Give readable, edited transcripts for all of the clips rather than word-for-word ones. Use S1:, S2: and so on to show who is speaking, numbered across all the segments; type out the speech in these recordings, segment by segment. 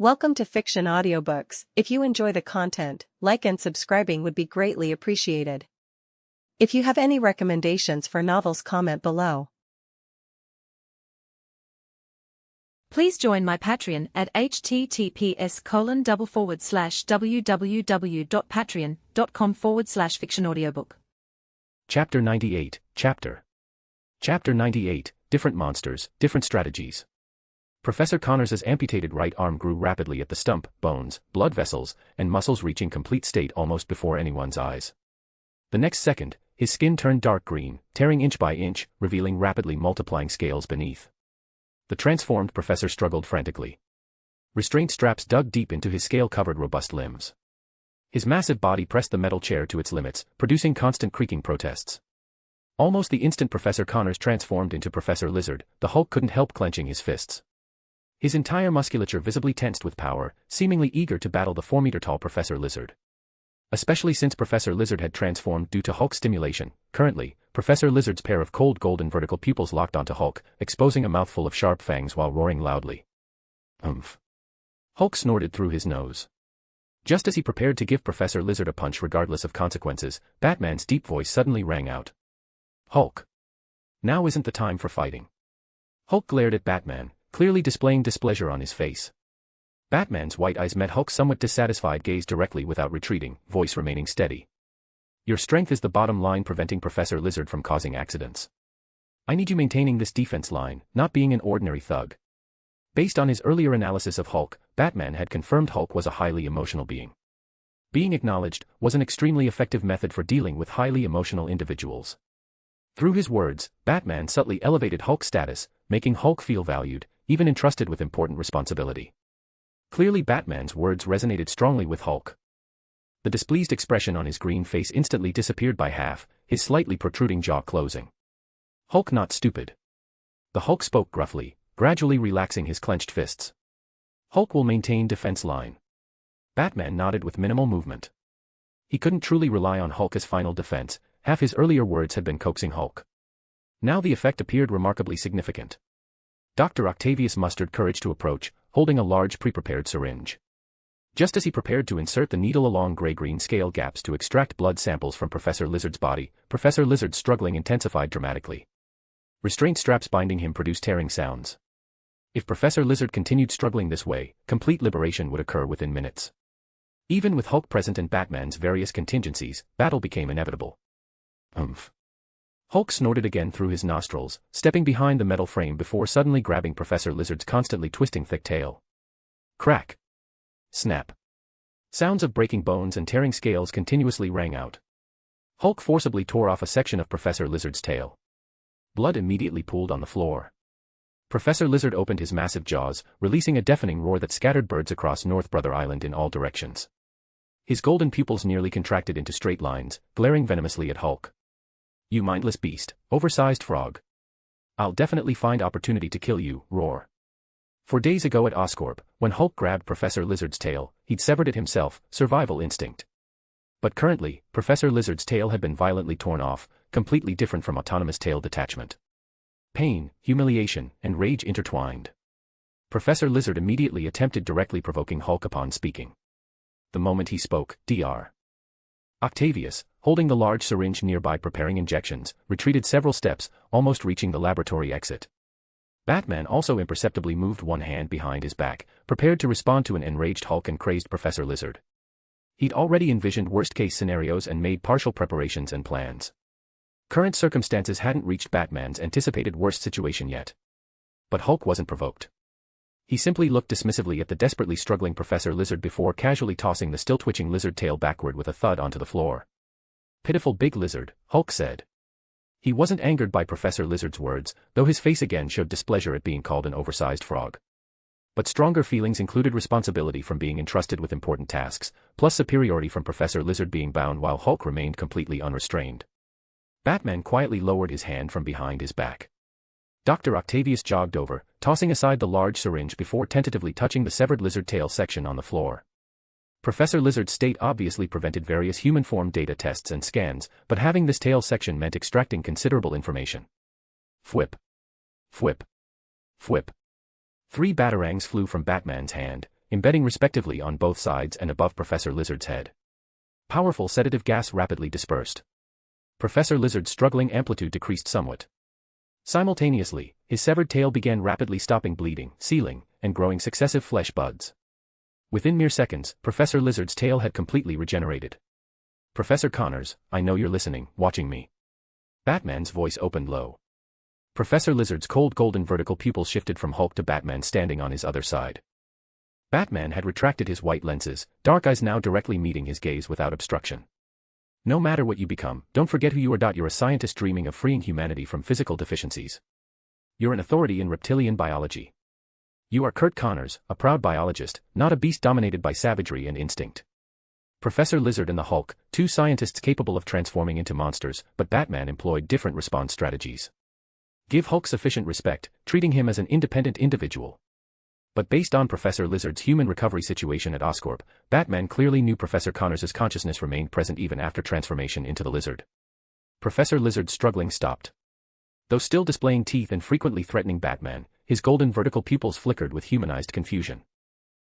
S1: Welcome to Fiction Audiobooks. If you enjoy the content, like and subscribing would be greatly appreciated. If you have any recommendations for novels, comment below.
S2: Please join my Patreon at https://www.patreon.com/fictionaudiobook.
S3: Chapter 98, Chapter 98, Different Monsters, Different Strategies. Professor Connors's amputated right arm grew rapidly at the stump, bones, blood vessels, and muscles reaching complete state almost before anyone's eyes. The next second, his skin turned dark green, tearing inch by inch, revealing rapidly multiplying scales beneath. The transformed professor struggled frantically. Restraint straps dug deep into his scale-covered robust limbs. His massive body pressed the metal chair to its limits, producing constant creaking protests. Almost the instant Professor Connors transformed into Professor Lizard, the Hulk couldn't help clenching his fists. His entire musculature visibly tensed with power, seemingly eager to battle the 4-meter-tall Professor Lizard. Especially since Professor Lizard had transformed due to Hulk stimulation, currently, Professor Lizard's pair of cold golden vertical pupils locked onto Hulk, exposing a mouthful of sharp fangs while roaring loudly. Umph. Hulk snorted through his nose. Just as he prepared to give Professor Lizard a punch regardless of consequences, Batman's deep voice suddenly rang out. Hulk. Now isn't the time for fighting. Hulk glared at Batman, clearly displaying displeasure on his face. Batman's white eyes met Hulk's somewhat dissatisfied gaze directly without retreating, voice remaining steady. Your strength is the bottom line, preventing Professor Lizard from causing accidents. I need you maintaining this defense line, not being an ordinary thug. Based on his earlier analysis of Hulk, Batman had confirmed Hulk was a highly emotional being. Being acknowledged was an extremely effective method for dealing with highly emotional individuals. Through his words, Batman subtly elevated Hulk's status, making Hulk feel valued, even entrusted with important responsibility. Clearly Batman's words resonated strongly with Hulk. The displeased expression on his green face instantly disappeared by half, his slightly protruding jaw closing. Hulk not stupid. The Hulk spoke gruffly, gradually relaxing his clenched fists. Hulk will maintain defense line. Batman nodded with minimal movement. He couldn't truly rely on Hulk as final defense, half his earlier words had been coaxing Hulk. Now the effect appeared remarkably significant. Dr. Octavius mustered courage to approach, holding a large pre-prepared syringe. Just as he prepared to insert the needle along gray-green scale gaps to extract blood samples from Professor Lizard's body, Professor Lizard's struggling intensified dramatically. Restraint straps binding him produced tearing sounds. If Professor Lizard continued struggling this way, complete liberation would occur within minutes. Even with Hulk present and Batman's various contingencies, battle became inevitable. Umph. Hulk snorted again through his nostrils, stepping behind the metal frame before suddenly grabbing Professor Lizard's constantly twisting thick tail. Crack. Snap. Sounds of breaking bones and tearing scales continuously rang out. Hulk forcibly tore off a section of Professor Lizard's tail. Blood immediately pooled on the floor. Professor Lizard opened his massive jaws, releasing a deafening roar that scattered birds across North Brother Island in all directions. His golden pupils nearly contracted into straight lines, glaring venomously at Hulk. You mindless beast, oversized frog. I'll definitely find opportunity to kill you, roar. For days ago at Oscorp, when Hulk grabbed Professor Lizard's tail, he'd severed it himself, survival instinct. But currently, Professor Lizard's tail had been violently torn off, completely different from autonomous tail detachment. Pain, humiliation, and rage intertwined. Professor Lizard immediately attempted directly provoking Hulk upon speaking. The moment he spoke, Dr. Octavius, holding the large syringe nearby preparing injections, retreated several steps, almost reaching the laboratory exit. Batman also imperceptibly moved one hand behind his back, prepared to respond to an enraged Hulk and crazed Professor Lizard. He'd already envisioned worst-case scenarios and made partial preparations and plans. Current circumstances hadn't reached Batman's anticipated worst situation yet. But Hulk wasn't provoked. He simply looked dismissively at the desperately struggling Professor Lizard before casually tossing the still-twitching lizard tail backward with a thud onto the floor. Pitiful big lizard, Hulk said. He wasn't angered by Professor Lizard's words, though his face again showed displeasure at being called an oversized frog. But stronger feelings included responsibility from being entrusted with important tasks, plus superiority from Professor Lizard being bound while Hulk remained completely unrestrained. Batman quietly lowered his hand from behind his back. Dr. Octavius jogged over, tossing aside the large syringe before tentatively touching the severed lizard tail section on the floor. Professor Lizard's state obviously prevented various human-form data tests and scans, but having this tail section meant extracting considerable information. Fwhip. Fwhip. Fwhip. 3 batarangs flew from Batman's hand, embedding respectively on both sides and above Professor Lizard's head. Powerful sedative gas rapidly dispersed. Professor Lizard's struggling amplitude decreased somewhat. Simultaneously, his severed tail began rapidly stopping bleeding, sealing, and growing successive flesh buds. Within mere seconds, Professor Lizard's tail had completely regenerated. Professor Connors, I know you're listening, watching me. Batman's voice opened low. Professor Lizard's cold golden vertical pupils shifted from Hulk to Batman standing on his other side. Batman had retracted his white lenses, dark eyes now directly meeting his gaze without obstruction. No matter what you become, don't forget who you are. You're a scientist dreaming of freeing humanity from physical deficiencies. You're an authority in reptilian biology. You are Curt Connors, a proud biologist, not a beast dominated by savagery and instinct. Professor Lizard and the Hulk, two scientists capable of transforming into monsters, but Batman employed different response strategies. Give Hulk sufficient respect, treating him as an independent individual. But based on Professor Lizard's human recovery situation at Oscorp, Batman clearly knew Professor Connors' consciousness remained present even after transformation into the Lizard. Professor Lizard's struggling stopped. Though still displaying teeth and frequently threatening Batman, his golden vertical pupils flickered with humanized confusion.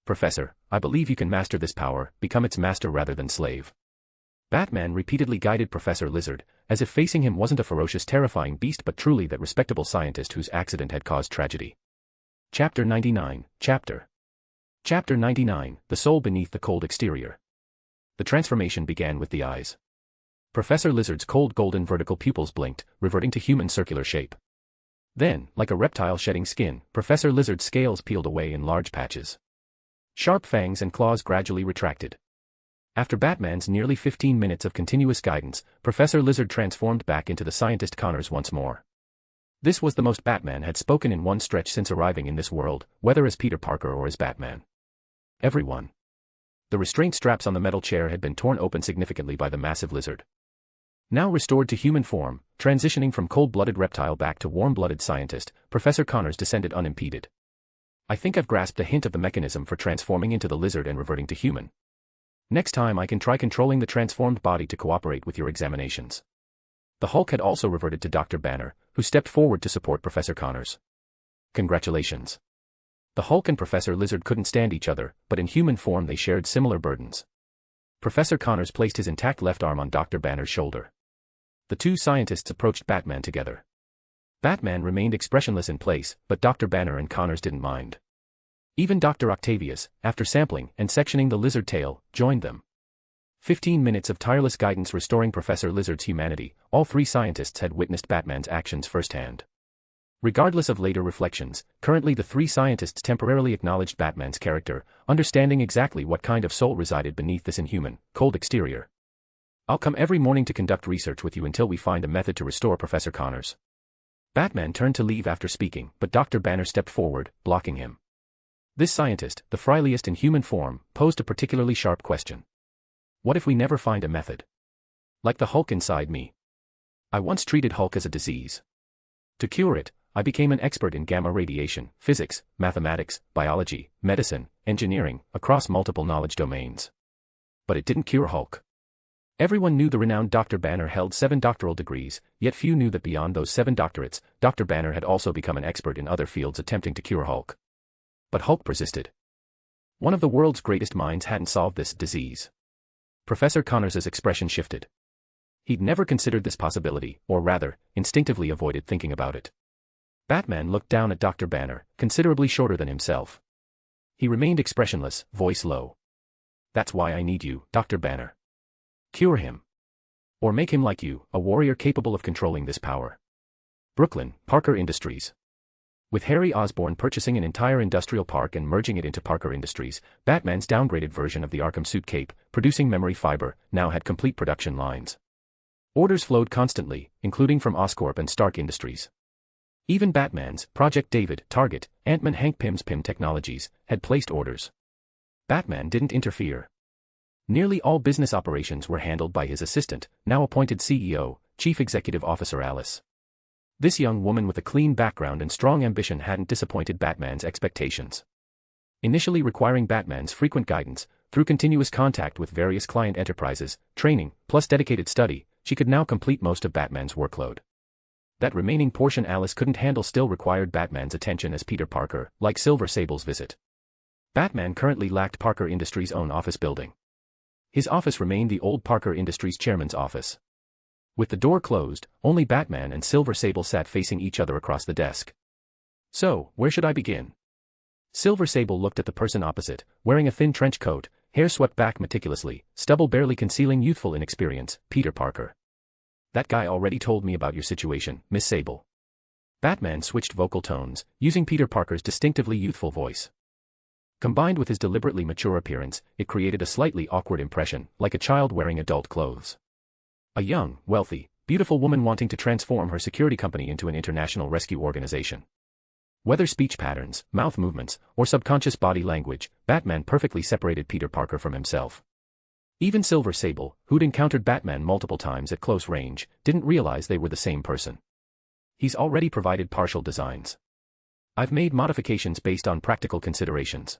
S3: Professor, I believe you can master this power, become its master rather than slave. Batman repeatedly guided Professor Lizard, as if facing him wasn't a ferocious terrifying beast but truly that respectable scientist whose accident had caused tragedy. Chapter 99, Chapter 99, The Soul Beneath the Cold Exterior. The transformation began with the eyes. Professor Lizard's cold golden vertical pupils blinked, reverting to human circular shape. Then, like a reptile shedding skin, Professor Lizard's scales peeled away in large patches. Sharp fangs and claws gradually retracted. After Batman's nearly 15 minutes of continuous guidance, Professor Lizard transformed back into the scientist Connors once more. This was the most Batman had spoken in one stretch since arriving in this world, whether as Peter Parker or as Batman. Everyone. The restraint straps on the metal chair had been torn open significantly by the massive Lizard. Now restored to human form, transitioning from cold-blooded reptile back to warm-blooded scientist, Professor Connors descended unimpeded. I think I've grasped a hint of the mechanism for transforming into the Lizard and reverting to human. Next time I can try controlling the transformed body to cooperate with your examinations. The Hulk had also reverted to Dr. Banner, who stepped forward to support Professor Connors. Congratulations. The Hulk and Professor Lizard couldn't stand each other, but in human form they shared similar burdens. Professor Connors placed his intact left arm on Dr. Banner's shoulder. The two scientists approached Batman together. Batman remained expressionless in place, but Dr. Banner and Connors didn't mind. Even Dr. Octavius, after sampling and sectioning the lizard tail, joined them. 15 minutes of tireless guidance restoring Professor Lizard's humanity, all three scientists had witnessed Batman's actions firsthand. Regardless of later reflections, currently the three scientists temporarily acknowledged Batman's character, understanding exactly what kind of soul resided beneath this inhuman, cold exterior. I'll come every morning to conduct research with you until we find a method to restore Professor Connors. Batman turned to leave after speaking, but Dr. Banner stepped forward, blocking him. This scientist, the friliest in human form, posed a particularly sharp question. What if we never find a method? Like the Hulk inside me. I once treated Hulk as a disease. To cure it, I became an expert in gamma radiation, physics, mathematics, biology, medicine, engineering, across multiple knowledge domains. But it didn't cure Hulk. Everyone knew the renowned Dr. Banner held 7 doctoral degrees, yet few knew that beyond those 7 doctorates, Dr. Banner had also become an expert in other fields attempting to cure Hulk. But Hulk persisted. One of the world's greatest minds hadn't solved this disease. Professor Connors' expression shifted. He'd never considered this possibility, or rather, instinctively avoided thinking about it. Batman looked down at Dr. Banner, considerably shorter than himself. He remained expressionless, voice low. That's why I need you, Dr. Banner. Cure him. Or make him like you, a warrior capable of controlling this power. Brooklyn, Parker Industries. With Harry Osborn purchasing an entire industrial park and merging it into Parker Industries, Batman's downgraded version of the Arkham suit cape, producing memory fiber, now had complete production lines. Orders flowed constantly, including from Oscorp and Stark Industries. Even Batman's Project David, Target, Ant-Man Hank Pym's Pym Technologies, had placed orders. Batman didn't interfere. Nearly all business operations were handled by his assistant, now appointed CEO, Chief Executive Officer Alice. This young woman with a clean background and strong ambition hadn't disappointed Batman's expectations. Initially requiring Batman's frequent guidance, through continuous contact with various client enterprises, training, plus dedicated study, she could now complete most of Batman's workload. That remaining portion Alice couldn't handle still required Batman's attention as Peter Parker, like Silver Sable's visit. Batman currently lacked Parker Industries' own office building. His office remained the old Parker Industries chairman's office. With the door closed, only Batman and Silver Sable sat facing each other across the desk. So, where should I begin? Silver Sable looked at the person opposite, wearing a thin trench coat, hair swept back meticulously, stubble barely concealing youthful inexperience, Peter Parker. That guy already told me about your situation, Miss Sable. Batman switched vocal tones, using Peter Parker's distinctively youthful voice. Combined with his deliberately mature appearance, it created a slightly awkward impression, like a child wearing adult clothes. A young, wealthy, beautiful woman wanting to transform her security company into an international rescue organization. Whether speech patterns, mouth movements, or subconscious body language, Batman perfectly separated Peter Parker from himself. Even Silver Sable, who'd encountered Batman multiple times at close range, didn't realize they were the same person. He's already provided partial designs. I've made modifications based on practical considerations.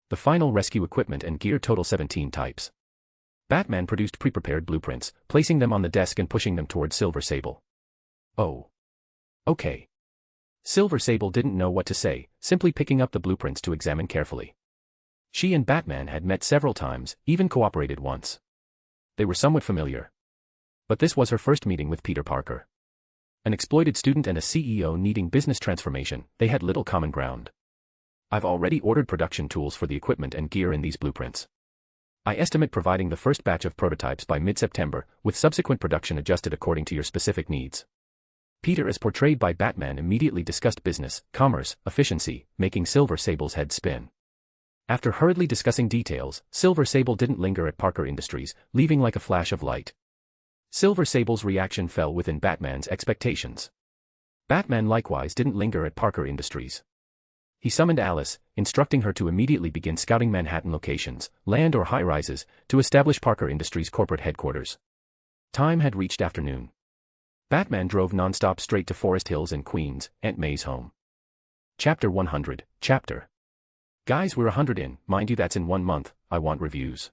S3: The final rescue equipment and gear total 17 types. Batman produced pre-prepared blueprints, placing them on the desk and pushing them towards Silver Sable. Oh. Okay. Silver Sable didn't know what to say, simply picking up the blueprints to examine carefully. She and Batman had met several times, even cooperated once. They were somewhat familiar. But this was her first meeting with Peter Parker. An exploited student and a CEO needing business transformation, they had little common ground. I've already ordered production tools for the equipment and gear in these blueprints. I estimate providing the first batch of prototypes by mid-September, with subsequent production adjusted according to your specific needs. Peter, as portrayed by Batman, immediately discussed business, commerce, efficiency, making Silver Sable's head spin. After hurriedly discussing details, Silver Sable didn't linger at Parker Industries, leaving like a flash of light. Silver Sable's reaction fell within Batman's expectations. Batman likewise didn't linger at Parker Industries. He summoned Alice, instructing her to immediately begin scouting Manhattan locations, land or high-rises, to establish Parker Industries' corporate headquarters. Time had reached afternoon. Batman drove non-stop straight to Forest Hills in Queens, Aunt May's home. Chapter 100, Chapter. Guys, we're 100 in, mind you that's in 1 month, I want reviews.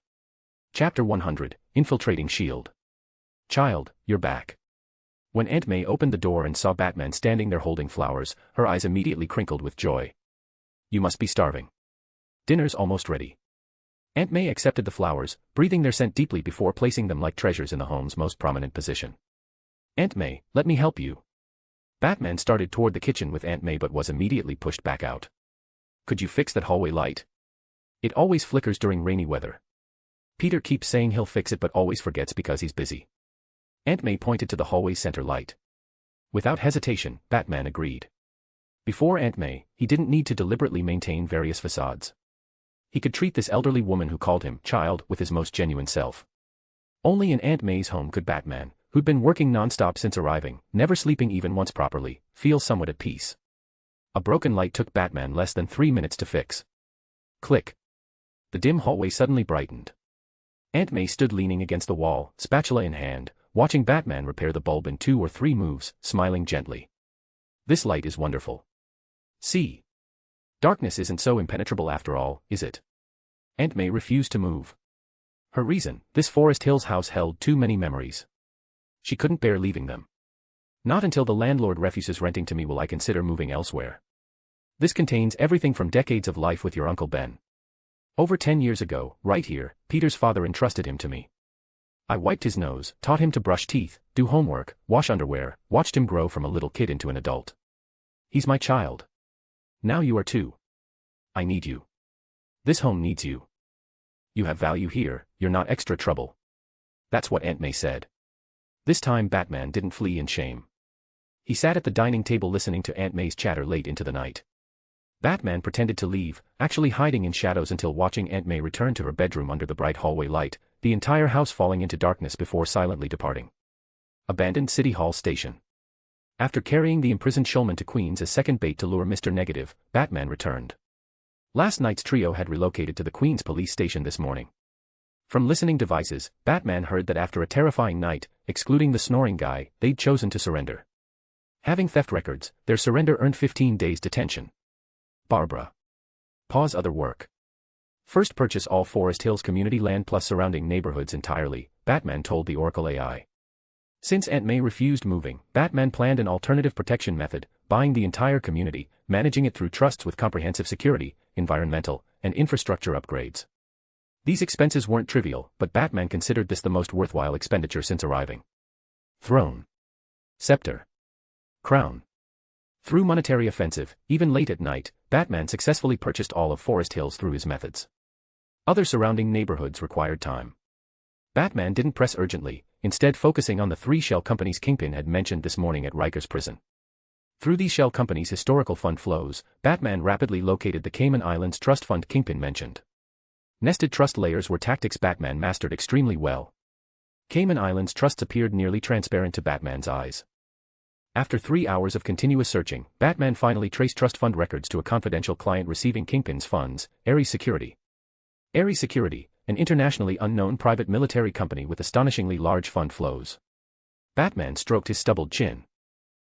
S3: Chapter 100, Infiltrating S.H.I.E.L.D. Child, you're back. When Aunt May opened the door and saw Batman standing there holding flowers, her eyes immediately crinkled with joy. You must be starving. Dinner's almost ready. Aunt May accepted the flowers, breathing their scent deeply before placing them like treasures in the home's most prominent position. Aunt May, let me help you. Batman started toward the kitchen with Aunt May but was immediately pushed back out. Could you fix that hallway light? It always flickers during rainy weather. Peter keeps saying he'll fix it but always forgets because he's busy. Aunt May pointed to the hallway's center light. Without hesitation, Batman agreed. Before Aunt May, he didn't need to deliberately maintain various facades. He could treat this elderly woman who called him child with his most genuine self. Only in Aunt May's home could Batman, who'd been working non-stop since arriving, never sleeping even once properly, feel somewhat at peace. A broken light took Batman less than 3 minutes to fix. Click. The dim hallway suddenly brightened. Aunt May stood leaning against the wall, spatula in hand, watching Batman repair the bulb in 2 or 3 moves, smiling gently. This light is wonderful. See. Darkness isn't so impenetrable after all, is it? Aunt May refused to move. Her reason, this Forest Hills house held too many memories. She couldn't bear leaving them. Not until the landlord refuses renting to me will I consider moving elsewhere. This contains everything from decades of life with your Uncle Ben. Over 10 years ago, right here, Peter's father entrusted him to me. I wiped his nose, taught him to brush teeth, do homework, wash underwear, watched him grow from a little kid into an adult. He's my child. Now you are too. I need you. This home needs you. You have value here, you're not extra trouble. That's what Aunt May said. This time Batman didn't flee in shame. He sat at the dining table listening to Aunt May's chatter late into the night. Batman pretended to leave, actually hiding in shadows until watching Aunt May return to her bedroom under the bright hallway light, the entire house falling into darkness before silently departing. Abandoned City Hall Station. After carrying the imprisoned showman to Queens as second bait to lure Mr. Negative, Batman returned. Last night's trio had relocated to the Queens police station this morning. From listening devices, Batman heard that after a terrifying night, excluding the snoring guy, they'd chosen to surrender. Having theft records, their surrender earned 15 days detention. Barbara. Pause other work. First purchase all Forest Hills community land plus surrounding neighborhoods entirely, Batman told the Oracle AI. Since Aunt May refused moving, Batman planned an alternative protection method, buying the entire community, managing it through trusts with comprehensive security, environmental, and infrastructure upgrades. These expenses weren't trivial, but Batman considered this the most worthwhile expenditure since arriving. Throne. Scepter. Crown. Through monetary offensive, even late at night, Batman successfully purchased all of Forest Hills through his methods. Other surrounding neighborhoods required time. Batman didn't press urgently, instead focusing on the 3 shell companies Kingpin had mentioned this morning at Rikers Prison. Through these shell companies' historical fund flows, Batman rapidly located the Cayman Islands trust fund Kingpin mentioned. Nested trust layers were tactics Batman mastered extremely well. Cayman Islands trusts appeared nearly transparent to Batman's eyes. After 3 hours of continuous searching, Batman finally traced trust fund records to a confidential client receiving Kingpin's funds, Ares Security. Ares Security, an internationally unknown private military company with astonishingly large fund flows. Batman stroked his stubbled chin.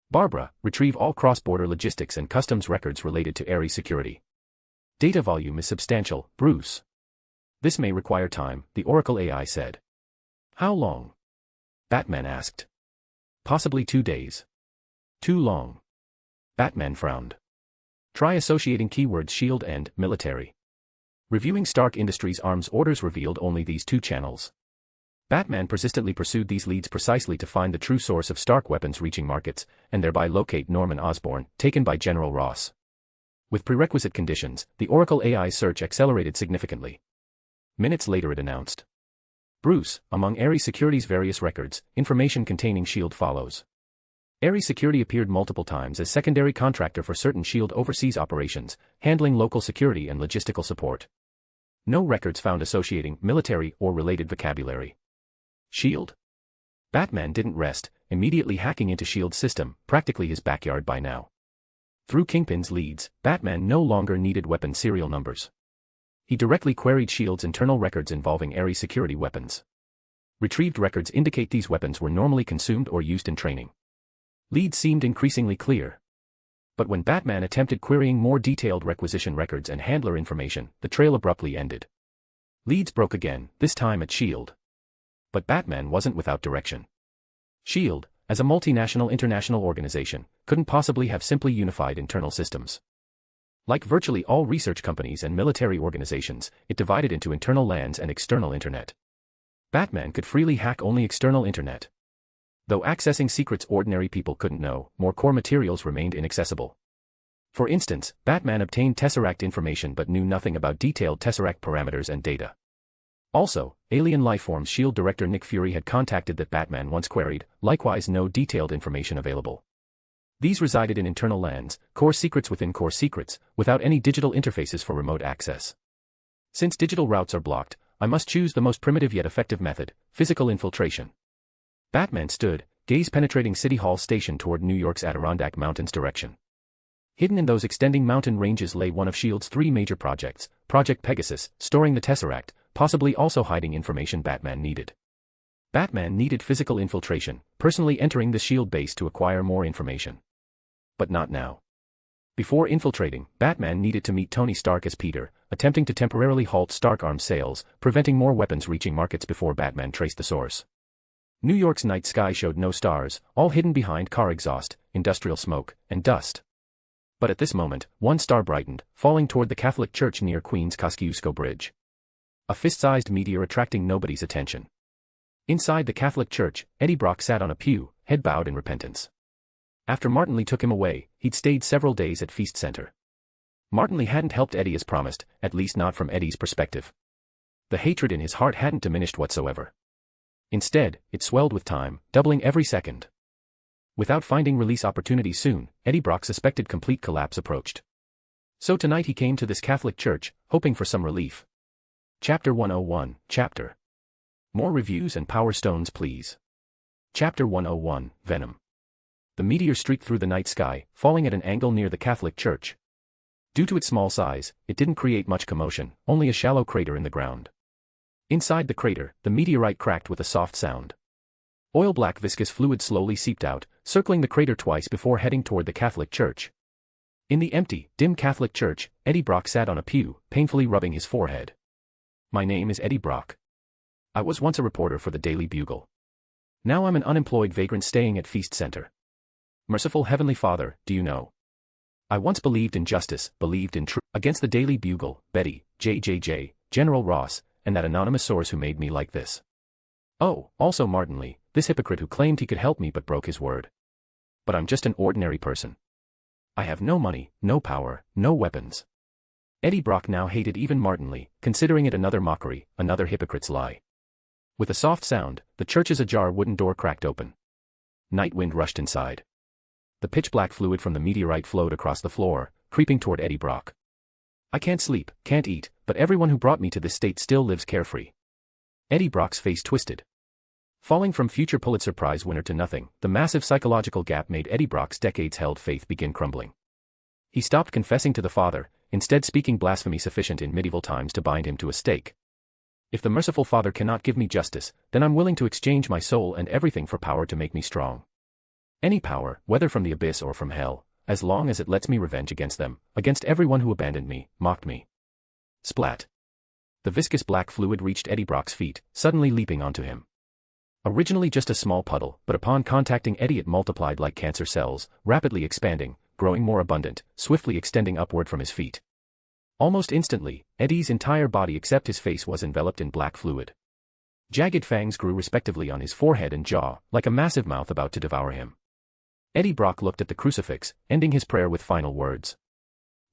S3: Barbara, retrieve all cross-border logistics and customs records related to Ares Security. Data volume is substantial, Bruce. This may require time, the Oracle AI said. How long? Batman asked. Possibly 2 days. Too long. Batman frowned. Try associating keywords shield and military. Reviewing Stark Industries arms orders revealed only these 2 channels. Batman persistently pursued these leads precisely to find the true source of Stark weapons reaching markets, and thereby locate Norman Osborn, taken by General Ross. With prerequisite conditions, the Oracle AI's search accelerated significantly. Minutes later it announced. Bruce, among Ares Security's various records, information containing SHIELD follows. Ares Security appeared multiple times as secondary contractor for certain SHIELD overseas operations, handling local security and logistical support. No records found associating military or related vocabulary. SHIELD? Batman didn't rest, immediately hacking into SHIELD's system, practically his backyard by now. Through Kingpin's leads, Batman no longer needed weapon serial numbers. He directly queried SHIELD's internal records involving Ares Security weapons. Retrieved records indicate these weapons were normally consumed or used in training. Leads seemed increasingly clear. But when Batman attempted querying more detailed requisition records and handler information, the trail abruptly ended. Leads broke again, this time at SHIELD. But Batman wasn't without direction. SHIELD, as a multinational international organization, couldn't possibly have simply unified internal systems. Like virtually all research companies and military organizations, it divided into internal LANs and external internet. Batman could freely hack only external internet. Though accessing secrets ordinary people couldn't know, more core materials remained inaccessible. For instance, Batman obtained Tesseract information but knew nothing about detailed Tesseract parameters and data. Also, Alien Lifeforms SHIELD Director Nick Fury had contacted that Batman once queried, likewise no detailed information available. These resided in internal LANs, core secrets within core secrets, without any digital interfaces for remote access. Since digital routes are blocked, I must choose the most primitive yet effective method, physical infiltration. Batman stood, gaze penetrating City Hall Station toward New York's Adirondack Mountains direction. Hidden in those extending mountain ranges lay one of SHIELD's 3 major projects, Project Pegasus, storing the Tesseract, possibly also hiding information Batman needed. Batman needed physical infiltration, personally entering the SHIELD base to acquire more information. But not now. Before infiltrating, Batman needed to meet Tony Stark as Peter, attempting to temporarily halt Stark arms sales, preventing more weapons reaching markets before Batman traced the source. New York's night sky showed no stars, all hidden behind car exhaust, industrial smoke, and dust. But at this moment, one star brightened, falling toward the Catholic Church near Queens Kosciuszko Bridge. A fist-sized meteor attracting nobody's attention. Inside the Catholic Church, Eddie Brock sat on a pew, head bowed in repentance. After Martin Lee took him away, he'd stayed several days at Feast Center. Martin Lee hadn't helped Eddie as promised, at least not from Eddie's perspective. The hatred in his heart hadn't diminished whatsoever. Instead, it swelled with time, doubling every second. Without finding release opportunities soon, Eddie Brock suspected complete collapse approached. So tonight he came to this Catholic church, hoping for some relief. Chapter 101, Chapter. More reviews and power stones please. Chapter 101, Venom. The meteor streaked through the night sky, falling at an angle near the Catholic church. Due to its small size, it didn't create much commotion, only a shallow crater in the ground. Inside the crater, the meteorite cracked with a soft sound. Oil-black viscous fluid slowly seeped out, circling the crater twice before heading toward the Catholic church. In the empty, dim Catholic church, Eddie Brock sat on a pew, painfully rubbing his forehead. My name is Eddie Brock. I was once a reporter for the Daily Bugle. Now I'm an unemployed vagrant staying at Feast Center. Merciful Heavenly Father, do you know? I once believed in justice, believed in truth. Against the Daily Bugle, Betty, JJJ, General Ross, and that anonymous source who made me like this. Oh, also Martin Lee, this hypocrite who claimed he could help me but broke his word. But I'm just an ordinary person. I have no money, no power, no weapons. Eddie Brock now hated even Martin Lee, considering it another mockery, another hypocrite's lie. With a soft sound, the church's ajar wooden door cracked open. Night wind rushed inside. The pitch-black fluid from the meteorite flowed across the floor, creeping toward Eddie Brock. I can't sleep, can't eat, but everyone who brought me to this state still lives carefree. Eddie Brock's face twisted. Falling from future Pulitzer Prize winner to nothing, the massive psychological gap made Eddie Brock's decades-held faith begin crumbling. He stopped confessing to the Father, instead speaking blasphemy sufficient in medieval times to bind him to a stake. If the merciful Father cannot give me justice, then I'm willing to exchange my soul and everything for power to make me strong. Any power, whether from the abyss or from hell, as long as it lets me revenge against them, against everyone who abandoned me, mocked me. Splat. The viscous black fluid reached Eddie Brock's feet, suddenly leaping onto him. Originally just a small puddle, but upon contacting Eddie it multiplied like cancer cells, rapidly expanding, growing more abundant, swiftly extending upward from his feet. Almost instantly, Eddie's entire body except his face was enveloped in black fluid. Jagged fangs grew respectively on his forehead and jaw, like a massive mouth about to devour him. Eddie Brock looked at the crucifix, ending his prayer with final words.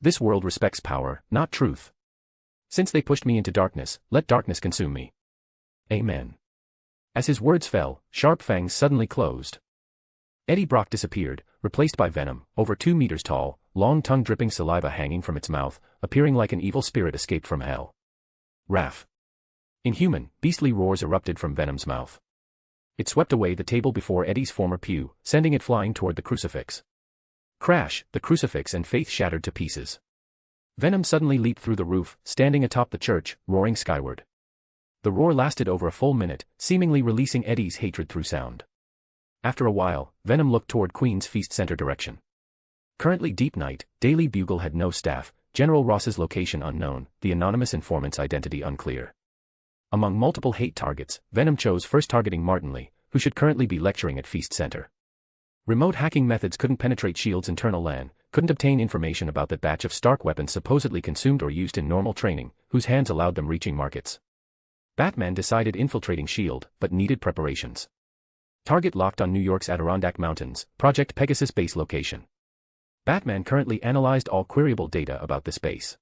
S3: This world respects power, not truth. Since they pushed me into darkness, let darkness consume me. Amen. As his words fell, sharp fangs suddenly closed. Eddie Brock disappeared, replaced by venom, over 2 meters tall, long tongue dripping saliva hanging from its mouth, appearing like an evil spirit escaped from hell. Raff. Inhuman, beastly roars erupted from Venom's mouth. It swept away the table before Eddie's former pew, sending it flying toward the crucifix. Crash, the crucifix and faith shattered to pieces. Venom suddenly leaped through the roof, standing atop the church, roaring skyward. The roar lasted over a full minute, seemingly releasing Eddie's hatred through sound. After a while, Venom looked toward Queen's Feast Center direction. Currently deep night, Daily Bugle had no staff, General Ross's location unknown, the anonymous informant's identity unclear. Among multiple hate targets, Venom chose first targeting Martin Lee, who should currently be lecturing at Feast Center. Remote hacking methods couldn't penetrate S.H.I.E.L.'s internal LAN, couldn't obtain information about that batch of Stark weapons supposedly consumed or used in normal training, whose hands allowed them reaching markets. Batman decided infiltrating S.H.I.E.L.D., but needed preparations. Target locked on New York's Adirondack Mountains, Project Pegasus base location. Batman currently analyzed all queryable data about this base,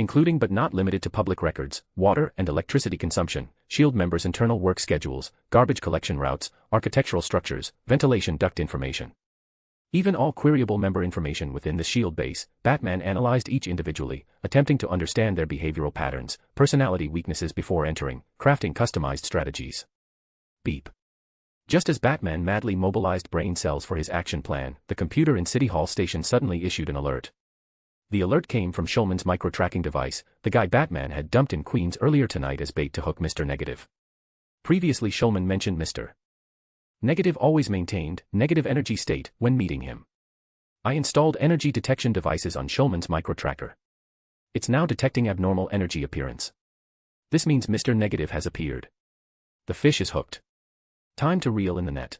S3: including but not limited to public records, water and electricity consumption, S.H.I.E.L.D. members' internal work schedules, garbage collection routes, architectural structures, ventilation duct information. Even all queryable member information within the S.H.I.E.L.D. base, Batman analyzed each individually, attempting to understand their behavioral patterns, personality weaknesses before entering, crafting customized strategies. Beep. Just as Batman madly mobilized brain cells for his action plan, the computer in City Hall Station suddenly issued an alert. The alert came from Shulman's micro-tracking device, the guy Batman had dumped in Queens earlier tonight as bait to hook Mr. Negative. Previously Shulman mentioned Mr. Negative always maintained negative energy state when meeting him. I installed energy detection devices on Shulman's micro-tracker. It's now detecting abnormal energy appearance. This means Mr. Negative has appeared. The fish is hooked. Time to reel in the net.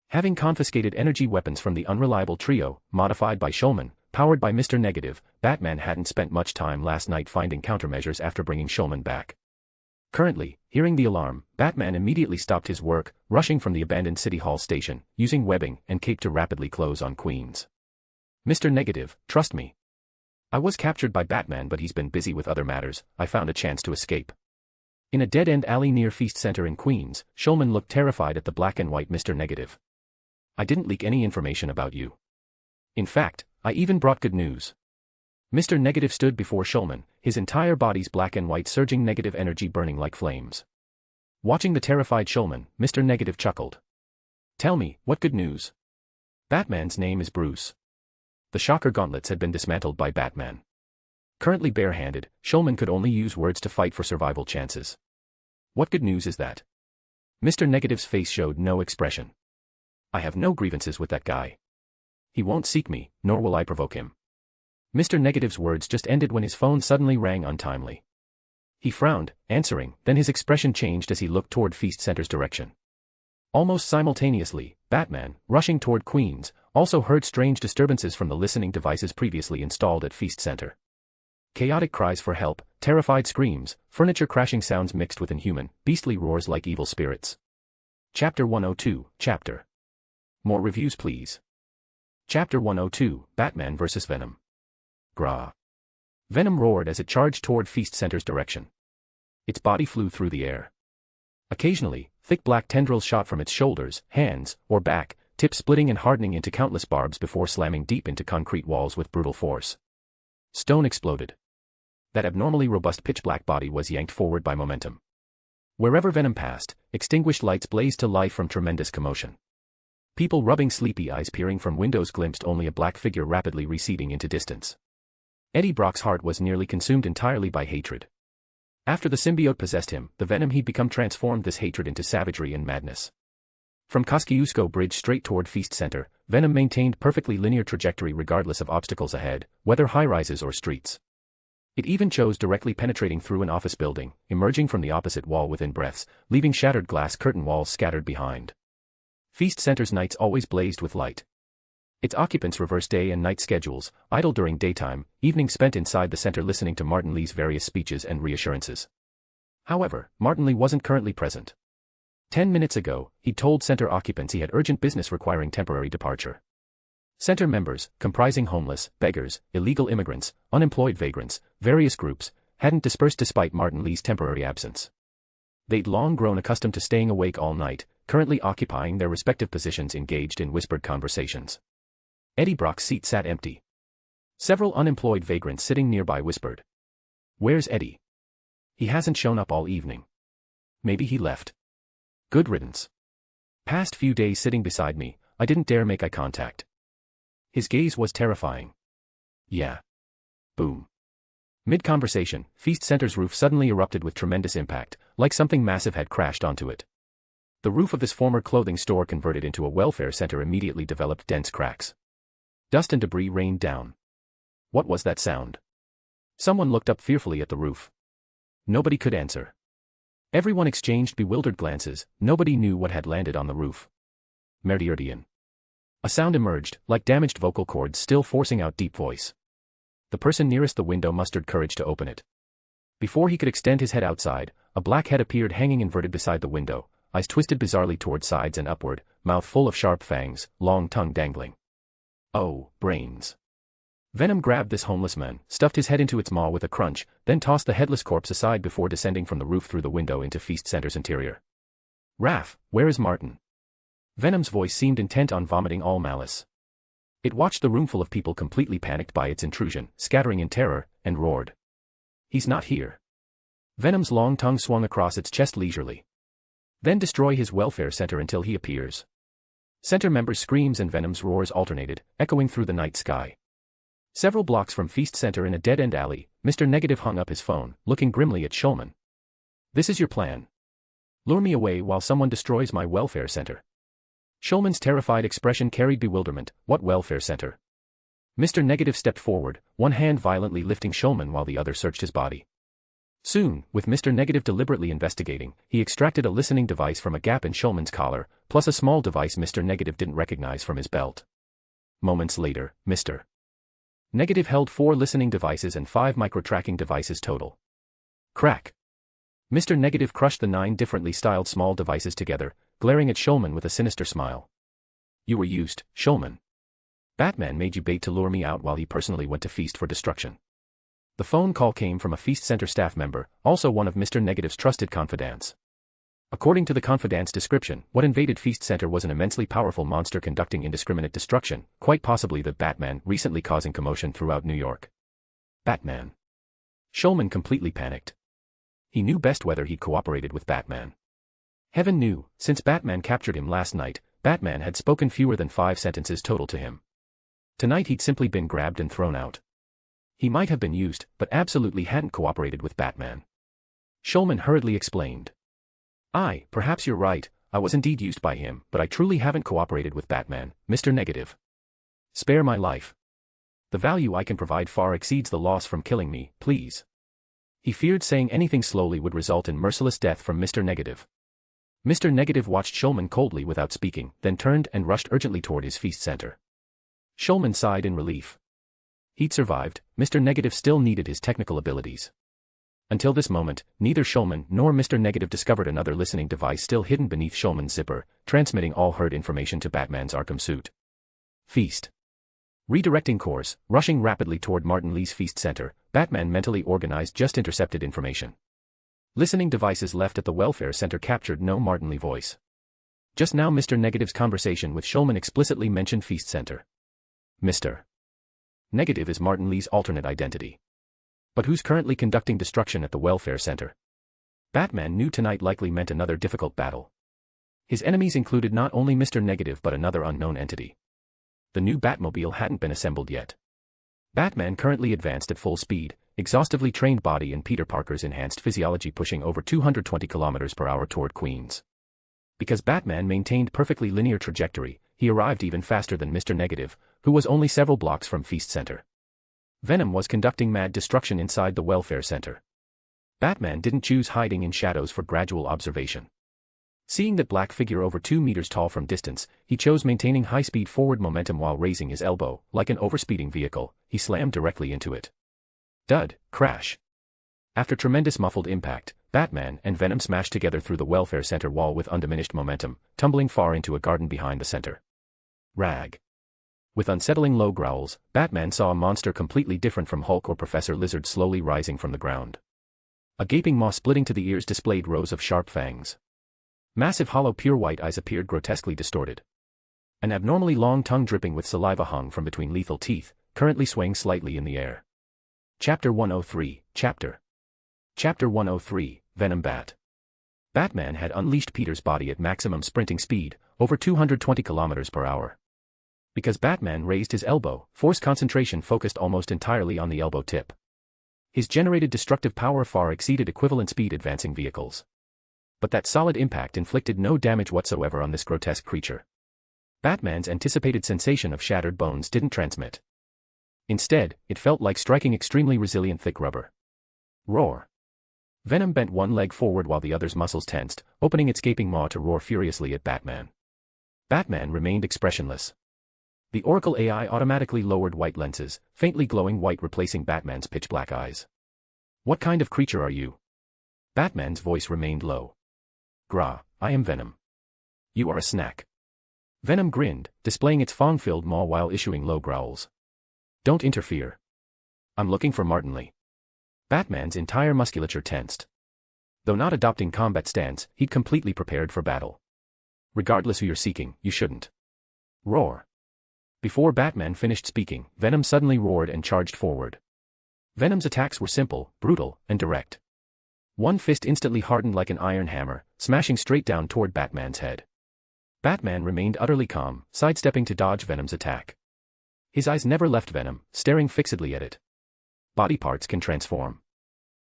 S3: Having confiscated energy weapons from the unreliable trio, modified by Shulman, powered by Mr. Negative, Batman hadn't spent much time last night finding countermeasures after bringing Shulman back. Currently, hearing the alarm, Batman immediately stopped his work, rushing from the abandoned City Hall station, using webbing and cape to rapidly close on Queens. Mr. Negative, trust me. I was captured by Batman but he's been busy with other matters, I found a chance to escape. In a dead-end alley near Feast Center in Queens, Shulman looked terrified at the black and white Mr. Negative. I didn't leak any information about you. In fact, I even brought good news. Mr. Negative stood before Shulman, his entire body's black and white surging negative energy burning like flames. Watching the terrified Shulman, Mr. Negative chuckled. Tell me, what good news? Batman's name is Bruce. The shocker gauntlets had been dismantled by Batman. Currently barehanded, Shulman could only use words to fight for survival chances. What good news is that? Mr. Negative's face showed no expression. I have no grievances with that guy. He won't seek me, nor will I provoke him. Mr. Negative's words just ended when his phone suddenly rang untimely. He frowned, answering, then his expression changed as he looked toward Feast Center's direction. Almost simultaneously, Batman, rushing toward Queens, also heard strange disturbances from the listening devices previously installed at Feast Center. Chaotic cries for help, terrified screams, furniture crashing sounds mixed with inhuman, beastly roars like evil spirits. Chapter 102, Chapter. More reviews please. Chapter 102, Batman vs. Venom. Grah. Venom roared as it charged toward Feast Center's direction. Its body flew through the air. Occasionally, thick black tendrils shot from its shoulders, hands, or back, tips splitting and hardening into countless barbs before slamming deep into concrete walls with brutal force. Stone exploded. That abnormally robust pitch-black body was yanked forward by momentum. Wherever Venom passed, extinguished lights blazed to life from tremendous commotion. People rubbing sleepy eyes peering from windows glimpsed only a black figure rapidly receding into distance. Eddie Brock's heart was nearly consumed entirely by hatred. After the symbiote possessed him, the Venom he'd become transformed this hatred into savagery and madness. From Kosciuszko Bridge straight toward Feast Center, Venom maintained perfectly linear trajectory regardless of obstacles ahead, whether high-rises or streets. It even chose directly penetrating through an office building, emerging from the opposite wall within breaths, leaving shattered glass curtain walls scattered behind. Feast Center's nights always blazed with light. Its occupants reversed day and night schedules, idle during daytime, evenings spent inside the center listening to Martin Lee's various speeches and reassurances. However, Martin Lee wasn't currently present. 10 minutes ago, he'd told center occupants he had urgent business requiring temporary departure. Center members, comprising homeless, beggars, illegal immigrants, unemployed vagrants, various groups, hadn't dispersed despite Martin Lee's temporary absence. They'd long grown accustomed to staying awake all night, currently occupying their respective positions engaged in whispered conversations. Eddie Brock's seat sat empty. Several unemployed vagrants sitting nearby whispered. "Where's Eddie? He hasn't shown up all evening. Maybe he left. Good riddance. Past few days sitting beside me, I didn't dare make eye contact." His gaze was terrifying. "Yeah." Boom. Mid-conversation, Feast Center's roof suddenly erupted with tremendous impact, like something massive had crashed onto it. The roof of this former clothing store converted into a welfare center immediately developed dense cracks. Dust and debris rained down. What was that sound? Someone looked up fearfully at the roof. Nobody could answer. Everyone exchanged bewildered glances, nobody knew what had landed on the roof. Meridian. A sound emerged, like damaged vocal cords still forcing out deep voice. The person nearest the window mustered courage to open it. Before he could extend his head outside, a black head appeared hanging inverted beside the window, eyes twisted bizarrely toward sides and upward, mouth full of sharp fangs, long tongue dangling. Oh, brains. Venom grabbed this homeless man, stuffed his head into its maw with a crunch, then tossed the headless corpse aside before descending from the roof through the window into Feast Center's interior. "Raph, where is Martin?" Venom's voice seemed intent on vomiting all malice. It watched the roomful of people completely panicked by its intrusion, scattering in terror, and roared. "He's not here." Venom's long tongue swung across its chest leisurely. "Then destroy his welfare center until he appears." Center members' screams and Venom's roars alternated, echoing through the night sky. Several blocks from Feast Center in a dead-end alley, Mr. Negative hung up his phone, looking grimly at Shulman. "This is your plan. Lure me away while someone destroys my welfare center." Shulman's terrified expression carried bewilderment. What welfare center? Mr. Negative stepped forward, one hand violently lifting Shulman while the other searched his body. Soon, with Mr. Negative deliberately investigating, he extracted a listening device from a gap in Shulman's collar, plus a small device Mr. Negative didn't recognize from his belt. Moments later, Mr. Negative held 4 listening devices and 5 micro-tracking devices total. Crack. Mr. Negative crushed the 9 differently styled small devices together, glaring at Shulman with a sinister smile. "You were used, Shulman. Batman made you bait to lure me out while he personally went to Feast for destruction." The phone call came from a Feast Center staff member, also one of Mr. Negative's trusted confidants. According to the confidant's description, what invaded Feast Center was an immensely powerful monster conducting indiscriminate destruction, quite possibly the Batman, recently causing commotion throughout New York. Batman. Shulman completely panicked. He knew best whether he'd cooperated with Batman. Heaven knew, since Batman captured him last night, Batman had spoken fewer than 5 sentences total to him. Tonight he'd simply been grabbed and thrown out. He might have been used, but absolutely hadn't cooperated with Batman. Shulman hurriedly explained. Perhaps you're right, I was indeed used by him, but I truly haven't cooperated with Batman, Mr. Negative. Spare my life. The value I can provide far exceeds the loss from killing me, please." He feared saying anything slowly would result in merciless death from Mr. Negative. Mr. Negative watched Shulman coldly without speaking, then turned and rushed urgently toward his Feast Center. Shulman sighed in relief. He'd survived, Mr. Negative still needed his technical abilities. Until this moment, neither Shulman nor Mr. Negative discovered another listening device still hidden beneath Shulman's zipper, transmitting all heard information to Batman's Arkham suit. Feast. Redirecting course, rushing rapidly toward Martin Lee's feast center, Batman mentally organized just intercepted information. Listening devices left at the welfare center captured no Martin Lee voice. Just now Mr. Negative's conversation with Shulman explicitly mentioned feast center. Mr. Negative is Martin Lee's alternate identity. But who's currently conducting destruction at the welfare center? Batman knew tonight likely meant another difficult battle. His enemies included not only Mr. Negative but another unknown entity. The new Batmobile hadn't been assembled yet. Batman currently advanced at full speed, exhaustively trained body and Peter Parker's enhanced physiology pushing over 220 km per hour toward Queens. Because Batman maintained perfectly linear trajectory, he arrived even faster than Mr. Negative, who was only several blocks from Feast Center. Venom was conducting mad destruction inside the welfare center. Batman didn't choose hiding in shadows for gradual observation. Seeing that black figure over 2 meters tall from distance, he chose maintaining high-speed forward momentum while raising his elbow. Like an overspeeding vehicle, he slammed directly into it. Dud, crash. After tremendous muffled impact, Batman and Venom smashed together through the welfare center wall with undiminished momentum, tumbling far into a garden behind the center. Rag. With unsettling low growls, Batman saw a monster completely different from Hulk or Professor Lizard slowly rising from the ground. A gaping maw splitting to the ears displayed rows of sharp fangs. Massive hollow pure white eyes appeared grotesquely distorted. An abnormally long tongue dripping with saliva hung from between lethal teeth, currently swaying slightly in the air. Chapter 103, Chapter 103, Venom Bat. Batman had unleashed Peter's body at maximum sprinting speed, over 220 km per hour. Because Batman raised his elbow, force concentration focused almost entirely on the elbow tip. His generated destructive power far exceeded equivalent speed advancing vehicles. But that solid impact inflicted no damage whatsoever on this grotesque creature. Batman's anticipated sensation of shattered bones didn't transmit. Instead, it felt like striking extremely resilient thick rubber. Roar. Venom bent one leg forward while the other's muscles tensed, opening its gaping maw to roar furiously at Batman. Batman remained expressionless. The Oracle AI automatically lowered white lenses, faintly glowing white replacing Batman's pitch-black eyes. What kind of creature are you? Batman's voice remained low. Gra, I am Venom. You are a snack. Venom grinned, displaying its fang-filled maw while issuing low growls. Don't interfere. I'm looking for Martin Lee. Batman's entire musculature tensed. Though not adopting combat stance, he'd completely prepared for battle. Regardless who you're seeking, you shouldn't. Roar. Before Batman finished speaking, Venom suddenly roared and charged forward. Venom's attacks were simple, brutal, and direct. One fist instantly hardened like an iron hammer, smashing straight down toward Batman's head. Batman remained utterly calm, sidestepping to dodge Venom's attack. His eyes never left Venom, staring fixedly at it. Body parts can transform.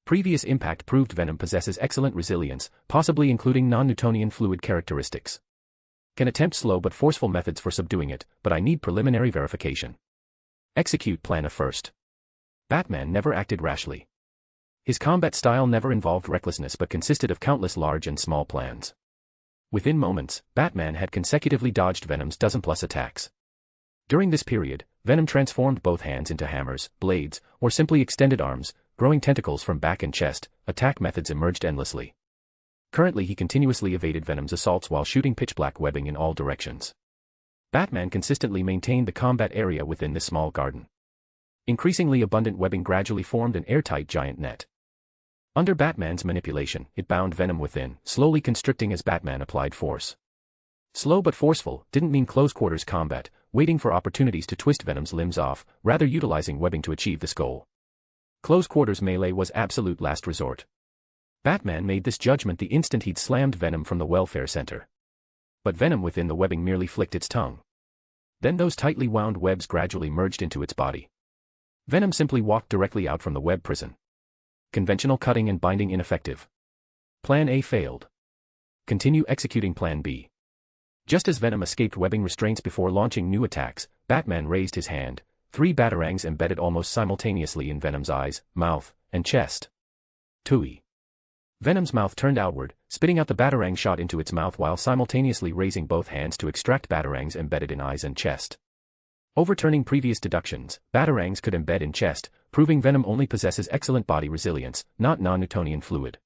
S3: Previous impact proved Venom possesses excellent resilience, possibly including non-Newtonian fluid characteristics. Can attempt slow but forceful methods for subduing it, but I need preliminary verification. Execute plan A first. Batman never acted rashly. His combat style never involved recklessness but consisted of countless large and small plans. Within moments, Batman had consecutively dodged Venom's dozen-plus attacks. During this period, Venom transformed both hands into hammers, blades, or simply extended arms, growing tentacles from back and chest. Attack methods emerged endlessly. Currently he continuously evaded Venom's assaults while shooting pitch-black webbing in all directions. Batman consistently maintained the combat area within this small garden. Increasingly abundant webbing gradually formed an airtight giant net. Under Batman's manipulation, it bound Venom within, slowly constricting as Batman applied force. Slow but forceful didn't mean close-quarters combat, waiting for opportunities to twist Venom's limbs off, rather utilizing webbing to achieve this goal. Close-quarters melee was absolute last resort. Batman made this judgment the instant he'd slammed Venom from the welfare center. But Venom within the webbing merely flicked its tongue. Then those tightly wound webs gradually merged into its body. Venom simply walked directly out from the web prison. Conventional cutting and binding ineffective. Plan A failed. Continue executing Plan B. Just as Venom escaped webbing restraints before launching new attacks, Batman raised his hand. 3 batarangs embedded almost simultaneously in Venom's eyes, mouth, and chest. Tui. Venom's mouth turned outward, spitting out the batarang shot into its mouth while simultaneously raising both hands to extract batarangs embedded in eyes and chest. Overturning previous deductions, batarangs could embed in chest, proving venom only possesses excellent body resilience, not non-Newtonian fluid.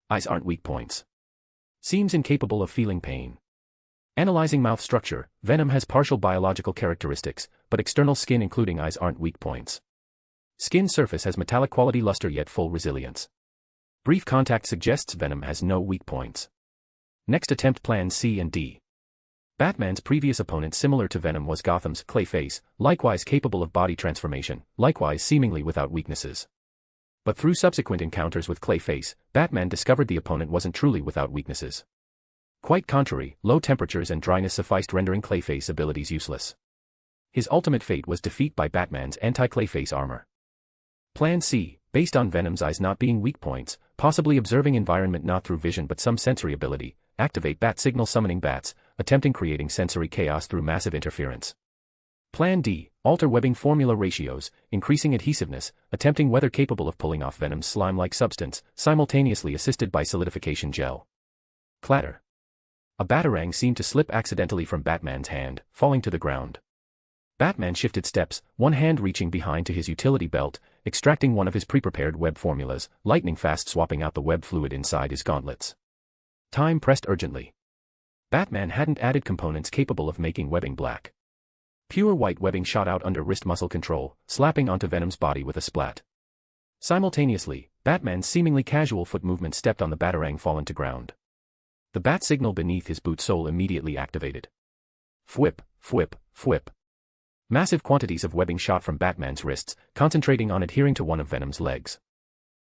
S3: Eyes aren't weak points. Seems incapable of feeling pain. Analyzing mouth structure, venom has partial biological characteristics, but external skin including eyes aren't weak points. Skin surface has metallic quality luster yet full resilience. Brief contact suggests venom has no weak points. Next attempt plans C and D. Batman's previous opponent similar to Venom was Gotham's Clayface, likewise capable of body transformation, likewise seemingly without weaknesses. But through subsequent encounters with Clayface, Batman discovered the opponent wasn't truly without weaknesses. Quite contrary, low temperatures and dryness sufficed rendering Clayface abilities useless. His ultimate fate was defeat by Batman's anti-Clayface armor. Plan C, based on Venom's eyes not being weak points, possibly observing environment not through vision but some sensory ability, activate bat signal summoning bats, attempting creating sensory chaos through massive interference. Plan D, alter webbing formula ratios, increasing adhesiveness, attempting weather capable of pulling off Venom's slime-like substance, simultaneously assisted by solidification gel. Clatter. A batarang seemed to slip accidentally from Batman's hand, falling to the ground. Batman shifted steps, one hand reaching behind to his utility belt, extracting one of his pre-prepared web formulas, lightning-fast swapping out the web fluid inside his gauntlets. Time pressed urgently. Batman hadn't added components capable of making webbing black. Pure white webbing shot out under wrist muscle control, slapping onto Venom's body with a splat. Simultaneously, Batman's seemingly casual foot movement stepped on the batarang fallen to ground. The bat signal beneath his boot sole immediately activated. Fwhip, fwhip, fwhip. Massive quantities of webbing shot from Batman's wrists, concentrating on adhering to one of Venom's legs.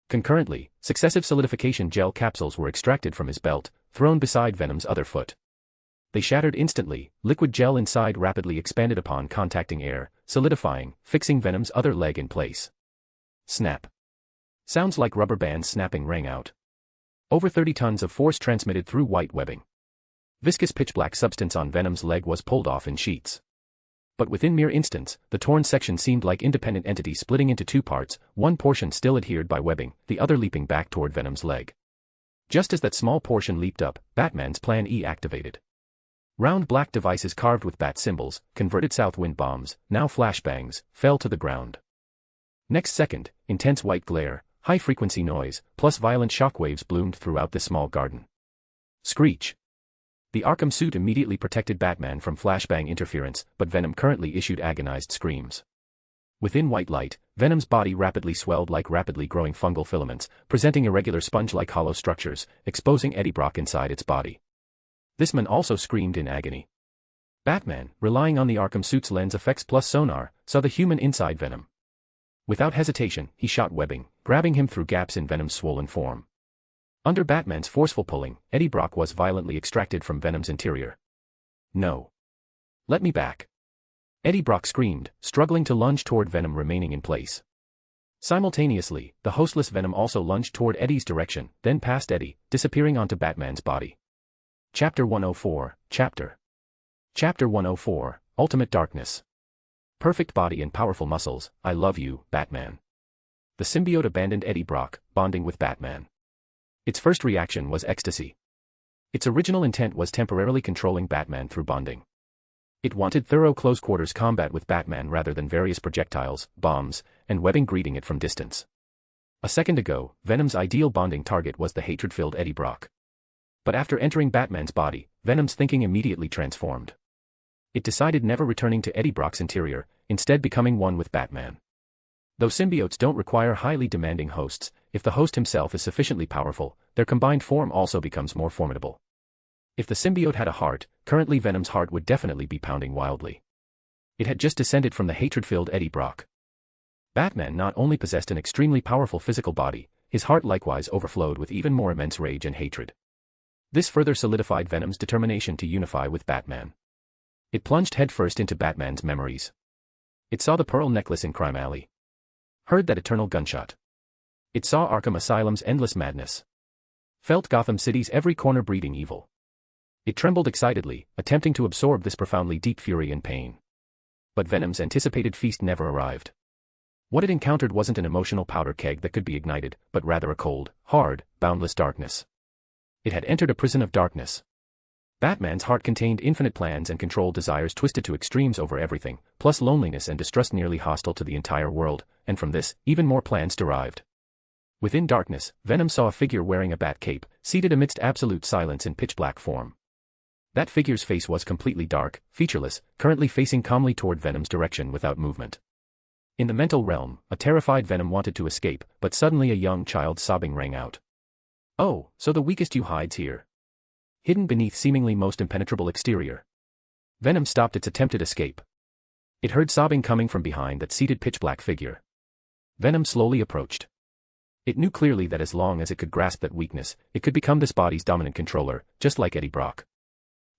S3: Concurrently, successive solidification gel capsules were extracted from his belt, thrown beside Venom's other foot. They shattered instantly, liquid gel inside rapidly expanded upon contacting air, solidifying, fixing Venom's other leg in place. Snap. Sounds like rubber bands snapping rang out. Over 30 tons of force transmitted through white webbing. Viscous pitch-black substance on Venom's leg was pulled off in sheets. But within mere instants, the torn section seemed like independent entities splitting into two parts, one portion still adhered by webbing, the other leaping back toward Venom's leg. Just as that small portion leaped up, Batman's Plan E activated. Round black devices carved with bat symbols, converted south wind bombs, now flashbangs, fell to the ground. Next second, intense white glare, high-frequency noise, plus violent shockwaves bloomed throughout the small garden. Screech. The Arkham suit immediately protected Batman from flashbang interference, but Venom currently issued agonized screams. Within white light, Venom's body rapidly swelled like rapidly growing fungal filaments, presenting irregular sponge-like hollow structures, exposing Eddie Brock inside its body. This man also screamed in agony. Batman, relying on the Arkham suit's lens effects plus sonar, saw the human inside Venom. Without hesitation, he shot webbing, grabbing him through gaps in Venom's swollen form. Under Batman's forceful pulling, Eddie Brock was violently extracted from Venom's interior. No. Let me back. Eddie Brock screamed, struggling to lunge toward Venom remaining in place. Simultaneously, the hostless Venom also lunged toward Eddie's direction, then past Eddie, disappearing onto Batman's body. Chapter 104, Chapter 104, Ultimate Darkness. Perfect body and powerful muscles, I love you, Batman. The symbiote abandoned Eddie Brock, bonding with Batman. Its first reaction was ecstasy. Its original intent was temporarily controlling Batman through bonding. It wanted thorough close-quarters combat with Batman rather than various projectiles, bombs, and webbing greeting it from distance. A second ago, Venom's ideal bonding target was the hatred-filled Eddie Brock. But after entering Batman's body, Venom's thinking immediately transformed. It decided never returning to Eddie Brock's interior, instead becoming one with Batman. Though symbiotes don't require highly demanding hosts, if the host himself is sufficiently powerful, their combined form also becomes more formidable. If the symbiote had a heart, currently Venom's heart would definitely be pounding wildly. It had just descended from the hatred-filled Eddie Brock. Batman not only possessed an extremely powerful physical body, his heart likewise overflowed with even more immense rage and hatred. This further solidified Venom's determination to unify with Batman. It plunged headfirst into Batman's memories. It saw the pearl necklace in Crime Alley. Heard that eternal gunshot. It saw Arkham Asylum's endless madness. Felt Gotham City's every corner breeding evil. It trembled excitedly, attempting to absorb this profoundly deep fury and pain. But Venom's anticipated feast never arrived. What it encountered wasn't an emotional powder keg that could be ignited, but rather a cold, hard, boundless darkness. It had entered a prison of darkness. Batman's heart contained infinite plans and controlled desires twisted to extremes over everything, plus loneliness and distrust nearly hostile to the entire world, and from this, even more plans derived. Within darkness, Venom saw a figure wearing a bat cape, seated amidst absolute silence in pitch-black form. That figure's face was completely dark, featureless, currently facing calmly toward Venom's direction without movement. In the mental realm, a terrified Venom wanted to escape, but suddenly a young child's sobbing rang out. "Oh, so the weakest you hides here." Hidden beneath seemingly most impenetrable exterior. Venom stopped its attempted escape. It heard sobbing coming from behind that seated pitch-black figure. Venom slowly approached. It knew clearly that as long as it could grasp that weakness, it could become this body's dominant controller, just like Eddie Brock.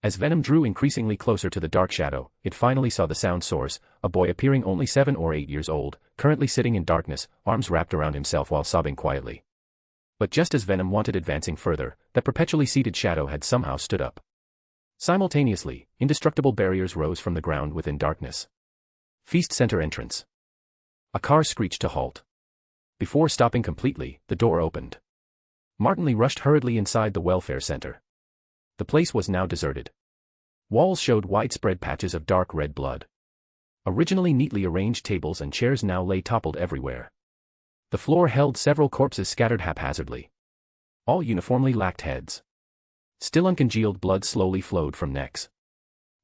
S3: As Venom drew increasingly closer to the dark shadow, it finally saw the sound source, a boy appearing only 7 or 8 years old, currently sitting in darkness, arms wrapped around himself while sobbing quietly. But just as Venom wanted advancing further, that perpetually seated shadow had somehow stood up. Simultaneously, indestructible barriers rose from the ground within darkness. Feast Center entrance. A car screeched to halt. Before stopping completely, the door opened. Martin Lee rushed hurriedly inside the welfare center. The place was now deserted. Walls showed widespread patches of dark red blood. Originally neatly arranged tables and chairs now lay toppled everywhere. The floor held several corpses scattered haphazardly. All uniformly lacked heads. Still uncongealed blood slowly flowed from necks.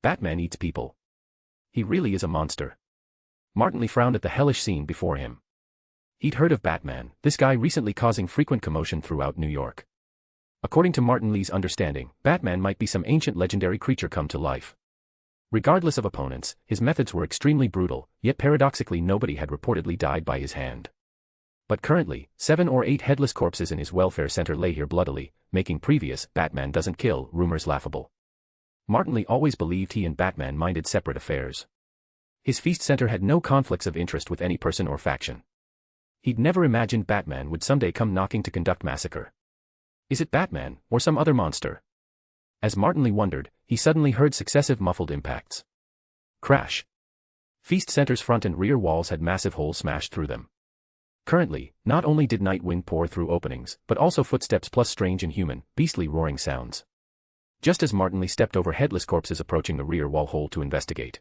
S3: Batman eats people. He really is a monster. Martin Lee frowned at the hellish scene before him. He'd heard of Batman, this guy recently causing frequent commotion throughout New York. According to Martin Lee's understanding, Batman might be some ancient legendary creature come to life. Regardless of opponents, his methods were extremely brutal, yet paradoxically nobody had reportedly died by his hand. But currently, 7 or 8 headless corpses in his welfare center lay here bloodily, making previous "Batman doesn't kill" rumors laughable. Martin Lee always believed he and Batman minded separate affairs. His feast center had no conflicts of interest with any person or faction. He'd never imagined Batman would someday come knocking to conduct massacre. Is it Batman, or some other monster? As Martin Lee wondered, he suddenly heard successive muffled impacts. Crash. Feast Center's front and rear walls had massive holes smashed through them. Currently, not only did night wind pour through openings, but also footsteps plus strange inhuman, beastly roaring sounds. Just as Martin Lee stepped over headless corpses approaching the rear wall hole to investigate.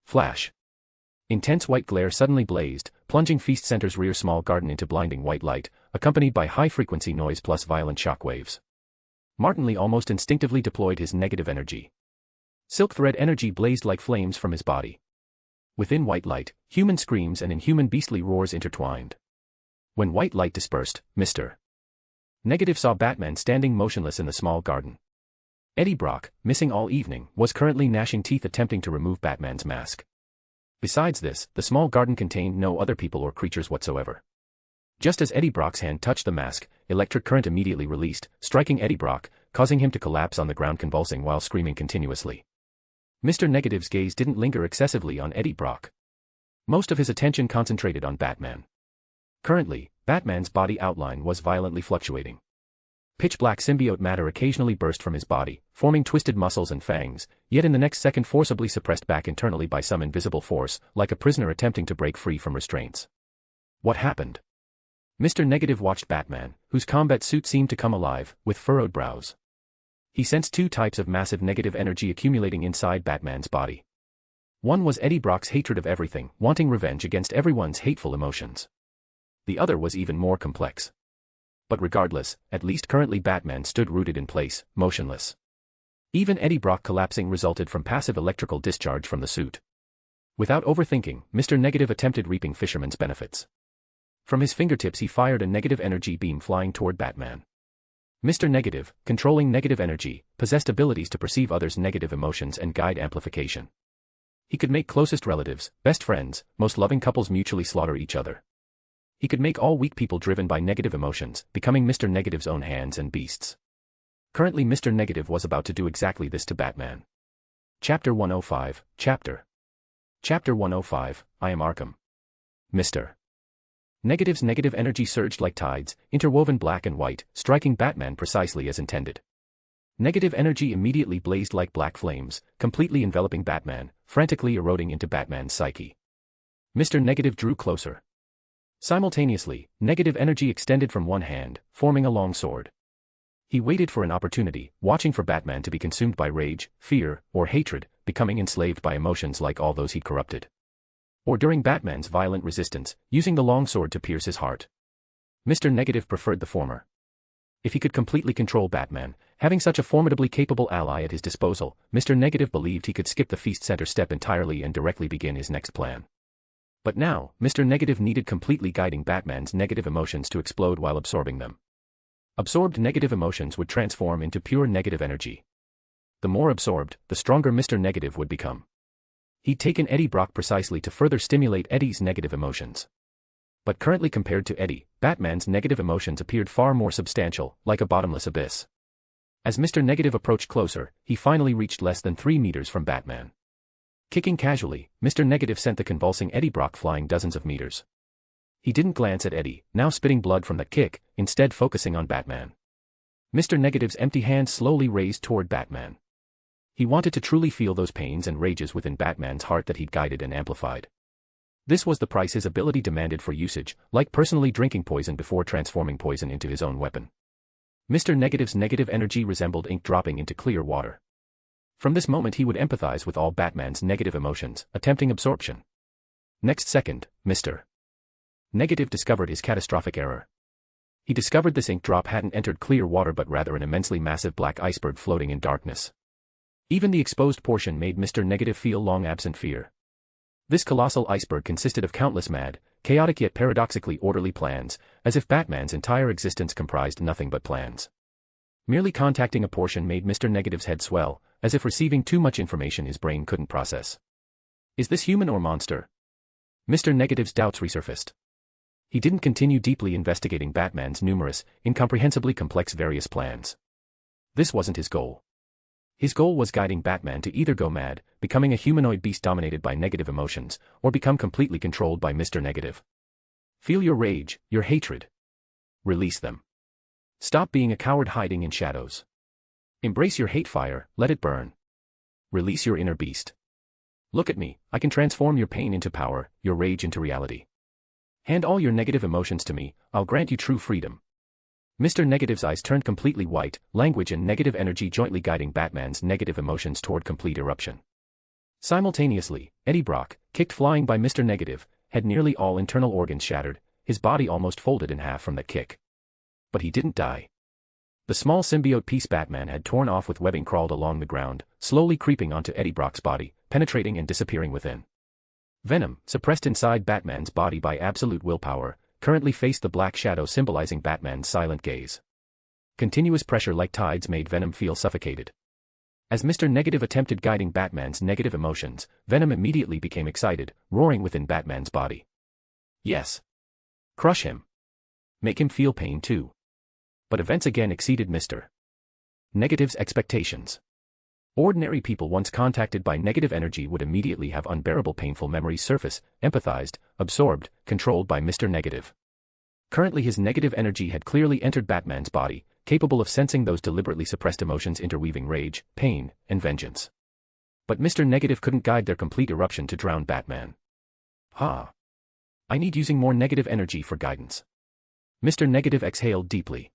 S3: Flash. Intense white glare suddenly blazed, plunging Feast Center's rear small garden into blinding white light, accompanied by high-frequency noise plus violent shock waves. Martin Lee almost instinctively deployed his negative energy. Silk thread energy blazed like flames from his body. Within white light, human screams and inhuman beastly roars intertwined. When white light dispersed, Mr. Negative saw Batman standing motionless in the small garden. Eddie Brock, missing all evening, was currently gnashing teeth attempting to remove Batman's mask. Besides this, the small garden contained no other people or creatures whatsoever. Just as Eddie Brock's hand touched the mask, electric current immediately released, striking Eddie Brock, causing him to collapse on the ground convulsing while screaming continuously. Mr. Negative's gaze didn't linger excessively on Eddie Brock. Most of his attention concentrated on Batman. Currently, Batman's body outline was violently fluctuating. Pitch-black symbiote matter occasionally burst from his body, forming twisted muscles and fangs, yet in the next second forcibly suppressed back internally by some invisible force, like a prisoner attempting to break free from restraints. What happened? Mr. Negative watched Batman, whose combat suit seemed to come alive, with furrowed brows. He sensed 2 types of massive negative energy accumulating inside Batman's body. One was Eddie Brock's hatred of everything, wanting revenge against everyone's hateful emotions. The other was even more complex. But regardless, at least currently Batman stood rooted in place, motionless. Even Eddie Brock collapsing resulted from passive electrical discharge from the suit. Without overthinking, Mr. Negative attempted reaping fisherman's benefits. From his fingertips he fired a negative energy beam flying toward Batman. Mr. Negative, controlling negative energy, possessed abilities to perceive others' negative emotions and guide amplification. He could make closest relatives, best friends, most loving couples mutually slaughter each other. He could make all weak people driven by negative emotions, becoming Mr. Negative's own hands and beasts. Currently Mr. Negative was about to do exactly this to Batman. Chapter 105, Chapter 105, I am Arkham. Mr. Negative's negative energy surged like tides, interwoven black and white, striking Batman precisely as intended. Negative energy immediately blazed like black flames, completely enveloping Batman, frantically eroding into Batman's psyche. Mr. Negative drew closer. Simultaneously, negative energy extended from one hand, forming a long sword. He waited for an opportunity, watching for Batman to be consumed by rage, fear, or hatred, becoming enslaved by emotions like all those he'd corrupted. Or during Batman's violent resistance, using the long sword to pierce his heart. Mr. Negative preferred the former. If he could completely control Batman, having such a formidably capable ally at his disposal, Mr. Negative believed he could skip the feast center step entirely and directly begin his next plan. But now, Mr. Negative needed completely guiding Batman's negative emotions to explode while absorbing them. Absorbed negative emotions would transform into pure negative energy. The more absorbed, the stronger Mr. Negative would become. He'd taken Eddie Brock precisely to further stimulate Eddie's negative emotions. But currently compared to Eddie, Batman's negative emotions appeared far more substantial, like a bottomless abyss. As Mr. Negative approached closer, he finally reached less than 3 meters from Batman. Kicking casually, Mr. Negative sent the convulsing Eddie Brock flying dozens of meters. He didn't glance at Eddie, now spitting blood from that kick, instead focusing on Batman. Mr. Negative's empty hand slowly raised toward Batman. He wanted to truly feel those pains and rages within Batman's heart that he'd guided and amplified. This was the price his ability demanded for usage, like personally drinking poison before transforming poison into his own weapon. Mr. Negative's negative energy resembled ink dropping into clear water. From this moment he would empathize with all Batman's negative emotions, attempting absorption. Next second, Mr. Negative discovered his catastrophic error. He discovered this ink drop hadn't entered clear water but rather an immensely massive black iceberg floating in darkness. Even the exposed portion made Mr. Negative feel long-absent fear. This colossal iceberg consisted of countless mad, chaotic yet paradoxically orderly plans, as if Batman's entire existence comprised nothing but plans. Merely contacting a portion made Mr. Negative's head swell, as if receiving too much information his brain couldn't process. Is this human or monster? Mr. Negative's doubts resurfaced. He didn't continue deeply investigating Batman's numerous, incomprehensibly complex various plans. This wasn't his goal. His goal was guiding Batman to either go mad, becoming a humanoid beast dominated by negative emotions, or become completely controlled by Mr. Negative. Feel your rage, your hatred. Release them. Stop being a coward hiding in shadows. Embrace your hate fire, let it burn. Release your inner beast. Look at me, I can transform your pain into power, your rage into reality. Hand all your negative emotions to me, I'll grant you true freedom. Mr. Negative's eyes turned completely white, language and negative energy jointly guiding Batman's negative emotions toward complete eruption. Simultaneously, Eddie Brock, kicked flying by Mr. Negative, had nearly all internal organs shattered, his body almost folded in half from that kick. But he didn't die. The small symbiote piece Batman had torn off with webbing crawled along the ground, slowly creeping onto Eddie Brock's body, penetrating and disappearing within. Venom, suppressed inside Batman's body by absolute willpower, currently faced the black shadow symbolizing Batman's silent gaze. Continuous pressure like tides made Venom feel suffocated. As Mr. Negative attempted guiding Batman's negative emotions, Venom immediately became excited, roaring within Batman's body. Yes. Crush him. Make him feel pain too. But events again exceeded Mr. Negative's expectations. Ordinary people once contacted by negative energy would immediately have unbearable painful memories surface, empathized, absorbed, controlled by Mr. Negative. Currently his negative energy had clearly entered Batman's body, capable of sensing those deliberately suppressed emotions interweaving rage, pain, and vengeance. But Mr. Negative couldn't guide their complete eruption to drown Batman. I need using more negative energy for guidance. Mr. Negative exhaled deeply.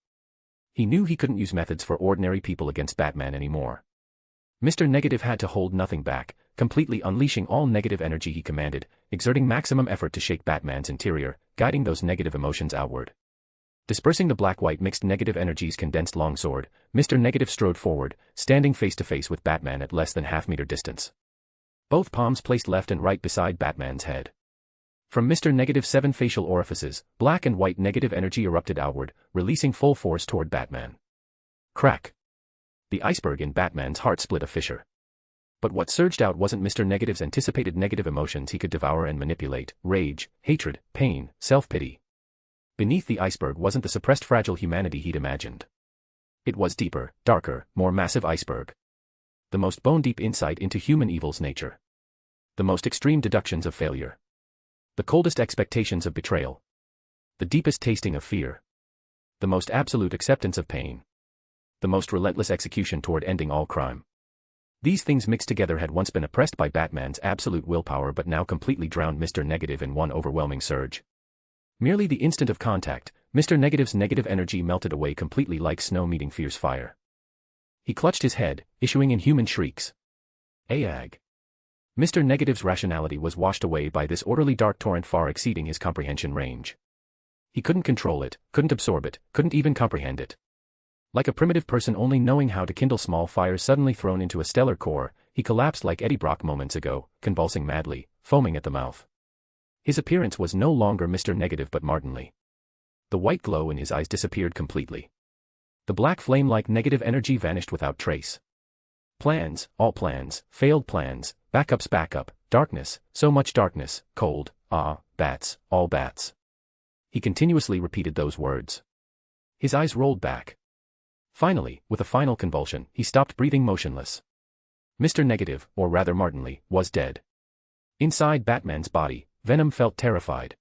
S3: He knew he couldn't use methods for ordinary people against Batman anymore. Mr. Negative had to hold nothing back, completely unleashing all negative energy he commanded, exerting maximum effort to shake Batman's interior, guiding those negative emotions outward. Dispersing the black-white mixed negative energies condensed longsword, Mr. Negative strode forward, standing face-to-face with Batman at less than half-meter distance. Both palms placed left and right beside Batman's head. From Mr. Negative's 7 facial orifices, black and white negative energy erupted outward, releasing full force toward Batman. Crack. The iceberg in Batman's heart split a fissure. But what surged out wasn't Mr. Negative's anticipated negative emotions he could devour and manipulate: rage, hatred, pain, self-pity. Beneath the iceberg wasn't the suppressed fragile humanity he'd imagined. It was deeper, darker, more massive iceberg. The most bone-deep insight into human evil's nature. The most extreme deductions of failure. The coldest expectations of betrayal. The deepest tasting of fear. The most absolute acceptance of pain. The most relentless execution toward ending all crime. These things mixed together had once been oppressed by Batman's absolute willpower but now completely drowned Mr. Negative in one overwhelming surge. Merely the instant of contact, Mr. Negative's negative energy melted away completely like snow meeting fierce fire. He clutched his head, issuing inhuman shrieks. Ag. Mr. Negative's rationality was washed away by this orderly dark torrent far exceeding his comprehension range. He couldn't control it, couldn't absorb it, couldn't even comprehend it. Like a primitive person only knowing how to kindle small fires suddenly thrown into a stellar core, he collapsed like Eddie Brock moments ago, convulsing madly, foaming at the mouth. His appearance was no longer Mr. Negative but Martin Lee. The white glow in his eyes disappeared completely. The black flame-like negative energy vanished without trace. Plans, all plans, failed plans, backup, darkness, so much darkness, cold, bats, all bats. He continuously repeated those words. His eyes rolled back. Finally, with a final convulsion, he stopped breathing motionless. Mr. Negative, or rather Martin Lee, was dead. Inside Batman's body, Venom felt terrified.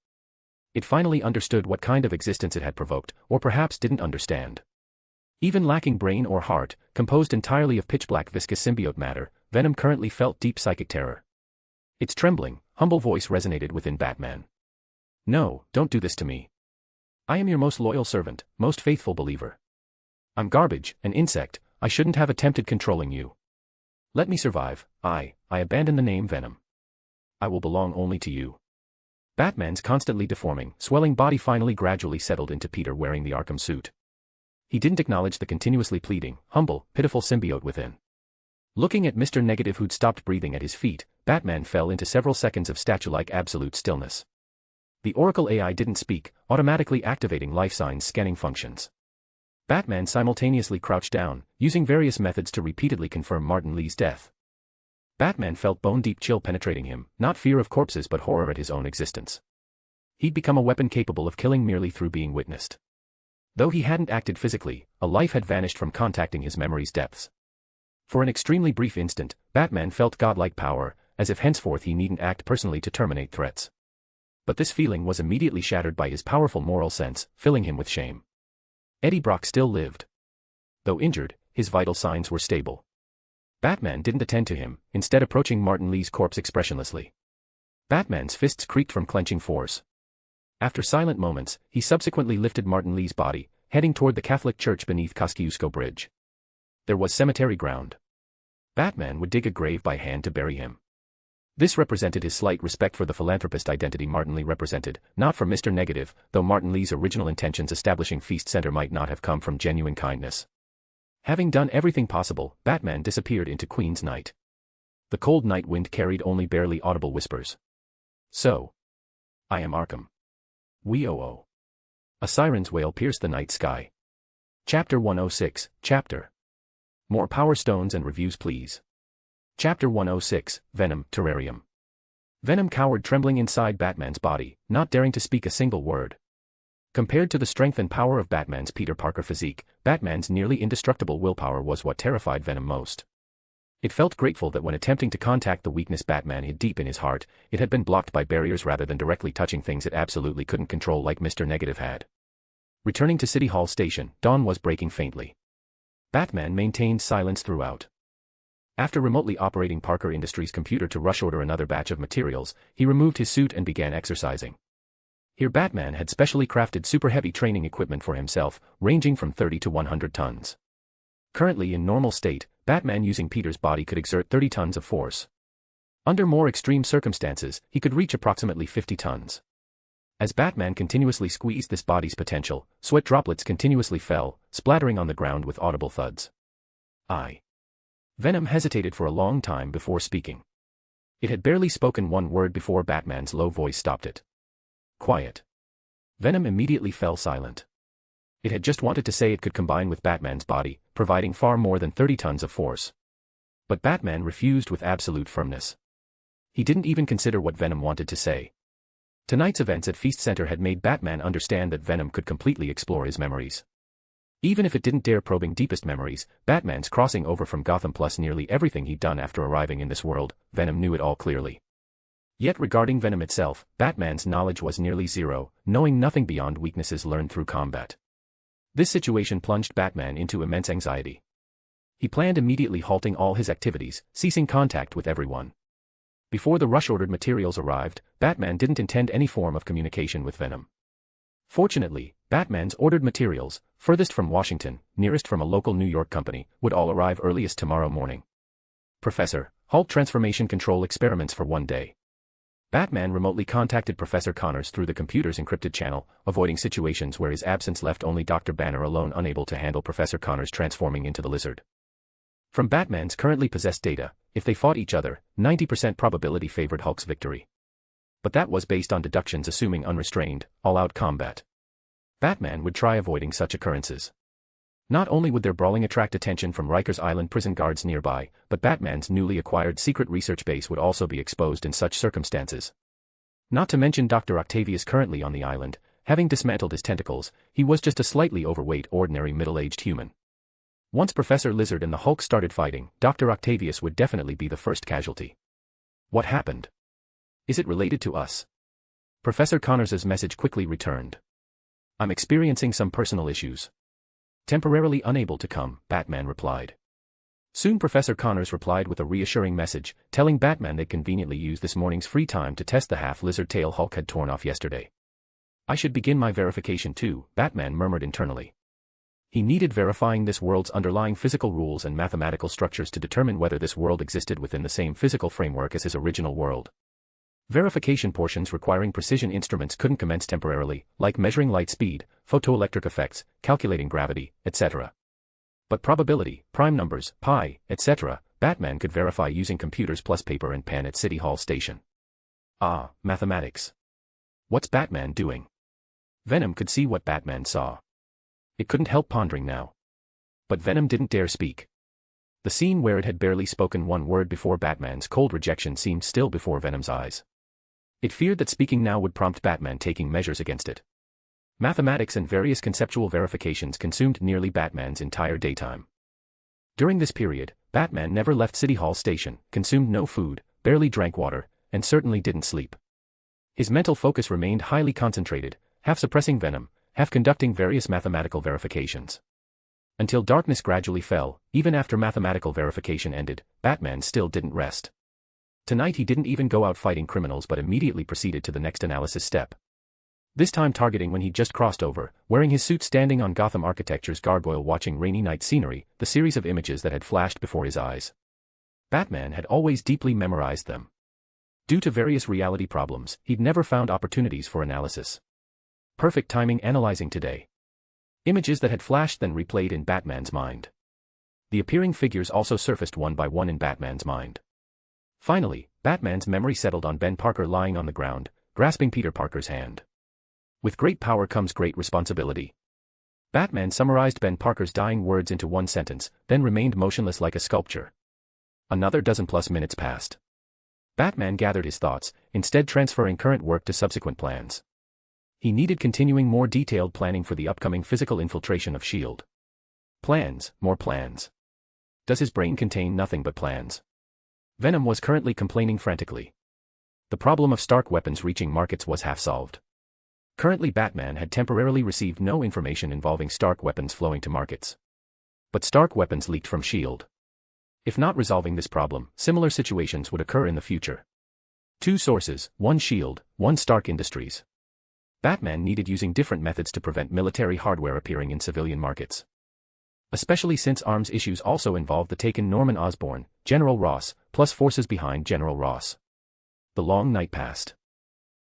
S3: It finally understood what kind of existence it had provoked, or perhaps didn't understand. Even lacking brain or heart, composed entirely of pitch-black viscous symbiote matter, Venom currently felt deep psychic terror. Its trembling, humble voice resonated within Batman. No, don't do this to me. I am your most loyal servant, most faithful believer. I'm garbage, an insect, I shouldn't have attempted controlling you. Let me survive, I abandon the name Venom. I will belong only to you. Batman's constantly deforming, swelling body finally gradually settled into Peter wearing the Arkham suit. He didn't acknowledge the continuously pleading, humble, pitiful symbiote within. Looking at Mr. Negative who'd stopped breathing at his feet, Batman fell into several seconds of statue-like absolute stillness. The Oracle AI didn't speak, automatically activating life signs scanning functions. Batman simultaneously crouched down, using various methods to repeatedly confirm Martin Lee's death. Batman felt bone-deep chill penetrating him, not fear of corpses but horror at his own existence. He'd become a weapon capable of killing merely through being witnessed. Though he hadn't acted physically, a life had vanished from contacting his memory's depths. For an extremely brief instant, Batman felt godlike power, as if henceforth he needn't act personally to terminate threats. But this feeling was immediately shattered by his powerful moral sense, filling him with shame. Eddie Brock still lived. Though injured, his vital signs were stable. Batman didn't attend to him, instead approaching Martin Lee's corpse expressionlessly. Batman's fists creaked from clenching force. After silent moments, he subsequently lifted Martin Lee's body, heading toward the Catholic church beneath Kosciuszko Bridge. There was cemetery ground. Batman would dig a grave by hand to bury him. This represented his slight respect for the philanthropist identity Martin Lee represented, not for Mr. Negative, though Martin Lee's original intentions establishing Feast Center might not have come from genuine kindness. Having done everything possible, Batman disappeared into Queen's Night. The cold night wind carried only barely audible whispers. So. I am Arkham. Wee-oh-oh. A siren's wail pierced the night sky. Chapter 106, Chapter. More Power Stones and reviews please. Chapter 106, Venom, Terrarium. Venom cowered trembling inside Batman's body, not daring to speak a single word. Compared to the strength and power of Batman's Peter Parker physique, Batman's nearly indestructible willpower was what terrified Venom most. It felt grateful that when attempting to contact the weakness Batman hid deep in his heart, it had been blocked by barriers rather than directly touching things it absolutely couldn't control like Mr. Negative had. Returning to City Hall Station, dawn was breaking faintly. Batman maintained silence throughout. After remotely operating Parker Industries' computer to rush order another batch of materials, he removed his suit and began exercising. Here Batman had specially crafted super-heavy training equipment for himself, ranging from 30 to 100 tons. Currently in normal state, Batman using Peter's body could exert 30 tons of force. Under more extreme circumstances, he could reach approximately 50 tons. As Batman continuously squeezed this body's potential, sweat droplets continuously fell, splattering on the ground with audible thuds. Venom hesitated for a long time before speaking. It had barely spoken one word before Batman's low voice stopped it. Quiet. Venom immediately fell silent. It had just wanted to say it could combine with Batman's body, providing far more than 30 tons of force. But Batman refused with absolute firmness. He didn't even consider what Venom wanted to say. Tonight's events at Feast Center had made Batman understand that Venom could completely explore his memories. Even if it didn't dare probing deepest memories, Batman's crossing over from Gotham plus nearly everything he'd done after arriving in this world, Venom knew it all clearly. Yet regarding Venom itself, Batman's knowledge was nearly zero, knowing nothing beyond weaknesses learned through combat. This situation plunged Batman into immense anxiety. He planned immediately halting all his activities, ceasing contact with everyone. Before the rush-ordered materials arrived, Batman didn't intend any form of communication with Venom. Fortunately, Batman's ordered materials, furthest from Washington, nearest from a local New York company, would all arrive earliest tomorrow morning. Professor, halt transformation control experiments for 1 day. Batman remotely contacted Professor Connors through the computer's encrypted channel, avoiding situations where his absence left only Dr. Banner alone unable to handle Professor Connors transforming into the lizard. From Batman's currently possessed data, if they fought each other, 90% probability favored Hulk's victory. But that was based on deductions assuming unrestrained, all-out combat. Batman would try avoiding such occurrences. Not only would their brawling attract attention from Rikers Island prison guards nearby, but Batman's newly acquired secret research base would also be exposed in such circumstances. Not to mention Dr. Octavius currently on the island, having dismantled his tentacles, he was just a slightly overweight ordinary middle-aged human. Once Professor Lizard and the Hulk started fighting, Dr. Octavius would definitely be the first casualty. What happened? Is it related to us? Professor Connors's message quickly returned. I'm experiencing some personal issues. Temporarily unable to come, Batman replied. Soon Professor Connors replied with a reassuring message, telling Batman they'd conveniently used this morning's free time to test the half-lizard tail Hulk had torn off yesterday. I should begin my verification too, Batman murmured internally. He needed verifying this world's underlying physical rules and mathematical structures to determine whether this world existed within the same physical framework as his original world. Verification portions requiring precision instruments couldn't commence temporarily, like measuring light speed, photoelectric effects, calculating gravity, etc. But probability, prime numbers, pi, etc., Batman could verify using computers plus paper and pen at City Hall Station. Ah, mathematics. What's Batman doing? Venom could see what Batman saw. It couldn't help pondering now. But Venom didn't dare speak. The scene where it had barely spoken one word before Batman's cold rejection seemed still before Venom's eyes. It feared that speaking now would prompt Batman taking measures against it. Mathematics and various conceptual verifications consumed nearly Batman's entire daytime. During this period, Batman never left City Hall Station, consumed no food, barely drank water, and certainly didn't sleep. His mental focus remained highly concentrated, half suppressing Venom, half conducting various mathematical verifications. Until darkness gradually fell, even after mathematical verification ended, Batman still didn't rest. Tonight he didn't even go out fighting criminals but immediately proceeded to the next analysis step. This time targeting when he'd just crossed over, wearing his suit standing on Gotham Architecture's gargoyle watching rainy night scenery, the series of images that had flashed before his eyes. Batman had always deeply memorized them. Due to various reality problems, he'd never found opportunities for analysis. Perfect timing analyzing today. Images that had flashed then replayed in Batman's mind. The appearing figures also surfaced one by one in Batman's mind. Finally, Batman's memory settled on Ben Parker lying on the ground, grasping Peter Parker's hand. With great power comes great responsibility. Batman summarized Ben Parker's dying words into one sentence, then remained motionless like a sculpture. Another dozen-plus minutes passed. Batman gathered his thoughts, instead transferring current work to subsequent plans. He needed continuing more detailed planning for the upcoming physical infiltration of S.H.I.E.L.D. Plans, more plans. Does his brain contain nothing but plans? Venom was currently complaining frantically. The problem of Stark weapons reaching markets was half solved. Currently Batman had temporarily received no information involving Stark weapons flowing to markets. But Stark weapons leaked from S.H.I.E.L.D. If not resolving this problem, similar situations would occur in the future. Two sources, one S.H.I.E.L.D., one Stark Industries. Batman needed using different methods to prevent military hardware appearing in civilian markets. Especially since arms issues also involved the taken Norman Osborn, General Ross, plus forces behind General Ross. The long night passed.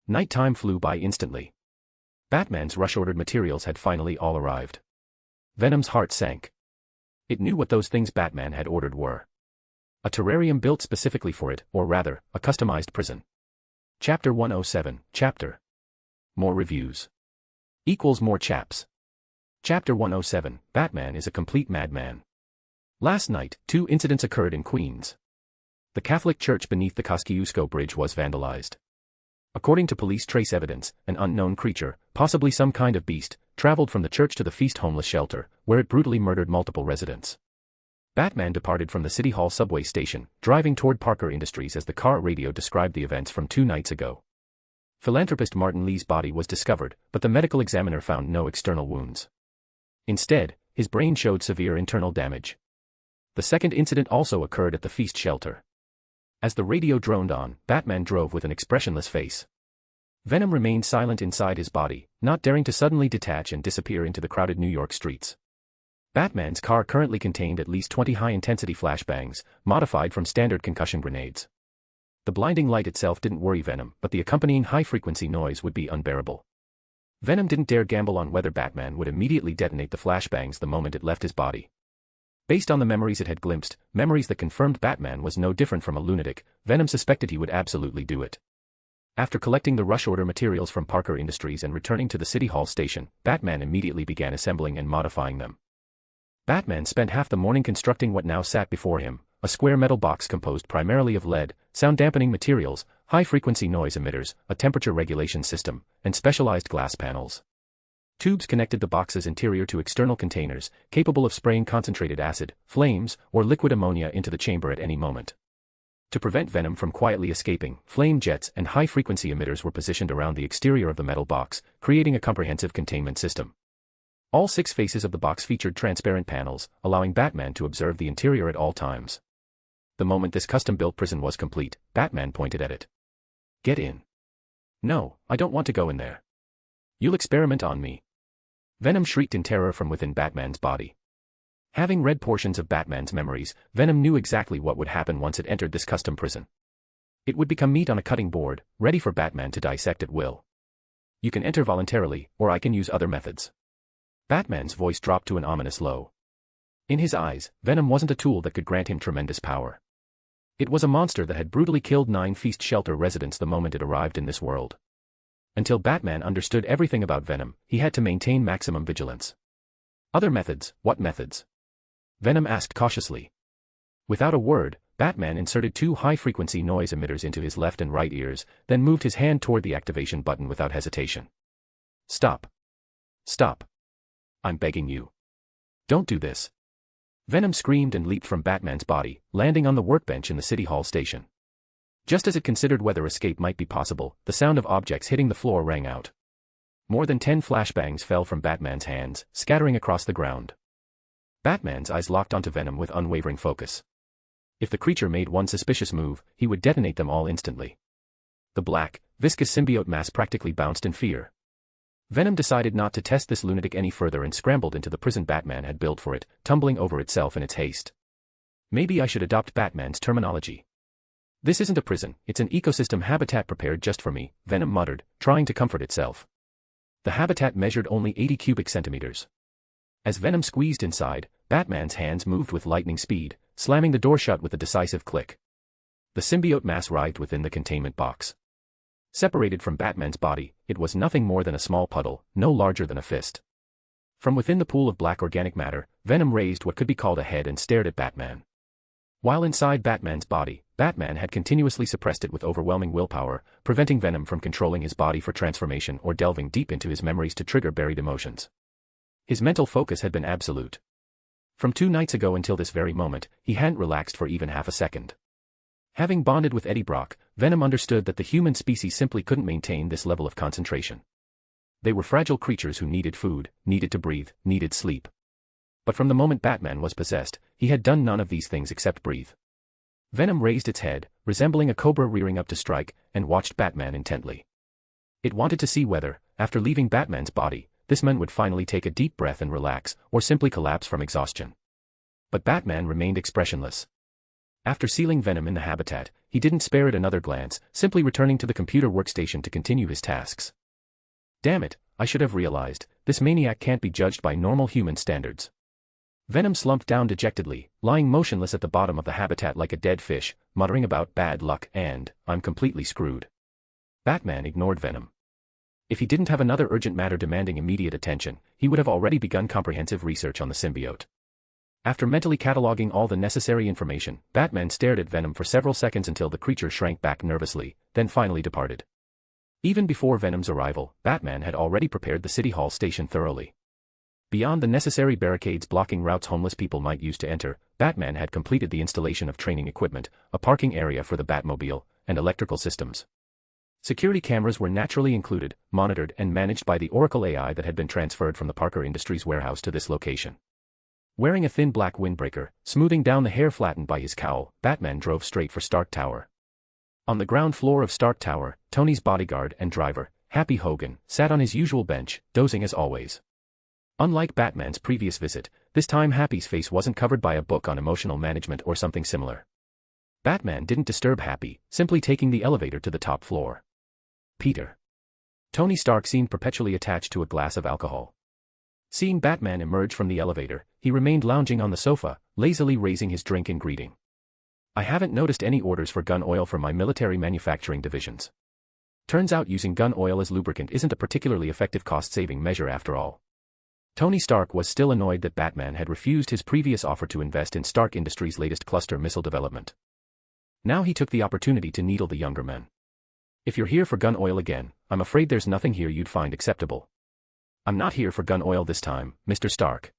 S3: Nighttime flew by instantly. Batman's rush-ordered materials had finally all arrived. Venom's heart sank. It knew what those things Batman had ordered were. A terrarium built specifically for it, or rather, a customized prison. Chapter 107, Chapter. More reviews. Equals more chaps. Chapter 107, Batman is a complete madman. Last night, 2 incidents occurred in Queens. The Catholic church beneath the Kosciuszko Bridge was vandalized. According to police trace evidence, an unknown creature, possibly some kind of beast, traveled from the church to the Feast homeless shelter, where it brutally murdered multiple residents. Batman departed from the City Hall subway station, driving toward Parker Industries as the car radio described the events from 2 nights ago. Philanthropist Martin Lee's body was discovered, but the medical examiner found no external wounds. Instead, his brain showed severe internal damage. The second incident also occurred at the Feast shelter. As the radio droned on, Batman drove with an expressionless face. Venom remained silent inside his body, not daring to suddenly detach and disappear into the crowded New York streets. Batman's car currently contained at least 20 high-intensity flashbangs, modified from standard concussion grenades. The blinding light itself didn't worry Venom, but the accompanying high-frequency noise would be unbearable. Venom didn't dare gamble on whether Batman would immediately detonate the flashbangs the moment it left his body. Based on the memories it had glimpsed, memories that confirmed Batman was no different from a lunatic, Venom suspected he would absolutely do it. After collecting the rush order materials from Parker Industries and returning to the City Hall station, Batman immediately began assembling and modifying them. Batman spent half the morning constructing what now sat before him, a square metal box composed primarily of lead, sound-dampening materials, high-frequency noise emitters, a temperature regulation system, and specialized glass panels. Tubes connected the box's interior to external containers, capable of spraying concentrated acid, flames, or liquid ammonia into the chamber at any moment. To prevent Venom from quietly escaping, flame jets and high-frequency emitters were positioned around the exterior of the metal box, creating a comprehensive containment system. All 6 faces of the box featured transparent panels, allowing Batman to observe the interior at all times. The moment this custom-built prison was complete, Batman pointed at it. "Get in." "No, I don't want to go in there." "You'll experiment on me." Venom shrieked in terror from within Batman's body. Having read portions of Batman's memories, Venom knew exactly what would happen once it entered this custom prison. It would become meat on a cutting board, ready for Batman to dissect at will. "You can enter voluntarily, or I can use other methods." Batman's voice dropped to an ominous low. In his eyes, Venom wasn't a tool that could grant him tremendous power. It was a monster that had brutally killed 9 Feast Shelter residents the moment it arrived in this world. Until Batman understood everything about Venom, he had to maintain maximum vigilance. "Other methods? What methods?" Venom asked cautiously. Without a word, Batman inserted 2 high-frequency noise emitters into his left and right ears, then moved his hand toward the activation button without hesitation. "Stop. Stop. I'm begging you. Don't do this." Venom screamed and leaped from Batman's body, landing on the workbench in the City Hall station. Just as it considered whether escape might be possible, the sound of objects hitting the floor rang out. More than 10 flashbangs fell from Batman's hands, scattering across the ground. Batman's eyes locked onto Venom with unwavering focus. If the creature made one suspicious move, he would detonate them all instantly. The black, viscous symbiote mass practically bounced in fear. Venom decided not to test this lunatic any further and scrambled into the prison Batman had built for it, tumbling over itself in its haste. "Maybe I should adopt Batman's terminology. This isn't a prison, it's an ecosystem habitat prepared just for me," Venom muttered, trying to comfort itself. The habitat measured only 80 cubic centimeters. As Venom squeezed inside, Batman's hands moved with lightning speed, slamming the door shut with a decisive click. The symbiote mass writhed within the containment box. Separated from Batman's body, it was nothing more than a small puddle, no larger than a fist. From within the pool of black organic matter, Venom raised what could be called a head and stared at Batman. While inside Batman's body, Batman had continuously suppressed it with overwhelming willpower, preventing Venom from controlling his body for transformation or delving deep into his memories to trigger buried emotions. His mental focus had been absolute. From 2 nights ago until this very moment, he hadn't relaxed for even half a second. Having bonded with Eddie Brock, Venom understood that the human species simply couldn't maintain this level of concentration. They were fragile creatures who needed food, needed to breathe, needed sleep. But from the moment Batman was possessed, he had done none of these things except breathe. Venom raised its head, resembling a cobra rearing up to strike, and watched Batman intently. It wanted to see whether, after leaving Batman's body, this man would finally take a deep breath and relax, or simply collapse from exhaustion. But Batman remained expressionless. After sealing Venom in the habitat, he didn't spare it another glance, simply returning to the computer workstation to continue his tasks. "Damn it, I should have realized, this maniac can't be judged by normal human standards." Venom slumped down dejectedly, lying motionless at the bottom of the habitat like a dead fish, muttering about bad luck and, "I'm completely screwed." Batman ignored Venom. If he didn't have another urgent matter demanding immediate attention, he would have already begun comprehensive research on the symbiote. After mentally cataloging all the necessary information, Batman stared at Venom for several seconds until the creature shrank back nervously, then finally departed. Even before Venom's arrival, Batman had already prepared the City Hall station thoroughly. Beyond the necessary barricades blocking routes homeless people might use to enter, Batman had completed the installation of training equipment, a parking area for the Batmobile, and electrical systems. Security cameras were naturally included, monitored and managed by the Oracle AI that had been transferred from the Parker Industries warehouse to this location. Wearing a thin black windbreaker, smoothing down the hair flattened by his cowl, Batman drove straight for Stark Tower. On the ground floor of Stark Tower, Tony's bodyguard and driver, Happy Hogan, sat on his usual bench, dozing as always. Unlike Batman's previous visit, this time Happy's face wasn't covered by a book on emotional management or something similar. Batman didn't disturb Happy, simply taking the elevator to the top floor. Peter. Tony Stark seemed perpetually attached to a glass of alcohol. Seeing Batman emerge from the elevator, he remained lounging on the sofa, lazily raising his drink in greeting. I haven't noticed any orders for gun oil from my military manufacturing divisions. Turns out using gun oil as lubricant isn't a particularly effective cost-saving measure after all. Tony Stark was still annoyed that Batman had refused his previous offer to invest in Stark Industries' latest cluster missile development. Now he took the opportunity to needle the younger man. If you're here for gun oil again, I'm afraid there's nothing here you'd find acceptable. I'm not here for gun oil this time, Mr. Stark.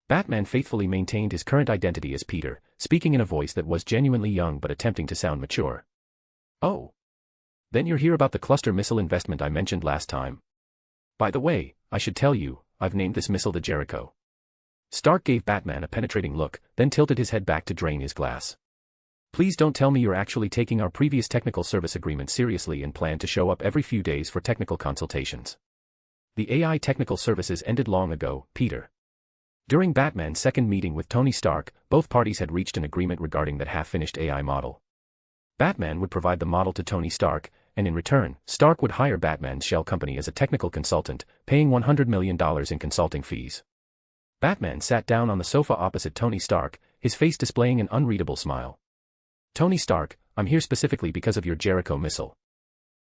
S3: Batman faithfully maintained his current identity as Peter, speaking in a voice that was genuinely young but attempting to sound mature. Oh. Then you're here about the cluster missile investment I mentioned last time. By the way, I should tell you, I've named this missile the Jericho. Stark gave Batman a penetrating look, then tilted his head back to drain his glass. Please don't tell me you're actually taking our previous technical service agreement seriously and plan to show up every few days for technical consultations. The AI technical services ended long ago, Peter. During Batman's second meeting with Tony Stark, both parties had reached an agreement regarding that half-finished AI model. Batman would provide the model to Tony Stark, and in return, Stark would hire Batman's shell company as a technical consultant, paying $100 million in consulting fees. Batman sat down on the sofa opposite Tony Stark, his face displaying an unreadable smile. Tony Stark, I'm here specifically because of your Jericho missile.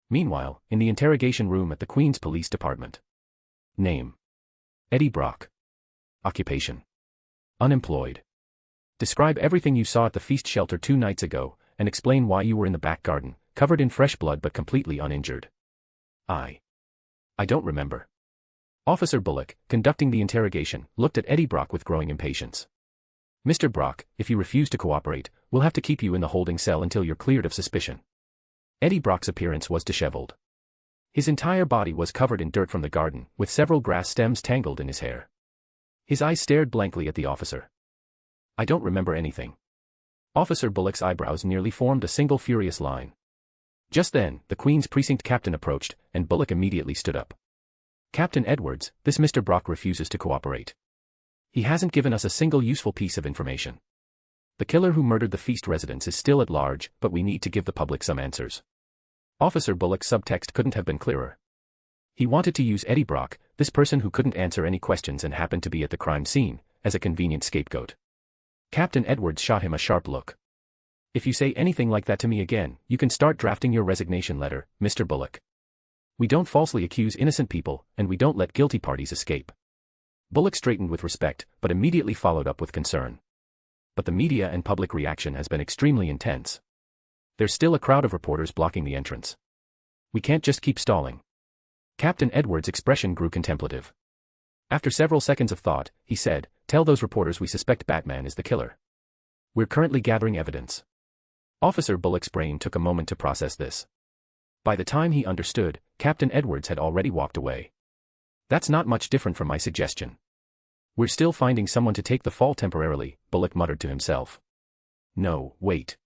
S3: Meanwhile, in the interrogation room at the Queen's Police Department. Name: Eddie Brock. Occupation: unemployed. Describe everything you saw at the feast shelter 2 nights ago, and explain why you were in the back garden, covered in fresh blood but completely uninjured. I don't remember. Officer Bullock, conducting the interrogation, looked at Eddie Brock with growing impatience. Mr. Brock, if you refuse to cooperate, we'll have to keep you in the holding cell until you're cleared of suspicion. Eddie Brock's appearance was disheveled. His entire body was covered in dirt from the garden, with several grass stems tangled in his hair. His eyes stared blankly at the officer. I don't remember anything. Officer Bullock's eyebrows nearly formed a single furious line. Just then, the Queen's precinct captain approached, and Bullock immediately stood up. Captain Edwards, this Mr. Brock refuses to cooperate. He hasn't given us a single useful piece of information. The killer who murdered the Feast residents is still at large, but we need to give the public some answers. Officer Bullock's subtext couldn't have been clearer. He wanted to use Eddie Brock, this person who couldn't answer any questions and happened to be at the crime scene, as a convenient scapegoat. Captain Edwards shot him a sharp look. If you say anything like that to me again, you can start drafting your resignation letter, Mr. Bullock. We don't falsely accuse innocent people, and we don't let guilty parties escape. Bullock straightened with respect, but immediately followed up with concern. But the media and public reaction has been extremely intense. There's still a crowd of reporters blocking the entrance. We can't just keep stalling. Captain Edwards' expression grew contemplative. After several seconds of thought, he said, "Tell those reporters we suspect Batman is the killer. We're currently gathering evidence." Officer Bullock's brain took a moment to process this. By the time he understood, Captain Edwards had already walked away. That's not much different from my suggestion. We're still finding someone to take the fall temporarily, Bullock muttered to himself. No, wait.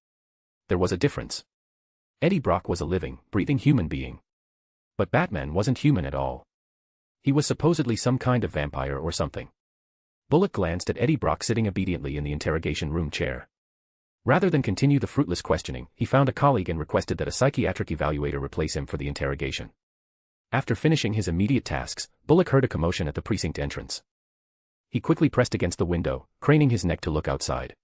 S3: There was a difference. Eddie Brock was a living, breathing human being. But Batman wasn't human at all. He was supposedly some kind of vampire or something. Bullock glanced at Eddie Brock sitting obediently in the interrogation room chair. Rather than continue the fruitless questioning, he found a colleague and requested that a psychiatric evaluator replace him for the interrogation. After finishing his immediate tasks, Bullock heard a commotion at the precinct entrance. He quickly pressed against the window, craning his neck to look outside.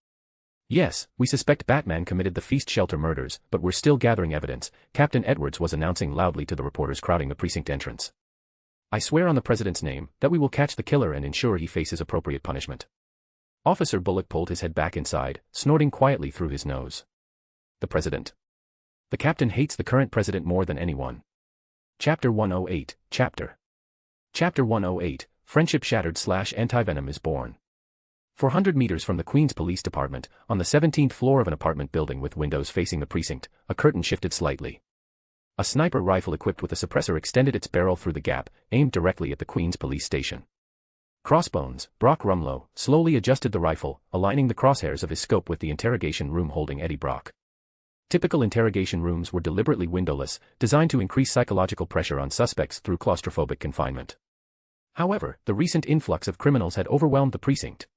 S3: Yes, we suspect Batman committed the Feast Shelter murders, but we're still gathering evidence, Captain Edwards was announcing loudly to the reporters crowding the precinct entrance. I swear on the President's name that we will catch the killer and ensure he faces appropriate punishment. Officer Bullock pulled his head back inside, snorting quietly through his nose. The President. The Captain hates the current President more than anyone. Chapter 108, Chapter 108, Friendship Shattered / Anti-Venom is Born. 400 meters from the Queen's Police Department, on the 17th floor of an apartment building with windows facing the precinct, a curtain shifted slightly. A sniper rifle equipped with a suppressor extended its barrel through the gap, aimed directly at the Queen's Police Station. Crossbones, Brock Rumlow, slowly adjusted the rifle, aligning the crosshairs of his scope with the interrogation room holding Eddie Brock. Typical interrogation rooms were deliberately windowless, designed to increase psychological pressure on suspects through claustrophobic confinement. However, the recent influx of criminals had overwhelmed the precinct.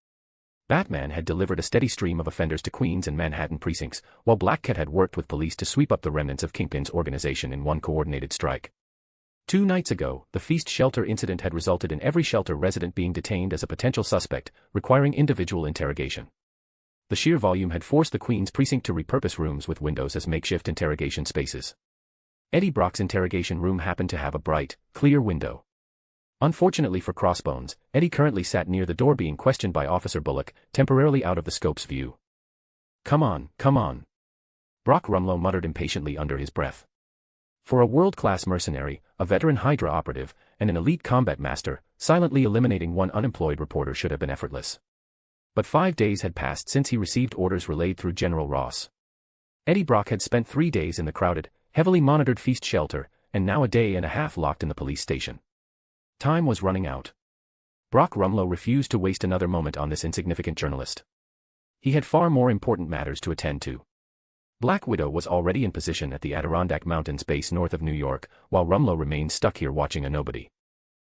S3: Batman had delivered a steady stream of offenders to Queens and Manhattan precincts, while Black Cat had worked with police to sweep up the remnants of Kingpin's organization in one coordinated strike. 2 nights ago, the Feast Shelter incident had resulted in every shelter resident being detained as a potential suspect, requiring individual interrogation. The sheer volume had forced the Queens precinct to repurpose rooms with windows as makeshift interrogation spaces. Eddie Brock's interrogation room happened to have a bright, clear window. Unfortunately for Crossbones, Eddie currently sat near the door being questioned by Officer Bullock, temporarily out of the scope's view. "Come on, come on," Brock Rumlow muttered impatiently under his breath. For a world-class mercenary, a veteran Hydra operative, and an elite combat master, silently eliminating one unemployed reporter should have been effortless. But 5 days had passed since he received orders relayed through General Ross. Eddie Brock had spent 3 days in the crowded, heavily monitored Feast Shelter, and now a day and a half locked in the police station. Time was running out. Brock Rumlow refused to waste another moment on this insignificant journalist. He had far more important matters to attend to. Black Widow was already in position at the Adirondack Mountains base north of New York, while Rumlow remained stuck here watching a nobody.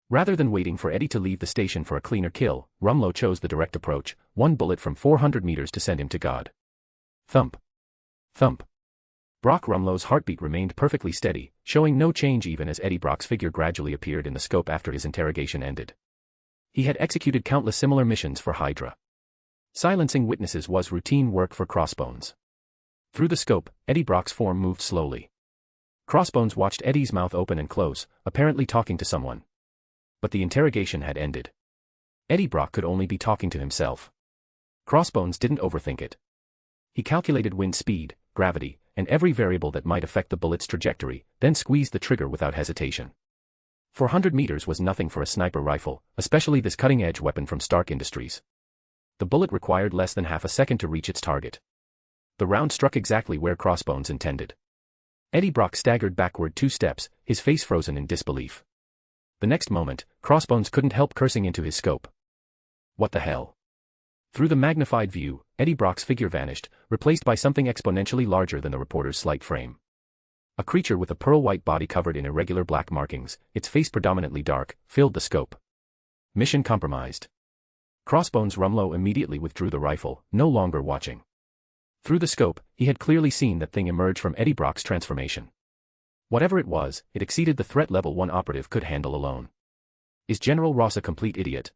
S3: Rather than waiting for Eddie to leave the station for a cleaner kill, Rumlow chose the direct approach, 1 bullet from 400 meters to send him to God. Thump. Thump. Brock Rumlow's heartbeat remained perfectly steady, showing no change even as Eddie Brock's figure gradually appeared in the scope after his interrogation ended. He had executed countless similar missions for Hydra. Silencing witnesses was routine work for Crossbones. Through the scope, Eddie Brock's form moved slowly. Crossbones watched Eddie's mouth open and close, apparently talking to someone. But the interrogation had ended. Eddie Brock could only be talking to himself. Crossbones didn't overthink it. He calculated wind speed, gravity, and every variable that might affect the bullet's trajectory, then squeezed the trigger without hesitation. 400 meters was nothing for a sniper rifle, especially this cutting-edge weapon from Stark Industries. The bullet required less than half a second to reach its target. The round struck exactly where Crossbones intended. Eddie Brock staggered backward 2 steps, his face frozen in disbelief. The next moment, Crossbones couldn't help cursing into his scope. What the hell? Through the magnified view, Eddie Brock's figure vanished, replaced by something exponentially larger than the reporter's slight frame. A creature with a pearl-white body covered in irregular black markings, its face predominantly dark, filled the scope. Mission compromised. Crossbones Rumlow immediately withdrew the rifle, no longer watching. Through the scope, he had clearly seen that thing emerge from Eddie Brock's transformation. Whatever it was, it exceeded the threat level one operative could handle alone. Is General Ross a complete idiot?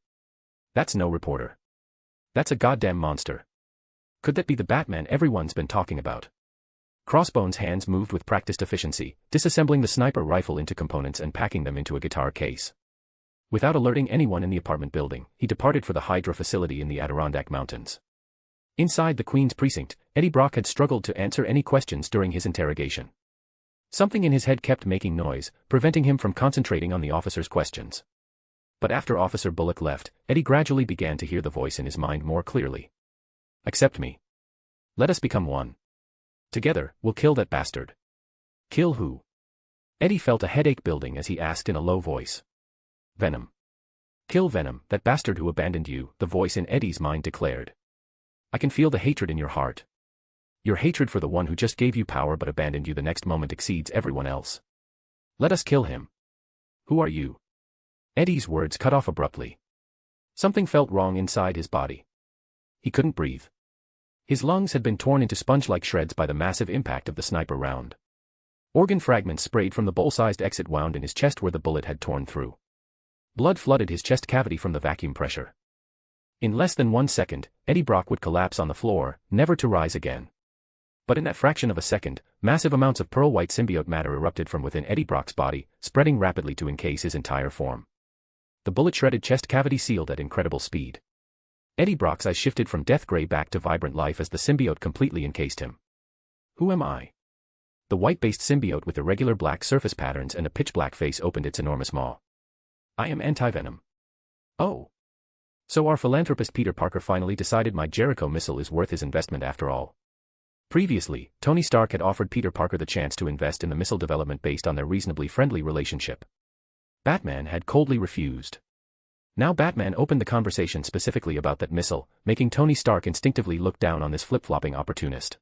S3: That's no reporter. That's a goddamn monster. Could that be the Batman everyone's been talking about? Crossbones' hands moved with practiced efficiency, disassembling the sniper rifle into components and packing them into a guitar case. Without alerting anyone in the apartment building, he departed for the Hydra facility in the Adirondack Mountains. Inside the Queen's precinct, Eddie Brock had struggled to answer any questions during his interrogation. Something in his head kept making noise, preventing him from concentrating on the officer's questions. But after Officer Bullock left, Eddie gradually began to hear the voice in his mind more clearly. Accept me. Let us become one. Together, we'll kill that bastard. Kill who? Eddie felt a headache building as he asked in a low voice. Venom. Kill Venom, that bastard who abandoned you, the voice in Eddie's mind declared. I can feel the hatred in your heart. Your hatred for the one who just gave you power but abandoned you the next moment exceeds everyone else. Let us kill him. Who are you? Eddie's words cut off abruptly. Something felt wrong inside his body. He couldn't breathe. His lungs had been torn into sponge-like shreds by the massive impact of the sniper round. Organ fragments sprayed from the bowl-sized exit wound in his chest where the bullet had torn through. Blood flooded his chest cavity from the vacuum pressure. In less than 1 second, Eddie Brock would collapse on the floor, never to rise again. But in that fraction of a second, massive amounts of pearl-white symbiote matter erupted from within Eddie Brock's body, spreading rapidly to encase his entire form. The bullet-shredded chest cavity sealed at incredible speed. Eddie Brock's eyes shifted from death gray back to vibrant life as the symbiote completely encased him. Who am I? The white-based symbiote with irregular black surface patterns and a pitch-black face opened its enormous maw. I am anti-venom. Oh. So our philanthropist Peter Parker finally decided my Jericho missile is worth his investment after all. Previously, Tony Stark had offered Peter Parker the chance to invest in the missile development based on their reasonably friendly relationship. Batman had coldly refused. Now Batman opened the conversation specifically about that missile, making Tony Stark instinctively look down on this flip-flopping opportunist.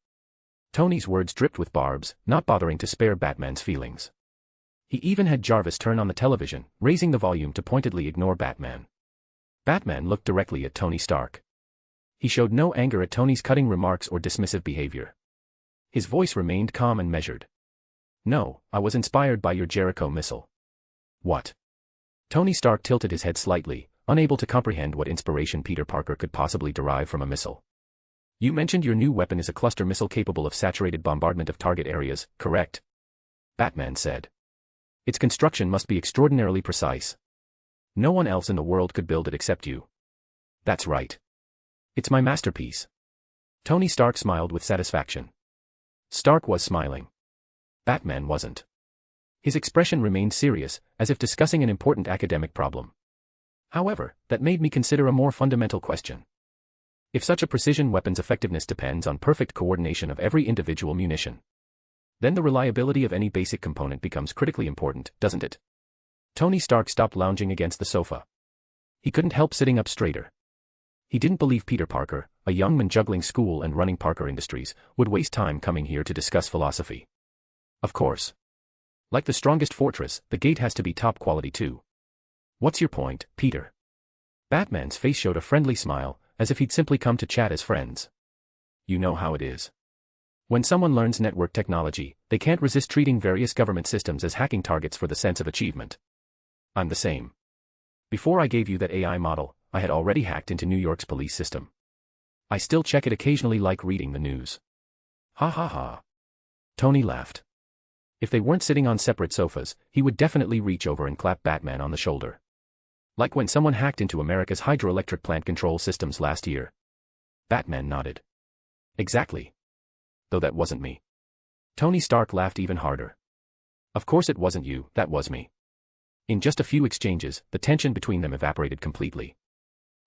S3: Tony's words dripped with barbs, not bothering to spare Batman's feelings. He even had Jarvis turn on the television, raising the volume to pointedly ignore Batman. Batman looked directly at Tony Stark. He showed no anger at Tony's cutting remarks or dismissive behavior. His voice remained calm and measured. "No, I was inspired by your Jericho missile." "What?" Tony Stark tilted his head slightly, unable to comprehend what inspiration Peter Parker could possibly derive from a missile. "You mentioned your new weapon is a cluster missile capable of saturated bombardment of target areas, correct?" Batman said. "Its construction must be extraordinarily precise. No one else in the world could build it except you." "That's right. It's my masterpiece." Tony Stark smiled with satisfaction. Stark was smiling. Batman wasn't. His expression remained serious, as if discussing an important academic problem. "However, that made me consider a more fundamental question. If such a precision weapon's effectiveness depends on perfect coordination of every individual munition, then the reliability of any basic component becomes critically important, doesn't it?" Tony Stark stopped lounging against the sofa. He couldn't help sitting up straighter. He didn't believe Peter Parker, a young man juggling school and running Parker Industries, would waste time coming here to discuss philosophy. Of course. Like the strongest fortress, the gate has to be top quality too. "What's your point, Peter?" Batman's face showed a friendly smile, as if he'd simply come to chat as friends. "You know how it is. When someone learns network technology, they can't resist treating various government systems as hacking targets for the sense of achievement. I'm the same. Before I gave you that AI model, I had already hacked into New York's police system. I still check it occasionally, like reading the news." "Ha ha ha." Tony laughed. If they weren't sitting on separate sofas, he would definitely reach over and clap Batman on the shoulder. "Like when someone hacked into America's hydroelectric plant control systems last year." Batman nodded. "Exactly. Though that wasn't me." Tony Stark laughed even harder. "Of course it wasn't you, that was me." In just a few exchanges, the tension between them evaporated completely.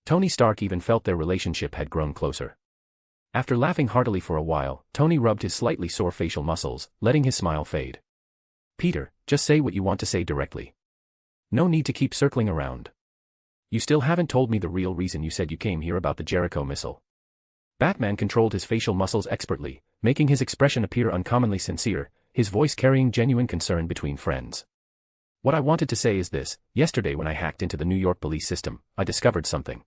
S3: Tony Stark even felt their relationship had grown closer. After laughing heartily for a while, Tony rubbed his slightly sore facial muscles, letting his smile fade. "Peter, just say what you want to say directly. No need to keep circling around. You still haven't told me the real reason you said you came here about the Jericho missile." Batman controlled his facial muscles expertly, making his expression appear uncommonly sincere, his voice carrying genuine concern between friends. "What I wanted to say is this: yesterday when I hacked into the New York police system, I discovered something.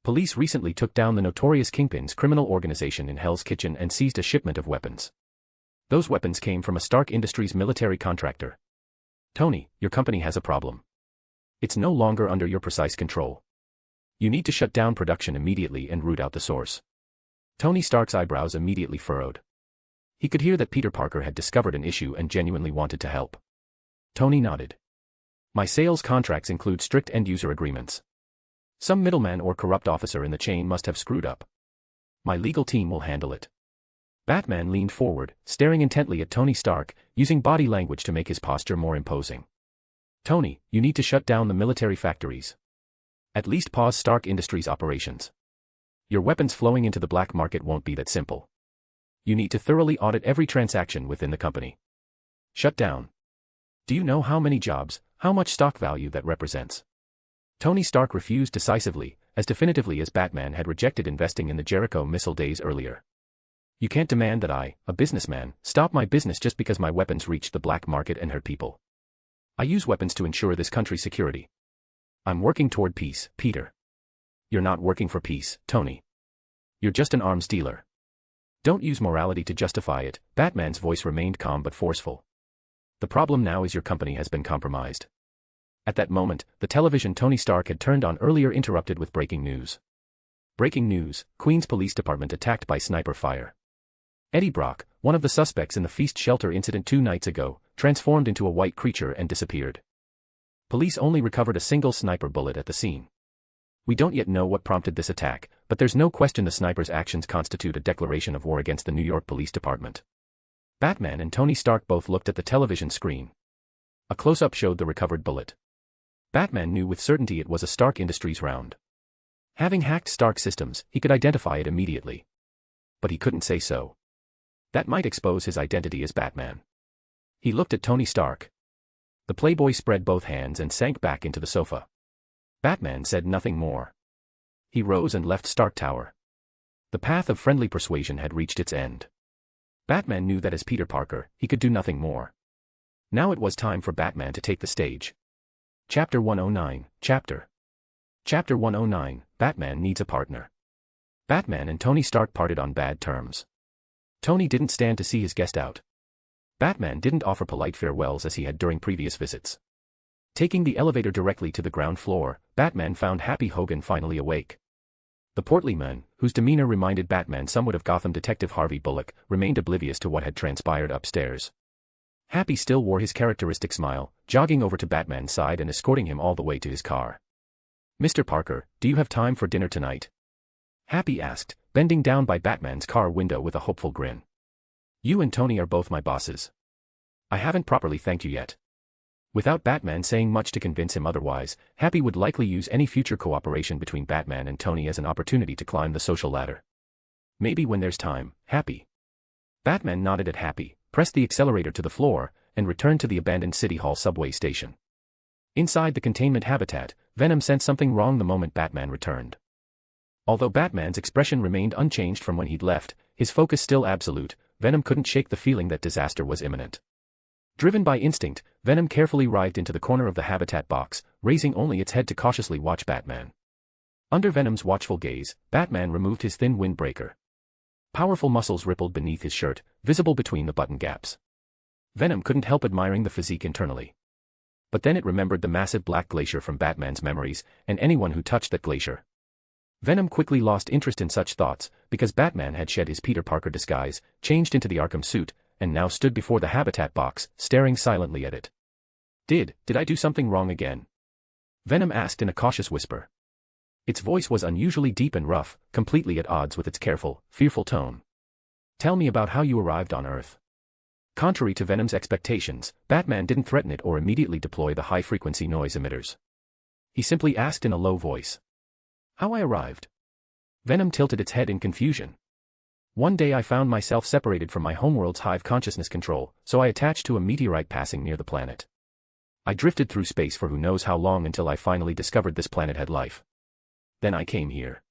S3: Police recently took down the notorious Kingpin's criminal organization in Hell's Kitchen and seized a shipment of weapons. Those weapons came from a Stark Industries military contractor. Tony, your company has a problem. It's no longer under your precise control. You need to shut down production immediately and root out the source." Tony Stark's eyebrows immediately furrowed. He could hear that Peter Parker had discovered an issue and genuinely wanted to help. Tony nodded. "My sales contracts include strict end-user agreements. Some middleman or corrupt officer in the chain must have screwed up. My legal team will handle it." Batman leaned forward, staring intently at Tony Stark, using body language to make his posture more imposing. "Tony, you need to shut down the military factories. At least pause Stark Industries operations. Your weapons flowing into the black market won't be that simple. You need to thoroughly audit every transaction within the company. Shut down. Do you know how many jobs, how much stock value that represents?" Tony Stark refused decisively, as definitively as Batman had rejected investing in the Jericho missile days earlier. "You can't demand that I, a businessman, stop my business just because my weapons reach the black market and hurt people. I use weapons to ensure this country's security. I'm working toward peace, Peter." "You're not working for peace, Tony. You're just an arms dealer. Don't use morality to justify it." Batman's voice remained calm but forceful. "The problem now is your company has been compromised." At that moment, the television Tony Stark had turned on earlier interrupted with breaking news. "Breaking news: Queens Police Department attacked by sniper fire. Eddie Brock, one of the suspects in the Feast Shelter incident 2 nights ago, transformed into a white creature and disappeared. Police only recovered a single sniper bullet at the scene. We don't yet know what prompted this attack, but there's no question the sniper's actions constitute a declaration of war against the New York Police Department." Batman and Tony Stark both looked at the television screen. A close-up showed the recovered bullet. Batman knew with certainty it was a Stark Industries round. Having hacked Stark systems, he could identify it immediately. But he couldn't say so. That might expose his identity as Batman. He looked at Tony Stark. The playboy spread both hands and sank back into the sofa. Batman said nothing more. He rose and left Stark Tower. The path of friendly persuasion had reached its end. Batman knew that as Peter Parker, he could do nothing more. Now it was time for Batman to take the stage. Chapter 109, Chapter 109, Batman needs a partner. Batman and Tony Stark parted on bad terms. Tony didn't stand to see his guest out. Batman didn't offer polite farewells as he had during previous visits. Taking the elevator directly to the ground floor, Batman found Happy Hogan finally awake. The portly man, whose demeanor reminded Batman somewhat of Gotham detective Harvey Bullock, remained oblivious to what had transpired upstairs. Happy still wore his characteristic smile, jogging over to Batman's side and escorting him all the way to his car. "Mr. Parker, do you have time for dinner tonight?" Happy asked, bending down by Batman's car window with a hopeful grin. "You and Tony are both my bosses. I haven't properly thanked you yet." Without Batman saying much to convince him otherwise, Happy would likely use any future cooperation between Batman and Tony as an opportunity to climb the social ladder. "Maybe when there's time, Happy." Batman nodded at Happy, pressed the accelerator to the floor, and returned to the abandoned City Hall subway station. Inside the containment habitat, Venom sensed something wrong the moment Batman returned. Although Batman's expression remained unchanged from when he'd left, his focus still absolute, Venom couldn't shake the feeling that disaster was imminent. Driven by instinct, Venom carefully writhed into the corner of the habitat box, raising only its head to cautiously watch Batman. Under Venom's watchful gaze, Batman removed his thin windbreaker. Powerful muscles rippled beneath his shirt, visible between the button gaps. Venom couldn't help admiring the physique internally. But then it remembered the massive black glacier from Batman's memories, and anyone who touched that glacier. Venom quickly lost interest in such thoughts, because Batman had shed his Peter Parker disguise, changed into the Arkham suit, and now stood before the habitat box, staring silently at it. Did I do something wrong again?" Venom asked in a cautious whisper. Its voice was unusually deep and rough, completely at odds with its careful, fearful tone. "Tell me about how you arrived on Earth." Contrary to Venom's expectations, Batman didn't threaten it or immediately deploy the high-frequency noise emitters. He simply asked in a low voice. "How I arrived?" Venom tilted its head in confusion. "One day I found myself separated from my homeworld's hive consciousness control, so I attached to a meteorite passing near the planet. I drifted through space for who knows how long until I finally discovered this planet had life. Then I came here."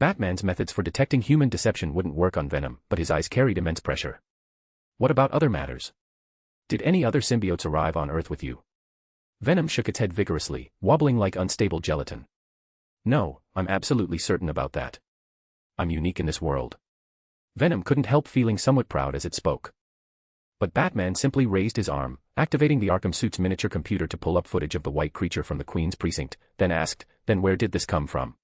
S3: Batman's methods for detecting human deception wouldn't work on Venom, but his eyes carried immense pressure. "What about other matters? Did any other symbiotes arrive on Earth with you?" Venom shook its head vigorously, wobbling like unstable gelatin. "No, I'm absolutely certain about that. I'm unique in this world." Venom couldn't help feeling somewhat proud as it spoke. But Batman simply raised his arm, activating the Arkham suit's miniature computer to pull up footage of the white creature from the Queen's precinct, then asked, "Then where did this come from?"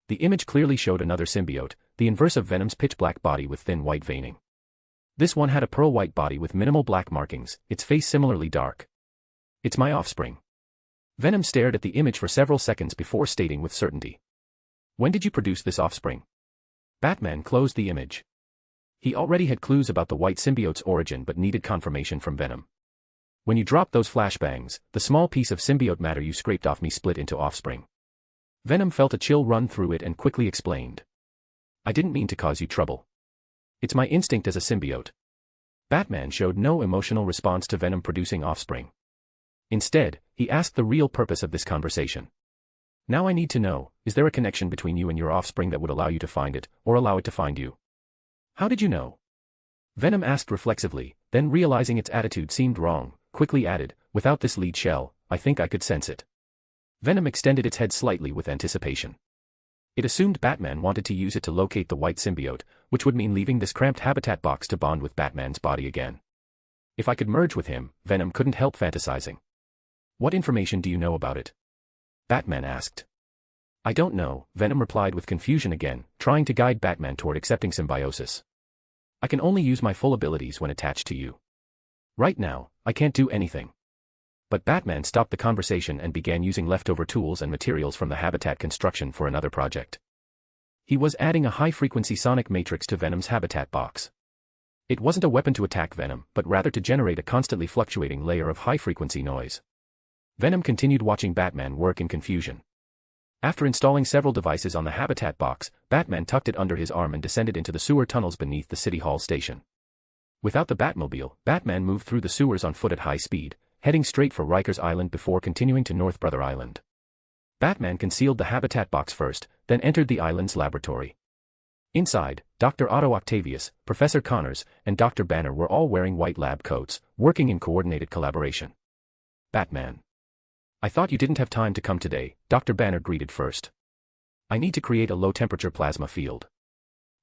S3: The image clearly showed another symbiote, the inverse of Venom's pitch-black body with thin white veining. This one had a pearl-white body with minimal black markings, its face similarly dark. "It's my offspring." Venom stared at the image for several seconds before stating with certainty. "When did you produce this offspring?" Batman closed the image. He already had clues about the white symbiote's origin but needed confirmation from Venom. "When you dropped those flashbangs, the small piece of symbiote matter you scraped off me split into offspring." Venom felt a chill run through it and quickly explained. "I didn't mean to cause you trouble. It's my instinct as a symbiote." Batman showed no emotional response to Venom producing offspring. Instead, he asked the real purpose of this conversation. "Now I need to know, is there a connection between you and your offspring that would allow you to find it, or allow it to find you?" "How did you know?" Venom asked reflexively, then realizing its attitude seemed wrong, quickly added, "Without this lead shell, I think I could sense it." Venom extended its head slightly with anticipation. It assumed Batman wanted to use it to locate the white symbiote, which would mean leaving this cramped habitat box to bond with Batman's body again. If I could merge with him, Venom couldn't help fantasizing. "What information do you know about it?" Batman asked. "I don't know," Venom replied with confusion again, trying to guide Batman toward accepting symbiosis. "I can only use my full abilities when attached to you. Right now, I can't do anything." But Batman stopped the conversation and began using leftover tools and materials from the habitat construction for another project. He was adding a high-frequency sonic matrix to Venom's habitat box. It wasn't a weapon to attack Venom, but rather to generate a constantly fluctuating layer of high-frequency noise. Venom continued watching Batman work in confusion. After installing several devices on the habitat box, Batman tucked it under his arm and descended into the sewer tunnels beneath the City Hall station. Without the Batmobile, Batman moved through the sewers on foot at high speed, heading straight for Rikers Island before continuing to North Brother Island. Batman concealed the habitat box first, then entered the island's laboratory. Inside, Dr. Otto Octavius, Professor Connors, and Dr. Banner were all wearing white lab coats, working in coordinated collaboration. Batman. I thought you didn't have time to come today, Dr. Banner greeted first. I need to create a low-temperature plasma field.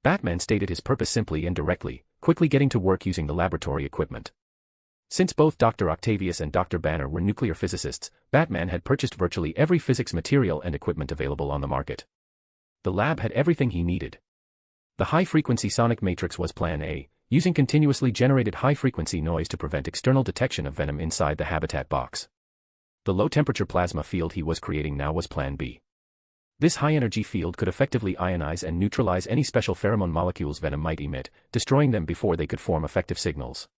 S3: Batman stated his purpose simply and directly, quickly getting to work using the laboratory equipment. Since both Dr. Octavius and Dr. Banner were nuclear physicists, Batman had purchased virtually every physics material and equipment available on the market. The lab had everything he needed. The high-frequency sonic matrix was Plan A, using continuously generated high-frequency noise to prevent external detection of venom inside the habitat box. The low-temperature plasma field he was creating now was Plan B. This high-energy field could effectively ionize and neutralize any special pheromone molecules venom might emit, destroying them before they could form effective signals.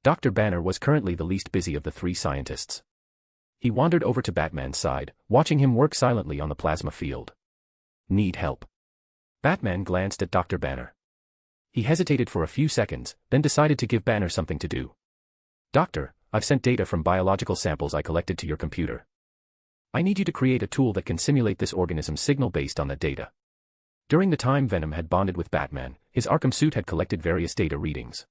S3: Dr. Banner was currently the least busy of the three scientists. He wandered over to Batman's side, watching him work silently on the plasma field. Need help? Batman glanced at Dr. Banner. He hesitated for a few seconds, then decided to give Banner something to do. Doctor, I've sent data from biological samples I collected to your computer. I need you to create a tool that can simulate this organism's signal based on that data. During the time Venom had bonded with Batman, his Arkham suit had collected various data readings.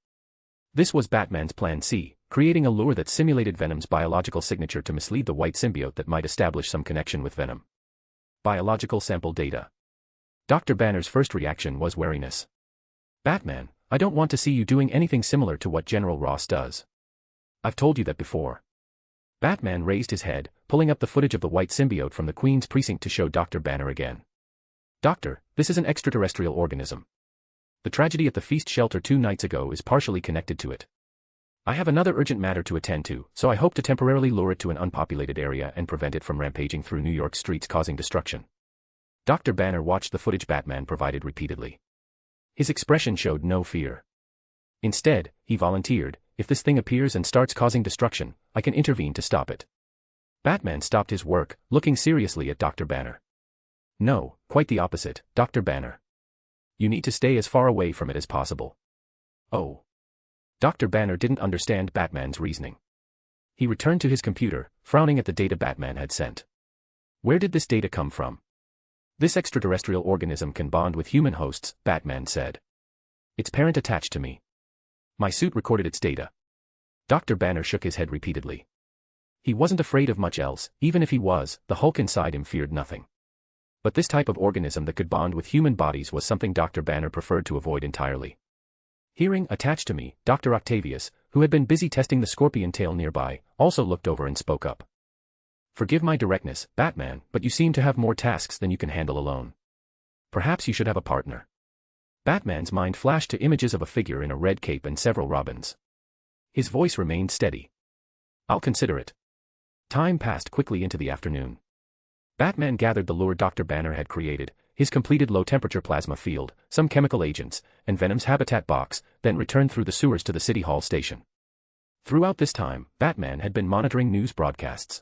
S3: This was Batman's Plan C, creating a lure that simulated Venom's biological signature to mislead the white symbiote that might establish some connection with Venom. Biological sample data. Dr. Banner's first reaction was wariness. Batman, I don't want to see you doing anything similar to what General Ross does. I've told you that before. Batman raised his head, pulling up the footage of the white symbiote from the Queen's precinct to show Dr. Banner again. Doctor, this is an extraterrestrial organism. The tragedy at the feast shelter 2 nights ago is partially connected to it. I have another urgent matter to attend to, so I hope to temporarily lure it to an unpopulated area and prevent it from rampaging through New York streets causing destruction. Dr. Banner watched the footage Batman provided repeatedly. His expression showed no fear. Instead, he volunteered, if this thing appears and starts causing destruction, I can intervene to stop it. Batman stopped his work, looking seriously at Dr. Banner. No, quite the opposite, Dr. Banner. You need to stay as far away from it as possible. Oh. Dr. Banner didn't understand Batman's reasoning. He returned to his computer, frowning at the data Batman had sent. Where did this data come from? This extraterrestrial organism can bond with human hosts, Batman said. Its parent attached to me. My suit recorded its data. Dr. Banner shook his head repeatedly. He wasn't afraid of much else, even if he was, the Hulk inside him feared nothing. But this type of organism that could bond with human bodies was something Dr. Banner preferred to avoid entirely. Hearing attached to me, Dr. Octavius, who had been busy testing the scorpion tail nearby, also looked over and spoke up. Forgive my directness, Batman, but you seem to have more tasks than you can handle alone. Perhaps you should have a partner. Batman's mind flashed to images of a figure in a red cape and several robins. His voice remained steady. I'll consider it. Time passed quickly into the afternoon. Batman gathered the lure Dr. Banner had created, his completed low-temperature plasma field, some chemical agents, and Venom's habitat box, then returned through the sewers to the City Hall station. Throughout this time, Batman had been monitoring news broadcasts.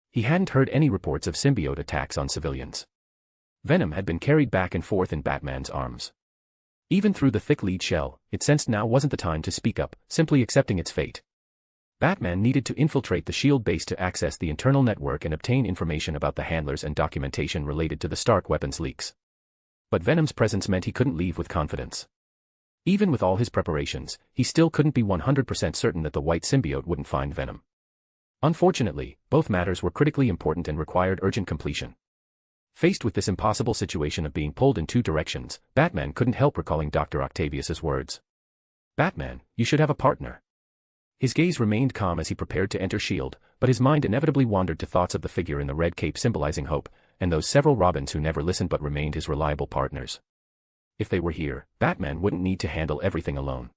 S3: He hadn't heard any reports of symbiote attacks on civilians. Venom had been carried back and forth in Batman's arms. Even through the thick lead shell, it sensed now wasn't the time to speak up, simply accepting its fate. Batman needed to infiltrate the SHIELD base to access the internal network and obtain information about the handlers and documentation related to the Stark weapons leaks. But Venom's presence meant he couldn't leave with confidence. Even with all his preparations, he still couldn't be 100% certain that the white symbiote wouldn't find Venom. Unfortunately, both matters were critically important and required urgent completion. Faced with this impossible situation of being pulled in two directions, Batman couldn't help recalling Dr. Octavius's words. Batman, you should have a partner. His gaze remained calm as he prepared to enter SHIELD, but his mind inevitably wandered to thoughts of the figure in the red cape symbolizing hope, and those several Robins who never listened but remained his reliable partners. If they were here, Batman wouldn't need to handle everything alone.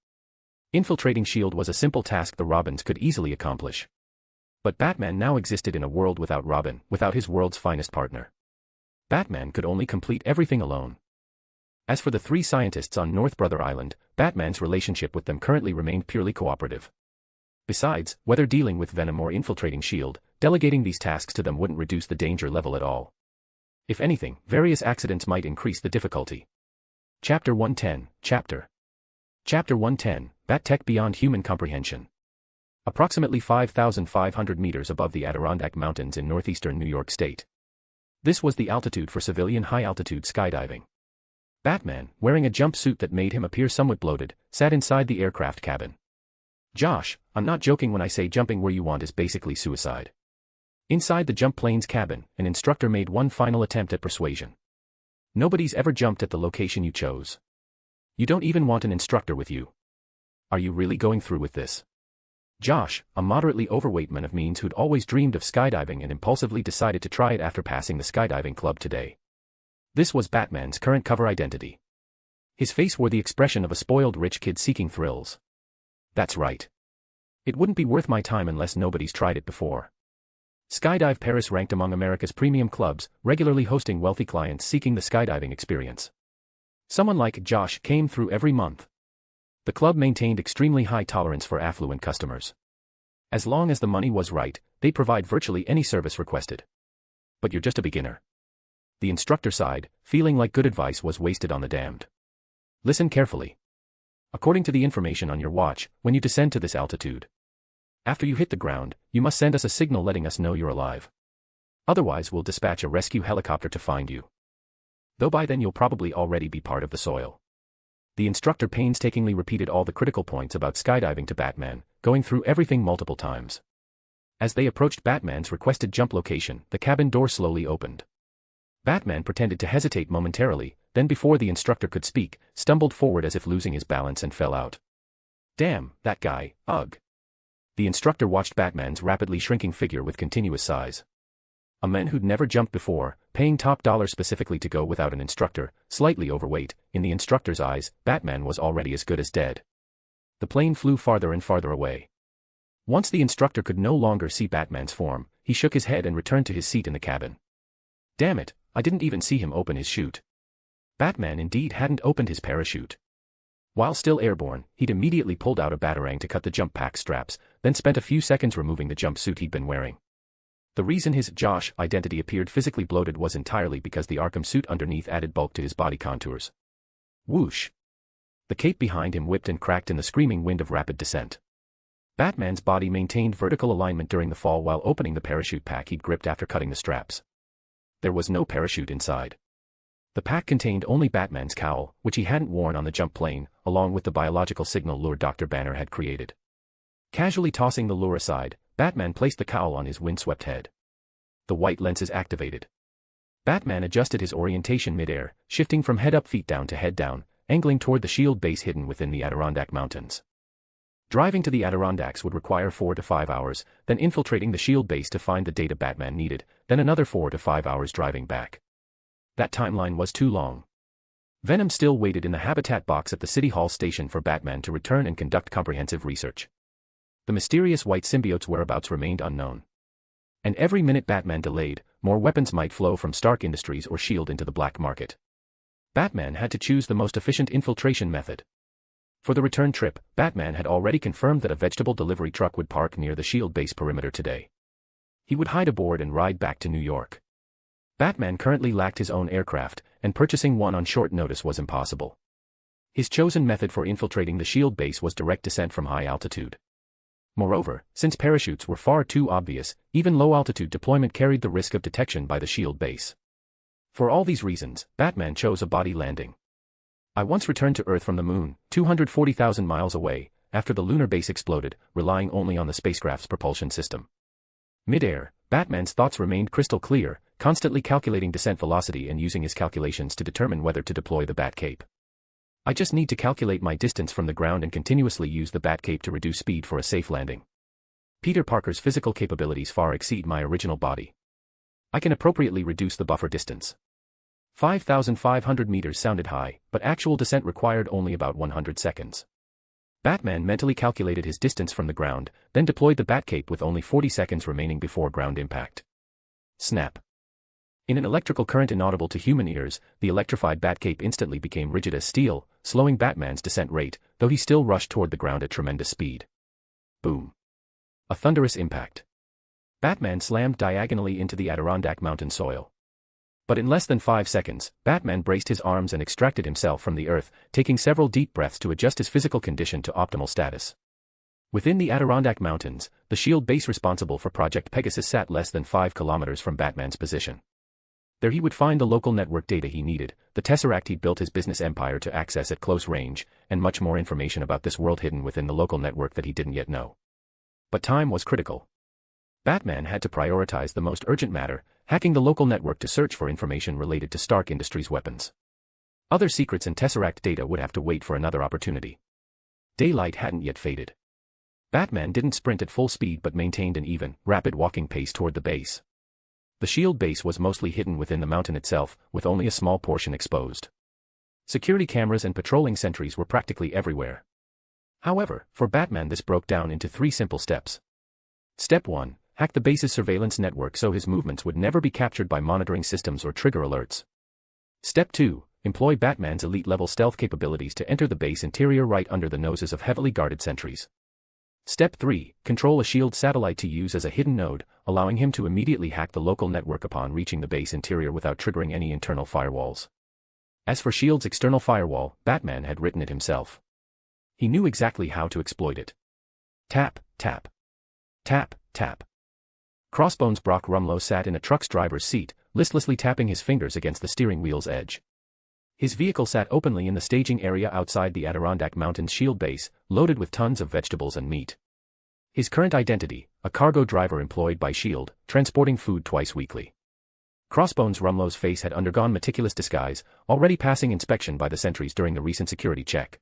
S3: Infiltrating SHIELD was a simple task the Robins could easily accomplish. But Batman now existed in a world without Robin, without his world's finest partner. Batman could only complete everything alone. As for the three scientists on North Brother Island, Batman's relationship with them currently remained purely cooperative. Besides, whether dealing with Venom or infiltrating SHIELD, delegating these tasks to them wouldn't reduce the danger level at all. If anything, various accidents might increase the difficulty. Chapter 110, Chapter 110, Bat-Tech Beyond Human Comprehension. Approximately 5,500 meters above the Adirondack Mountains in northeastern New York State. This was the altitude for civilian high-altitude skydiving. Batman, wearing a jumpsuit that made him appear somewhat bloated, sat inside the aircraft cabin. Josh, I'm not joking when I say jumping where you want is basically suicide. Inside the jump plane's cabin, an instructor made one final attempt at persuasion. Nobody's ever jumped at the location you chose. You don't even want an instructor with you. Are you really going through with this? Josh, a moderately overweight man of means who'd always dreamed of skydiving and impulsively decided to try it after passing the skydiving club today. This was Batman's current cover identity. His face wore the expression of a spoiled rich kid seeking thrills. That's right. It wouldn't be worth my time unless nobody's tried it before. Skydive Paris ranked among America's premium clubs, regularly hosting wealthy clients seeking the skydiving experience. Someone like Josh came through every month. The club maintained extremely high tolerance for affluent customers. As long as the money was right, they'd provide virtually any service requested. But you're just a beginner. The instructor sighed, feeling like good advice was wasted on the damned. Listen carefully. According to the information on your watch, when you descend to this altitude, after you hit the ground, you must send us a signal letting us know you're alive. Otherwise, we'll dispatch a rescue helicopter to find you. Though by then you'll probably already be part of the soil. The instructor painstakingly repeated all the critical points about skydiving to Batman, going through everything multiple times. As they approached Batman's requested jump location, the cabin door slowly opened. Batman pretended to hesitate momentarily, then before the instructor could speak, stumbled forward as if losing his balance and fell out. Damn, that guy, ugh. The instructor watched Batman's rapidly shrinking figure with continuous sighs. A man who'd never jumped before, paying top dollar specifically to go without an instructor, slightly overweight, in the instructor's eyes, Batman was already as good as dead. The plane flew farther and farther away. Once the instructor could no longer see Batman's form, he shook his head and returned to his seat in the cabin. Damn it, I didn't even see him open his chute. Batman indeed hadn't opened his parachute. While still airborne, he'd immediately pulled out a batarang to cut the jump pack straps, then spent a few seconds removing the jumpsuit he'd been wearing. The reason his Josh identity appeared physically bloated was entirely because the Arkham suit underneath added bulk to his body contours. Whoosh! The cape behind him whipped and cracked in the screaming wind of rapid descent. Batman's body maintained vertical alignment during the fall while opening the parachute pack he'd gripped after cutting the straps. There was no parachute inside. The pack contained only Batman's cowl, which he hadn't worn on the jump plane, along with the biological signal lure Dr. Banner had created. Casually tossing the lure aside, Batman placed the cowl on his windswept head. The white lenses activated. Batman adjusted his orientation mid-air, shifting from head up feet down to head down, angling toward the shield base hidden within the Adirondack Mountains. Driving to the Adirondacks would require 4 to 5 hours, then infiltrating the shield base to find the data Batman needed, then another 4 to 5 hours driving back. That timeline was too long. Venom still waited in the habitat box at the City Hall station for Batman to return and conduct comprehensive research. The mysterious white symbiote's whereabouts remained unknown. And every minute Batman delayed, more weapons might flow from Stark Industries or S.H.I.E.L.D. into the black market. Batman had to choose the most efficient infiltration method. For the return trip, Batman had already confirmed that a vegetable delivery truck would park near the S.H.I.E.L.D. base perimeter today. He would hide aboard and ride back to New York. Batman currently lacked his own aircraft, and purchasing one on short notice was impossible. His chosen method for infiltrating the S.H.I.E.L.D. base was direct descent from high altitude. Moreover, since parachutes were far too obvious, even low-altitude deployment carried the risk of detection by the S.H.I.E.L.D. base. For all these reasons, Batman chose a body landing. I once returned to Earth from the Moon, 240,000 miles away, after the lunar base exploded, relying only on the spacecraft's propulsion system. Mid-air, Batman's thoughts remained crystal clear, constantly calculating descent velocity and using his calculations to determine whether to deploy the Batcape. I just need to calculate my distance from the ground and continuously use the Batcape to reduce speed for a safe landing. Peter Parker's physical capabilities far exceed my original body. I can appropriately reduce the buffer distance. 5,500 meters sounded high, but actual descent required only about 100 seconds. Batman mentally calculated his distance from the ground, then deployed the Batcape with only 40 seconds remaining before ground impact. Snap. In an electrical current inaudible to human ears, the electrified Batcape instantly became rigid as steel, slowing Batman's descent rate, though he still rushed toward the ground at tremendous speed. Boom. A thunderous impact. Batman slammed diagonally into the Adirondack mountain soil. But in less than 5 seconds, Batman braced his arms and extracted himself from the earth, taking several deep breaths to adjust his physical condition to optimal status. Within the Adirondack Mountains, the S.H.I.E.L.D. base responsible for Project Pegasus sat less than 5 kilometers from Batman's position. There he would find the local network data he needed, the tesseract he'd built his business empire to access at close range, and much more information about this world hidden within the local network that he didn't yet know. But time was critical. Batman had to prioritize the most urgent matter, hacking the local network to search for information related to Stark Industries' weapons. Other secrets and tesseract data would have to wait for another opportunity. Daylight hadn't yet faded. Batman didn't sprint at full speed but maintained an even, rapid walking pace toward the base. The shield base was mostly hidden within the mountain itself, with only a small portion exposed. Security cameras and patrolling sentries were practically everywhere. However, for Batman this broke down into 3 simple steps. Step 1. Hack the base's surveillance network so his movements would never be captured by monitoring systems or trigger alerts. Step 2. Employ Batman's elite-level stealth capabilities to enter the base interior right under the noses of heavily guarded sentries. Step 3. Control a SHIELD satellite to use as a hidden node, allowing him to immediately hack the local network upon reaching the base interior without triggering any internal firewalls. As for SHIELD's external firewall, Batman had written it himself. He knew exactly how to exploit it. Tap, tap. Tap, tap. Crossbones Brock Rumlow sat in a truck's driver's seat, listlessly tapping his fingers against the steering wheel's edge. His vehicle sat openly in the staging area outside the Adirondack Mountains shield base, loaded with tons of vegetables and meat. His current identity, a cargo driver employed by SHIELD, transporting food twice weekly. Crossbones Rumlow's face had undergone meticulous disguise, already passing inspection by the sentries during the recent security check.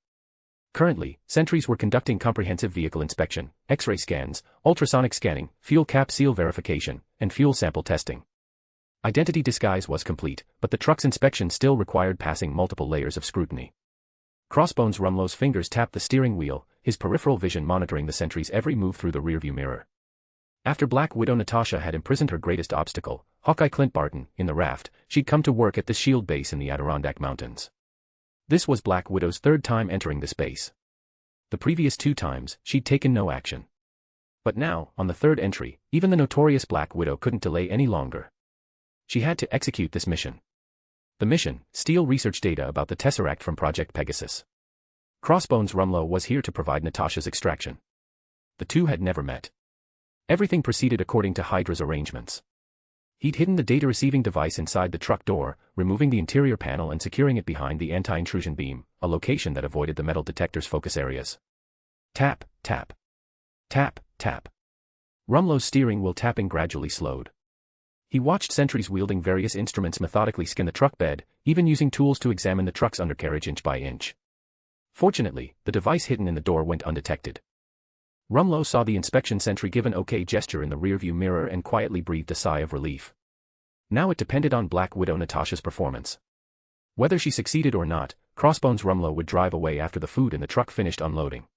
S3: Currently, sentries were conducting comprehensive vehicle inspection, X-ray scans, ultrasonic scanning, fuel cap seal verification, and fuel sample testing. Identity disguise was complete, but the truck's inspection still required passing multiple layers of scrutiny. Crossbones Rumlow's fingers tapped the steering wheel, his peripheral vision monitoring the sentry's every move through the rearview mirror. After Black Widow Natasha had imprisoned her greatest obstacle, Hawkeye Clint Barton, in the raft, she'd come to work at the SHIELD base in the Adirondack Mountains. This was Black Widow's 3rd time entering the base. The previous 2 times, she'd taken no action. But now, on the 3rd entry, even the notorious Black Widow couldn't delay any longer. She had to execute this mission. The mission: steal research data about the Tesseract from Project Pegasus. Crossbones Rumlow was here to provide Natasha's extraction. The two had never met. Everything proceeded according to Hydra's arrangements. He'd hidden the data-receiving device inside the truck door, removing the interior panel and securing it behind the anti-intrusion beam, a location that avoided the metal detector's focus areas. Tap, tap. Tap, tap. Rumlow's steering wheel tapping gradually slowed. He watched sentries wielding various instruments methodically scan the truck bed, even using tools to examine the truck's undercarriage inch by inch. Fortunately, the device hidden in the door went undetected. Rumlow saw the inspection sentry give an OK gesture in the rearview mirror and quietly breathed a sigh of relief. Now it depended on Black Widow Natasha's performance. Whether she succeeded or not, Crossbones Rumlow would drive away after the food in the truck finished unloading.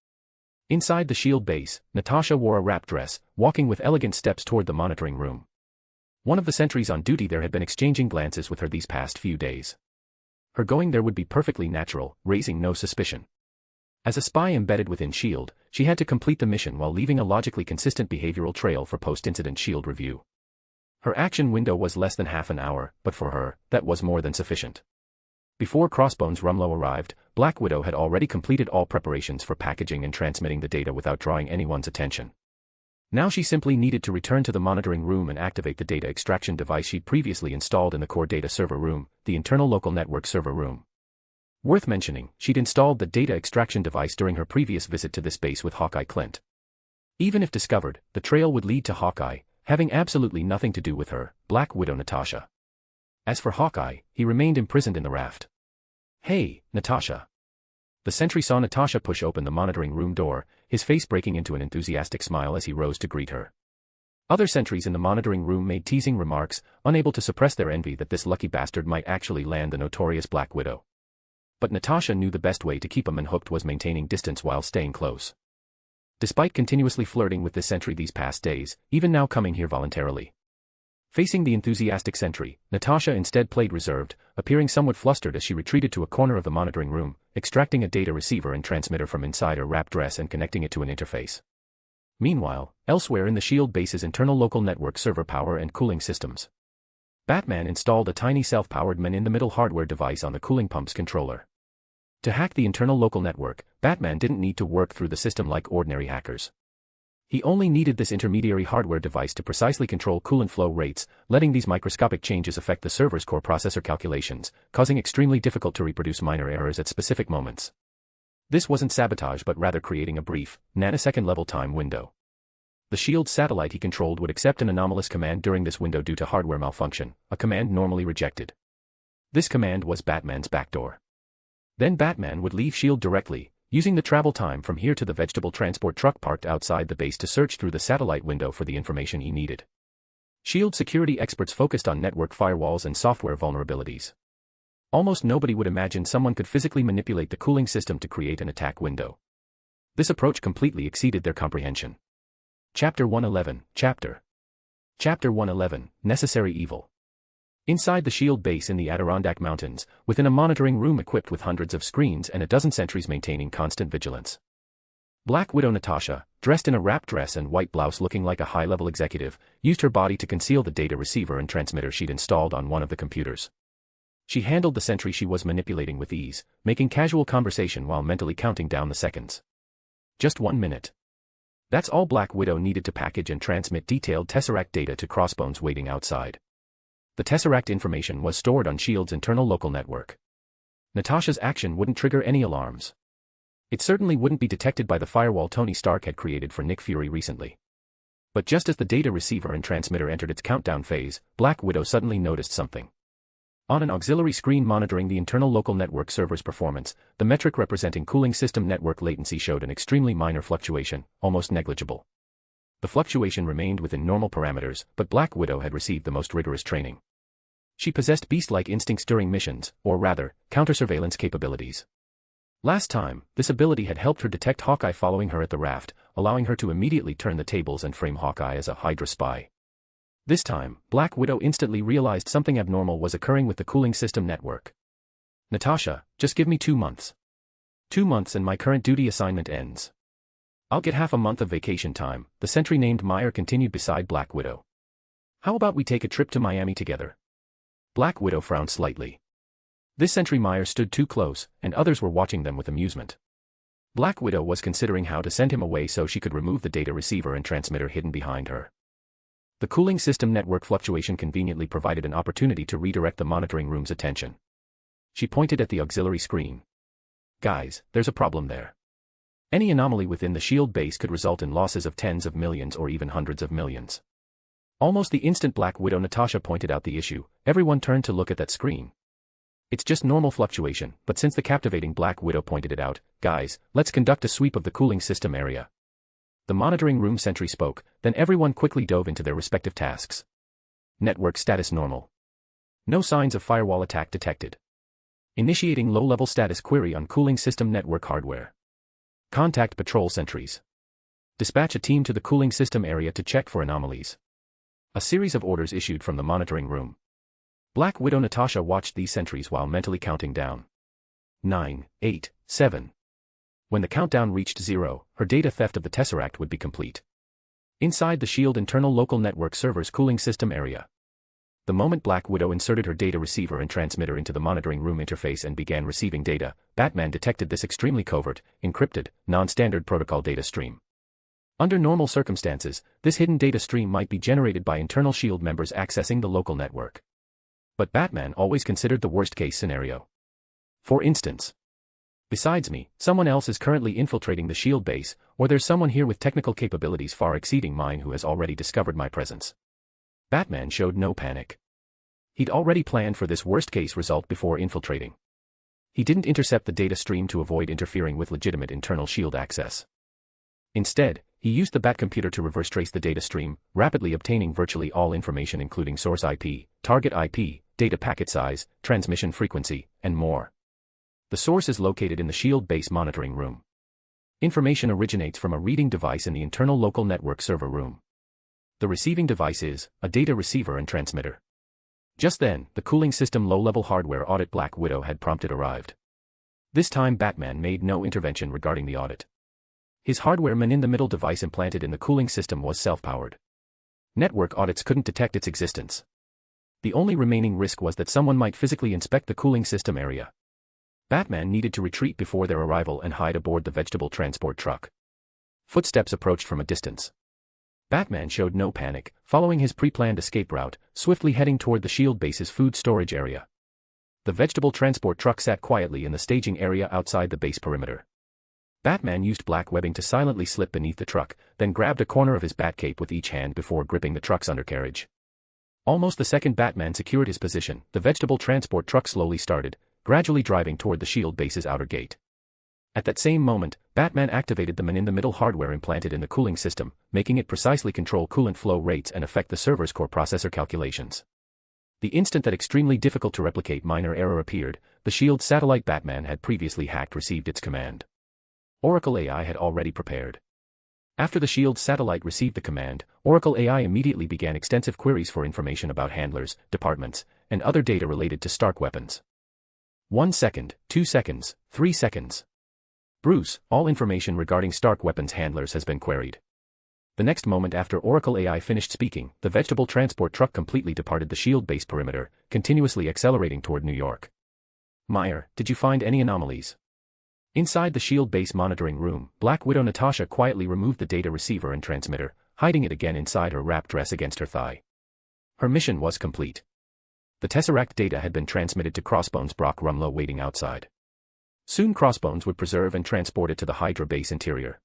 S3: Inside the SHIELD base, Natasha wore a wrap dress, walking with elegant steps toward the monitoring room. One of the sentries on duty there had been exchanging glances with her these past few days. Her going there would be perfectly natural, raising no suspicion. As a spy embedded within SHIELD, she had to complete the mission while leaving a logically consistent behavioral trail for post-incident SHIELD review. Her action window was less than half an hour, but for her, that was more than sufficient. Before Crossbones Rumlow arrived, Black Widow had already completed all preparations for packaging and transmitting the data without drawing anyone's attention. Now she simply needed to return to the monitoring room and activate the data extraction device she'd previously installed in the core data server room, the internal local network server room. Worth mentioning, she'd installed the data extraction device during her previous visit to this base with Hawkeye Clint. Even if discovered, the trail would lead to Hawkeye, having absolutely nothing to do with her, Black Widow Natasha. As for Hawkeye, he remained imprisoned in the raft. "Hey, Natasha." The sentry saw Natasha push open the monitoring room door, his face breaking into an enthusiastic smile as he rose to greet her. Other sentries in the monitoring room made teasing remarks, unable to suppress their envy that this lucky bastard might actually land the notorious Black Widow. But Natasha knew the best way to keep him unhooked was maintaining distance while staying close. Despite continuously flirting with this sentry these past days, even now coming here voluntarily. Facing the enthusiastic sentry, Natasha instead played reserved, appearing somewhat flustered as she retreated to a corner of the monitoring room, extracting a data receiver and transmitter from inside her wrap dress and connecting it to an interface. Meanwhile, elsewhere in the SHIELD base's internal local network server power and cooling systems, Batman installed a tiny self-powered man-in-the-middle hardware device on the cooling pump's controller. To hack the internal local network, Batman didn't need to work through the system like ordinary hackers. He only needed this intermediary hardware device to precisely control coolant flow rates, letting these microscopic changes affect the server's core processor calculations, causing extremely difficult to reproduce minor errors at specific moments. This wasn't sabotage but rather creating a brief, nanosecond-level time window. The SHIELD satellite he controlled would accept an anomalous command during this window due to hardware malfunction, a command normally rejected. This command was Batman's backdoor. Then Batman would leave SHIELD directly, using the travel time from here to the vegetable transport truck parked outside the base to search through the satellite window for the information he needed. SHIELD security experts focused on network firewalls and software vulnerabilities. Almost nobody would imagine someone could physically manipulate the cooling system to create an attack window. This approach completely exceeded their comprehension. Chapter 111, Chapter 111, Necessary Evil. Inside the SHIELD base in the Adirondack Mountains, within a monitoring room equipped with hundreds of screens and a dozen sentries maintaining constant vigilance. Black Widow Natasha, dressed in a wrap dress and white blouse looking like a high-level executive, used her body to conceal the data receiver and transmitter she'd installed on one of the computers. She handled the sentry she was manipulating with ease, making casual conversation while mentally counting down the seconds. Just 1 minute. That's all Black Widow needed to package and transmit detailed Tesseract data to Crossbones waiting outside. The Tesseract information was stored on SHIELD's internal local network. Natasha's action wouldn't trigger any alarms. It certainly wouldn't be detected by the firewall Tony Stark had created for Nick Fury recently. But just as the data receiver and transmitter entered its countdown phase, Black Widow suddenly noticed something. On an auxiliary screen monitoring the internal local network server's performance, the metric representing cooling system network latency showed an extremely minor fluctuation, almost negligible. The fluctuation remained within normal parameters, but Black Widow had received the most rigorous training. She possessed beast-like instincts during missions, or rather, counter-surveillance capabilities. Last time, this ability had helped her detect Hawkeye following her at the raft, allowing her to immediately turn the tables and frame Hawkeye as a Hydra spy. This time, Black Widow instantly realized something abnormal was occurring with the cooling system network. Natasha, just give me 2 months. 2 months and my current duty assignment ends. I'll get half a month of vacation time, the sentry named Meyer continued beside Black Widow. How about we take a trip to Miami together? Black Widow frowned slightly. This sentry Meyer stood too close, and others were watching them with amusement. Black Widow was considering how to send him away so she could remove the data receiver and transmitter hidden behind her. The cooling system network fluctuation conveniently provided an opportunity to redirect the monitoring room's attention. She pointed at the auxiliary screen. Guys, there's a problem there. Any anomaly within the SHIELD base could result in losses of tens of millions or even hundreds of millions. Almost the instant Black Widow Natasha pointed out the issue, everyone turned to look at that screen. It's just normal fluctuation, but since the captivating Black Widow pointed it out, guys, let's conduct a sweep of the cooling system area. The monitoring room sentry spoke, then everyone quickly dove into their respective tasks. Network status normal. No signs of firewall attack detected. Initiating low-level status query on cooling system network hardware. Contact patrol sentries. Dispatch a team to the cooling system area to check for anomalies. A series of orders issued from the monitoring room. Black Widow Natasha watched these sentries while mentally counting down. 9, 8, 7. When the countdown reached 0, her data theft of the Tesseract would be complete. Inside the SHIELD internal local network server's cooling system area. The moment Black Widow inserted her data receiver and transmitter into the monitoring room interface and began receiving data, Batman detected this extremely covert, encrypted, non-standard protocol data stream. Under normal circumstances, this hidden data stream might be generated by internal SHIELD members accessing the local network. But Batman always considered the worst-case scenario. For instance, besides me, someone else is currently infiltrating the SHIELD base, or there's someone here with technical capabilities far exceeding mine who has already discovered my presence. Batman showed no panic. He'd already planned for this worst-case result before infiltrating. He didn't intercept the data stream to avoid interfering with legitimate internal SHIELD access. Instead, he used the Batcomputer to reverse trace the data stream, rapidly obtaining virtually all information including source IP, target IP, data packet size, transmission frequency, and more. The source is located in the SHIELD base monitoring room. Information originates from a reading device in the internal local network server room. The receiving device is a data receiver and transmitter. Just then, the cooling system low-level hardware audit Black Widow had prompted arrived. This time Batman made no intervention regarding the audit. His hardware man-in-the-middle device implanted in the cooling system was self-powered. Network audits couldn't detect its existence. The only remaining risk was that someone might physically inspect the cooling system area. Batman needed to retreat before their arrival and hide aboard the vegetable transport truck. Footsteps approached from a distance. Batman showed no panic, following his pre-planned escape route, swiftly heading toward the SHIELD base's food storage area. The vegetable transport truck sat quietly in the staging area outside the base perimeter. Batman used black webbing to silently slip beneath the truck, then grabbed a corner of his Batcape with each hand before gripping the truck's undercarriage. Almost the second Batman secured his position, the vegetable transport truck slowly started, gradually driving toward the SHIELD base's outer gate. At that same moment, Batman activated the man-in-the-middle hardware implanted in the cooling system, making it precisely control coolant flow rates and affect the server's core processor calculations. The instant that extremely difficult to replicate minor error appeared, the SHIELD satellite Batman had previously hacked received its command. Oracle AI had already prepared. After the SHIELD satellite received the command, Oracle AI immediately began extensive queries for information about handlers, departments, and other data related to Stark weapons. 1 second, 2 seconds, 3 seconds. Bruce, all information regarding Stark weapons handlers has been queried. The next moment after Oracle AI finished speaking, the vegetable transport truck completely departed the SHIELD base perimeter, continuously accelerating toward New York. Meyer, did you find any anomalies? Inside the SHIELD base monitoring room, Black Widow Natasha quietly removed the data receiver and transmitter, hiding it again inside her wrap dress against her thigh. Her mission was complete. The Tesseract data had been transmitted to Crossbones Brock Rumlow waiting outside. Soon Crossbones would preserve and transport it to the Hydra base interior.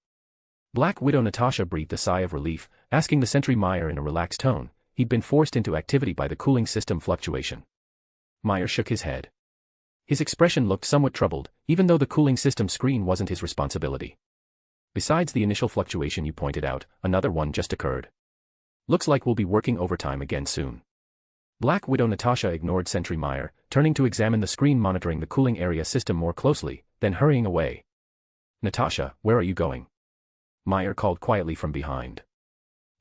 S3: Black Widow Natasha breathed a sigh of relief, asking the sentry Meyer in a relaxed tone. He'd been forced into activity by the cooling system fluctuation. Meyer shook his head. His expression looked somewhat troubled, even though the cooling system screen wasn't his responsibility. Besides the initial fluctuation you pointed out, another one just occurred. Looks like we'll be working overtime again soon. Black Widow Natasha ignored Sentry Meyer, turning to examine the screen monitoring the cooling area system more closely, then hurrying away. Natasha, where are you going? Meyer called quietly from behind.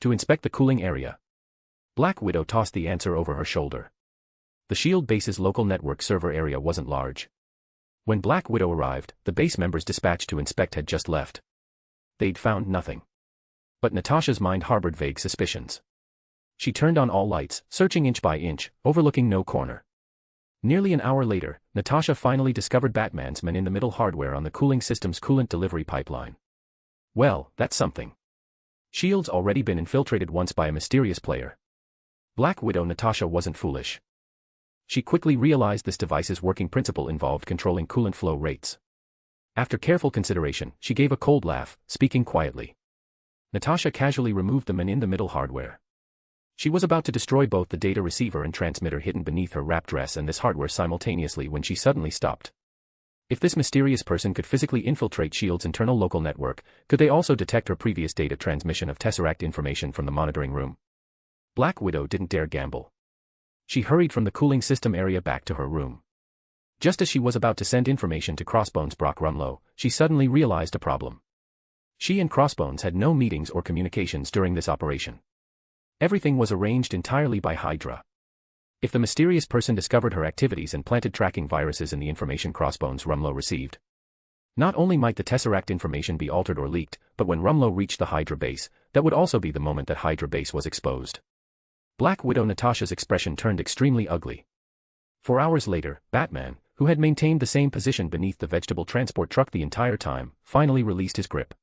S3: To inspect the cooling area. Black Widow tossed the answer over her shoulder. The SHIELD base's local network server area wasn't large. When Black Widow arrived, the base members dispatched to inspect had just left. They'd found nothing. But Natasha's mind harbored vague suspicions. She turned on all lights, searching inch by inch, overlooking no corner. Nearly an hour later, Natasha finally discovered Batman's man-in-the-middle hardware on the cooling system's coolant delivery pipeline. Well, that's something. SHIELD's already been infiltrated once by a mysterious player. Black Widow Natasha wasn't foolish. She quickly realized this device's working principle involved controlling coolant flow rates. After careful consideration, she gave a cold laugh, speaking quietly. Natasha casually removed the man-in-the-middle hardware. She was about to destroy both the data receiver and transmitter hidden beneath her wrap dress and this hardware simultaneously when she suddenly stopped. If this mysterious person could physically infiltrate SHIELD's internal local network, could they also detect her previous data transmission of Tesseract information from the monitoring room? Black Widow didn't dare gamble. She hurried from the cooling system area back to her room. Just as she was about to send information to Crossbones Brock Rumlow, she suddenly realized a problem. She and Crossbones had no meetings or communications during this operation. Everything was arranged entirely by Hydra. If the mysterious person discovered her activities and planted tracking viruses in the information Crossbones Rumlow received, not only might the Tesseract information be altered or leaked, but when Rumlow reached the Hydra base, that would also be the moment that Hydra base was exposed. Black Widow Natasha's expression turned extremely ugly. 4 hours later, Batman, who had maintained the same position beneath the vegetable transport truck the entire time, finally released his grip.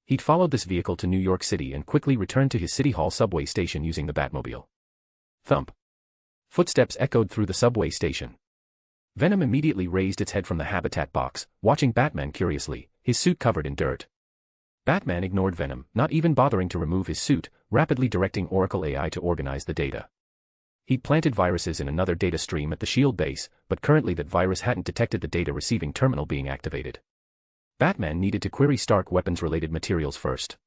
S3: He'd followed this vehicle to New York City and quickly returned to his City Hall subway station using the Batmobile. Thump. Footsteps echoed through the subway station. Venom immediately raised its head from the habitat box, watching Batman curiously, his suit covered in dirt. Batman ignored Venom, not even bothering to remove his suit, rapidly directing Oracle AI to organize the data. He'd planted viruses in another data stream at the SHIELD base, but currently that virus hadn't detected the data receiving terminal being activated. Batman needed to query Stark weapons-related materials first.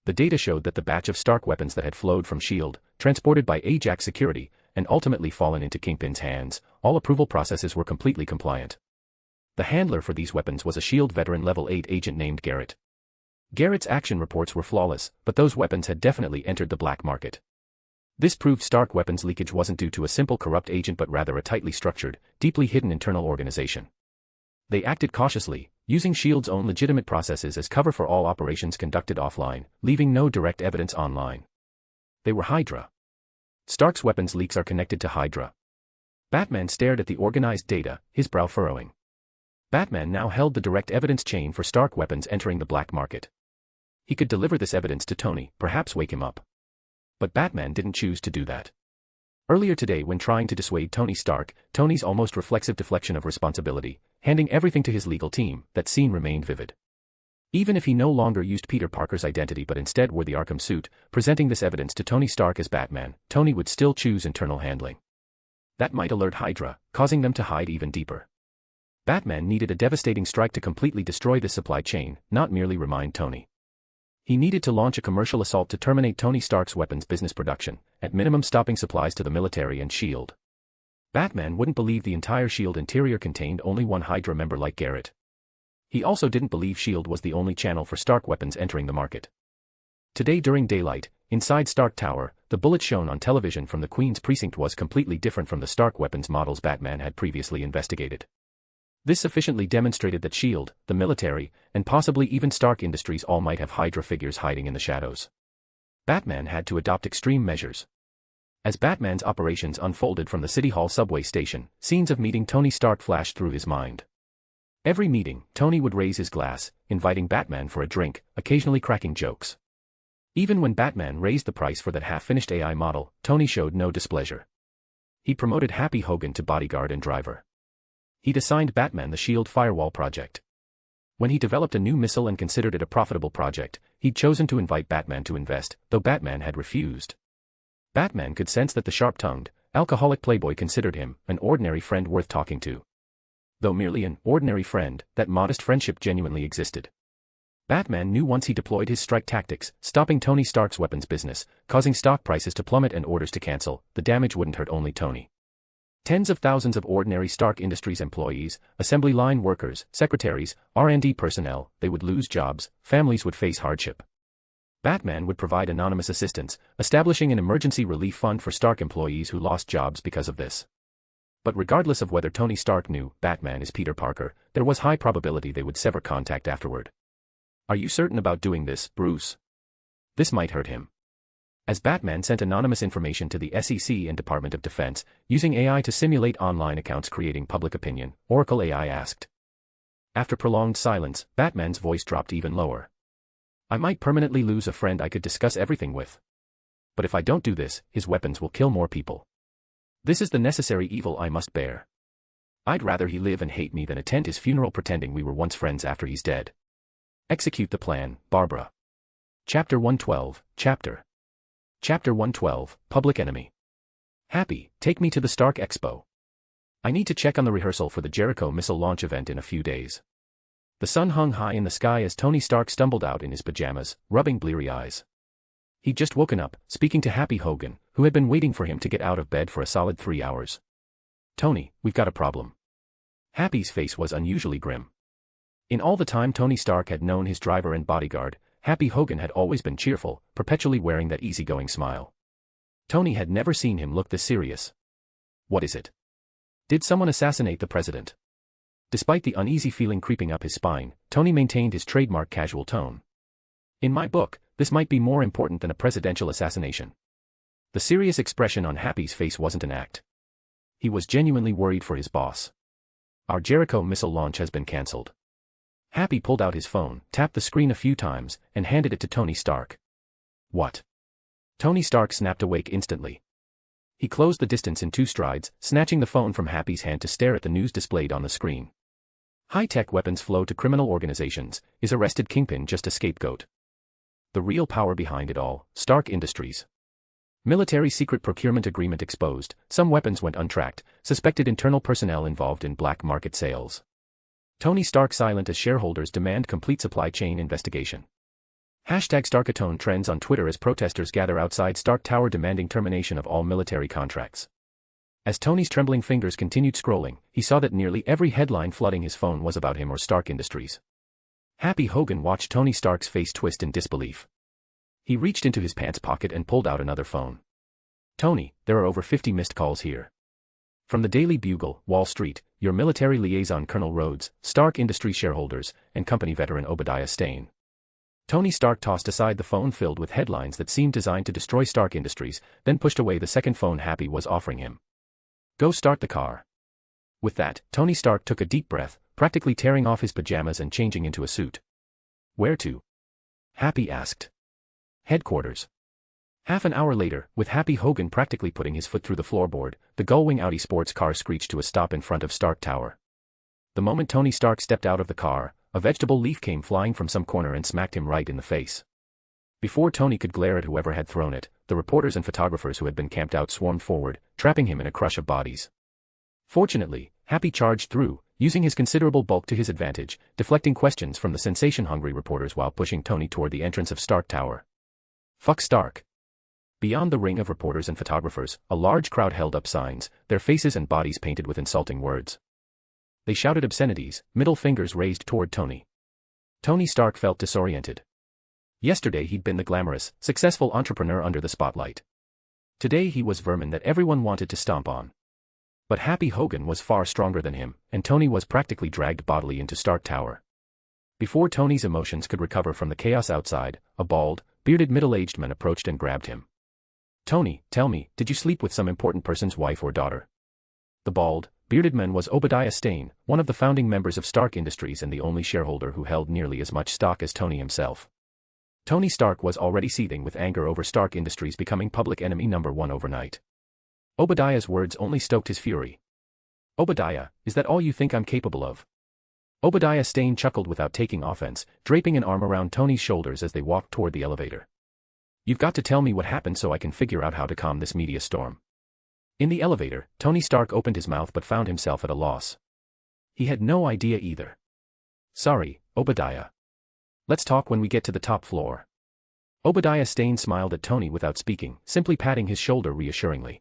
S3: The data showed that the batch of Stark weapons that had flowed from SHIELD, transported by Ajax Security, and ultimately fallen into Kingpin's hands, all approval processes were completely compliant. The handler for these weapons was a SHIELD veteran level 8 agent named Garrett. Garrett's action reports were flawless, but those weapons had definitely entered the black market. This proved Stark weapons leakage wasn't due to a simple corrupt agent but rather a tightly structured, deeply hidden internal organization. They acted cautiously, using SHIELD's own legitimate processes as cover for all operations conducted offline, leaving no direct evidence online. They were Hydra. Stark's weapons leaks are connected to Hydra. Batman stared at the organized data, his brow furrowing. Batman now held the direct evidence chain for Stark weapons entering the black market. He could deliver this evidence to Tony, perhaps wake him up. But Batman didn't choose to do that. Earlier today, when trying to dissuade Tony Stark, Tony's almost reflexive deflection of responsibility, handing everything to his legal team, that scene remained vivid. Even if he no longer used Peter Parker's identity but instead wore the Arkham suit, presenting this evidence to Tony Stark as Batman, Tony would still choose internal handling. That might alert Hydra, causing them to hide even deeper. Batman needed a devastating strike to completely destroy this supply chain, not merely remind Tony. He needed to launch a commercial assault to terminate Tony Stark's weapons business production, at minimum stopping supplies to the military and S.H.I.E.L.D. Batman wouldn't believe the entire S.H.I.E.L.D. interior contained only one Hydra member like Garrett. He also didn't believe S.H.I.E.L.D. was the only channel for Stark weapons entering the market. Today during daylight, inside Stark Tower, the bullet shown on television from the Queen's precinct was completely different from the Stark weapons models Batman had previously investigated. This sufficiently demonstrated that S.H.I.E.L.D., the military, and possibly even Stark Industries all might have Hydra figures hiding in the shadows. Batman had to adopt extreme measures. As Batman's operations unfolded from the City Hall subway station, scenes of meeting Tony Stark flashed through his mind. Every meeting, Tony would raise his glass, inviting Batman for a drink, occasionally cracking jokes. Even when Batman raised the price for that half-finished AI model, Tony showed no displeasure. He promoted Happy Hogan to bodyguard and driver. He'd assigned Batman the S.H.I.E.L.D. firewall project. When he developed a new missile and considered it a profitable project, he'd chosen to invite Batman to invest, though Batman had refused. Batman could sense that the sharp-tongued, alcoholic playboy considered him an ordinary friend worth talking to. Though merely an ordinary friend, that modest friendship genuinely existed. Batman knew once he deployed his strike tactics, stopping Tony Stark's weapons business, causing stock prices to plummet and orders to cancel, the damage wouldn't hurt only Tony. Tens of thousands of ordinary Stark Industries employees, assembly line workers, secretaries, R&D personnel, they would lose jobs, families would face hardship. Batman would provide anonymous assistance, establishing an emergency relief fund for Stark employees who lost jobs because of this. But regardless of whether Tony Stark knew Batman is Peter Parker, there was high probability they would sever contact afterward. "Are you certain about doing this, Bruce? This might hurt him." As Batman sent anonymous information to the SEC and Department of Defense, using AI to simulate online accounts creating public opinion, Oracle AI asked. After prolonged silence, Batman's voice dropped even lower. "I might permanently lose a friend I could discuss everything with. But if I don't do this, his weapons will kill more people. This is the necessary evil I must bear. I'd rather he live and hate me than attend his funeral pretending we were once friends after he's dead. Execute the plan, Barbara." Chapter 112, Chapter 112, Public Enemy. "Happy, take me to the Stark Expo. I need to check on the rehearsal for the Jericho missile launch event in a few days." The sun hung high in the sky as Tony Stark stumbled out in his pajamas, rubbing bleary eyes. He'd just woken up, speaking to Happy Hogan, who had been waiting for him to get out of bed for a solid 3 hours. "Tony, we've got a problem." Happy's face was unusually grim. In all the time Tony Stark had known his driver and bodyguard, Happy Hogan had always been cheerful, perpetually wearing that easygoing smile. Tony had never seen him look this serious. "What is it? Did someone assassinate the president?" Despite the uneasy feeling creeping up his spine, Tony maintained his trademark casual tone. "In my book, this might be more important than a presidential assassination." The serious expression on Happy's face wasn't an act. He was genuinely worried for his boss. "Our Jericho missile launch has been cancelled." Happy pulled out his phone, tapped the screen a few times, and handed it to Tony Stark. "What?" Tony Stark snapped awake instantly. He closed the distance in 2 strides, snatching the phone from Happy's hand to stare at the news displayed on the screen. "High-tech weapons flow to criminal organizations. Is arrested kingpin just a scapegoat?" The real power behind it all, Stark Industries. Military secret procurement agreement exposed, some weapons went untracked, suspected internal personnel involved in black market sales. Tony Stark silent as shareholders demand complete supply chain investigation. #Starkatone trends on Twitter as protesters gather outside Stark Tower demanding termination of all military contracts. As Tony's trembling fingers continued scrolling, he saw that nearly every headline flooding his phone was about him or Stark Industries. Happy Hogan watched Tony Stark's face twist in disbelief. He reached into his pants pocket and pulled out another phone. "Tony, there are over 50 missed calls here. From the Daily Bugle, Wall Street, your military liaison Colonel Rhodes, Stark Industries shareholders, and company veteran Obadiah Stane." Tony Stark tossed aside the phone filled with headlines that seemed designed to destroy Stark Industries, then pushed away the second phone Happy was offering him. "Go start the car." With that, Tony Stark took a deep breath, practically tearing off his pajamas and changing into a suit. "Where to?" Happy asked. Headquarters. Half an hour later, with Happy Hogan practically putting his foot through the floorboard, the gull-wing Audi sports car screeched to a stop in front of Stark Tower. The moment Tony Stark stepped out of the car, a vegetable leaf came flying from some corner and smacked him right in the face. Before Tony could glare at whoever had thrown it, the reporters and photographers who had been camped out swarmed forward, trapping him in a crush of bodies. Fortunately, Happy charged through, using his considerable bulk to his advantage, deflecting questions from the sensation-hungry reporters while pushing Tony toward the entrance of Stark Tower. Fuck Stark. Beyond the ring of reporters and photographers, a large crowd held up signs, their faces and bodies painted with insulting words. They shouted obscenities, middle fingers raised toward Tony. Tony Stark felt disoriented. Yesterday he'd been the glamorous, successful entrepreneur under the spotlight. Today he was vermin that everyone wanted to stomp on. But Happy Hogan was far stronger than him, and Tony was practically dragged bodily into Stark Tower. Before Tony's emotions could recover from the chaos outside, a bald, bearded middle-aged man approached and grabbed him. Tony, tell me, did you sleep with some important person's wife or daughter? The bald, bearded man was Obadiah Stane, one of the founding members of Stark Industries and the only shareholder who held nearly as much stock as Tony himself. Tony Stark was already seething with anger over Stark Industries becoming public enemy number one overnight. Obadiah's words only stoked his fury. Obadiah, is that all you think I'm capable of? Obadiah Stane chuckled without taking offense, draping an arm around Tony's shoulders as they walked toward the elevator. You've got to tell me what happened so I can figure out how to calm this media storm. In the elevator, Tony Stark opened his mouth but found himself at a loss. He had no idea either. Sorry, Obadiah. Let's talk when we get to the top floor. Obadiah Stane smiled at Tony without speaking, simply patting his shoulder reassuringly.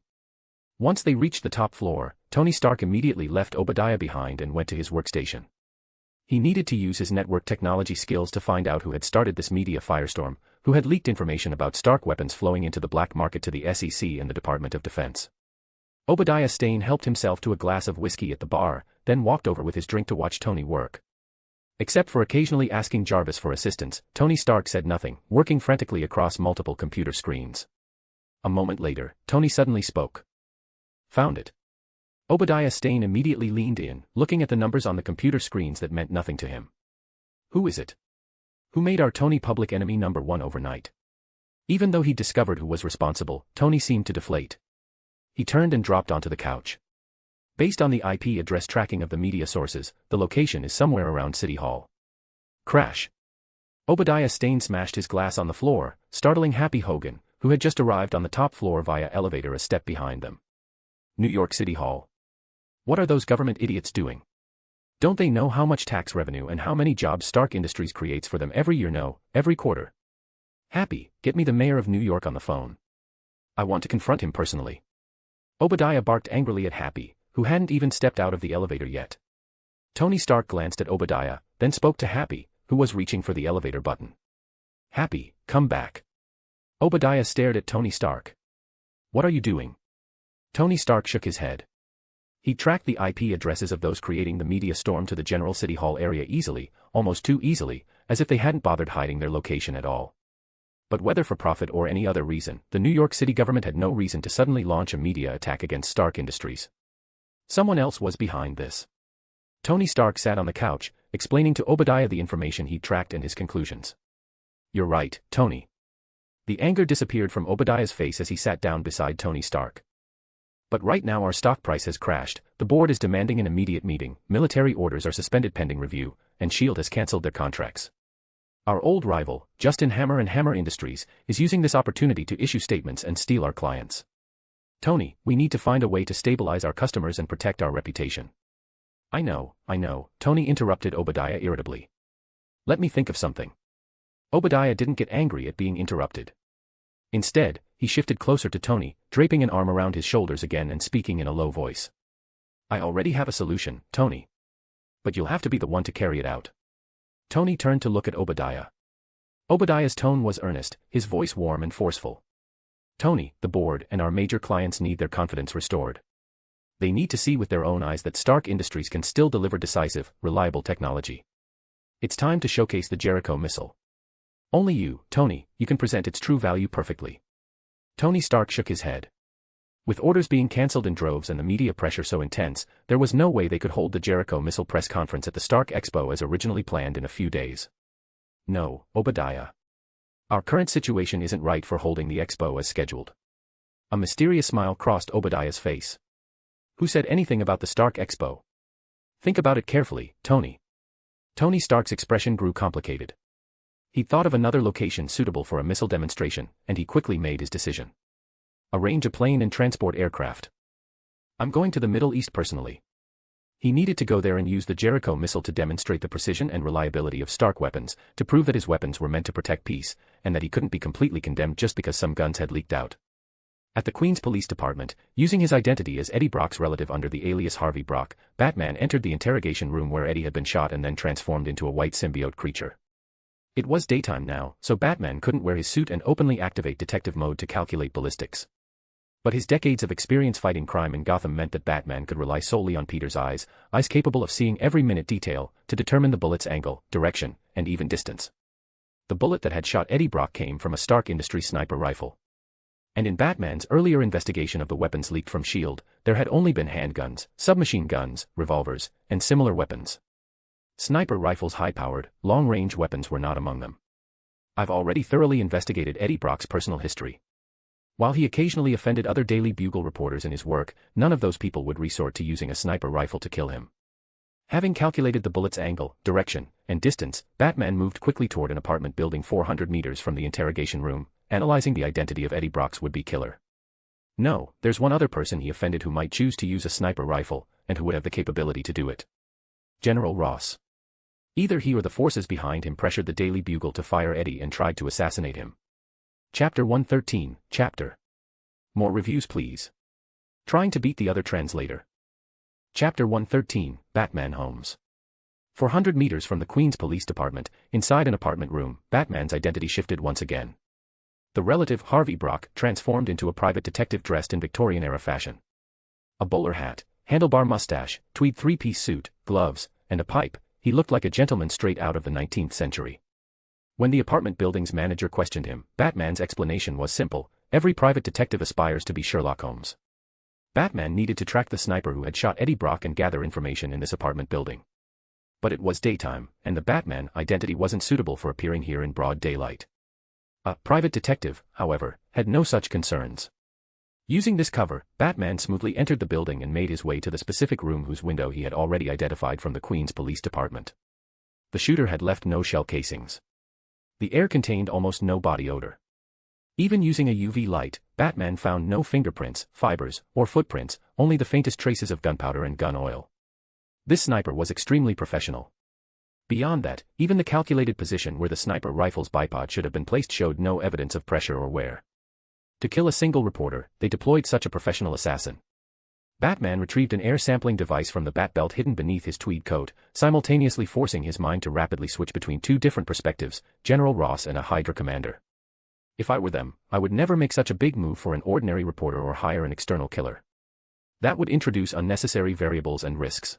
S3: Once they reached the top floor, Tony Stark immediately left Obadiah behind and went to his workstation. He needed to use his network technology skills to find out who had started this media firestorm, who had leaked information about Stark weapons flowing into the black market to the SEC and the Department of Defense. Obadiah Stane helped himself to a glass of whiskey at the bar, then walked over with his drink to watch Tony work. Except for occasionally asking Jarvis for assistance, Tony Stark said nothing, working frantically across multiple computer screens. A moment later, Tony suddenly spoke. Found it. Obadiah Stane immediately leaned in, looking at the numbers on the computer screens that meant nothing to him. Who is it? Who made our Tony public enemy number one overnight? Even though he discovered who was responsible, Tony seemed to deflate. He turned and dropped onto the couch. Based on the IP address tracking of the media sources, the location is somewhere around City Hall. Crash. Obadiah Stane smashed his glass on the floor, startling Happy Hogan, who had just arrived on the top floor via elevator a step behind them. New York City Hall. What are those government idiots doing? Don't they know how much tax revenue and how many jobs Stark Industries creates for them every year? No, every quarter. Happy, get me the mayor of New York on the phone. I want to confront him personally. Obadiah barked angrily at Happy, who hadn't even stepped out of the elevator yet. Tony Stark glanced at Obadiah, then spoke to Happy, who was reaching for the elevator button. Happy, come back. Obadiah stared at Tony Stark. What are you doing? Tony Stark shook his head. He tracked the IP addresses of those creating the media storm to the general City Hall area easily, almost too easily, as if they hadn't bothered hiding their location at all. But whether for profit or any other reason, the New York City government had no reason to suddenly launch a media attack against Stark Industries. Someone else was behind this. Tony Stark sat on the couch, explaining to Obadiah the information he'd tracked and his conclusions. You're right, Tony. The anger disappeared from Obadiah's face as he sat down beside Tony Stark. But right now our stock price has crashed, the board is demanding an immediate meeting, military orders are suspended pending review, and S.H.I.E.L.D. has cancelled their contracts. Our old rival, Justin Hammer and Hammer Industries, is using this opportunity to issue statements and steal our clients. Tony, we need to find a way to stabilize our customers and protect our reputation. I know, Tony interrupted Obadiah irritably. Let me think of something. Obadiah didn't get angry at being interrupted. Instead, he shifted closer to Tony, draping an arm around his shoulders again and speaking in a low voice. I already have a solution, Tony. But you'll have to be the one to carry it out. Tony turned to look at Obadiah. Obadiah's tone was earnest, his voice warm and forceful. Tony, the board and our major clients need their confidence restored. They need to see with their own eyes that Stark Industries can still deliver decisive, reliable technology. It's time to showcase the Jericho missile. Only you, Tony, you can present its true value perfectly. Tony Stark shook his head. With orders being cancelled in droves and the media pressure so intense, there was no way they could hold the Jericho missile press conference at the Stark Expo as originally planned in a few days. No, Obadiah. Our current situation isn't right for holding the expo as scheduled. A mysterious smile crossed Obadiah's face. Who said anything about the Stark Expo? Think about it carefully, Tony. Tony Stark's expression grew complicated. He thought of another location suitable for a missile demonstration, and he quickly made his decision. Arrange a plane and transport aircraft. I'm going to the Middle East personally. He needed to go there and use the Jericho missile to demonstrate the precision and reliability of Stark weapons, to prove that his weapons were meant to protect peace, and that he couldn't be completely condemned just because some guns had leaked out. At the Queens Police Department, using his identity as Eddie Brock's relative under the alias Harvey Brock, Batman entered the interrogation room where Eddie had been shot and then transformed into a white symbiote creature. It was daytime now, so Batman couldn't wear his suit and openly activate detective mode to calculate ballistics. But his decades of experience fighting crime in Gotham meant that Batman could rely solely on Peter's eyes capable of seeing every minute detail, to determine the bullet's angle, direction, and even distance. The bullet that had shot Eddie Brock came from a Stark Industries sniper rifle. And in Batman's earlier investigation of the weapons leaked from S.H.I.E.L.D., there had only been handguns, submachine guns, revolvers, and similar weapons. Sniper rifles' high-powered, long-range weapons were not among them. I've already thoroughly investigated Eddie Brock's personal history. While he occasionally offended other Daily Bugle reporters in his work, none of those people would resort to using a sniper rifle to kill him. Having calculated the bullet's angle, direction, and distance, Batman moved quickly toward an apartment building 400 meters from the interrogation room, analyzing the identity of Eddie Brock's would-be killer. No, there's one other person he offended who might choose to use a sniper rifle, and who would have the capability to do it. General Ross. Either he or the forces behind him pressured the Daily Bugle to fire Eddie and tried to assassinate him. Chapter 113, Chapter. More reviews please. Trying to beat the other translator. Chapter 113, Batman Homes. 400 meters from the Queens Police Department, inside an apartment room, Batman's identity shifted once again. The relative Harvey Brock transformed into a private detective dressed in Victorian-era fashion. A bowler hat, handlebar mustache, tweed three-piece suit, gloves, and a pipe, he looked like a gentleman straight out of the 19th century. When the apartment building's manager questioned him, Batman's explanation was simple: every private detective aspires to be Sherlock Holmes. Batman needed to track the sniper who had shot Eddie Brock and gather information in this apartment building. But it was daytime, and the Batman identity wasn't suitable for appearing here in broad daylight. A private detective, however, had no such concerns. Using this cover, Batman smoothly entered the building and made his way to the specific room whose window he had already identified from the Queens Police Department. The shooter had left no shell casings. The air contained almost no body odor. Even using a UV light, Batman found no fingerprints, fibers, or footprints, only the faintest traces of gunpowder and gun oil. This sniper was extremely professional. Beyond that, even the calculated position where the sniper rifle's bipod should have been placed showed no evidence of pressure or wear. To kill a single reporter, they deployed such a professional assassin. Batman retrieved an air sampling device from the bat belt hidden beneath his tweed coat, simultaneously forcing his mind to rapidly switch between two different perspectives, General Ross and a Hydra commander. If I were them, I would never make such a big move for an ordinary reporter or hire an external killer. That would introduce unnecessary variables and risks.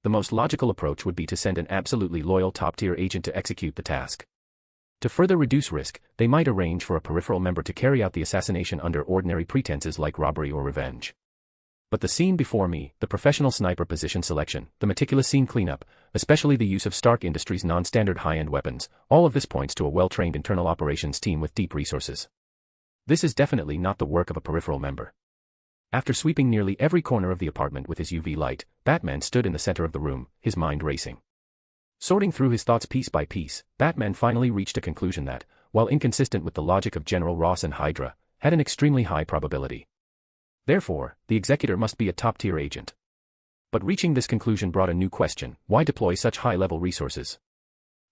S3: The most logical approach would be to send an absolutely loyal top-tier agent to execute the task. To further reduce risk, they might arrange for a peripheral member to carry out the assassination under ordinary pretenses like robbery or revenge. But the scene before me, the professional sniper position selection, the meticulous scene cleanup, especially the use of Stark Industries' non-standard high-end weapons, all of this points to a well-trained internal operations team with deep resources. This is definitely not the work of a peripheral member. After sweeping nearly every corner of the apartment with his UV light, Batman stood in the center of the room, his mind racing. Sorting through his thoughts piece by piece, Batman finally reached a conclusion that, while inconsistent with the logic of General Ross and Hydra, had an extremely high probability. Therefore, the executor must be a top-tier agent. But reaching this conclusion brought a new question: why deploy such high-level resources?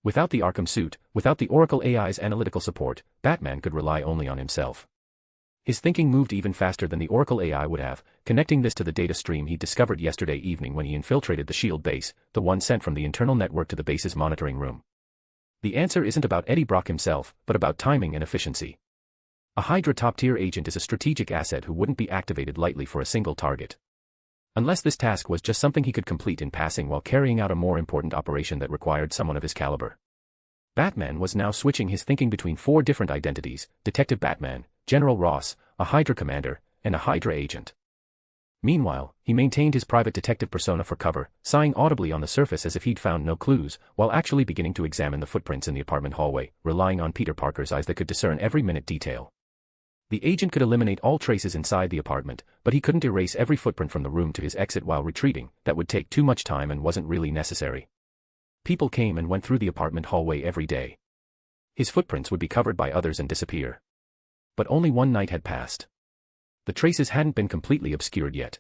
S3: Without the Arkham suit, without the Oracle AI's analytical support, Batman could rely only on himself. His thinking moved even faster than the Oracle AI would have, connecting this to the data stream he discovered yesterday evening when he infiltrated the S.H.I.E.L.D. base, the one sent from the internal network to the base's monitoring room. The answer isn't about Eddie Brock himself, but about timing and efficiency. A Hydra top-tier agent is a strategic asset who wouldn't be activated lightly for a single target. Unless this task was just something he could complete in passing while carrying out a more important operation that required someone of his caliber. Batman was now switching his thinking between four different identities: Detective Batman, General Ross, a Hydra commander, and a Hydra agent. Meanwhile, he maintained his private detective persona for cover, sighing audibly on the surface as if he'd found no clues, while actually beginning to examine the footprints in the apartment hallway, relying on Peter Parker's eyes that could discern every minute detail. The agent could eliminate all traces inside the apartment, but he couldn't erase every footprint from the room to his exit while retreating. That would take too much time and wasn't really necessary. People came and went through the apartment hallway every day. His footprints would be covered by others and disappear. But only one night had passed. The traces hadn't been completely obscured yet.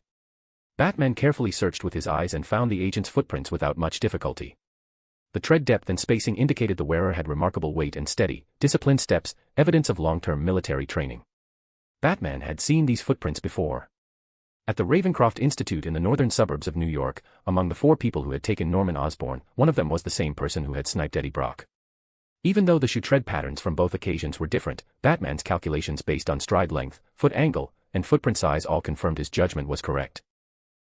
S3: Batman carefully searched with his eyes and found the agent's footprints without much difficulty. The tread depth and spacing indicated the wearer had remarkable weight and steady, disciplined steps, evidence of long-term military training. Batman had seen these footprints before. At the Ravencroft Institute in the northern suburbs of New York, among the 4 people who had taken Norman Osborn, one of them was the same person who had sniped Eddie Brock. Even though the shoe tread patterns from both occasions were different, Batman's calculations based on stride length, foot angle, and footprint size all confirmed his judgment was correct.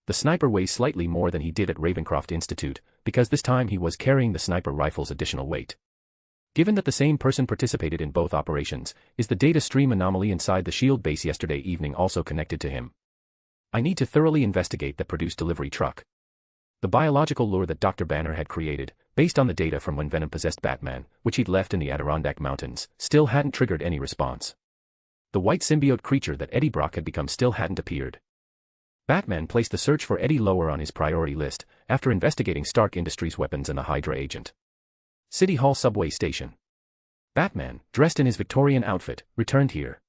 S3: The sniper weighs slightly more than he did at Ravencroft Institute, because this time he was carrying the sniper rifle's additional weight. Given that the same person participated in both operations, is the data stream anomaly inside the SHIELD base yesterday evening also connected to him? I need to thoroughly investigate the produced delivery truck. The biological lure that Dr. Banner had created, based on the data from when Venom possessed Batman, which he'd left in the Adirondack Mountains, still hadn't triggered any response. The white symbiote creature that Eddie Brock had become still hadn't appeared. Batman placed the search for Eddie lower on his priority list, after investigating Stark Industries' weapons and the Hydra agent. City Hall subway station. Batman, dressed in his Victorian outfit, returned here.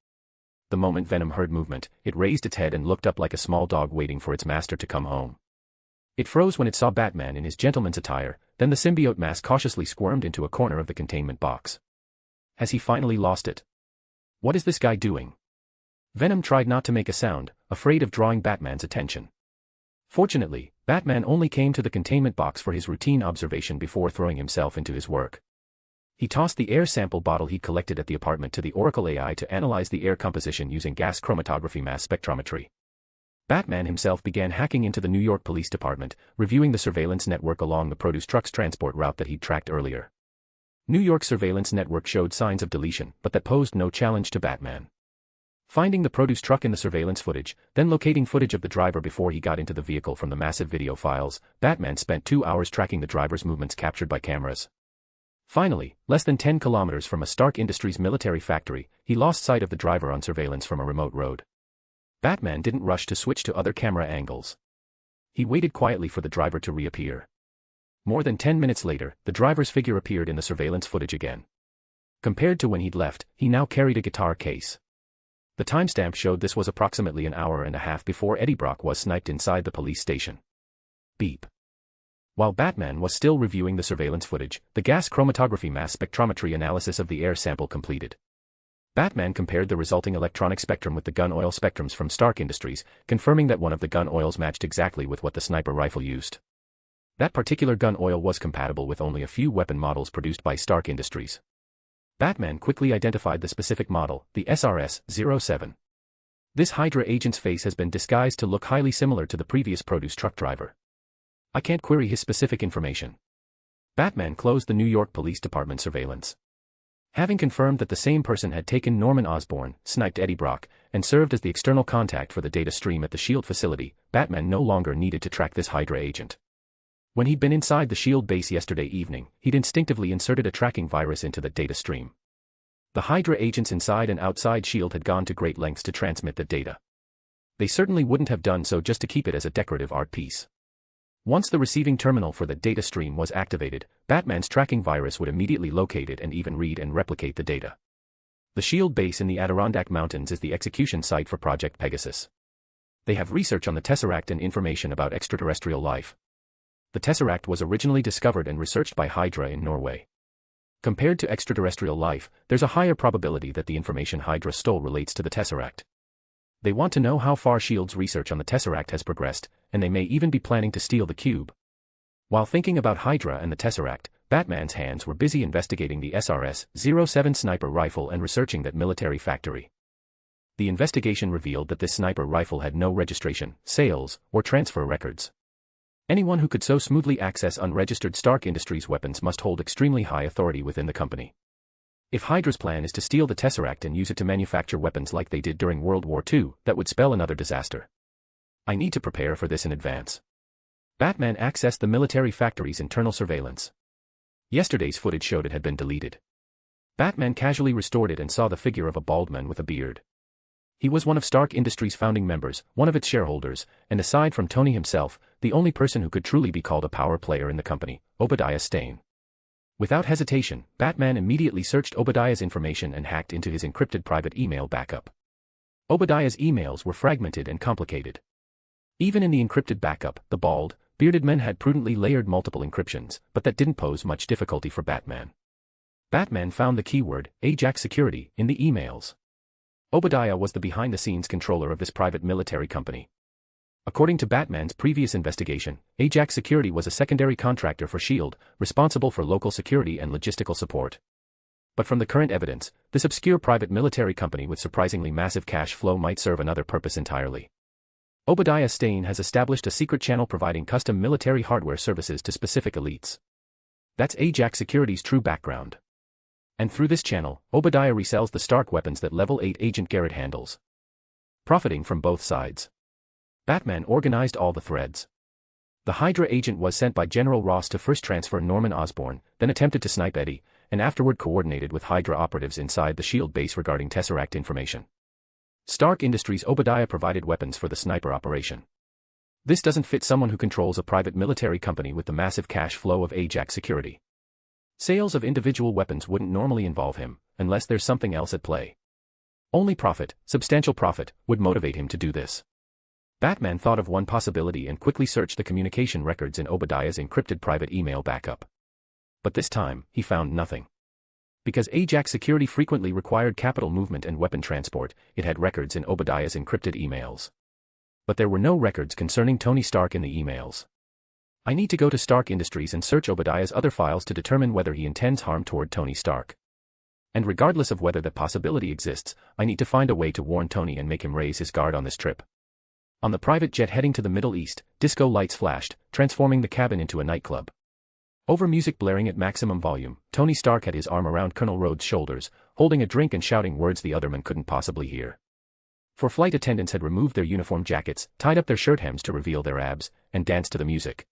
S3: The moment Venom heard movement, it raised its head and looked up like a small dog waiting for its master to come home. It froze when it saw Batman in his gentleman's attire, then the symbiote mass cautiously squirmed into a corner of the containment box. Has he finally lost it? What is this guy doing? Venom tried not to make a sound, afraid of drawing Batman's attention. Fortunately, Batman only came to the containment box for his routine observation before throwing himself into his work. He tossed the air sample bottle he'd collected at the apartment to the Oracle AI to analyze the air composition using gas chromatography mass spectrometry. Batman himself began hacking into the New York Police Department, reviewing the surveillance network along the produce truck's transport route that he'd tracked earlier. New York's surveillance network showed signs of deletion, but that posed no challenge to Batman. Finding the produce truck in the surveillance footage, then locating footage of the driver before he got into the vehicle from the massive video files, Batman spent 2 hours tracking the driver's movements captured by cameras. Finally, less than 10 kilometers from a Stark Industries military factory, he lost sight of the driver on surveillance from a remote road. Batman didn't rush to switch to other camera angles. He waited quietly for the driver to reappear. More than 10 minutes later, the driver's figure appeared in the surveillance footage again. Compared to when he'd left, he now carried a guitar case. The timestamp showed this was approximately an hour and a half before Eddie Brock was sniped inside the police station. Beep. While Batman was still reviewing the surveillance footage, the gas chromatography mass spectrometry analysis of the air sample completed. Batman compared the resulting electronic spectrum with the gun oil spectrums from Stark Industries, confirming that one of the gun oils matched exactly with what the sniper rifle used. That particular gun oil was compatible with only a few weapon models produced by Stark Industries. Batman quickly identified the specific model, the SRS-07. This Hydra agent's face has been disguised to look highly similar to the previous produce truck driver. I can't query his specific information. Batman closed the New York Police Department surveillance. Having confirmed that the same person had taken Norman Osborn, sniped Eddie Brock, and served as the external contact for the data stream at the SHIELD facility, Batman no longer needed to track this Hydra agent. When he'd been inside the SHIELD base yesterday evening, he'd instinctively inserted a tracking virus into the data stream. The Hydra agents inside and outside SHIELD had gone to great lengths to transmit the data. They certainly wouldn't have done so just to keep it as a decorative art piece. Once the receiving terminal for the data stream was activated, Batman's tracking virus would immediately locate it and even read and replicate the data. The SHIELD base in the Adirondack Mountains is the execution site for Project Pegasus. They have research on the Tesseract and information about extraterrestrial life. The Tesseract was originally discovered and researched by Hydra in Norway. Compared to extraterrestrial life, there's a higher probability that the information Hydra stole relates to the Tesseract. They want to know how far SHIELD's research on the Tesseract has progressed, and they may even be planning to steal the cube. While thinking about Hydra and the Tesseract, Batman's hands were busy investigating the SRS-07 sniper rifle and researching that military factory. The investigation revealed that this sniper rifle had no registration, sales, or transfer records. Anyone who could so smoothly access unregistered Stark Industries weapons must hold extremely high authority within the company. If Hydra's plan is to steal the Tesseract and use it to manufacture weapons like they did during World War II, that would spell another disaster. I need to prepare for this in advance. Batman accessed the military factory's internal surveillance. Yesterday's footage showed it had been deleted. Batman casually restored it and saw the figure of a bald man with a beard. He was one of Stark Industries' founding members, one of its shareholders, and aside from Tony himself, the only person who could truly be called a power player in the company, Obadiah Stane. Without hesitation, Batman immediately searched Obadiah's information and hacked into his encrypted private email backup. Obadiah's emails were fragmented and complicated. Even in the encrypted backup, the bald, bearded man had prudently layered multiple encryptions, but that didn't pose much difficulty for Batman. Batman found the keyword, Ajax Security, in the emails. Obadiah was the behind-the-scenes controller of this private military company. According to Batman's previous investigation, Ajax Security was a secondary contractor for S.H.I.E.L.D., responsible for local security and logistical support. But from the current evidence, this obscure private military company with surprisingly massive cash flow might serve another purpose entirely. Obadiah Stane has established a secret channel providing custom military hardware services to specific elites. That's Ajax Security's true background. And through this channel, Obadiah resells the Stark weapons that Level 8 Agent Garrett handles. Profiting from both sides, Batman organized all the threads. The Hydra agent was sent by General Ross to first transfer Norman Osborn, then attempted to snipe Eddie, and afterward coordinated with Hydra operatives inside the S.H.I.E.L.D. base regarding Tesseract information. Stark Industries Obadiah provided weapons for the sniper operation. This doesn't fit someone who controls a private military company with the massive cash flow of Ajax Security. Sales of individual weapons wouldn't normally involve him, unless there's something else at play. Only profit, substantial profit, would motivate him to do this. Batman thought of one possibility and quickly searched the communication records in Obadiah's encrypted private email backup. But this time, he found nothing. Because Ajax Security frequently required capital movement and weapon transport, it had records in Obadiah's encrypted emails. But there were no records concerning Tony Stark in the emails. I need to go to Stark Industries and search Obadiah's other files to determine whether he intends harm toward Tony Stark. And regardless of whether that possibility exists, I need to find a way to warn Tony and make him raise his guard on this trip. On the private jet heading to the Middle East, disco lights flashed, transforming the cabin into a nightclub. Over music blaring at maximum volume, Tony Stark had his arm around Colonel Rhodes' shoulders, holding a drink and shouting words the other men couldn't possibly hear. For flight attendants had removed their uniform jackets, tied up their shirt hems to reveal their abs, and danced to the music.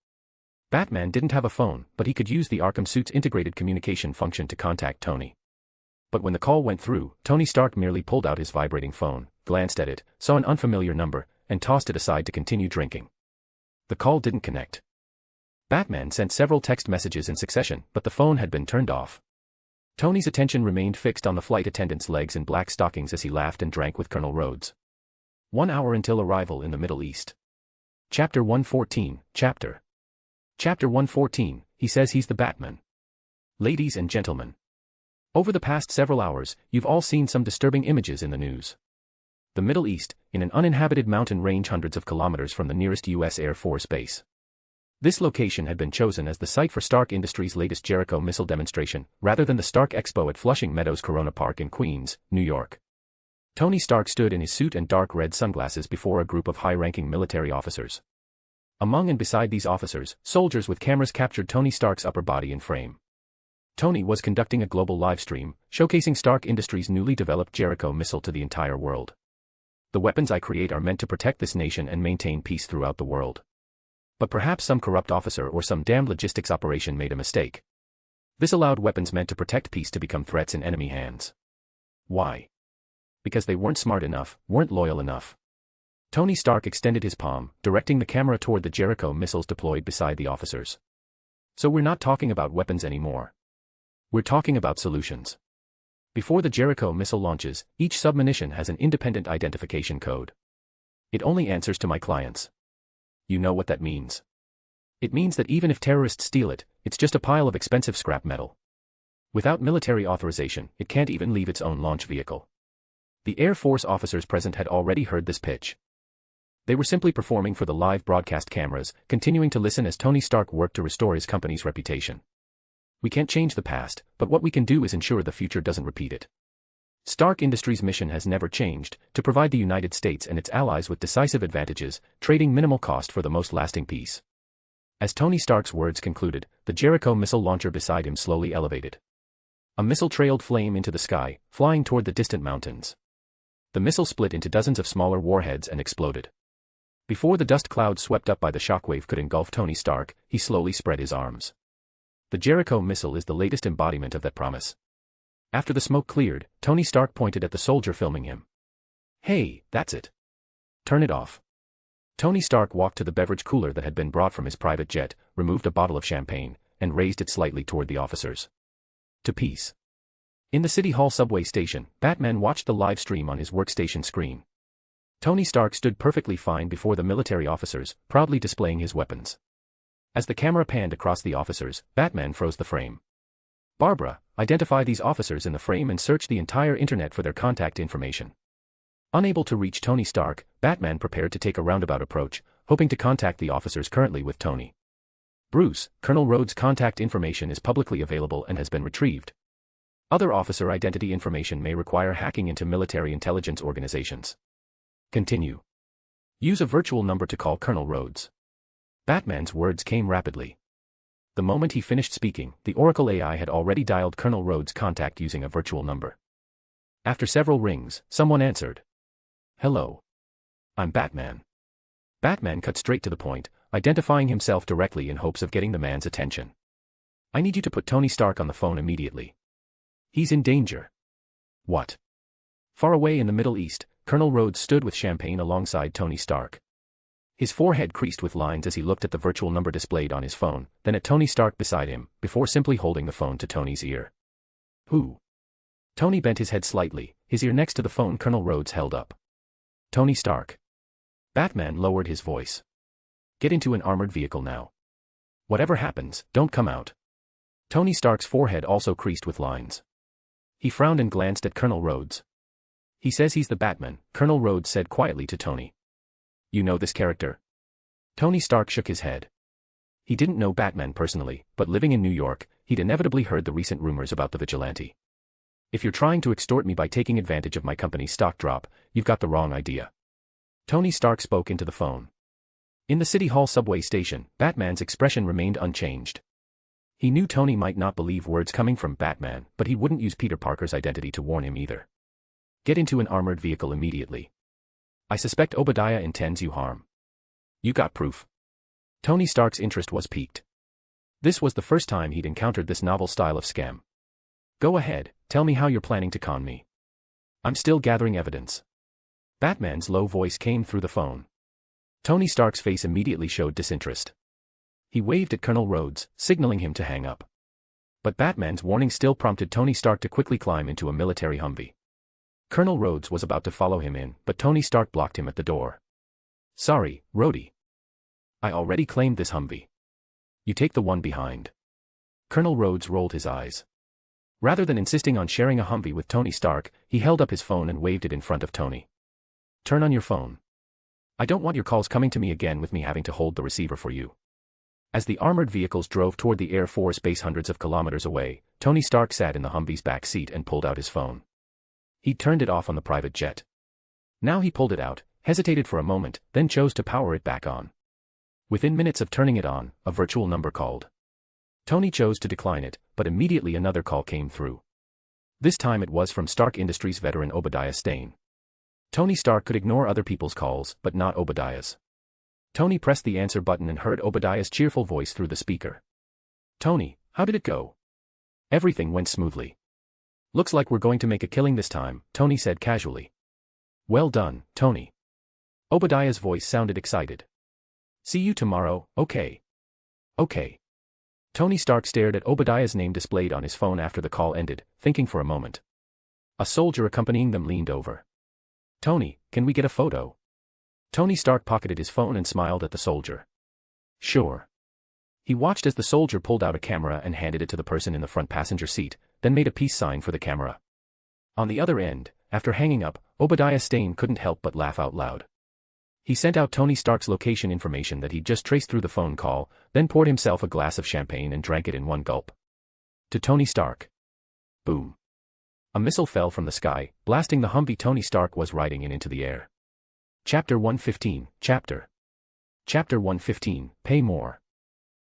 S3: Batman didn't have a phone, but he could use the Arkham suit's integrated communication function to contact Tony. But when the call went through, Tony Stark merely pulled out his vibrating phone, glanced at it, saw an unfamiliar number, and tossed it aside to continue drinking. The call didn't connect. Batman sent several text messages in succession, but the phone had been turned off. Tony's attention remained fixed on the flight attendant's legs in black stockings as he laughed and drank with Colonel Rhodes. 1 hour until arrival in the Middle East. Chapter 114, Chapter 114, he says he's the Batman. Ladies and gentlemen. Over the past several hours, you've all seen some disturbing images in the news. The Middle East, in an uninhabited mountain range hundreds of kilometers from the nearest U.S. Air Force base. This location had been chosen as the site for Stark Industries' latest Jericho missile demonstration, rather than the Stark Expo at Flushing Meadows Corona Park in Queens, New York. Tony Stark stood in his suit and dark red sunglasses before a group of high-ranking military officers. Among and beside these officers, soldiers with cameras captured Tony Stark's upper body in frame. Tony was conducting a global livestream, showcasing Stark Industries' newly developed Jericho missile to the entire world. The weapons I create are meant to protect this nation and maintain peace throughout the world. But perhaps some corrupt officer or some damned logistics operation made a mistake. This allowed weapons meant to protect peace to become threats in enemy hands. Why? Because they weren't smart enough, weren't loyal enough. Tony Stark extended his palm, directing the camera toward the Jericho missiles deployed beside the officers. So we're not talking about weapons anymore. We're talking about solutions. Before the Jericho missile launches, each submunition has an independent identification code. It only answers to my clients. You know what that means. It means that even if terrorists steal it, it's just a pile of expensive scrap metal. Without military authorization, it can't even leave its own launch vehicle. The Air Force officers present had already heard this pitch. They were simply performing for the live broadcast cameras, continuing to listen as Tony Stark worked to restore his company's reputation. We can't change the past, but what we can do is ensure the future doesn't repeat it. Stark Industries' mission has never changed, to provide the United States and its allies with decisive advantages, trading minimal cost for the most lasting peace. As Tony Stark's words concluded, the Jericho missile launcher beside him slowly elevated. A missile trailed flame into the sky, flying toward the distant mountains. The missile split into dozens of smaller warheads and exploded. Before the dust cloud swept up by the shockwave could engulf Tony Stark, he slowly spread his arms. The Jericho missile is the latest embodiment of that promise. After the smoke cleared, Tony Stark pointed at the soldier filming him. "Hey, that's it. Turn it off." Tony Stark walked to the beverage cooler that had been brought from his private jet, removed a bottle of champagne, and raised it slightly toward the officers. To peace. In the City Hall subway station, Batman watched the live stream on his workstation screen. Tony Stark stood perfectly fine before the military officers, proudly displaying his weapons. As the camera panned across the officers, Batman froze the frame. "Barbara, identify these officers in the frame and search the entire internet for their contact information." Unable to reach Tony Stark, Batman prepared to take a roundabout approach, hoping to contact the officers currently with Tony. "Bruce, Colonel Rhodes' contact information is publicly available and has been retrieved. Other officer identity information may require hacking into military intelligence organizations. Continue. Use a virtual number to call Colonel Rhodes." Batman's words came rapidly. The moment he finished speaking, the Oracle AI had already dialed Colonel Rhodes' contact using a virtual number. After several rings, someone answered. "Hello. I'm Batman." Batman cut straight to the point, identifying himself directly in hopes of getting the man's attention. "I need you to put Tony Stark on the phone immediately. He's in danger." "What?" Far away in the Middle East, Colonel Rhodes stood with champagne alongside Tony Stark. His forehead creased with lines as he looked at the virtual number displayed on his phone, then at Tony Stark beside him, before simply holding the phone to Tony's ear. "Who?" Tony bent his head slightly, his ear next to the phone Colonel Rhodes held up. "Tony Stark." Batman lowered his voice. "Get into an armored vehicle now. Whatever happens, don't come out." Tony Stark's forehead also creased with lines. He frowned and glanced at Colonel Rhodes. "He says he's the Batman," Colonel Rhodes said quietly to Tony. "You know this character?" Tony Stark shook his head. He didn't know Batman personally, but living in New York, he'd inevitably heard the recent rumors about the vigilante. "If you're trying to extort me by taking advantage of my company's stock drop, you've got the wrong idea." Tony Stark spoke into the phone. In the City Hall subway station, Batman's expression remained unchanged. He knew Tony might not believe words coming from Batman, but he wouldn't use Peter Parker's identity to warn him either. "Get into an armored vehicle immediately. I suspect Obadiah intends you harm." "You got proof?" Tony Stark's interest was piqued. This was the first time he'd encountered this novel style of scam. "Go ahead, tell me how you're planning to con me." "I'm still gathering evidence." Batman's low voice came through the phone. Tony Stark's face immediately showed disinterest. He waved at Colonel Rhodes, signaling him to hang up. But Batman's warning still prompted Tony Stark to quickly climb into a military Humvee. Colonel Rhodes was about to follow him in, but Tony Stark blocked him at the door. "Sorry, Rhodey. I already claimed this Humvee. You take the one behind." Colonel Rhodes rolled his eyes. Rather than insisting on sharing a Humvee with Tony Stark, he held up his phone and waved it in front of Tony. "Turn on your phone. I don't want your calls coming to me again with me having to hold the receiver for you." As the armored vehicles drove toward the Air Force Base hundreds of kilometers away, Tony Stark sat in the Humvee's back seat and pulled out his phone. He'd turned it off on the private jet. Now he pulled it out, hesitated for a moment, then chose to power it back on. Within minutes of turning it on, a virtual number called. Tony chose to decline it, but immediately another call came through. This time it was from Stark Industries veteran Obadiah Stane. Tony Stark could ignore other people's calls, but not Obadiah's. Tony pressed the answer button and heard Obadiah's cheerful voice through the speaker. "Tony, how did it go?" "Everything went smoothly. Looks like we're going to make a killing this time," Tony said casually. "Well done, Tony." Obadiah's voice sounded excited. "See you tomorrow, okay?" "Okay." Tony Stark stared at Obadiah's name displayed on his phone after the call ended, thinking for a moment. A soldier accompanying them leaned over. "Tony, can we get a photo?" Tony Stark pocketed his phone and smiled at the soldier. "Sure." He watched as the soldier pulled out a camera and handed it to the person in the front passenger seat, then made a peace sign for the camera. On the other end, after hanging up, Obadiah Stane couldn't help but laugh out loud. He sent out Tony Stark's location information that he'd just traced through the phone call, then poured himself a glass of champagne and drank it in one gulp. To Tony Stark. Boom. A missile fell from the sky, blasting the Humvee Tony Stark was riding in into the air. Chapter 115, Chapter 115, Pay More.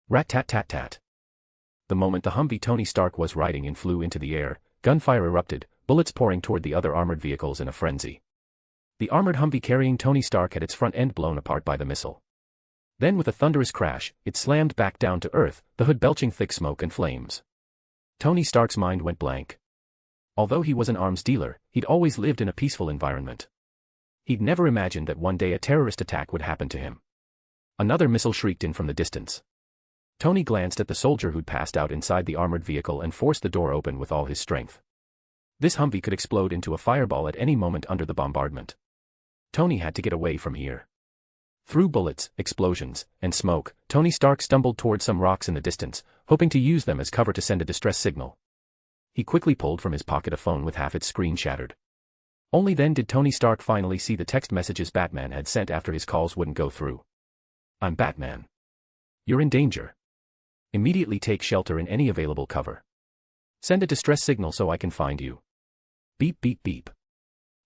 S3: Rat-tat-tat-tat. The moment the Humvee Tony Stark was riding in flew into the air, gunfire erupted, bullets pouring toward the other armored vehicles in a frenzy. The armored Humvee carrying Tony Stark had its front end blown apart by the missile. Then with a thunderous crash, it slammed back down to Earth, the hood belching thick smoke and flames. Tony Stark's mind went blank. Although he was an arms dealer, he'd always lived in a peaceful environment. He'd never imagined that one day a terrorist attack would happen to him. Another missile shrieked in from the distance. Tony glanced at the soldier who'd passed out inside the armored vehicle and forced the door open with all his strength. This Humvee could explode into a fireball at any moment under the bombardment. Tony had to get away from here. Through bullets, explosions, and smoke, Tony Stark stumbled toward some rocks in the distance, hoping to use them as cover to send a distress signal. He quickly pulled from his pocket a phone with half its screen shattered. Only then did Tony Stark finally see the text messages Batman had sent after his calls wouldn't go through. "I'm Batman. You're in danger. Immediately take shelter in any available cover. Send a distress signal so I can find you. Beep beep beep."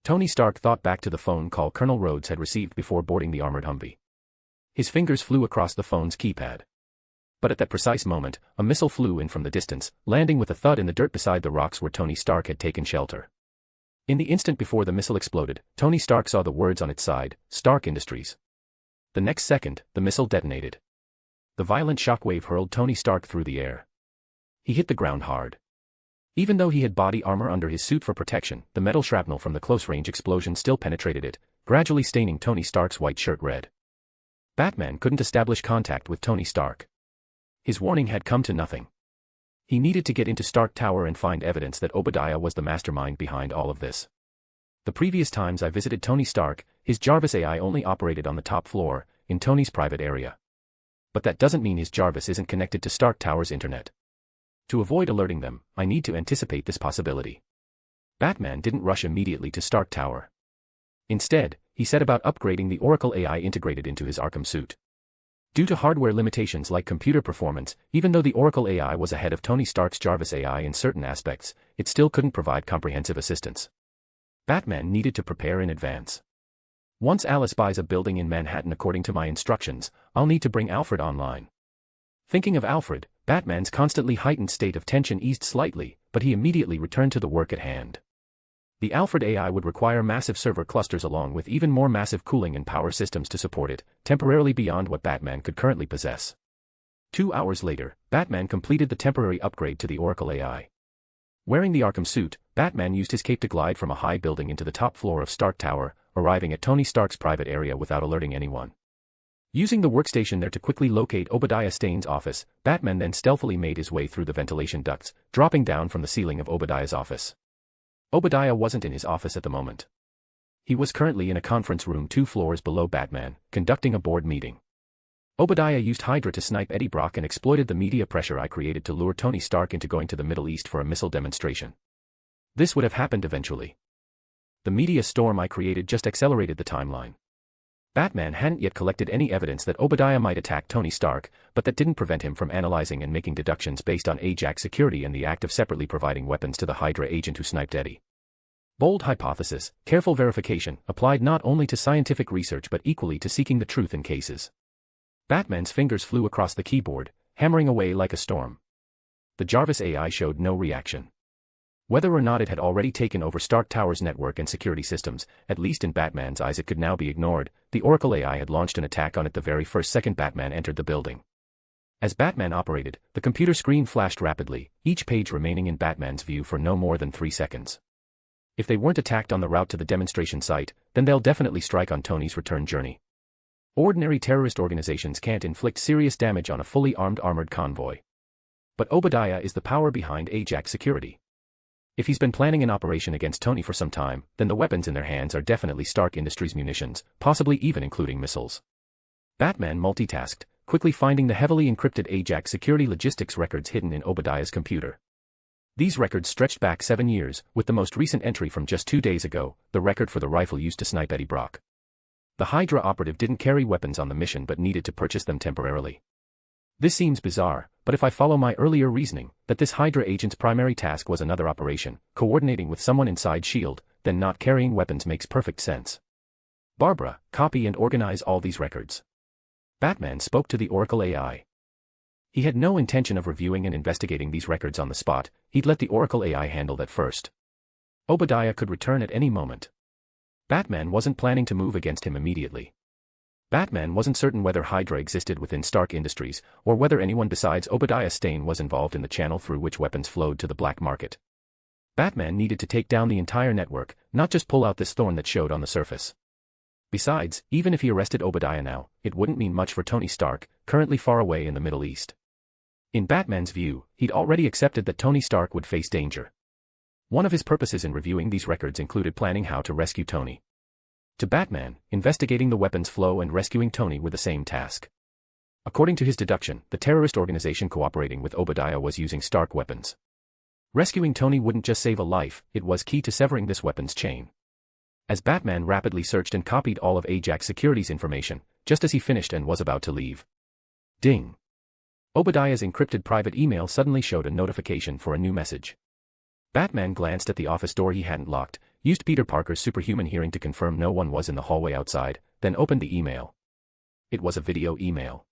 S3: Tony Stark thought back to the phone call Colonel Rhodes had received before boarding the armored Humvee. His fingers flew across the phone's keypad. But at that precise moment, a missile flew in from the distance, landing with a thud in the dirt beside the rocks where Tony Stark had taken shelter. In the instant before the missile exploded, Tony Stark saw the words on its side, "Stark Industries." The next second, the missile detonated. The violent shockwave hurled Tony Stark through the air. He hit the ground hard. Even though he had body armor under his suit for protection, the metal shrapnel from the close-range explosion still penetrated it, gradually staining Tony Stark's white shirt red. Batman couldn't establish contact with Tony Stark. His warning had come to nothing. He needed to get into Stark Tower and find evidence that Obadiah was the mastermind behind all of this. The previous times I visited Tony Stark, his Jarvis AI only operated on the top floor, in Tony's private area. But that doesn't mean his Jarvis isn't connected to Stark Tower's internet. To avoid alerting them, I need to anticipate this possibility. Batman didn't rush immediately to Stark Tower. Instead, he set about upgrading the Oracle AI integrated into his Arkham suit. Due to hardware limitations like computer performance, even though the Oracle AI was ahead of Tony Stark's Jarvis AI in certain aspects, it still couldn't provide comprehensive assistance. Batman needed to prepare in advance. Once Alice buys a building in Manhattan according to my instructions, I'll need to bring Alfred online. Thinking of Alfred, Batman's constantly heightened state of tension eased slightly, but he immediately returned to the work at hand. The Alfred AI would require massive server clusters along with even more massive cooling and power systems to support it, temporarily beyond what Batman could currently possess. 2 hours later, Batman completed the temporary upgrade to the Oracle AI. Wearing the Arkham suit, Batman used his cape to glide from a high building into the top floor of Stark Tower, arriving at Tony Stark's private area without alerting anyone. Using the workstation there to quickly locate Obadiah Stane's office, Batman then stealthily made his way through the ventilation ducts, dropping down from the ceiling of Obadiah's office. Obadiah wasn't in his office at the moment. He was currently in a conference room 2 floors below Batman, conducting a board meeting. Obadiah used Hydra to snipe Eddie Brock and exploited the media pressure I created to lure Tony Stark into going to the Middle East for a missile demonstration. This would have happened eventually. The media storm I created just accelerated the timeline. Batman hadn't yet collected any evidence that Obadiah might attack Tony Stark, but that didn't prevent him from analyzing and making deductions based on Ajax security and the act of separately providing weapons to the Hydra agent who sniped Eddie. Bold hypothesis, careful verification, applied not only to scientific research but equally to seeking the truth in cases. Batman's fingers flew across the keyboard, hammering away like a storm. The Jarvis AI showed no reaction. Whether or not it had already taken over Stark Tower's network and security systems, at least in Batman's eyes it could now be ignored, the Oracle AI had launched an attack on it the very first second Batman entered the building. As Batman operated, the computer screen flashed rapidly, each page remaining in Batman's view for no more than 3 seconds. If they weren't attacked on the route to the demonstration site, then they'll definitely strike on Tony's return journey. Ordinary terrorist organizations can't inflict serious damage on a fully armored convoy. But Obadiah is the power behind Ajax security. If he's been planning an operation against Tony for some time, then the weapons in their hands are definitely Stark Industries munitions, possibly even including missiles. Batman multitasked, quickly finding the heavily encrypted Ajax security logistics records hidden in Obadiah's computer. These records stretched back 7 years, with the most recent entry from just 2 days ago, the record for the rifle used to snipe Eddie Brock. The Hydra operative didn't carry weapons on the mission but needed to purchase them temporarily. This seems bizarre, but if I follow my earlier reasoning, that this Hydra agent's primary task was another operation, coordinating with someone inside S.H.I.E.L.D., then not carrying weapons makes perfect sense. Barbara, copy and organize all these records. Batman spoke to the Oracle AI. He had no intention of reviewing and investigating these records on the spot, he'd let the Oracle AI handle that first. Obadiah could return at any moment. Batman wasn't planning to move against him immediately. Batman wasn't certain whether Hydra existed within Stark Industries, or whether anyone besides Obadiah Stane was involved in the channel through which weapons flowed to the black market. Batman needed to take down the entire network, not just pull out this thorn that showed on the surface. Besides, even if he arrested Obadiah now, it wouldn't mean much for Tony Stark, currently far away in the Middle East. In Batman's view, he'd already accepted that Tony Stark would face danger. One of his purposes in reviewing these records included planning how to rescue Tony. To Batman, investigating the weapons flow and rescuing Tony were the same task. According to his deduction, the terrorist organization cooperating with Obadiah was using Stark weapons. Rescuing Tony wouldn't just save a life, it was key to severing this weapons chain. As Batman rapidly searched and copied all of Ajax Security's information, just as he finished and was about to leave. Ding! Obadiah's encrypted private email suddenly showed a notification for a new message. Batman glanced at the office door he hadn't locked, used Peter Parker's superhuman hearing to confirm no one was in the hallway outside, then opened the email. It was a video email.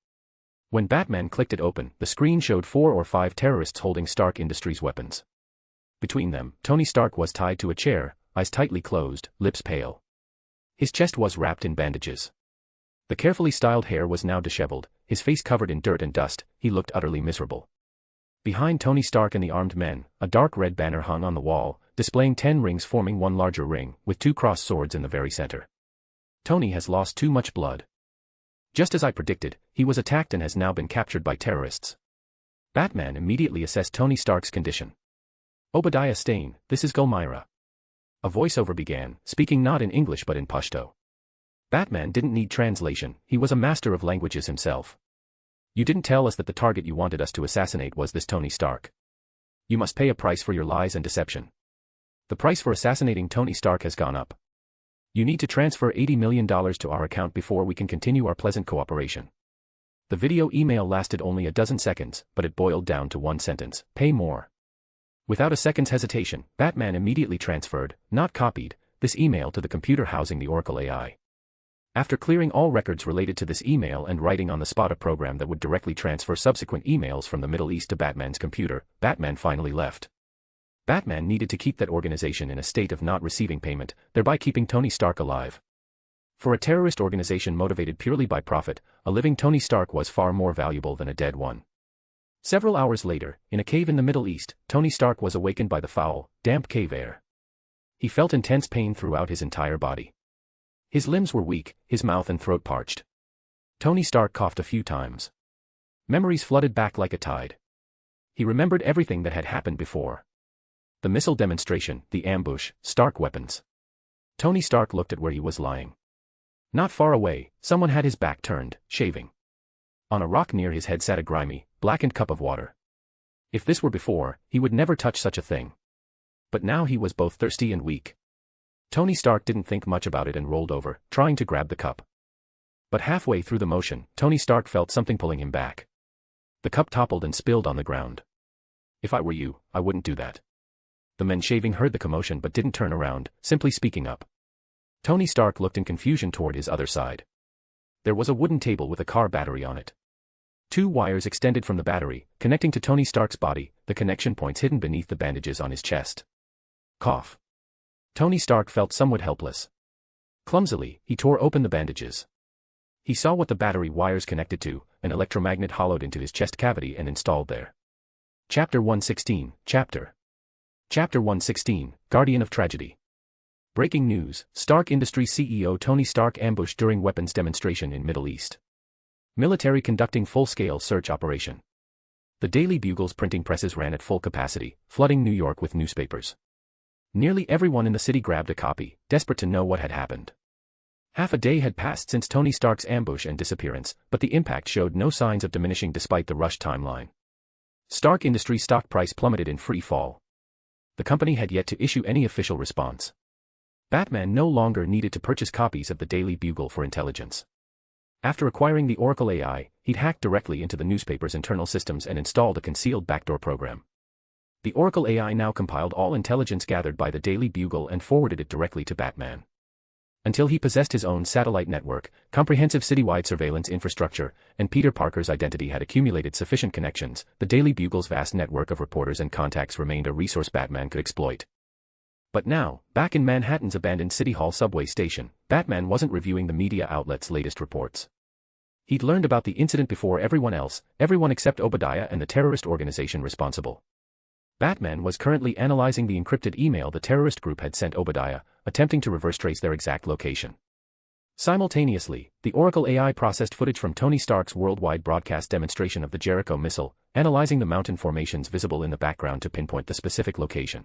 S3: When Batman clicked it open, the screen showed 4 or 5 terrorists holding Stark Industries weapons. Between them, Tony Stark was tied to a chair, eyes tightly closed, lips pale. His chest was wrapped in bandages. The carefully styled hair was now disheveled, his face covered in dirt and dust, he looked utterly miserable. Behind Tony Stark and the armed men, a dark red banner hung on the wall, displaying 10 rings forming one larger ring, with 2 crossed swords in the very center. Tony has lost too much blood. Just as I predicted, he was attacked and has now been captured by terrorists. Batman immediately assessed Tony Stark's condition. Obadiah Stane, this is Gulmira. A voiceover began, speaking not in English but in Pashto. Batman didn't need translation, he was a master of languages himself. You didn't tell us that the target you wanted us to assassinate was this Tony Stark. You must pay a price for your lies and deception. The price for assassinating Tony Stark has gone up. You need to transfer $80 million to our account before we can continue our pleasant cooperation. The video email lasted only a dozen seconds, but it boiled down to one sentence, pay more. Without a second's hesitation, Batman immediately transferred, not copied, this email to the computer housing the Oracle AI. After clearing all records related to this email and writing on the spot a program that would directly transfer subsequent emails from the Middle East to Batman's computer, Batman finally left. Batman needed to keep that organization in a state of not receiving payment, thereby keeping Tony Stark alive. For a terrorist organization motivated purely by profit, a living Tony Stark was far more valuable than a dead one. Several hours later, in a cave in the Middle East, Tony Stark was awakened by the foul, damp cave air. He felt intense pain throughout his entire body. His limbs were weak, his mouth and throat parched. Tony Stark coughed a few times. Memories flooded back like a tide. He remembered everything that had happened before. The missile demonstration, the ambush, Stark weapons. Tony Stark looked at where he was lying. Not far away, someone had his back turned, shaving. On a rock near his head sat a grimy, blackened cup of water. If this were before, he would never touch such a thing. But now he was both thirsty and weak. Tony Stark didn't think much about it and rolled over, trying to grab the cup. But halfway through the motion, Tony Stark felt something pulling him back. The cup toppled and spilled on the ground. If I were you, I wouldn't do that. The men shaving heard the commotion but didn't turn around, simply speaking up. Tony Stark looked in confusion toward his other side. There was a wooden table with a car battery on it. 2 wires extended from the battery, connecting to Tony Stark's body, the connection points hidden beneath the bandages on his chest. Cough. Tony Stark felt somewhat helpless. Clumsily, he tore open the bandages. He saw what the battery wires connected to, an electromagnet hollowed into his chest cavity and installed there. Chapter 116, Chapter 116, Guardian of Tragedy. Breaking news, Stark Industries CEO Tony Stark ambushed during weapons demonstration in Middle East. Military conducting full-scale search operation. The Daily Bugle's printing presses ran at full capacity, flooding New York with newspapers. Nearly everyone in the city grabbed a copy, desperate to know what had happened. Half a day had passed since Tony Stark's ambush and disappearance, but the impact showed no signs of diminishing despite the rushed timeline. Stark Industries' stock price plummeted in free fall. The company had yet to issue any official response. Batman no longer needed to purchase copies of the Daily Bugle for intelligence. After acquiring the Oracle AI, he'd hacked directly into the newspaper's internal systems and installed a concealed backdoor program. The Oracle AI now compiled all intelligence gathered by the Daily Bugle and forwarded it directly to Batman. Until he possessed his own satellite network, comprehensive citywide surveillance infrastructure, and Peter Parker's identity had accumulated sufficient connections, the Daily Bugle's vast network of reporters and contacts remained a resource Batman could exploit. But now, back in Manhattan's abandoned City Hall subway station, Batman wasn't reviewing the media outlet's latest reports. He'd learned about the incident before everyone else, everyone except Obadiah and the terrorist organization responsible. Batman was currently analyzing the encrypted email the terrorist group had sent Obadiah, attempting to reverse trace their exact location. Simultaneously, the Oracle AI processed footage from Tony Stark's worldwide broadcast demonstration of the Jericho missile, analyzing the mountain formations visible in the background to pinpoint the specific location.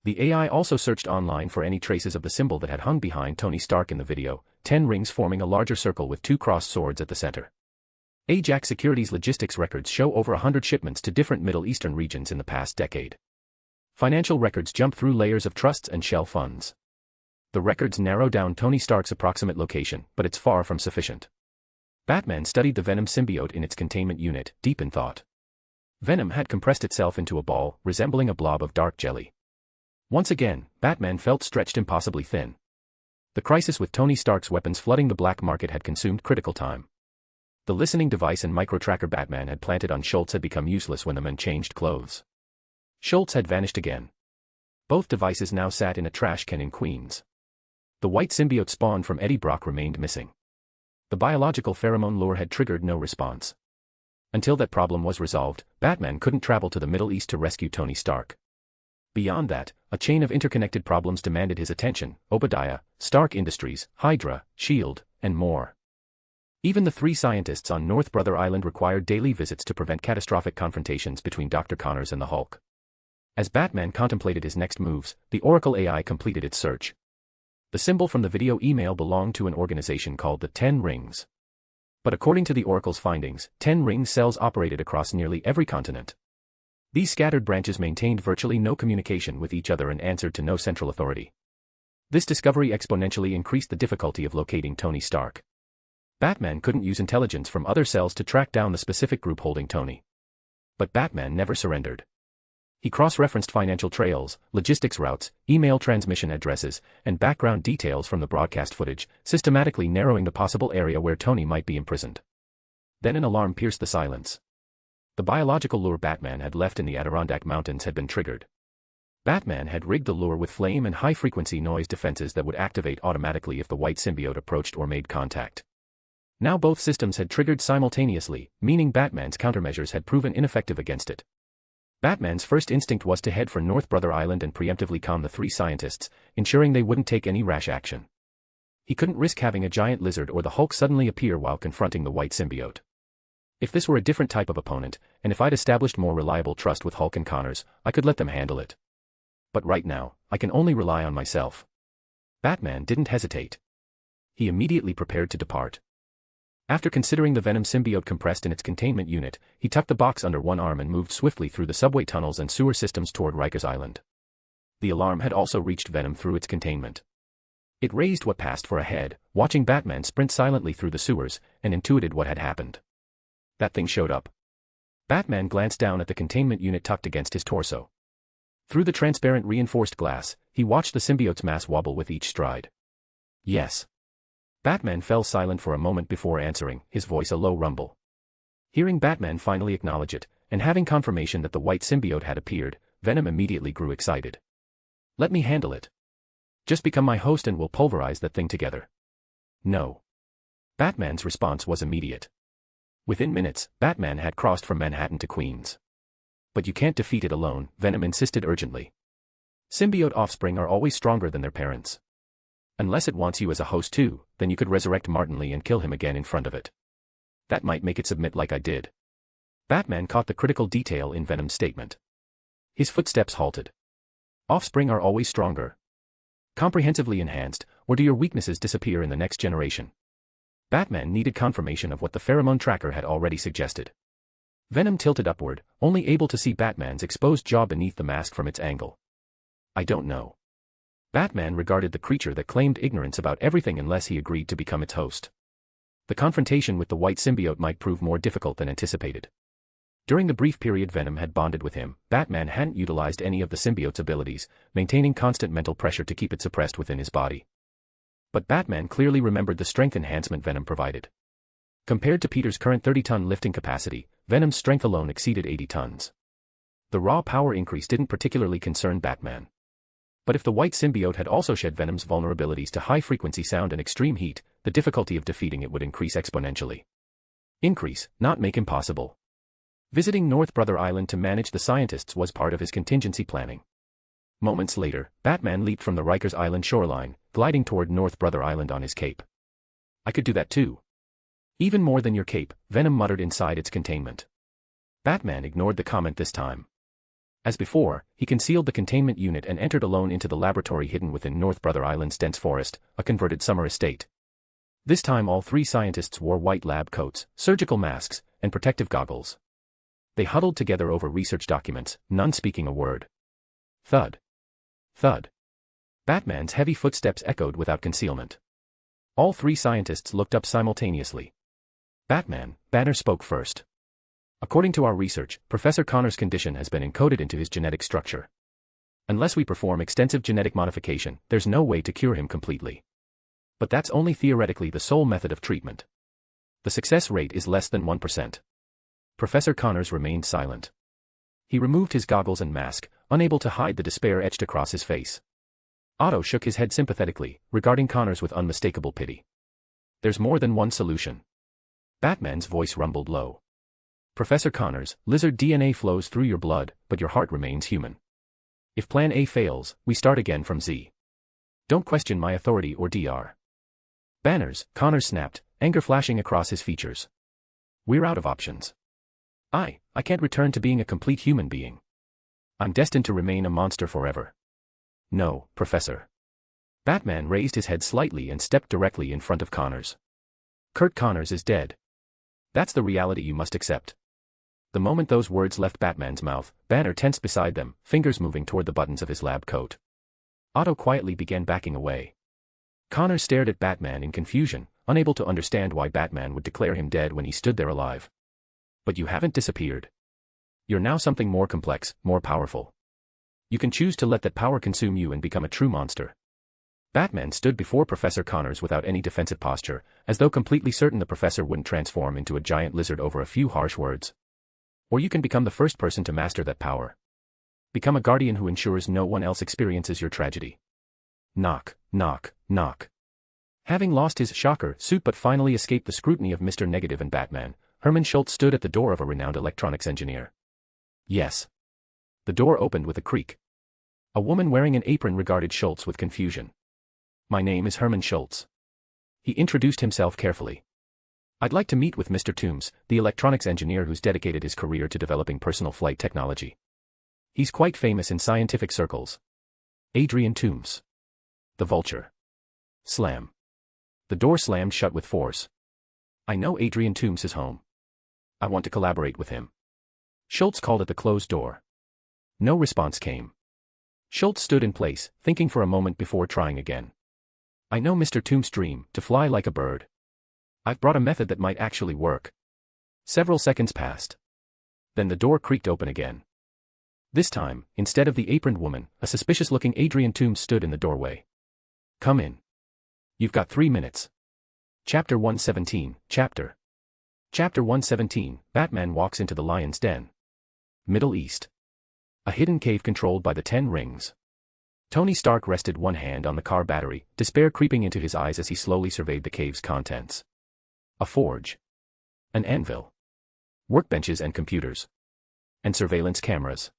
S3: The AI also searched online for any traces of the symbol that had hung behind Tony Stark in the video, 10 rings forming a larger circle with 2 crossed swords at the center. Ajax Securities logistics records show over 100 shipments to different Middle Eastern regions in the past decade. Financial records jump through layers of trusts and shell funds. The records narrow down Tony Stark's approximate location, but it's far from sufficient. Batman studied the Venom symbiote in its containment unit, deep in thought. Venom had compressed itself into a ball, resembling a blob of dark jelly. Once again, Batman felt stretched impossibly thin. The crisis with Tony Stark's weapons flooding the black market had consumed critical time. The listening device and micro-tracker Batman had planted on Schultz had become useless when the men changed clothes. Schultz had vanished again. Both devices now sat in a trash can in Queens. The white symbiote spawned from Eddie Brock remained missing. The biological pheromone lure had triggered no response. Until that problem was resolved, Batman couldn't travel to the Middle East to rescue Tony Stark. Beyond that, a chain of interconnected problems demanded his attention: Obadiah, Stark Industries, Hydra, S.H.I.E.L.D., and more. Even the 3 scientists on North Brother Island required daily visits to prevent catastrophic confrontations between Dr. Connors and the Hulk. As Batman contemplated his next moves, the Oracle AI completed its search. The symbol from the video email belonged to an organization called the 10 Rings. But according to the Oracle's findings, 10 Rings cells operated across nearly every continent. These scattered branches maintained virtually no communication with each other and answered to no central authority. This discovery exponentially increased the difficulty of locating Tony Stark. Batman couldn't use intelligence from other cells to track down the specific group holding Tony. But Batman never surrendered. He cross-referenced financial trails, logistics routes, email transmission addresses, and background details from the broadcast footage, systematically narrowing the possible area where Tony might be imprisoned. Then an alarm pierced the silence. The biological lure Batman had left in the Adirondack Mountains had been triggered. Batman had rigged the lure with flame and high-frequency noise defenses that would activate automatically if the white symbiote approached or made contact. Now both systems had triggered simultaneously, meaning Batman's countermeasures had proven ineffective against it. Batman's first instinct was to head for North Brother Island and preemptively calm the 3 scientists, ensuring they wouldn't take any rash action. He couldn't risk having a giant lizard or the Hulk suddenly appear while confronting the white symbiote. If this were a different type of opponent, and if I'd established more reliable trust with Hulk and Connors, I could let them handle it. But right now, I can only rely on myself. Batman didn't hesitate. He immediately prepared to depart. After considering the Venom symbiote compressed in its containment unit, he tucked the box under one arm and moved swiftly through the subway tunnels and sewer systems toward Rikers Island. The alarm had also reached Venom through its containment. It raised what passed for a head, watching Batman sprint silently through the sewers, and intuited what had happened. That thing showed up. Batman glanced down at the containment unit tucked against his torso. Through the transparent reinforced glass, he watched the symbiote's mass wobble with each stride. Yes. Batman fell silent for a moment before answering, his voice a low rumble. Hearing Batman finally acknowledge it, and having confirmation that the white symbiote had appeared, Venom immediately grew excited. Let me handle it. Just become my host and we'll pulverize that thing together. No. Batman's response was immediate. Within minutes, Batman had crossed from Manhattan to Queens. But you can't defeat it alone, Venom insisted urgently. Symbiote offspring are always stronger than their parents. Unless it wants you as a host too, then you could resurrect Martin Lee and kill him again in front of it. That might make it submit like I did. Batman caught the critical detail in Venom's statement. His footsteps halted. Offspring are always stronger. Comprehensively enhanced, or do your weaknesses disappear in the next generation? Batman needed confirmation of what the pheromone tracker had already suggested. Venom tilted upward, only able to see Batman's exposed jaw beneath the mask from its angle. I don't know. Batman regarded the creature that claimed ignorance about everything unless he agreed to become its host. The confrontation with the white symbiote might prove more difficult than anticipated. During the brief period Venom had bonded with him, Batman hadn't utilized any of the symbiote's abilities, maintaining constant mental pressure to keep it suppressed within his body. But Batman clearly remembered the strength enhancement Venom provided. Compared to Peter's current 30-ton lifting capacity, Venom's strength alone exceeded 80 tons. The raw power increase didn't particularly concern Batman. But if the white symbiote had also shed Venom's vulnerabilities to high-frequency sound and extreme heat, the difficulty of defeating it would increase exponentially. Increase, not make impossible. Visiting North Brother Island to manage the scientists was part of his contingency planning. Moments later, Batman leaped from the Rikers Island shoreline, gliding toward North Brother Island on his cape. I could do that too. Even more than your cape, Venom muttered inside its containment. Batman ignored the comment this time. As before, he concealed the containment unit and entered alone into the laboratory hidden within North Brother Island's dense forest, a converted summer estate. This time all three scientists wore white lab coats, surgical masks, and protective goggles. They huddled together over research documents, none speaking a word. Thud. Thud. Batman's heavy footsteps echoed without concealment. All three scientists looked up simultaneously. Banner spoke first. According to our research, Professor Connor's condition has been encoded into his genetic structure. Unless we perform extensive genetic modification, there's no way to cure him completely. But that's only theoretically the sole method of treatment. The success rate is less than 1%. Professor Connors remained silent. He removed his goggles and mask, unable to hide the despair etched across his face. Otto shook his head sympathetically, regarding Connors with unmistakable pity. There's more than one solution. Batman's voice rumbled low. Professor Connors, lizard DNA flows through your blood, but your heart remains human. If Plan A fails, we start again from Z. Don't question my authority or Dr. Connors snapped, anger flashing across his features. We're out of options. I can't return to being a complete human being. I'm destined to remain a monster forever. No, Professor. Batman raised his head slightly and stepped directly in front of Connors. Kurt Connors is dead. That's the reality you must accept. The moment those words left Batman's mouth, Banner tensed beside them, fingers moving toward the buttons of his lab coat. Otto quietly began backing away. Connors stared at Batman in confusion, unable to understand why Batman would declare him dead when he stood there alive. But you haven't disappeared. You're now something more complex, more powerful. You can choose to let that power consume you and become a true monster. Batman stood before Professor Connors without any defensive posture, as though completely certain the professor wouldn't transform into a giant lizard over a few harsh words. Or you can become the first person to master that power. Become a guardian who ensures no one else experiences your tragedy. Knock, knock, knock. Having lost his shocker suit but finally escaped the scrutiny of Mr. Negative and Batman, Herman Schultz stood at the door of a renowned electronics engineer. Yes. The door opened with a creak. A woman wearing an apron regarded Schultz with confusion. My name is Herman Schultz. He introduced himself carefully. I'd like to meet with Mr. Toombs, the electronics engineer who's dedicated his career to developing personal flight technology. He's quite famous in scientific circles. Adrian Toombs. The Vulture. Slam. The door slammed shut with force. I know Adrian Toombs is home. I want to collaborate with him. Schultz called at the closed door. No response came. Schultz stood in place, thinking for a moment before trying again. I know Mr. Toombs' dream, to fly like a bird. I've brought a method that might actually work. Several seconds passed. Then the door creaked open again. This time, instead of the aproned woman, a suspicious-looking Adrian Toombs stood in the doorway. Come in. You've got 3 minutes. Chapter 117, Chapter 117, Batman walks into the lion's den. Middle East. A hidden cave controlled by the 10 Rings. Tony Stark rested one hand on the car battery, despair creeping into his eyes as he slowly surveyed the cave's contents. A forge. An anvil. Workbenches and computers. And surveillance cameras.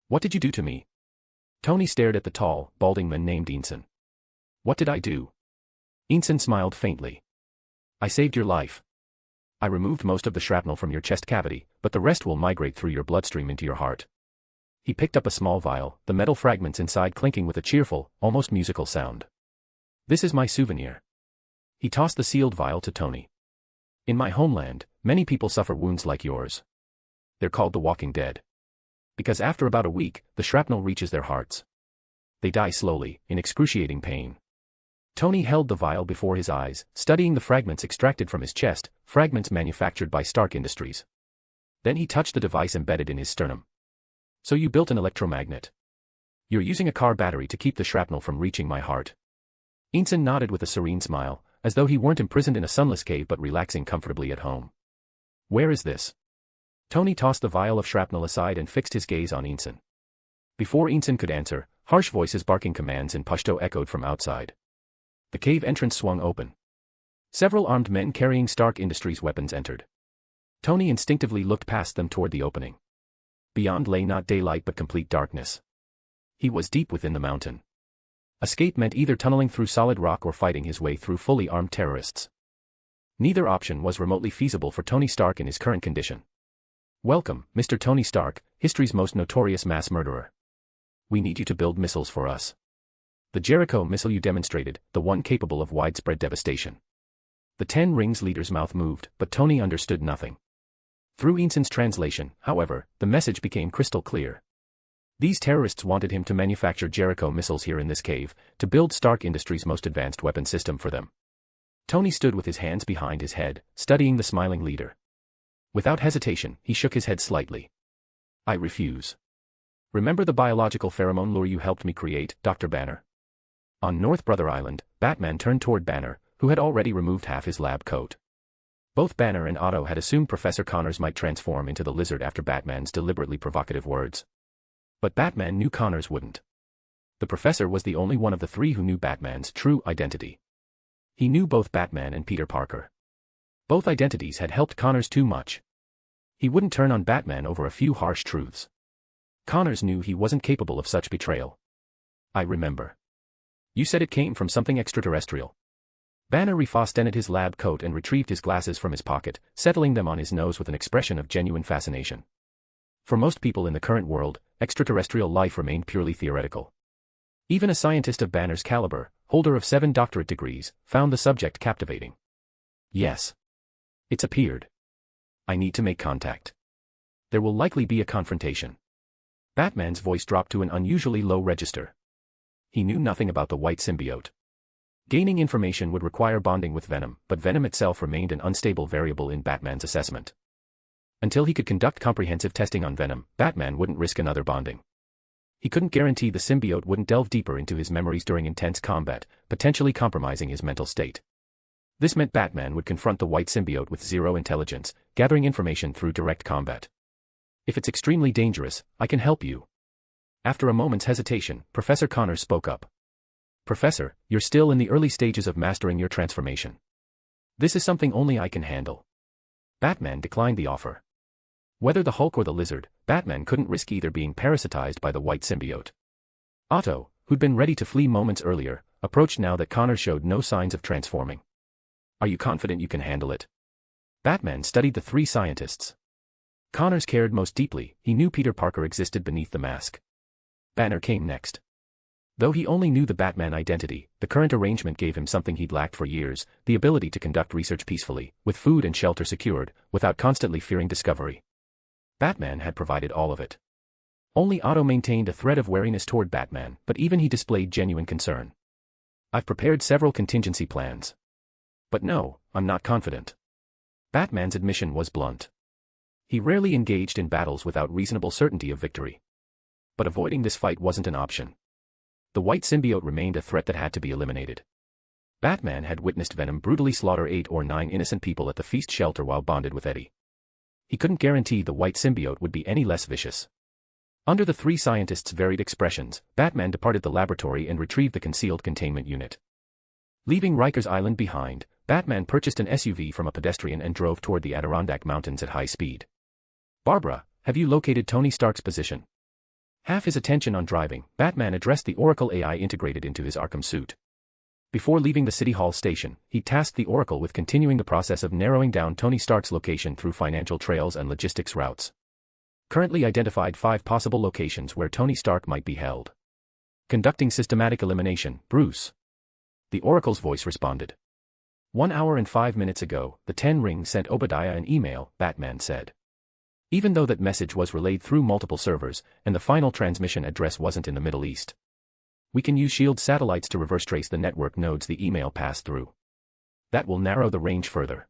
S3: What did you do to me? Tony stared at the tall, balding man named Ensign. What did I do? Ensign smiled faintly. I saved your life. I removed most of the shrapnel from your chest cavity, but the rest will migrate through your bloodstream into your heart. He picked up a small vial, the metal fragments inside clinking with a cheerful, almost musical sound. This is my souvenir. He tossed the sealed vial to Tony. In my homeland, many people suffer wounds like yours. They're called the Walking Dead. Because after about a week, the shrapnel reaches their hearts. They die slowly, in excruciating pain. Tony held the vial before his eyes, studying the fragments extracted from his chest, fragments manufactured by Stark Industries. Then he touched the device embedded in his sternum. So you built an electromagnet. You're using a car battery to keep the shrapnel from reaching my heart. Ensign nodded with a serene smile, as though he weren't imprisoned in a sunless cave but relaxing comfortably at home. Where is this? Tony tossed the vial of shrapnel aside and fixed his gaze on Ensign. Before Ensign could answer, Harsh voices barking commands in Pashto echoed from outside. The cave entrance swung open. Several armed men carrying Stark Industries weapons entered. Tony instinctively looked past them toward the opening. Beyond lay not daylight but complete darkness. He was deep within the mountain. Escape meant either tunneling through solid rock or fighting his way through fully armed terrorists. Neither option was remotely feasible for Tony Stark in his current condition. Welcome, Mr. Tony Stark, history's most notorious mass murderer. We need you to build missiles for us. The Jericho missile you demonstrated, the one capable of widespread devastation. The 10 Rings leader's mouth moved, but Tony understood nothing. Through Eanson's translation, however, the message became crystal clear. These terrorists wanted him to manufacture Jericho missiles here in this cave, to build Stark Industries' most advanced weapon system for them. Tony stood with his hands behind his head, studying the smiling leader. Without hesitation, he shook his head slightly. I refuse. Remember the biological pheromone lure you helped me create, Dr. Banner? On North Brother Island, Batman turned toward Banner, who had already removed half his lab coat. Both Banner and Otto had assumed Professor Connors might transform into the lizard after Batman's deliberately provocative words. But Batman knew Connors wouldn't. The professor was the only one of the three who knew Batman's true identity. He knew both Batman and Peter Parker. Both identities had helped Connors too much. He wouldn't turn on Batman over a few harsh truths. Connors knew he wasn't capable of such betrayal. I remember. You said it came from something extraterrestrial. Banner refastened his lab coat and retrieved his glasses from his pocket, settling them on his nose with an expression of genuine fascination. For most people in the current world, extraterrestrial life remained purely theoretical. Even a scientist of Banner's caliber, holder of 7 doctorate degrees, found the subject captivating. Yes. It's appeared. I need to make contact. There will likely be a confrontation. Batman's voice dropped to an unusually low register. He knew nothing about the white symbiote. Gaining information would require bonding with Venom, but Venom itself remained an unstable variable in Batman's assessment. Until he could conduct comprehensive testing on Venom, Batman wouldn't risk another bonding. He couldn't guarantee the symbiote wouldn't delve deeper into his memories during intense combat, potentially compromising his mental state. This meant Batman would confront the white symbiote with zero intelligence, gathering information through direct combat. If it's extremely dangerous, I can help you. After a moment's hesitation, Professor Connors spoke up. Professor, you're still in the early stages of mastering your transformation. This is something only I can handle. Batman declined the offer. Whether the Hulk or the Lizard, Batman couldn't risk either being parasitized by the white symbiote. Otto, who'd been ready to flee moments earlier, approached now that Connors showed no signs of transforming. Are you confident you can handle it? Batman studied the 3 scientists. Connors cared most deeply, he knew Peter Parker existed beneath the mask. Banner came next. Though he only knew the Batman identity, the current arrangement gave him something he'd lacked for years, the ability to conduct research peacefully, with food and shelter secured, without constantly fearing discovery. Batman had provided all of it. Only Otto maintained a thread of wariness toward Batman, but even he displayed genuine concern. I've prepared several contingency plans. But no, I'm not confident. Batman's admission was blunt. He rarely engaged in battles without reasonable certainty of victory. But avoiding this fight wasn't an option. The white symbiote remained a threat that had to be eliminated. Batman had witnessed Venom brutally slaughter 8 or 9 innocent people at the feast shelter while bonded with Eddie. He couldn't guarantee the white symbiote would be any less vicious. Under the 3 scientists' varied expressions, Batman departed the laboratory and retrieved the concealed containment unit. Leaving Rikers Island behind, Batman purchased an SUV from a pedestrian and drove toward the Adirondack Mountains at high speed. Barbara, have you located Tony Stark's position? Half his attention on driving, Batman addressed the Oracle AI integrated into his Arkham suit. Before leaving the City Hall station, he tasked the Oracle with continuing the process of narrowing down Tony Stark's location through financial trails and logistics routes. Currently identified 5 possible locations where Tony Stark might be held. Conducting systematic elimination, Bruce. The Oracle's voice responded. 1 hour and 5 minutes ago, the 10 Rings sent Obadiah an email, Batman said. Even though that message was relayed through multiple servers, and the final transmission address wasn't in the Middle East. We can use SHIELD satellites to reverse trace the network nodes the email passed through. That will narrow the range further.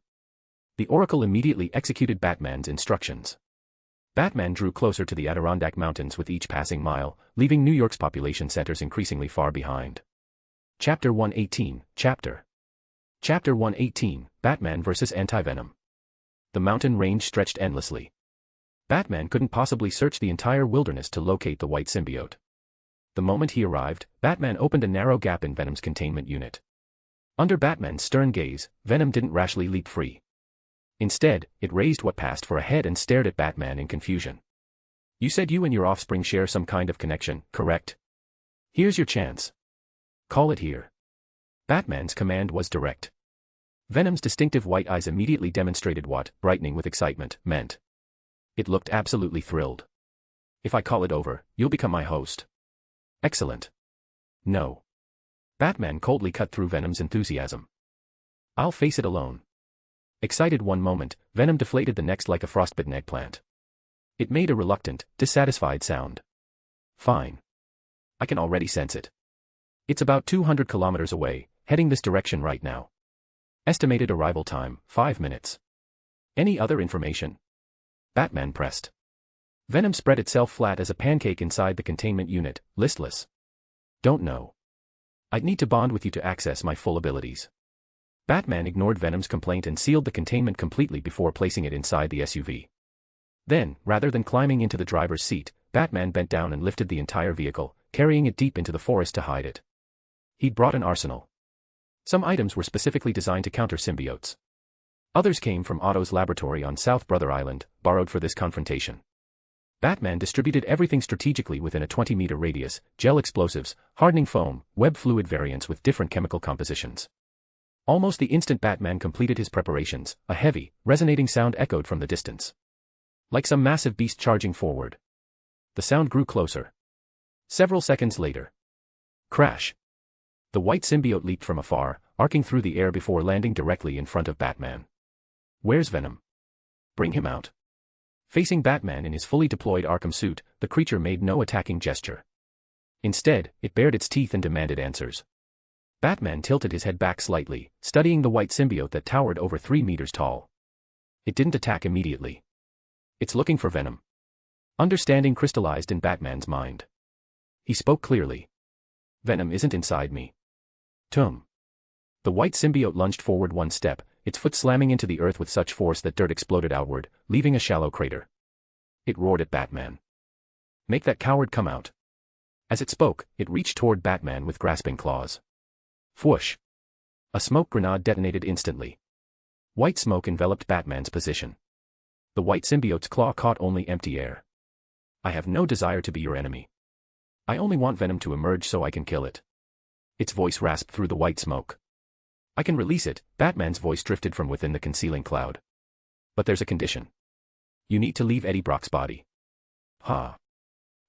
S3: The Oracle immediately executed Batman's instructions. Batman drew closer to the Adirondack Mountains with each passing mile, leaving New York's population centers increasingly far behind. Chapter 118, Chapter 118, Batman vs. Anti-Venom. The mountain range stretched endlessly. Batman couldn't possibly search the entire wilderness to locate the white symbiote. The moment he arrived, Batman opened a narrow gap in Venom's containment unit. Under Batman's stern gaze, Venom didn't rashly leap free. Instead, it raised what passed for a head and stared at Batman in confusion. "You said you and your offspring share some kind of connection, correct? Here's your chance. Call it here." Batman's command was direct. Venom's distinctive white eyes immediately demonstrated what, brightening with excitement, meant. It looked absolutely thrilled. "If I call it over, you'll become my host." "Excellent." "No." Batman coldly cut through Venom's enthusiasm. "I'll face it alone." Excited one moment, Venom deflated the next like a frostbitten eggplant. It made a reluctant, dissatisfied sound. "Fine. I can already sense it. It's about 200 kilometers away, heading this direction right now. Estimated arrival time, 5 minutes. Any other information?" Batman pressed. Venom spread itself flat as a pancake inside the containment unit, listless. "Don't know. I'd need to bond with you to access my full abilities." Batman ignored Venom's complaint and sealed the containment completely before placing it inside the SUV. Then, rather than climbing into the driver's seat, Batman bent down and lifted the entire vehicle, carrying it deep into the forest to hide it. He'd brought an arsenal. Some items were specifically designed to counter symbiotes. Others came from Otto's laboratory on South Brother Island, borrowed for this confrontation. Batman distributed everything strategically within a 20-meter radius: gel explosives, hardening foam, web fluid variants with different chemical compositions. Almost the instant Batman completed his preparations, a heavy, resonating sound echoed from the distance. Like some massive beast charging forward. The sound grew closer. Several seconds later. Crash. The white symbiote leaped from afar, arcing through the air before landing directly in front of Batman. "Where's Venom? Bring him out." Facing Batman in his fully deployed Arkham suit, the creature made no attacking gesture. Instead, it bared its teeth and demanded answers. Batman tilted his head back slightly, studying the white symbiote that towered over 3 meters tall. It didn't attack immediately. "It's looking for Venom." Understanding crystallized in Batman's mind. He spoke clearly. "Venom isn't inside me." "Tum." The white symbiote lunged forward one step, its foot slamming into the earth with such force that dirt exploded outward, leaving a shallow crater. It roared at Batman. "Make that coward come out." As it spoke, it reached toward Batman with grasping claws. Whoosh. A smoke grenade detonated instantly. White smoke enveloped Batman's position. The white symbiote's claw caught only empty air. "I have no desire to be your enemy. I only want Venom to emerge so I can kill it." Its voice rasped through the white smoke. "I can release it," Batman's voice drifted from within the concealing cloud. "But there's a condition. You need to leave Eddie Brock's body." "Ha."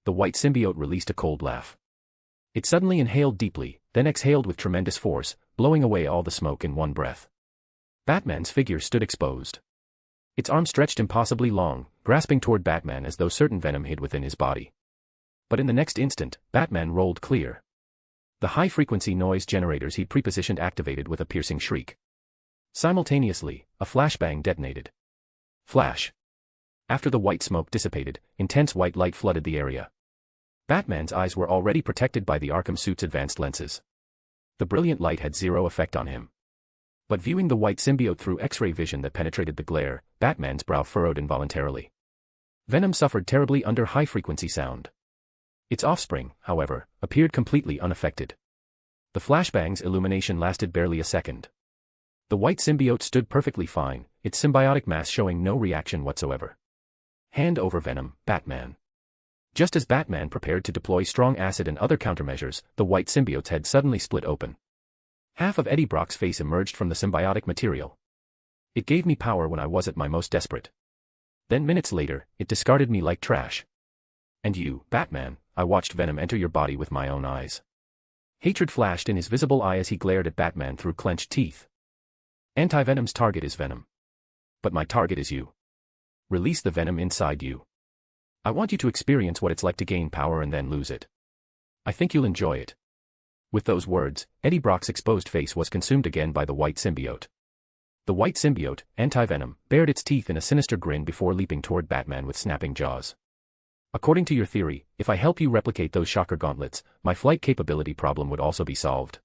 S3: The white symbiote released a cold laugh. It suddenly inhaled deeply, then exhaled with tremendous force, blowing away all the smoke in one breath. Batman's figure stood exposed. Its arm stretched impossibly long, grasping toward Batman as though certain venom hid within his body. But in the next instant, Batman rolled clear. The high-frequency noise generators he'd prepositioned activated with a piercing shriek. Simultaneously, a flashbang detonated. Flash. After the white smoke dissipated, intense white light flooded the area. Batman's eyes were already protected by the Arkham suit's advanced lenses. The brilliant light had zero effect on him. But viewing the white symbiote through X-ray vision that penetrated the glare, Batman's brow furrowed involuntarily. Venom suffered terribly under high-frequency sound. Its offspring, however, appeared completely unaffected. The flashbang's illumination lasted barely a second. The white symbiote stood perfectly fine, its symbiotic mass showing no reaction whatsoever. "Hand over Venom, Batman." Just as Batman prepared to deploy strong acid and other countermeasures, the white symbiote's head suddenly split open. Half of Eddie Brock's face emerged from the symbiotic material. "It gave me power when I was at my most desperate. Then minutes later, it discarded me like trash. And you, Batman, I watched Venom enter your body with my own eyes." Hatred flashed in his visible eye as he glared at Batman through clenched teeth. "Anti-Venom's target is Venom. But my target is you. Release the Venom inside you. I want you to experience what it's like to gain power and then lose it. I think you'll enjoy it." With those words, Eddie Brock's exposed face was consumed again by the white symbiote. The white symbiote, Anti-Venom, bared its teeth in a sinister grin before leaping toward Batman with snapping jaws. "According to your theory, if I help you replicate those shocker gauntlets, my flight capability problem would also be solved."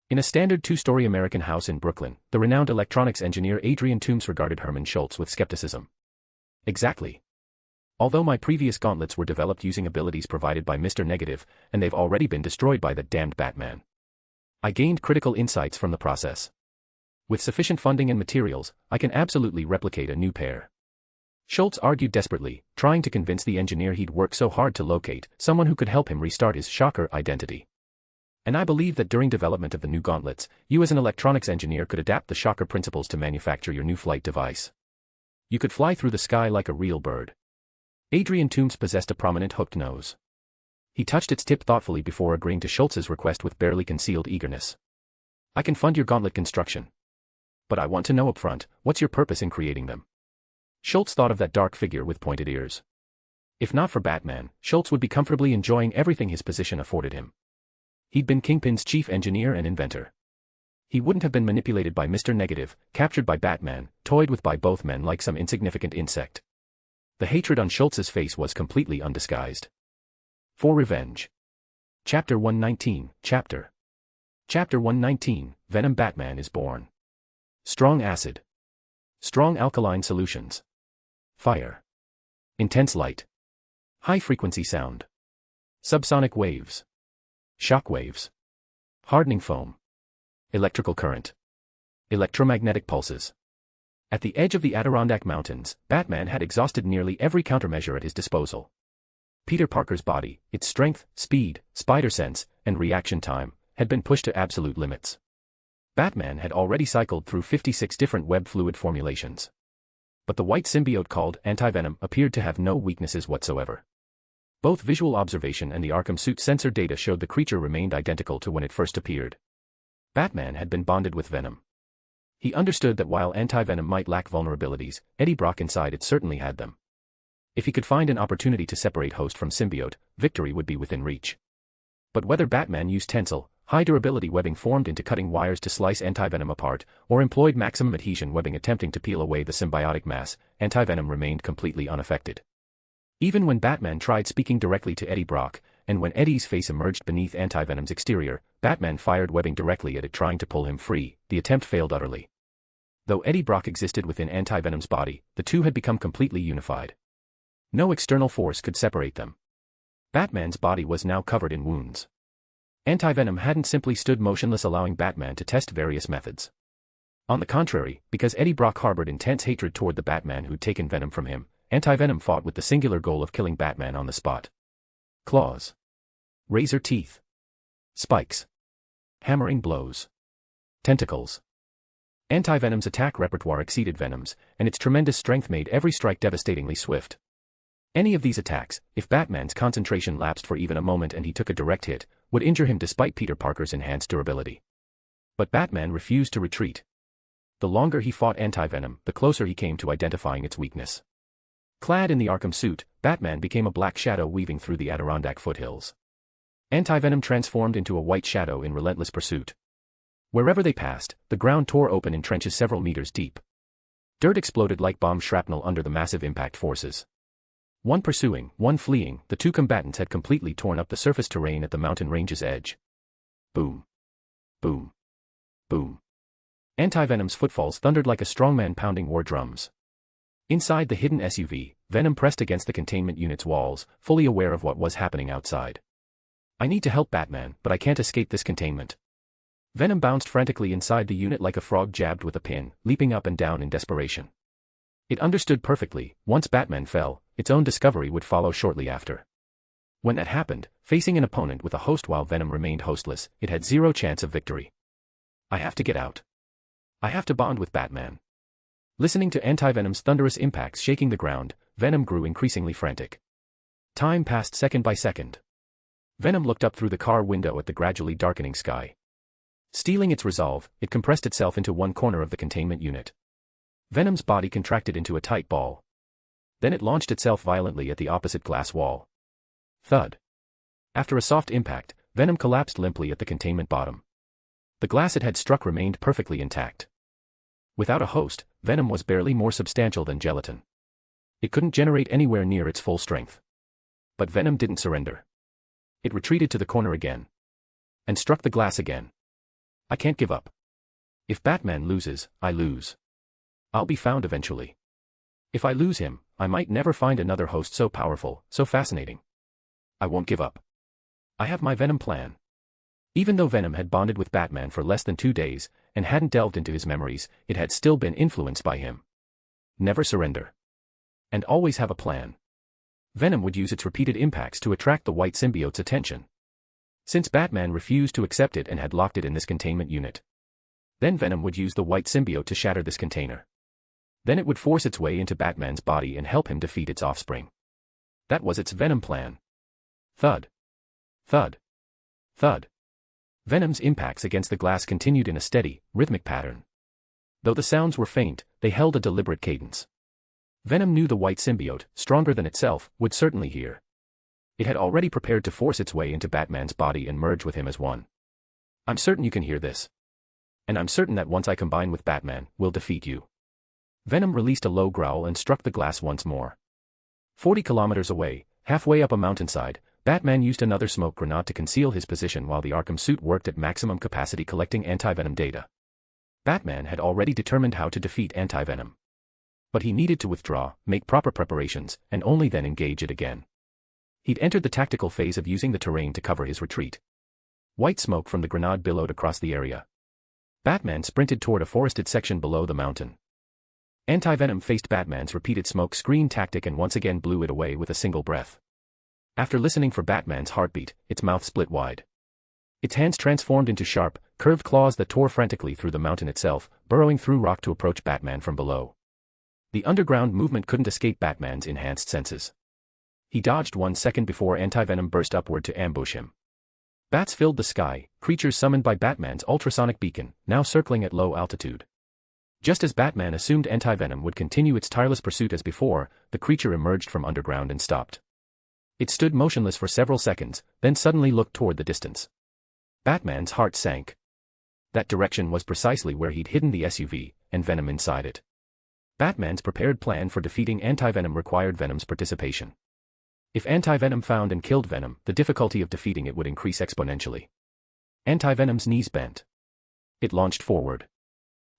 S3: In a standard 2-story American house in Brooklyn, the renowned electronics engineer Adrian Toombs regarded Herman Schultz with skepticism. "Exactly. Although my previous gauntlets were developed using abilities provided by Mr. Negative, and they've already been destroyed by the damned Batman. I gained critical insights from the process. With sufficient funding and materials, I can absolutely replicate a new pair. Schultz argued desperately, trying to convince the engineer he'd worked so hard to locate someone who could help him restart his Shocker identity. And I believe that during development of the new gauntlets, you as an electronics engineer could adapt the Shocker principles to manufacture your new flight device. You could fly through the sky like a real bird. Adrian Toombs possessed a prominent hooked nose. He touched its tip thoughtfully before agreeing to Schultz's request with barely concealed eagerness. I can fund your gauntlet construction. But I want to know upfront, what's your purpose in creating them? Schultz thought of that dark figure with pointed ears. If not for Batman, Schultz would be comfortably enjoying everything his position afforded him. He'd been Kingpin's chief engineer and inventor. He wouldn't have been manipulated by Mr. Negative, captured by Batman, toyed with by both men like some insignificant insect. The hatred on Schultz's face was completely undisguised. For revenge. Chapter 119, Chapter 119, Venom Batman is born. Strong acid. Strong alkaline solutions. Fire. Intense light. High-frequency sound. Subsonic waves. Shock waves. Hardening foam. Electrical current. Electromagnetic pulses. At the edge of the Adirondack Mountains, Batman had exhausted nearly every countermeasure at his disposal. Peter Parker's body, its strength, speed, spider sense, and reaction time, had been pushed to absolute limits. Batman had already cycled through 56 different web fluid formulations. But the white symbiote called Anti-Venom appeared to have no weaknesses whatsoever. Both visual observation and the Arkham suit sensor data showed the creature remained identical to when it first appeared. Batman had been bonded with Venom. He understood that while Anti-Venom might lack vulnerabilities, Eddie Brock inside it certainly had them. If he could find an opportunity to separate host from symbiote, victory would be within reach. But whether Batman used tensile, high-durability webbing formed into cutting wires to slice Anti-Venom apart, or employed maximum adhesion webbing attempting to peel away the symbiotic mass, Anti-Venom remained completely unaffected. Even when Batman tried speaking directly to Eddie Brock, and when Eddie's face emerged beneath Anti-Venom's exterior, Batman fired webbing directly at it trying to pull him free. The attempt failed utterly. Though Eddie Brock existed within Anti-Venom's body, the two had become completely unified. No external force could separate them. Batman's body was now covered in wounds. Anti-Venom hadn't simply stood motionless allowing Batman to test various methods. On the contrary, because Eddie Brock harbored intense hatred toward the Batman who'd taken Venom from him, Anti-Venom fought with the singular goal of killing Batman on the spot. Claws. Razor teeth. Spikes. Hammering blows. Tentacles. Anti-Venom's attack repertoire exceeded Venom's, and its tremendous strength made every strike devastatingly swift. Any of these attacks, if Batman's concentration lapsed for even a moment and he took a direct hit, would injure him despite Peter Parker's enhanced durability. But Batman refused to retreat. The longer he fought Anti-Venom, the closer he came to identifying its weakness. Clad in the Arkham suit, Batman became a black shadow weaving through the Adirondack foothills. Anti-Venom transformed into a white shadow in relentless pursuit. Wherever they passed, the ground tore open in trenches several meters deep. Dirt exploded like bomb shrapnel under the massive impact forces. One pursuing, one fleeing, the two combatants had completely torn up the surface terrain at the mountain range's edge. Boom. Boom. Boom. Anti-Venom's footfalls thundered like a strongman pounding war drums. Inside the hidden SUV, Venom pressed against the containment unit's walls, fully aware of what was happening outside. I need to help Batman, but I can't escape this containment. Venom bounced frantically inside the unit like a frog jabbed with a pin, leaping up and down in desperation. It understood perfectly, once Batman fell, its own discovery would follow shortly after. When that happened, facing an opponent with a host while Venom remained hostless, it had zero chance of victory. I have to get out. I have to bond with Batman. Listening to Anti-Venom's thunderous impacts shaking the ground, Venom grew increasingly frantic. Time passed second by second. Venom looked up through the car window at the gradually darkening sky. Stealing its resolve, it compressed itself into one corner of the containment unit. Venom's body contracted into a tight ball. Then it launched itself violently at the opposite glass wall. Thud. After a soft impact, Venom collapsed limply at the containment bottom. The glass it had struck remained perfectly intact. Without a host, Venom was barely more substantial than gelatin. It couldn't generate anywhere near its full strength. But Venom didn't surrender. It retreated to the corner again. And struck the glass again. I can't give up. If Batman loses, I lose. I'll be found eventually. If I lose him, I might never find another host so powerful, so fascinating. I won't give up. I have my Venom plan. Even though Venom had bonded with Batman for less than 2 days, and hadn't delved into his memories, it had still been influenced by him. Never surrender. And always have a plan. Venom would use its repeated impacts to attract the white symbiote's attention. Since Batman refused to accept it and had locked it in this containment unit. Then Venom would use the white symbiote to shatter this container. Then it would force its way into Batman's body and help him defeat its offspring. That was its Venom plan. Thud. Thud. Thud. Venom's impacts against the glass continued in a steady, rhythmic pattern. Though the sounds were faint, they held a deliberate cadence. Venom knew the white symbiote, stronger than itself, would certainly hear. It had already prepared to force its way into Batman's body and merge with him as one. I'm certain you can hear this. And I'm certain that once I combine with Batman, we'll defeat you. Venom released a low growl and struck the glass once more. 40 kilometers away, halfway up a mountainside, Batman used another smoke grenade to conceal his position while the Arkham suit worked at maximum capacity collecting anti-venom data. Batman had already determined how to defeat anti-venom. But he needed to withdraw, make proper preparations, and only then engage it again. He'd entered the tactical phase of using the terrain to cover his retreat. White smoke from the grenade billowed across the area. Batman sprinted toward a forested section below the mountain. Anti-venom faced Batman's repeated smoke screen tactic and once again blew it away with a single breath. After listening for Batman's heartbeat, its mouth split wide. Its hands transformed into sharp, curved claws that tore frantically through the mountain itself, burrowing through rock to approach Batman from below. The underground movement couldn't escape Batman's enhanced senses. He dodged 1 second before anti-venom burst upward to ambush him. Bats filled the sky, creatures summoned by Batman's ultrasonic beacon, now circling at low altitude. Just as Batman assumed anti-venom would continue its tireless pursuit as before, the creature emerged from underground and stopped. It stood motionless for several seconds, then suddenly looked toward the distance. Batman's heart sank. That direction was precisely where he'd hidden the SUV, and Venom inside it. Batman's prepared plan for defeating anti-venom required Venom's participation. If anti-venom found and killed Venom, the difficulty of defeating it would increase exponentially. Anti-venom's knees bent. It launched forward.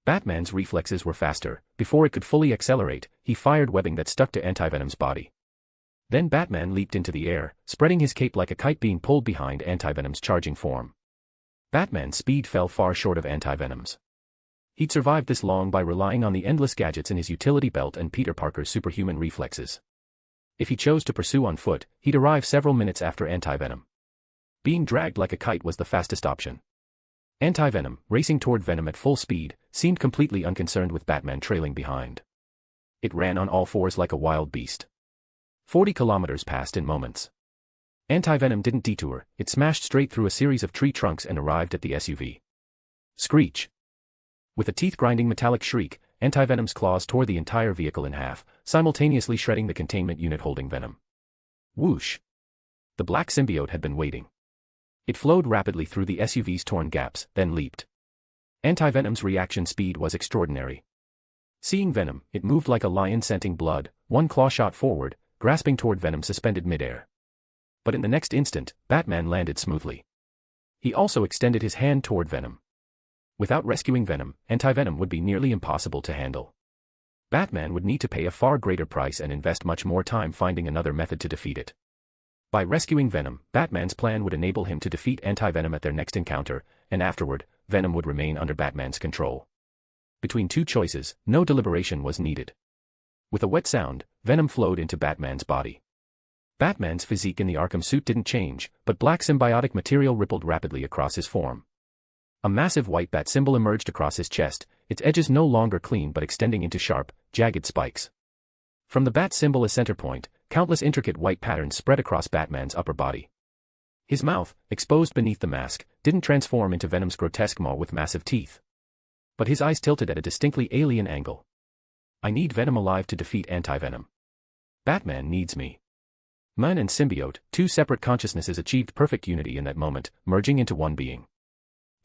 S3: Batman's reflexes were faster. Before it could fully accelerate, he fired webbing that stuck to anti-venom's body. Then Batman leaped into the air, spreading his cape like a kite being pulled behind anti-venom's charging form. Batman's speed fell far short of anti-venom's. He'd survived this long by relying on the endless gadgets in his utility belt and Peter Parker's superhuman reflexes. If he chose to pursue on foot, he'd arrive several minutes after anti-venom. Being dragged like a kite was the fastest option. Anti-venom, racing toward Venom at full speed, seemed completely unconcerned with Batman trailing behind. It ran on all fours like a wild beast. 40 kilometers passed in moments. Anti-venom didn't detour, it smashed straight through a series of tree trunks and arrived at the SUV. Screech. With a teeth-grinding metallic shriek, anti-venom's claws tore the entire vehicle in half, simultaneously shredding the containment unit holding Venom. Whoosh. The black symbiote had been waiting. It flowed rapidly through the SUV's torn gaps, then leaped. Anti-venom's reaction speed was extraordinary. Seeing Venom, it moved like a lion scenting blood, one claw shot forward, grasping toward Venom suspended midair. But in the next instant, Batman landed smoothly. He also extended his hand toward Venom. Without rescuing Venom, anti-venom would be nearly impossible to handle. Batman would need to pay a far greater price and invest much more time finding another method to defeat it. By rescuing Venom, Batman's plan would enable him to defeat anti-venom at their next encounter, and afterward, Venom would remain under Batman's control. Between two choices, no deliberation was needed. With a wet sound, Venom flowed into Batman's body. Batman's physique in the Arkham suit didn't change, but black symbiotic material rippled rapidly across his form. A massive white bat symbol emerged across his chest, its edges no longer clean but extending into sharp, jagged spikes. From the bat symbol as center point, countless intricate white patterns spread across Batman's upper body. His mouth, exposed beneath the mask, didn't transform into Venom's grotesque maw with massive teeth. But his eyes tilted at a distinctly alien angle. I need Venom alive to defeat anti-venom. Batman needs me. Man and symbiote, two separate consciousnesses achieved perfect unity in that moment, merging into one being.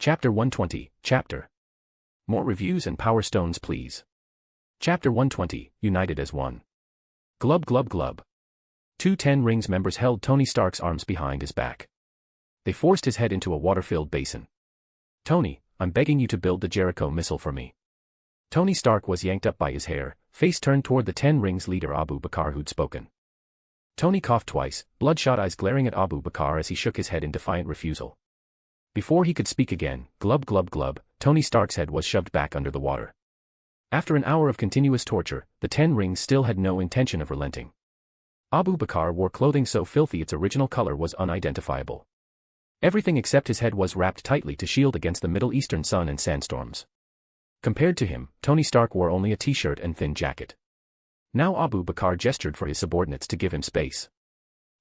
S3: Chapter 120, Chapter. More reviews and Power Stones please. Chapter 120, United as One. Glub glub glub. 2 Ten Rings members held Tony Stark's arms behind his back. They forced his head into a water-filled basin. Tony, I'm begging you to build the Jericho missile for me. Tony Stark was yanked up by his hair, face turned toward the 10 Rings leader Abu Bakr who'd spoken. Tony coughed twice, bloodshot eyes glaring at Abu Bakr as he shook his head in defiant refusal. Before he could speak again, glub glub glub, Tony Stark's head was shoved back under the water. After an hour of continuous torture, the 10 Rings still had no intention of relenting. Abu Bakr wore clothing so filthy its original color was unidentifiable. Everything except his head was wrapped tightly to shield against the Middle Eastern sun and sandstorms. Compared to him, Tony Stark wore only a t-shirt and thin jacket. Now Abu Bakr gestured for his subordinates to give him space.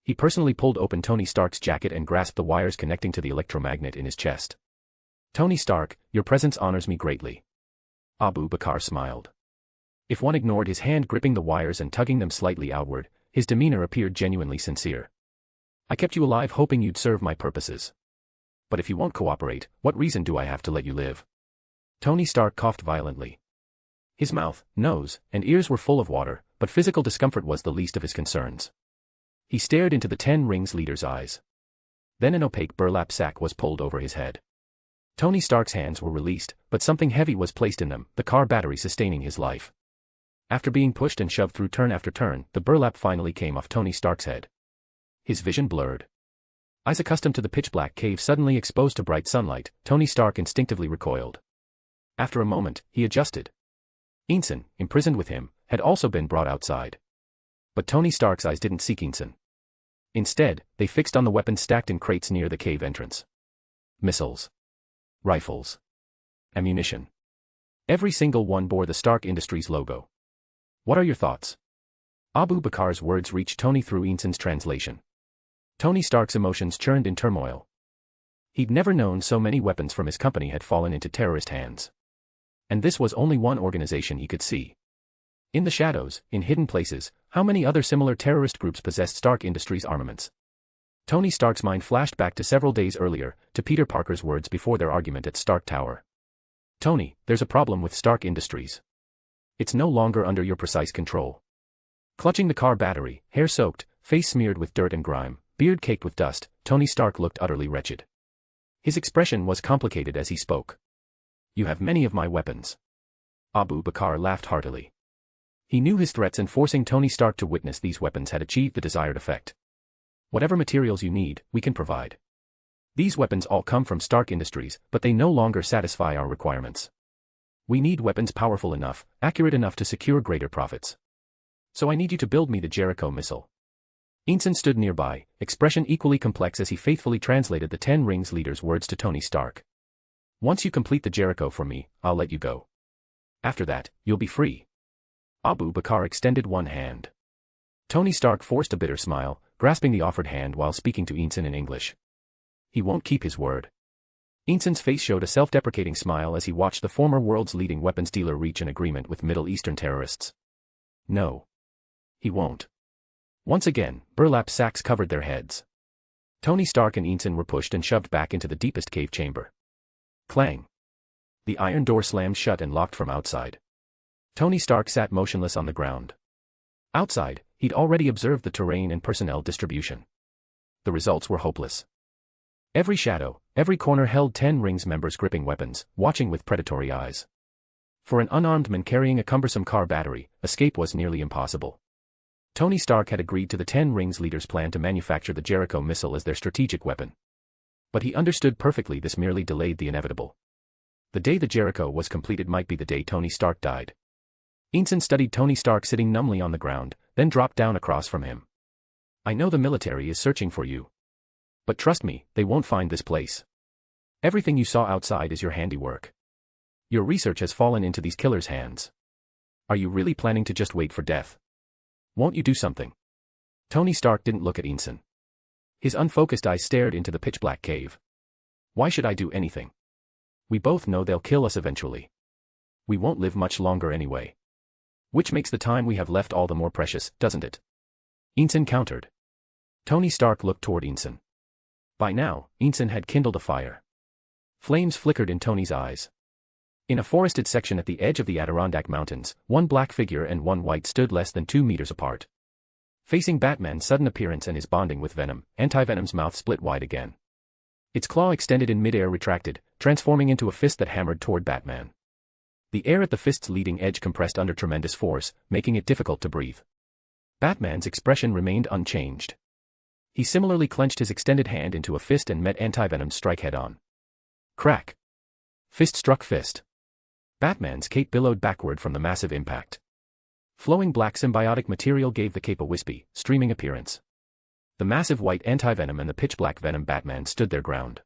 S3: He personally pulled open Tony Stark's jacket and grasped the wires connecting to the electromagnet in his chest. "Tony Stark, your presence honors me greatly." Abu Bakr smiled. If one ignored his hand gripping the wires and tugging them slightly outward, his demeanor appeared genuinely sincere. "I kept you alive hoping you'd serve my purposes. But if you won't cooperate, what reason do I have to let you live?" Tony Stark coughed violently. His mouth, nose, and ears were full of water, but physical discomfort was the least of his concerns. He stared into the 10 Rings leader's eyes. Then an opaque burlap sack was pulled over his head. Tony Stark's hands were released, but something heavy was placed in them, the car battery sustaining his life. After being pushed and shoved through turn after turn, the burlap finally came off Tony Stark's head. His vision blurred. Eyes accustomed to the pitch-black cave suddenly exposed to bright sunlight, Tony Stark instinctively recoiled. After a moment, he adjusted. Ensign, imprisoned with him, had also been brought outside. But Tony Stark's eyes didn't seek Ensign. Instead, they fixed on the weapons stacked in crates near the cave entrance. Missiles. Rifles. Ammunition. Every single one bore the Stark Industries logo. "What are your thoughts?" Abu Bakr's words reached Tony through Ensign's translation. Tony Stark's emotions churned in turmoil. He'd never known so many weapons from his company had fallen into terrorist hands. And this was only one organization he could see. In the shadows, in hidden places, how many other similar terrorist groups possessed Stark Industries armaments? Tony Stark's mind flashed back to several days earlier, to Peter Parker's words before their argument at Stark Tower. "Tony, there's a problem with Stark Industries. It's no longer under your precise control." Clutching the car battery, hair soaked, face smeared with dirt and grime, beard caked with dust, Tony Stark looked utterly wretched. His expression was complicated as he spoke. "You have many of my weapons." Abu Bakr laughed heartily. He knew his threats and forcing Tony Stark to witness these weapons had achieved the desired effect. "Whatever materials you need, we can provide. These weapons all come from Stark Industries, but they no longer satisfy our requirements. We need weapons powerful enough, accurate enough to secure greater profits. So I need you to build me the Jericho missile." Ensign stood nearby, expression equally complex as he faithfully translated the 10 Rings leader's words to Tony Stark. "Once you complete the Jericho for me, I'll let you go. After that, you'll be free." Abu Bakr extended one hand. Tony Stark forced a bitter smile, grasping the offered hand while speaking to Ensign in English. He won't keep his word. Ensign's face showed a self-deprecating smile as he watched the former world's leading weapons dealer reach an agreement with Middle Eastern terrorists. No. He won't. Once again, burlap sacks covered their heads. Tony Stark and Ensign were pushed and shoved back into the deepest cave chamber. Clang. The iron door slammed shut and locked from outside. Tony Stark sat motionless on the ground. Outside, he'd already observed the terrain and personnel distribution. The results were hopeless. Every shadow, every corner held 10 Rings members gripping weapons, watching with predatory eyes. For an unarmed man carrying a cumbersome car battery, escape was nearly impossible. Tony Stark had agreed to the 10 Rings leaders' plan to manufacture the Jericho missile as their strategic weapon. But he understood perfectly this merely delayed the inevitable. The day the Jericho was completed might be the day Tony Stark died. Ensign studied Tony Stark sitting numbly on the ground, then dropped down across from him. "I know the military is searching for you. But trust me, they won't find this place. Everything you saw outside is your handiwork. Your research has fallen into these killers' hands. Are you really planning to just wait for death? Won't you do something?" Tony Stark didn't look at Ensign. His unfocused eyes stared into the pitch-black cave. "Why should I do anything? We both know they'll kill us eventually. We won't live much longer anyway. Which makes the time we have left all the more precious, doesn't it?" Ensign countered. Tony Stark looked toward Ensign. By now, Ensign had kindled a fire. Flames flickered in Tony's eyes. In a forested section at the edge of the Adirondack Mountains, one black figure and one white stood less than 2 meters apart. Facing Batman's sudden appearance and his bonding with Venom, Anti-Venom's mouth split wide again. Its claw extended in midair retracted, transforming into a fist that hammered toward Batman. The air at the fist's leading edge compressed under tremendous force, making it difficult to breathe. Batman's expression remained unchanged. He similarly clenched his extended hand into a fist and met Anti-Venom's strike head-on. Crack! Fist struck fist. Batman's cape billowed backward from the massive impact. Flowing black symbiotic material gave the cape a wispy, streaming appearance. The massive white Anti-Venom and the pitch-black Venom Batman stood their ground.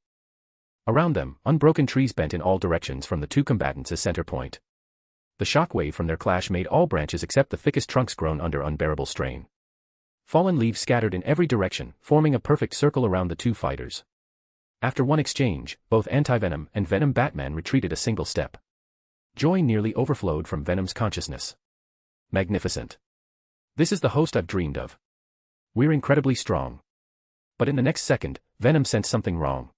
S3: Around them, unbroken trees bent in all directions from the two combatants as center point. The shockwave from their clash made all branches except the thickest trunks groan under unbearable strain. Fallen leaves scattered in every direction, forming a perfect circle around the two fighters. After one exchange, both Anti-Venom and Venom Batman retreated a single step. Joy nearly overflowed from Venom's consciousness. Magnificent. This is the host I've dreamed of. We're incredibly strong. But in the next second, Venom sensed something wrong.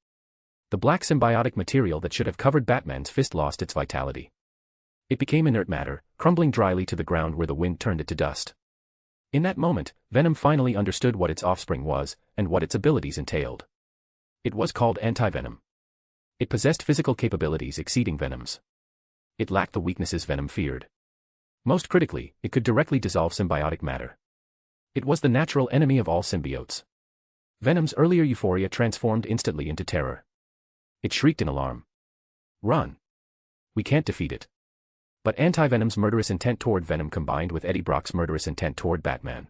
S3: The black symbiotic material that should have covered Batman's fist lost its vitality. It became inert matter, crumbling dryly to the ground where the wind turned it to dust. In that moment, Venom finally understood what its offspring was, and what its abilities entailed. It was called Anti-Venom. It possessed physical capabilities exceeding Venom's. It lacked the weaknesses Venom feared. Most critically, it could directly dissolve symbiotic matter. It was the natural enemy of all symbiotes. Venom's earlier euphoria transformed instantly into terror. It shrieked in alarm. Run! We can't defeat it. But Anti-Venom's murderous intent toward Venom combined with Eddie Brock's murderous intent toward Batman.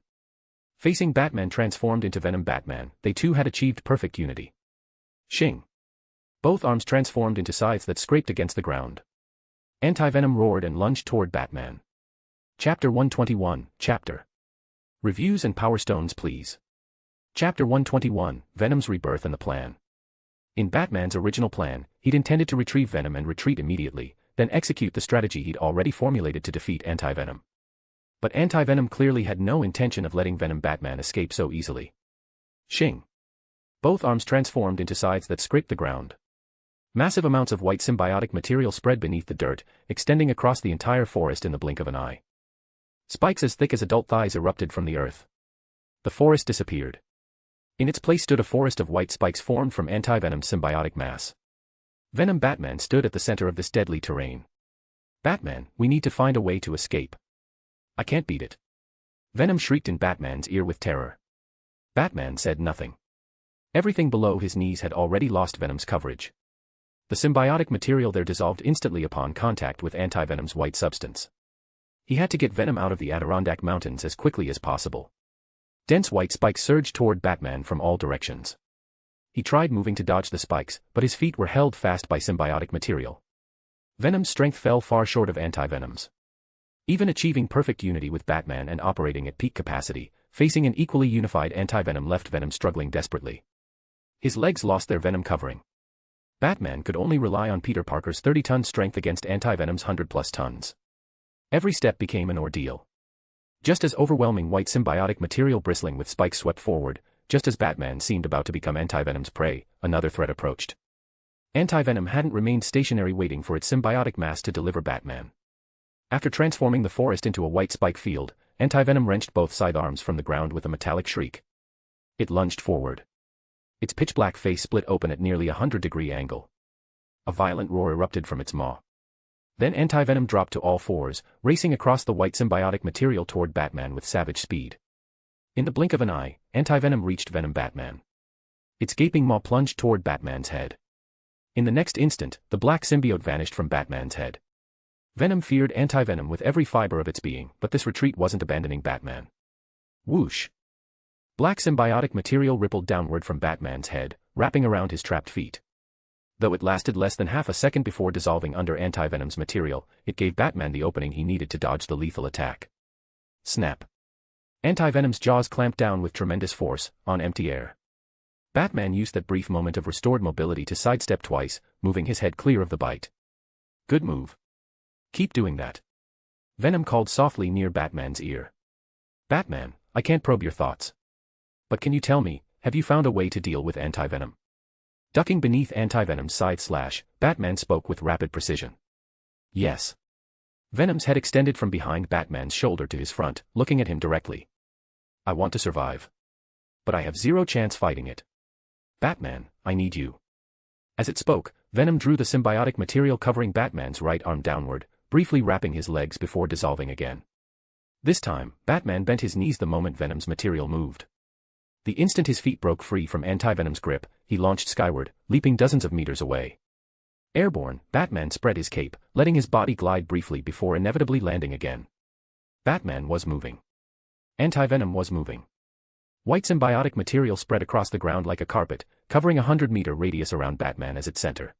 S3: Facing Batman transformed into Venom Batman, they two had achieved perfect unity. Shing! Both arms transformed into scythes that scraped against the ground. Anti-Venom roared and lunged toward Batman. Chapter 121, Chapter. Reviews and Power Stones please. Chapter 121, Venom's Rebirth and the Plan. In Batman's original plan, he'd intended to retrieve Venom and retreat immediately, then execute the strategy he'd already formulated to defeat Anti-Venom. But Anti-Venom clearly had no intention of letting Venom Batman escape so easily. Shing! Both arms transformed into scythes that scraped the ground. Massive amounts of white symbiotic material spread beneath the dirt, extending across the entire forest in the blink of an eye. Spikes as thick as adult thighs erupted from the earth. The forest disappeared. In its place stood a forest of white spikes formed from Anti-Venom's symbiotic mass. Venom Batman stood at the center of this deadly terrain. Batman, we need to find a way to escape. I can't beat it. Venom shrieked in Batman's ear with terror. Batman said nothing. Everything below his knees had already lost Venom's coverage. The symbiotic material there dissolved instantly upon contact with Anti-Venom's white substance. He had to get Venom out of the Adirondack Mountains as quickly as possible. Dense white spikes surged toward Batman from all directions. He tried moving to dodge the spikes, but his feet were held fast by symbiotic material. Venom's strength fell far short of Anti-Venom's. Even achieving perfect unity with Batman and operating at peak capacity, facing an equally unified Anti-Venom left Venom struggling desperately. His legs lost their Venom covering. Batman could only rely on Peter Parker's 30-ton strength against Anti-Venom's 100-plus tons. Every step became an ordeal. Just as overwhelming white symbiotic material bristling with spikes swept forward, just as Batman seemed about to become Anti-Venom's prey, another threat approached. Anti-Venom hadn't remained stationary waiting for its symbiotic mass to deliver Batman. After transforming the forest into a white spike field, Anti-Venom wrenched both scythe arms from the ground with a metallic shriek. It lunged forward. Its pitch-black face split open at nearly a 100-degree angle. A violent roar erupted from its maw. Then Anti-Venom dropped to all fours, racing across the white symbiotic material toward Batman with savage speed. In the blink of an eye, Anti-Venom reached Venom Batman. Its gaping maw plunged toward Batman's head. In the next instant, the black symbiote vanished from Batman's head. Venom feared Anti-Venom with every fiber of its being, but this retreat wasn't abandoning Batman. Whoosh! Black symbiotic material rippled downward from Batman's head, wrapping around his trapped feet. Though it lasted less than half a second before dissolving under Anti-Venom's material, it gave Batman the opening he needed to dodge the lethal attack. Snap! Anti-Venom's jaws clamped down with tremendous force, on empty air. Batman used that brief moment of restored mobility to sidestep twice, moving his head clear of the bite. Good move. Keep doing that. Venom called softly near Batman's ear. Batman, I can't probe your thoughts. But can you tell me, have you found a way to deal with Anti-Venom? Ducking beneath Anti-Venom's scythe slash, Batman spoke with rapid precision. Yes. Venom's head extended from behind Batman's shoulder to his front, looking at him directly. I want to survive. But I have zero chance fighting it. Batman, I need you. As it spoke, Venom drew the symbiotic material covering Batman's right arm downward, briefly wrapping his legs before dissolving again. This time, Batman bent his knees the moment Venom's material moved. The instant his feet broke free from Anti-Venom's grip, he launched skyward, leaping dozens of meters away. Airborne, Batman spread his cape, letting his body glide briefly before inevitably landing again. Batman was moving. Anti-Venom was moving. White symbiotic material spread across the ground like a carpet, covering a 100-meter radius around Batman as its center.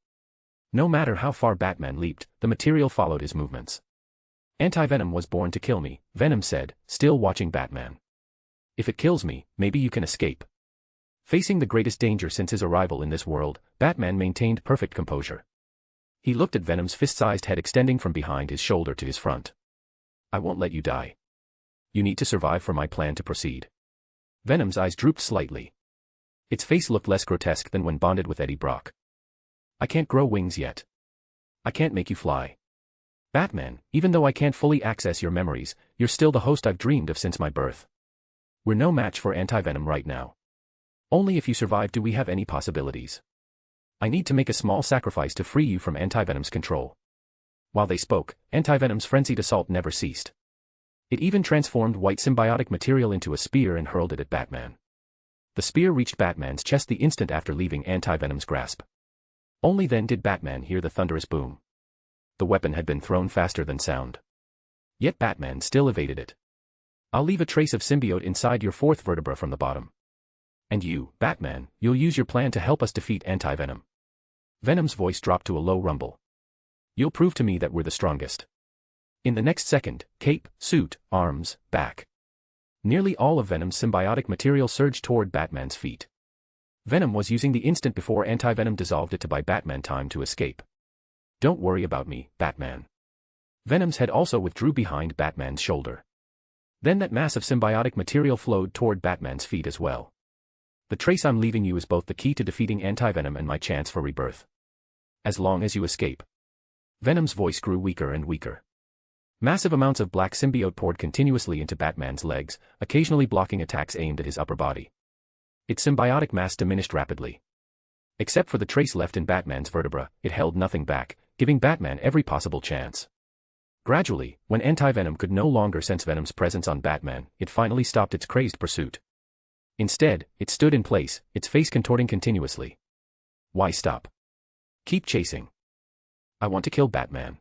S3: No matter how far Batman leaped, the material followed his movements. Anti-Venom was born to kill me, Venom said, still watching Batman. If it kills me, maybe you can escape. Facing the greatest danger since his arrival in this world, Batman maintained perfect composure. He looked at Venom's fist-sized head extending from behind his shoulder to his front. I won't let you die. You need to survive for my plan to proceed. Venom's eyes drooped slightly. Its face looked less grotesque than when bonded with Eddie Brock. I can't grow wings yet. I can't make you fly. Batman, even though I can't fully access your memories, you're still the host I've dreamed of since my birth. We're no match for Anti-Venom right now. Only if you survive do we have any possibilities. I need to make a small sacrifice to free you from Anti-Venom's control. While they spoke, Anti-Venom's frenzied assault never ceased. It even transformed white symbiotic material into a spear and hurled it at Batman. The spear reached Batman's chest the instant after leaving Anti-Venom's grasp. Only then did Batman hear the thunderous boom. The weapon had been thrown faster than sound. Yet Batman still evaded it. I'll leave a trace of symbiote inside your fourth vertebra from the bottom. And you, Batman, you'll use your plan to help us defeat Anti-Venom. Venom's voice dropped to a low rumble. You'll prove to me that we're the strongest. In the next second, cape, suit, arms, back. Nearly all of Venom's symbiotic material surged toward Batman's feet. Venom was using the instant before Anti-Venom dissolved it to buy Batman time to escape. Don't worry about me, Batman. Venom's head also withdrew behind Batman's shoulder. Then that mass of symbiotic material flowed toward Batman's feet as well. The trace I'm leaving you is both the key to defeating Anti-Venom and my chance for rebirth. As long as you escape. Venom's voice grew weaker and weaker. Massive amounts of black symbiote poured continuously into Batman's legs, occasionally blocking attacks aimed at his upper body. Its symbiotic mass diminished rapidly. Except for the trace left in Batman's vertebra, it held nothing back, giving Batman every possible chance. Gradually, when Anti-Venom could no longer sense Venom's presence on Batman, it finally stopped its crazed pursuit. Instead, it stood in place, its face contorting continuously. Why stop? Keep chasing. I want to kill Batman.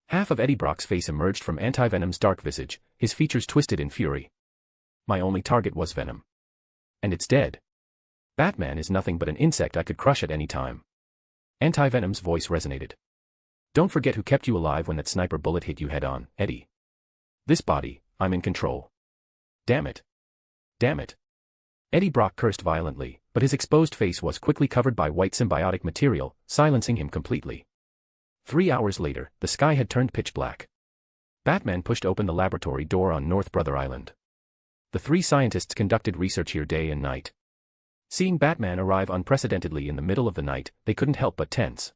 S3: Half of Eddie Brock's face emerged from Anti-Venom's dark visage, his features twisted in fury. My only target was Venom. And it's dead. Batman is nothing but an insect I could crush at any time. Anti-Venom's voice resonated. Don't forget who kept you alive when that sniper bullet hit you head-on, Eddie. This body, I'm in control. Damn it. Damn it. Eddie Brock cursed violently, but his exposed face was quickly covered by white symbiotic material, silencing him completely. 3 hours later, the sky had turned pitch black. Batman pushed open the laboratory door on North Brother Island. The 3 scientists conducted research here day and night. Seeing Batman arrive unprecedentedly in the middle of the night, they couldn't help but tense.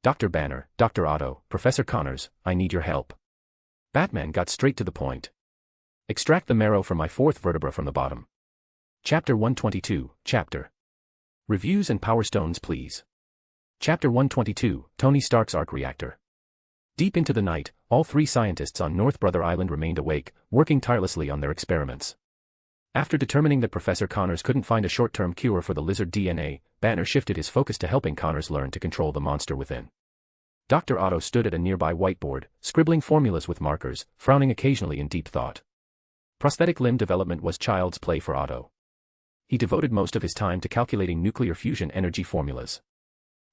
S3: Dr. Banner, Dr. Otto, Professor Connors, I need your help. Batman got straight to the point. Extract the marrow from my fourth vertebra from the bottom. Chapter 122, Chapter. Reviews and Power Stones please. Chapter 122, Tony Stark's Arc Reactor. Deep into the night, all 3 scientists on North Brother Island remained awake, working tirelessly on their experiments. After determining that Professor Connors couldn't find a short-term cure for the lizard DNA, Banner shifted his focus to helping Connors learn to control the monster within. Dr. Otto stood at a nearby whiteboard, scribbling formulas with markers, frowning occasionally in deep thought. Prosthetic limb development was child's play for Otto. He devoted most of his time to calculating nuclear fusion energy formulas.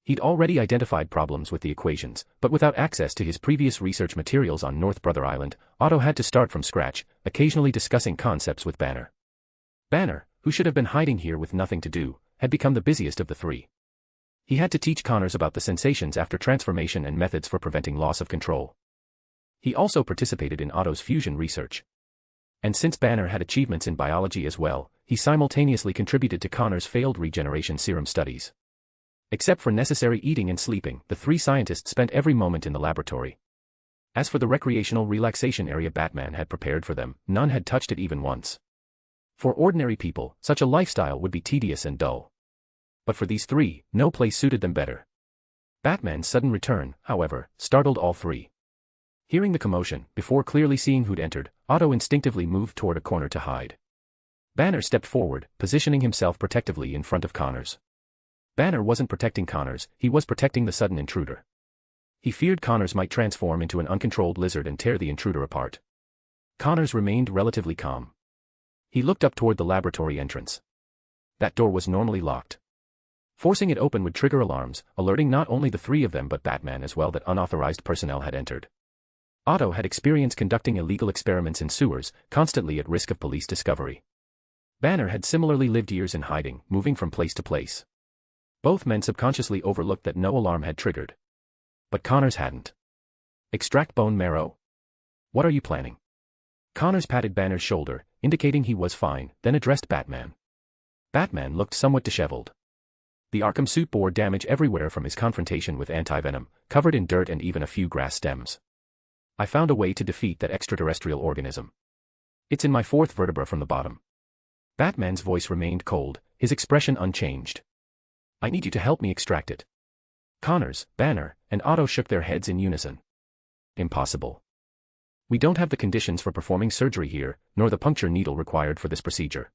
S3: He'd already identified problems with the equations, but without access to his previous research materials on North Brother Island, Otto had to start from scratch, occasionally discussing concepts with Banner. Banner, who should have been hiding here with nothing to do, had become the busiest of the 3. He had to teach Connors about the sensations after transformation and methods for preventing loss of control. He also participated in Otto's fusion research. And since Banner had achievements in biology as well, he simultaneously contributed to Connors' failed regeneration serum studies. Except for necessary eating and sleeping, the 3 scientists spent every moment in the laboratory. As for the recreational relaxation area Batman had prepared for them, none had touched it even once. For ordinary people, such a lifestyle would be tedious and dull. But for these 3, no place suited them better. Batman's sudden return, however, startled all 3. Hearing the commotion, before clearly seeing who'd entered, Otto instinctively moved toward a corner to hide. Banner stepped forward, positioning himself protectively in front of Connors. Banner wasn't protecting Connors, he was protecting the sudden intruder. He feared Connors might transform into an uncontrolled lizard and tear the intruder apart. Connors remained relatively calm. He looked up toward the laboratory entrance. That door was normally locked. Forcing it open would trigger alarms, alerting not only the three of them but Batman as well that unauthorized personnel had entered. Otto had experience conducting illegal experiments in sewers, constantly at risk of police discovery. Banner had similarly lived years in hiding, moving from place to place. Both men subconsciously overlooked that no alarm had triggered. But Connors hadn't. Extract bone marrow? What are you planning? Connors patted Banner's shoulder, indicating he was fine, then addressed Batman. Batman looked somewhat disheveled. The Arkham suit bore damage everywhere from his confrontation with anti-venom, covered in dirt and even a few grass stems. I found a way to defeat that extraterrestrial organism. It's in my fourth vertebra from the bottom. Batman's voice remained cold, his expression unchanged. I need you to help me extract it. Connors, Banner, and Otto shook their heads in unison. Impossible. We don't have the conditions for performing surgery here, nor the puncture needle required for this procedure.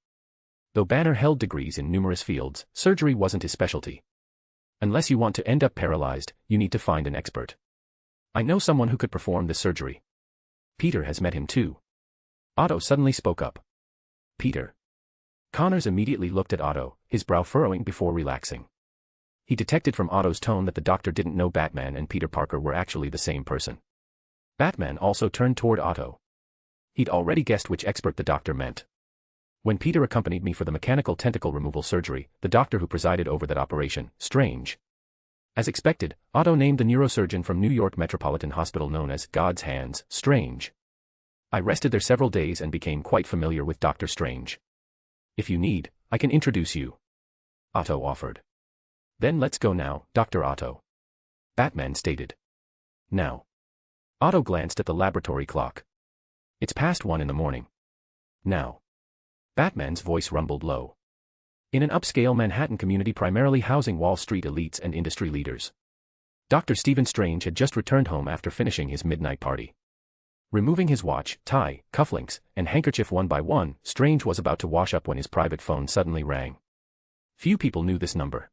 S3: Though Banner held degrees in numerous fields, surgery wasn't his specialty. Unless you want to end up paralyzed, you need to find an expert. I know someone who could perform this surgery. Peter has met him too. Otto suddenly spoke up. Peter. Connors immediately looked at Otto, his brow furrowing before relaxing. He detected from Otto's tone that the doctor didn't know Batman and Peter Parker were actually the same person. Batman also turned toward Otto. He'd already guessed which expert the doctor meant. When Peter accompanied me for the mechanical tentacle removal surgery, the doctor who presided over that operation, Strange. As expected, Otto named the neurosurgeon from New York Metropolitan Hospital known as God's Hands, Strange. I rested there several days and became quite familiar with Dr. Strange. If you need, I can introduce you. Otto offered. Then let's go now, Dr. Otto. Batman stated. Now. Otto glanced at the laboratory clock. It's past 1 in the morning. Now. Batman's voice rumbled low. In an upscale Manhattan community primarily housing Wall Street elites and industry leaders. Dr. Stephen Strange had just returned home after finishing his midnight party. Removing his watch, tie, cufflinks, and handkerchief one by one, Strange was about to wash up when his private phone suddenly rang. Few people knew this number.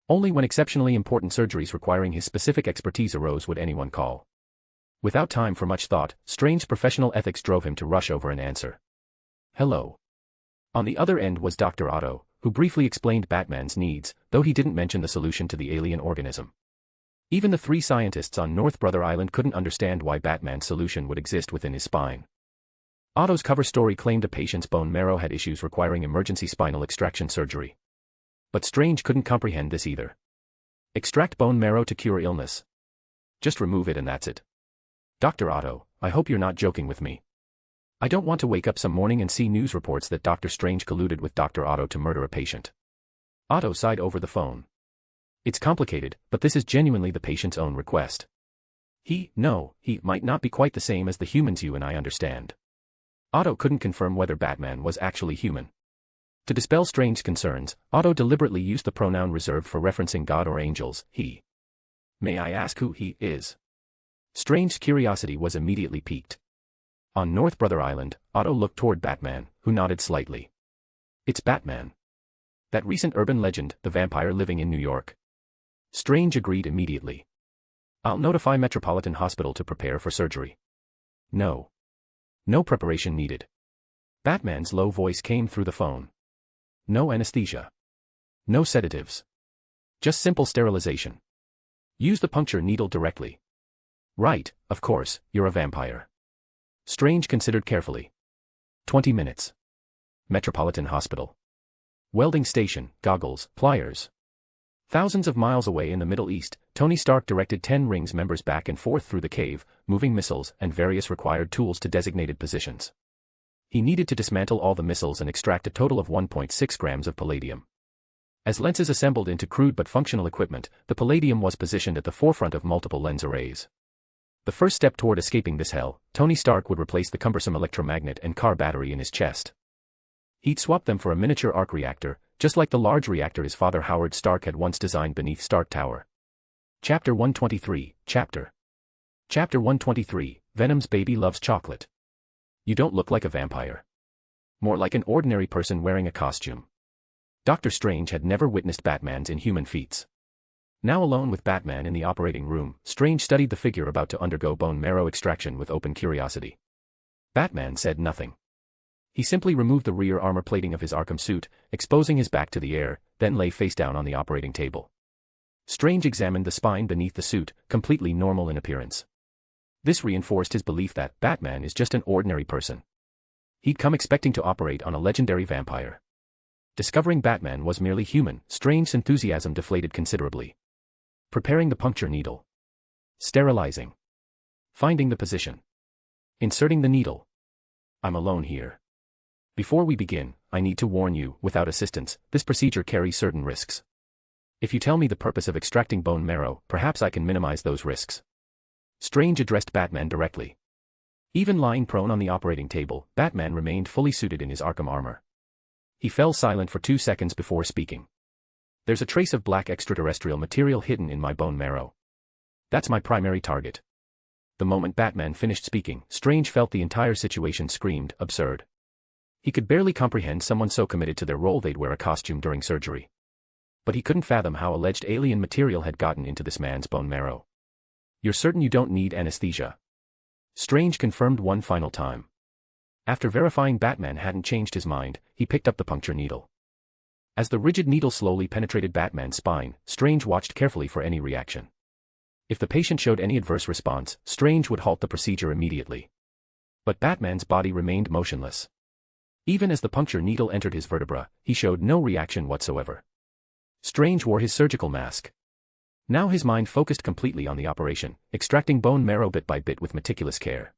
S3: Only when exceptionally important surgeries requiring his specific expertise arose would anyone call. Without time for much thought, Strange's professional ethics drove him to rush over and answer. Hello. On the other end was Dr. Otto, who briefly explained Batman's needs, though he didn't mention the solution to the alien organism. Even the three scientists on North Brother Island couldn't understand why Batman's solution would exist within his spine. Otto's cover story claimed a patient's bone marrow had issues requiring emergency spinal extraction surgery. But Strange couldn't comprehend this either. Extract bone marrow to cure illness. Just remove it and that's it. Dr. Otto, I hope you're not joking with me. I don't want to wake up some morning and see news reports that Dr. Strange colluded with Dr. Otto to murder a patient. Otto sighed over the phone. It's complicated, but this is genuinely the patient's own request. He might not be quite the same as the humans you and I understand. Otto couldn't confirm whether Batman was actually human. To dispel Strange's concerns, Otto deliberately used the pronoun reserved for referencing God or angels, he. May I ask who he is? Strange's curiosity was immediately piqued. On North Brother Island, Otto looked toward Batman, who nodded slightly. It's Batman. That recent urban legend, the vampire living in New York. Strange agreed immediately. I'll notify Metropolitan Hospital to prepare for surgery. No. No preparation needed. Batman's low voice came through the phone. No anesthesia. No sedatives. Just simple sterilization. Use the puncture needle directly. Right, of course, you're a vampire. Strange considered carefully. 20 minutes. Metropolitan Hospital. Welding station, goggles, pliers. Thousands of miles away in the Middle East, Tony Stark directed 10 Rings members back and forth through the cave, moving missiles and various required tools to designated positions. He needed to dismantle all the missiles and extract a total of 1.6 grams of palladium. As lenses assembled into crude but functional equipment, the palladium was positioned at the forefront of multiple lens arrays. The first step toward escaping this hell, Tony Stark would replace the cumbersome electromagnet and car battery in his chest. He'd swap them for a miniature arc reactor, just like the large reactor his father Howard Stark had once designed beneath Stark Tower. Chapter 123, Chapter Chapter 123, Venom's baby loves chocolate. You don't look like a vampire. More like an ordinary person wearing a costume. Dr. Strange had never witnessed Batman's inhuman feats. Now alone with Batman in the operating room, Strange studied the figure about to undergo bone marrow extraction with open curiosity. Batman said nothing. He simply removed the rear armor plating of his Arkham suit, exposing his back to the air, then lay face down on the operating table. Strange examined the spine beneath the suit, completely normal in appearance. This reinforced his belief that Batman is just an ordinary person. He'd come expecting to operate on a legendary vampire. Discovering Batman was merely human, Strange's enthusiasm deflated considerably. Preparing the puncture needle. Sterilizing. Finding the position. Inserting the needle. I'm alone here. Before we begin, I need to warn you, without assistance, this procedure carries certain risks. If you tell me the purpose of extracting bone marrow, perhaps I can minimize those risks. Strange addressed Batman directly. Even lying prone on the operating table, Batman remained fully suited in his Arkham armor. He fell silent for 2 seconds before speaking. There's a trace of black extraterrestrial material hidden in my bone marrow. That's my primary target. The moment Batman finished speaking, Strange felt the entire situation screamed absurd. He could barely comprehend someone so committed to their role they'd wear a costume during surgery. But he couldn't fathom how alleged alien material had gotten into this man's bone marrow. You're certain you don't need anesthesia? Strange confirmed one final time. After verifying Batman hadn't changed his mind, he picked up the puncture needle. As the rigid needle slowly penetrated Batman's spine, Strange watched carefully for any reaction. If the patient showed any adverse response, Strange would halt the procedure immediately. But Batman's body remained motionless. Even as the puncture needle entered his vertebra, he showed no reaction whatsoever. Strange wore his surgical mask. Now his mind focused completely on the operation, extracting bone marrow bit by bit with meticulous care.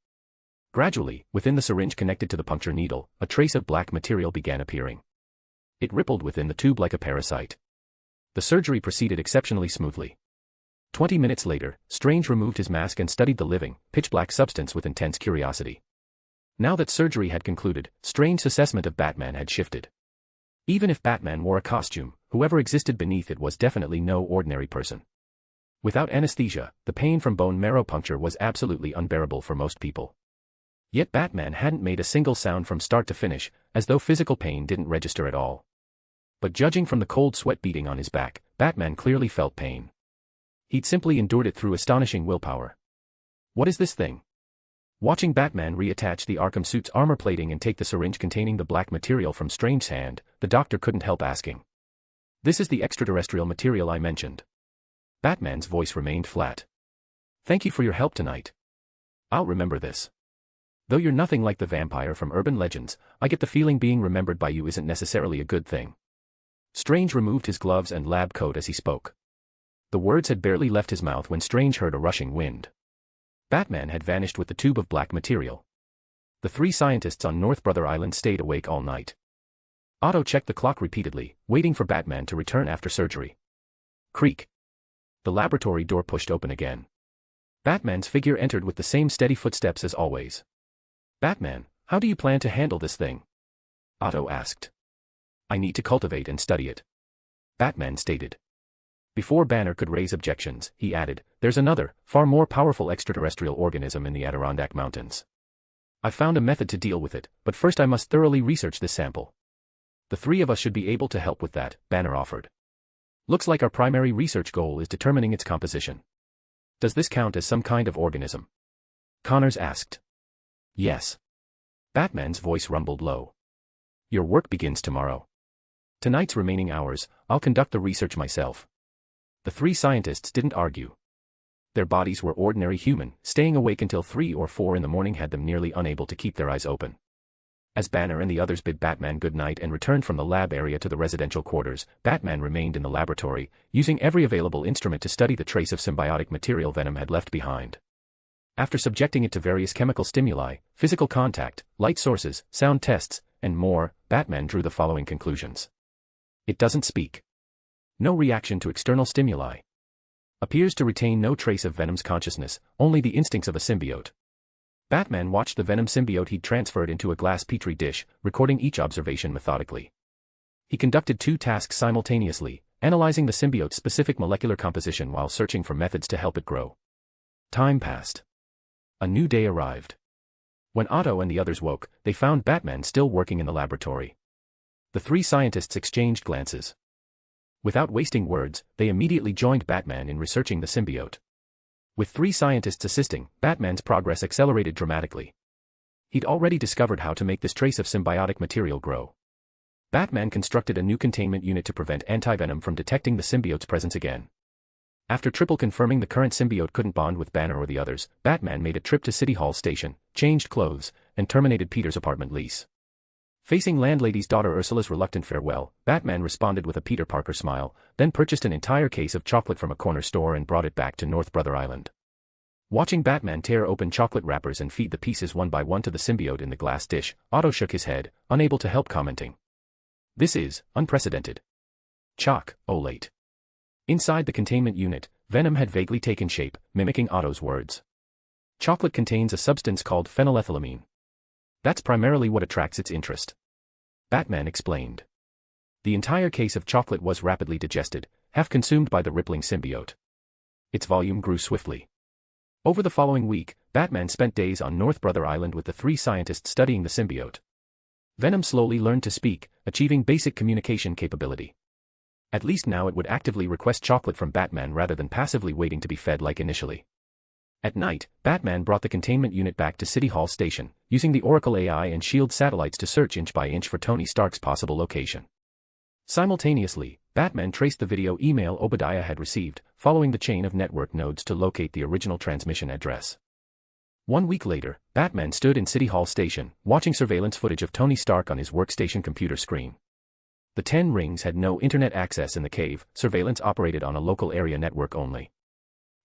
S3: Gradually, within the syringe connected to the puncture needle, a trace of black material began appearing. It rippled within the tube like a parasite. The surgery proceeded exceptionally smoothly. 20 minutes later, Strange removed his mask and studied the living, pitch-black substance with intense curiosity. Now that surgery had concluded, Strange's assessment of Batman had shifted. Even if Batman wore a costume, whoever existed beneath it was definitely no ordinary person. Without anesthesia, the pain from bone marrow puncture was absolutely unbearable for most people. Yet Batman hadn't made a single sound from start to finish, as though physical pain didn't register at all. But judging from the cold sweat beating on his back, Batman clearly felt pain. He'd simply endured it through astonishing willpower. What is this thing? Watching Batman reattach the Arkham suit's armor plating and take the syringe containing the black material from Strange's hand, the doctor couldn't help asking. This is the extraterrestrial material I mentioned. Batman's voice remained flat. Thank you for your help tonight. I'll remember this. Though you're nothing like the vampire from urban legends, I get the feeling being remembered by you isn't necessarily a good thing. Strange removed his gloves and lab coat as he spoke. The words had barely left his mouth when Strange heard a rushing wind. Batman had vanished with the tube of black material. The 3 scientists on North Brother Island stayed awake all night. Otto checked the clock repeatedly, waiting for Batman to return after surgery. Creak. The laboratory door pushed open again. Batman's figure entered with the same steady footsteps as always. Batman, how do you plan to handle this thing? Otto asked. I need to cultivate and study it. Batman stated. Before Banner could raise objections, he added, there's another, far more powerful extraterrestrial organism in the Adirondack Mountains. I've found a method to deal with it, but first I must thoroughly research this sample. The 3 of us should be able to help with that, Banner offered. Looks like our primary research goal is determining its composition. Does this count as some kind of organism? Connors asked. Yes. Batman's voice rumbled low. Your work begins tomorrow. Tonight's remaining hours, I'll conduct the research myself. The 3 scientists didn't argue. Their bodies were ordinary human, staying awake until 3 or 4 in the morning had them nearly unable to keep their eyes open. As Banner and the others bid Batman good night and returned from the lab area to the residential quarters, Batman remained in the laboratory, using every available instrument to study the trace of symbiotic material Venom had left behind. After subjecting it to various chemical stimuli, physical contact, light sources, sound tests, and more, Batman drew the following conclusions. It doesn't speak. No reaction to external stimuli. Appears to retain no trace of Venom's consciousness, only the instincts of a symbiote. Batman watched the Venom symbiote he'd transferred into a glass petri dish, recording each observation methodically. He conducted 2 tasks simultaneously, analyzing the symbiote's specific molecular composition while searching for methods to help it grow. Time passed. A new day arrived. When Otto and the others woke, they found Batman still working in the laboratory. The three scientists exchanged glances. Without wasting words, they immediately joined Batman in researching the symbiote. With three scientists assisting, Batman's progress accelerated dramatically. He'd already discovered how to make this trace of symbiotic material grow. Batman constructed a new containment unit to prevent anti-venom from detecting the symbiote's presence again. After triple confirming the current symbiote couldn't bond with Banner or the others, Batman made a trip to City Hall Station, changed clothes, and terminated Peter's apartment lease. Facing landlady's daughter Ursula's reluctant farewell, Batman responded with a Peter Parker smile, then purchased an entire case of chocolate from a corner store and brought it back to North Brother Island. Watching Batman tear open chocolate wrappers and feed the pieces one by one to the symbiote in the glass dish, Otto shook his head, unable to help commenting. This is unprecedented. Choc, olate. Inside the containment unit, venom had vaguely taken shape, mimicking Otto's words. Chocolate contains a substance called phenylethylamine. That's primarily what attracts its interest. Batman explained. The entire case of chocolate was rapidly digested, half consumed by the rippling symbiote. Its volume grew swiftly. Over the following week, Batman spent days on North Brother Island with the three scientists studying the symbiote. Venom slowly learned to speak, achieving basic communication capability. At least now it would actively request chocolate from Batman rather than passively waiting to be fed like initially. At night, Batman brought the containment unit back to City Hall Station, using the Oracle AI and SHIELD satellites to search inch by inch for Tony Stark's possible location. Simultaneously, Batman traced the video email Obadiah had received, following the chain of network nodes to locate the original transmission address. 1 week later, Batman stood in City Hall Station, watching surveillance footage of Tony Stark on his workstation computer screen. The 10 rings had no internet access in the cave, surveillance operated on a local area network only.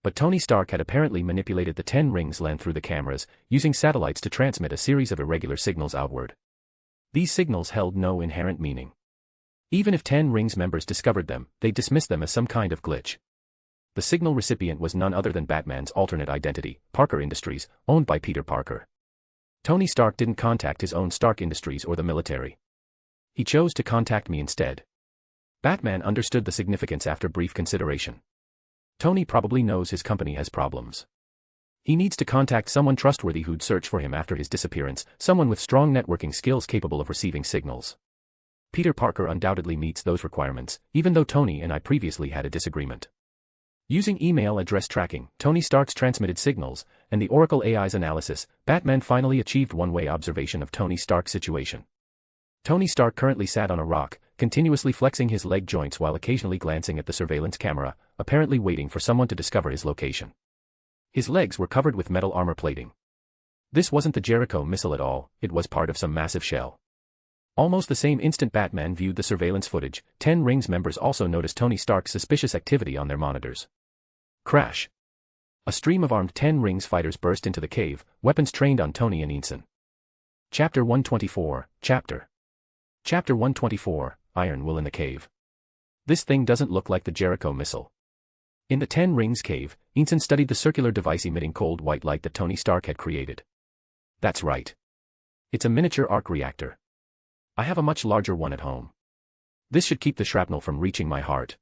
S3: But Tony Stark had apparently manipulated the 10 rings LAN through the cameras, using satellites to transmit a series of irregular signals outward. These signals held no inherent meaning. Even if 10 rings members discovered them, they dismissed them as some kind of glitch. The signal recipient was none other than Batman's alternate identity, Parker Industries, owned by Peter Parker. Tony Stark didn't contact his own Stark Industries or the military. He chose to contact me instead. Batman understood the significance after brief consideration. Tony probably knows his company has problems. He needs to contact someone trustworthy who'd search for him after his disappearance, someone with strong networking skills capable of receiving signals. Peter Parker undoubtedly meets those requirements, even though Tony and I previously had a disagreement. Using email address tracking, Tony Stark's transmitted signals, and the Oracle AI's analysis, Batman finally achieved one-way observation of Tony Stark's situation. Tony Stark currently sat on a rock, continuously flexing his leg joints while occasionally glancing at the surveillance camera, apparently waiting for someone to discover his location. His legs were covered with metal armor plating. This wasn't the Jericho missile at all, it was part of some massive shell. Almost the same instant Batman viewed the surveillance footage, 10 Rings members also noticed Tony Stark's suspicious activity on their monitors. Crash. A stream of armed 10 Rings fighters burst into the cave, weapons trained on Tony and Ensign. Chapter 124, Chapter 124, Iron Will in the Cave. This thing doesn't look like the Jericho missile. In the 10 Rings cave, Ensign studied the circular device emitting cold white light that Tony Stark had created. That's right. It's a miniature arc reactor. I have a much larger one at home. This should keep the shrapnel from reaching my heart.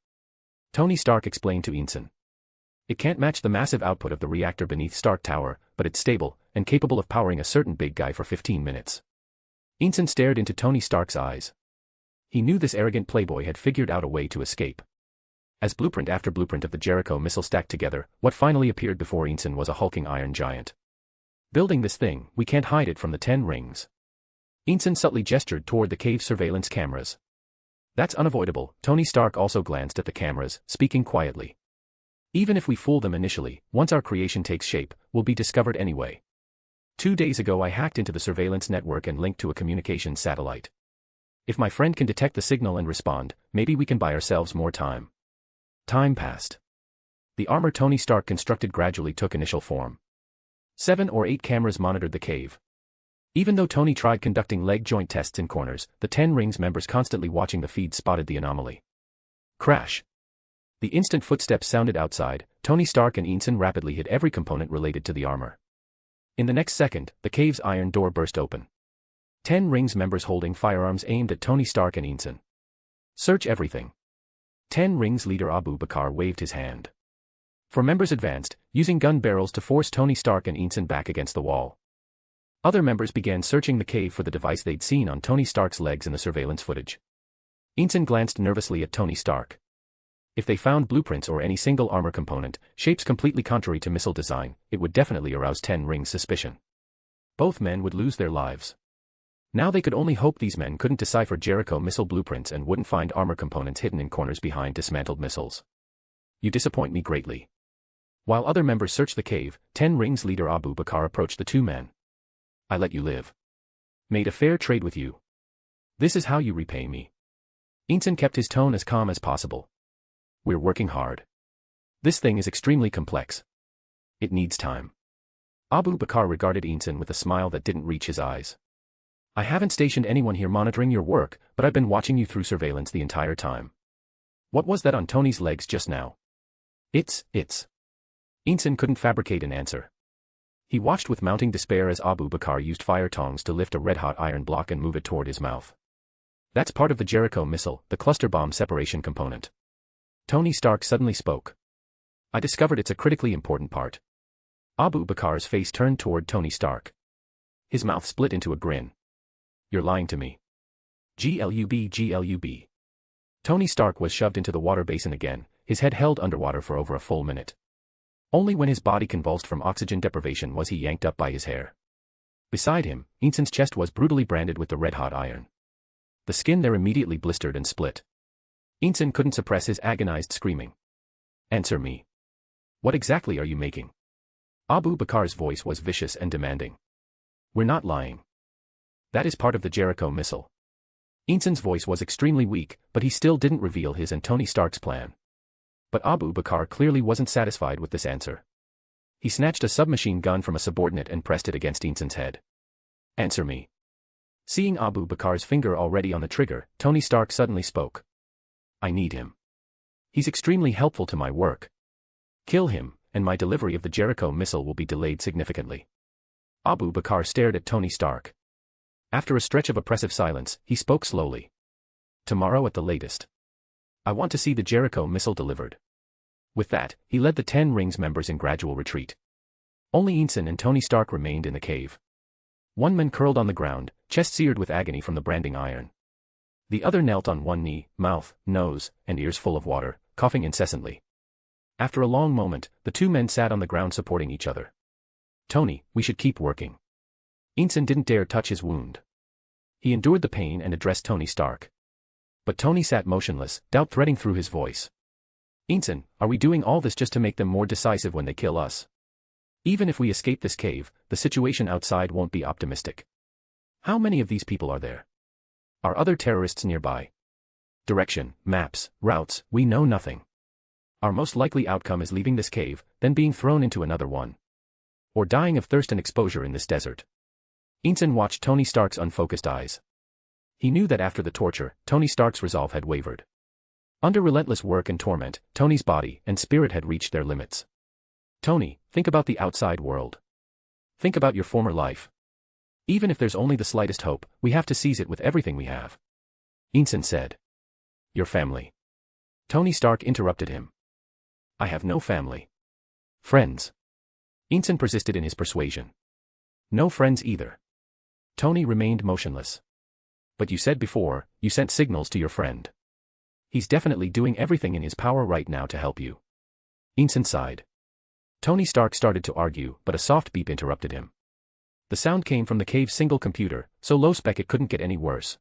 S3: Tony Stark explained to Ensign. It can't match the massive output of the reactor beneath Stark Tower, but it's stable, and capable of powering a certain big guy for 15 minutes. Ensign stared into Tony Stark's eyes. He knew this arrogant playboy had figured out a way to escape. As blueprint after blueprint of the Jericho missile stacked together, what finally appeared before Ensign was a hulking iron giant. Building this thing, we can't hide it from the 10 Rings. Ensign subtly gestured toward the cave surveillance cameras. That's unavoidable. Tony Stark also glanced at the cameras, speaking quietly. Even if we fool them initially, once our creation takes shape, we'll be discovered anyway. 2 days ago I hacked into the surveillance network and linked to a communications satellite. If my friend can detect the signal and respond, maybe we can buy ourselves more time. Time passed. The armor Tony Stark constructed gradually took initial form. 7 or 8 cameras monitored the cave. Even though Tony tried conducting leg joint tests in corners, the 10 Rings members constantly watching the feed spotted the anomaly. Crash. The instant footsteps sounded outside, Tony Stark and Ensign rapidly hid every component related to the armor. In the next second, the cave's iron door burst open. 10 Rings members holding firearms aimed at Tony Stark and Ensign. Search everything. 10 Rings leader Abu Bakar waved his hand. For members advanced, using gun barrels to force Tony Stark and Ensign back against the wall. Other members began searching the cave for the device they'd seen on Tony Stark's legs in the surveillance footage. Ensign glanced nervously at Tony Stark. If they found blueprints or any single armor component, shapes completely contrary to missile design, it would definitely arouse 10 Rings' suspicion. Both men would lose their lives. Now they could only hope these men couldn't decipher Jericho missile blueprints and wouldn't find armor components hidden in corners behind dismantled missiles. You disappoint me greatly. While other members searched the cave, 10 Rings leader Abu Bakr approached the two men. I let you live. Made a fair trade with you. This is how you repay me. Ensign kept his tone as calm as possible. We're working hard. This thing is extremely complex. It needs time. Abu Bakr regarded Ensign with a smile that didn't reach his eyes. I haven't stationed anyone here monitoring your work, but I've been watching you through surveillance the entire time. What was that on Tony's legs just now? It's. Ensign couldn't fabricate an answer. He watched with mounting despair as Abu Bakr used fire tongs to lift a red-hot iron block and move it toward his mouth. That's part of the Jericho missile, the cluster bomb separation component. Tony Stark suddenly spoke. I discovered it's a critically important part. Abu Bakr's face turned toward Tony Stark. His mouth split into a grin. You're lying to me. GLUB. Tony Stark was shoved into the water basin again, his head held underwater for over a full minute. Only when his body convulsed from oxygen deprivation was he yanked up by his hair. Beside him, Ensign's chest was brutally branded with the red-hot iron. The skin there immediately blistered and split. Ensign couldn't suppress his agonized screaming. Answer me. What exactly are you making? Abu Bakr's voice was vicious and demanding. We're not lying. That is part of the Jericho missile. Ensign's voice was extremely weak, but he still didn't reveal his and Tony Stark's plan. But Abu Bakr clearly wasn't satisfied with this answer. He snatched a submachine gun from a subordinate and pressed it against Ensign's head. Answer me. Seeing Abu Bakr's finger already on the trigger, Tony Stark suddenly spoke. I need him. He's extremely helpful to my work. Kill him, and my delivery of the Jericho missile will be delayed significantly. Abu Bakr stared at Tony Stark. After a stretch of oppressive silence, he spoke slowly. Tomorrow at the latest. I want to see the Jericho missile delivered. With that, he led the 10 Rings members in gradual retreat. Only Ensign and Tony Stark remained in the cave. One man curled on the ground, chest seared with agony from the branding iron. The other knelt on one knee, mouth, nose, and ears full of water, coughing incessantly. After a long moment, the two men sat on the ground supporting each other. Tony, we should keep working. Ensign didn't dare touch his wound. He endured the pain and addressed Tony Stark. But Tony sat motionless, doubt threading through his voice. Ensign, are we doing all this just to make them more decisive when they kill us? Even if we escape this cave, the situation outside won't be optimistic. How many of these people are there? Are other terrorists nearby? Direction, maps, routes, we know nothing. Our most likely outcome is leaving this cave, then being thrown into another one. Or dying of thirst and exposure in this desert. Ensign watched Tony Stark's unfocused eyes. He knew that after the torture, Tony Stark's resolve had wavered. Under relentless work and torment, Tony's body and spirit had reached their limits. Tony, think about the outside world. Think about your former life. Even if there's only the slightest hope, we have to seize it with everything we have. Ensign said. Your family. Tony Stark interrupted him. I have no family. Friends. Ensign persisted in his persuasion. No friends either. Tony remained motionless. But you said before, you sent signals to your friend. He's definitely doing everything in his power right now to help you. Ensign sighed. Tony Stark started to argue, but a soft beep interrupted him. The sound came from the cave's single computer, so low-spec it couldn't get any worse.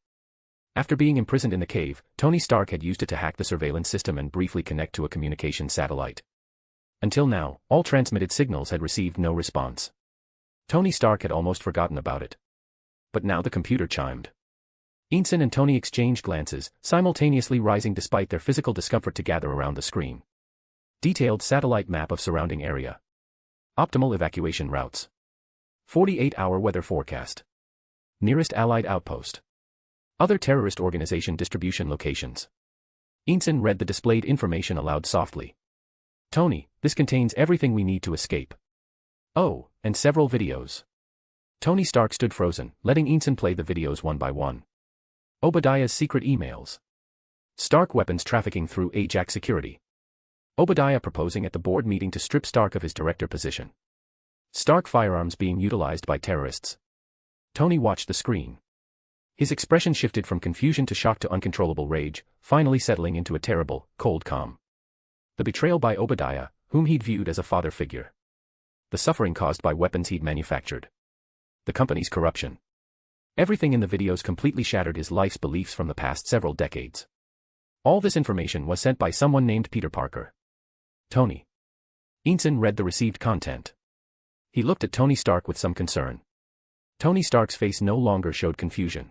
S3: After being imprisoned in the cave, Tony Stark had used it to hack the surveillance system and briefly connect to a communication satellite. Until now, all transmitted signals had received no response. Tony Stark had almost forgotten about it. But now the computer chimed. Ensign and Tony exchanged glances, simultaneously rising despite their physical discomfort to gather around the screen. Detailed satellite map of surrounding area. Optimal evacuation routes. 48-hour weather forecast. Nearest Allied outpost. Other terrorist organization distribution locations. Ensign read the displayed information aloud softly. Tony, this contains everything we need to escape. Oh, and several videos. Tony Stark stood frozen, letting Ensign play the videos one by one. Obadiah's secret emails. Stark weapons trafficking through Ajax security. Obadiah proposing at the board meeting to strip Stark of his director position. Stark firearms being utilized by terrorists. Tony watched the screen. His expression shifted from confusion to shock to uncontrollable rage, finally settling into a terrible, cold calm. The betrayal by Obadiah, whom he'd viewed as a father figure. The suffering caused by weapons he'd manufactured. The company's corruption. Everything in the videos completely shattered his life's beliefs from the past several decades. All this information was sent by someone named Peter Parker. Tony. Ensign read the received content. He looked at Tony Stark with some concern. Tony Stark's face no longer showed confusion.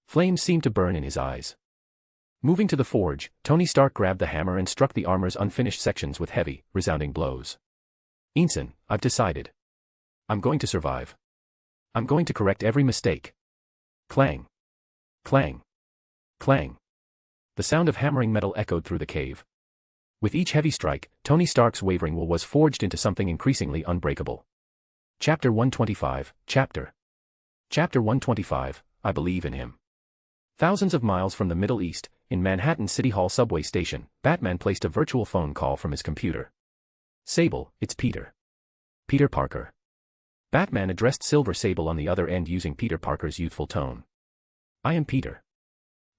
S3: Flames seemed to burn in his eyes. Moving to the forge, Tony Stark grabbed the hammer and struck the armor's unfinished sections with heavy, resounding blows. Ensign, I've decided. I'm going to survive. I'm going to correct every mistake. Clang. Clang. Clang. The sound of hammering metal echoed through the cave. With each heavy strike, Tony Stark's wavering will was forged into something increasingly unbreakable. Chapter 125, Chapter 125, I believe in him. Thousands of miles from the Middle East, in Manhattan City Hall subway station, Batman placed a virtual phone call from his computer. Sable, it's Peter. Peter Parker. Batman addressed Silver Sable on the other end using Peter Parker's youthful tone. I am Peter.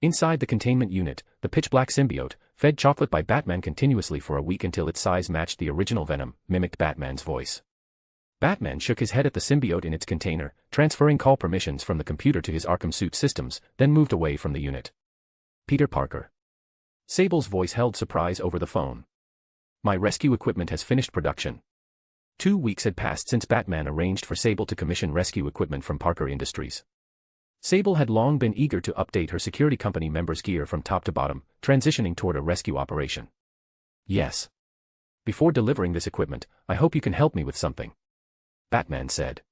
S3: Inside the containment unit, the pitch-black symbiote, fed chocolate by Batman continuously for a week until its size matched the original Venom, mimicked Batman's voice. Batman shook his head at the symbiote in its container, transferring call permissions from the computer to his Arkham suit systems, then moved away from the unit. Peter Parker. Sable's voice held surprise over the phone. My rescue equipment has finished production. 2 weeks had passed since Batman arranged for Sable to commission rescue equipment from Parker Industries. Sable had long been eager to update her security company members' gear from top to bottom, transitioning toward a rescue operation. Yes. Before delivering this equipment, I hope you can help me with something. Batman said.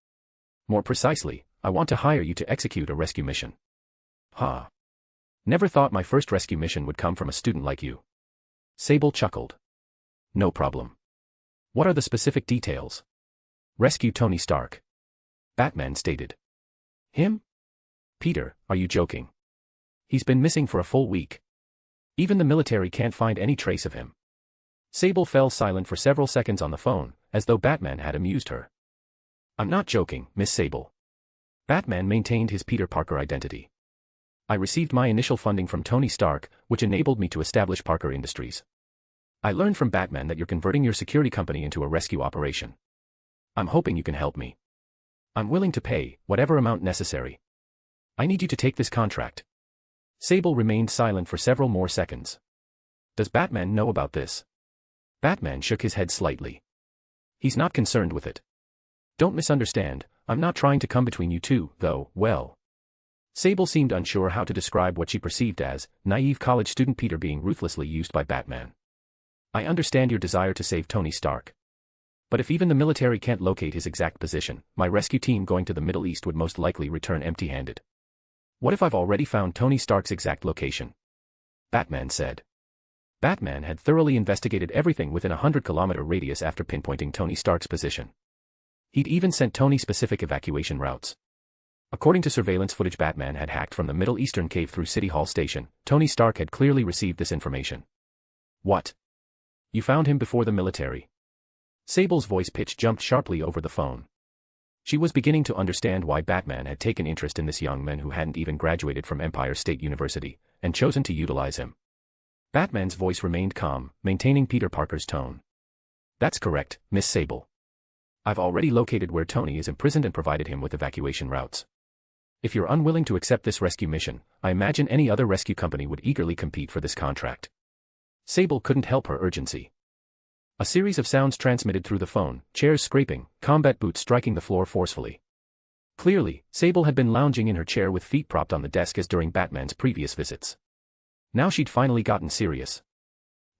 S3: More precisely, I want to hire you to execute a rescue mission. Ha. Never thought my first rescue mission would come from a student like you. Sable chuckled. No problem. What are the specific details? Rescue Tony Stark. Batman stated. Him? Peter, are you joking? He's been missing for a full week. Even the military can't find any trace of him. Sable fell silent for several seconds on the phone, as though Batman had amused her. I'm not joking, Miss Sable. Batman maintained his Peter Parker identity. I received my initial funding from Tony Stark, which enabled me to establish Parker Industries. I learned from Batman that you're converting your security company into a rescue operation. I'm hoping you can help me. I'm willing to pay whatever amount necessary. I need you to take this contract. Sable remained silent for several more seconds. Does Batman know about this? Batman shook his head slightly. He's not concerned with it. Don't misunderstand, I'm not trying to come between you two, though, well. Sable seemed unsure how to describe what she perceived as naive college student Peter being ruthlessly used by Batman. I understand your desire to save Tony Stark. But if even the military can't locate his exact position, my rescue team going to the Middle East would most likely return empty-handed. What if I've already found Tony Stark's exact location? Batman said. Batman had thoroughly investigated everything within a 100-kilometer radius after pinpointing Tony Stark's position. He'd even sent Tony specific evacuation routes. According to surveillance footage Batman had hacked from the Middle Eastern cave through City Hall Station, Tony Stark had clearly received this information. What? You found him before the military? Sable's voice pitch jumped sharply over the phone. She was beginning to understand why Batman had taken interest in this young man who hadn't even graduated from Empire State University, and chosen to utilize him. Batman's voice remained calm, maintaining Peter Parker's tone. That's correct, Miss Sable. I've already located where Tony is imprisoned and provided him with evacuation routes. If you're unwilling to accept this rescue mission, I imagine any other rescue company would eagerly compete for this contract. Sable couldn't help her urgency. A series of sounds transmitted through the phone, chairs scraping, combat boots striking the floor forcefully. Clearly, Sable had been lounging in her chair with feet propped on the desk as during Batman's previous visits. Now she'd finally gotten serious.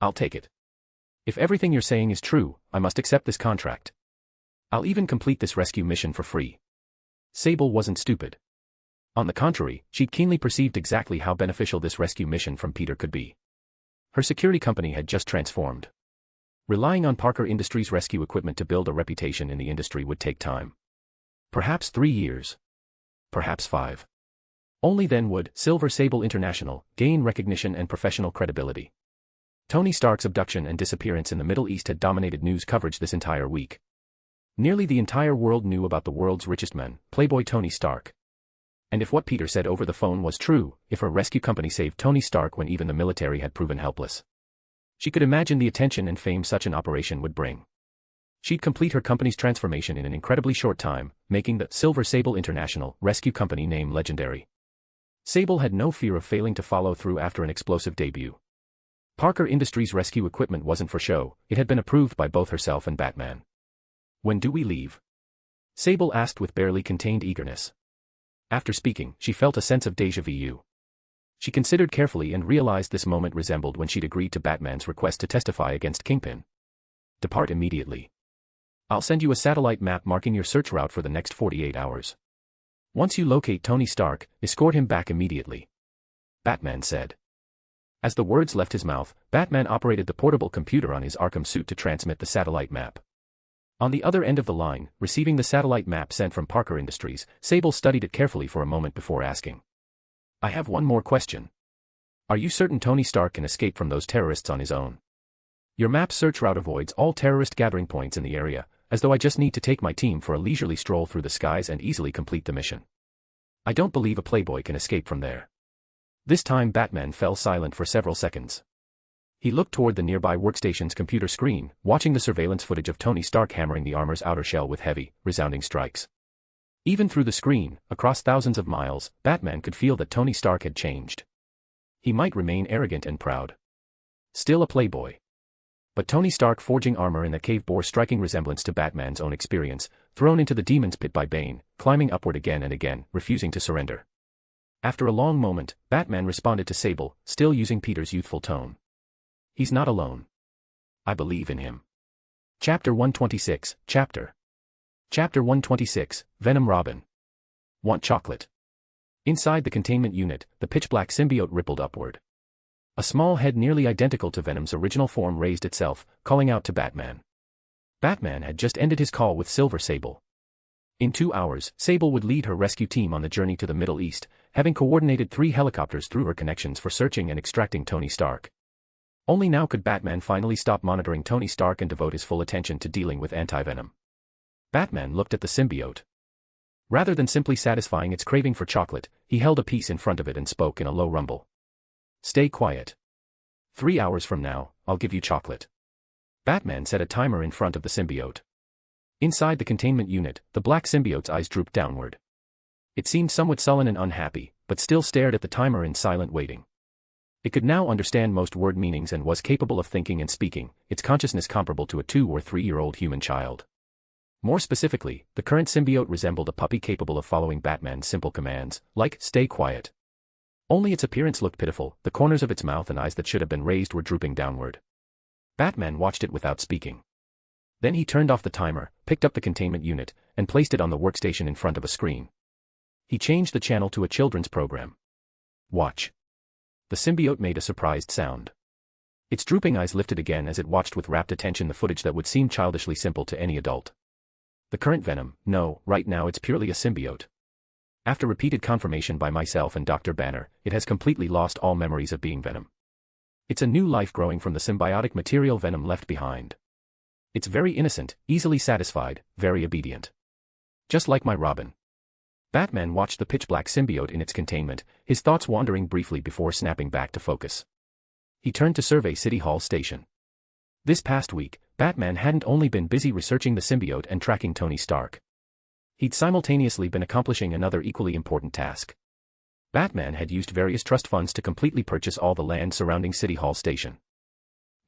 S3: I'll take it. If everything you're saying is true, I must accept this contract. I'll even complete this rescue mission for free. Sable wasn't stupid. On the contrary, she'd keenly perceived exactly how beneficial this rescue mission from Peter could be. Her security company had just transformed. Relying on Parker Industries rescue equipment to build a reputation in the industry would take time. Perhaps 3 years. Perhaps 5. Only then would Silver Sable International gain recognition and professional credibility. Tony Stark's abduction and disappearance in the Middle East had dominated news coverage this entire week. Nearly the entire world knew about the world's richest man, Playboy Tony Stark. And if what Peter said over the phone was true, if her rescue company saved Tony Stark when even the military had proven helpless, she could imagine the attention and fame such an operation would bring. She'd complete her company's transformation in an incredibly short time, making the Silver Sable International rescue company name legendary. Sable had no fear of failing to follow through after an explosive debut. Parker Industries' rescue equipment wasn't for show, it had been approved by both herself and Batman. "When do we leave?" Sable asked with barely contained eagerness. After speaking, she felt a sense of déjà vu. She considered carefully and realized this moment resembled when she'd agreed to Batman's request to testify against Kingpin. "Depart immediately. I'll send you a satellite map marking your search route for the next 48 hours. Once you locate Tony Stark, escort him back immediately," Batman said. As the words left his mouth, Batman operated the portable computer on his Arkham suit to transmit the satellite map. On the other end of the line, receiving the satellite map sent from Parker Industries, Sable studied it carefully for a moment before asking, "I have one more question. Are you certain Tony Stark can escape from those terrorists on his own? Your map search route avoids all terrorist gathering points in the area, as though I just need to take my team for a leisurely stroll through the skies and easily complete the mission. I don't believe a playboy can escape from there." This time Batman fell silent for several seconds. He looked toward the nearby workstation's computer screen, watching the surveillance footage of Tony Stark hammering the armor's outer shell with heavy, resounding strikes. Even through the screen, across thousands of miles, Batman could feel that Tony Stark had changed. He might remain arrogant and proud. Still a playboy. But Tony Stark forging armor in the cave bore striking resemblance to Batman's own experience, thrown into the demon's pit by Bane, climbing upward again and again, refusing to surrender. After a long moment, Batman responded to Sable, still using Peter's youthful tone. "He's not alone. I believe in him." Chapter 126, Chapter 126, Venom Robin. "Want chocolate?" Inside the containment unit, the pitch-black symbiote rippled upward. A small head nearly identical to Venom's original form raised itself, calling out to Batman. Batman had just ended his call with Silver Sable. In 2 hours, Sable would lead her rescue team on the journey to the Middle East, having coordinated 3 helicopters through her connections for searching and extracting Tony Stark. Only now could Batman finally stop monitoring Tony Stark and devote his full attention to dealing with anti-venom. Batman looked at the symbiote. Rather than simply satisfying its craving for chocolate, he held a piece in front of it and spoke in a low rumble. "Stay quiet. 3 hours from now, I'll give you chocolate." Batman set a timer in front of the symbiote. Inside the containment unit, the black symbiote's eyes drooped downward. It seemed somewhat sullen and unhappy, but still stared at the timer in silent waiting. It could now understand most word meanings and was capable of thinking and speaking, its consciousness comparable to a 2- or 3-year-old human child. More specifically, the current symbiote resembled a puppy capable of following Batman's simple commands, like, "Stay quiet." Only its appearance looked pitiful, the corners of its mouth and eyes that should have been raised were drooping downward. Batman watched it without speaking. Then he turned off the timer, picked up the containment unit, and placed it on the workstation in front of a screen. He changed the channel to a children's program. "Watch." The symbiote made a surprised sound. Its drooping eyes lifted again as it watched with rapt attention the footage that would seem childishly simple to any adult. "The current Venom, no, right now it's purely a symbiote. After repeated confirmation by myself and Dr. Banner, it has completely lost all memories of being Venom. It's a new life growing from the symbiotic material Venom left behind. It's very innocent, easily satisfied, very obedient. Just like my Robin." Batman watched the pitch-black symbiote in its containment, his thoughts wandering briefly before snapping back to focus. He turned to survey City Hall Station. This past week, Batman hadn't only been busy researching the symbiote and tracking Tony Stark. He'd simultaneously been accomplishing another equally important task. Batman had used various trust funds to completely purchase all the land surrounding City Hall Station.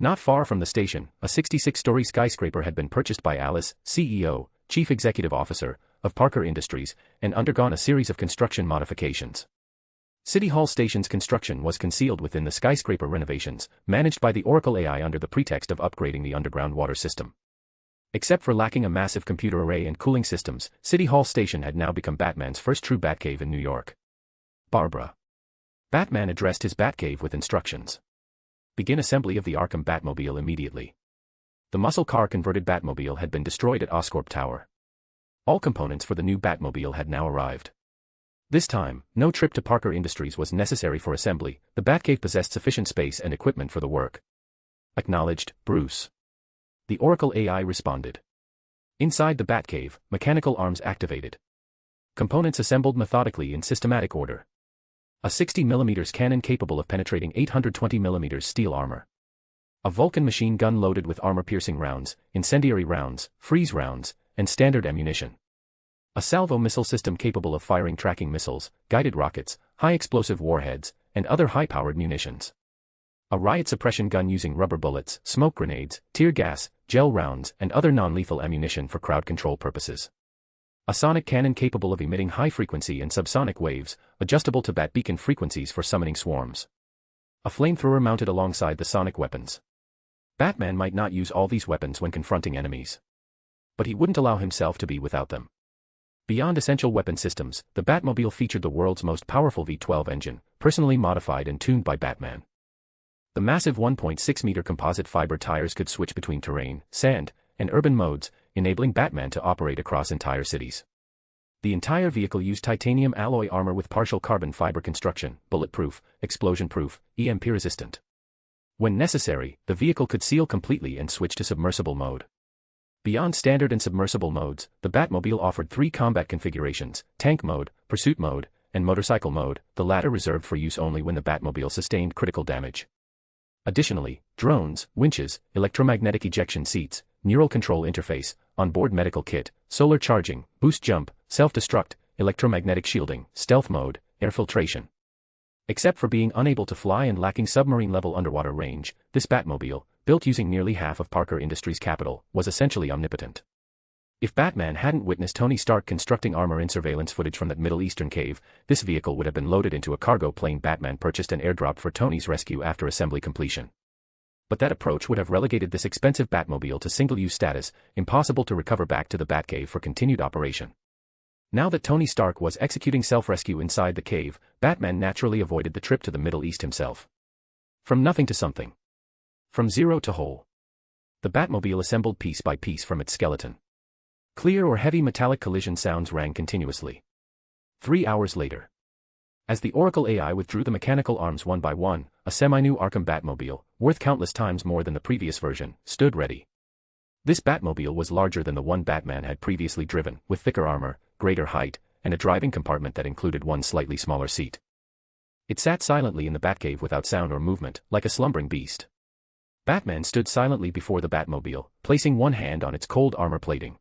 S3: Not far from the station, a 66-story skyscraper had been purchased by Alice, CEO, Chief Executive Officer, of Parker Industries, and undergone a series of construction modifications. City Hall Station's construction was concealed within the skyscraper renovations, managed by the Oracle AI under the pretext of upgrading the underground water system. Except for lacking a massive computer array and cooling systems, City Hall Station had now become Batman's first true Batcave in New York. "Barbara." Batman addressed his Batcave with instructions. "Begin assembly of the Arkham Batmobile immediately." The muscle car-converted Batmobile had been destroyed at Oscorp Tower. All components for the new Batmobile had now arrived. This time, no trip to Parker Industries was necessary for assembly, the Batcave possessed sufficient space and equipment for the work. Acknowledged, Bruce. The Oracle AI responded. Inside the Batcave, mechanical arms activated. Components assembled methodically in systematic order. A 60mm cannon capable of penetrating 820mm steel armor. A Vulcan machine gun loaded with armor-piercing rounds, incendiary rounds, freeze rounds, and standard ammunition. A salvo missile system capable of firing tracking missiles, guided rockets, high-explosive warheads, and other high-powered munitions. A riot suppression gun using rubber bullets, smoke grenades, tear gas, gel rounds, and other non-lethal ammunition for crowd control purposes. A sonic cannon capable of emitting high-frequency and subsonic waves, adjustable to bat beacon frequencies for summoning swarms. A flamethrower mounted alongside the sonic weapons. Batman might not use all these weapons when confronting enemies. But he wouldn't allow himself to be without them. Beyond essential weapon systems, the Batmobile featured the world's most powerful V12 engine, personally modified and tuned by Batman. The massive 1.6-meter composite fiber tires could switch between terrain, sand, and urban modes, enabling Batman to operate across entire cities. The entire vehicle used titanium alloy armor with partial carbon fiber construction, bulletproof, explosion-proof, EMP-resistant. When necessary, the vehicle could seal completely and switch to submersible mode. Beyond standard and submersible modes, the Batmobile offered 3 combat configurations: tank mode, pursuit mode, and motorcycle mode, the latter reserved for use only when the Batmobile sustained critical damage. Additionally, drones, winches, electromagnetic ejection seats, neural control interface, onboard medical kit, solar charging, boost jump, self-destruct, electromagnetic shielding, stealth mode, air filtration. Except for being unable to fly and lacking submarine-level underwater range, this Batmobile, built using nearly half of Parker Industries' capital, was essentially omnipotent. If Batman hadn't witnessed Tony Stark constructing armor in surveillance footage from that Middle Eastern cave, this vehicle would have been loaded into a cargo plane Batman purchased and airdropped for Tony's rescue after assembly completion. But that approach would have relegated this expensive Batmobile to single-use status, impossible to recover back to the Batcave for continued operation. Now that Tony Stark was executing self-rescue inside the cave, Batman naturally avoided the trip to the Middle East himself. From nothing to something. From zero to whole. The Batmobile assembled piece by piece from its skeleton. Clear or heavy metallic collision sounds rang continuously. 3 hours later. As the Oracle AI withdrew the mechanical arms one by one, a semi-new Arkham Batmobile, worth countless times more than the previous version, stood ready. This Batmobile was larger than the one Batman had previously driven, with thicker armor, greater height, and a driving compartment that included one slightly smaller seat. It sat silently in the Batcave without sound or movement, like a slumbering beast. Batman stood silently before the Batmobile, placing one hand on its cold armor plating.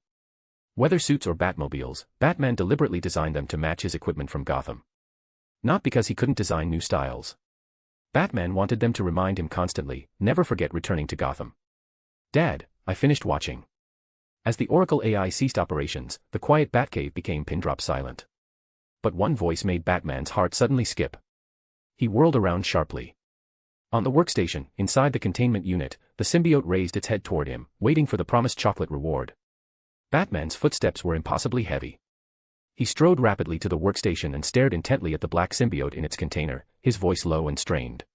S3: Whether suits or Batmobiles, Batman deliberately designed them to match his equipment from Gotham. Not because he couldn't design new styles. Batman wanted them to remind him constantly, never forget returning to Gotham. Dad, I finished watching. As the Oracle AI ceased operations, the quiet Batcave became pin-drop silent. But one voice made Batman's heart suddenly skip. He whirled around sharply. On the workstation, inside the containment unit, the symbiote raised its head toward him, waiting for the promised chocolate reward. Batman's footsteps were impossibly heavy. He strode rapidly to the workstation and stared intently at the black symbiote in its container, his voice low and strained.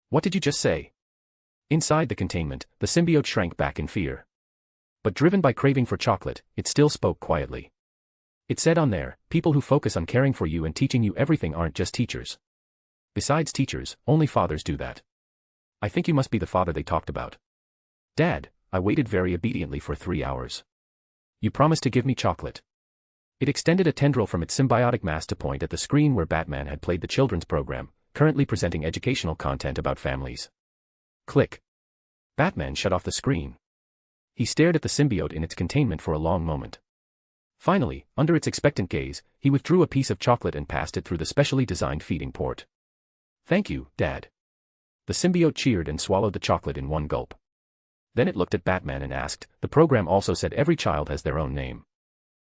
S3: What did you just say? Inside the containment, the symbiote shrank back in fear. But driven by craving for chocolate, it still spoke quietly. It said on there, people who focus on caring for you and teaching you everything aren't just teachers. Besides teachers, only fathers do that. I think you must be the father they talked about. Dad, I waited very obediently for 3 hours. You promised to give me chocolate. It extended a tendril from its symbiotic mass to point at the screen where Batman had played the children's program, currently presenting educational content about families. Click. Batman shut off the screen. He stared at the symbiote in its containment for a long moment. Finally, under its expectant gaze, he withdrew a piece of chocolate and passed it through the specially designed feeding port. Thank you, Dad. The symbiote cheered and swallowed the chocolate in one gulp. Then it looked at Batman and asked, the program also said every child has their own name.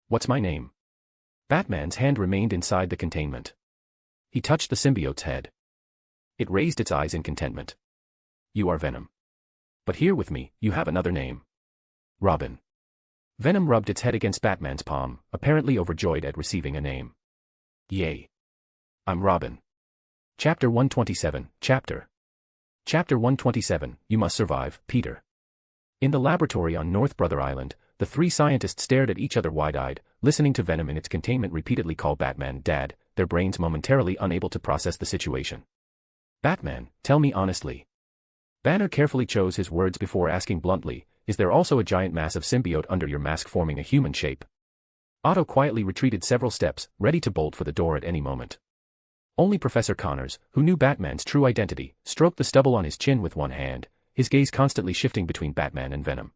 S3: What's my name? Batman's hand remained inside the containment. He touched the symbiote's head. It raised its eyes in contentment. You are Venom. But here with me, you have another name. Robin. Venom rubbed its head against Batman's palm, apparently overjoyed at receiving a name. Yay. I'm Robin. Chapter 127, Chapter 127, You Must Survive, Peter. In the laboratory on North Brother Island, the 3 scientists stared at each other wide-eyed, listening to Venom in its containment repeatedly call Batman Dad, their brains momentarily unable to process the situation. Batman, tell me honestly. Banner carefully chose his words before asking bluntly, "Is there also a giant mass of symbiote under your mask forming a human shape?" Otto quietly retreated several steps, ready to bolt for the door at any moment. Only Professor Connors, who knew Batman's true identity, stroked the stubble on his chin with one hand, his gaze constantly shifting between Batman and Venom.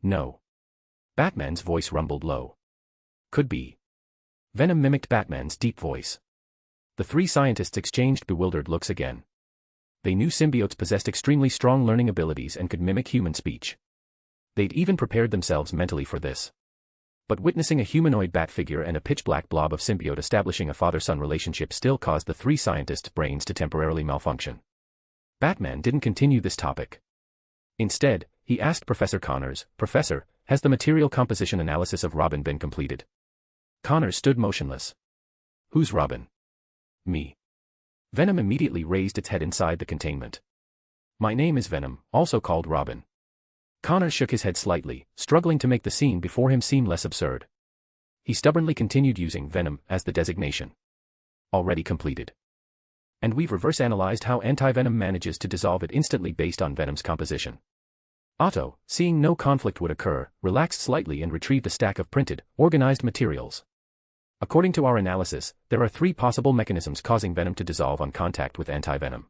S3: "No." Batman's voice rumbled low. "Could be." Venom mimicked Batman's deep voice. The three scientists exchanged bewildered looks again. They knew symbiotes possessed extremely strong learning abilities and could mimic human speech. They'd even prepared themselves mentally for this. But witnessing a humanoid bat figure and a pitch-black blob of symbiote establishing a father-son relationship still caused the three scientists' brains to temporarily malfunction. Batman didn't continue this topic. Instead, he asked Professor Connors, "Professor, has the material composition analysis of Robin been completed?" Connors stood motionless. "Who's Robin?" "Me." Venom immediately raised its head inside the containment. "My name is Venom, also called Robin." Connors shook his head slightly, struggling to make the scene before him seem less absurd. He stubbornly continued using Venom as the designation. "Already completed. And we've reverse-analyzed how anti-venom manages to dissolve it instantly based on Venom's composition." Otto, seeing no conflict would occur, relaxed slightly and retrieved a stack of printed, organized materials. "According to our analysis, there are three possible mechanisms causing Venom to dissolve on contact with anti-venom.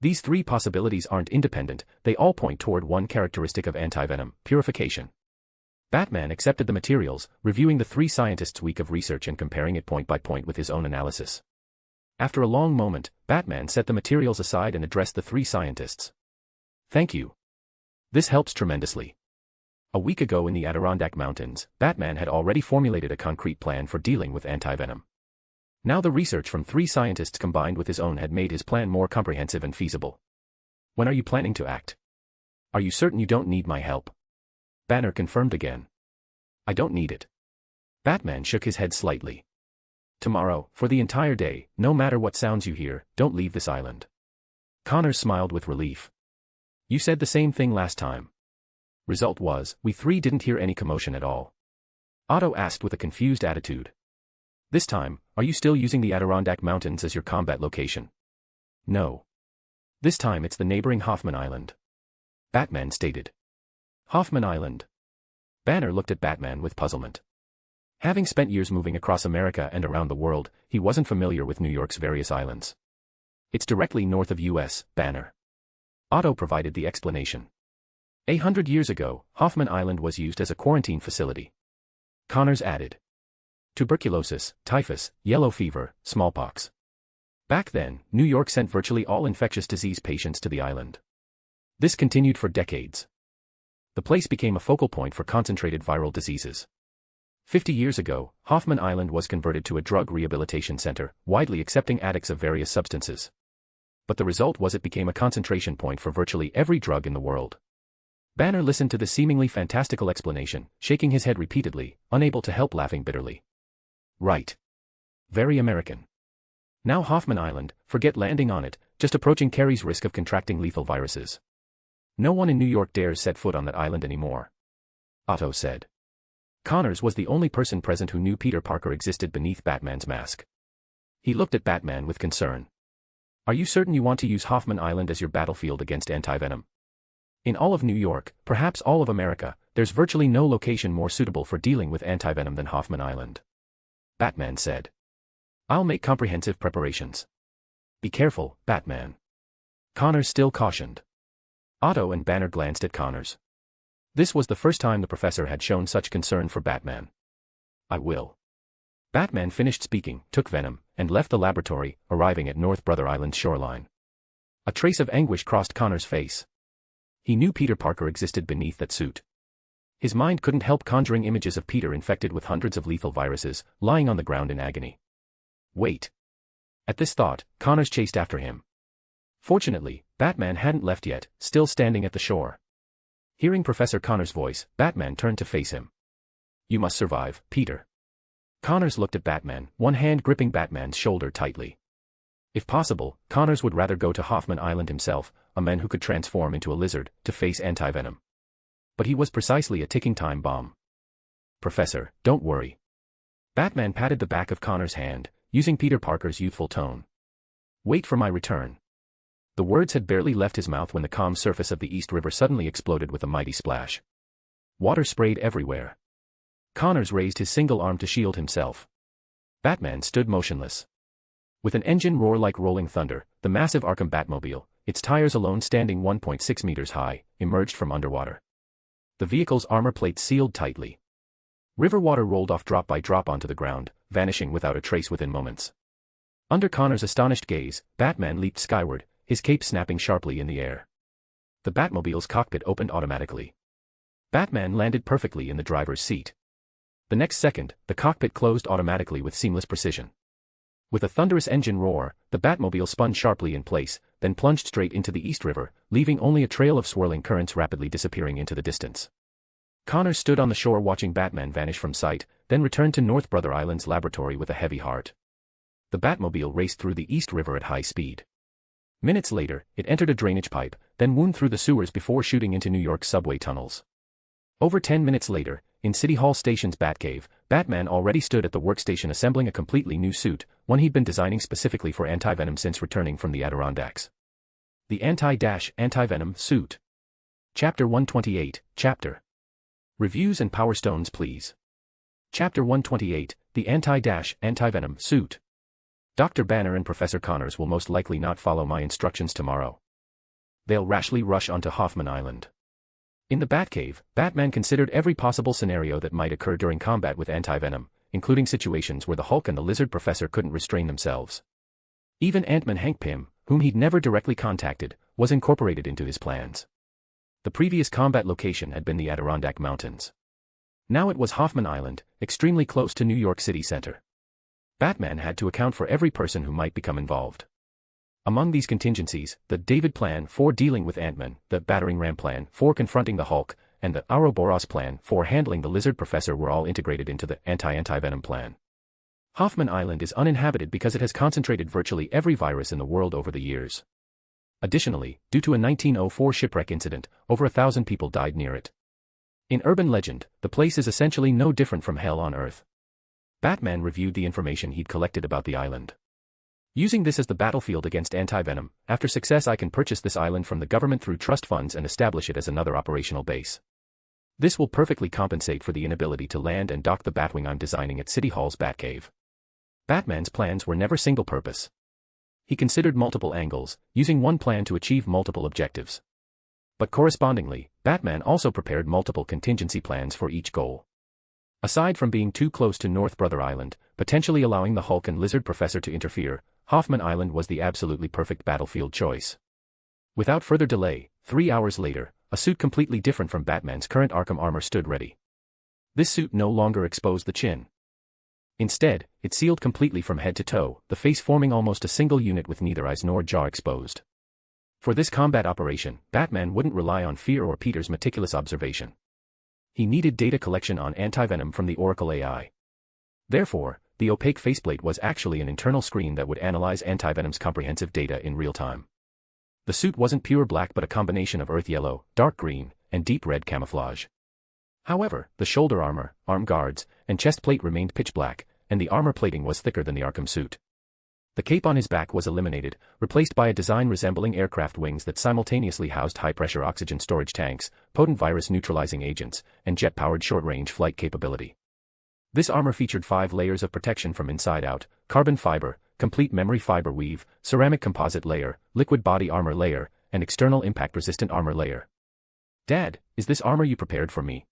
S3: These three possibilities aren't independent, they all point toward one characteristic of anti-venom: purification." Batman accepted the materials, reviewing the three scientists' week of research and comparing it point by point with his own analysis. After a long moment, Batman set the materials aside and addressed the three scientists. "Thank you. This helps tremendously." A week ago in the Adirondack Mountains, Batman had already formulated a concrete plan for dealing with anti-venom. Now the research from three scientists combined with his own had made his plan more comprehensive and feasible. "When are you planning to act? Are you certain you don't need my help?" Banner confirmed again. "I don't need it." Batman shook his head slightly. "Tomorrow, for the entire day, no matter what sounds you hear, don't leave this island." Connors smiled with relief. "You said the same thing last time." Result was, we three didn't hear any commotion at all. Otto asked with a confused attitude. "This time, are you still using the Adirondack Mountains as your combat location?" "No. This time it's the neighboring Hoffman Island." Batman stated. "Hoffman Island?" Banner looked at Batman with puzzlement. Having spent years moving across America and around the world, he wasn't familiar with New York's various islands. "It's directly north of US, Banner." Otto provided the explanation. 100 years ago, Hoffman Island was used as a quarantine facility. Connors added. Tuberculosis, typhus, yellow fever, smallpox. Back then, New York sent virtually all infectious disease patients to the island. This continued for decades. The place became a focal point for concentrated viral diseases. 50 years ago, Hoffman Island was converted to a drug rehabilitation center, widely accepting addicts of various substances. But the result was it became a concentration point for virtually every drug in the world. Banner listened to the seemingly fantastical explanation, shaking his head repeatedly, unable to help laughing bitterly. "Right. Very American. Now Hoffman Island, forget landing on it, just approaching carries risk of contracting lethal viruses. No one in New York dares set foot on that island anymore," Otto said. Connors was the only person present who knew Peter Parker existed beneath Batman's mask. He looked at Batman with concern. "Are you certain you want to use Hoffman Island as your battlefield against anti-venom? In all of New York, perhaps all of America, there's virtually no location more suitable for dealing with anti-venom than Hoffman Island." Batman said. "I'll make comprehensive preparations." "Be careful, Batman." Connors still cautioned. Otto and Banner glanced at Connors. This was the first time the professor had shown such concern for Batman. "I will." Batman finished speaking, took Venom, and left the laboratory, arriving at North Brother Island's shoreline. A trace of anguish crossed Connor's face. He knew Peter Parker existed beneath that suit. His mind couldn't help conjuring images of Peter infected with hundreds of lethal viruses, lying on the ground in agony. Wait. At this thought, Connors chased after him. Fortunately, Batman hadn't left yet, still standing at the shore. Hearing Professor Connors' voice, Batman turned to face him. "You must survive, Peter." Connors looked at Batman, one hand gripping Batman's shoulder tightly. If possible, Connors would rather go to Hoffman Island himself, a man who could transform into a lizard, to face anti-venom. But he was precisely a ticking time bomb. "Professor, don't worry." Batman patted the back of Connor's hand, using Peter Parker's youthful tone. "Wait for my return. The words had barely left his mouth when the calm surface of the East River suddenly exploded with a mighty splash. Water sprayed everywhere. Connors raised his single arm to shield himself. Batman stood motionless. With an engine roar like rolling thunder, the massive Arkham Batmobile, its tires alone standing 1.6 meters high, emerged from underwater. The vehicle's armor plates sealed tightly. River water rolled off drop by drop onto the ground, vanishing without a trace within moments. Under Connor's astonished gaze, Batman leaped skyward, his cape snapping sharply in the air. The Batmobile's cockpit opened automatically. Batman landed perfectly in the driver's seat. The next second, the cockpit closed automatically with seamless precision. With a thunderous engine roar, the Batmobile spun sharply in place, then plunged straight into the East River, leaving only a trail of swirling currents rapidly disappearing into the distance. Connors stood on the shore watching Batman vanish from sight, then returned to North Brother Island's laboratory with a heavy heart. The Batmobile raced through the East River at high speed. Minutes later, it entered a drainage pipe, then wound through the sewers before shooting into New York's subway tunnels. Over 10 minutes later, in City Hall Station's Batcave, Batman already stood at the workstation assembling a completely new suit, one he'd been designing specifically for Anti-Venom since returning from the Adirondacks. The Anti-Venom Suit. Chapter 128, Chapter. Reviews and Power Stones please. Chapter 128, The Anti-Venom Suit. Dr. Banner and Professor Connors will most likely not follow my instructions tomorrow. They'll rashly rush onto Hoffman Island. In the Batcave, Batman considered every possible scenario that might occur during combat with Anti-Venom, including situations where the Hulk and the Lizard Professor couldn't restrain themselves. Even Ant-Man Hank Pym, whom he'd never directly contacted, was incorporated into his plans. The previous combat location had been the Adirondack Mountains. Now it was Hoffman Island, extremely close to New York City Center. Batman had to account for every person who might become involved. Among these contingencies, the David Plan for dealing with Ant-Man, the Battering Ram Plan for confronting the Hulk, and the Ouroboros Plan for handling the Lizard Professor were all integrated into the Anti-Venom Plan. Hoffman Island is uninhabited because it has concentrated virtually every virus in the world over the years. Additionally, due to a 1904 shipwreck incident, over 1,000 people died near it. In urban legend, the place is essentially no different from hell on Earth. Batman reviewed the information he'd collected about the island. Using this as the battlefield against Anti-Venom, after success I can purchase this island from the government through trust funds and establish it as another operational base. This will perfectly compensate for the inability to land and dock the Batwing I'm designing at City Hall's Batcave. Batman's plans were never single-purpose. He considered multiple angles, using one plan to achieve multiple objectives. But correspondingly, Batman also prepared multiple contingency plans for each goal. Aside from being too close to North Brother Island, potentially allowing the Hulk and Lizard Professor to interfere, Hoffman Island was the absolutely perfect battlefield choice. Without further delay, 3 hours later, a suit completely different from Batman's current Arkham armor stood ready. This suit no longer exposed the chin. Instead, it sealed completely from head to toe, the face forming almost a single unit with neither eyes nor jaw exposed. For this combat operation, Batman wouldn't rely on fear or Peter's meticulous observation. He needed data collection on Anti-Venom from the Oracle AI. Therefore, the opaque faceplate was actually an internal screen that would analyze Anti-Venom's comprehensive data in real time. The suit wasn't pure black but a combination of earth yellow, dark green, and deep red camouflage. However, the shoulder armor, arm guards, and chest plate remained pitch black, and the armor plating was thicker than the Arkham suit. The cape on his back was eliminated, replaced by a design resembling aircraft wings that simultaneously housed high-pressure oxygen storage tanks, potent virus-neutralizing agents, and jet-powered short-range flight capability. This armor featured 5 layers of protection from inside out: carbon fiber, complete memory fiber weave, ceramic composite layer, liquid body armor layer, and external impact-resistant armor layer. "Dad, is this armor you prepared for me?"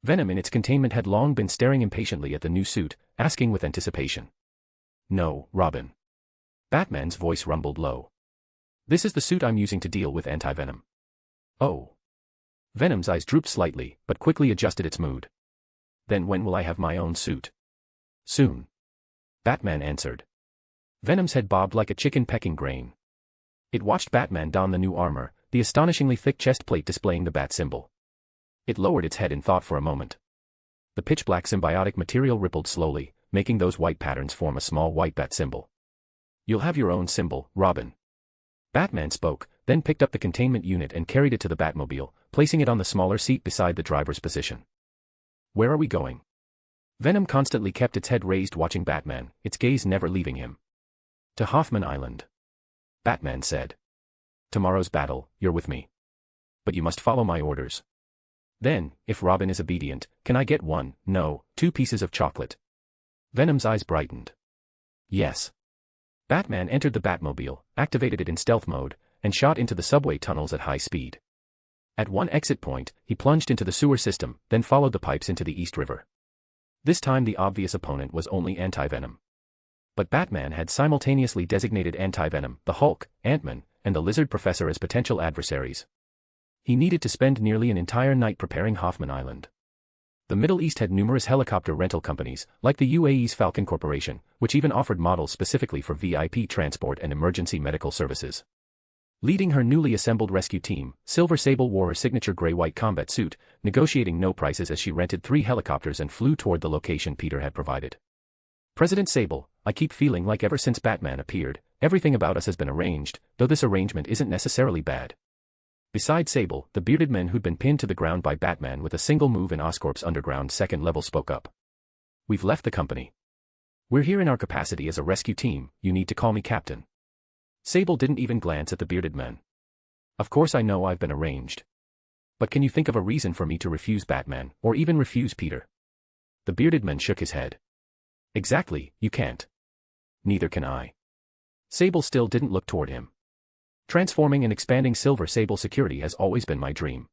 S3: Venom in its containment had long been staring impatiently at the new suit, asking with anticipation. "No, Robin." Batman's voice rumbled low. "This is the suit I'm using to deal with Anti-Venom." "Oh." Venom's eyes drooped slightly, but quickly adjusted its mood. "Then when will I have my own suit?" "Soon." Batman answered. Venom's head bobbed like a chicken pecking grain. It watched Batman don the new armor, the astonishingly thick chest plate displaying the bat symbol. It lowered its head in thought for a moment. The pitch-black symbiotic material rippled slowly, making those white patterns form a small white bat symbol. "You'll have your own symbol, Robin." Batman spoke, then picked up the containment unit and carried it to the Batmobile, placing it on the smaller seat beside the driver's position. "Where are we going?" Venom constantly kept its head raised watching Batman, its gaze never leaving him. "To Hoffman Island," Batman said. Tomorrow's battle, you're with me. But you must follow my orders. Then, if Robin is obedient, can I get one, no, 2 pieces of chocolate? Venom's eyes brightened. Yes. Batman entered the Batmobile, activated it in stealth mode, and shot into the subway tunnels at high speed. At one exit point, he plunged into the sewer system, then followed the pipes into the East River. This time the obvious opponent was only Anti-Venom. But Batman had simultaneously designated Anti-Venom, the Hulk, Ant-Man, and the Lizard Professor as potential adversaries. He needed to spend nearly an entire night preparing Hoffman Island. The Middle East had numerous helicopter rental companies, like the UAE's Falcon Corporation, which even offered models specifically for VIP transport and emergency medical services. Leading her newly assembled rescue team, Silver Sable wore her signature gray-white combat suit, negotiating no prices as she rented 3 helicopters and flew toward the location Peter had provided. President Sable, I keep feeling like ever since Batman appeared, everything about us has been arranged, though this arrangement isn't necessarily bad. Beside Sable, the bearded man who'd been pinned to the ground by Batman with a single move in Oscorp's underground second level spoke up. We've left the company. We're here in our capacity as a rescue team, you need to call me Captain. Sable didn't even glance at the bearded man. Of course I know I've been arranged. But can you think of a reason for me to refuse Batman, or even refuse Peter? The bearded man shook his head. Exactly, you can't. Neither can I. Sable still didn't look toward him. Transforming and expanding Silver Sable security has always been my dream.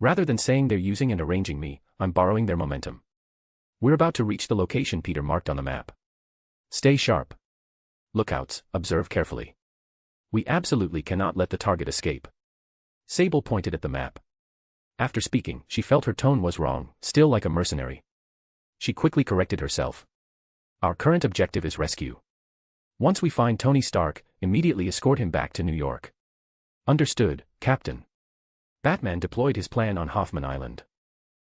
S3: Rather than saying they're using and arranging me, I'm borrowing their momentum. We're about to reach the location Peter marked on the map. Stay sharp. Lookouts, observe carefully. We absolutely cannot let the target escape. Sable pointed at the map. After speaking, she felt her tone was wrong, still like a mercenary. She quickly corrected herself. Our current objective is rescue. Once we find Tony Stark, immediately escort him back to New York. Understood, Captain. Batman deployed his plan on Hoffman Island.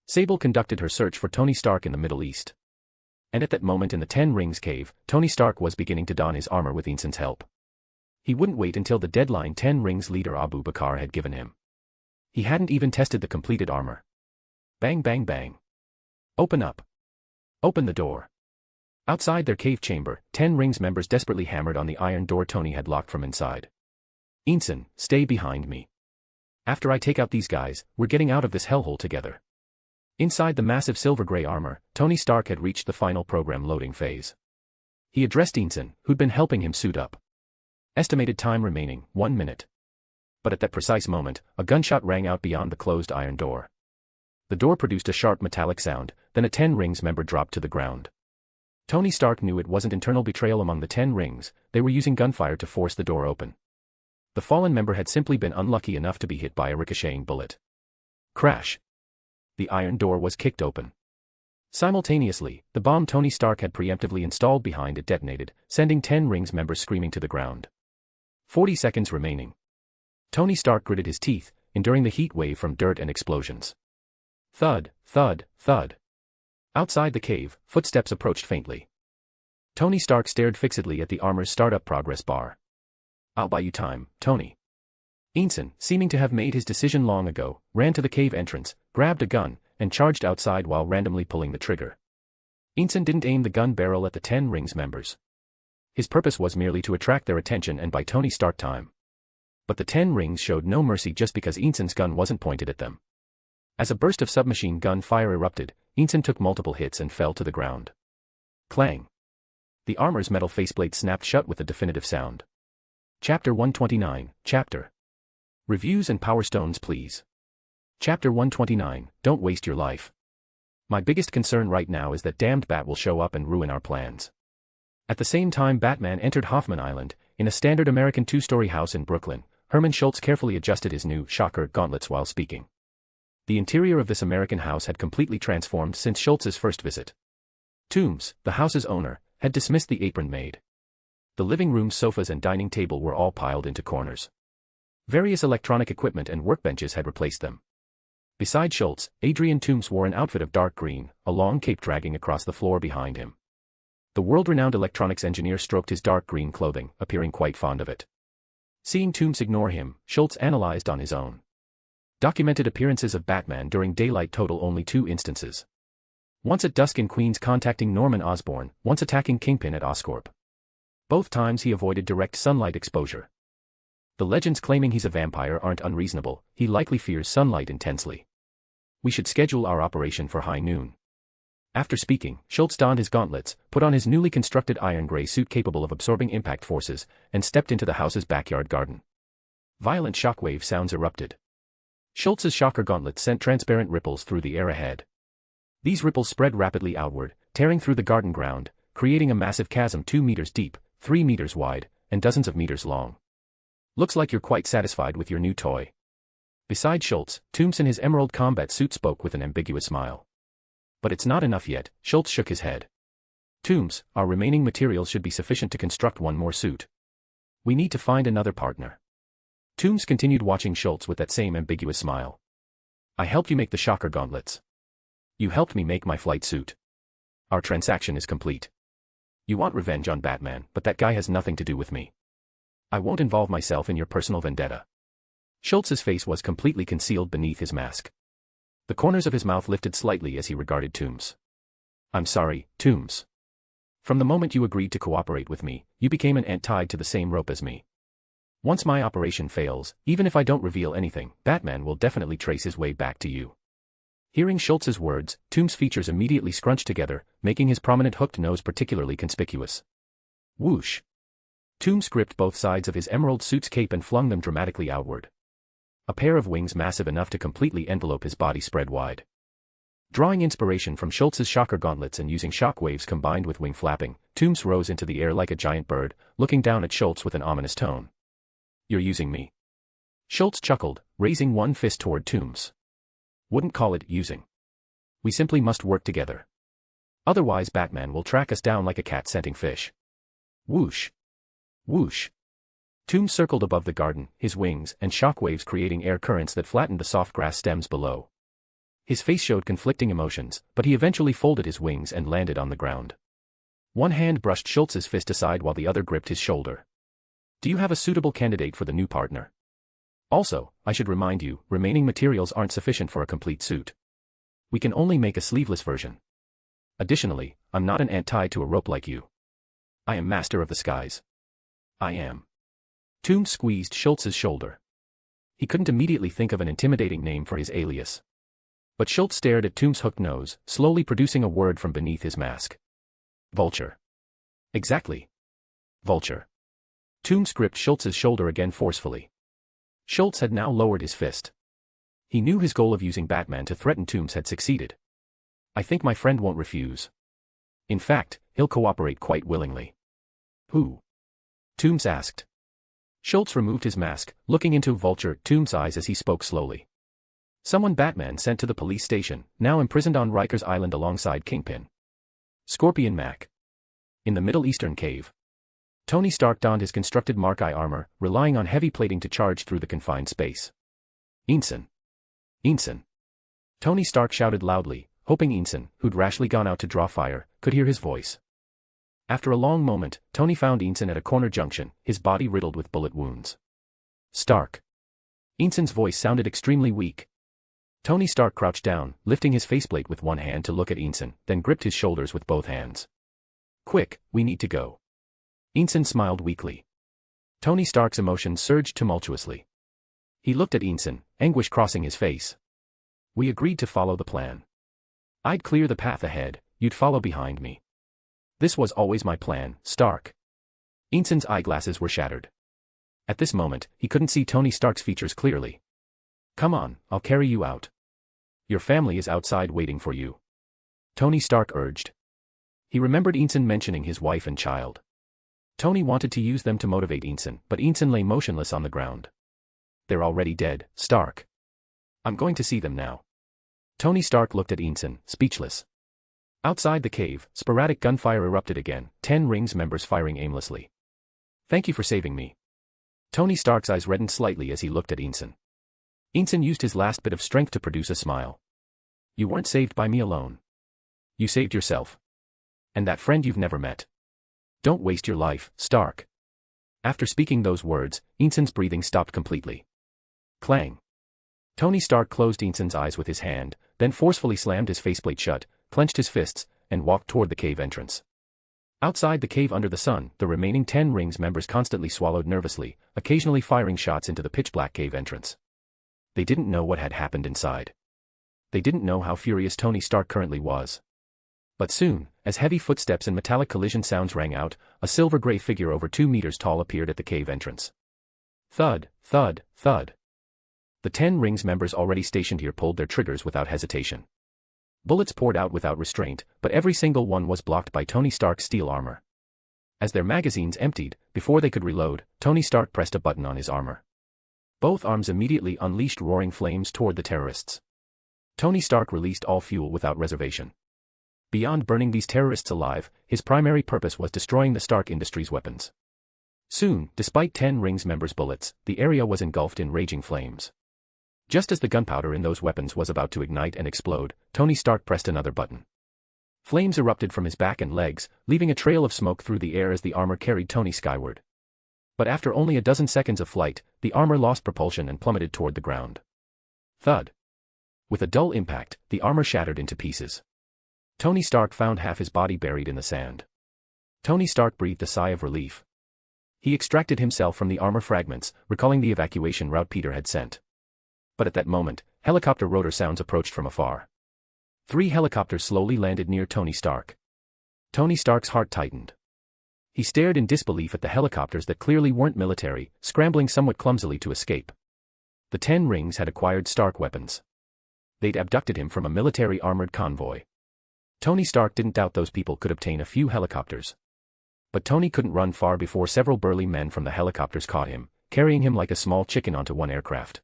S3: Sable conducted her search for Tony Stark in the Middle East. And at that moment in the Ten Rings cave, Tony Stark was beginning to don his armor with Inson's help. He wouldn't wait until the deadline Ten Rings leader Abu Bakar had given him. He hadn't even tested the completed armor. Bang bang bang. Open up. Open the door. Outside their cave chamber, 10 Rings members desperately hammered on the iron door Tony had locked from inside. Inson, stay behind me. After I take out these guys, we're getting out of this hellhole together. Inside the massive silver-gray armor, Tony Stark had reached the final program loading phase. He addressed Inson, who'd been helping him suit up. Estimated time remaining, 1 minute. But at that precise moment, a gunshot rang out beyond the closed iron door. The door produced a sharp metallic sound, then a 10 Rings member dropped to the ground. Tony Stark knew it wasn't internal betrayal among the 10 Rings, they were using gunfire to force the door open. The fallen member had simply been unlucky enough to be hit by a ricocheting bullet. Crash. The iron door was kicked open. Simultaneously, the bomb Tony Stark had preemptively installed behind it detonated, sending 10 Rings members screaming to the ground. 40 seconds remaining. Tony Stark gritted his teeth, enduring the heat wave from dirt and explosions. Thud, thud, thud. Outside the cave, footsteps approached faintly. Tony Stark stared fixedly at the armor's startup progress bar. I'll buy you time, Tony. Inson, seeming to have made his decision long ago, ran to the cave entrance, grabbed a gun, and charged outside while randomly pulling the trigger. Inson didn't aim the gun barrel at the 10 Rings members. His purpose was merely to attract their attention and buy Tony Stark time. But the 10 Rings showed no mercy just because Inson's gun wasn't pointed at them. As a burst of submachine gun fire erupted, Inson took multiple hits and fell to the ground. Clang. The armor's metal faceplate snapped shut with a definitive sound. Chapter 129, Chapter. Reviews and Power Stones please. Chapter 129, Don't waste your life. My biggest concern right now is that damned Bat will show up and ruin our plans. At the same time Batman entered Hoffman Island, in a standard American 2-story house in Brooklyn, Herman Schultz carefully adjusted his new, shocker, gauntlets while speaking. The interior of this American house had completely transformed since Schultz's first visit. Toombs, the house's owner, had dismissed the apron maid. The living room sofas and dining table were all piled into corners. Various electronic equipment and workbenches had replaced them. Beside Schultz, Adrian Toombs wore an outfit of dark green, a long cape dragging across the floor behind him. The world-renowned electronics engineer stroked his dark green clothing, appearing quite fond of it. Seeing Toombs ignore him, Schultz analyzed on his own. Documented appearances of Batman during daylight total only 2 instances. Once at dusk in Queens contacting Norman Osborn, once attacking Kingpin at Oscorp. Both times he avoided direct sunlight exposure. The legends claiming he's a vampire aren't unreasonable, he likely fears sunlight intensely. We should schedule our operation for high noon. After speaking, Schultz donned his gauntlets, put on his newly constructed iron-gray suit capable of absorbing impact forces, and stepped into the house's backyard garden. Violent shockwave sounds erupted. Schultz's shocker gauntlet sent transparent ripples through the air ahead. These ripples spread rapidly outward, tearing through the garden ground, creating a massive chasm 2 meters deep, 3 meters wide, and dozens of meters long. Looks like you're quite satisfied with your new toy. Beside Schultz, Toombs in his emerald combat suit spoke with an ambiguous smile. But it's not enough yet, Schultz shook his head. Toombs, our remaining materials should be sufficient to construct one more suit. We need to find another partner. Toombs continued watching Schultz with that same ambiguous smile. I helped you make the shocker gauntlets. You helped me make my flight suit. Our transaction is complete. You want revenge on Batman, but that guy has nothing to do with me. I won't involve myself in your personal vendetta. Schultz's face was completely concealed beneath his mask. The corners of his mouth lifted slightly as he regarded Toombs. I'm sorry, Toombs. From the moment you agreed to cooperate with me, you became an ant tied to the same rope as me. Once my operation fails, even if I don't reveal anything, Batman will definitely trace his way back to you. Hearing Schultz's words, Toombs' features immediately scrunched together, making his prominent hooked nose particularly conspicuous. Whoosh! Toombs gripped both sides of his emerald suit's cape and flung them dramatically outward. A pair of wings massive enough to completely envelope his body spread wide. Drawing inspiration from Schultz's shocker gauntlets and using shock waves combined with wing flapping, Toombs rose into the air like a giant bird, looking down at Schultz with an ominous tone. You're using me. Schultz chuckled, raising one fist toward Toombs. Wouldn't call it using. We simply must work together. Otherwise Batman will track us down like a cat scenting fish. Whoosh! Whoosh! Toombs circled above the garden, his wings and shock waves creating air currents that flattened the soft grass stems below. His face showed conflicting emotions, but he eventually folded his wings and landed on the ground. One hand brushed Schultz's fist aside while the other gripped his shoulder. Do you have a suitable candidate for the new partner? Also, I should remind you, remaining materials aren't sufficient for a complete suit. We can only make a sleeveless version. Additionally, I'm not an ant tied to a rope like you. I am master of the skies. I am. Toombs squeezed Schultz's shoulder. He couldn't immediately think of an intimidating name for his alias. But Schultz stared at Toombs' hooked nose, slowly producing a word from beneath his mask. Vulture. Exactly. Vulture. Toombs gripped Schultz's shoulder again forcefully. Schultz had now lowered his fist. He knew his goal of using Batman to threaten Toombs had succeeded. I think my friend won't refuse. In fact, he'll cooperate quite willingly. Who? Toombs asked. Schultz removed his mask, looking into Vulture Toombs' eyes as he spoke slowly. Someone Batman sent to the police station, now imprisoned on Rikers Island alongside Kingpin. Scorpion Mac. In the Middle Eastern cave. Tony Stark donned his constructed Mark I armor, relying on heavy plating to charge through the confined space. Ensign. Ensign. Tony Stark shouted loudly, hoping Ensign, who'd rashly gone out to draw fire, could hear his voice. After a long moment, Tony found Ensign at a corner junction, his body riddled with bullet wounds. Stark. Ensign's voice sounded extremely weak. Tony Stark crouched down, lifting his faceplate with one hand to look at Ensign, then gripped his shoulders with both hands. Quick, we need to go. Ensign smiled weakly. Tony Stark's emotions surged tumultuously. He looked at Ensign, anguish crossing his face. We agreed to follow the plan. I'd clear the path ahead, you'd follow behind me. This was always my plan, Stark. Ensign's eyeglasses were shattered. At this moment, he couldn't see Tony Stark's features clearly. Come on, I'll carry you out. Your family is outside waiting for you. Tony Stark urged. He remembered Ensign mentioning his wife and child. Tony wanted to use them to motivate Ensign, but Ensign lay motionless on the ground. They're already dead, Stark. I'm going to see them now. Tony Stark looked at Ensign, speechless. Outside the cave, sporadic gunfire erupted again, 10 Rings members firing aimlessly. Thank you for saving me. Tony Stark's eyes reddened slightly as he looked at Ensign. Ensign used his last bit of strength to produce a smile. You weren't saved by me alone. You saved yourself. And that friend you've never met. Don't waste your life, Stark. After speaking those words, Ensign's breathing stopped completely. Clang. Tony Stark closed Ensign's eyes with his hand, then forcefully slammed his faceplate shut, clenched his fists, and walked toward the cave entrance. Outside the cave under the sun, the remaining 10 Rings members constantly swallowed nervously, occasionally firing shots into the pitch-black cave entrance. They didn't know what had happened inside. They didn't know how furious Tony Stark currently was. But soon, as heavy footsteps and metallic collision sounds rang out, a silver-gray figure over 2 meters tall appeared at the cave entrance. Thud, thud, thud. The 10 Rings members already stationed here pulled their triggers without hesitation. Bullets poured out without restraint, but every single one was blocked by Tony Stark's steel armor. As their magazines emptied, before they could reload, Tony Stark pressed a button on his armor. Both arms immediately unleashed roaring flames toward the terrorists. Tony Stark released all fuel without reservation. Beyond burning these terrorists alive, his primary purpose was destroying the Stark Industries' weapons. Soon, despite 10 Rings members' bullets, the area was engulfed in raging flames. Just as the gunpowder in those weapons was about to ignite and explode, Tony Stark pressed another button. Flames erupted from his back and legs, leaving a trail of smoke through the air as the armor carried Tony skyward. But after only a dozen seconds of flight, the armor lost propulsion and plummeted toward the ground. Thud. With a dull impact, the armor shattered into pieces. Tony Stark found half his body buried in the sand. Tony Stark breathed a sigh of relief. He extracted himself from the armor fragments, recalling the evacuation route Peter had sent. But at that moment, helicopter rotor sounds approached from afar. 3 helicopters slowly landed near Tony Stark. Tony Stark's heart tightened. He stared in disbelief at the helicopters that clearly weren't military, scrambling somewhat clumsily to escape. The 10 Rings had acquired Stark weapons. They'd abducted him from a military armored convoy. Tony Stark didn't doubt those people could obtain a few helicopters. But Tony couldn't run far before several burly men from the helicopters caught him, carrying him like a small chicken onto one aircraft.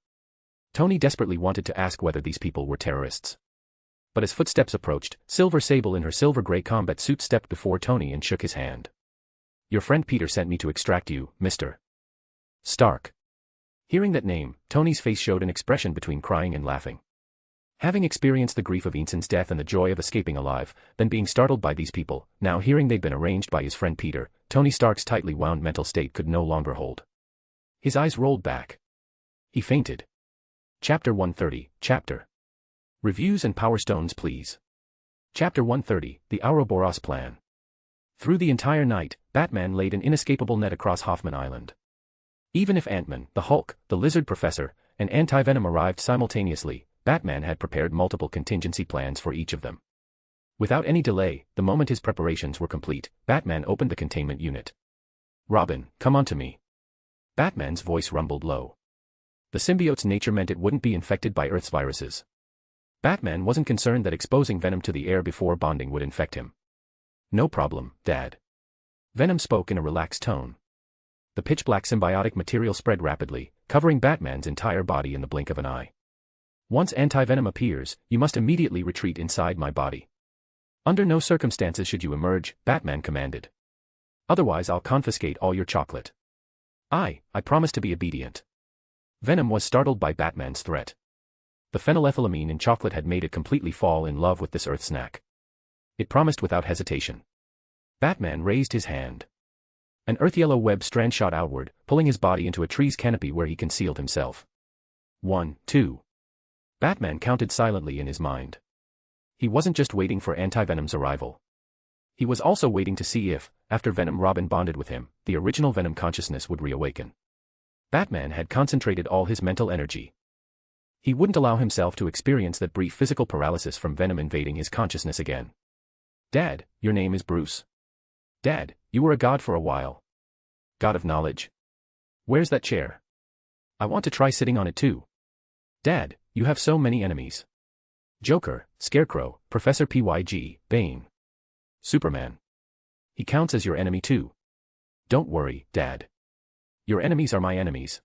S3: Tony desperately wanted to ask whether these people were terrorists. But as footsteps approached, Silver Sable in her silver-gray combat suit stepped before Tony and shook his hand. "Your friend Peter sent me to extract you, Mr. Stark." Hearing that name, Tony's face showed an expression between crying and laughing. Having experienced the grief of Eanson's death and the joy of escaping alive, then being startled by these people, now hearing they'd been arranged by his friend Peter, Tony Stark's tightly wound mental state could no longer hold. His eyes rolled back. He fainted. Chapter 130, Chapter. Reviews and Power Stones please. Chapter 130, The Ouroboros Plan. Through the entire night, Batman laid an inescapable net across Hoffman Island. Even if Ant-Man, the Hulk, the Lizard Professor, and Anti-Venom arrived simultaneously, Batman had prepared multiple contingency plans for each of them. Without any delay, the moment his preparations were complete, Batman opened the containment unit. "Robin, come on to me." Batman's voice rumbled low. The symbiote's nature meant it wouldn't be infected by Earth's viruses. Batman wasn't concerned that exposing Venom to the air before bonding would infect him. "No problem, Dad." Venom spoke in a relaxed tone. The pitch-black symbiotic material spread rapidly, covering Batman's entire body in the blink of an eye. "Once Anti-Venom appears, you must immediately retreat inside my body. Under no circumstances should you emerge," Batman commanded. "Otherwise I'll confiscate all your chocolate." I promise to be obedient." Venom was startled by Batman's threat. The phenylethylamine in chocolate had made it completely fall in love with this Earth snack. It promised without hesitation. Batman raised his hand. An earth-yellow web strand shot outward, pulling his body into a tree's canopy where he concealed himself. 1, 2. Batman counted silently in his mind. He wasn't just waiting for Anti-Venom's arrival. He was also waiting to see if, after Venom Robin bonded with him, the original Venom consciousness would reawaken. Batman had concentrated all his mental energy. He wouldn't allow himself to experience that brief physical paralysis from Venom invading his consciousness again. "Dad, your name is Bruce. Dad, you were a god for a while. God of knowledge. Where's that chair? I want to try sitting on it too. Dad, you have so many enemies. Joker, Scarecrow, Professor Pyg, Bane. Superman. He counts as your enemy too. Don't worry, Dad. Your enemies are my enemies.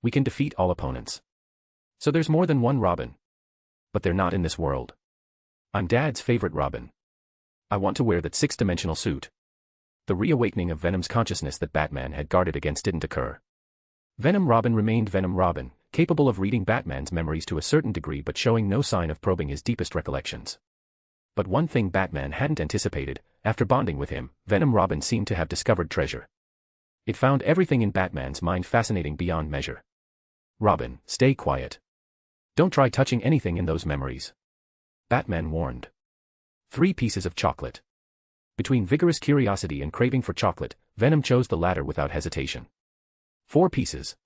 S3: We can defeat all opponents. So there's more than one Robin. But they're not in this world. I'm Dad's favorite Robin. I want to wear that 6-dimensional suit." The reawakening of Venom's consciousness that Batman had guarded against didn't occur. Venom Robin remained Venom Robin, capable of reading Batman's memories to a certain degree but showing no sign of probing his deepest recollections. But one thing Batman hadn't anticipated, after bonding with him, Venom Robin seemed to have discovered treasure. It found everything in Batman's mind fascinating beyond measure. "Robin, stay quiet. Don't try touching anything in those memories," Batman warned. 3 pieces of chocolate. Between vigorous curiosity and craving for chocolate, Venom chose the latter without hesitation. 4 pieces.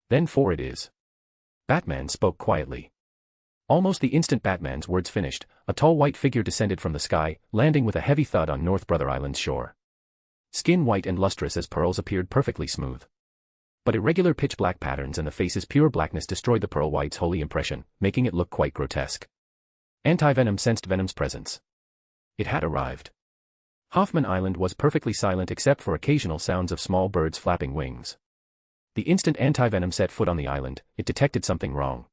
S3: Then 4 it is. Batman spoke quietly. Almost the instant Batman's words finished, a tall white figure descended from the sky, landing with a heavy thud on North Brother Island's shore. Skin white and lustrous as pearls appeared perfectly smooth. But irregular pitch-black patterns and the face's pure blackness destroyed the pearl white's holy impression, making it look quite grotesque. Anti-Venom sensed Venom's presence. It had arrived. Hoffman Island was perfectly silent except for occasional sounds of small birds flapping wings. The instant Anti-Venom set foot on the island, it detected something wrong.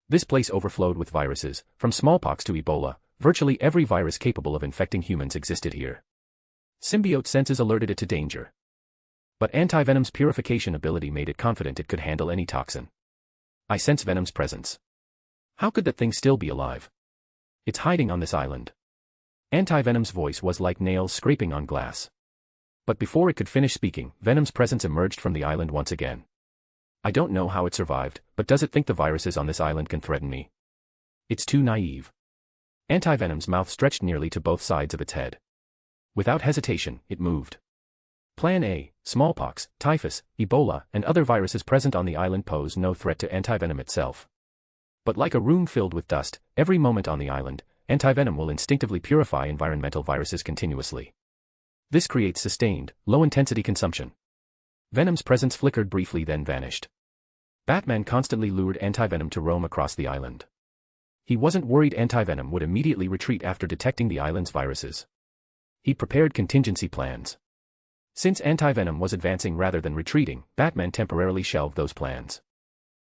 S3: This place overflowed with viruses, from smallpox to Ebola. Virtually every virus capable of infecting humans existed here. Symbiote senses alerted it to danger. But Anti-Venom's purification ability made it confident it could handle any toxin. I sense Venom's presence. How could that thing still be alive? It's hiding on this island. Anti-Venom's voice was like nails scraping on glass. But before it could finish speaking, Venom's presence emerged from the island once again. I don't know how it survived, but does it think the viruses on this island can threaten me? It's too naive. Anti-Venom's mouth stretched nearly to both sides of its head. Without hesitation, it moved. Plan A, smallpox, typhus, Ebola, and other viruses present on the island pose no threat to Anti-Venom itself. But like a room filled with dust, every moment on the island, Anti-Venom will instinctively purify environmental viruses continuously. This creates sustained, low-intensity consumption. Venom's presence flickered briefly then vanished. Batman constantly lured Anti-Venom to roam across the island. He wasn't worried Anti-Venom would immediately retreat after detecting the island's viruses. He prepared contingency plans. Since Anti-Venom was advancing rather than retreating, Batman temporarily shelved those plans.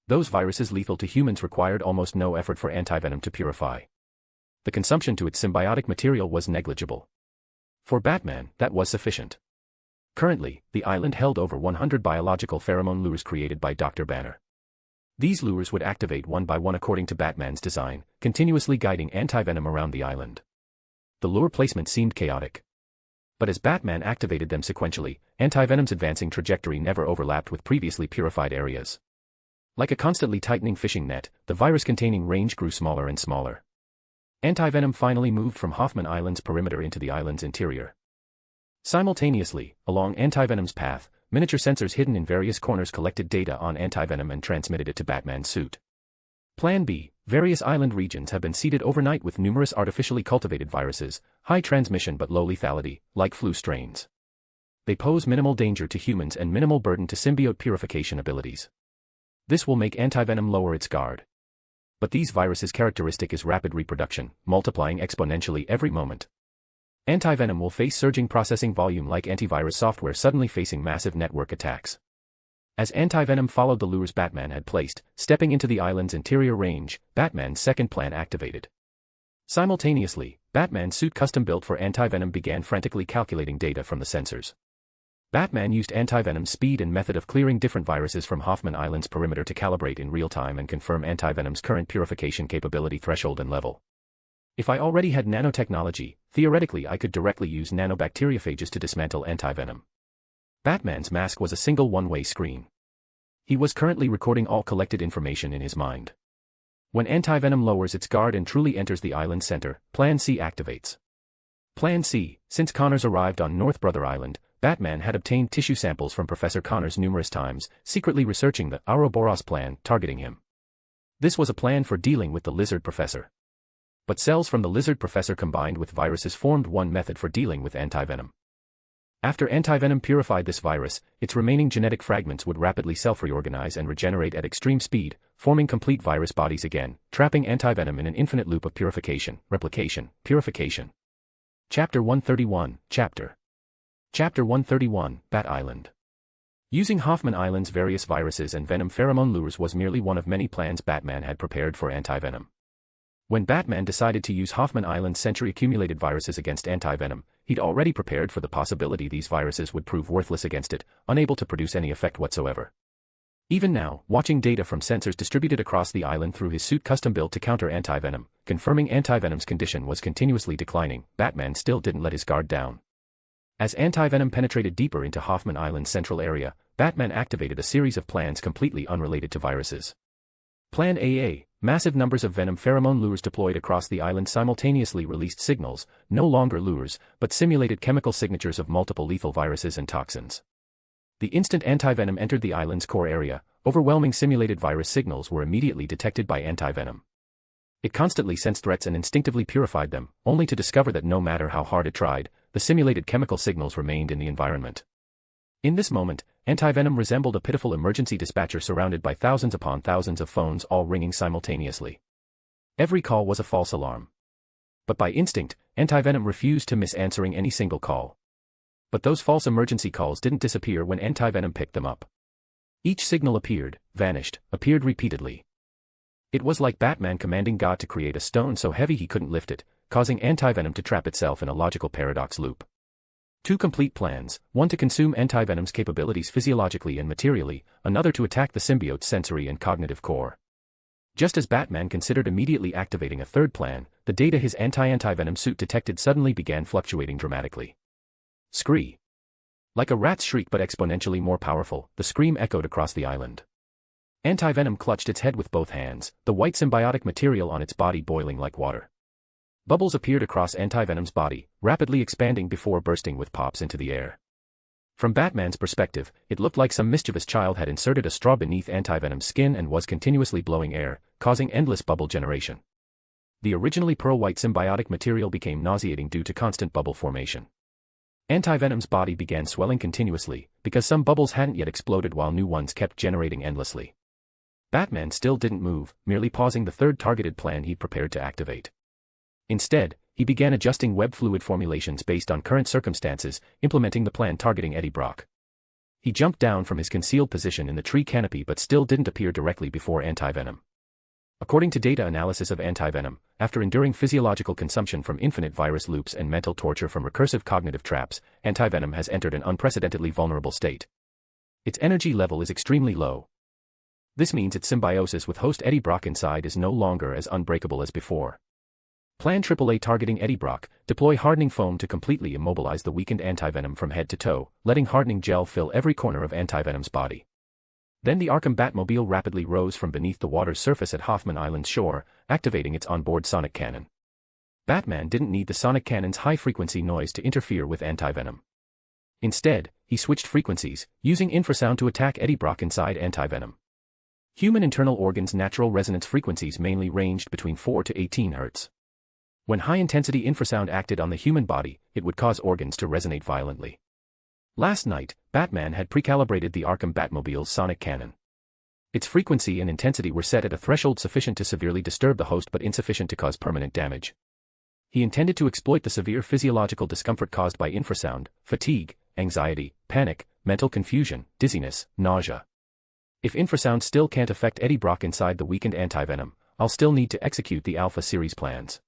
S3: Those viruses lethal to humans required almost no effort for Anti-Venom to purify. The consumption to its symbiotic material was negligible. For Batman, that was sufficient. Currently, the island held over 100 biological pheromone lures created by Dr. Banner. These lures would activate one by one according to Batman's design, continuously guiding Anti-Venom around the island. The lure placement seemed chaotic. But as Batman activated them sequentially, Anti-Venom's advancing trajectory never overlapped with previously purified areas. Like a constantly tightening fishing net, the virus-containing range grew smaller and smaller. Anti-Venom finally moved from Hoffman Island's perimeter into the island's interior. Simultaneously, along Anti-Venom's path, miniature sensors hidden in various corners collected data on Anti-Venom and transmitted it to Batman's suit. Plan B, various island regions have been seeded overnight with numerous artificially cultivated viruses, high transmission but low lethality, like flu strains. They pose minimal danger to humans and minimal burden to symbiote purification abilities. This will make Anti-Venom lower its guard. But these viruses' characteristic is rapid reproduction, multiplying exponentially every moment. Anti-Venom will face surging processing volume like antivirus software suddenly facing massive network attacks. As Anti-Venom followed the lures Batman had placed, stepping into the island's interior range, Batman's second plan activated. Simultaneously, Batman's suit custom-built for Anti-Venom began frantically calculating data from the sensors. Batman used Anti-Venom's speed and method of clearing different viruses from Hoffman Island's perimeter to calibrate in real time and confirm Anti-Venom's current purification capability threshold and level. If I already had nanotechnology, theoretically I could directly use nanobacteriophages to dismantle Anti-Venom. Batman's mask was a single one-way screen. He was currently recording all collected information in his mind. When Anti-Venom lowers its guard and truly enters the island's center, Plan C activates. Plan C, since Connors arrived on North Brother Island, Batman had obtained tissue samples from Professor Connors numerous times, secretly researching the Ouroboros plan targeting him. This was a plan for dealing with the Lizard Professor. But cells from the Lizard Professor combined with viruses formed one method for dealing with Anti-Venom. After Anti-Venom purified this virus, its remaining genetic fragments would rapidly self-reorganize and regenerate at extreme speed, forming complete virus bodies again, trapping Anti-Venom in an infinite loop of purification, replication, purification. Chapter 131, Chapter 131, Bat Island. Using Hoffman Island's various viruses and venom pheromone lures was merely one of many plans Batman had prepared for Anti-Venom. When Batman decided to use Hoffman Island's century-accumulated viruses against Anti-Venom, he'd already prepared for the possibility these viruses would prove worthless against it, unable to produce any effect whatsoever. Even now, watching data from sensors distributed across the island through his suit custom-built to counter Anti-Venom, confirming Anti-Venom's condition was continuously declining, Batman still didn't let his guard down. As Anti-Venom penetrated deeper into Hoffman Island's central area, Batman activated a series of plans completely unrelated to viruses. Plan AA, massive numbers of venom pheromone lures deployed across the island simultaneously released signals, no longer lures, but simulated chemical signatures of multiple lethal viruses and toxins. The instant antivenom entered the island's core area, overwhelming simulated virus signals were immediately detected by antivenom. It constantly sensed threats and instinctively purified them, only to discover that no matter how hard it tried, the simulated chemical signals remained in the environment. In this moment, antivenom resembled a pitiful emergency dispatcher surrounded by thousands upon thousands of phones all ringing simultaneously. Every call was a false alarm. But by instinct, antivenom refused to miss answering any single call. But those false emergency calls didn't disappear when antivenom picked them up. Each signal appeared, vanished, appeared repeatedly. It was like Batman commanding God to create a stone so heavy he couldn't lift it, causing antivenom to trap itself in a logical paradox loop. Two complete plans, one to consume antivenom's capabilities physiologically and materially, another to attack the symbiote's sensory and cognitive core. Just as Batman considered immediately activating a third plan, the data his anti-antivenom suit detected suddenly began fluctuating dramatically. Scree. Like a rat's shriek but exponentially more powerful, the scream echoed across the island. Antivenom clutched its head with both hands, the white symbiotic material on its body boiling like water. Bubbles appeared across antivenom's body, rapidly expanding before bursting with pops into the air. From Batman's perspective, it looked like some mischievous child had inserted a straw beneath antivenom's skin and was continuously blowing air, causing endless bubble generation. The originally pearl-white symbiotic material became nauseating due to constant bubble formation. Antivenom's body began swelling continuously, because some bubbles hadn't yet exploded while new ones kept generating endlessly. Batman still didn't move, merely pausing the third targeted plan he'd prepared to activate. Instead, he began adjusting web fluid formulations based on current circumstances, implementing the plan targeting Eddie Brock. He jumped down from his concealed position in the tree canopy but still didn't appear directly before antivenom. According to data analysis of antivenom, after enduring physiological consumption from infinite virus loops and mental torture from recursive cognitive traps, antivenom has entered an unprecedentedly vulnerable state. Its energy level is extremely low. This means its symbiosis with host Eddie Brock inside is no longer as unbreakable as before. Plan AAA targeting Eddie Brock, deploy hardening foam to completely immobilize the weakened antivenom from head to toe, letting hardening gel fill every corner of antivenom's body. Then the Arkham Batmobile rapidly rose from beneath the water's surface at Hoffman Island's shore, activating its onboard sonic cannon. Batman didn't need the sonic cannon's high-frequency noise to interfere with antivenom. Instead, he switched frequencies, using infrasound to attack Eddie Brock inside antivenom. Human internal organs' natural resonance frequencies mainly ranged between 4 to 18 Hz. When high-intensity infrasound acted on the human body, it would cause organs to resonate violently. Last night, Batman had pre-calibrated the Arkham Batmobile's sonic cannon. Its frequency and intensity were set at a threshold sufficient to severely disturb the host but insufficient to cause permanent damage. He intended to exploit the severe physiological discomfort caused by infrasound, fatigue, anxiety, panic, mental confusion, dizziness, nausea. If infrasound still can't affect Eddie Brock inside the weakened antivenom, I'll still need to execute the Alpha series plans.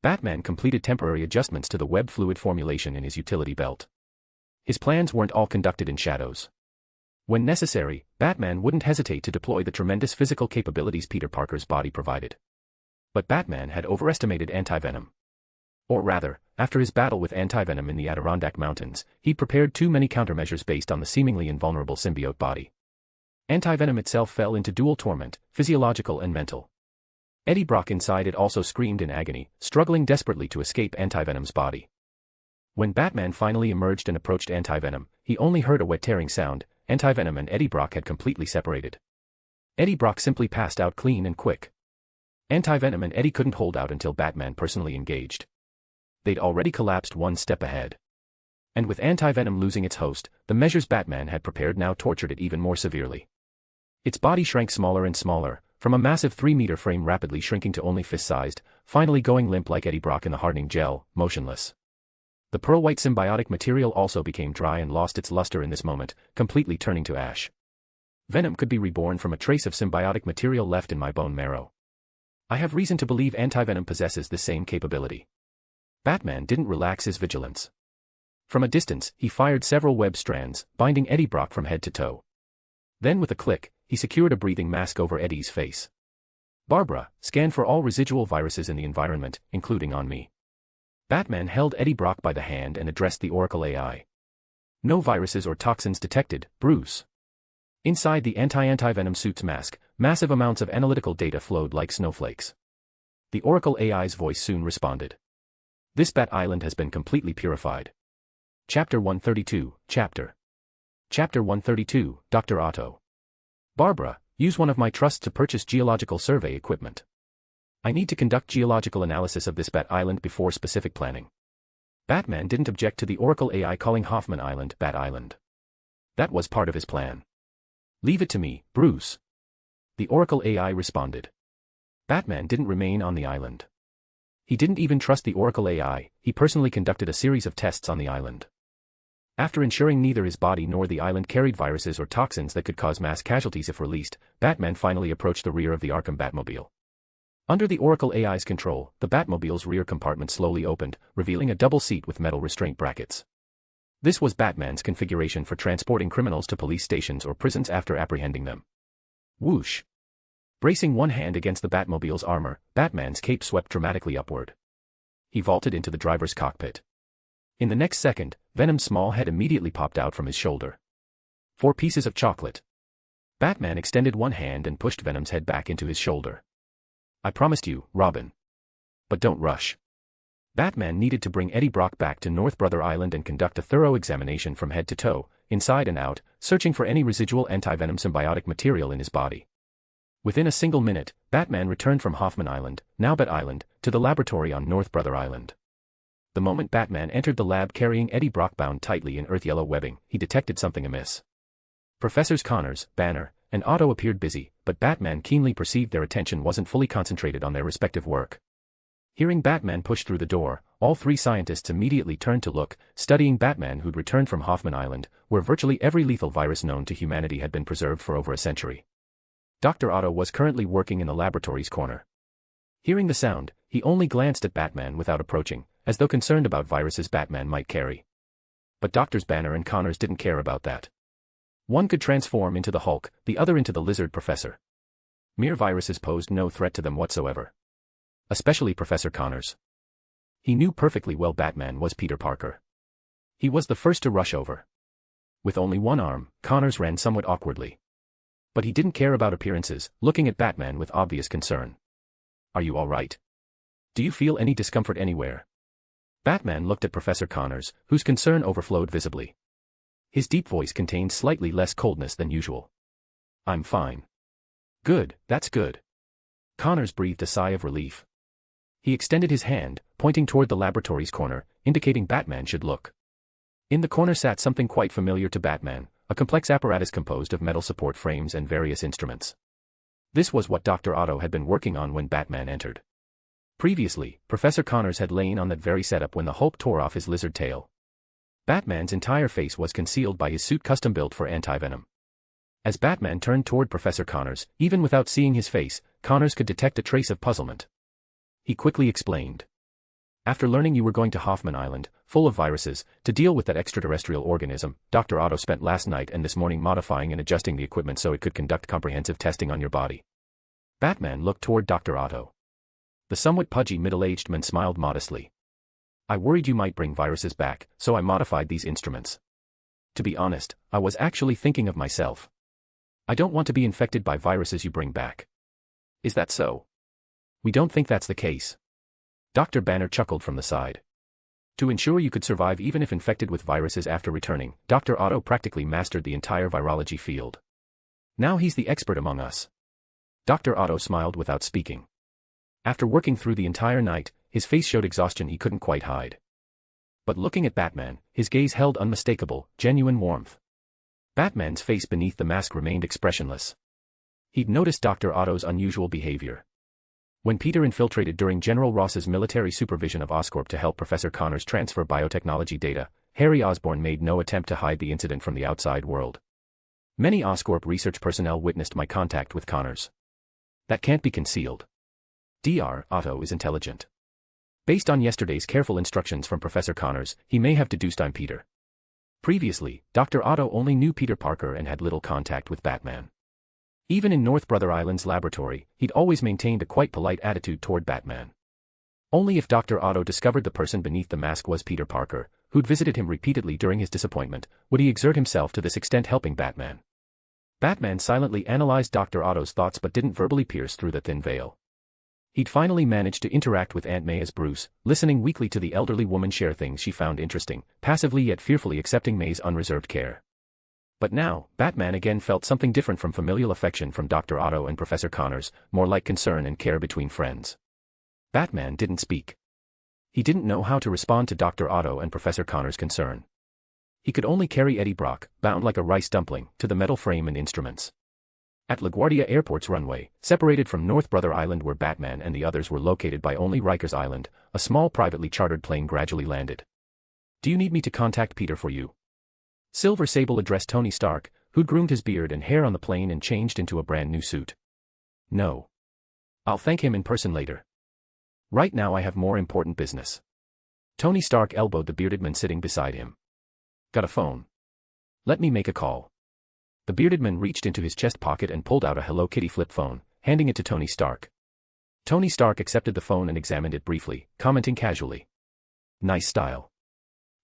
S3: Batman completed temporary adjustments to the web fluid formulation in his utility belt. His plans weren't all conducted in shadows. When necessary, Batman wouldn't hesitate to deploy the tremendous physical capabilities Peter Parker's body provided. But Batman had overestimated antivenom. Or rather, after his battle with antivenom in the Adirondack Mountains, he'd prepared too many countermeasures based on the seemingly invulnerable symbiote body. Antivenom itself fell into dual torment, physiological and mental. Eddie Brock inside it also screamed in agony, struggling desperately to escape antivenom's body. When Batman finally emerged and approached antivenom, he only heard a wet tearing sound. Antivenom and Eddie Brock had completely separated. Eddie Brock simply passed out clean and quick. Antivenom and Eddie couldn't hold out until Batman personally engaged. They'd already collapsed one step ahead. And with antivenom losing its host, the measures Batman had prepared now tortured it even more severely. Its body shrank smaller and smaller, from a massive 3-meter frame rapidly shrinking to only fist-sized, finally going limp like Eddie Brock in the hardening gel, motionless. The pearl-white symbiotic material also became dry and lost its luster in this moment, completely turning to ash. Venom could be reborn from a trace of symbiotic material left in my bone marrow. I have reason to believe antivenom possesses the same capability. Batman didn't relax his vigilance. From a distance, he fired several web strands, binding Eddie Brock from head to toe. Then with a click, he secured a breathing mask over Eddie's face. Barbara, scan for all residual viruses in the environment, including on me. Batman held Eddie Brock by the hand and addressed the Oracle AI. No viruses or toxins detected, Bruce. Inside the anti-antivenom suit's mask, massive amounts of analytical data flowed like snowflakes. The Oracle AI's voice soon responded. This Bat Island has been completely purified. Chapter 132, Chapter 132, Dr. Otto. Barbara, use one of my trusts to purchase geological survey equipment. I need to conduct geological analysis of this Bat Island before specific planning. Batman didn't object to the Oracle AI calling Hoffman Island Bat Island. That was part of his plan. Leave it to me, Bruce. The Oracle AI responded. Batman didn't remain on the island. He didn't even trust the Oracle AI, he personally conducted a series of tests on the island. After ensuring neither his body nor the island carried viruses or toxins that could cause mass casualties if released, Batman finally approached the rear of the Arkham Batmobile. Under the Oracle AI's control, the Batmobile's rear compartment slowly opened, revealing a double seat with metal restraint brackets. This was Batman's configuration for transporting criminals to police stations or prisons after apprehending them. Whoosh! Bracing one hand against the Batmobile's armor, Batman's cape swept dramatically upward. He vaulted into the driver's cockpit. In the next second, Venom's small head immediately popped out from his shoulder. 4 pieces of chocolate. Batman extended one hand and pushed Venom's head back into his shoulder. I promised you, Robin. But don't rush. Batman needed to bring Eddie Brock back to North Brother Island and conduct a thorough examination from head to toe, inside and out, searching for any residual anti-venom symbiotic material in his body. Within a single minute, Batman returned from Hoffman Island, now Bat Island, to the laboratory on North Brother Island. The moment Batman entered the lab carrying Eddie Brock bound tightly in earth-yellow webbing, he detected something amiss. Professors Connors, Banner, and Otto appeared busy, but Batman keenly perceived their attention wasn't fully concentrated on their respective work. Hearing Batman push through the door, all 3 scientists immediately turned to look, studying Batman who'd returned from Hoffman Island, where virtually every lethal virus known to humanity had been preserved for over a century. Dr. Otto was currently working in the laboratory's corner. Hearing the sound, he only glanced at Batman without approaching, as though concerned about viruses Batman might carry. But Doctors Banner and Connors didn't care about that. One could transform into the Hulk, the other into the Lizard Professor. Mere viruses posed no threat to them whatsoever. Especially Professor Connors. He knew perfectly well Batman was Peter Parker. He was the first to rush over. With only one arm, Connors ran somewhat awkwardly. But he didn't care about appearances, looking at Batman with obvious concern. Are you all right? Do you feel any discomfort anywhere? Batman looked at Professor Connors, whose concern overflowed visibly. His deep voice contained slightly less coldness than usual. I'm fine. Good, that's good. Connors breathed a sigh of relief. He extended his hand, pointing toward the laboratory's corner, indicating Batman should look. In the corner sat something quite familiar to Batman, a complex apparatus composed of metal support frames and various instruments. This was what Dr. Otto had been working on when Batman entered. Previously, Professor Connors had lain on that very setup when the Hulk tore off his lizard tail. Batman's entire face was concealed by his suit custom built for anti-venom. As Batman turned toward Professor Connors, even without seeing his face, Connors could detect a trace of puzzlement. He quickly explained. After learning you were going to Hoffman Island, full of viruses, to deal with that extraterrestrial organism, Dr. Otto spent last night and this morning modifying and adjusting the equipment so it could conduct comprehensive testing on your body. Batman looked toward Dr. Otto. The somewhat pudgy middle-aged man smiled modestly. I worried you might bring viruses back, so I modified these instruments. To be honest, I was actually thinking of myself. I don't want to be infected by viruses you bring back. Is that so? We don't think that's the case. Dr. Banner chuckled from the side. To ensure you could survive even if infected with viruses after returning, Dr. Otto practically mastered the entire virology field. Now he's the expert among us. Dr. Otto smiled without speaking. After working through the entire night, his face showed exhaustion he couldn't quite hide. But looking at Batman, his gaze held unmistakable, genuine warmth. Batman's face beneath the mask remained expressionless. He'd noticed Dr. Otto's unusual behavior. When Peter infiltrated during General Ross's military supervision of Oscorp to help Professor Connors transfer biotechnology data, Harry Osborn made no attempt to hide the incident from the outside world. Many Oscorp research personnel witnessed my contact with Connors. That can't be concealed. Dr. Otto is intelligent. Based on yesterday's careful instructions from Professor Connors, he may have deduced I'm Peter. Previously, Dr. Otto only knew Peter Parker and had little contact with Batman. Even in North Brother Island's laboratory, he'd always maintained a quite polite attitude toward Batman. Only if Dr. Otto discovered the person beneath the mask was Peter Parker, who'd visited him repeatedly during his disappointment, would he exert himself to this extent helping Batman. Batman silently analyzed Dr. Otto's thoughts but didn't verbally pierce through the thin veil. He'd finally managed to interact with Aunt May as Bruce, listening weakly to the elderly woman share things she found interesting, passively yet fearfully accepting May's unreserved care. But now, Batman again felt something different from familial affection from Dr. Otto and Professor Connors, more like concern and care between friends. Batman didn't speak. He didn't know how to respond to Dr. Otto and Professor Connors' concern. He could only carry Eddie Brock, bound like a rice dumpling, to the metal frame and instruments. At LaGuardia Airport's runway, separated from North Brother Island where Batman and the others were located by only Rikers Island, a small privately chartered plane gradually landed. "Do you need me to contact Peter for you?" Silver Sable addressed Tony Stark, who'd groomed his beard and hair on the plane and changed into a brand new suit. "No. I'll thank him in person later. Right now I have more important business." Tony Stark elbowed the bearded man sitting beside him. "Got a phone? Let me make a call." The bearded man reached into his chest pocket and pulled out a Hello Kitty flip phone, handing it to Tony Stark. Tony Stark accepted the phone and examined it briefly, commenting casually, "Nice style."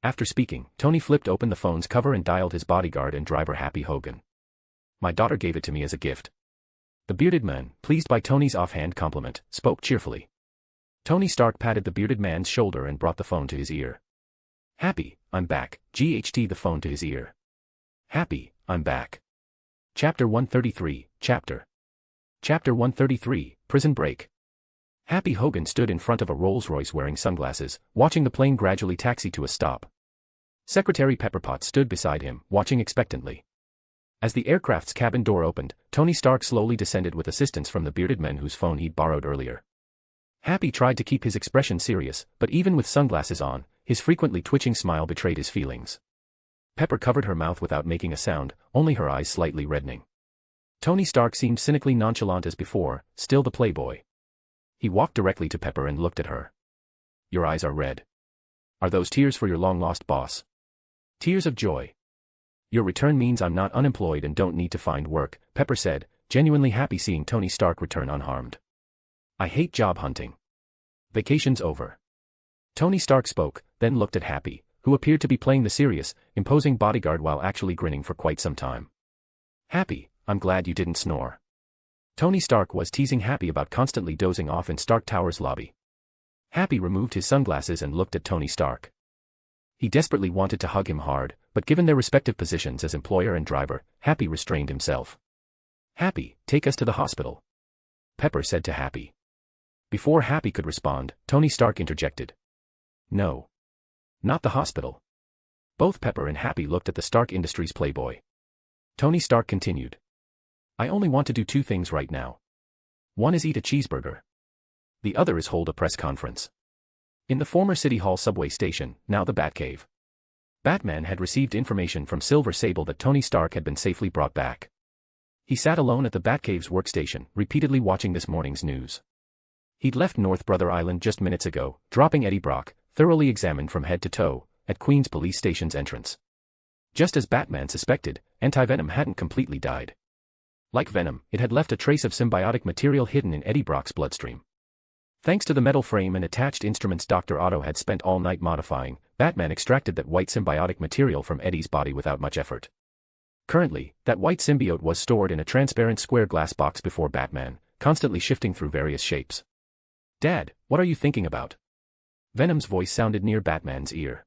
S3: After speaking, Tony flipped open the phone's cover and dialed his bodyguard and driver Happy Hogan. "My daughter gave it to me as a gift." The bearded man, pleased by Tony's offhand compliment, spoke cheerfully. Tony Stark patted the bearded man's shoulder and brought the phone to his ear. "Happy, I'm back." GHT the phone to his ear. "Happy, I'm back." Chapter 133, Chapter 133, Prison Break. Happy Hogan stood in front of a Rolls-Royce wearing sunglasses, watching the plane gradually taxi to a stop. Secretary Pepperpot stood beside him, watching expectantly. As the aircraft's cabin door opened, Tony Stark slowly descended with assistance from the bearded man whose phone he'd borrowed earlier. Happy tried to keep his expression serious, but even with sunglasses on, his frequently twitching smile betrayed his feelings. Pepper covered her mouth without making a sound, only her eyes slightly reddening. Tony Stark seemed cynically nonchalant as before, still the playboy. He walked directly to Pepper and looked at her. "Your eyes are red. Are those tears for your long-lost boss?" "Tears of joy. Your return means I'm not unemployed and don't need to find work," Pepper said, genuinely happy seeing Tony Stark return unharmed. "I hate job hunting. Vacation's over." Tony Stark spoke, then looked at Happy, who appeared to be playing the serious, imposing bodyguard while actually grinning for quite some time. "Happy, I'm glad you didn't snore." Tony Stark was teasing Happy about constantly dozing off in Stark Tower's lobby. Happy removed his sunglasses and looked at Tony Stark. He desperately wanted to hug him hard, but given their respective positions as employer and driver, Happy restrained himself. "Happy, take us to the hospital," Pepper said to Happy. Before Happy could respond, Tony Stark interjected. "No. Not the hospital." Both Pepper and Happy looked at the Stark Industries playboy. Tony Stark continued. "I only want to do two things right now. One is eat a cheeseburger. The other is hold a press conference." In the former City Hall subway station, now the Batcave. Batman had received information from Silver Sable that Tony Stark had been safely brought back. He sat alone at the Batcave's workstation, repeatedly watching this morning's news. He'd left North Brother Island just minutes ago, dropping Eddie Brock, thoroughly examined from head to toe, at Queens Police Station's entrance. Just as Batman suspected, anti-venom hadn't completely died. Like venom, it had left a trace of symbiotic material hidden in Eddie Brock's bloodstream. Thanks to the metal frame and attached instruments Dr. Otto had spent all night modifying, Batman extracted that white symbiotic material from Eddie's body without much effort. Currently, that white symbiote was stored in a transparent square glass box before Batman, constantly shifting through various shapes. "Dad, what are you thinking about?" Venom's voice sounded near Batman's ear.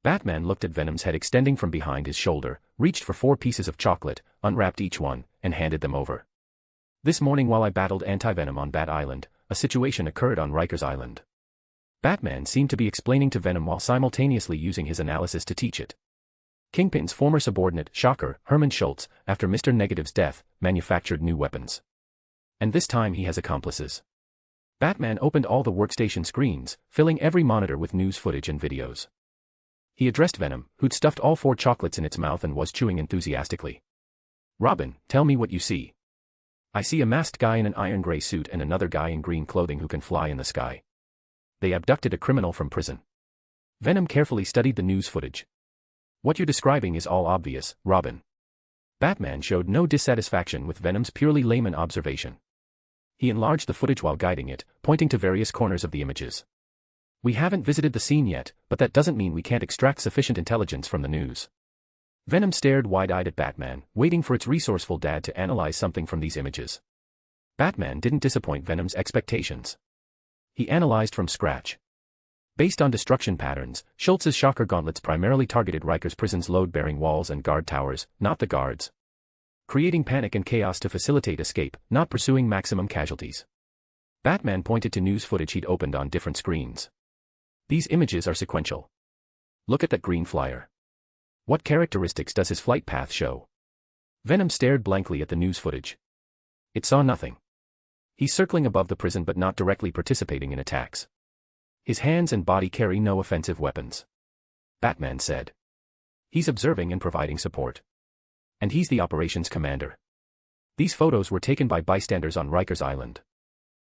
S3: Batman looked at Venom's head extending from behind his shoulder, reached for 4 pieces of chocolate, unwrapped each one, and handed them over. "This morning while I battled anti-venom on Bat Island, a situation occurred on Rikers Island." Batman seemed to be explaining to Venom while simultaneously using his analysis to teach it. Kingpin's former subordinate, Shocker, Herman Schultz, after Mr. Negative's death, manufactured new weapons. And this time he has accomplices. Batman opened all the workstation screens, filling every monitor with news footage and videos. He addressed Venom, who'd stuffed all 4 chocolates in its mouth and was chewing enthusiastically. "Robin, tell me what you see." "I see a masked guy in an iron gray suit and another guy in green clothing who can fly in the sky. They abducted a criminal from prison." Venom carefully studied the news footage. "What you're describing is all obvious, Robin." Batman showed no dissatisfaction with Venom's purely layman observation. He enlarged the footage while guiding it, pointing to various corners of the images. "We haven't visited the scene yet, but that doesn't mean we can't extract sufficient intelligence from the news." Venom stared wide-eyed at Batman, waiting for its resourceful dad to analyze something from these images. Batman didn't disappoint Venom's expectations. He analyzed from scratch. Based on destruction patterns, Schultz's shocker gauntlets primarily targeted Riker's prison's load-bearing walls and guard towers, not the guards. Creating panic and chaos to facilitate escape, not pursuing maximum casualties. Batman pointed to news footage he'd opened on different screens. These images are sequential. Look at that green flyer. What characteristics does his flight path show? Venom stared blankly at the news footage. It saw nothing. He's circling above the prison but not directly participating in attacks. His hands and body carry no offensive weapons. Batman said. He's observing and providing support. And he's the operations commander. These photos were taken by bystanders on Rikers Island.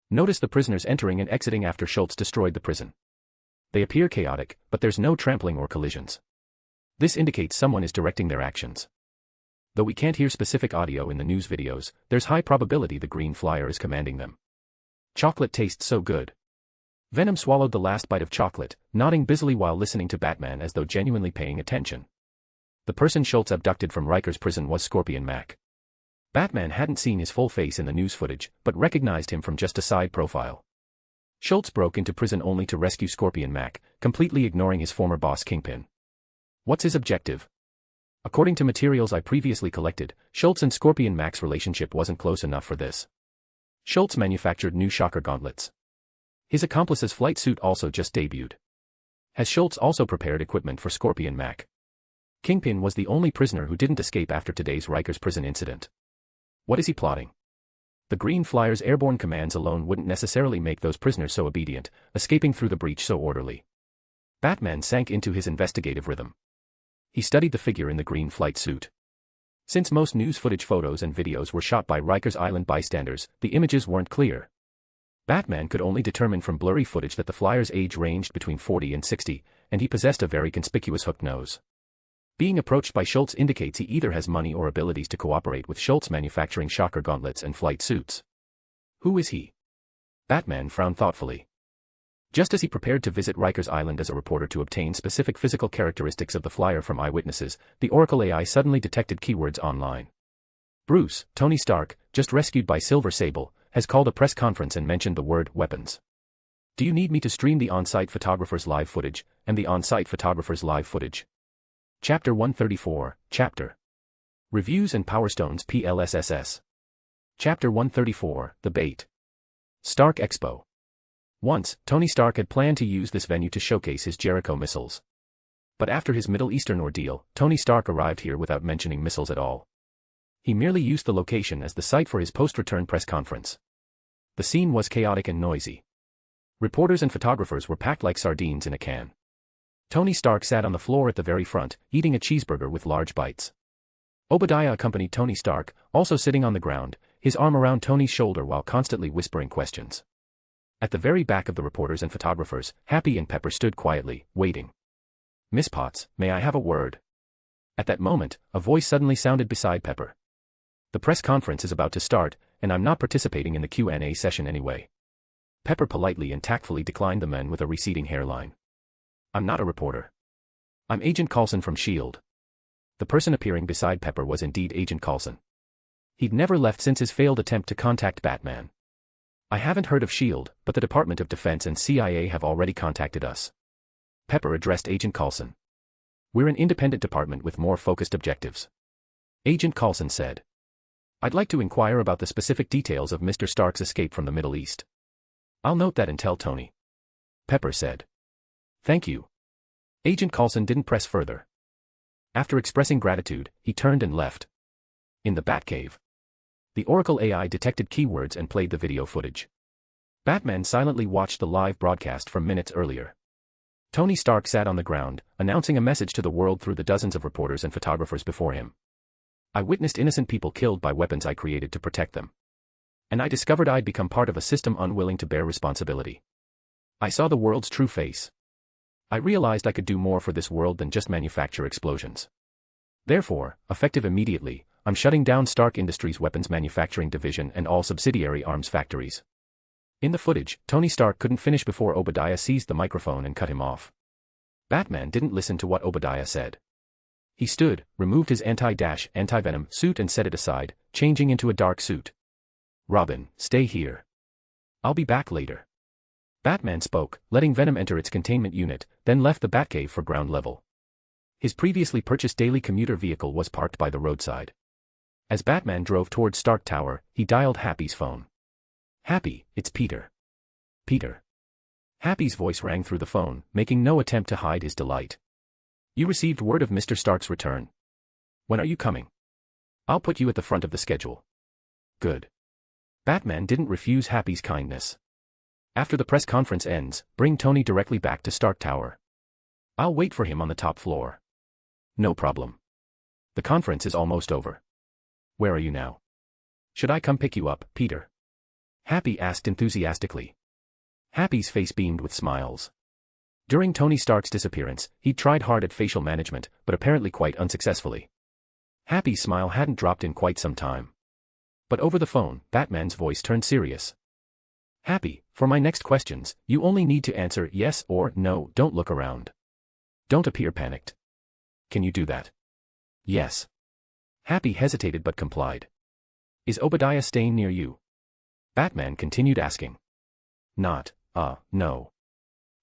S3: Notice the prisoners entering and exiting after Schultz destroyed the prison. They appear chaotic, but there's no trampling or collisions. This indicates someone is directing their actions. Though we can't hear specific audio in the news videos, there's high probability the green flyer is commanding them. Chocolate tastes so good. Venom swallowed the last bite of chocolate, nodding busily while listening to Batman as though genuinely paying attention. The person Schultz abducted from Riker's prison was Scorpion Mac. Batman hadn't seen his full face in the news footage, but recognized him from just a side profile. Schultz broke into prison only to rescue Scorpion Mac, completely ignoring his former boss Kingpin. What's his objective? According to materials I previously collected, Schultz and Scorpion Mac's relationship wasn't close enough for this. Schultz manufactured new shocker gauntlets. His accomplice's flight suit also just debuted. Has Schultz also prepared equipment for Scorpion Mac? Kingpin was the only prisoner who didn't escape after today's Rikers prison incident. What is he plotting? The Green Flyer's airborne commands alone wouldn't necessarily make those prisoners so obedient, escaping through the breach so orderly. Batman sank into his investigative rhythm. He studied the figure in the green flight suit. Since most news footage photos and videos were shot by Rikers Island bystanders, the images weren't clear. Batman could only determine from blurry footage that the flyer's age ranged between 40 and 60, and he possessed a very conspicuous hooked nose. Being approached by Schultz indicates he either has money or abilities to cooperate with Schultz manufacturing shocker gauntlets and flight suits. Who is he? Batman frowned thoughtfully. Just as he prepared to visit Rikers Island as a reporter to obtain specific physical characteristics of the flyer from eyewitnesses, the Oracle AI suddenly detected keywords online. Bruce, Tony Stark, just rescued by Silver Sable, has called a press conference and mentioned the word weapons. Do you need me to stream the on-site photographer's live footage, and the on-site photographer's live footage? Chapter 134, Chapter. Reviews and Power Stones PLSSS. Chapter 134, The Bait. Stark Expo. Once, Tony Stark had planned to use this venue to showcase his Jericho missiles. But after his Middle Eastern ordeal, Tony Stark arrived here without mentioning missiles at all. He merely used the location as the site for his post-return press conference. The scene was chaotic and noisy. Reporters and photographers were packed like sardines in a can. Tony Stark sat on the floor at the very front, eating a cheeseburger with large bites. Obadiah accompanied Tony Stark, also sitting on the ground, his arm around Tony's shoulder while constantly whispering questions. At the very back of the reporters and photographers, Happy and Pepper stood quietly, waiting. "Miss Potts, may I have a word?" At that moment, a voice suddenly sounded beside Pepper. "The press conference is about to start, and I'm not participating in the Q&A session anyway." Pepper politely and tactfully declined the man with a receding hairline. "I'm not a reporter. I'm Agent Coulson from S.H.I.E.L.D." The person appearing beside Pepper was indeed Agent Coulson. He'd never left since his failed attempt to contact Batman. "I haven't heard of S.H.I.E.L.D., but the Department of Defense and CIA have already contacted us." Pepper addressed Agent Coulson. "We're an independent department with more focused objectives." Agent Coulson said. "I'd like to inquire about the specific details of Mr. Stark's escape from the Middle East." "I'll note that and tell Tony," Pepper said. "Thank you." Agent Coulson didn't press further. After expressing gratitude, he turned and left. In the Batcave. The Oracle AI detected keywords and played the video footage. Batman silently watched the live broadcast from minutes earlier. Tony Stark sat on the ground, announcing a message to the world through the dozens of reporters and photographers before him. "I witnessed innocent people killed by weapons I created to protect them. And I discovered I'd become part of a system unwilling to bear responsibility. I saw the world's true face. I realized I could do more for this world than just manufacture explosions. Therefore, effective immediately, I'm shutting down Stark Industries' weapons manufacturing division and all subsidiary arms factories." In the footage, Tony Stark couldn't finish before Obadiah seized the microphone and cut him off. Batman didn't listen to what Obadiah said. He stood, removed his anti-venom suit and set it aside, changing into a dark suit. Robin, stay here. I'll be back later. Batman spoke, letting Venom enter its containment unit, then left the Batcave for ground level. His previously purchased daily commuter vehicle was parked by the roadside. As Batman drove towards Stark Tower, he dialed Happy's phone. Happy, it's Peter. Peter. Happy's voice rang through the phone, making no attempt to hide his delight. You received word of Mr. Stark's return. When are you coming? I'll put you at the front of the schedule. Good. Batman didn't refuse Happy's kindness. After the press conference ends, bring Tony directly back to Stark Tower. I'll wait for him on the top floor. No problem. The conference is almost over. Where are you now? Should I come pick you up, Peter? Happy asked enthusiastically. Happy's face beamed with smiles. During Tony Stark's disappearance, he'd tried hard at facial management, but apparently quite unsuccessfully. Happy's smile hadn't dropped in quite some time. But over the phone, Batman's voice turned serious. Happy, for my next questions, you only need to answer yes or no. Don't look around. Don't appear panicked. Can you do that? Yes. Happy hesitated but complied. Is Obadiah staying near you? Batman continued asking. Not, no.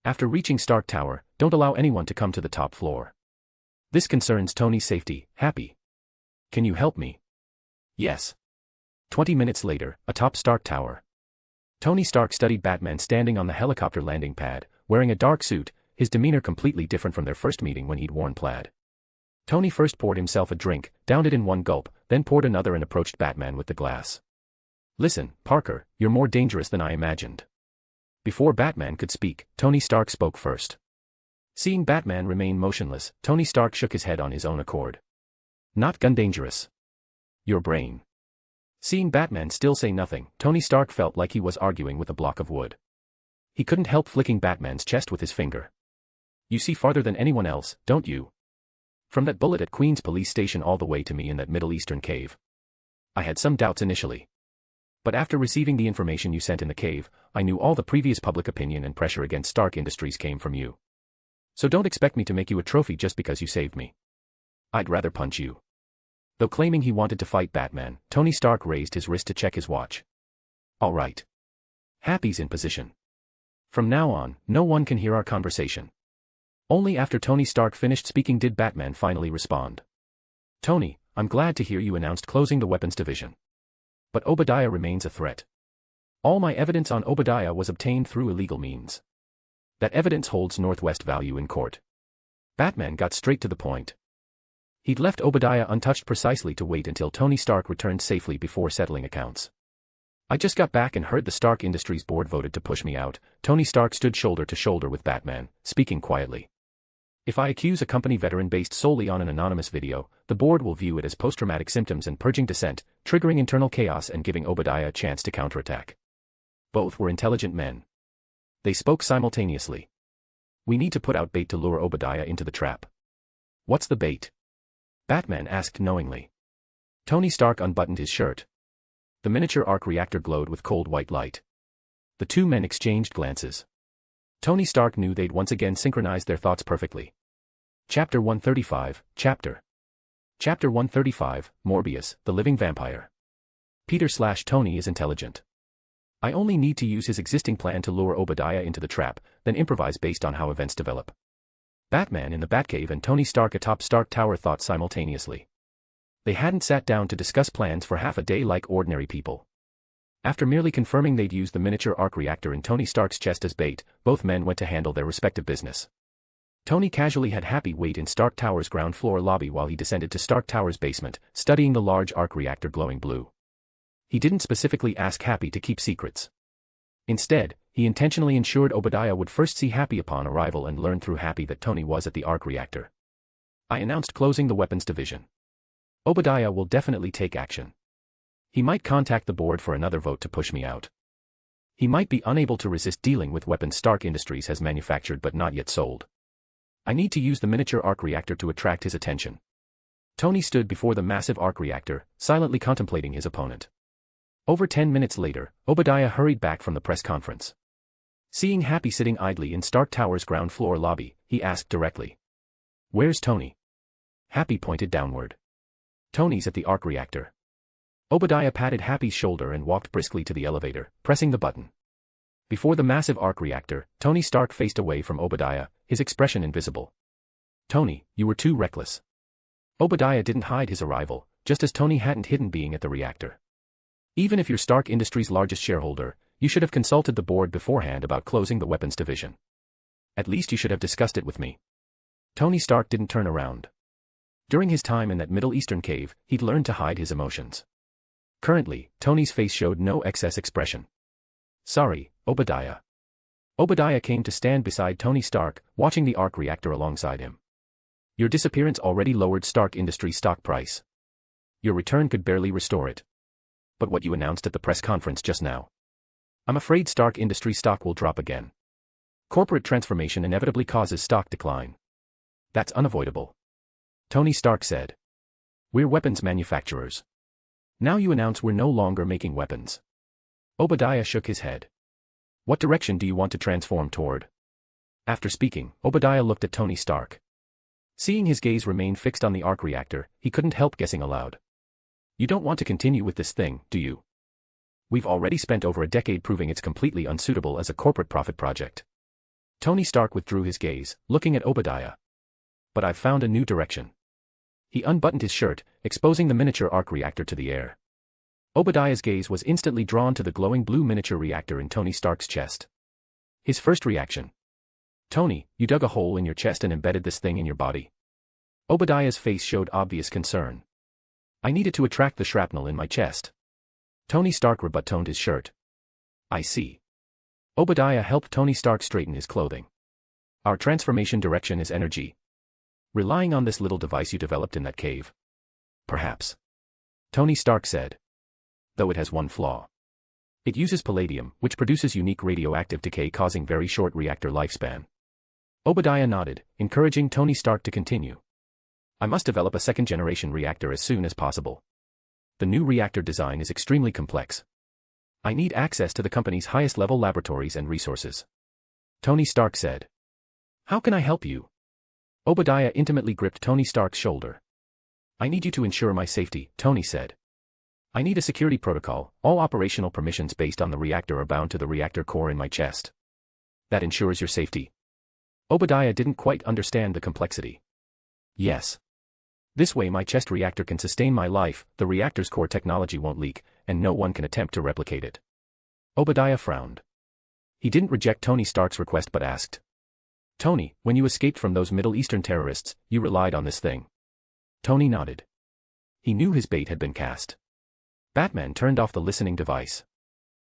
S3: After reaching Stark Tower, don't allow anyone to come to the top floor. This concerns Tony's safety, Happy. Can you help me? Yes. 20 minutes later, atop Stark Tower. Tony Stark studied Batman standing on the helicopter landing pad, wearing a dark suit, his demeanor completely different from their first meeting when he'd worn plaid. Tony first poured himself a drink, downed it in one gulp, then poured another and approached Batman with the glass. Listen, Parker, you're more dangerous than I imagined. Before Batman could speak, Tony Stark spoke first. Seeing Batman remain motionless, Tony Stark shook his head on his own accord. Not gun dangerous. Your brain. Seeing Batman still say nothing, Tony Stark felt like he was arguing with a block of wood. He couldn't help flicking Batman's chest with his finger. You see farther than anyone else, don't you? From that bullet at Queen's police station all the way to me in that Middle Eastern cave. I had some doubts initially. But after receiving the information you sent in the cave, I knew all the previous public opinion and pressure against Stark Industries came from you. So don't expect me to make you a trophy just because you saved me. I'd rather punch you. Though claiming he wanted to fight Batman, Tony Stark raised his wrist to check his watch. All right. Happy's in position. From now on, no one can hear our conversation. Only after Tony Stark finished speaking did Batman finally respond. Tony, I'm glad to hear you announced closing the weapons division. But Obadiah remains a threat. All my evidence on Obadiah was obtained through illegal means. That evidence holds Northwest value in court. Batman got straight to the point. He'd left Obadiah untouched precisely to wait until Tony Stark returned safely before settling accounts. I just got back and heard the Stark Industries board voted to push me out. Tony Stark stood shoulder to shoulder with Batman, speaking quietly. If I accuse a company veteran based solely on an anonymous video, the board will view it as post-traumatic symptoms and purging dissent, triggering internal chaos and giving Obadiah a chance to counterattack. Both were intelligent men. They spoke simultaneously. We need to put out bait to lure Obadiah into the trap. What's the bait? Batman asked knowingly. Tony Stark unbuttoned his shirt. The miniature arc reactor glowed with cold white light. The two men exchanged glances. Tony Stark knew they'd once again synchronized their thoughts perfectly. Chapter 135, Chapter 135, Morbius, the Living Vampire. Peter/Tony is intelligent. I only need to use his existing plan to lure Obadiah into the trap, then improvise based on how events develop. Batman in the Batcave and Tony Stark atop Stark Tower thought simultaneously. They hadn't sat down to discuss plans for half a day like ordinary people. After merely confirming they'd use the miniature arc reactor in Tony Stark's chest as bait, both men went to handle their respective business. Tony casually had Happy wait in Stark Tower's ground floor lobby while he descended to Stark Tower's basement, studying the large arc reactor glowing blue. He didn't specifically ask Happy to keep secrets. Instead, he intentionally ensured Obadiah would first see Happy upon arrival and learn through Happy that Tony was at the arc reactor. I announced closing the weapons division. Obadiah will definitely take action. He might contact the board for another vote to push me out. He might be unable to resist dealing with weapons Stark Industries has manufactured but not yet sold. I need to use the miniature arc reactor to attract his attention. Tony stood before the massive arc reactor, silently contemplating his opponent. Over 10 minutes later, Obadiah hurried back from the press conference. Seeing Happy sitting idly in Stark Tower's ground floor lobby, he asked directly. Where's Tony? Happy pointed downward. Tony's at the arc reactor. Obadiah patted Happy's shoulder and walked briskly to the elevator, pressing the button. Before the massive arc reactor, Tony Stark faced away from Obadiah, his expression invisible. Tony, you were too reckless. Obadiah didn't hide his arrival, just as Tony hadn't hidden being at the reactor. Even if you're Stark Industries' largest shareholder, you should have consulted the board beforehand about closing the weapons division. At least you should have discussed it with me. Tony Stark didn't turn around. During his time in that Middle Eastern cave, he'd learned to hide his emotions. Currently, Tony's face showed no excess expression. Sorry, Obadiah. Obadiah came to stand beside Tony Stark, watching the arc reactor alongside him. Your disappearance already lowered Stark Industries' stock price. Your return could barely restore it. But what you announced at the press conference just now. I'm afraid Stark Industries stock will drop again. Corporate transformation inevitably causes stock decline. That's unavoidable. Tony Stark said. We're weapons manufacturers. Now you announce we're no longer making weapons. Obadiah shook his head. What direction do you want to transform toward? After speaking, Obadiah looked at Tony Stark. Seeing his gaze remain fixed on the arc reactor, he couldn't help guessing aloud. You don't want to continue with this thing, do you? We've already spent over a decade proving it's completely unsuitable as a corporate profit project. Tony Stark withdrew his gaze, looking at Obadiah. But I've found a new direction. He unbuttoned his shirt, exposing the miniature arc reactor to the air. Obadiah's gaze was instantly drawn to the glowing blue miniature reactor in Tony Stark's chest. His first reaction. Tony, you dug a hole in your chest and embedded this thing in your body. Obadiah's face showed obvious concern. I needed to attract the shrapnel in my chest. Tony Stark rebuttoned his shirt. I see. Obadiah helped Tony Stark straighten his clothing. Our transformation direction is energy. Relying on this little device you developed in that cave. Perhaps. Tony Stark said. Though it has one flaw. It uses palladium, which produces unique radioactive decay causing very short reactor lifespan. Obadiah nodded, encouraging Tony Stark to continue. I must develop a second-generation reactor as soon as possible. The new reactor design is extremely complex. I need access to the company's highest-level laboratories and resources. Tony Stark said. How can I help you? Obadiah intimately gripped Tony Stark's shoulder. I need you to ensure my safety, Tony said. I need a security protocol. All operational permissions based on the reactor are bound to the reactor core in my chest. That ensures your safety. Obadiah didn't quite understand the complexity. Yes. This way my chest reactor can sustain my life, the reactor's core technology won't leak, and no one can attempt to replicate it. Obadiah frowned. He didn't reject Tony Stark's request but asked. Tony, when you escaped from those Middle Eastern terrorists, you relied on this thing. Tony nodded. He knew his bait had been cast. Batman turned off the listening device.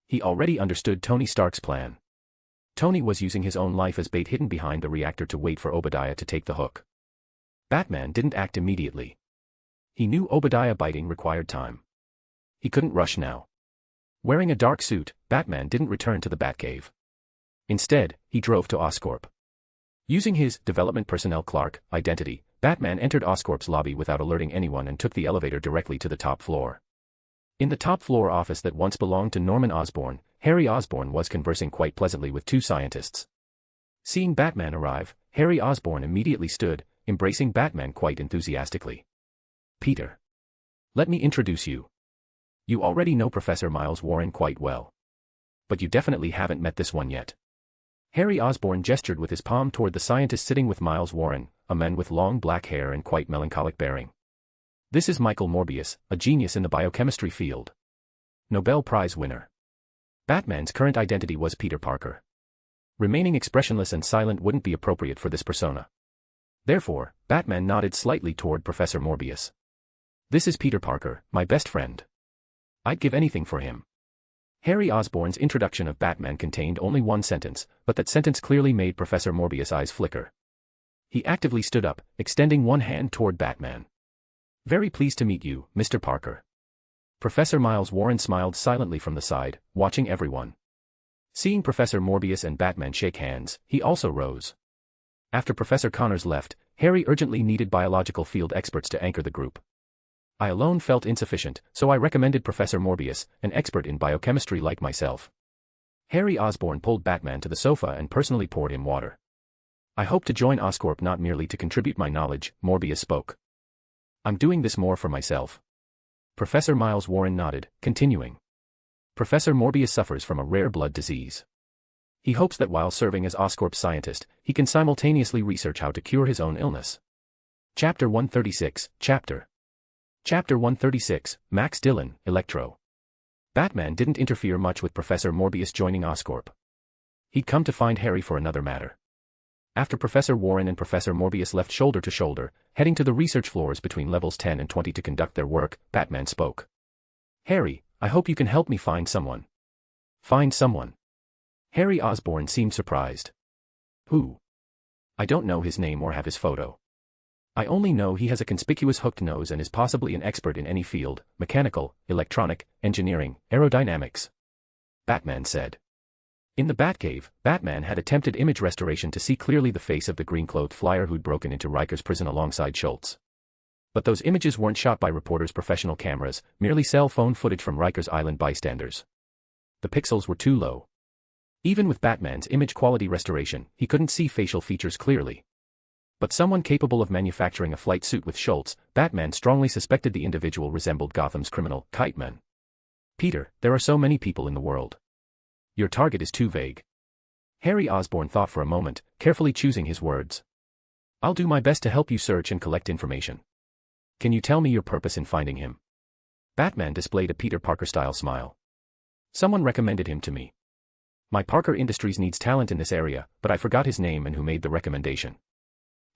S3: He already understood Tony Stark's plan. Tony was using his own life as bait hidden behind the reactor to wait for Obadiah to take the hook. Batman didn't act immediately. He knew Obadiah biting required time. He couldn't rush now. Wearing a dark suit, Batman didn't return to the Batcave. Instead, he drove to Oscorp. Using his development personnel Clark identity, Batman entered Oscorp's lobby without alerting anyone and took the elevator directly to the top floor. In the top floor office that once belonged to Norman Osborn, Harry Osborn was conversing quite pleasantly with two scientists. Seeing Batman arrive, Harry Osborn immediately stood, embracing Batman quite enthusiastically. Peter. Let me introduce you. You already know Professor Miles Warren quite well. But you definitely haven't met this one yet. Harry Osborn gestured with his palm toward the scientist sitting with Miles Warren, a man with long black hair and quite melancholic bearing. This is Michael Morbius, a genius in the biochemistry field. Nobel Prize winner. Batman's current identity was Peter Parker. Remaining expressionless and silent wouldn't be appropriate for this persona. Therefore, Batman nodded slightly toward Professor Morbius. This is Peter Parker, my best friend. I'd give anything for him. Harry Osborn's introduction of Batman contained only one sentence, but that sentence clearly made Professor Morbius' eyes flicker. He actively stood up, extending one hand toward Batman. Very pleased to meet you, Mr. Parker. Professor Miles Warren smiled silently from the side, watching everyone. Seeing Professor Morbius and Batman shake hands, he also rose. After Professor Connors left, Harry urgently needed biological field experts to anchor the group. I alone felt insufficient, so I recommended Professor Morbius, an expert in biochemistry like myself. Harry Osborn pulled Batman to the sofa and personally poured him water. I hope to join Oscorp not merely to contribute my knowledge, Morbius spoke. I'm doing this more for myself. Professor Miles Warren nodded, continuing. Professor Morbius suffers from a rare blood disease. He hopes that while serving as Oscorp's scientist, he can simultaneously research how to cure his own illness. Chapter 136, Chapter 136, Max Dillon, Electro. Batman didn't interfere much with Professor Morbius joining Oscorp. He'd come to find Harry for another matter. After Professor Warren and Professor Morbius left shoulder to shoulder, heading to the research floors between levels 10 and 20 to conduct their work, Batman spoke. Harry, I hope you can help me find someone. Find someone. Harry Osborn seemed surprised. Who? I don't know his name or have his photo. I only know he has a conspicuous hooked nose and is possibly an expert in any field, mechanical, electronic, engineering, aerodynamics. Batman said. In the Batcave, Batman had attempted image restoration to see clearly the face of the green-clothed flyer who'd broken into Riker's prison alongside Schultz. But those images weren't shot by reporters' professional cameras, merely cell phone footage from Riker's Island bystanders. The pixels were too low. Even with Batman's image quality restoration, he couldn't see facial features clearly. But someone capable of manufacturing a flight suit with Schultz, Batman strongly suspected the individual resembled Gotham's criminal, Kite Man. Peter, there are so many people in the world. Your target is too vague. Harry Osborn thought for a moment, carefully choosing his words. I'll do my best to help you search and collect information. Can you tell me your purpose in finding him? Batman displayed a Peter Parker-style smile. Someone recommended him to me. My Parker Industries needs talent in this area, but I forgot his name and who made the recommendation.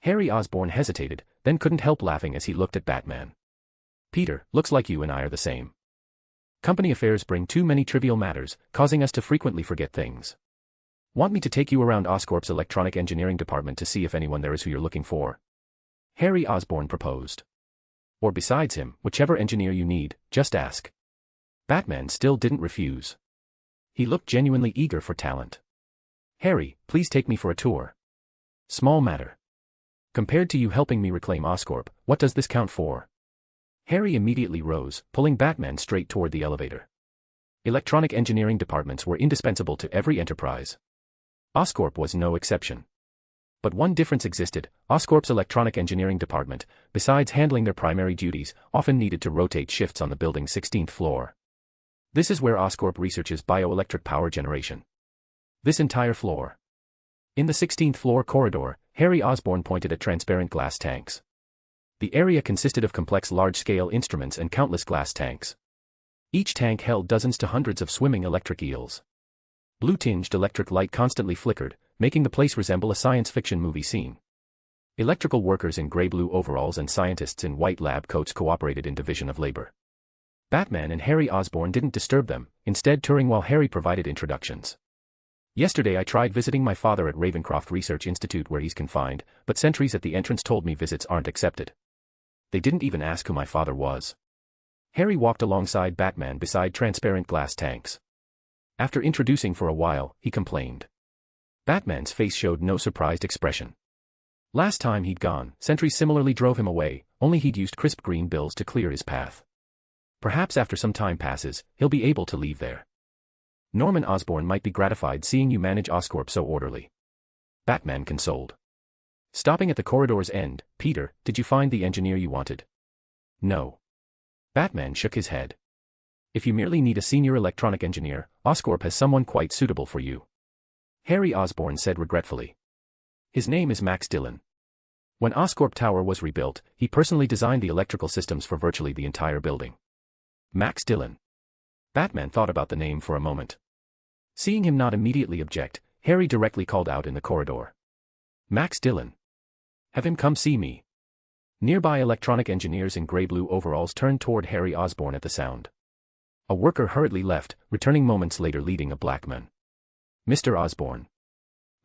S3: Harry Osborn hesitated, then couldn't help laughing as he looked at Batman. Peter, looks like you and I are the same. Company affairs bring too many trivial matters, causing us to frequently forget things. Want me to take you around Oscorp's electronic engineering department to see if anyone there is who you're looking for? Harry Osborn proposed. Or besides him, whichever engineer you need, just ask. Batman still didn't refuse. He looked genuinely eager for talent. Harry, please take me for a tour. Small matter. Compared to you helping me reclaim Oscorp, what does this count for? Harry immediately rose, pulling Batman straight toward the elevator. Electronic engineering departments were indispensable to every enterprise. Oscorp was no exception. But one difference existed: Oscorp's electronic engineering department, besides handling their primary duties, often needed to rotate shifts on the building's 16th floor. This is where Oscorp researches bioelectric power generation. This entire floor. In the 16th floor corridor, Harry Osborn pointed at transparent glass tanks. The area consisted of complex large-scale instruments and countless glass tanks. Each tank held dozens to hundreds of swimming electric eels. Blue-tinged electric light constantly flickered, making the place resemble a science fiction movie scene. Electrical workers in gray-blue overalls and scientists in white lab coats cooperated in division of labor. Batman and Harry Osborn didn't disturb them, instead touring while Harry provided introductions. Yesterday I tried visiting my father at Ravencroft Research Institute where he's confined, but sentries at the entrance told me visits aren't accepted. They didn't even ask who my father was. Harry walked alongside Batman beside transparent glass tanks. After introducing for a while, he complained. Batman's face showed no surprised expression. Last time he'd gone, sentries similarly drove him away, only he'd used crisp green bills to clear his path. Perhaps after some time passes, he'll be able to leave there. Norman Osborn might be gratified seeing you manage Oscorp so orderly. Batman consoled. Stopping at the corridor's end, Peter, did you find the engineer you wanted? No. Batman shook his head. If you merely need a senior electronic engineer, Oscorp has someone quite suitable for you. Harry Osborn said regretfully. His name is Max Dillon. When Oscorp Tower was rebuilt, he personally designed the electrical systems for virtually the entire building. Max Dillon. Batman thought about the name for a moment. Seeing him not immediately object, Harry directly called out in the corridor. Max Dillon. Have him come see me. Nearby electronic engineers in gray-blue overalls turned toward Harry Osborn at the sound. A worker hurriedly left, returning moments later leading a black man. Mr. Osborn.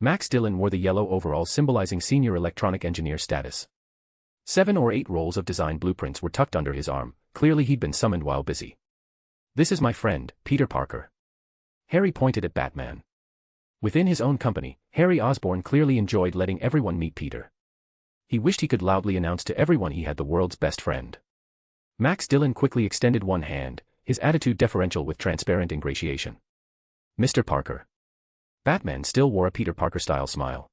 S3: Max Dillon wore the yellow overalls symbolizing senior electronic engineer status. 7 or 8 rolls of design blueprints were tucked under his arm, clearly he'd been summoned while busy. This is my friend, Peter Parker. Harry pointed at Batman. Within his own company, Harry Osborn clearly enjoyed letting everyone meet Peter. He wished he could loudly announce to everyone he had the world's best friend. Max Dillon quickly extended one hand, his attitude deferential with transparent ingratiation. Mr. Parker. Batman still wore a Peter Parker-style smile.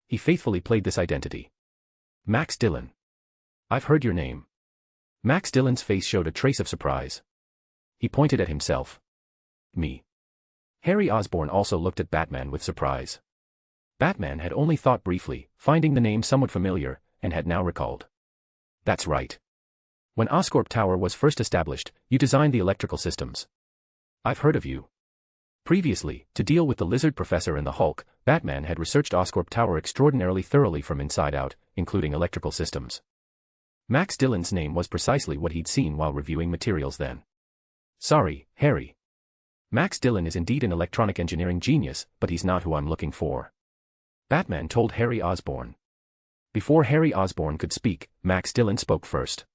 S3: He faithfully played this identity. Max Dillon. I've heard your name. Max Dillon's face showed a trace of surprise. He pointed at himself. Me. Harry Osborn also looked at Batman with surprise. Batman had only thought briefly, finding the name somewhat familiar, and had now recalled. That's right. When Oscorp Tower was first established, you designed the electrical systems. I've heard of you. Previously, to deal with the Lizard Professor and the Hulk, Batman had researched Oscorp Tower extraordinarily thoroughly from inside out, including electrical systems. Max Dillon's name was precisely what he'd seen while reviewing materials then. Sorry, Harry. Max Dillon is indeed an electronic engineering genius, but he's not who I'm looking for. Batman told Harry Osborn. Before Harry Osborn could speak, Max Dillon spoke first.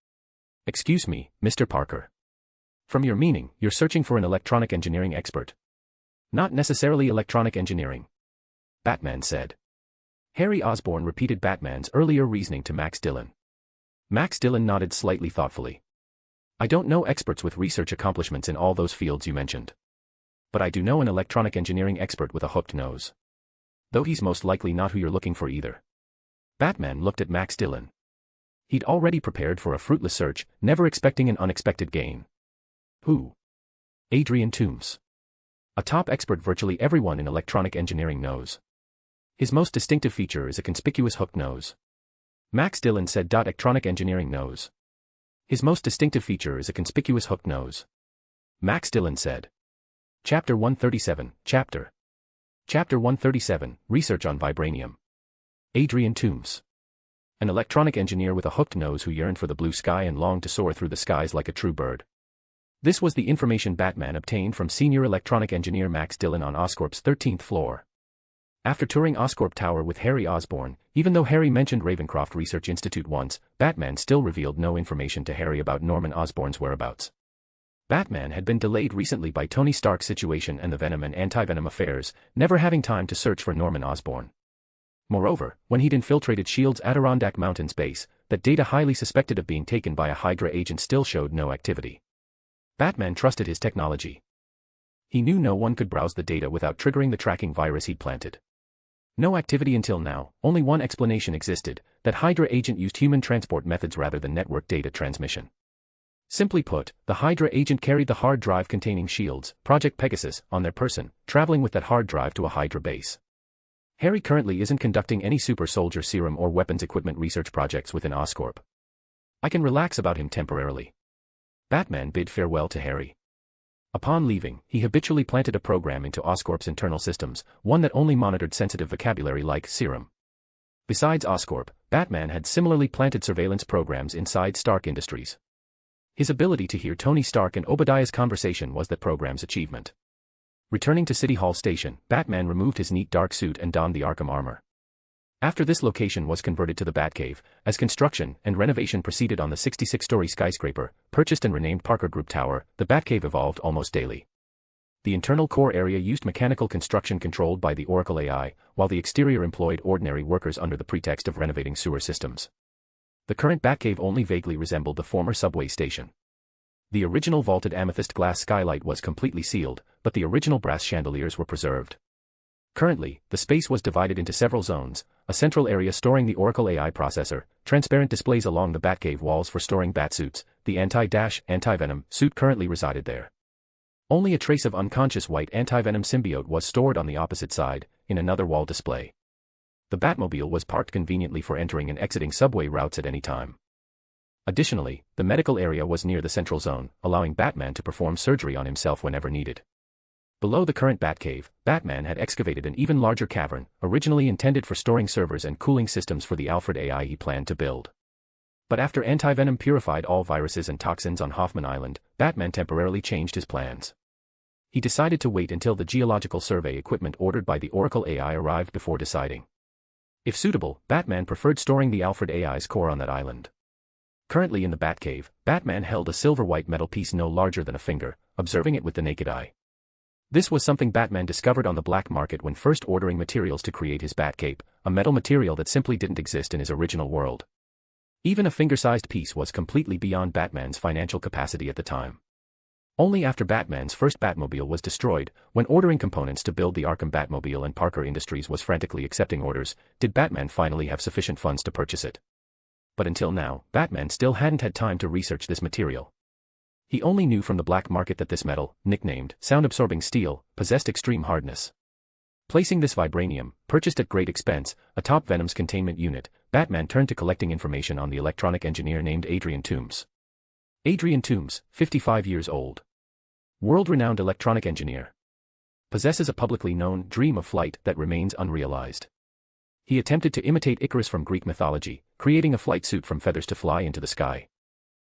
S3: Excuse me, Mr. Parker. From your meaning, you're searching for an electronic engineering expert. Not necessarily electronic engineering. Batman said. Harry Osborn repeated Batman's earlier reasoning to Max Dillon. Max Dillon nodded slightly thoughtfully. I don't know experts with research accomplishments in all those fields you mentioned. But I do know an electronic engineering expert with a hooked nose. Though he's most likely not who you're looking for either. Batman looked at Max Dillon. He'd already prepared for a fruitless search, never expecting an unexpected gain. Who? Adrian Toombs. A top expert virtually everyone in electronic engineering knows. His most distinctive feature is a conspicuous hooked nose. Max Dillon said. Electronic engineering knows. His most distinctive feature is a conspicuous hooked nose. Max Dillon said. Chapter 137, Chapter 137, Research on Vibranium. Adrian Toombs. An electronic engineer with a hooked nose who yearned for the blue sky and longed to soar through the skies like a true bird. This was the information Batman obtained from senior electronic engineer Max Dillon on Oscorp's 13th floor. After touring Oscorp Tower with Harry Osborn, even though Harry mentioned Ravencroft Research Institute once, Batman still revealed no information to Harry about Norman Osborn's whereabouts. Batman had been delayed recently by Tony Stark's situation and the Venom and anti-Venom affairs, never having time to search for Norman Osborn. Moreover, when he'd infiltrated S.H.I.E.L.D.'s Adirondack Mountains base, that data highly suspected of being taken by a Hydra agent still showed no activity. Batman trusted his technology. He knew no one could browse the data without triggering the tracking virus he'd planted. No activity until now, only one explanation existed, that Hydra agent used human transport methods rather than network data transmission. Simply put, the Hydra agent carried the hard drive containing S.H.I.E.L.D.'s Project Pegasus on their person, traveling with that hard drive to a Hydra base. Harry currently isn't conducting any super soldier serum or weapons equipment research projects within Oscorp. I can relax about him temporarily. Batman bid farewell to Harry. Upon leaving, he habitually planted a program into Oscorp's internal systems, one that only monitored sensitive vocabulary like serum. Besides Oscorp, Batman had similarly planted surveillance programs inside Stark Industries. His ability to hear Tony Stark and Obadiah's conversation was that program's achievement. Returning to City Hall Station, Batman removed his neat dark suit and donned the Arkham armor. After this location was converted to the Batcave, as construction and renovation proceeded on the 66-story skyscraper, purchased and renamed Parker Group Tower, the Batcave evolved almost daily. The internal core area used mechanical construction controlled by the Oracle AI, while the exterior employed ordinary workers under the pretext of renovating sewer systems. The current Batcave only vaguely resembled the former subway station. The original vaulted amethyst glass skylight was completely sealed, but the original brass chandeliers were preserved. Currently, the space was divided into several zones, a central area storing the Oracle AI processor, transparent displays along the Batcave walls for storing Batsuits, the anti-Venom suit currently resided there. Only a trace of unconscious white anti-Venom symbiote was stored on the opposite side, in another wall display. The Batmobile was parked conveniently for entering and exiting subway routes at any time. Additionally, the medical area was near the central zone, allowing Batman to perform surgery on himself whenever needed. Below the current Batcave, Batman had excavated an even larger cavern, originally intended for storing servers and cooling systems for the Alfred AI he planned to build. But after anti-Venom purified all viruses and toxins on Hoffman Island, Batman temporarily changed his plans. He decided to wait until the geological survey equipment ordered by the Oracle AI arrived before deciding. If suitable, Batman preferred storing the Alfred AI's core on that island. Currently in the Batcave, Batman held a silver-white metal piece no larger than a finger, observing it with the naked eye. This was something Batman discovered on the black market when first ordering materials to create his Batcape, a metal material that simply didn't exist in his original world. Even a finger-sized piece was completely beyond Batman's financial capacity at the time. Only after Batman's first Batmobile was destroyed, when ordering components to build the Arkham Batmobile and Parker Industries was frantically accepting orders, did Batman finally have sufficient funds to purchase it. But until now, Batman still hadn't had time to research this material. He only knew from the black market that this metal, nicknamed sound-absorbing steel, possessed extreme hardness. Placing this vibranium, purchased at great expense, atop Venom's containment unit, Batman turned to collecting information on the electronic engineer named Adrian Toombs. Adrian Toombs, 55 years old. World-renowned electronic engineer. Possesses a publicly known dream of flight that remains unrealized. He attempted to imitate Icarus from Greek mythology, creating a flight suit from feathers to fly into the sky.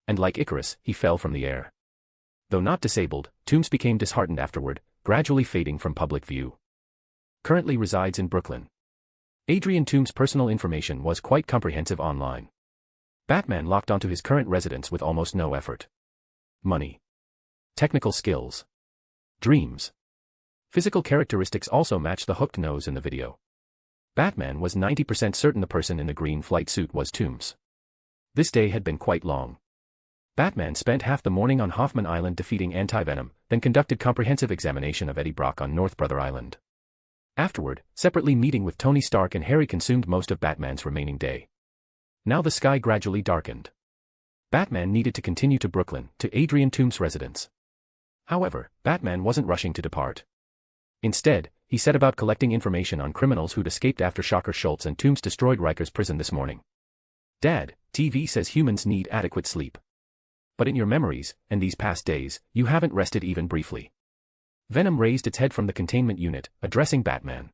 S3: And like Icarus, he fell from the air. Though not disabled, Toombs became disheartened afterward, gradually fading from public view. Currently resides in Brooklyn. Adrian Toombs' personal information was quite comprehensive online. Batman locked onto his current residence with almost no effort. Money. Technical skills. Dreams. Physical characteristics also match the hooked nose in the video. Batman was 90% certain the person in the green flight suit was Toombs. This day had been quite long. Batman spent half the morning on Hoffman Island defeating Anti-Venom, then conducted comprehensive examination of Eddie Brock on North Brother Island. Afterward, separately meeting with Tony Stark and Harry consumed most of Batman's remaining day. Now the sky gradually darkened. Batman needed to continue to Brooklyn, to Adrian Toombs' residence. However, Batman wasn't rushing to depart. Instead, he set about collecting information on criminals who'd escaped after Shocker Schultz and Toombs destroyed Riker's prison this morning. Dad, TV says humans need adequate sleep. But in your memories, and these past days, you haven't rested even briefly. Venom raised its head from the containment unit, addressing Batman.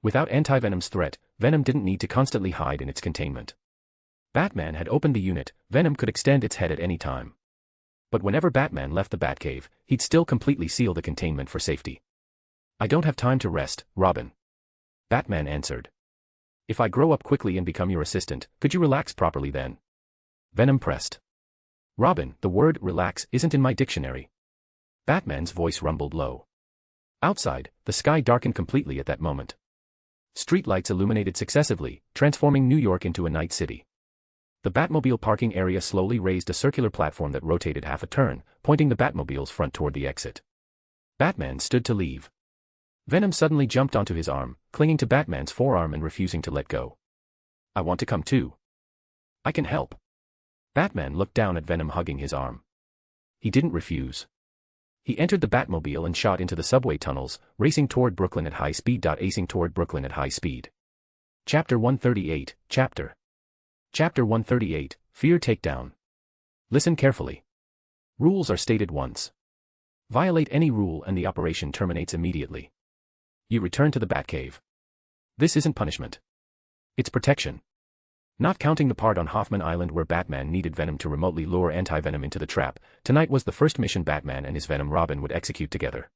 S3: Without Anti-Venom's threat, Venom didn't need to constantly hide in its containment. Batman had opened the unit, Venom could extend its head at any time. But whenever Batman left the Batcave, he'd still completely seal the containment for safety. I don't have time to rest, Robin. Batman answered. If I grow up quickly and become your assistant, could you relax properly then? Venom pressed. Robin, the word relax isn't in my dictionary. Batman's voice rumbled low. Outside, the sky darkened completely at that moment. Streetlights illuminated successively, transforming New York into a night city. The Batmobile parking area slowly raised a circular platform that rotated half a turn, pointing the Batmobile's front toward the exit. Batman stood to leave. Venom suddenly jumped onto his arm, clinging to Batman's forearm and refusing to let go. I want to come too. I can help. Batman looked down at Venom hugging his arm. He didn't refuse. He entered the Batmobile and shot into the subway tunnels, racing toward Brooklyn at high speed. Acing toward Brooklyn at high speed. Chapter 138, Chapter 138, Fear Takedown. Listen carefully. Rules are stated once. Violate any rule and the operation terminates immediately. You return to the Batcave. This isn't punishment. It's protection. Not counting the part on Hoffman Island where Batman needed Venom to remotely lure Anti-Venom into the trap, tonight was the first mission Batman and his Venom Robin would execute together.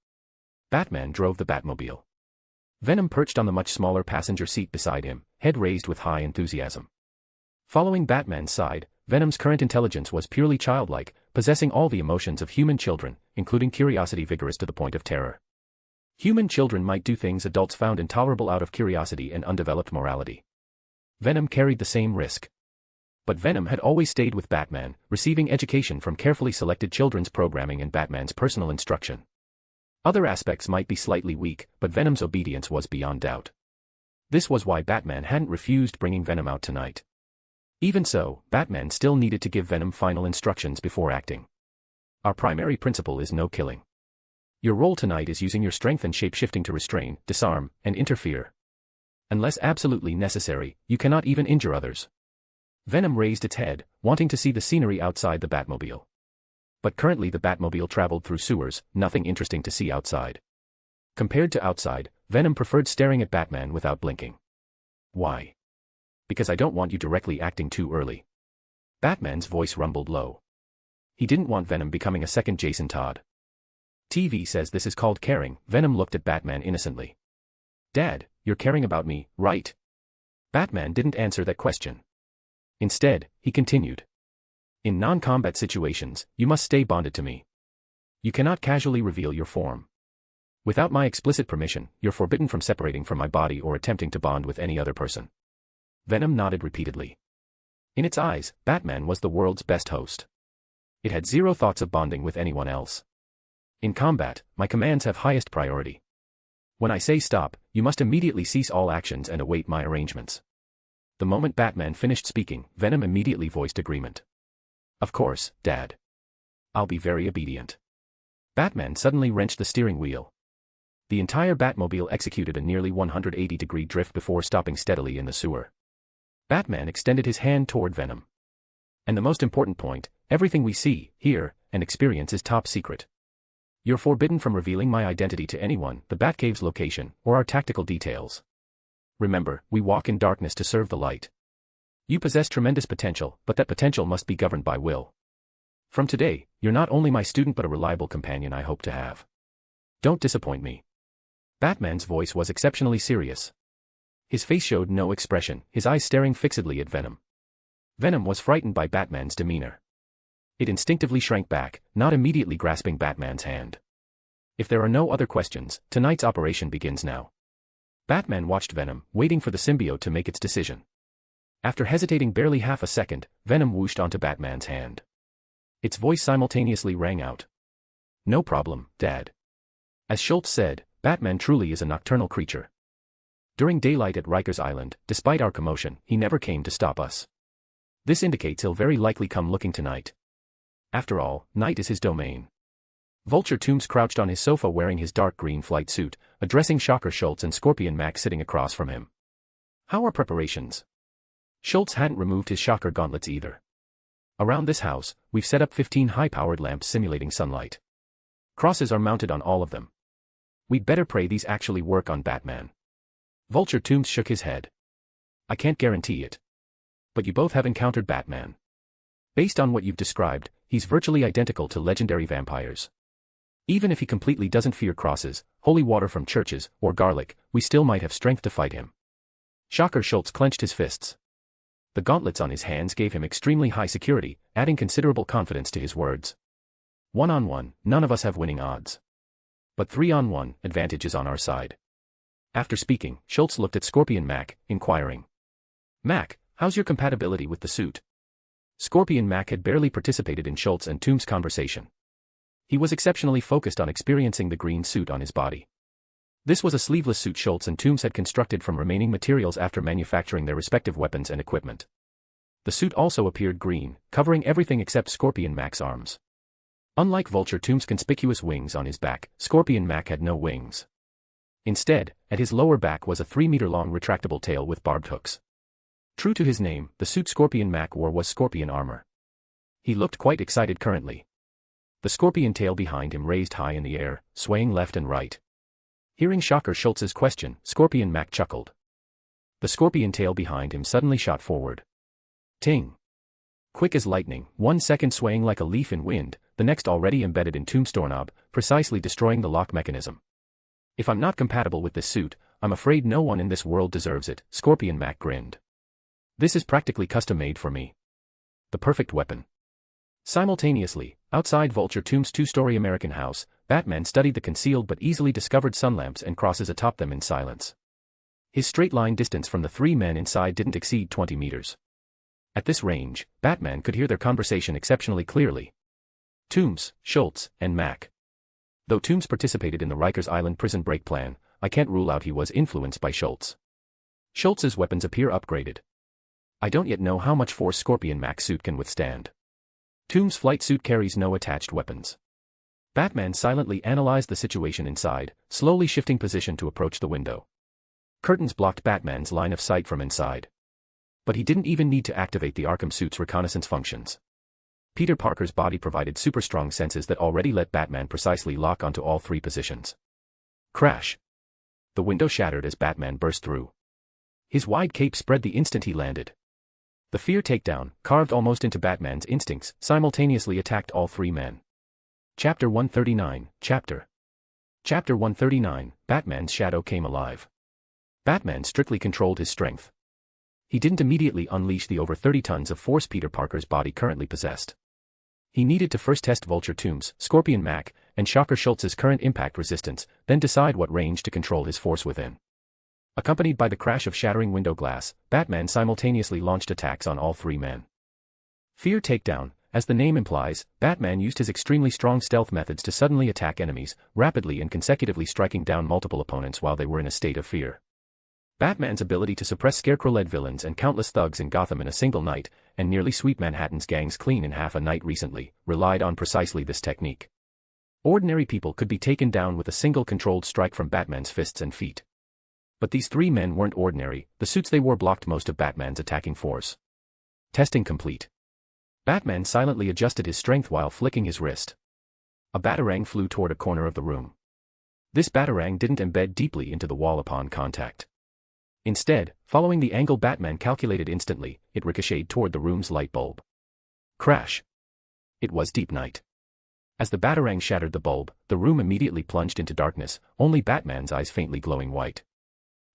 S3: Batman drove the Batmobile. Venom perched on the much smaller passenger seat beside him, head raised with high enthusiasm. Following Batman's side, Venom's current intelligence was purely childlike, possessing all the emotions of human children, including curiosity vigorous to the point of terror. Human children might do things adults found intolerable out of curiosity and undeveloped morality. Venom carried the same risk. But Venom had always stayed with Batman, receiving education from carefully selected children's programming and Batman's personal instruction. Other aspects might be slightly weak, but Venom's obedience was beyond doubt. This was why Batman hadn't refused bringing Venom out tonight. Even so, Batman still needed to give Venom final instructions before acting. Our primary principle is no killing. Your role tonight is using your strength and shape-shifting to restrain, disarm, and interfere. Unless absolutely necessary, you cannot even injure others. Venom raised its head, wanting to see the scenery outside the Batmobile. But currently the Batmobile traveled through sewers, nothing interesting to see outside. Compared to outside, Venom preferred staring at Batman without blinking. Why? Because I don't want you directly acting too early. Batman's voice rumbled low. He didn't want Venom becoming a second Jason Todd. TV says this is called caring. Venom looked at Batman innocently. Dad, you're caring about me, right? Batman didn't answer that question. Instead, he continued. In non-combat situations, you must stay bonded to me. You cannot casually reveal your form. Without my explicit permission, you're forbidden from separating from my body or attempting to bond with any other person. Venom nodded repeatedly. In its eyes, Batman was the world's best host. It had zero thoughts of bonding with anyone else. In combat, my commands have highest priority. When I say stop, you must immediately cease all actions and await my arrangements. The moment Batman finished speaking, Venom immediately voiced agreement. Of course, Dad. I'll be very obedient. Batman suddenly wrenched the steering wheel. The entire Batmobile executed a nearly 180-degree drift before stopping steadily in the sewer. Batman extended his hand toward Venom. And the most important point, everything we see, hear, and experience is top secret. You're forbidden from revealing my identity to anyone, the Batcave's location, or our tactical details. Remember, we walk in darkness to serve the light. You possess tremendous potential, but that potential must be governed by will. From today, you're not only my student but a reliable companion I hope to have. Don't disappoint me. Batman's voice was exceptionally serious. His face showed no expression, his eyes staring fixedly at Venom. Venom was frightened by Batman's demeanor. It instinctively shrank back, not immediately grasping Batman's hand. If there are no other questions, tonight's operation begins now. Batman watched Venom, waiting for the symbiote to make its decision. After hesitating barely half a second, Venom whooshed onto Batman's hand. Its voice simultaneously rang out. No problem, Dad. As Schultz said, Batman truly is a nocturnal creature. During daylight at Rikers Island, despite our commotion, he never came to stop us. This indicates he'll very likely come looking tonight. After all, night is his domain. Vulture Toombs crouched on his sofa wearing his dark green flight suit, addressing Shocker Schultz and Scorpion Mac sitting across from him. How are preparations? Schultz hadn't removed his shocker gauntlets either. Around this house, we've set up 15 high-powered lamps simulating sunlight. Crosses are mounted on all of them. We'd better pray these actually work on Batman. Vulture Toombs shook his head. I can't guarantee it. But you both have encountered Batman. Based on what you've described, he's virtually identical to legendary vampires. Even if he completely doesn't fear crosses, holy water from churches, or garlic, we still might have strength to fight him. Shocker Schultz clenched his fists. The gauntlets on his hands gave him extremely high security, adding considerable confidence to his words. 1-on-1, none of us have winning odds. But 3-on-1, advantage is on our side. After speaking, Schultz looked at Scorpion Mac, inquiring. Mac, how's your compatibility with the suit? Scorpion Mac had barely participated in Schultz and Toombs' conversation. He was exceptionally focused on experiencing the green suit on his body. This was a sleeveless suit Schultz and Toombs had constructed from remaining materials after manufacturing their respective weapons and equipment. The suit also appeared green, covering everything except Scorpion Mac's arms. Unlike Vulture Toombs' conspicuous wings on his back, Scorpion Mac had no wings. Instead, at his lower back was a 3-meter-long retractable tail with barbed hooks. True to his name, the suit Scorpion Mac wore was scorpion armor. He looked quite excited currently. The scorpion tail behind him raised high in the air, swaying left and right. Hearing Shocker Schultz's question, Scorpion Mac chuckled. The scorpion tail behind him suddenly shot forward. Ting! Quick as lightning, 1 second swaying like a leaf in wind, the next already embedded in Toombs' doorknob, precisely destroying the lock mechanism. If I'm not compatible with this suit, I'm afraid no one in this world deserves it, Scorpion Mac grinned. This is practically custom-made for me. The perfect weapon. Simultaneously, outside Vulture Toombs' 2-story American house, Batman studied the concealed but easily discovered sun lamps and crosses atop them in silence. His straight-line distance from the 3 men inside didn't exceed 20 meters. At this range, Batman could hear their conversation exceptionally clearly. Toombs, Schultz, and Mac. Though Toombs participated in the Rikers Island prison break plan, I can't rule out he was influenced by Schultz. Schultz's weapons appear upgraded. I don't yet know how much force Scorpion Mac's suit can withstand. Toombs' flight suit carries no attached weapons. Batman silently analyzed the situation inside, slowly shifting position to approach the window. Curtains blocked Batman's line of sight from inside. But he didn't even need to activate the Arkham suit's reconnaissance functions. Peter Parker's body provided super-strong senses that already let Batman precisely lock onto all 3 positions. Crash! The window shattered as Batman burst through. His wide cape spread the instant he landed. The fear takedown, carved almost into Batman's instincts, simultaneously attacked all 3 men. Chapter 139, Chapter 139, Batman's shadow came alive. Batman strictly controlled his strength. He didn't immediately unleash the over 30 tons of force Peter Parker's body currently possessed. He needed to first test Vulture Toombs, Scorpion Mac, and Shocker Schultz's current impact resistance, then decide what range to control his force within. Accompanied by the crash of shattering window glass, Batman simultaneously launched attacks on all 3 men. Fear takedown. As the name implies, Batman used his extremely strong stealth methods to suddenly attack enemies, rapidly and consecutively striking down multiple opponents while they were in a state of fear. Batman's ability to suppress Scarecrow-led villains and countless thugs in Gotham in a single night, and nearly sweep Manhattan's gangs clean in half a night recently, relied on precisely this technique. Ordinary people could be taken down with a single controlled strike from Batman's fists and feet. But these three men weren't ordinary, the suits they wore blocked most of Batman's attacking force. Testing complete. Batman silently adjusted his strength while flicking his wrist. A batarang flew toward a corner of the room. This batarang didn't embed deeply into the wall upon contact. Instead, following the angle Batman calculated instantly, it ricocheted toward the room's light bulb. Crash. It was deep night. As the batarang shattered the bulb, the room immediately plunged into darkness, only Batman's eyes faintly glowing white.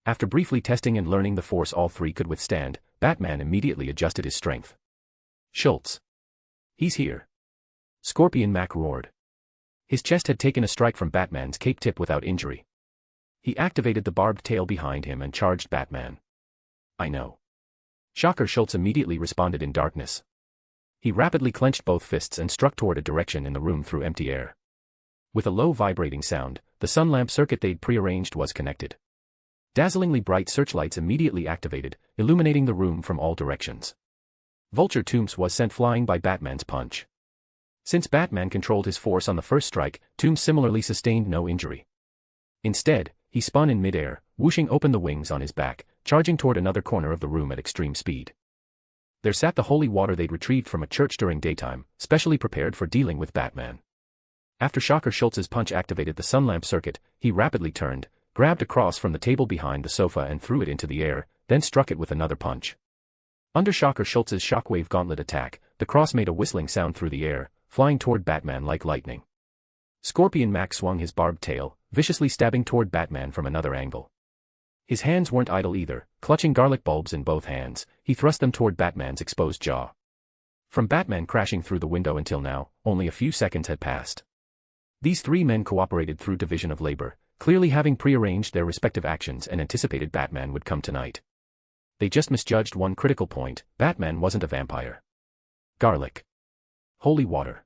S3: After briefly testing and learning the force all three could withstand, Batman immediately adjusted his strength. Schultz. He's here. Scorpion Mac roared. His chest had taken a strike from Batman's cape tip without injury. He activated the barbed tail behind him and charged Batman. I know. Shocker Schultz immediately responded in darkness. He rapidly clenched both fists and struck toward a direction in the room through empty air. With a low vibrating sound, the sun lamp circuit they'd prearranged was connected. Dazzlingly bright searchlights immediately activated, illuminating the room from all directions. Vulture Toombs was sent flying by Batman's punch. Since Batman controlled his force on the first strike, Toombs similarly sustained no injury. Instead, he spun in midair, whooshing open the wings on his back, charging toward another corner of the room at extreme speed. There sat the holy water they'd retrieved from a church during daytime, specially prepared for dealing with Batman. After Shocker Schultz's punch activated the sun lamp circuit, he rapidly turned, grabbed a cross from the table behind the sofa and threw it into the air, then struck it with another punch. Under Shocker Schultz's shockwave gauntlet attack, the cross made a whistling sound through the air, flying toward Batman like lightning. Scorpion Mac swung his barbed tail, viciously stabbing toward Batman from another angle. His hands weren't idle either, clutching garlic bulbs in both hands, he thrust them toward Batman's exposed jaw. From Batman crashing through the window until now, only a few seconds had passed. These three men cooperated through division of labor, clearly having prearranged their respective actions and anticipated Batman would come tonight. They just misjudged one critical point: Batman wasn't a vampire. Garlic. Holy water.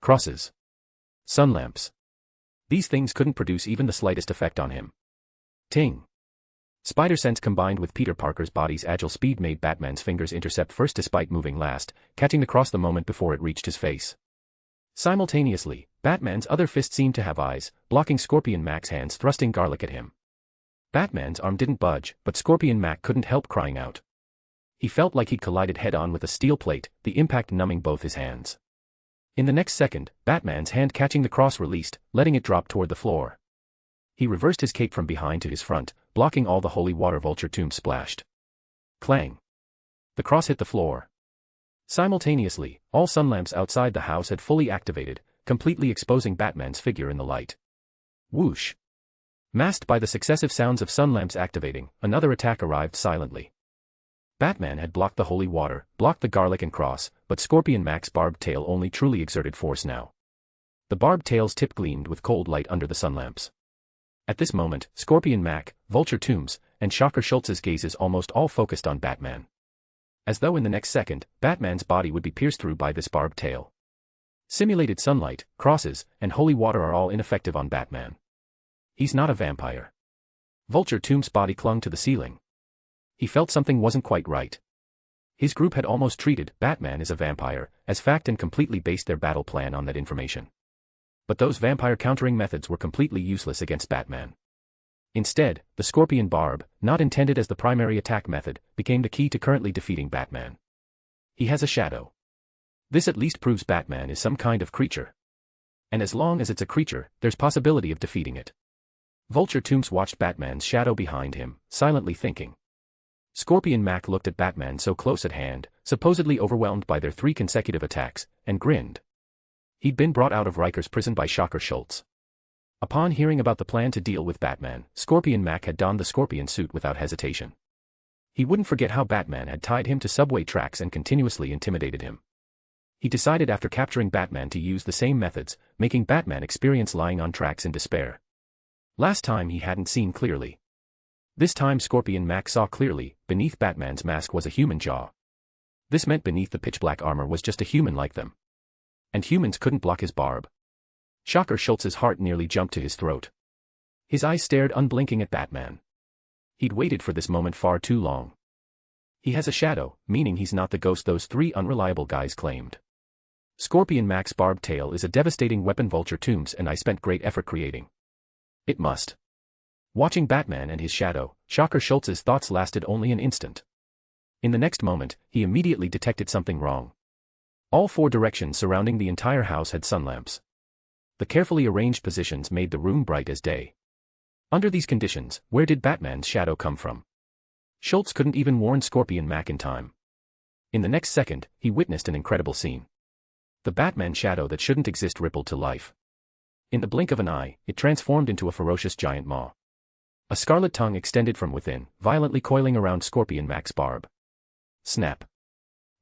S3: Crosses. Sun lamps. These things couldn't produce even the slightest effect on him. Ting. Spider sense combined with Peter Parker's body's agile speed made Batman's fingers intercept first despite moving last, catching the cross the moment before it reached his face. Simultaneously, Batman's other fist seemed to have eyes, blocking Scorpion Mac's hands thrusting garlic at him. Batman's arm didn't budge, but Scorpion Mac couldn't help crying out. He felt like he'd collided head-on with a steel plate, the impact numbing both his hands. In the next second, Batman's hand catching the cross released, letting it drop toward the floor. He reversed his cape from behind to his front, blocking all the holy water Vulture Toombs splashed. Clang. The cross hit the floor. Simultaneously, all sun lamps outside the house had fully activated, completely exposing Batman's figure in the light. Whoosh. Masked by the successive sounds of sun lamps activating, another attack arrived silently. Batman had blocked the holy water, blocked the garlic and cross, but Scorpion Mac's barbed tail only truly exerted force now. The barbed tail's tip gleamed with cold light under the sun lamps. At this moment, Scorpion Mac, Vulture Toombs, and Shocker Schultz's gazes almost all focused on Batman. As though in the next second, Batman's body would be pierced through by this barbed tail. Simulated sunlight, crosses, and holy water are all ineffective on Batman. He's not a vampire. Vulture Toombs' body clung to the ceiling. He felt something wasn't quite right. His group had almost treated Batman is a vampire as fact and completely based their battle plan on that information. But those vampire countering methods were completely useless against Batman. Instead, the Scorpion Barb, not intended as the primary attack method, became the key to currently defeating Batman. He has a shadow. This at least proves Batman is some kind of creature. And as long as it's a creature, there's possibility of defeating it. Vulture Toombs watched Batman's shadow behind him, silently thinking. Scorpion Mac looked at Batman so close at hand, supposedly overwhelmed by their 3 consecutive attacks, and grinned. He'd been brought out of Riker's prison by Shocker Schultz. Upon hearing about the plan to deal with Batman, Scorpion Mac had donned the Scorpion suit without hesitation. He wouldn't forget how Batman had tied him to subway tracks and continuously intimidated him. He decided after capturing Batman to use the same methods, making Batman experience lying on tracks in despair. Last time he hadn't seen clearly. This time Scorpion Mac saw clearly. Beneath Batman's mask was a human jaw. This meant beneath the pitch-black armor was just a human like them. And humans couldn't block his barb. Shocker Schultz's heart nearly jumped to his throat. His eyes stared unblinking at Batman. He'd waited for this moment far too long. He has a shadow, meaning he's not the ghost those three unreliable guys claimed. Scorpion Mac's barbed tail is a devastating weapon Vulture Tombs and I spent great effort creating. It must. Watching Batman and his shadow, Shocker Schultz's thoughts lasted only an instant. In the next moment, he immediately detected something wrong. All four directions surrounding the entire house had sun lamps. The carefully arranged positions made the room bright as day. Under these conditions, where did Batman's shadow come from? Schultz couldn't even warn Scorpion Mac in time. In the next second, he witnessed an incredible scene. The Batman shadow that shouldn't exist rippled to life. In the blink of an eye, it transformed into a ferocious giant maw. A scarlet tongue extended from within, violently coiling around Scorpion Mac's barb. Snap.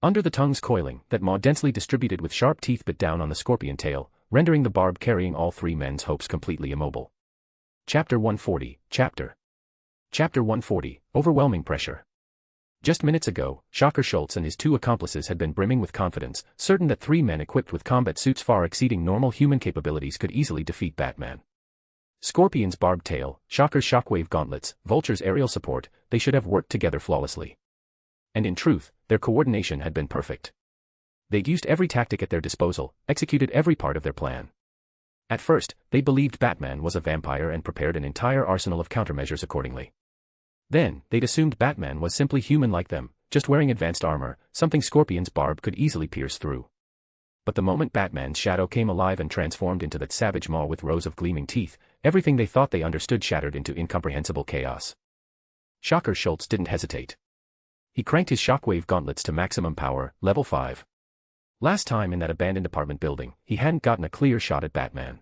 S3: Under the tongue's coiling, that maw densely distributed with sharp teeth bit down on the scorpion tail, rendering the barb carrying all three men's hopes completely immobile. Chapter 140, Chapter 140, Overwhelming Pressure. Just minutes ago, Shocker Schultz and his two accomplices had been brimming with confidence, certain that three men equipped with combat suits far exceeding normal human capabilities could easily defeat Batman. Scorpion's barbed tail, Shocker's shockwave gauntlets, Vulture's aerial support, they should have worked together flawlessly. And in truth, their coordination had been perfect. They'd used every tactic at their disposal, executed every part of their plan. At first, they believed Batman was a vampire and prepared an entire arsenal of countermeasures accordingly. Then, they'd assumed Batman was simply human like them, just wearing advanced armor, something Scorpion's barb could easily pierce through. But the moment Batman's shadow came alive and transformed into that savage maw with rows of gleaming teeth, everything they thought they understood shattered into incomprehensible chaos. Shocker Schultz didn't hesitate. He cranked his shockwave gauntlets to maximum power, level 5. Last time in that abandoned apartment building, he hadn't gotten a clear shot at Batman.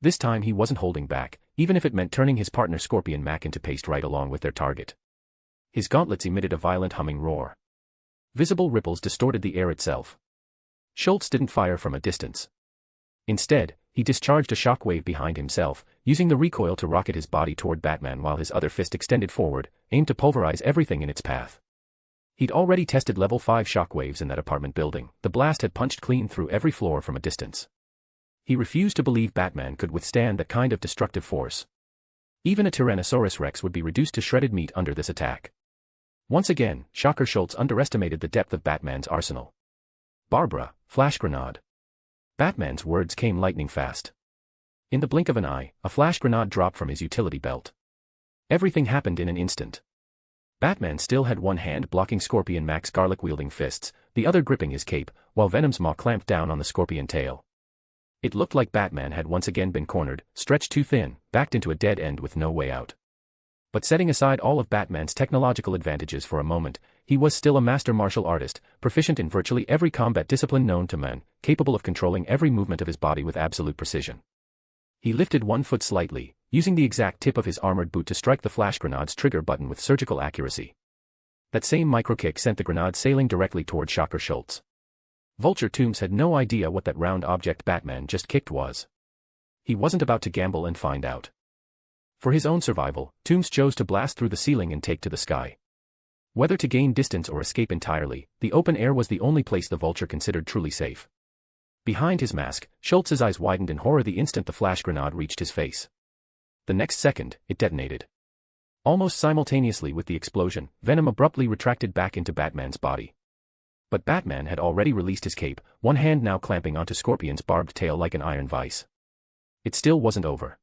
S3: This time he wasn't holding back, even if it meant turning his partner Scorpion Mac into paste right along with their target. His gauntlets emitted a violent humming roar. Visible ripples distorted the air itself. Schultz didn't fire from a distance. Instead, he discharged a shockwave behind himself, using the recoil to rocket his body toward Batman while his other fist extended forward, aimed to pulverize everything in its path. He'd already tested level 5 shockwaves in that apartment building. The blast had punched clean through every floor from a distance. He refused to believe Batman could withstand that kind of destructive force. Even a Tyrannosaurus Rex would be reduced to shredded meat under this attack. Once again, Shocker Schultz underestimated the depth of Batman's arsenal. Barbara, flash grenade. Batman's words came lightning fast. In the blink of an eye, a flash grenade dropped from his utility belt. Everything happened in an instant. Batman still had one hand blocking Scorpion Mac's garlic-wielding fists, the other gripping his cape, while Venom's maw clamped down on the scorpion tail. It looked like Batman had once again been cornered, stretched too thin, backed into a dead end with no way out. But setting aside all of Batman's technological advantages for a moment, he was still a master martial artist, proficient in virtually every combat discipline known to man, capable of controlling every movement of his body with absolute precision. He lifted one foot slightly, using the exact tip of his armored boot to strike the flash grenade's trigger button with surgical accuracy. That same micro-kick sent the grenade sailing directly toward Shocker Schultz. Vulture Tombs had no idea what that round object Batman just kicked was. He wasn't about to gamble and find out. For his own survival, Tombs chose to blast through the ceiling and take to the sky. Whether to gain distance or escape entirely, the open air was the only place the Vulture considered truly safe. Behind his mask, Schultz's eyes widened in horror the instant the flash grenade reached his face. The next second, it detonated. Almost simultaneously with the explosion, Venom abruptly retracted back into Batman's body. But Batman had already released his cape, one hand now clamping onto Scorpion's barbed tail like an iron vise. It still wasn't over.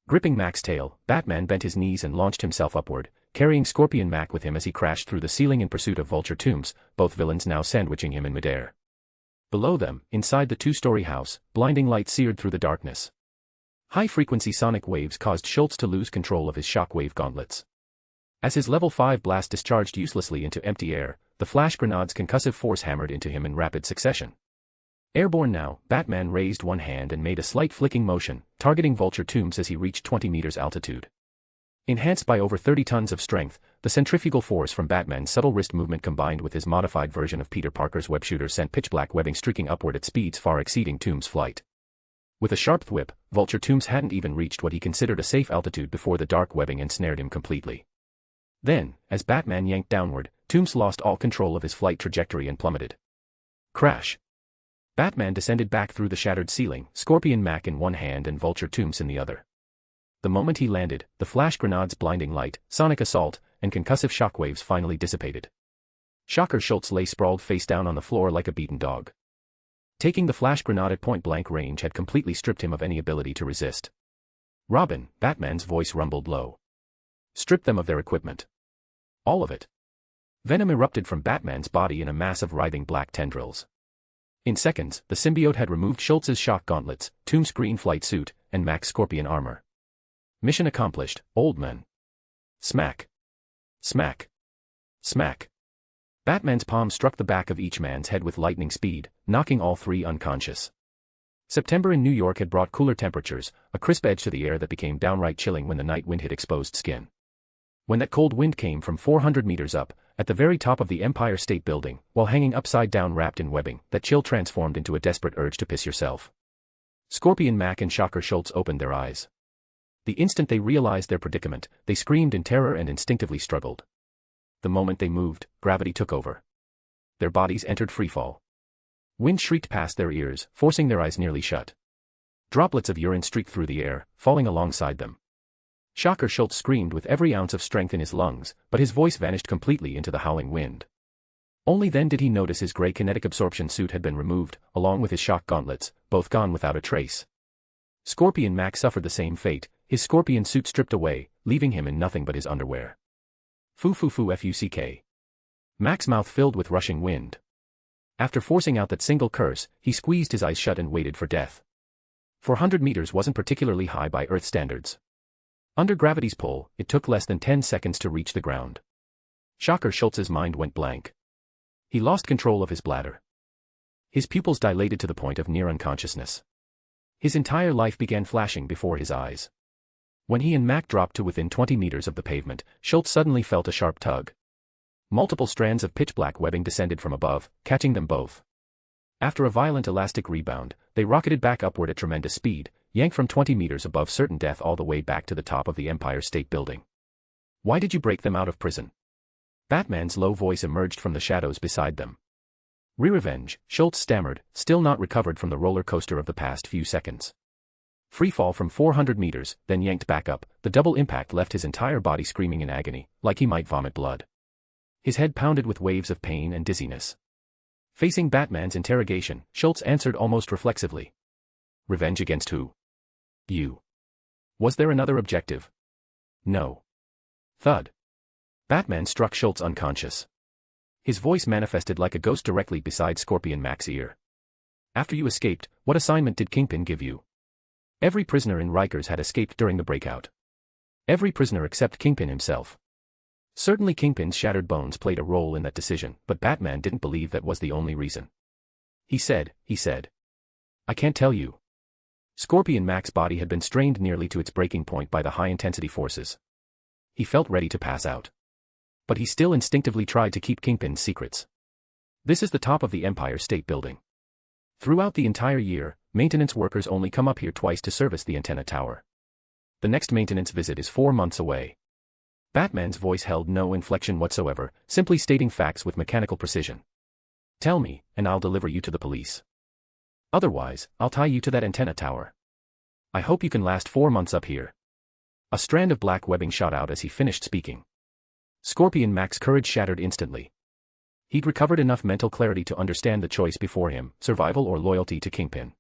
S3: Gripping Mac's tail, Batman bent his knees and launched himself upward, carrying Scorpion Mac with him as he crashed through the ceiling in pursuit of Vulture Tombs, both villains now sandwiching him in midair. Below them, inside the two-story house, blinding light seared through the darkness. High-frequency sonic waves caused Schultz to lose control of his shockwave gauntlets. As his level 5 blast discharged uselessly into empty air, the flash grenade's concussive force hammered into him in rapid succession. Airborne now, Batman raised one hand and made a slight flicking motion, targeting Vulture Tombs as he reached 20 meters altitude. Enhanced by over 30 tons of strength, the centrifugal force from Batman's subtle wrist movement combined with his modified version of Peter Parker's web shooter sent pitch-black webbing streaking upward at speeds far exceeding Tombs' flight. With a sharp thwip, Vulture Tombs hadn't even reached what he considered a safe altitude before the dark webbing ensnared him completely. Then, as Batman yanked downward, Tombs lost all control of his flight trajectory and plummeted. Crash! Batman descended back through the shattered ceiling, Scorpion Mac in one hand and Vulture Tombs in the other. The moment he landed, the flash grenade's blinding light, sonic assault, and concussive shockwaves finally dissipated. Shocker Schultz lay sprawled face down on the floor like a beaten dog. Taking the flash grenade at point-blank range had completely stripped him of any ability to resist. "Robin," Batman's voice rumbled low. "Strip them of their equipment. All of it." Venom erupted from Batman's body in a mass of writhing black tendrils. In seconds, the symbiote had removed Schultz's shock gauntlets, Tomb's green flight suit, and Mac's scorpion armor. Mission accomplished, old man. Smack. Smack. Smack. Batman's palm struck the back of each man's head with lightning speed, knocking all three unconscious. September in New York had brought cooler temperatures, a crisp edge to the air that became downright chilling when the night wind hit exposed skin. When that cold wind came from 400 meters up, at the very top of the Empire State Building, while hanging upside down wrapped in webbing, that chill transformed into a desperate urge to piss yourself. Scorpion Mac and Shocker Schultz opened their eyes. The instant they realized their predicament, they screamed in terror and instinctively struggled. The moment they moved, gravity took over. Their bodies entered freefall. Wind shrieked past their ears, forcing their eyes nearly shut. Droplets of urine streaked through the air, falling alongside them. Shocker Schultz screamed with every ounce of strength in his lungs, but his voice vanished completely into the howling wind. Only then did he notice his gray kinetic absorption suit had been removed, along with his shock gauntlets, both gone without a trace. Scorpion Mac suffered the same fate, his scorpion suit stripped away, leaving him in nothing but his underwear. Fuck. Mac's mouth filled with rushing wind. After forcing out that single curse, he squeezed his eyes shut and waited for death. 400 meters wasn't particularly high by Earth standards. Under gravity's pull, it took less than 10 seconds to reach the ground. Shocker Schultz's mind went blank. He lost control of his bladder. His pupils dilated to the point of near unconsciousness. His entire life began flashing before his eyes. When he and Mac dropped to within 20 meters of the pavement, Schultz suddenly felt a sharp tug. Multiple strands of pitch-black webbing descended from above, catching them both. After a violent elastic rebound, they rocketed back upward at tremendous speed, yanked from 20 meters above certain death all the way back to the top of the Empire State Building. "Why did you break them out of prison?" Batman's low voice emerged from the shadows beside them. "Revenge," Schultz stammered, still not recovered from the roller coaster of the past few seconds. Free fall from 400 meters, then yanked back up, the double impact left his entire body screaming in agony, like he might vomit blood. His head pounded with waves of pain and dizziness. Facing Batman's interrogation, Schultz answered almost reflexively. "Revenge against who?" "You." "Was there another objective?" "No." Thud. Batman struck Schultz unconscious. His voice manifested like a ghost directly beside Scorpion Mac's ear. "After you escaped, what assignment did Kingpin give you?" Every prisoner in Rikers had escaped during the breakout. Every prisoner except Kingpin himself. Certainly Kingpin's shattered bones played a role in that decision, but Batman didn't believe that was the only reason. He said, "I can't tell you." Scorpion Mac's body had been strained nearly to its breaking point by the high-intensity forces. He felt ready to pass out. But he still instinctively tried to keep Kingpin's secrets. This is the top of the Empire State Building. Throughout the entire year, maintenance workers only come up here twice to service the antenna tower. The next maintenance visit is 4 months away. Batman's voice held no inflection whatsoever, simply stating facts with mechanical precision. "Tell me, and I'll deliver you to the police. Otherwise, I'll tie you to that antenna tower. I hope you can last 4 months up here." A strand of black webbing shot out as he finished speaking. Scorpion Mac's courage shattered instantly. He'd recovered enough mental clarity to understand the choice before him, survival or loyalty to Kingpin.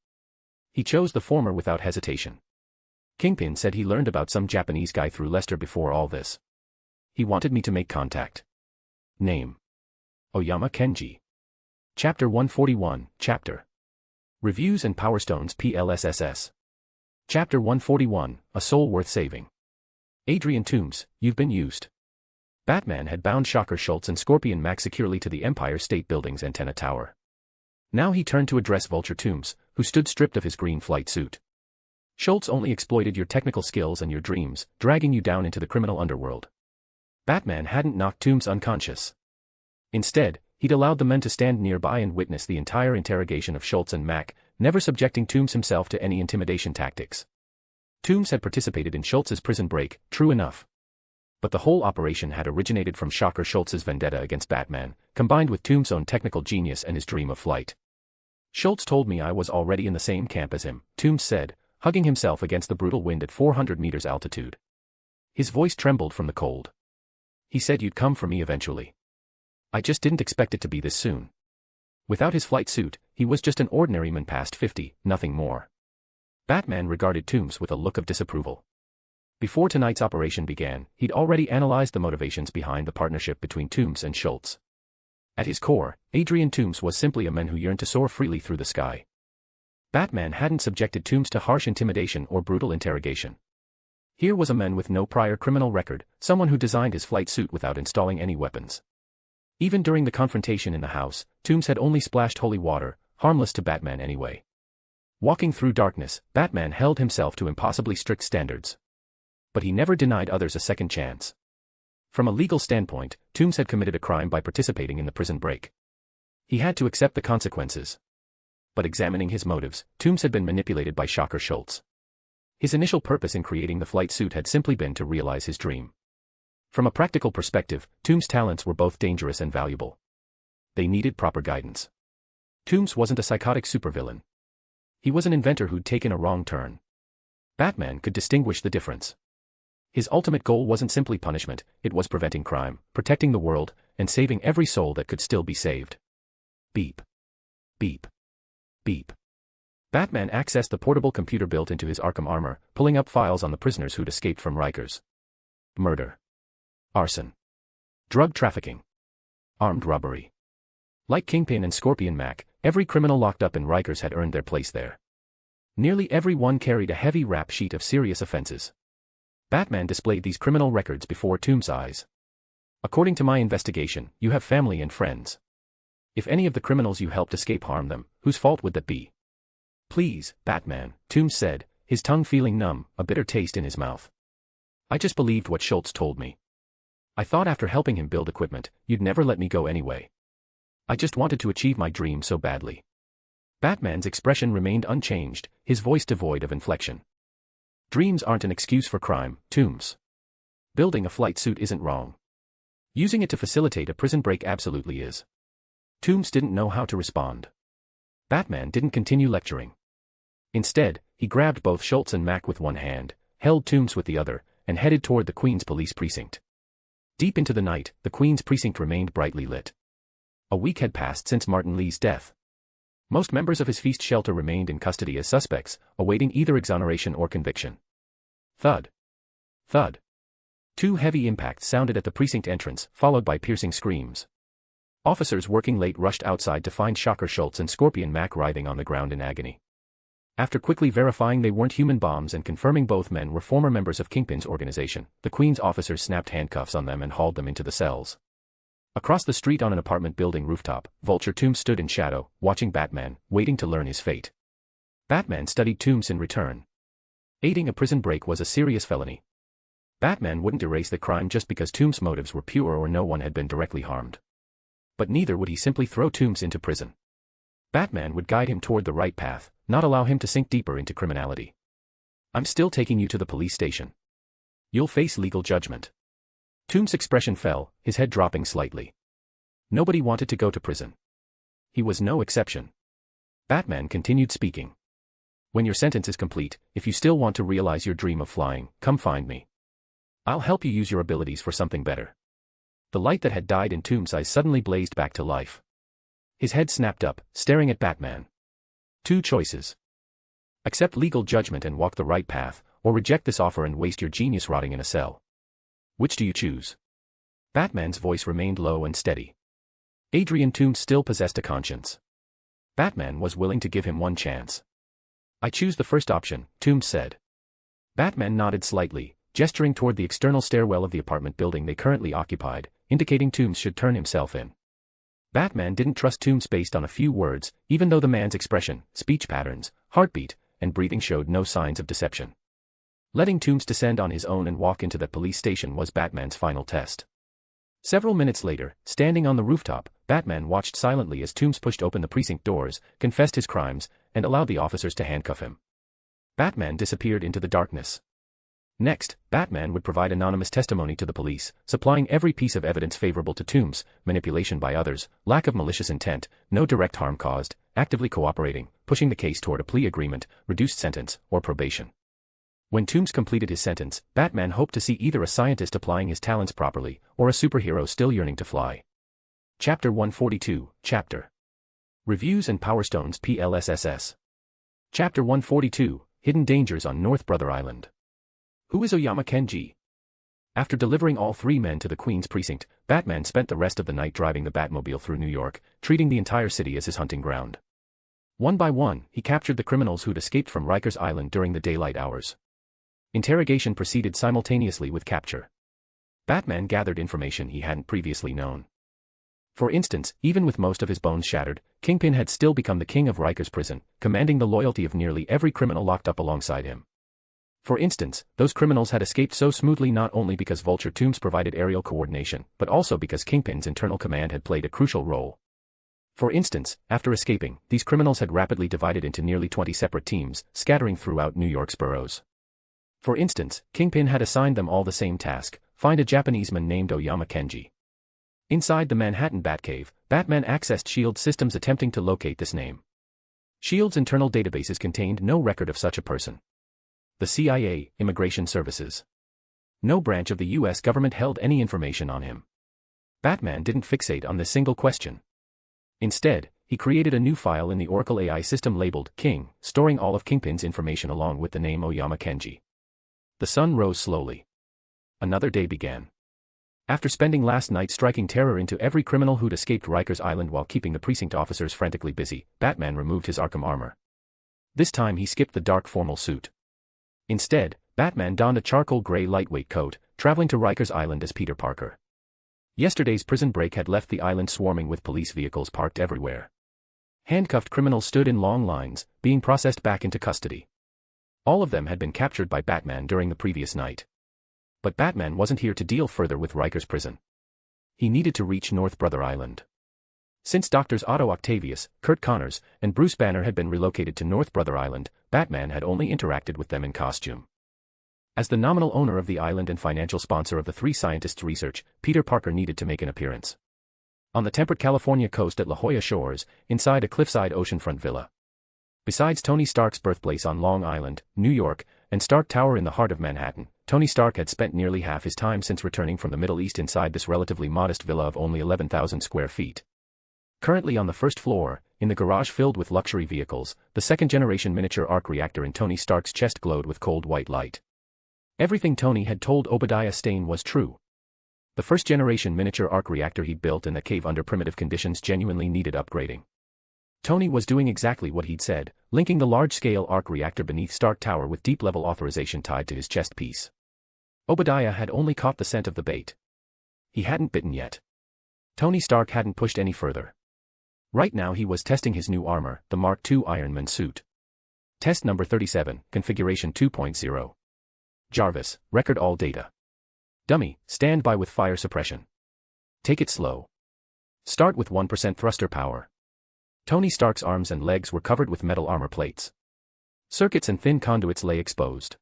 S3: He chose the former without hesitation. Kingpin said he learned about some Japanese guy through Lester before all this. He wanted me to make contact. Name: Oyama Kenji. Chapter 141, Chapter. Reviews and Power Stones PLSSS. Chapter 141, A Soul Worth Saving. Adrian Toombs, you've been used. Batman had bound Shocker Schultz and Scorpion Mac securely to the Empire State Building's antenna tower. Now he turned to address Vulture Toombs, who stood stripped of his green flight suit. "Schultz only exploited your technical skills and your dreams, dragging you down into the criminal underworld." Batman hadn't knocked Toombs unconscious. Instead, he'd allowed the men to stand nearby and witness the entire interrogation of Schultz and Mac, never subjecting Toombs himself to any intimidation tactics. Toombs had participated in Schultz's prison break, true enough. But the whole operation had originated from Shocker Schultz's vendetta against Batman, combined with Toombs' own technical genius and his dream of flight. "Schultz told me I was already in the same camp as him," Toombs said, hugging himself against the brutal wind at 400 meters altitude. His voice trembled from the cold. He said you'd come for me eventually. I just didn't expect it to be this soon. Without his flight suit, he was just an ordinary man past 50, nothing more. Batman regarded Toombs with a look of disapproval. Before tonight's operation began, he'd already analyzed the motivations behind the partnership between Toombs and Schultz. At his core, Adrian Toombs was simply a man who yearned to soar freely through the sky. Batman hadn't subjected Toombs to harsh intimidation or brutal interrogation. Here was a man with no prior criminal record, someone who designed his flight suit without installing any weapons. Even during the confrontation in the house, Toombs had only splashed holy water, harmless to Batman anyway. Walking through darkness, Batman held himself to impossibly strict standards. But he never denied others a second chance. From a legal standpoint, Toombs had committed a crime by participating in the prison break. He had to accept the consequences. But examining his motives, Toombs had been manipulated by Shocker Schultz. His initial purpose in creating the flight suit had simply been to realize his dream. From a practical perspective, Toombs' talents were both dangerous and valuable. They needed proper guidance. Toombs wasn't a psychotic supervillain. He was an inventor who'd taken a wrong turn. Batman could distinguish the difference. His ultimate goal wasn't simply punishment, it was preventing crime, protecting the world, and saving every soul that could still be saved. Beep. Beep. Beep. Batman accessed the portable computer built into his Arkham armor, pulling up files on the prisoners who'd escaped from Rikers. Murder. Arson. Drug trafficking. Armed robbery. Like Kingpin and Scorpion Mac, every criminal locked up in Rikers had earned their place there. Nearly every one carried a heavy rap sheet of serious offenses. Batman displayed these criminal records before Toombs' eyes. According to my investigation, you have family and friends. If any of the criminals you helped escape harm them, whose fault would that be? Please, Batman, Toombs said, his tongue feeling numb, a bitter taste in his mouth. I just believed what Schultz told me. I thought after helping him build equipment, you'd never let me go anyway. I just wanted to achieve my dream so badly. Batman's expression remained unchanged, his voice devoid of inflection. Dreams aren't an excuse for crime, Toombs. Building a flight suit isn't wrong. Using it to facilitate a prison break absolutely is. Toombs didn't know how to respond. Batman didn't continue lecturing. Instead, he grabbed both Schultz and Mac with one hand, held Toombs with the other, and headed toward the Queen's police precinct. Deep into the night, the Queen's precinct remained brightly lit. A week had passed since Martin Lee's death. Most members of his feast shelter remained in custody as suspects, awaiting either exoneration or conviction. Thud. Thud. Two heavy impacts sounded at the precinct entrance, followed by piercing screams. Officers working late rushed outside to find Shocker Schultz and Scorpion Mac writhing on the ground in agony. After quickly verifying they weren't human bombs and confirming both men were former members of Kingpin's organization, the Queen's officers snapped handcuffs on them and hauled them into the cells. Across the street on an apartment building rooftop, Vulture Toombs stood in shadow, watching Batman, waiting to learn his fate. Batman studied Toombs in return. Aiding a prison break was a serious felony. Batman wouldn't erase the crime just because Toombs' motives were pure or no one had been directly harmed. But neither would he simply throw Toombs into prison. Batman would guide him toward the right path, not allow him to sink deeper into criminality. I'm still taking you to the police station. You'll face legal judgment. Toombs' expression fell, his head dropping slightly. Nobody wanted to go to prison. He was no exception. Batman continued speaking. When your sentence is complete, if you still want to realize your dream of flying, come find me. I'll help you use your abilities for something better. The light that had died in Toombs' eyes suddenly blazed back to life. His head snapped up, staring at Batman. Two choices. Accept legal judgment and walk the right path, or reject this offer and waste your genius rotting in a cell. Which do you choose? Batman's voice remained low and steady. Adrian Toombs still possessed a conscience. Batman was willing to give him one chance. I choose the first option, Toombs said. Batman nodded slightly, gesturing toward the external stairwell of the apartment building they currently occupied, indicating Toombs should turn himself in. Batman didn't trust Toombs based on a few words, even though the man's expression, speech patterns, heartbeat, and breathing showed no signs of deception. Letting Toombs descend on his own and walk into the police station was Batman's final test. Several minutes later, standing on the rooftop, Batman watched silently as Toombs pushed open the precinct doors, confessed his crimes, and allowed the officers to handcuff him. Batman disappeared into the darkness. Next, Batman would provide anonymous testimony to the police, supplying every piece of evidence favorable to Toomes: manipulation by others, lack of malicious intent, no direct harm caused, actively cooperating, pushing the case toward a plea agreement, reduced sentence, or probation. When Toomes completed his sentence, Batman hoped to see either a scientist applying his talents properly, or a superhero still yearning to fly. Chapter 142, Chapter Reviews and Power Stones PLSSS. Chapter 142, Hidden Dangers on North Brother Island. Who is Oyama Kenji? After delivering all three men to the Queen's precinct, Batman spent the rest of the night driving the Batmobile through New York, treating the entire city as his hunting ground. One by one, he captured the criminals who'd escaped from Rikers Island during the daylight hours. Interrogation proceeded simultaneously with capture. Batman gathered information he hadn't previously known. For instance, even with most of his bones shattered, Kingpin had still become the king of Rikers Prison, commanding the loyalty of nearly every criminal locked up alongside him. For instance, those criminals had escaped so smoothly not only because Vulture Toomes provided aerial coordination, but also because Kingpin's internal command had played a crucial role. For instance, after escaping, these criminals had rapidly divided into nearly 20 separate teams, scattering throughout New York's boroughs. For instance, Kingpin had assigned them all the same task: find a Japanese man named Oyama Kenji. Inside the Manhattan Batcave, Batman accessed S.H.I.E.L.D. systems attempting to locate this name. S.H.I.E.L.D.'s internal databases contained no record of such a person. The CIA, Immigration Services. No branch of the U.S. government held any information on him. Batman didn't fixate on this single question. Instead, he created a new file in the Oracle AI system labeled King, storing all of Kingpin's information along with the name Oyama Kenji. The sun rose slowly. Another day began. After spending last night striking terror into every criminal who'd escaped Rikers Island while keeping the precinct officers frantically busy, Batman removed his Arkham armor. This time he skipped the dark formal suit. Instead, Batman donned a charcoal gray lightweight coat, traveling to Rikers Island as Peter Parker. Yesterday's prison break had left the island swarming with police vehicles parked everywhere. Handcuffed criminals stood in long lines, being processed back into custody. All of them had been captured by Batman during the previous night. But Batman wasn't here to deal further with Rikers Prison. He needed to reach North Brother Island. Since Doctors Otto Octavius, Curt Connors, and Bruce Banner had been relocated to North Brother Island, Batman had only interacted with them in costume. As the nominal owner of the island and financial sponsor of the three scientists' research, Peter Parker needed to make an appearance. On the temperate California coast at La Jolla Shores, inside a cliffside oceanfront villa. Besides Tony Stark's birthplace on Long Island, New York, and Stark Tower in the heart of Manhattan, Tony Stark had spent nearly half his time since returning from the Middle East inside this relatively modest villa of only 11,000 square feet. Currently on the first floor, in the garage filled with luxury vehicles, the second-generation miniature arc reactor in Tony Stark's chest glowed with cold white light. Everything Tony had told Obadiah Stane was true. The first-generation miniature arc reactor he'd built in the cave under primitive conditions genuinely needed upgrading. Tony was doing exactly what he'd said, linking the large-scale arc reactor beneath Stark Tower with deep-level authorization tied to his chest piece. Obadiah had only caught the scent of the bait. He hadn't bitten yet. Tony Stark hadn't pushed any further. Right now he was testing his new armor, the Mark II Iron Man suit. Test number 37, Configuration 2.0. Jarvis, record all data. Dummy, stand by with fire suppression. Take it slow. Start with 1% thruster power. Tony Stark's arms and legs were covered with metal armor plates. Circuits and thin conduits lay exposed.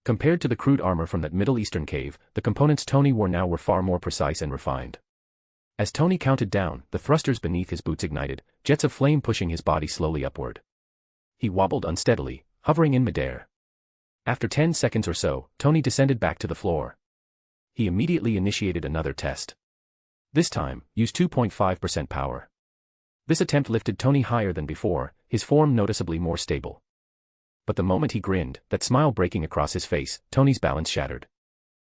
S3: Compared to the crude armor from that Middle Eastern cave, the components Tony wore now were far more precise and refined. As Tony counted down, the thrusters beneath his boots ignited, jets of flame pushing his body slowly upward. He wobbled unsteadily, hovering in midair. After 10 seconds or so, Tony descended back to the floor. He immediately initiated another test. This time, use 2.5% power. This attempt lifted Tony higher than before, his form noticeably more stable. But the moment he grinned, that smile breaking across his face, Tony's balance shattered.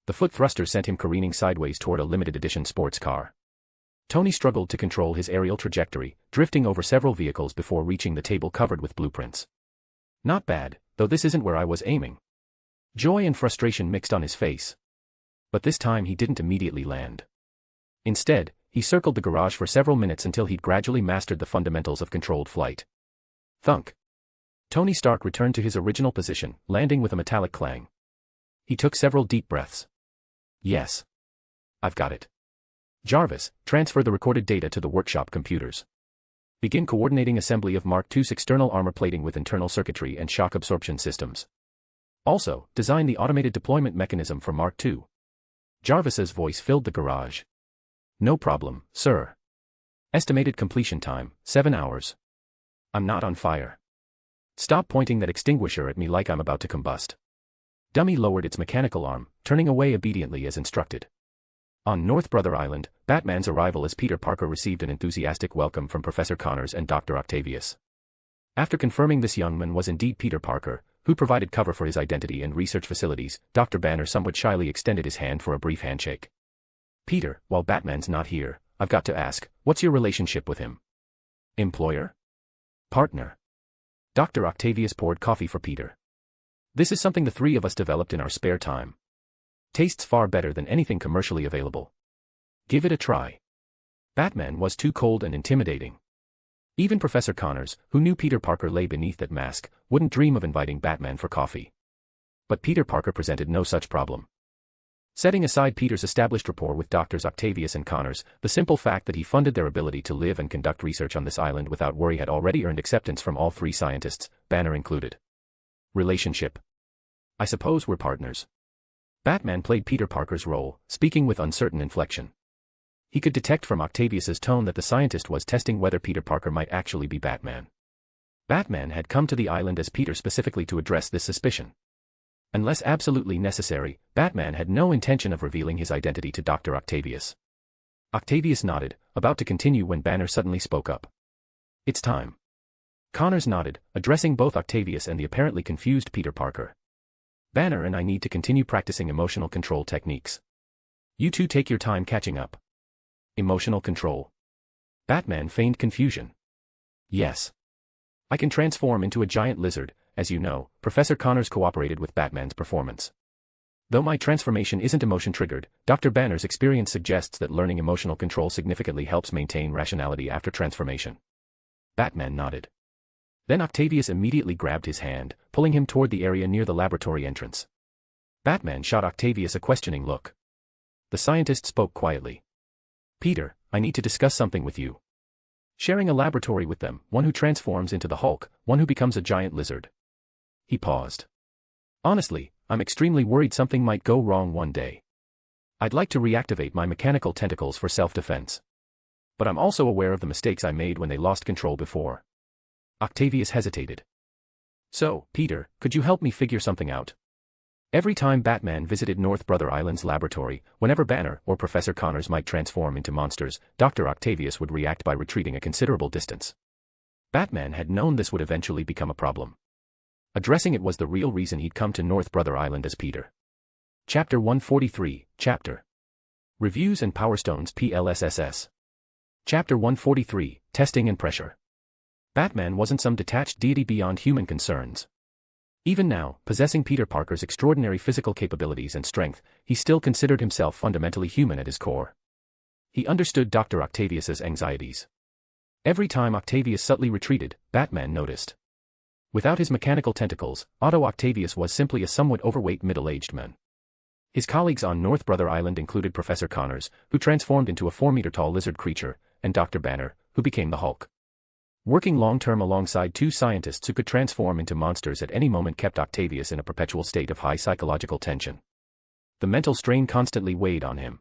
S3: The foot thruster sent him careening sideways toward a limited edition sports car. Tony struggled to control his aerial trajectory, drifting over several vehicles before reaching the table covered with blueprints. Not bad, though this isn't where I was aiming. Joy and frustration mixed on his face. But this time he didn't immediately land. Instead, he circled the garage for several minutes until he'd gradually mastered the fundamentals of controlled flight. Thunk. Tony Stark returned to his original position, landing with a metallic clang. He took several deep breaths. Yes. I've got it. Jarvis, transfer the recorded data to the workshop computers. Begin coordinating assembly of Mark II's external armor plating with internal circuitry and shock absorption systems. Also, design the automated deployment mechanism for Mark II. Jarvis's voice filled the garage. No problem, sir. Estimated completion time, 7 hours. I'm not on fire. Stop pointing that extinguisher at me like I'm about to combust. Dummy lowered its mechanical arm, turning away obediently as instructed. On North Brother Island, Batman's arrival as Peter Parker received an enthusiastic welcome from Professor Connors and Dr. Octavius. After confirming this young man was indeed Peter Parker, who provided cover for his identity and research facilities, Dr. Banner somewhat shyly extended his hand for a brief handshake. Peter, while Batman's not here, I've got to ask, what's your relationship with him? Employer? Partner? Dr. Octavius poured coffee for Peter. This is something the three of us developed in our spare time. Tastes far better than anything commercially available. Give it a try. Batman was too cold and intimidating. Even Professor Connors, who knew Peter Parker lay beneath that mask, wouldn't dream of inviting Batman for coffee. But Peter Parker presented no such problem. Setting aside Peter's established rapport with Doctors Octavius and Connors, the simple fact that he funded their ability to live and conduct research on this island without worry had already earned acceptance from all three scientists, Banner included. Relationship. I suppose we're partners. Batman played Peter Parker's role, speaking with uncertain inflection. He could detect from Octavius's tone that the scientist was testing whether Peter Parker might actually be Batman. Batman had come to the island as Peter specifically to address this suspicion. Unless absolutely necessary, Batman had no intention of revealing his identity to Dr. Octavius. Octavius nodded, about to continue when Banner suddenly spoke up. It's time. Connors nodded, addressing both Octavius and the apparently confused Peter Parker. Banner and I need to continue practicing emotional control techniques. You two take your time catching up. Emotional control. Batman feigned confusion. Yes. I can transform into a giant lizard. As you know, Professor Connors cooperated with Batman's performance. Though my transformation isn't emotion-triggered, Dr. Banner's experience suggests that learning emotional control significantly helps maintain rationality after transformation. Batman nodded. Then Octavius immediately grabbed his hand, pulling him toward the area near the laboratory entrance. Batman shot Octavius a questioning look. The scientist spoke quietly. Peter, I need to discuss something with you. Sharing a laboratory with them, one who transforms into the Hulk, one who becomes a giant lizard. He paused. Honestly, I'm extremely worried something might go wrong one day. I'd like to reactivate my mechanical tentacles for self-defense. But I'm also aware of the mistakes I made when they lost control before. Octavius hesitated. So, Peter, could you help me figure something out? Every time Batman visited North Brother Island's laboratory, whenever Banner or Professor Connors might transform into monsters, Dr. Octavius would react by retreating a considerable distance. Batman had known this would eventually become a problem. Addressing it was the real reason he'd come to North Brother Island as Peter. Chapter 143, Chapter Reviews and Power Stones PLSSS. Chapter 143, Testing and Pressure. Batman wasn't some detached deity beyond human concerns. Even now, possessing Peter Parker's extraordinary physical capabilities and strength, he still considered himself fundamentally human at his core. He understood Dr. Octavius's anxieties. Every time Octavius subtly retreated, Batman noticed. Without his mechanical tentacles, Otto Octavius was simply a somewhat overweight middle-aged man. His colleagues on North Brother Island included Professor Connors, who transformed into a 4-meter-tall lizard creature, and Dr. Banner, who became the Hulk. Working long-term alongside two scientists who could transform into monsters at any moment kept Octavius in a perpetual state of high psychological tension. The mental strain constantly weighed on him.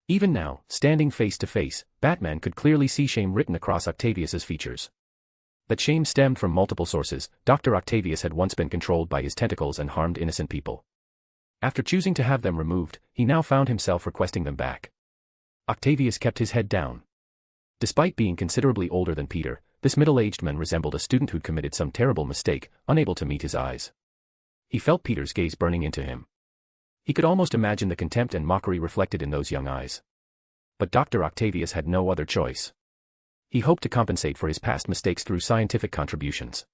S3: Even now, standing face to face, Batman could clearly see shame written across Octavius's features. That shame stemmed from multiple sources. Dr. Octavius had once been controlled by his tentacles and harmed innocent people. After choosing to have them removed, he now found himself requesting them back. Octavius kept his head down. Despite being considerably older than Peter, this middle-aged man resembled a student who'd committed some terrible mistake, unable to meet his eyes. He felt Peter's gaze burning into him. He could almost imagine the contempt and mockery reflected in those young eyes. But Dr. Octavius had no other choice. He hoped to compensate for his past mistakes through scientific contributions.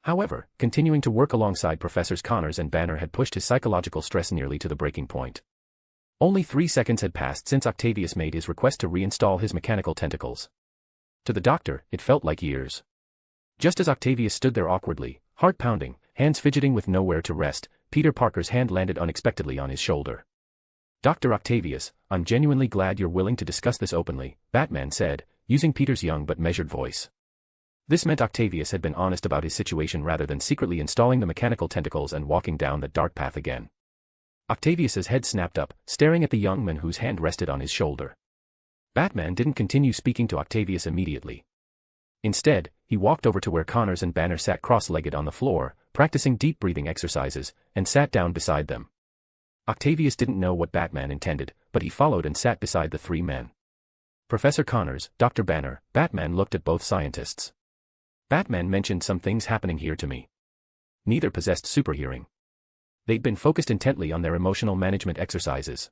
S3: However, continuing to work alongside Professors Connors and Banner had pushed his psychological stress nearly to the breaking point. Only 3 seconds had passed since Octavius made his request to reinstall his mechanical tentacles. To the doctor, it felt like years. Just as Octavius stood there awkwardly, heart pounding, hands fidgeting with nowhere to rest, Peter Parker's hand landed unexpectedly on his shoulder. Dr. Octavius, I'm genuinely glad you're willing to discuss this openly, Batman said, using Peter's young but measured voice. This meant Octavius had been honest about his situation rather than secretly installing the mechanical tentacles and walking down the dark path again. Octavius's head snapped up, staring at the young man whose hand rested on his shoulder. Batman didn't continue speaking to Octavius immediately. Instead, he walked over to where Connors and Banner sat cross-legged on the floor, practicing deep breathing exercises, and sat down beside them. Octavius didn't know what Batman intended, but he followed and sat beside the three men. Professor Connors, Dr. Banner, Batman looked at both scientists. Batman mentioned some things happening here to me. Neither possessed superhearing. They'd been focused intently on their emotional management exercises.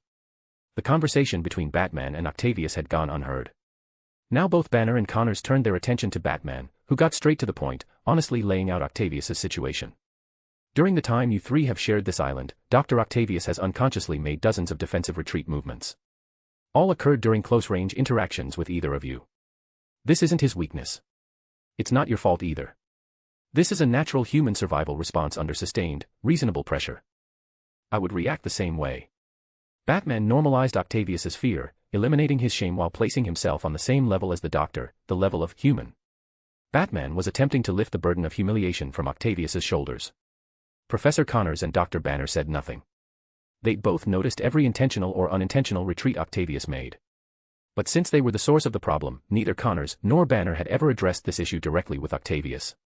S3: The conversation between Batman and Octavius had gone unheard. Now both Banner and Connors turned their attention to Batman, who got straight to the point, honestly laying out Octavius's situation. During the time you three have shared this island, Dr. Octavius has unconsciously made dozens of defensive retreat movements. All occurred during close-range interactions with either of you. This isn't his weakness. It's not your fault either. This is a natural human survival response under sustained, reasonable pressure. I would react the same way. Batman normalized Octavius's fear, eliminating his shame while placing himself on the same level as the Doctor, the level of human. Batman was attempting to lift the burden of humiliation from Octavius's shoulders. Professor Connors and Dr. Banner said nothing. They'd both noticed every intentional or unintentional retreat Octavius made. But since they were the source of the problem, neither Connors nor Banner had ever addressed this issue directly with Octavius.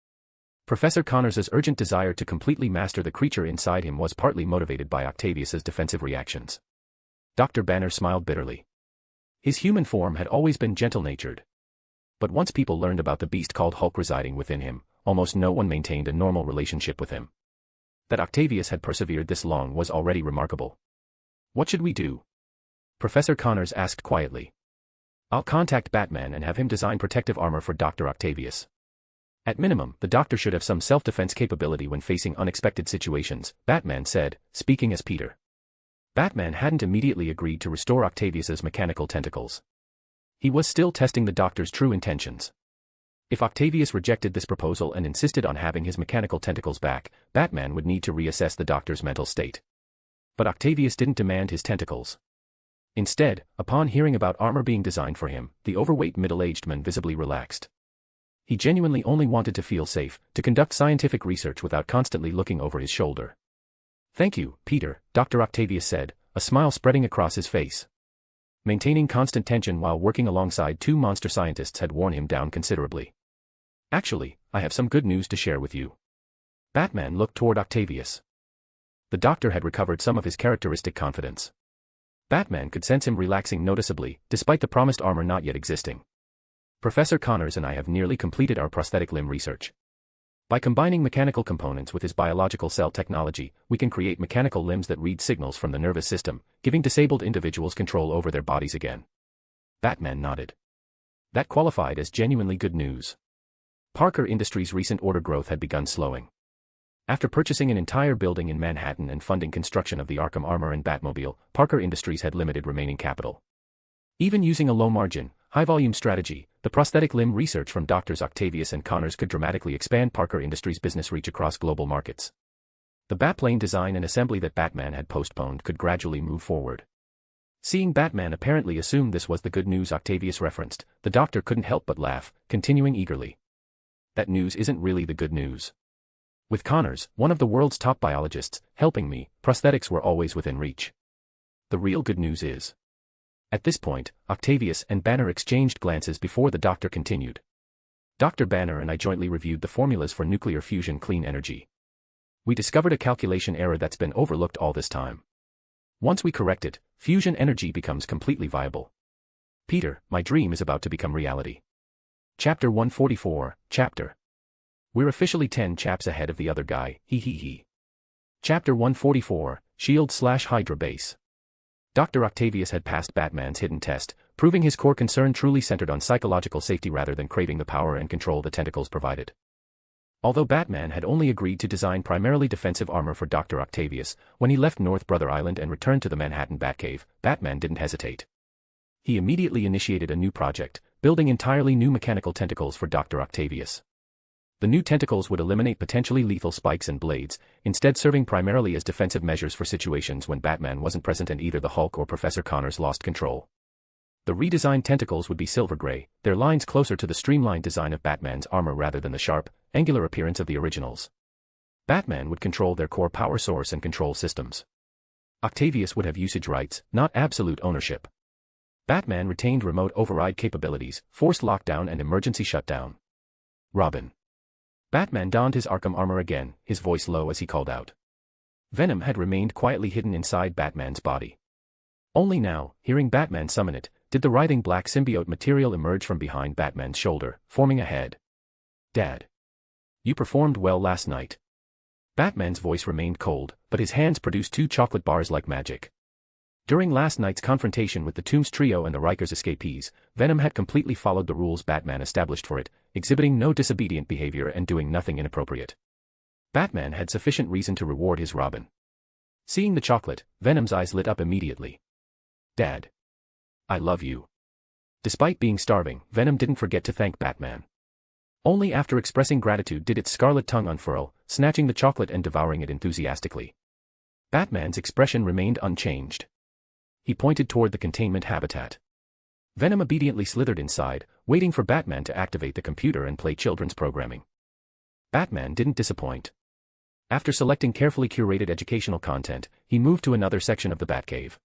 S3: Professor Connors's urgent desire to completely master the creature inside him was partly motivated by Octavius's defensive reactions. Dr. Banner smiled bitterly. His human form had always been gentle-natured. But once people learned about the beast called Hulk residing within him, almost no one maintained a normal relationship with him. That Octavius had persevered this long was already remarkable. What should we do? Professor Connors asked quietly. I'll contact Batman and have him design protective armor for Dr. Octavius. At minimum, the Doctor should have some self-defense capability when facing unexpected situations, Batman said, speaking as Peter. Batman hadn't immediately agreed to restore Octavius's mechanical tentacles. He was still testing the Doctor's true intentions. If Octavius rejected this proposal and insisted on having his mechanical tentacles back, Batman would need to reassess the Doctor's mental state. But Octavius didn't demand his tentacles. Instead, upon hearing about armor being designed for him, the overweight middle-aged man visibly relaxed. He genuinely only wanted to feel safe, to conduct scientific research without constantly looking over his shoulder. Thank you, Peter, Dr. Octavius said, a smile spreading across his face. Maintaining constant tension while working alongside two monster scientists had worn him down considerably. Actually, I have some good news to share with you. Batman looked toward Octavius. The Doctor had recovered some of his characteristic confidence. Batman could sense him relaxing noticeably, despite the promised armor not yet existing. Professor Connors and I have nearly completed our prosthetic limb research. By combining mechanical components with his biological cell technology, we can create mechanical limbs that read signals from the nervous system, giving disabled individuals control over their bodies again. Batman nodded. That qualified as genuinely good news. Parker Industries' recent order growth had begun slowing. After purchasing an entire building in Manhattan and funding construction of the Arkham Armor and Batmobile, Parker Industries had limited remaining capital. Even using a low-margin, high-volume strategy, the prosthetic limb research from Drs. Octavius and Connors could dramatically expand Parker Industries' business reach across global markets. The Batplane design and assembly that Batman had postponed could gradually move forward. Seeing Batman apparently assume this was the good news Octavius referenced, the Doctor couldn't help but laugh, continuing eagerly. That news isn't really the good news. With Connors, one of the world's top biologists, helping me, prosthetics were always within reach. The real good news is. At this point, Octavius and Banner exchanged glances before the Doctor continued. Dr. Banner and I jointly reviewed the formulas for nuclear fusion clean energy. We discovered a calculation error that's been overlooked all this time. Once we correct it, fusion energy becomes completely viable. Peter, my dream is about to become reality. Chapter 144, Chapter. We're officially 10 chaps ahead of the other guy, hee hee hee. Chapter 144, Shield/Hydra Base. Dr. Octavius had passed Batman's hidden test, proving his core concern truly centered on psychological safety rather than craving the power and control the tentacles provided. Although Batman had only agreed to design primarily defensive armor for Dr. Octavius, when he left North Brother Island and returned to the Manhattan Batcave, Batman didn't hesitate. He immediately initiated a new project, building entirely new mechanical tentacles for Dr. Octavius. The new tentacles would eliminate potentially lethal spikes and blades, instead serving primarily as defensive measures for situations when Batman wasn't present and either the Hulk or Professor Connors lost control. The redesigned tentacles would be silver gray, their lines closer to the streamlined design of Batman's armor rather than the sharp, angular appearance of the originals. Batman would control their core power source and control systems. Octavius would have usage rights, not absolute ownership. Batman retained remote override capabilities, forced lockdown and emergency shutdown. Robin. Batman donned his Arkham armor again, his voice low as he called out. Venom had remained quietly hidden inside Batman's body. Only now, hearing Batman summon it, did the writhing black symbiote material emerge from behind Batman's shoulder, forming a head. Dad. You performed well last night. Batman's voice remained cold, but his hands produced 2 chocolate bars like magic. During last night's confrontation with the Toomes trio and the Rikers escapees, Venom had completely followed the rules Batman established for it, exhibiting no disobedient behavior and doing nothing inappropriate. Batman had sufficient reason to reward his Robin. Seeing the chocolate, Venom's eyes lit up immediately. Dad. I love you. Despite being starving, Venom didn't forget to thank Batman. Only after expressing gratitude did its scarlet tongue unfurl, snatching the chocolate and devouring it enthusiastically. Batman's expression remained unchanged. He pointed toward the containment habitat. Venom obediently slithered inside, waiting for Batman to activate the computer and play children's programming. Batman didn't disappoint. After selecting carefully curated educational content, he moved to another section of the Batcave.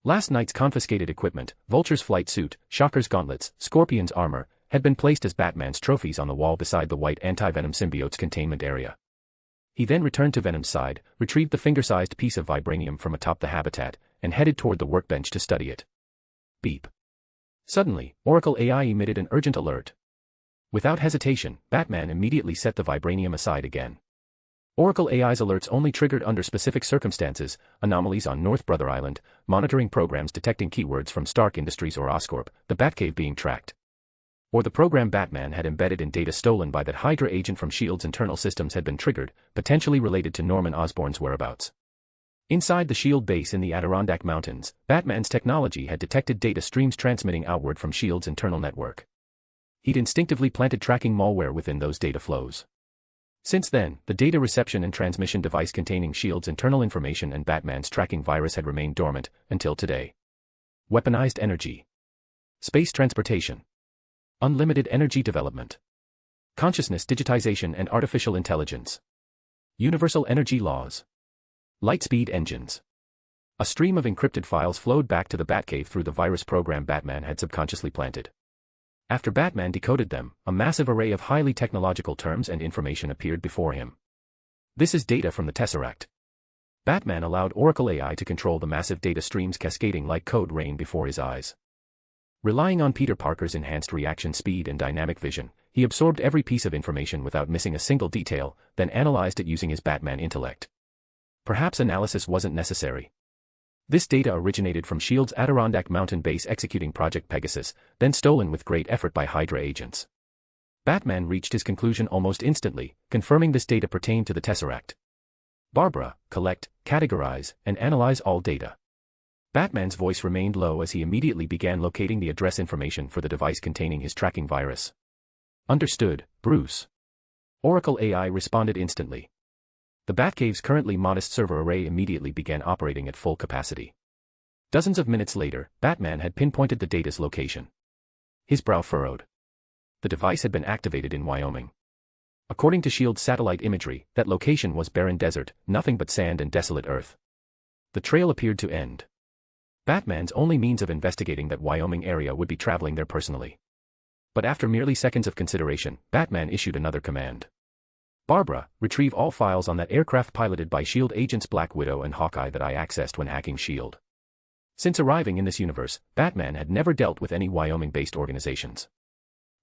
S3: Last night's confiscated equipment, Vulture's flight suit, Shocker's gauntlets, Scorpion's armor, had been placed as Batman's trophies on the wall beside the white anti-Venom symbiote's containment area. He then returned to Venom's side, retrieved the finger-sized piece of vibranium from atop the habitat, and headed toward the workbench to study it. Beep. Suddenly, Oracle AI emitted an urgent alert. Without hesitation, Batman immediately set the vibranium aside again. Oracle AI's alerts only triggered under specific circumstances, anomalies on North Brother Island, monitoring programs detecting keywords from Stark Industries or Oscorp, the Batcave being tracked. Or the program Batman had embedded in data stolen by that Hydra agent from S.H.I.E.L.D.'s internal systems had been triggered, potentially related to Norman Osborn's whereabouts. Inside the S.H.I.E.L.D. base in the Adirondack Mountains, Batman's technology had detected data streams transmitting outward from S.H.I.E.L.D.'s internal network. He'd instinctively planted tracking malware within those data flows. Since then, the data reception and transmission device containing S.H.I.E.L.D.'s internal information and Batman's tracking virus had remained dormant, until today. Weaponized energy. Space transportation. Unlimited energy development. Consciousness digitization and artificial intelligence. Universal energy laws. Lightspeed engines. A stream of encrypted files flowed back to the Batcave through the virus program Batman had subconsciously planted. After Batman decoded them, a massive array of highly technological terms and information appeared before him. This is data from the Tesseract. Batman allowed Oracle AI to control the massive data streams cascading like code rain before his eyes. Relying on Peter Parker's enhanced reaction speed and dynamic vision, he absorbed every piece of information without missing a single detail, then analyzed it using his Batman intellect. Perhaps analysis wasn't necessary. This data originated from S.H.I.E.L.D.'s Adirondack Mountain base executing Project Pegasus, then stolen with great effort by Hydra agents. Batman reached his conclusion almost instantly, confirming this data pertained to the Tesseract. Barbara, collect, categorize, and analyze all data. Batman's voice remained low as he immediately began locating the address information for the device containing his tracking virus. Understood, Bruce. Oracle AI responded instantly. The Batcave's currently modest server array immediately began operating at full capacity. Dozens of minutes later, Batman had pinpointed the data's location. His brow furrowed. The device had been activated in Wyoming. According to S.H.I.E.L.D. satellite imagery, that location was barren desert, nothing but sand and desolate earth. The trail appeared to end. Batman's only means of investigating that Wyoming area would be traveling there personally. But after merely seconds of consideration, Batman issued another command. Barbara, retrieve all files on that aircraft piloted by S.H.I.E.L.D. agents Black Widow and Hawkeye that I accessed when hacking S.H.I.E.L.D. Since arriving in this universe, Batman had never dealt with any Wyoming-based organizations.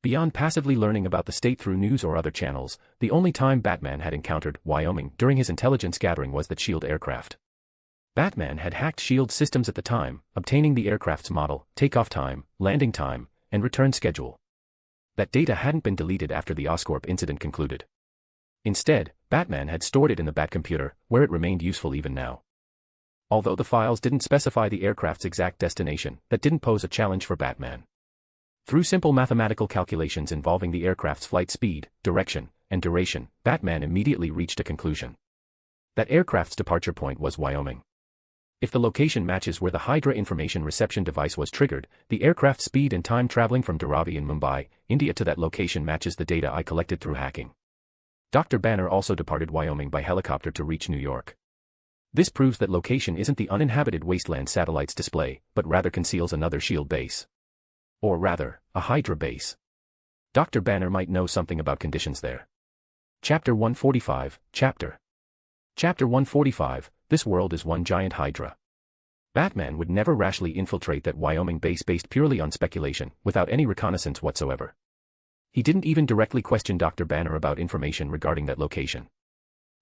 S3: Beyond passively learning about the state through news or other channels, the only time Batman had encountered Wyoming during his intelligence gathering was that S.H.I.E.L.D. aircraft. Batman had hacked S.H.I.E.L.D. systems at the time, obtaining the aircraft's model, takeoff time, landing time, and return schedule. That data hadn't been deleted after the Oscorp incident concluded. Instead, Batman had stored it in the Batcomputer, where it remained useful even now. Although the files didn't specify the aircraft's exact destination, that didn't pose a challenge for Batman. Through simple mathematical calculations involving the aircraft's flight speed, direction, and duration, Batman immediately reached a conclusion. That aircraft's departure point was Wyoming. If the location matches where the Hydra information reception device was triggered, the aircraft speed and time traveling from Dharavi in Mumbai, India to that location matches the data I collected through hacking. Dr. Banner also departed Wyoming by helicopter to reach New York. This proves that location isn't the uninhabited wasteland satellites display, but rather conceals another SHIELD base. Or rather, a Hydra base. Dr. Banner might know something about conditions there. Chapter 145, Chapter 145, This world is one giant Hydra. Batman would never rashly infiltrate that Wyoming base based purely on speculation, without any reconnaissance whatsoever. He didn't even directly question Dr. Banner about information regarding that location.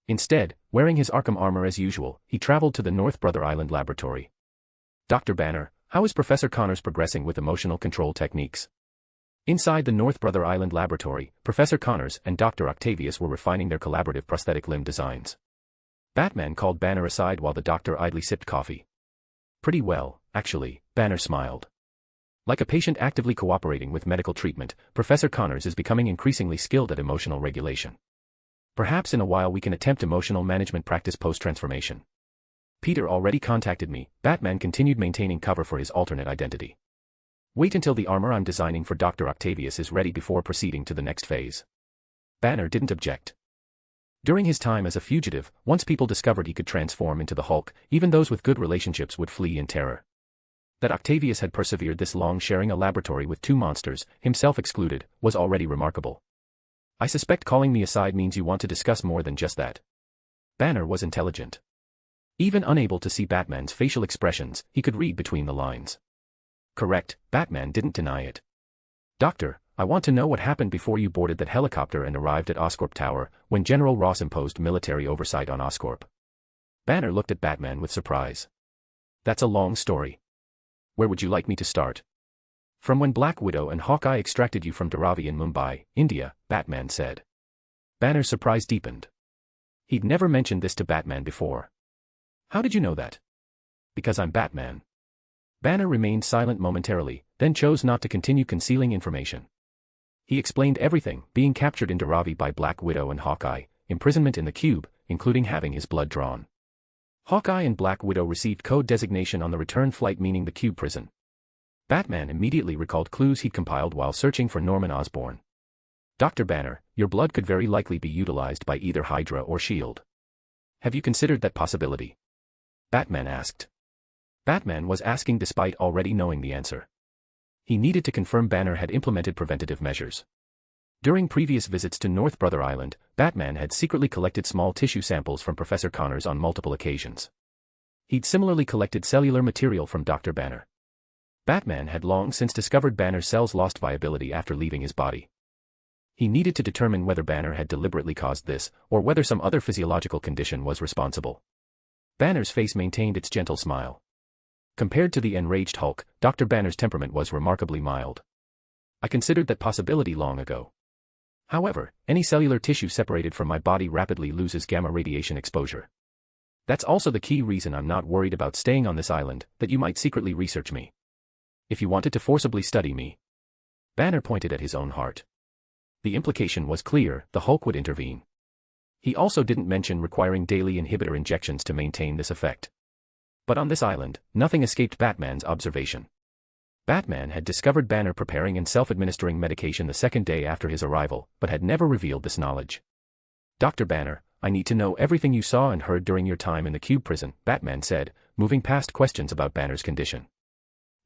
S3: Instead, wearing his Arkham armor as usual, he traveled to the North Brother Island laboratory. Dr. Banner, how is Professor Connors progressing with emotional control techniques? Inside the North Brother Island laboratory, Professor Connors and Dr. Octavius were refining their collaborative prosthetic limb designs. Batman called Banner aside while the doctor idly sipped coffee. Pretty well, actually, Banner smiled. Like a patient actively cooperating with medical treatment, Professor Connors is becoming increasingly skilled at emotional regulation. Perhaps in a while we can attempt emotional management practice post-transformation. Peter already contacted me. Batman continued maintaining cover for his alternate identity. Wait until the armor I'm designing for Dr. Octavius is ready before proceeding to the next phase. Banner didn't object. During his time as a fugitive, once people discovered he could transform into the Hulk, even those with good relationships would flee in terror. That Octavius had persevered this long sharing a laboratory with two monsters, himself excluded, was already remarkable. I suspect calling me aside means you want to discuss more than just that. Banner was intelligent. Even unable to see Batman's facial expressions, he could read between the lines. Correct, Batman didn't deny it. Doctor, I want to know what happened before you boarded that helicopter and arrived at Oscorp Tower, when General Ross imposed military oversight on Oscorp. Banner looked at Batman with surprise. That's a long story. Where would you like me to start? From when Black Widow and Hawkeye extracted you from Dharavi in Mumbai, India, Batman said. Banner's surprise deepened. He'd never mentioned this to Batman before. How did you know that? Because I'm Batman. Banner remained silent momentarily, then chose not to continue concealing information. He explained everything, being captured in Dharavi by Black Widow and Hawkeye, imprisonment in the cube, including having his blood drawn. Hawkeye and Black Widow received code designation on the return flight, meaning the cube prison. Batman immediately recalled clues he'd compiled while searching for Norman Osborn. Dr. Banner, your blood could very likely be utilized by either Hydra or SHIELD. Have you considered that possibility? Batman asked. Batman was asking despite already knowing the answer. He needed to confirm Banner had implemented preventative measures. During previous visits to North Brother Island, Batman had secretly collected small tissue samples from Professor Connors on multiple occasions. He'd similarly collected cellular material from Dr. Banner. Batman had long since discovered Banner's cells lost viability after leaving his body. He needed to determine whether Banner had deliberately caused this, or whether some other physiological condition was responsible. Banner's face maintained its gentle smile. Compared to the enraged Hulk, Dr. Banner's temperament was remarkably mild. I considered that possibility long ago. However, any cellular tissue separated from my body rapidly loses gamma radiation exposure. That's also the key reason I'm not worried about staying on this island, that you might secretly research me. If you wanted to forcibly study me. Banner pointed at his own heart. The implication was clear, the Hulk would intervene. He also didn't mention requiring daily inhibitor injections to maintain this effect. But on this island, nothing escaped Batman's observation. Batman had discovered Banner preparing and self-administering medication the second day after his arrival, but had never revealed this knowledge. Dr. Banner, I need to know everything you saw and heard during your time in the cube prison, Batman said, moving past questions about Banner's condition.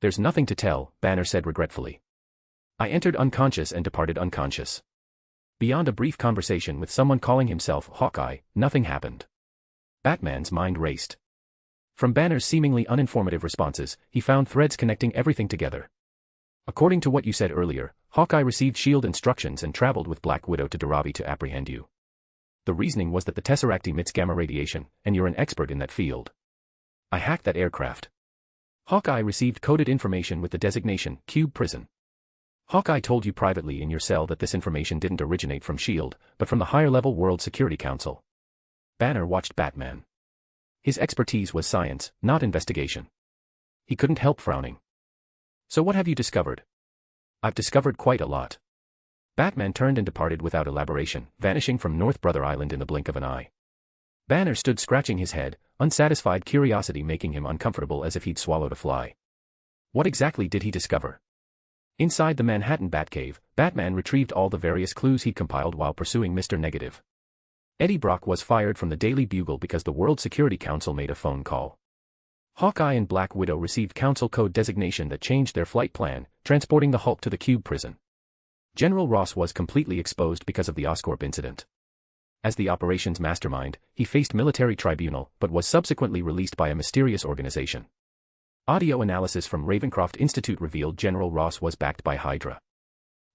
S3: There's nothing to tell, Banner said regretfully. I entered unconscious and departed unconscious. Beyond a brief conversation with someone calling himself Hawkeye, nothing happened. Batman's mind raced. From Banner's seemingly uninformative responses, he found threads connecting everything together. According to what you said earlier, Hawkeye received SHIELD instructions and traveled with Black Widow to Dharavi to apprehend you. The reasoning was that the Tesseract emits gamma radiation, and you're an expert in that field. I hacked that aircraft. Hawkeye received coded information with the designation Cube Prison. Hawkeye told you privately in your cell that this information didn't originate from SHIELD, but from the higher-level World Security Council. Banner watched Batman. His expertise was science, not investigation. He couldn't help frowning. So what have you discovered? I've discovered quite a lot. Batman turned and departed without elaboration, vanishing from North Brother Island in the blink of an eye. Banner stood scratching his head, unsatisfied curiosity making him uncomfortable as if he'd swallowed a fly. What exactly did he discover? Inside the Manhattan Batcave, Batman retrieved all the various clues he'd compiled while pursuing Mr. Negative. Eddie Brock was fired from the Daily Bugle because the World Security Council made a phone call. Hawkeye and Black Widow received Council Code designation that changed their flight plan, transporting the Hulk to the Cube prison. General Ross was completely exposed because of the Oscorp incident. As the operations mastermind, he faced military tribunal but was subsequently released by a mysterious organization. Audio analysis from Ravencroft Institute revealed General Ross was backed by Hydra.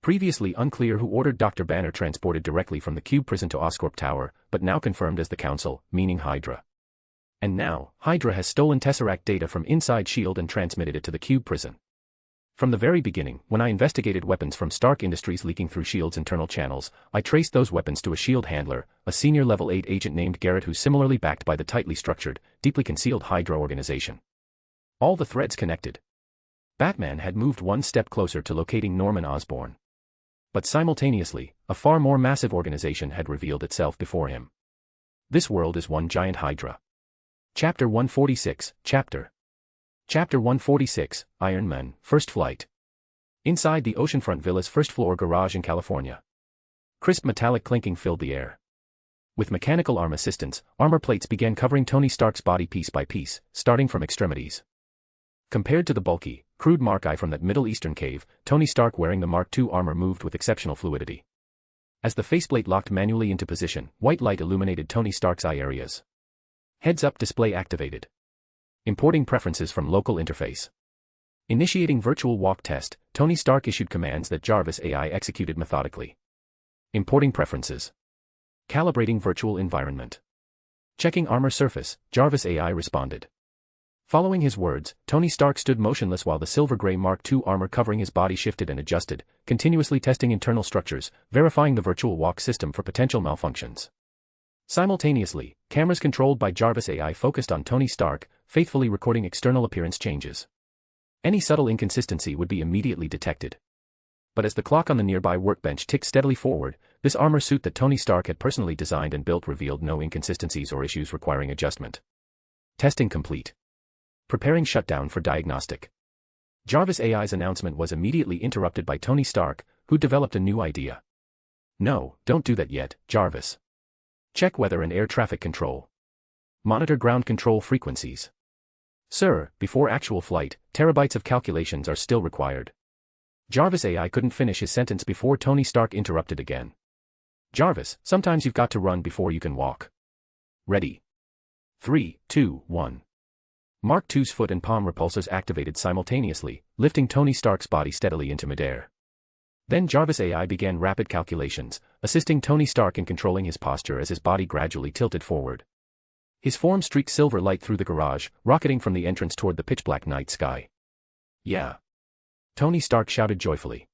S3: Previously unclear who ordered Dr. Banner transported directly from the Cube prison to Oscorp Tower, but now confirmed as the Council, meaning Hydra. And now, Hydra has stolen Tesseract data from inside S.H.I.E.L.D. and transmitted it to the Cube prison. From the very beginning, when I investigated weapons from Stark Industries leaking through S.H.I.E.L.D.'s internal channels, I traced those weapons to a S.H.I.E.L.D. handler, a senior level 8 agent named Garrett who's similarly backed by the tightly structured, deeply concealed Hydra organization. All the threads connected. Batman had moved one step closer to locating Norman Osborn. But simultaneously, a far more massive organization had revealed itself before him. This world is one giant Hydra. Chapter 146, Chapter 146, Iron Man, First Flight. Inside the oceanfront villa's first-floor garage in California. Crisp metallic clinking filled the air. With mechanical arm assistance, armor plates began covering Tony Stark's body piece by piece, starting from extremities. Compared to the bulky, crude Mark I from that Middle Eastern cave, Tony Stark wearing the Mark II armor moved with exceptional fluidity. As the faceplate locked manually into position, white light illuminated Tony Stark's eye areas. Heads-up display activated. Importing preferences from local interface. Initiating virtual walk test, Tony Stark issued commands that Jarvis AI executed methodically. Importing preferences. Calibrating virtual environment. Checking armor surface, Jarvis AI responded. Following his words, Tony Stark stood motionless while the silver-gray Mark II armor covering his body shifted and adjusted, continuously testing internal structures, verifying the virtual walk system for potential malfunctions. Simultaneously, cameras controlled by Jarvis AI focused on Tony Stark, faithfully recording external appearance changes. Any subtle inconsistency would be immediately detected. But as the clock on the nearby workbench ticked steadily forward, this armor suit that Tony Stark had personally designed and built revealed no inconsistencies or issues requiring adjustment. Testing complete. Preparing shutdown for diagnostic. Jarvis AI's announcement was immediately interrupted by Tony Stark, who developed a new idea. No, don't do that yet, Jarvis. Check weather and air traffic control. Monitor ground control frequencies. Sir, before actual flight, terabytes of calculations are still required. Jarvis AI couldn't finish his sentence before Tony Stark interrupted again. Jarvis, sometimes you've got to run before you can walk. Ready. 3, 2, 1. Mark II's foot and palm repulsors activated simultaneously, lifting Tony Stark's body steadily into midair. Then Jarvis AI began rapid calculations, assisting Tony Stark in controlling his posture as his body gradually tilted forward. His form streaked silver light through the garage, rocketing from the entrance toward the pitch-black night sky. Yeah. Tony Stark shouted joyfully.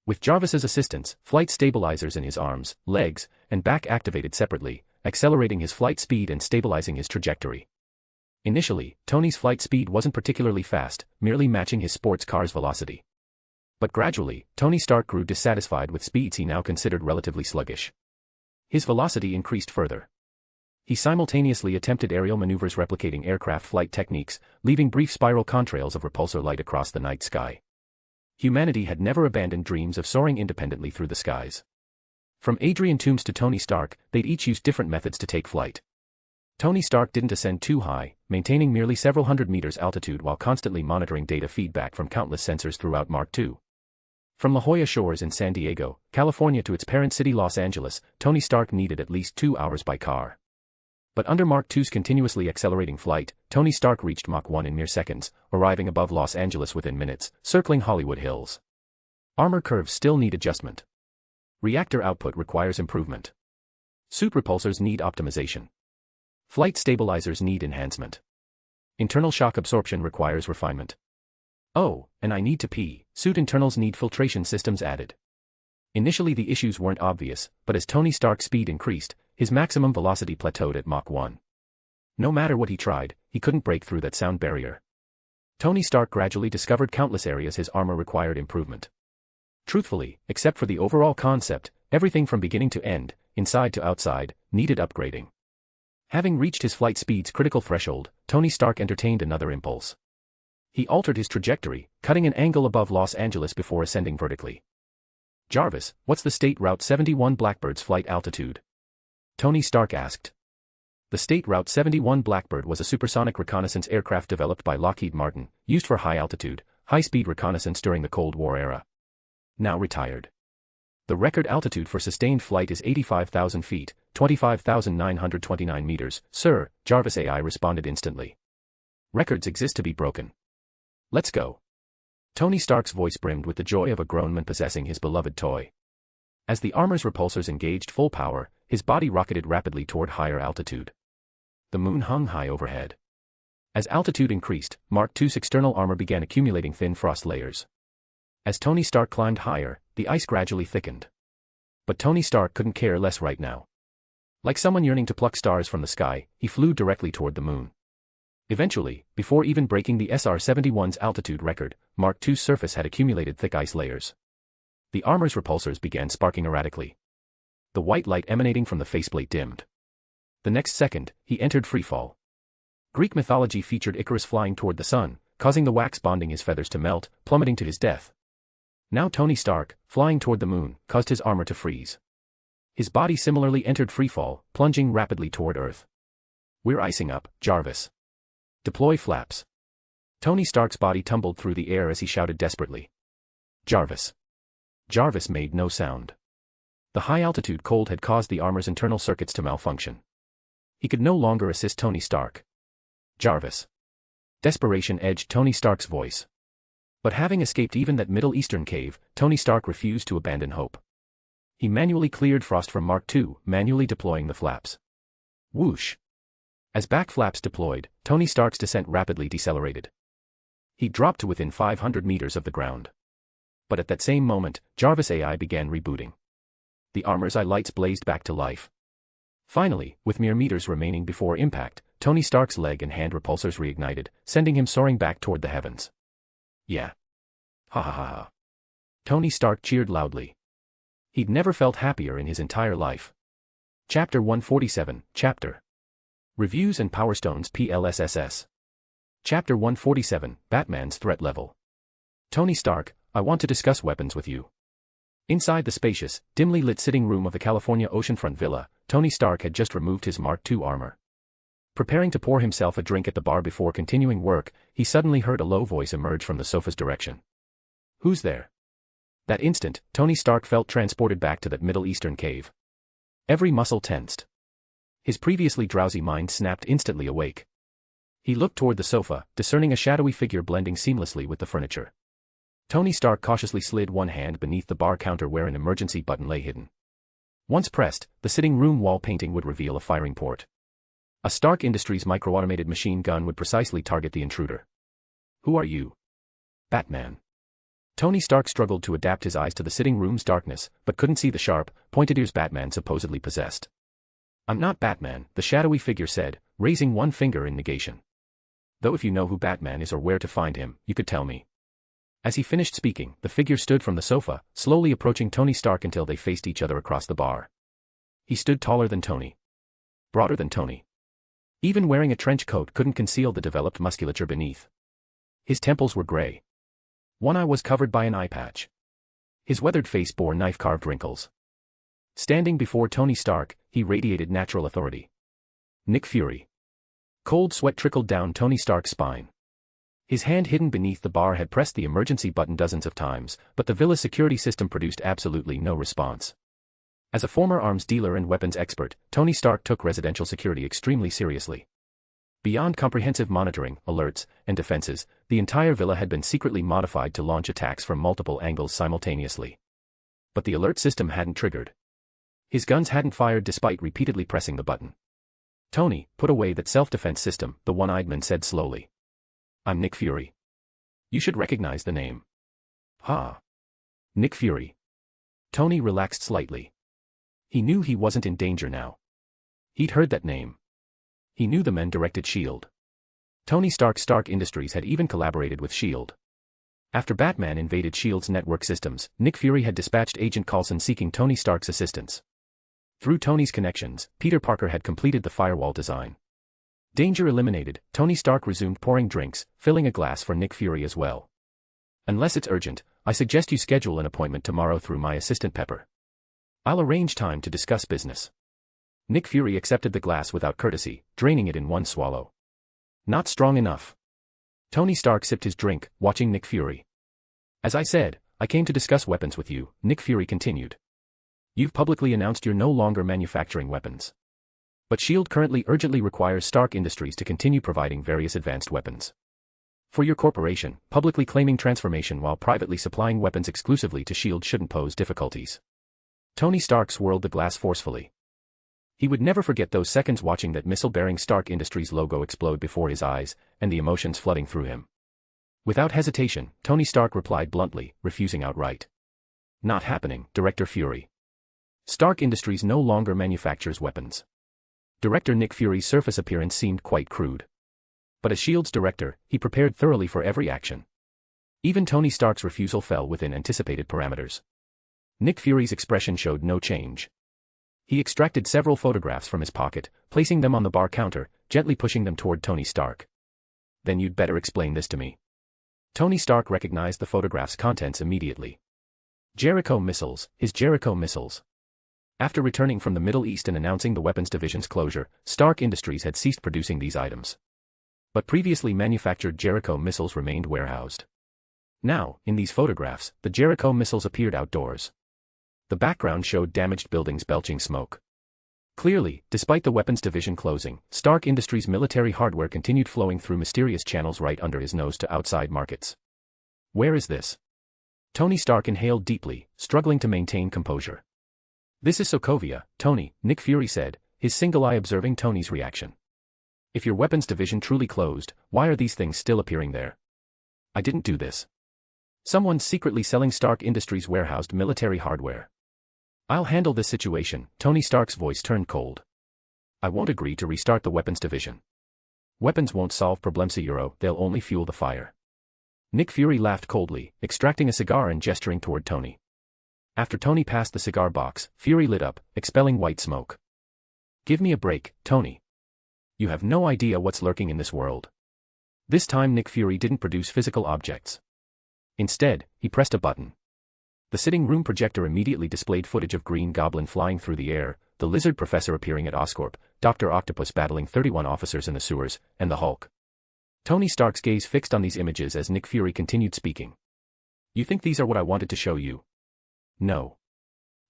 S3: With Jarvis's assistance, flight stabilizers in his arms, legs, and back activated separately, accelerating his flight speed and stabilizing his trajectory. Initially, Tony's flight speed wasn't particularly fast, merely matching his sports car's velocity. But gradually, Tony Stark grew dissatisfied with speeds he now considered relatively sluggish. His velocity increased further. He simultaneously attempted aerial maneuvers replicating aircraft flight techniques, leaving brief spiral contrails of repulsor light across the night sky. Humanity had never abandoned dreams of soaring independently through the skies. From Adrian Toomes to Tony Stark, they'd each used different methods to take flight. Tony Stark didn't ascend too high, maintaining merely several hundred meters altitude while constantly monitoring data feedback from countless sensors throughout Mark II. From La Jolla Shores in San Diego, California to its parent city Los Angeles, Tony Stark needed at least 2 hours by car. But under Mark II's continuously accelerating flight, Tony Stark reached Mach 1 in mere seconds, arriving above Los Angeles within minutes, circling Hollywood Hills. Armor curves still need adjustment. Reactor output requires improvement. Suit repulsors need optimization. Flight stabilizers need enhancement. Internal shock absorption requires refinement. Oh, and I need to pee. Suit internals need filtration systems added. Initially the issues weren't obvious, but as Tony Stark's speed increased, his maximum velocity plateaued at Mach 1. No matter what he tried, he couldn't break through that sound barrier. Tony Stark gradually discovered countless areas his armor required improvement. Truthfully, except for the overall concept, everything from beginning to end, inside to outside, needed upgrading. Having reached his flight speed's critical threshold, Tony Stark entertained another impulse. He altered his trajectory, cutting an angle above Los Angeles before ascending vertically. "Jarvis, what's the State Route 71 Blackbird's flight altitude?" Tony Stark asked. The State Route 71 Blackbird was a supersonic reconnaissance aircraft developed by Lockheed Martin, used for high-altitude, high-speed reconnaissance during the Cold War era. Now retired. The record altitude for sustained flight is 85,000 feet, 25,929 meters, sir, Jarvis AI responded instantly. Records exist to be broken. Let's go. Tony Stark's voice brimmed with the joy of a grown man possessing his beloved toy. As the armor's repulsors engaged full power, his body rocketed rapidly toward higher altitude. The moon hung high overhead. As altitude increased, Mark II's external armor began accumulating thin frost layers. As Tony Stark climbed higher, the ice gradually thickened. But Tony Stark couldn't care less right now. Like someone yearning to pluck stars from the sky, he flew directly toward the moon. Eventually, before even breaking the SR-71's altitude record, Mark II's surface had accumulated thick ice layers. The armor's repulsors began sparking erratically. The white light emanating from the faceplate dimmed. The next second, he entered freefall. Greek mythology featured Icarus flying toward the sun, causing the wax bonding his feathers to melt, plummeting to his death. Now Tony Stark, flying toward the moon, caused his armor to freeze. His body similarly entered freefall, plunging rapidly toward Earth. "We're icing up, Jarvis. Deploy flaps." Tony Stark's body tumbled through the air as he shouted desperately. "Jarvis." Jarvis made no sound. The high-altitude cold had caused the armor's internal circuits to malfunction. He could no longer assist Tony Stark. "Jarvis." Desperation edged Tony Stark's voice. But having escaped even that Middle Eastern cave, Tony Stark refused to abandon hope. He manually cleared frost from Mark II, manually deploying the flaps. Whoosh. As back flaps deployed, Tony Stark's descent rapidly decelerated. He dropped to within 500 meters of the ground. But at that same moment, Jarvis AI began rebooting. The armor's eye lights blazed back to life. Finally, with mere meters remaining before impact, Tony Stark's leg and hand repulsors reignited, sending him soaring back toward the heavens. "Yeah. Ha ha ha ha." Tony Stark cheered loudly. He'd never felt happier in his entire life. Chapter 147, Chapter Reviews and Power Stones PLSSS. Chapter 147, Batman's Threat Level. Tony Stark, I want to discuss weapons with you. Inside the spacious, dimly lit sitting room of the California oceanfront villa, Tony Stark had just removed his Mark II armor. Preparing to pour himself a drink at the bar before continuing work, he suddenly heard a low voice emerge from the sofa's direction. "Who's there?" That instant, Tony Stark felt transported back to that Middle Eastern cave. Every muscle tensed. His previously drowsy mind snapped instantly awake. He looked toward the sofa, discerning a shadowy figure blending seamlessly with the furniture. Tony Stark cautiously slid one hand beneath the bar counter where an emergency button lay hidden. Once pressed, the sitting room wall painting would reveal a firing port. A Stark Industries micro-automated machine gun would precisely target the intruder. "Who are you?" "Batman." Tony Stark struggled to adapt his eyes to the sitting room's darkness, but couldn't see the sharp, pointed ears Batman supposedly possessed. "I'm not Batman," the shadowy figure said, raising one finger in negation. "Though if you know who Batman is or where to find him, you could tell me." As he finished speaking, the figure stood from the sofa, slowly approaching Tony Stark until they faced each other across the bar. He stood taller than Tony. Broader than Tony. Even wearing a trench coat couldn't conceal the developed musculature beneath. His temples were gray. One eye was covered by an eye patch. His weathered face bore knife-carved wrinkles. Standing before Tony Stark, he radiated natural authority. Nick Fury. Cold sweat trickled down Tony Stark's spine. His hand hidden beneath the bar had pressed the emergency button dozens of times, but the villa's security system produced absolutely no response. As a former arms dealer and weapons expert, Tony Stark took residential security extremely seriously. Beyond comprehensive monitoring, alerts, and defenses, the entire villa had been secretly modified to launch attacks from multiple angles simultaneously. But the alert system hadn't triggered. His guns hadn't fired despite repeatedly pressing the button. "Tony, put away that self-defense system," the one-eyed man said slowly. "I'm Nick Fury. You should recognize the name." "Ha. Nick Fury." Tony relaxed slightly. He knew he wasn't in danger now. He'd heard that name. He knew the men directed S.H.I.E.L.D. Tony Stark's Stark Industries had even collaborated with S.H.I.E.L.D. After Batman invaded S.H.I.E.L.D.'s network systems, Nick Fury had dispatched Agent Coulson seeking Tony Stark's assistance. Through Tony's connections, Peter Parker had completed the firewall design. Danger eliminated, Tony Stark resumed pouring drinks, filling a glass for Nick Fury as well. Unless it's urgent, I suggest you schedule an appointment tomorrow through my assistant Pepper. I'll arrange time to discuss business. Nick Fury accepted the glass without courtesy, draining it in one swallow. Not strong enough. Tony Stark sipped his drink, watching Nick Fury. As I said, I came to discuss weapons with you, Nick Fury continued. You've publicly announced you're no longer manufacturing weapons. But S.H.I.E.L.D. currently urgently requires Stark Industries to continue providing various advanced weapons. For your corporation, publicly claiming transformation while privately supplying weapons exclusively to S.H.I.E.L.D. shouldn't pose difficulties. Tony Stark swirled the glass forcefully. He would never forget those seconds watching that missile-bearing Stark Industries logo explode before his eyes, and the emotions flooding through him. Without hesitation, Tony Stark replied bluntly, refusing outright. Not happening, Director Fury. Stark Industries no longer manufactures weapons. Director Nick Fury's surface appearance seemed quite crude. But as S.H.I.E.L.D.'s director, he prepared thoroughly for every action. Even Tony Stark's refusal fell within anticipated parameters. Nick Fury's expression showed no change. He extracted several photographs from his pocket, placing them on the bar counter, gently pushing them toward Tony Stark. Then you'd better explain this to me. Tony Stark recognized the photograph's contents immediately. Jericho missiles, his Jericho missiles. After returning from the Middle East and announcing the weapons division's closure, Stark Industries had ceased producing these items. But previously manufactured Jericho missiles remained warehoused. Now, in these photographs, the Jericho missiles appeared outdoors. The background showed damaged buildings belching smoke. Clearly, despite the weapons division closing, Stark Industries' military hardware continued flowing through mysterious channels right under his nose to outside markets. Where is this? Tony Stark inhaled deeply, struggling to maintain composure. This is Sokovia, Tony, Nick Fury said, his single eye observing Tony's reaction. If your weapons division truly closed, why are these things still appearing there? I didn't do this. Someone's secretly selling Stark Industries' warehoused military hardware. I'll handle this situation, Tony Stark's voice turned cold. I won't agree to restart the weapons division. Weapons won't solve problems, they'll only fuel the fire. Nick Fury laughed coldly, extracting a cigar and gesturing toward Tony. After Tony passed the cigar box, Fury lit up, expelling white smoke. Give me a break, Tony. You have no idea what's lurking in this world. This time Nick Fury didn't produce physical objects. Instead, he pressed a button. The sitting room projector immediately displayed footage of Green Goblin flying through the air, the Lizard Professor appearing at Oscorp, Dr. Octopus battling 31 officers in the sewers, and the Hulk. Tony Stark's gaze fixed on these images as Nick Fury continued speaking. You think these are what I wanted to show you? No.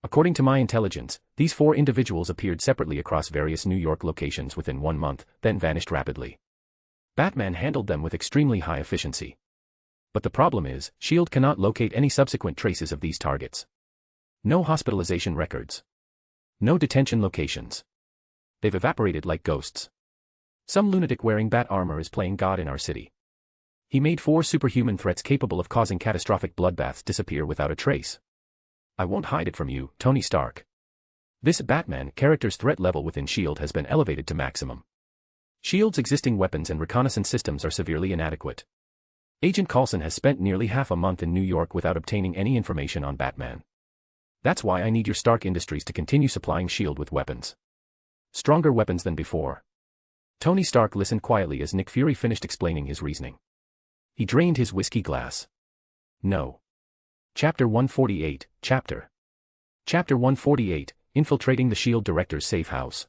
S3: According to my intelligence, these 4 individuals appeared separately across various New York locations within 1 month, then vanished rapidly. Batman handled them with extremely high efficiency. But the problem is, S.H.I.E.L.D. cannot locate any subsequent traces of these targets. No hospitalization records. No detention locations. They've evaporated like ghosts. Some lunatic wearing bat armor is playing God in our city. He made 4 superhuman threats capable of causing catastrophic bloodbaths disappear without a trace. I won't hide it from you, Tony Stark. This Batman character's threat level within S.H.I.E.L.D. has been elevated to maximum. S.H.I.E.L.D.'s existing weapons and reconnaissance systems are severely inadequate. Agent Coulson has spent nearly half a month in New York without obtaining any information on Batman. That's why I need your Stark Industries to continue supplying S.H.I.E.L.D. with weapons. Stronger weapons than before. Tony Stark listened quietly as Nick Fury finished explaining his reasoning. He drained his whiskey glass. No. Chapter 148, Chapter 148, Infiltrating the S.H.I.E.L.D. Director's Safe House.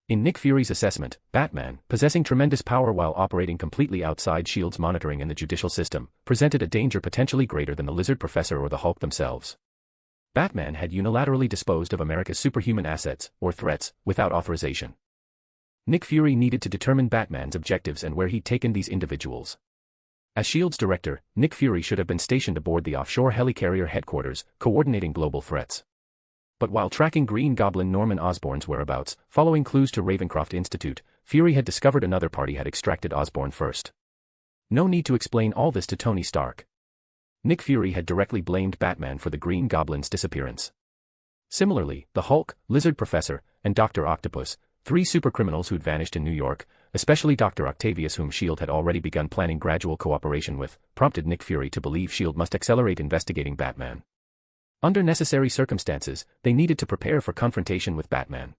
S3: In Nick Fury's assessment, Batman, possessing tremendous power while operating completely outside S.H.I.E.L.D.'s monitoring and the judicial system, presented a danger potentially greater than the Lizard Professor or the Hulk themselves. Batman had unilaterally disposed of America's superhuman assets, or threats, without authorization. Nick Fury needed to determine Batman's objectives and where he'd taken these individuals. As S.H.I.E.L.D.'s director, Nick Fury should have been stationed aboard the offshore helicarrier headquarters, coordinating global threats. But while tracking Green Goblin Norman Osborn's whereabouts, following clues to Ravencroft Institute, Fury had discovered another party had extracted Osborn first. No need to explain all this to Tony Stark. Nick Fury had directly blamed Batman for the Green Goblin's disappearance. Similarly, the Hulk, Lizard Professor, and Dr. Octopus, 3 supercriminals who'd vanished in New York, especially Dr. Octavius, whom S.H.I.E.L.D. had already begun planning gradual cooperation with, prompted Nick Fury to believe S.H.I.E.L.D. must accelerate investigating Batman. Under necessary circumstances, they needed to prepare for confrontation with Batman.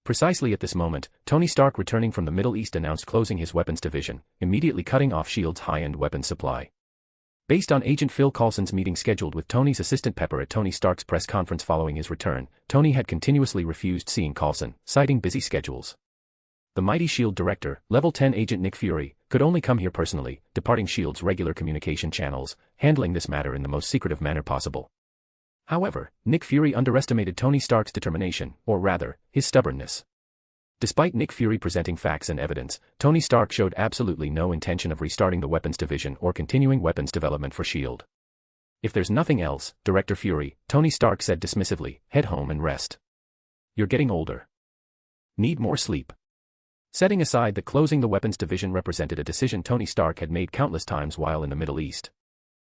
S3: Precisely at this moment, Tony Stark, returning from the Middle East, announced closing his weapons division, immediately cutting off S.H.I.E.L.D.'s high-end weapons supply. Based on Agent Phil Coulson's meeting scheduled with Tony's assistant Pepper at Tony Stark's press conference following his return, Tony had continuously refused seeing Coulson, citing busy schedules. The mighty S.H.I.E.L.D. director, Level 10 Agent Nick Fury, could only come here personally, departing S.H.I.E.L.D.'s regular communication channels, handling this matter in the most secretive manner possible. However, Nick Fury underestimated Tony Stark's determination, or rather, his stubbornness. Despite Nick Fury presenting facts and evidence, Tony Stark showed absolutely no intention of restarting the weapons division or continuing weapons development for S.H.I.E.L.D. "If there's nothing else, Director Fury," Tony Stark said dismissively, "head home and rest. You're getting older. Need more sleep." Setting aside that closing the weapons division represented a decision Tony Stark had made countless times while in the Middle East.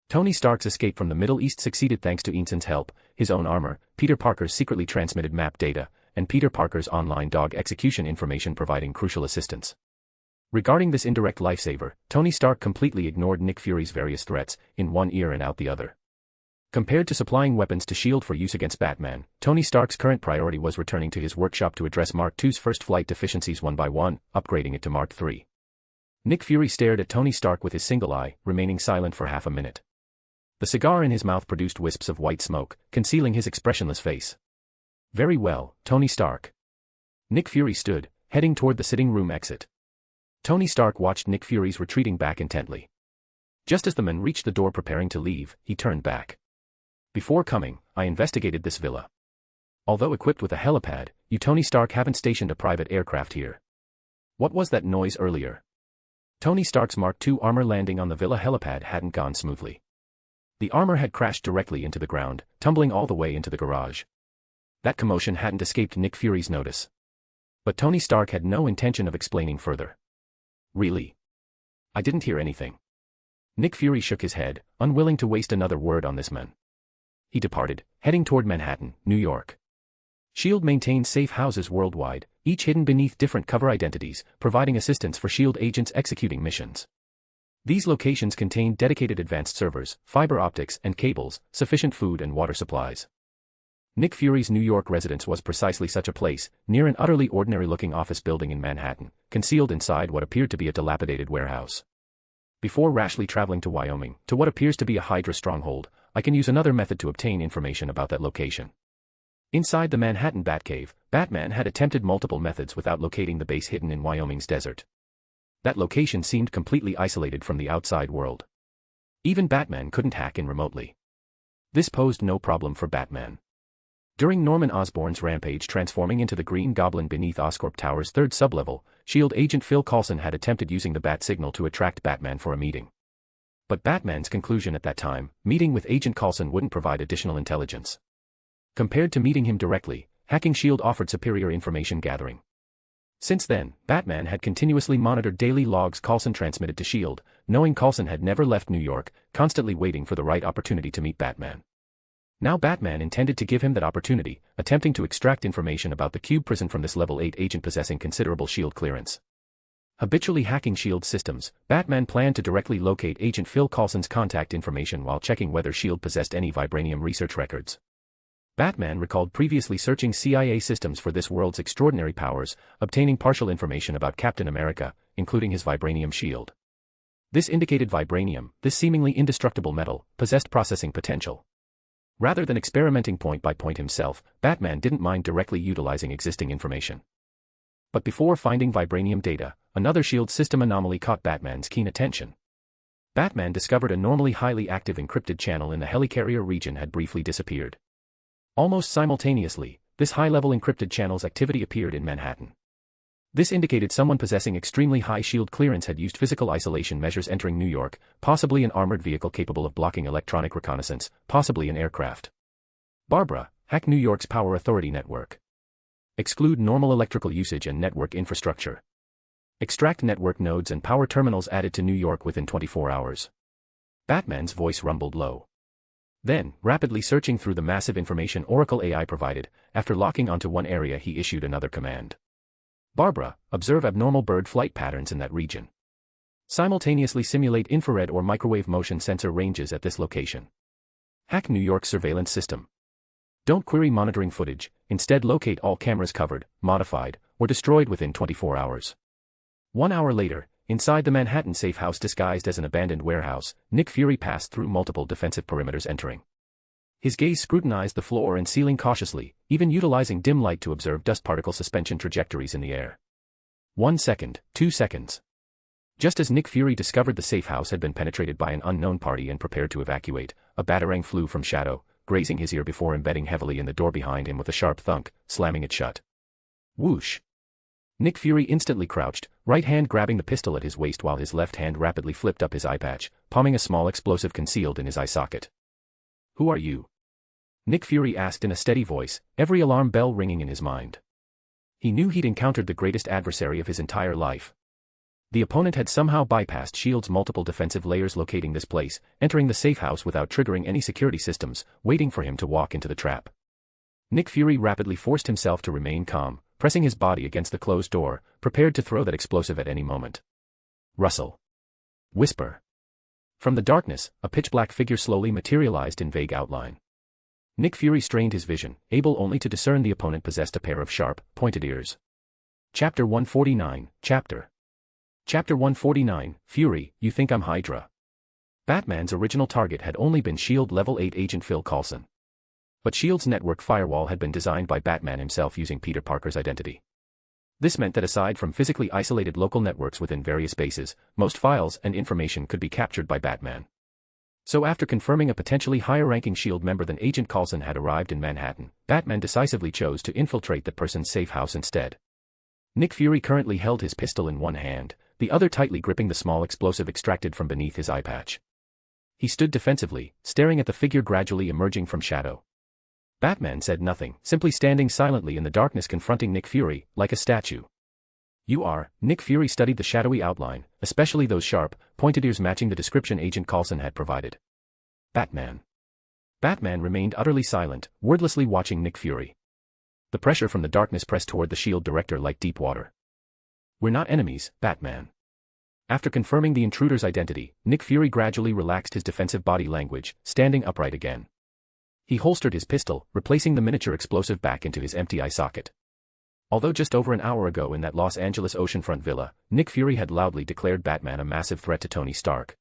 S3: Tony Stark's escape from the Middle East succeeded thanks to Eanson's help, his own armor, Peter Parker's secretly transmitted map data, and Peter Parker's online dog execution information providing crucial assistance. Regarding this indirect lifesaver, Tony Stark completely ignored Nick Fury's various threats, in one ear and out the other. Compared to supplying weapons to S.H.I.E.L.D. for use against Batman, Tony Stark's current priority was returning to his workshop to address Mark II's first flight deficiencies one by one, upgrading it to Mark III. Nick Fury stared at Tony Stark with his single eye, remaining silent for half a minute. The cigar in his mouth produced wisps of white smoke, concealing his expressionless face. "Very well, Tony Stark." Nick Fury stood, heading toward the sitting room exit. Tony Stark watched Nick Fury's retreating back intently. Just as the man reached the door preparing to leave, he turned back. "Before coming, I investigated this villa. Although equipped with a helipad, you Tony Stark haven't stationed a private aircraft here. What was that noise earlier?" Tony Stark's Mark II armor landing on the villa helipad hadn't gone smoothly. The armor had crashed directly into the ground, tumbling all the way into the garage. That commotion hadn't escaped Nick Fury's notice. But Tony Stark had no intention of explaining further. "Really? I didn't hear anything." Nick Fury shook his head, unwilling to waste another word on this man. He departed, heading toward Manhattan, New York. S.H.I.E.L.D. maintains safe houses worldwide, each hidden beneath different cover identities, providing assistance for S.H.I.E.L.D. agents executing missions. These locations contain dedicated advanced servers, fiber optics and cables, sufficient food and water supplies. Nick Fury's New York residence was precisely such a place, near an utterly ordinary-looking office building in Manhattan, concealed inside what appeared to be a dilapidated warehouse. "Before rashly traveling to Wyoming, to what appears to be a Hydra stronghold, I can use another method to obtain information about that location." Inside the Manhattan Batcave, Batman had attempted multiple methods without locating the base hidden in Wyoming's desert. That location seemed completely isolated from the outside world. Even Batman couldn't hack in remotely. This posed no problem for Batman. During Norman Osborn's rampage transforming into the Green Goblin beneath Oscorp Tower's third sublevel, S.H.I.E.L.D. agent Phil Coulson had attempted using the bat signal to attract Batman for a meeting. But Batman's conclusion at that time, meeting with Agent Coulson wouldn't provide additional intelligence. Compared to meeting him directly, hacking S.H.I.E.L.D. offered superior information gathering. Since then, Batman had continuously monitored daily logs Coulson transmitted to S.H.I.E.L.D., knowing Coulson had never left New York, constantly waiting for the right opportunity to meet Batman. Now Batman intended to give him that opportunity, attempting to extract information about the Cube prison from this level 8 agent possessing considerable S.H.I.E.L.D. clearance. Habitually hacking S.H.I.E.L.D. systems, Batman planned to directly locate Agent Phil Coulson's contact information while checking whether S.H.I.E.L.D. possessed any vibranium research records. Batman recalled previously searching CIA systems for this world's extraordinary powers, obtaining partial information about Captain America, including his vibranium shield. This indicated vibranium, this seemingly indestructible metal, possessed processing potential. Rather than experimenting point by point himself, Batman didn't mind directly utilizing existing information. But before finding vibranium data, another S.H.I.E.L.D. system anomaly caught Batman's keen attention. Batman discovered a normally highly active encrypted channel in the helicarrier region had briefly disappeared. Almost simultaneously, this high-level encrypted channel's activity appeared in Manhattan. This indicated someone possessing extremely high S.H.I.E.L.D. clearance had used physical isolation measures entering New York, possibly an armored vehicle capable of blocking electronic reconnaissance, possibly an aircraft. Barbara, hack New York's Power Authority network. Exclude normal electrical usage and network infrastructure. Extract network nodes and power terminals added to New York within 24 hours. Batman's voice rumbled low. Then, rapidly searching through the massive information Oracle AI provided, after locking onto one area he issued another command. Barbara, observe abnormal bird flight patterns in that region. Simultaneously simulate infrared or microwave motion sensor ranges at this location. Hack New York surveillance system. Don't query monitoring footage, instead locate all cameras covered, modified, or destroyed within 24 hours. 1 hour later, inside the Manhattan safe house disguised as an abandoned warehouse, Nick Fury passed through multiple defensive perimeters entering. His gaze scrutinized the floor and ceiling cautiously, even utilizing dim light to observe dust particle suspension trajectories in the air. 1 second, 2 seconds. Just as Nick Fury discovered the safe house had been penetrated by an unknown party and prepared to evacuate, a batarang flew from shadow, grazing his ear before embedding heavily in the door behind him with a sharp thunk, slamming it shut. Whoosh! Nick Fury instantly crouched, right hand grabbing the pistol at his waist while his left hand rapidly flipped up his eye patch, palming a small explosive concealed in his eye socket. Who are you? Nick Fury asked in a steady voice, every alarm bell ringing in his mind. He knew he'd encountered the greatest adversary of his entire life. The opponent had somehow bypassed S.H.I.E.L.D.'s multiple defensive layers locating this place, entering the safe house without triggering any security systems, waiting for him to walk into the trap. Nick Fury rapidly forced himself to remain calm, pressing his body against the closed door, prepared to throw that explosive at any moment. Rustle. Whisper. From the darkness, a pitch-black figure slowly materialized in vague outline. Nick Fury strained his vision, able only to discern the opponent possessed a pair of sharp, pointed ears. Chapter 149, Chapter 149, Fury, you think I'm Hydra? Batman's original target had only been S.H.I.E.L.D. Level 8 agent Phil Coulson. But S.H.I.E.L.D.'s network firewall had been designed by Batman himself using Peter Parker's identity. This meant that aside from physically isolated local networks within various bases, most files and information could be captured by Batman. So after confirming a potentially higher-ranking S.H.I.E.L.D. member than Agent Coulson had arrived in Manhattan, Batman decisively chose to infiltrate the person's safe house instead. Nick Fury currently held his pistol in one hand, the other tightly gripping the small explosive extracted from beneath his eye patch. He stood defensively, staring at the figure gradually emerging from shadow. Batman said nothing, simply standing silently in the darkness confronting Nick Fury, like a statue. You are, Nick Fury studied the shadowy outline, especially those sharp, pointed ears matching the description Agent Coulson had provided. Batman. Batman remained utterly silent, wordlessly watching Nick Fury. The pressure from the darkness pressed toward the S.H.I.E.L.D. director like deep water. We're not enemies, Batman. After confirming the intruder's identity, Nick Fury gradually relaxed his defensive body language, standing upright again. He holstered his pistol, replacing the miniature explosive back into his empty eye socket. Although just over an hour ago in that Los Angeles oceanfront villa, Nick Fury had loudly declared Batman a massive threat to Tony Stark.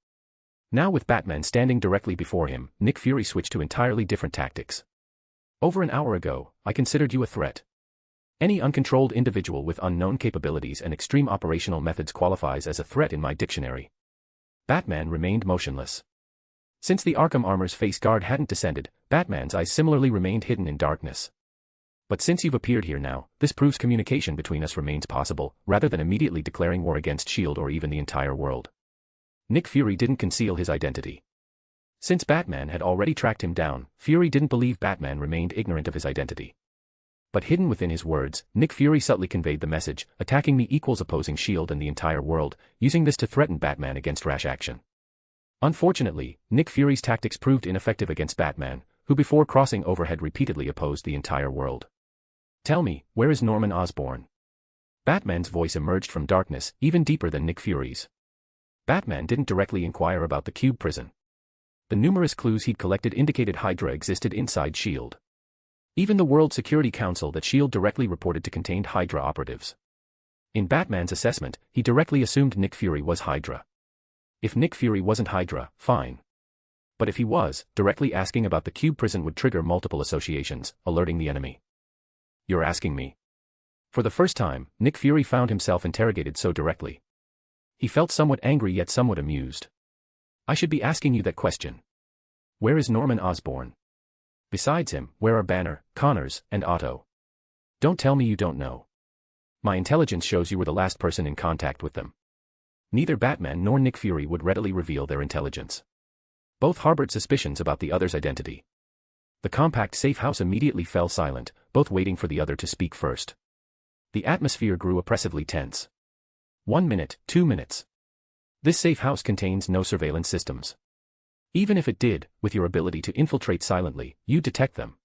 S3: Now with Batman standing directly before him, Nick Fury switched to entirely different tactics. Over an hour ago, I considered you a threat. Any uncontrolled individual with unknown capabilities and extreme operational methods qualifies as a threat in my dictionary. Batman remained motionless. Since the Arkham Armor's face guard hadn't descended, Batman's eyes similarly remained hidden in darkness. But since you've appeared here now, this proves communication between us remains possible, rather than immediately declaring war against S.H.I.E.L.D. or even the entire world. Nick Fury didn't conceal his identity. Since Batman had already tracked him down, Fury didn't believe Batman remained ignorant of his identity. But hidden within his words, Nick Fury subtly conveyed the message, attacking me equals opposing S.H.I.E.L.D. and the entire world, using this to threaten Batman against rash action. Unfortunately, Nick Fury's tactics proved ineffective against Batman, who before crossing over had repeatedly opposed the entire world. Tell me, where is Norman Osborn? Batman's voice emerged from darkness, even deeper than Nick Fury's. Batman didn't directly inquire about the Cube prison. The numerous clues he'd collected indicated Hydra existed inside S.H.I.E.L.D. Even the World Security Council that S.H.I.E.L.D. directly reported to contained Hydra operatives. In Batman's assessment, he directly assumed Nick Fury was Hydra. If Nick Fury wasn't Hydra, fine. But if he was, directly asking about the Cube prison would trigger multiple associations, alerting the enemy. You're asking me? For the first time, Nick Fury found himself interrogated so directly. He felt somewhat angry yet somewhat amused. I should be asking you that question. Where is Norman Osborn? Besides him, where are Banner, Connors, and Otto? Don't tell me you don't know. My intelligence shows you were the last person in contact with them. Neither Batman nor Nick Fury would readily reveal their intelligence. Both harbored suspicions about the other's identity. The compact safe house immediately fell silent, both waiting for the other to speak first. The atmosphere grew oppressively tense. 1 minute, 2 minutes. This safe house contains no surveillance systems. Even if it did, with your ability to infiltrate silently, you'd detect them.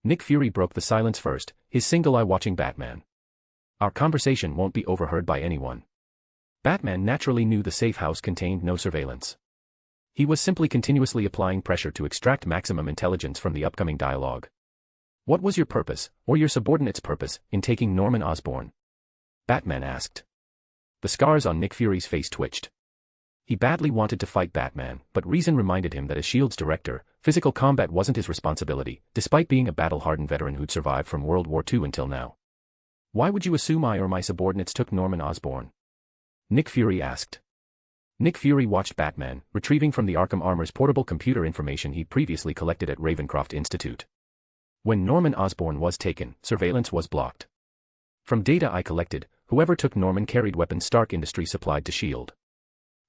S3: Nick Fury broke the silence first, his single eye watching Batman. Our conversation won't be overheard by anyone. Batman naturally knew the safe house contained no surveillance. He was simply continuously applying pressure to extract maximum intelligence from the upcoming dialogue. What was your purpose, or your subordinate's purpose, in taking Norman Osborn? Batman asked. The scars on Nick Fury's face twitched. He badly wanted to fight Batman, but reason reminded him that as S.H.I.E.L.D.'s director, physical combat wasn't his responsibility, despite being a battle-hardened veteran who'd survived from World War II until now. Why would you assume I or my subordinates took Norman Osborn? Nick Fury asked. Nick Fury watched Batman, retrieving from the Arkham Armor's portable computer information he'd previously collected at Ravencroft Institute. When Norman Osborn was taken, surveillance was blocked. From data I collected, whoever took Norman carried weapons Stark Industries supplied to S.H.I.E.L.D.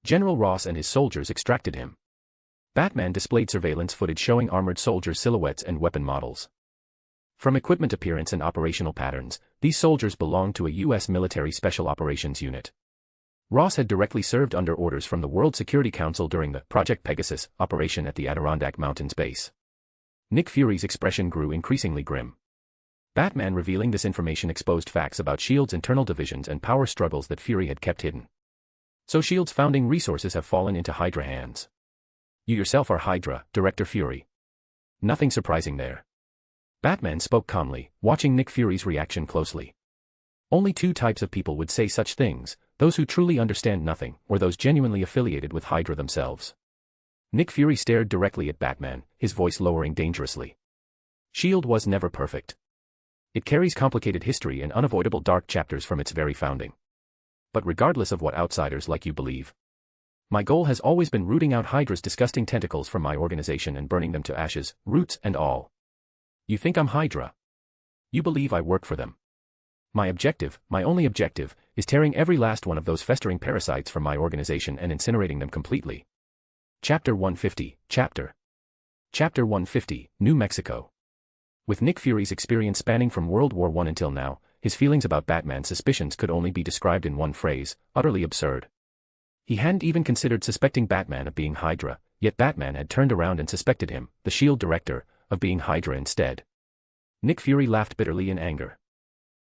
S3: General Ross and his soldiers extracted him. Batman displayed surveillance footage showing armored soldiers' silhouettes and weapon models. From equipment appearance and operational patterns, these soldiers belonged to a U.S. military special operations unit. Ross had directly served under orders from the World Security Council during the Project Pegasus operation at the Adirondack Mountains base. Nick Fury's expression grew increasingly grim. Batman revealing this information exposed facts about S.H.I.E.L.D.'s internal divisions and power struggles that Fury had kept hidden. So S.H.I.E.L.D.'s founding resources have fallen into Hydra hands. You yourself are Hydra, Director Fury. Nothing surprising there. Batman spoke calmly, watching Nick Fury's reaction closely. Only two types of people would say such things, those who truly understand nothing, or those genuinely affiliated with Hydra themselves. Nick Fury stared directly at Batman, his voice lowering dangerously. S.H.I.E.L.D. was never perfect. It carries complicated history and unavoidable dark chapters from its very founding. But regardless of what outsiders like you believe, my goal has always been rooting out Hydra's disgusting tentacles from my organization and burning them to ashes, roots and all. You think I'm Hydra? You believe I work for them. My objective, my only objective, is tearing every last one of those festering parasites from my organization and incinerating them completely. Chapter 150, Chapter 150, New Mexico. With Nick Fury's experience spanning from World War I until now, his feelings about Batman's suspicions could only be described in one phrase: utterly absurd. He hadn't even considered suspecting Batman of being Hydra, yet Batman had turned around and suspected him, the S.H.I.E.L.D. director, of being Hydra instead. Nick Fury laughed bitterly in anger.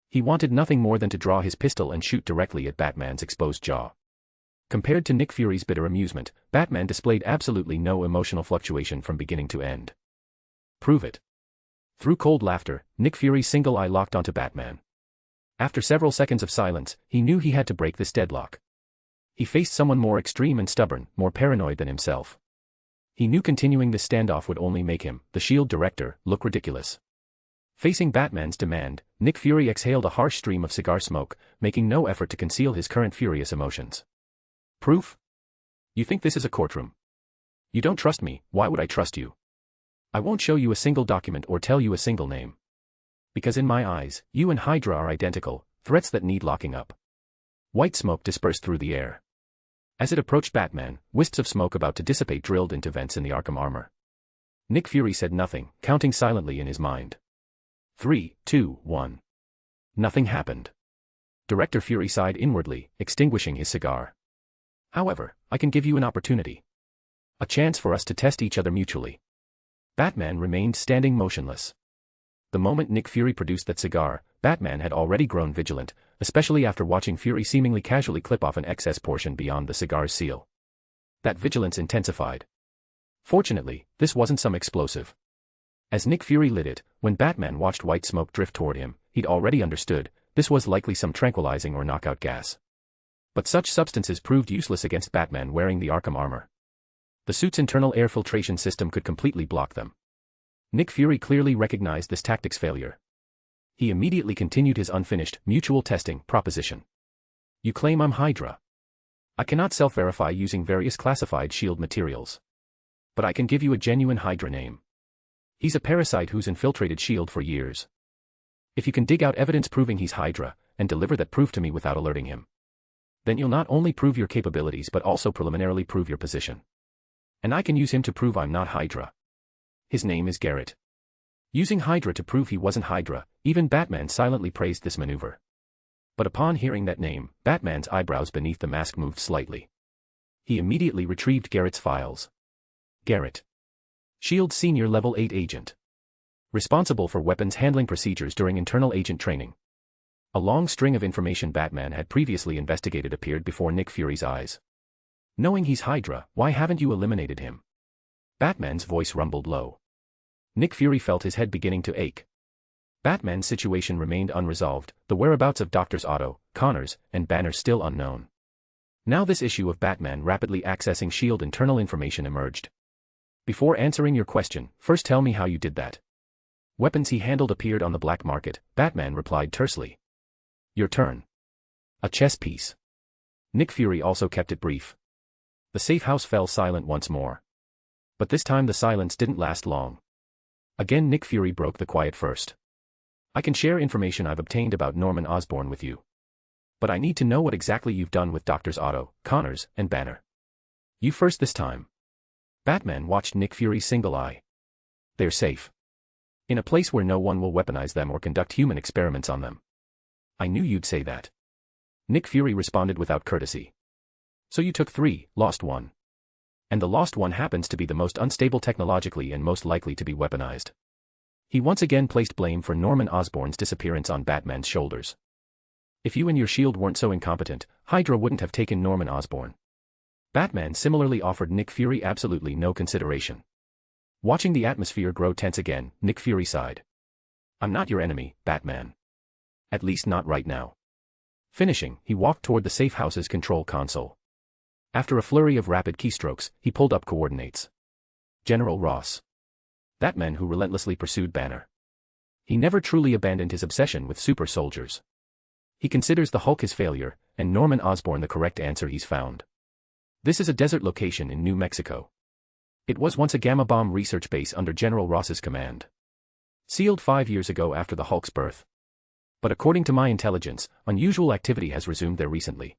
S3: He wanted nothing more than to draw his pistol and shoot directly at Batman's exposed jaw. Compared to Nick Fury's bitter amusement, Batman displayed absolutely no emotional fluctuation from beginning to end. Prove it. Through cold laughter, Nick Fury's single eye locked onto Batman. After several seconds of silence, he knew he had to break this deadlock. He faced someone more extreme and stubborn, more paranoid than himself. He knew continuing this standoff would only make him, the S.H.I.E.L.D. director, look ridiculous. Facing Batman's demand, Nick Fury exhaled a harsh stream of cigar smoke, making no effort to conceal his current furious emotions. Proof? You think this is a courtroom? You don't trust me, why would I trust you? I won't show you a single document or tell you a single name. Because in my eyes, you and Hydra are identical, threats that need locking up. White smoke dispersed through the air. As it approached Batman, wisps of smoke about to dissipate drilled into vents in the Arkham armor. Nick Fury said nothing, counting silently in his mind. 3, 2, 1. Nothing happened. Director Fury sighed inwardly, extinguishing his cigar. However, I can give you an opportunity. A chance for us to test each other mutually. Batman remained standing motionless. The moment Nick Fury produced that cigar, Batman had already grown vigilant, especially after watching Fury seemingly casually clip off an excess portion beyond the cigar's seal. That vigilance intensified. Fortunately, this wasn't some explosive. As Nick Fury lit it, when Batman watched white smoke drift toward him, he'd already understood, this was likely some tranquilizing or knockout gas. But such substances proved useless against Batman wearing the Arkham armor. The suit's internal air filtration system could completely block them. Nick Fury clearly recognized this tactic's failure. He immediately continued his unfinished, mutual testing proposition. You claim I'm Hydra. I cannot self-verify using various classified S.H.I.E.L.D. materials. But I can give you a genuine Hydra name. He's a parasite who's infiltrated S.H.I.E.L.D. for years. If you can dig out evidence proving he's Hydra, and deliver that proof to me without alerting him, then you'll not only prove your capabilities but also preliminarily prove your position. And I can use him to prove I'm not Hydra. His name is Garrett. Using Hydra to prove he wasn't Hydra, even Batman silently praised this maneuver. But upon hearing that name, Batman's eyebrows beneath the mask moved slightly. He immediately retrieved Garrett's files. Garrett. S.H.I.E.L.D. Senior Level 8 Agent. Responsible for weapons handling procedures during internal agent training. A long string of information Batman had previously investigated appeared before Nick Fury's eyes. Knowing he's Hydra, why haven't you eliminated him? Batman's voice rumbled low. Nick Fury felt his head beginning to ache. Batman's situation remained unresolved, the whereabouts of Doctors Otto, Connors, and Banner still unknown. Now this issue of Batman rapidly accessing S.H.I.E.L.D. internal information emerged. Before answering your question, first tell me how you did that. Weapons he handled appeared on the black market, Batman replied tersely. Your turn. A chess piece. Nick Fury also kept it brief. The safe house fell silent once more. But this time the silence didn't last long. Again Nick Fury broke the quiet first. I can share information I've obtained about Norman Osborn with you. But I need to know what exactly you've done with Doctors Otto, Connors, and Banner. You first this time. Batman watched Nick Fury's single eye. They're safe. In a place where no one will weaponize them or conduct human experiments on them. I knew you'd say that. Nick Fury responded without courtesy. So you took 3, lost 1. And the lost one happens to be the most unstable technologically and most likely to be weaponized. He once again placed blame for Norman Osborn's disappearance on Batman's shoulders. If you and your S.H.I.E.L.D. weren't so incompetent, Hydra wouldn't have taken Norman Osborn. Batman similarly offered Nick Fury absolutely no consideration. Watching the atmosphere grow tense again, Nick Fury sighed. I'm not your enemy, Batman. At least not right now. Finishing, he walked toward the safe house's control console. After a flurry of rapid keystrokes, he pulled up coordinates. General Ross. That man who relentlessly pursued Banner. He never truly abandoned his obsession with super soldiers. He considers the Hulk his failure, and Norman Osborn the correct answer he's found. This is a desert location in New Mexico. It was once a gamma bomb research base under General Ross's command. Sealed 5 years ago after the Hulk's birth. But according to my intelligence, unusual activity has resumed there recently.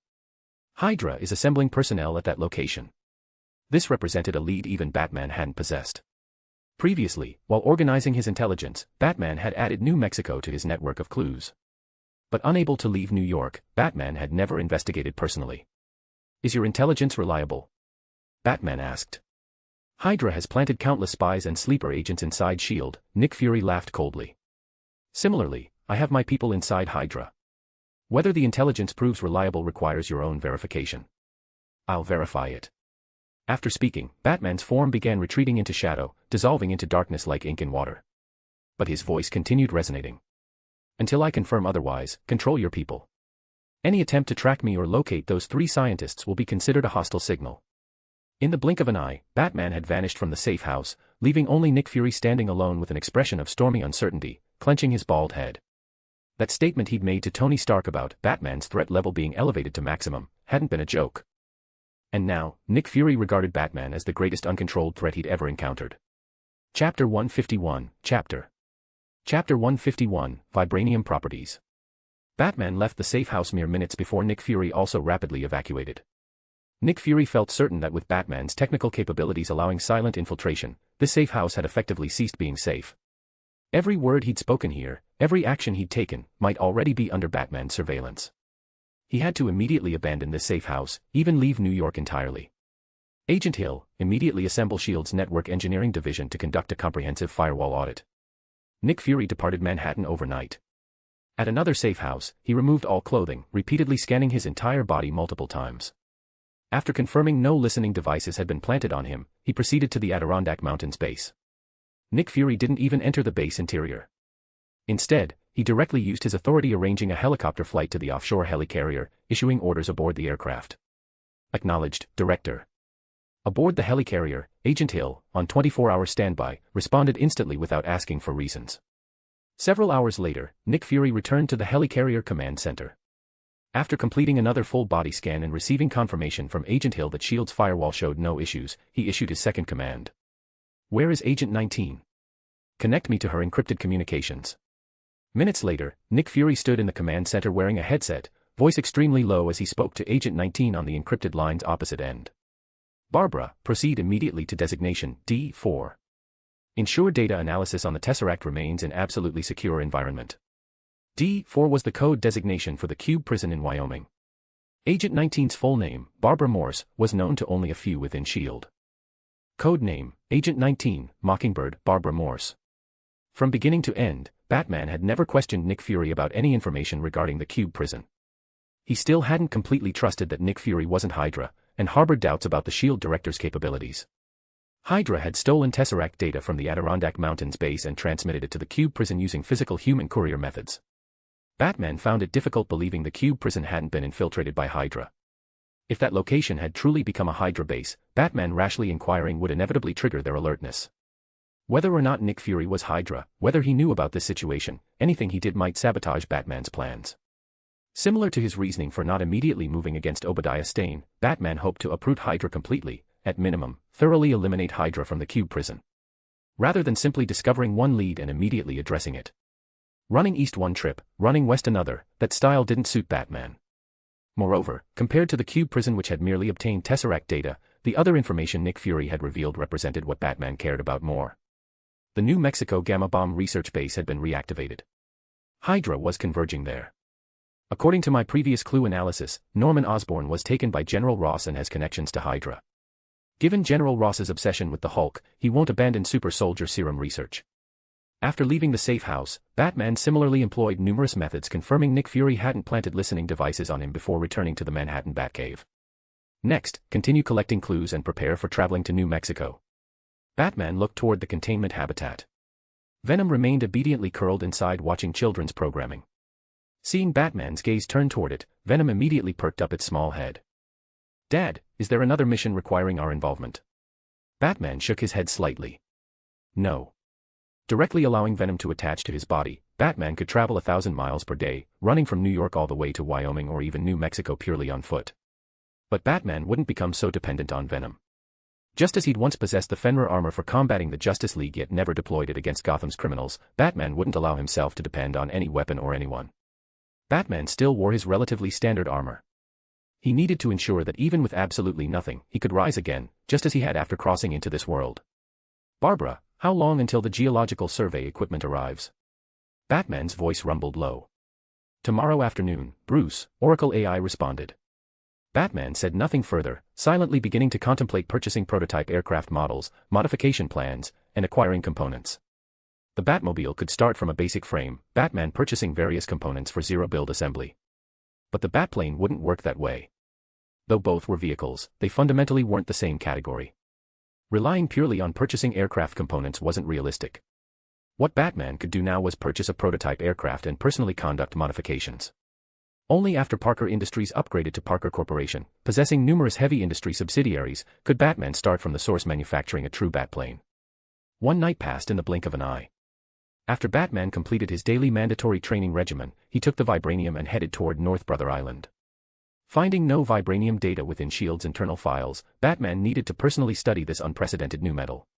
S3: Hydra is assembling personnel at that location. This represented a lead even Batman hadn't possessed. Previously, while organizing his intelligence, Batman had added New Mexico to his network of clues. But unable to leave New York, Batman had never investigated personally. Is your intelligence reliable? Batman asked. Hydra has planted countless spies and sleeper agents inside S.H.I.E.L.D., Nick Fury laughed coldly. Similarly, I have my people inside Hydra. Whether the intelligence proves reliable requires your own verification. I'll verify it. After speaking, Batman's form began retreating into shadow, dissolving into darkness like ink in water. But his voice continued resonating. Until I confirm otherwise, control your people. Any attempt to track me or locate those 3 scientists will be considered a hostile signal. In the blink of an eye, Batman had vanished from the safe house, leaving only Nick Fury standing alone with an expression of stormy uncertainty, clenching his bald head. That statement he'd made to Tony Stark about Batman's threat level being elevated to maximum hadn't been a joke. And now, Nick Fury regarded Batman as the greatest uncontrolled threat he'd ever encountered. Chapter 151, Chapter 151, Vibranium Properties. Batman left the safe house mere minutes before Nick Fury also rapidly evacuated. Nick Fury felt certain that with Batman's technical capabilities allowing silent infiltration, this safe house had effectively ceased being safe. Every word he'd spoken here, every action he'd taken, might already be under Batman's surveillance. He had to immediately abandon this safe house, even leave New York entirely. Agent Hill, immediately assemble S.H.I.E.L.D.'s Network Engineering Division to conduct a comprehensive firewall audit. Nick Fury departed Manhattan overnight. At another safe house, he removed all clothing, repeatedly scanning his entire body multiple times. After confirming no listening devices had been planted on him, he proceeded to the Adirondack Mountains base. Nick Fury didn't even enter the base interior. Instead, he directly used his authority arranging a helicopter flight to the offshore helicarrier, issuing orders aboard the aircraft. Acknowledged, Director. Aboard the helicarrier, Agent Hill, on 24-hour standby, responded instantly without asking for reasons. Several hours later, Nick Fury returned to the helicarrier command center. After completing another full body scan and receiving confirmation from Agent Hill that S.H.I.E.L.D.'s firewall showed no issues, he issued his second command. Where is Agent 19? Connect me to her encrypted communications. Minutes later, Nick Fury stood in the command center wearing a headset, voice extremely low as he spoke to Agent 19 on the encrypted line's opposite end. Barbara, proceed immediately to designation D4. Ensure data analysis on the Tesseract remains in absolutely secure environment. D4 was the code designation for the Cube prison in Wyoming. Agent 19's full name, Barbara Morse, was known to only a few within S.H.I.E.L.D. Code name, Agent 19, Mockingbird, Barbara Morse. From beginning to end, Batman had never questioned Nick Fury about any information regarding the Cube prison. He still hadn't completely trusted that Nick Fury wasn't Hydra, and harbored doubts about the SHIELD director's capabilities. Hydra had stolen Tesseract data from the Adirondack Mountains base and transmitted it to the Cube prison using physical human courier methods. Batman found it difficult believing the Cube prison hadn't been infiltrated by Hydra. If that location had truly become a Hydra base, Batman rashly inquiring would inevitably trigger their alertness. Whether or not Nick Fury was Hydra, whether he knew about this situation, anything he did might sabotage Batman's plans. Similar to his reasoning for not immediately moving against Obadiah Stane, Batman hoped to uproot Hydra completely, at minimum, thoroughly eliminate Hydra from the Cube prison. Rather than simply discovering one lead and immediately addressing it. Running east one trip, running west another, that style didn't suit Batman. Moreover, compared to the Cube prison which had merely obtained Tesseract data, the other information Nick Fury had revealed represented what Batman cared about more. The New Mexico Gamma Bomb research base had been reactivated. Hydra was converging there. According to my previous clue analysis, Norman Osborn was taken by General Ross and has connections to Hydra. Given General Ross's obsession with the Hulk, he won't abandon super soldier serum research. After leaving the safe house, Batman similarly employed numerous methods confirming Nick Fury hadn't planted listening devices on him before returning to the Manhattan Batcave. Next, continue collecting clues and prepare for traveling to New Mexico. Batman looked toward the containment habitat. Venom remained obediently curled inside watching children's programming. Seeing Batman's gaze turn toward it, Venom immediately perked up its small head. "Dad, is there another mission requiring our involvement?" Batman shook his head slightly. "No." Directly allowing Venom to attach to his body, Batman could travel 1,000 miles per day, running from New York all the way to Wyoming or even New Mexico purely on foot. But Batman wouldn't become so dependent on Venom. Just as he'd once possessed the Fenrir armor for combating the Justice League yet never deployed it against Gotham's criminals, Batman wouldn't allow himself to depend on any weapon or anyone. Batman still wore his relatively standard armor. He needed to ensure that even with absolutely nothing, he could rise again, just as he had after crossing into this world. "Barbara, how long until the geological survey equipment arrives?" Batman's voice rumbled low. "Tomorrow afternoon, Bruce," Oracle AI responded. Batman said nothing further, silently beginning to contemplate purchasing prototype aircraft models, modification plans, and acquiring components. The Batmobile could start from a basic frame, Batman purchasing various components for zero-build assembly. But the Batplane wouldn't work that way. Though both were vehicles, they fundamentally weren't the same category. Relying purely on purchasing aircraft components wasn't realistic. What Batman could do now was purchase a prototype aircraft and personally conduct modifications. Only after Parker Industries upgraded to Parker Corporation, possessing numerous heavy industry subsidiaries, could Batman start from the source manufacturing a true Batplane. One night passed in the blink of an eye. After Batman completed his daily mandatory training regimen, he took the vibranium and headed toward North Brother Island. Finding no vibranium data within S.H.I.E.L.'s internal files, Batman needed to personally study this unprecedented new metal.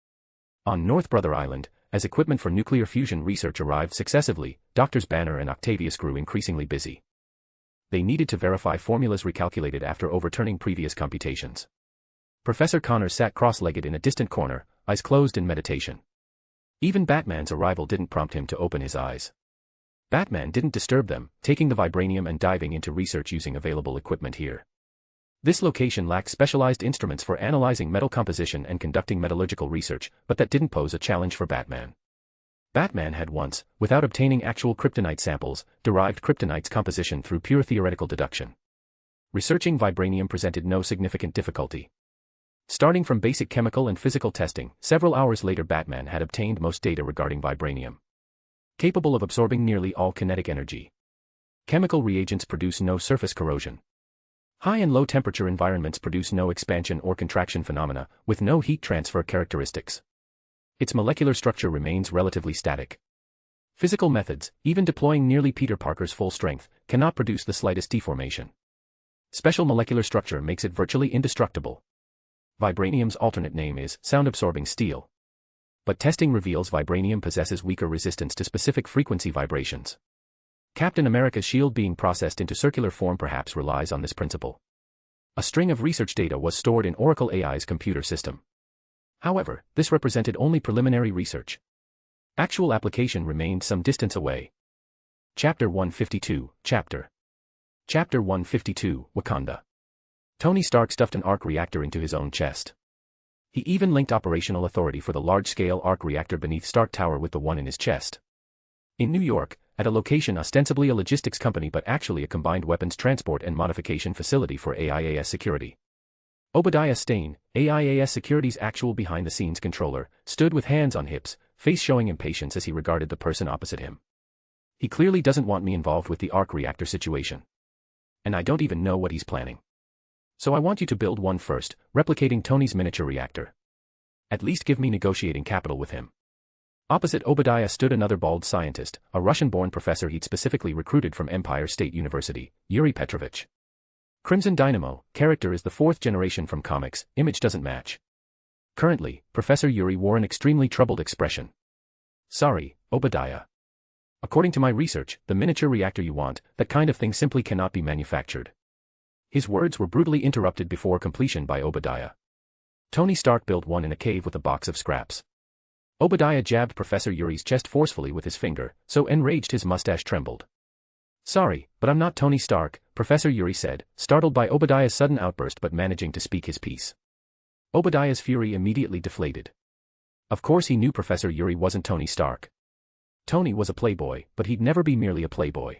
S3: On North Brother Island, as equipment for nuclear fusion research arrived successively, Doctors Banner and Octavius grew increasingly busy. They needed to verify formulas recalculated after overturning previous computations. Professor Connors sat cross-legged in a distant corner, eyes closed in meditation. Even Batman's arrival didn't prompt him to open his eyes. Batman didn't disturb them, taking the vibranium and diving into research using available equipment here. This location lacked specialized instruments for analyzing metal composition and conducting metallurgical research, but that didn't pose a challenge for Batman. Batman had once, without obtaining actual kryptonite samples, derived kryptonite's composition through pure theoretical deduction. Researching vibranium presented no significant difficulty. Starting from basic chemical and physical testing, several hours later Batman had obtained most data regarding vibranium. Capable of absorbing nearly all kinetic energy. Chemical reagents produce no surface corrosion. High and low temperature environments produce no expansion or contraction phenomena, with no heat transfer characteristics. Its molecular structure remains relatively static. Physical methods, even deploying nearly Peter Parker's full strength, cannot produce the slightest deformation. Special molecular structure makes it virtually indestructible. Vibranium's alternate name is sound-absorbing steel. But testing reveals vibranium possesses weaker resistance to specific frequency vibrations. Captain America's shield being processed into circular form perhaps relies on this principle. A string of research data was stored in Oracle AI's computer system. However, this represented only preliminary research. Actual application remained some distance away. Chapter 152, Chapter 152, Wakanda. Tony Stark stuffed an arc reactor into his own chest. He even linked operational authority for the large-scale arc reactor beneath Stark Tower with the one in his chest. In New York, at a location ostensibly a logistics company but actually a combined weapons transport and modification facility for AIAS security. Obadiah Stane, AIAS Security's actual behind-the-scenes controller, stood with hands on hips, face showing impatience as he regarded the person opposite him. He clearly doesn't want me involved with the arc reactor situation. And I don't even know what he's planning. So I want you to build one first, replicating Tony's miniature reactor. At least give me negotiating capital with him. Opposite Obadiah stood another bald scientist, a Russian-born professor he'd specifically recruited from Empire State University, Yuri Petrovich. Crimson Dynamo, character is the fourth generation from comics, image doesn't match. Currently, Professor Yuri wore an extremely troubled expression. Sorry, Obadiah. According to my research, the miniature reactor you want, that kind of thing simply cannot be manufactured. His words were brutally interrupted before completion by Obadiah. Tony Stark built one in a cave with a box of scraps. Obadiah jabbed Professor Yuri's chest forcefully with his finger, so enraged his mustache trembled. Sorry, but I'm not Tony Stark, Professor Yuri said, startled by Obadiah's sudden outburst but managing to speak his piece. Obadiah's fury immediately deflated. Of course he knew Professor Yuri wasn't Tony Stark. Tony was a playboy, but he'd never be merely a playboy.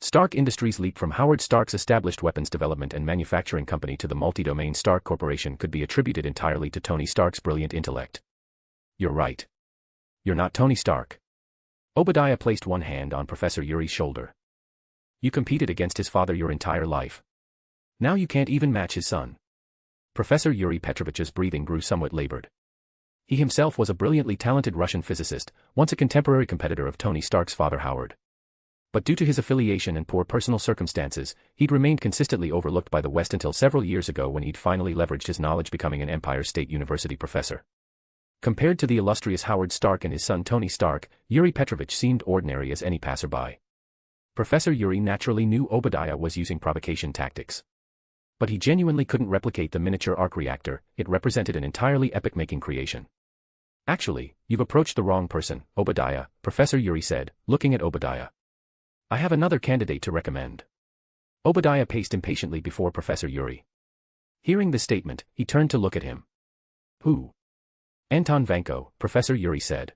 S3: Stark Industries' leap from Howard Stark's established weapons development and manufacturing company to the multi-domain Stark Corporation could be attributed entirely to Tony Stark's brilliant intellect. You're right. You're not Tony Stark. Obadiah placed one hand on Professor Yuri's shoulder. You competed against his father your entire life. Now you can't even match his son. Professor Yuri Petrovich's breathing grew somewhat labored. He himself was a brilliantly talented Russian physicist, once a contemporary competitor of Tony Stark's father Howard. But due to his affiliation and poor personal circumstances, he'd remained consistently overlooked by the West until several years ago when he'd finally leveraged his knowledge becoming an Empire State University professor. Compared to the illustrious Howard Stark and his son Tony Stark, Yuri Petrovich seemed ordinary as any passerby. Professor Yuri naturally knew Obadiah was using provocation tactics. But he genuinely couldn't replicate the miniature arc reactor, it represented an entirely epic-making creation. Actually, you've approached the wrong person, Obadiah, Professor Yuri said, looking at Obadiah. I have another candidate to recommend. Obadiah paced impatiently before Professor Yuri. Hearing this statement, he turned to look at him. Who? Anton Vanko, Professor Yuri said.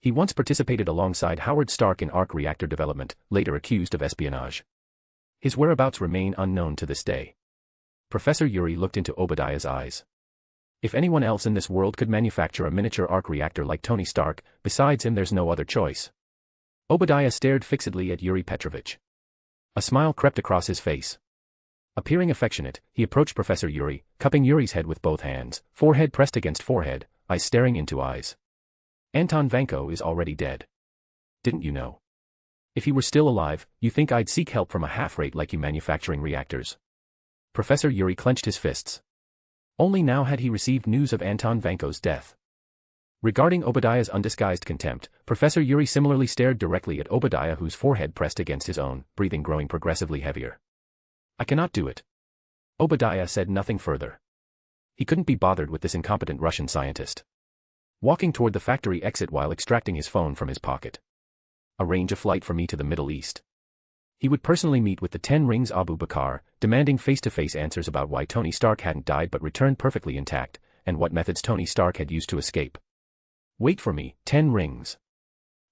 S3: He once participated alongside Howard Stark in arc reactor development, later accused of espionage. His whereabouts remain unknown to this day. Professor Yuri looked into Obadiah's eyes. If anyone else in this world could manufacture a miniature arc reactor like Tony Stark, besides him there's no other choice. Obadiah stared fixedly at Yuri Petrovich. A smile crept across his face. Appearing affectionate, he approached Professor Yuri, cupping Yuri's head with both hands, forehead pressed against forehead, eyes staring into eyes. Anton Vanko is already dead. Didn't you know? If he were still alive, you think I'd seek help from a half-rate like you manufacturing reactors? Professor Yuri clenched his fists. Only now had he received news of Anton Vanko's death. Regarding Obadiah's undisguised contempt, Professor Yuri similarly stared directly at Obadiah whose forehead pressed against his own, breathing growing progressively heavier. I cannot do it. Obadiah said nothing further. He couldn't be bothered with this incompetent Russian scientist. Walking toward the factory exit while extracting his phone from his pocket. Arrange a flight for me to the Middle East. He would personally meet with the 10 Rings Abu Bakr, demanding face-to-face answers about why Tony Stark hadn't died but returned perfectly intact, and what methods Tony Stark had used to escape. Wait for me, 10 Rings.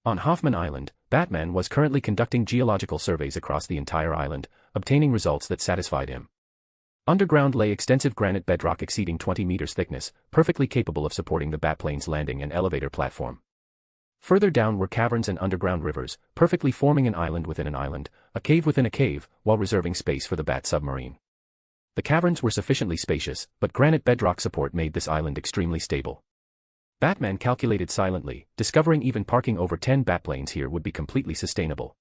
S3: On Hoffman Island, Batman was currently conducting geological surveys across the entire island, obtaining results that satisfied him. Underground lay extensive granite bedrock exceeding 20 meters thickness, perfectly capable of supporting the Batplane's landing and elevator platform. Further down were caverns and underground rivers, perfectly forming an island within an island, a cave within a cave, while reserving space for the Bat submarine. The caverns were sufficiently spacious, but granite bedrock support made this island extremely stable. Batman calculated silently, discovering even parking over 10 Batplanes here would be completely sustainable.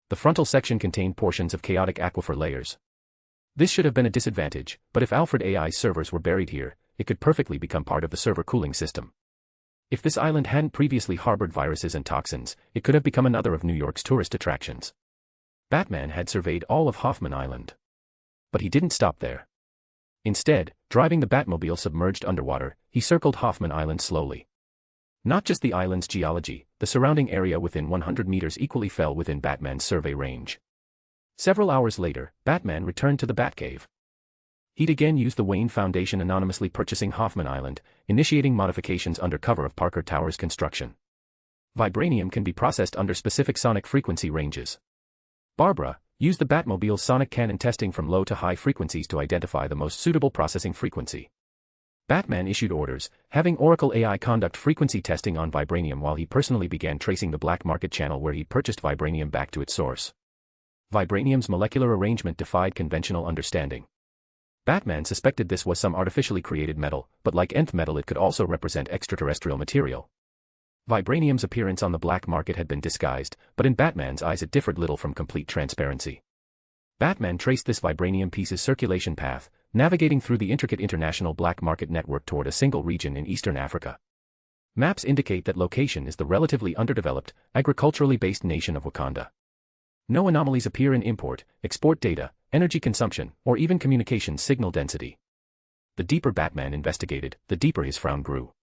S3: The frontal section contained portions of chaotic aquifer layers. This should have been a disadvantage, but if Alfred AI's servers were buried here, it could perfectly become part of the server cooling system. If this island hadn't previously harbored viruses and toxins, it could have become another of New York's tourist attractions. Batman had surveyed all of Hoffman Island. But he didn't stop there. Instead, driving the Batmobile submerged underwater, he circled Hoffman Island slowly. Not just the island's geology, the surrounding area within 100 meters equally fell within Batman's survey range. Several hours later, Batman returned to the Batcave. He'd again used the Wayne Foundation anonymously purchasing Hoffman Island, initiating modifications under cover of Parker Tower's construction. Vibranium can be processed under specific sonic frequency ranges. Barbara, Use the Batmobile's sonic cannon testing from low to high frequencies to identify the most suitable processing frequency. Batman issued orders, having Oracle AI conduct frequency testing on vibranium while he personally began tracing the black market channel where he purchased vibranium back to its source. Vibranium's molecular arrangement defied conventional understanding. Batman suspected this was some artificially created metal, but like nth metal it could also represent extraterrestrial material. Vibranium's appearance on the black market had been disguised, but in Batman's eyes it differed little from complete transparency. Batman traced this vibranium piece's circulation path, navigating through the intricate international black market network toward a single region in eastern Africa. Maps indicate that location is the relatively underdeveloped, agriculturally based nation of Wakanda. No anomalies appear in import, export data, energy consumption, or even communication signal density. The deeper Batman investigated, the deeper his frown grew.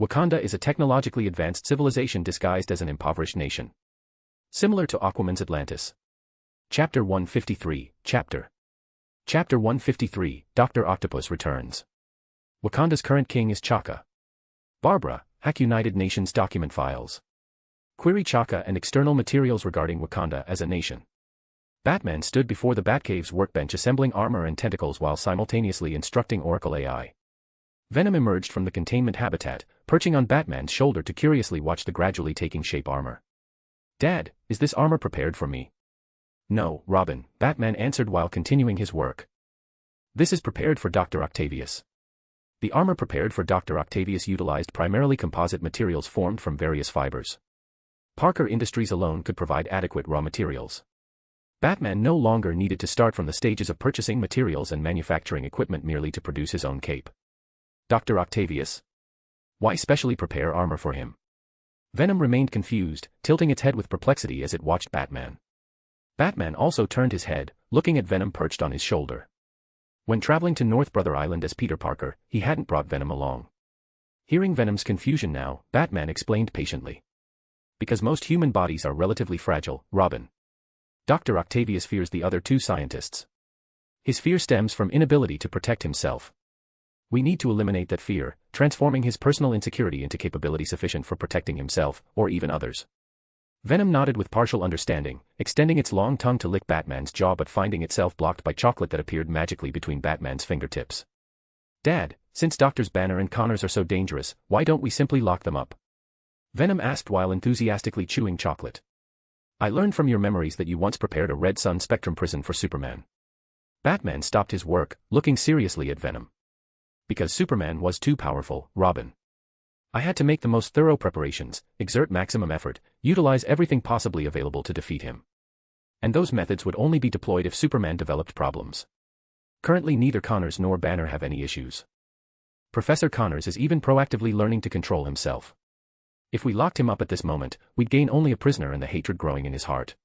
S3: Wakanda is a technologically advanced civilization disguised as an impoverished nation. Similar to Aquaman's Atlantis. Chapter 153, Chapter 153, Dr. Octopus returns. Wakanda's current king is Chaka. Barbara, hack United Nations document files. Query Chaka and external materials regarding Wakanda as a nation. Batman stood before the Batcave's workbench assembling armor and tentacles while simultaneously instructing Oracle AI. Venom emerged from the containment habitat, perching on Batman's shoulder to curiously watch the gradually taking shape armor. "Dad, is this armor prepared for me?" "No, Robin," Batman answered while continuing his work. "This is prepared for Dr. Octavius." The armor prepared for Dr. Octavius utilized primarily composite materials formed from various fibers. Parker Industries alone could provide adequate raw materials. Batman no longer needed to start from the stages of purchasing materials and manufacturing equipment merely to produce his own cape. Dr. Octavius? Why specially prepare armor for him? Venom remained confused, tilting its head with perplexity as it watched Batman. Batman also turned his head, looking at Venom perched on his shoulder. When traveling to North Brother Island as Peter Parker, he hadn't brought Venom along. Hearing Venom's confusion now, Batman explained patiently. "Because most human bodies are relatively fragile, Robin. Dr. Octavius fears the other two scientists. His fear stems from inability to protect himself. We need to eliminate that fear, transforming his personal insecurity into capability sufficient for protecting himself, or even others." Venom nodded with partial understanding, extending its long tongue to lick Batman's jaw but finding itself blocked by chocolate that appeared magically between Batman's fingertips. "Dad, since Doctors Banner and Connors are so dangerous, why don't we simply lock them up?" Venom asked while enthusiastically chewing chocolate. "I learned from your memories that you once prepared a Red Sun Spectrum prison for Superman." Batman stopped his work, looking seriously at Venom. "Because Superman was too powerful, Robin. I had to make the most thorough preparations, exert maximum effort, utilize everything possibly available to defeat him. And those methods would only be deployed if Superman developed problems. Currently neither Connors nor Banner have any issues. Professor Connors is even proactively learning to control himself. If we locked him up at this moment, we'd gain only a prisoner and the hatred growing in his heart.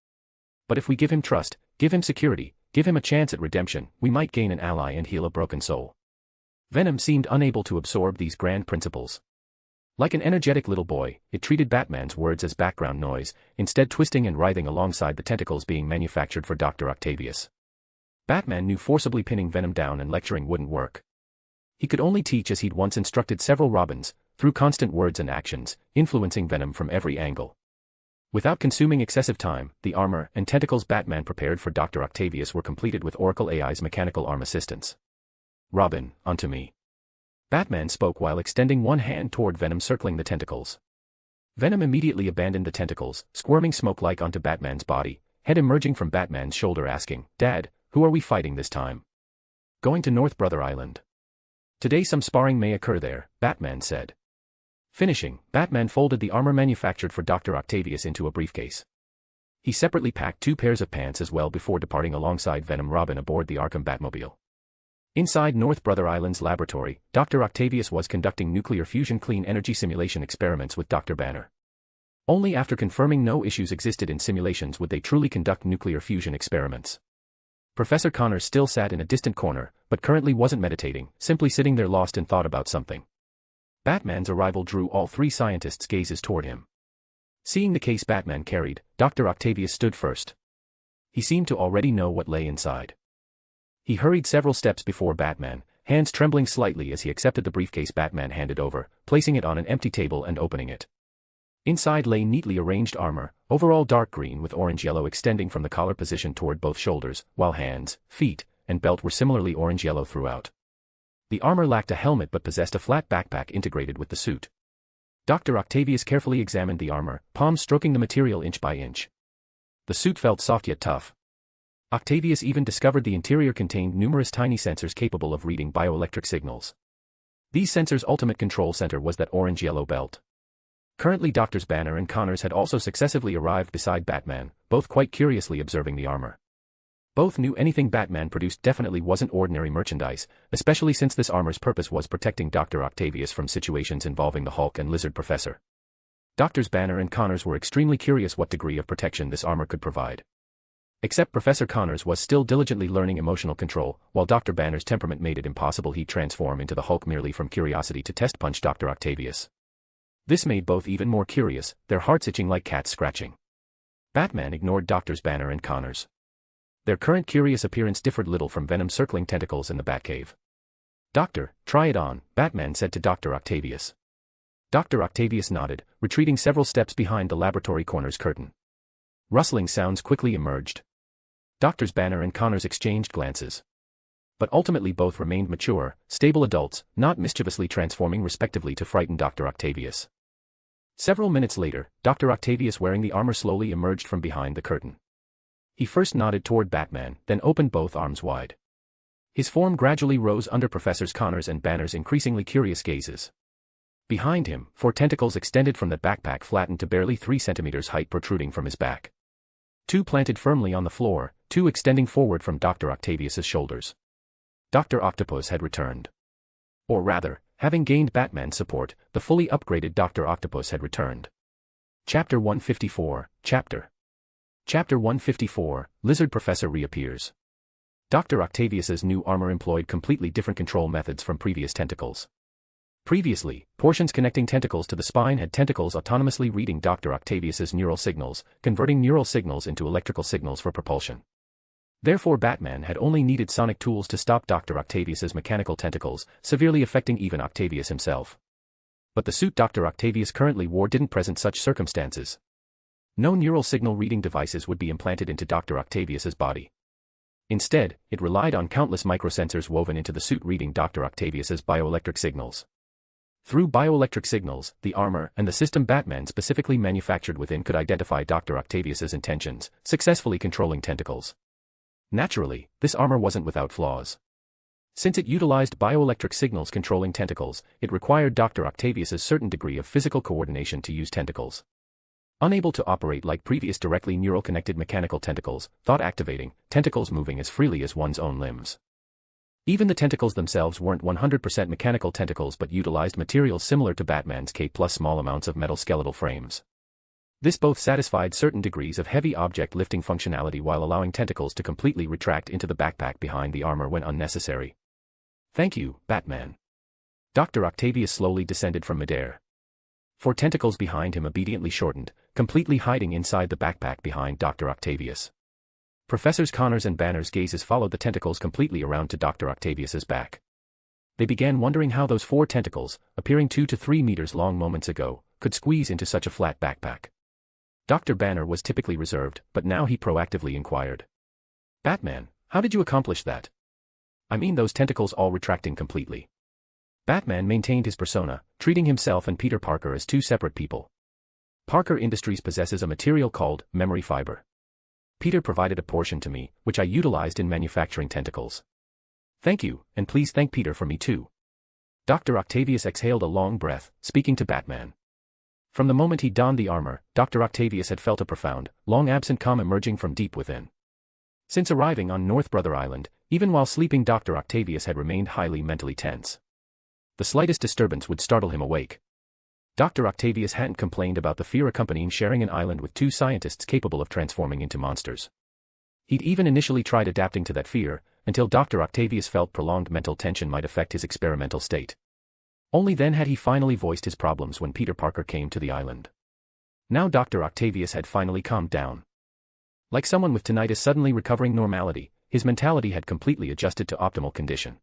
S3: But if we give him trust, give him security, give him a chance at redemption, we might gain an ally and heal a broken soul." Venom seemed unable to absorb these grand principles. Like an energetic little boy, it treated Batman's words as background noise, instead twisting and writhing alongside the tentacles being manufactured for Dr. Octavius. Batman knew forcibly pinning Venom down and lecturing wouldn't work. He could only teach as he'd once instructed several Robins, through constant words and actions, influencing Venom from every angle. Without consuming excessive time, the armor and tentacles Batman prepared for Dr. Octavius were completed with Oracle AI's mechanical arm assistance. "Robin, onto me." Batman spoke while extending one hand toward Venom circling the tentacles. Venom immediately abandoned the tentacles, squirming smoke-like onto Batman's body, head emerging from Batman's shoulder asking, "Dad, who are we fighting this time?" "Going to North Brother Island. Today some sparring may occur there," Batman said. Finishing, Batman folded the armor manufactured for Dr. Octavius into a briefcase. He separately packed 2 pairs of pants as well before departing alongside Venom Robin aboard the Arkham Batmobile. Inside North Brother Island's laboratory, Dr. Octavius was conducting nuclear fusion clean energy simulation experiments with Dr. Banner. Only after confirming no issues existed in simulations would they truly conduct nuclear fusion experiments. Professor Connors still sat in a distant corner, but currently wasn't meditating, simply sitting there lost in thought about something. Batman's arrival drew all 3 scientists' gazes toward him. Seeing the case Batman carried, Dr. Octavius stood first. He seemed to already know what lay inside. He hurried several steps before Batman, hands trembling slightly as he accepted the briefcase Batman handed over, placing it on an empty table and opening it. Inside lay neatly arranged armor, overall dark green with orange-yellow extending from the collar position toward both shoulders, while hands, feet, and belt were similarly orange-yellow throughout. The armor lacked a helmet but possessed a flat backpack integrated with the suit. Dr. Octavius carefully examined the armor, palms stroking the material inch by inch. The suit felt soft yet tough. Octavius even discovered the interior contained numerous tiny sensors capable of reading bioelectric signals. These sensors' ultimate control center was that orange-yellow belt. Currently Doctors Banner and Connors had also successively arrived beside Batman, both quite curiously observing the armor. Both knew anything Batman produced definitely wasn't ordinary merchandise, especially since this armor's purpose was protecting Dr. Octavius from situations involving the Hulk and Lizard Professor. Doctors Banner and Connors were extremely curious what degree of protection this armor could provide. Except Professor Connors was still diligently learning emotional control, while Dr. Banner's temperament made it impossible he'd transform into the Hulk merely from curiosity to test punch Dr. Octavius. This made both even more curious, their hearts itching like cats scratching. Batman ignored Doctors Banner and Connors. Their current curious appearance differed little from venom-circling tentacles in the Batcave. "Doctor, try it on," Batman said to Dr. Octavius. Dr. Octavius nodded, retreating several steps behind the laboratory corner's curtain. Rustling sounds quickly emerged. Doctors Banner and Connors exchanged glances. But ultimately both remained mature, stable adults, not mischievously transforming respectively to frighten Dr. Octavius. Several minutes later, Dr. Octavius wearing the armor slowly emerged from behind the curtain. He first nodded toward Batman, then opened both arms wide. His form gradually rose under Professor Connors and Banner's increasingly curious gazes. Behind him, 4 tentacles extended from the backpack flattened to barely 3 centimeters height protruding from his back. 2 planted firmly on the floor, 2 extending forward from Dr. Octavius's shoulders. Dr. Octopus had returned. Or rather, having gained Batman's support, the fully upgraded Dr. Octopus had returned. Chapter 154, Chapter 154, Lizard Professor reappears. Dr. Octavius's new armor employed completely different control methods from previous tentacles. Previously, portions connecting tentacles to the spine had tentacles autonomously reading Dr. Octavius's neural signals, converting neural signals into electrical signals for propulsion. Therefore Batman had only needed sonic tools to stop Dr. Octavius's mechanical tentacles, severely affecting even Octavius himself. But the suit Dr. Octavius currently wore didn't present such circumstances. No neural signal reading devices would be implanted into Dr. Octavius's body. Instead, it relied on countless microsensors woven into the suit reading Dr. Octavius's bioelectric signals. Through bioelectric signals, the armor and the system Batman specifically manufactured within could identify Dr. Octavius's intentions, successfully controlling tentacles. Naturally, this armor wasn't without flaws. Since it utilized bioelectric signals controlling tentacles, it required Dr. Octavius's certain degree of physical coordination to use tentacles. Unable to operate like previous directly neural-connected mechanical tentacles, thought-activating, tentacles moving as freely as one's own limbs. Even the tentacles themselves weren't 100% mechanical tentacles but utilized materials similar to Batman's cape plus small amounts of metal skeletal frames. This both satisfied certain degrees of heavy object lifting functionality while allowing tentacles to completely retract into the backpack behind the armor when unnecessary. "Thank you, Batman." Dr. Octavius slowly descended from midair. 4 tentacles behind him obediently shortened, completely hiding inside the backpack behind Dr. Octavius. Professors Connors and Banner's gazes followed the tentacles completely around to Dr. Octavius's back. They began wondering how those 4 tentacles, appearing 2 to 3 meters long moments ago, could squeeze into such a flat backpack. Dr. Banner was typically reserved, but now he proactively inquired. "Batman, how did you accomplish that? I mean those tentacles all retracting completely." Batman maintained his persona, treating himself and Peter Parker as 2 separate people. Parker Industries possesses a material called memory fiber. Peter provided a portion to me, which I utilized in manufacturing tentacles. "Thank you, and please thank Peter for me too." Dr. Octavius exhaled a long breath, speaking to Batman. From the moment he donned the armor, Dr. Octavius had felt a profound, long-absent calm emerging from deep within. Since arriving on North Brother Island, even while sleeping Dr. Octavius had remained highly mentally tense. The slightest disturbance would startle him awake. Dr. Octavius hadn't complained about the fear accompanying sharing an island with 2 scientists capable of transforming into monsters. He'd even initially tried adapting to that fear, until Dr. Octavius felt prolonged mental tension might affect his experimental state. Only then had he finally voiced his problems when Peter Parker came to the island. Now Dr. Octavius had finally calmed down. Like someone with tinnitus suddenly recovering normality, his mentality had completely adjusted to optimal condition.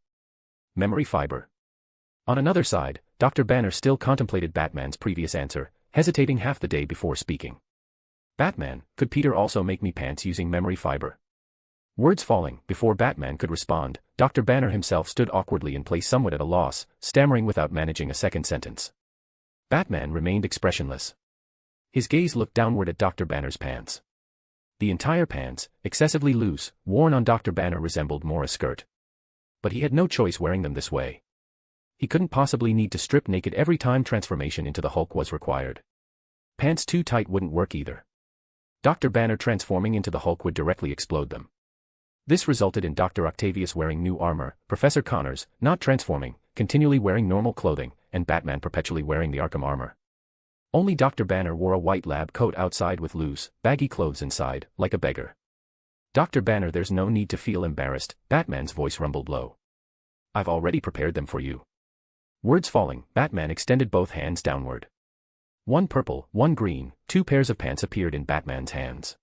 S3: Memory fiber. On another side, Dr. Banner still contemplated Batman's previous answer, hesitating half the day before speaking. Batman, could Peter also make me pants using memory fiber? Words falling, before Batman could respond, Dr. Banner himself stood awkwardly in place, somewhat at a loss, stammering without managing a second sentence. Batman remained expressionless. His gaze looked downward at Dr. Banner's pants. The entire pants, excessively loose, worn on Dr. Banner resembled more a skirt. But he had no choice wearing them this way. He couldn't possibly need to strip naked every time transformation into the Hulk was required. Pants too tight wouldn't work either. Dr. Banner transforming into the Hulk would directly explode them. This resulted in Dr. Octavius wearing new armor, Professor Connors, not transforming, continually wearing normal clothing, and Batman perpetually wearing the Arkham armor. Only Dr. Banner wore a white lab coat outside with loose, baggy clothes inside, like a beggar. Dr. Banner, there's no need to feel embarrassed, Batman's voice rumbled low. I've already prepared them for you. Words falling, Batman extended both hands downward. One purple, one green, 2 pairs of pants appeared in Batman's hands.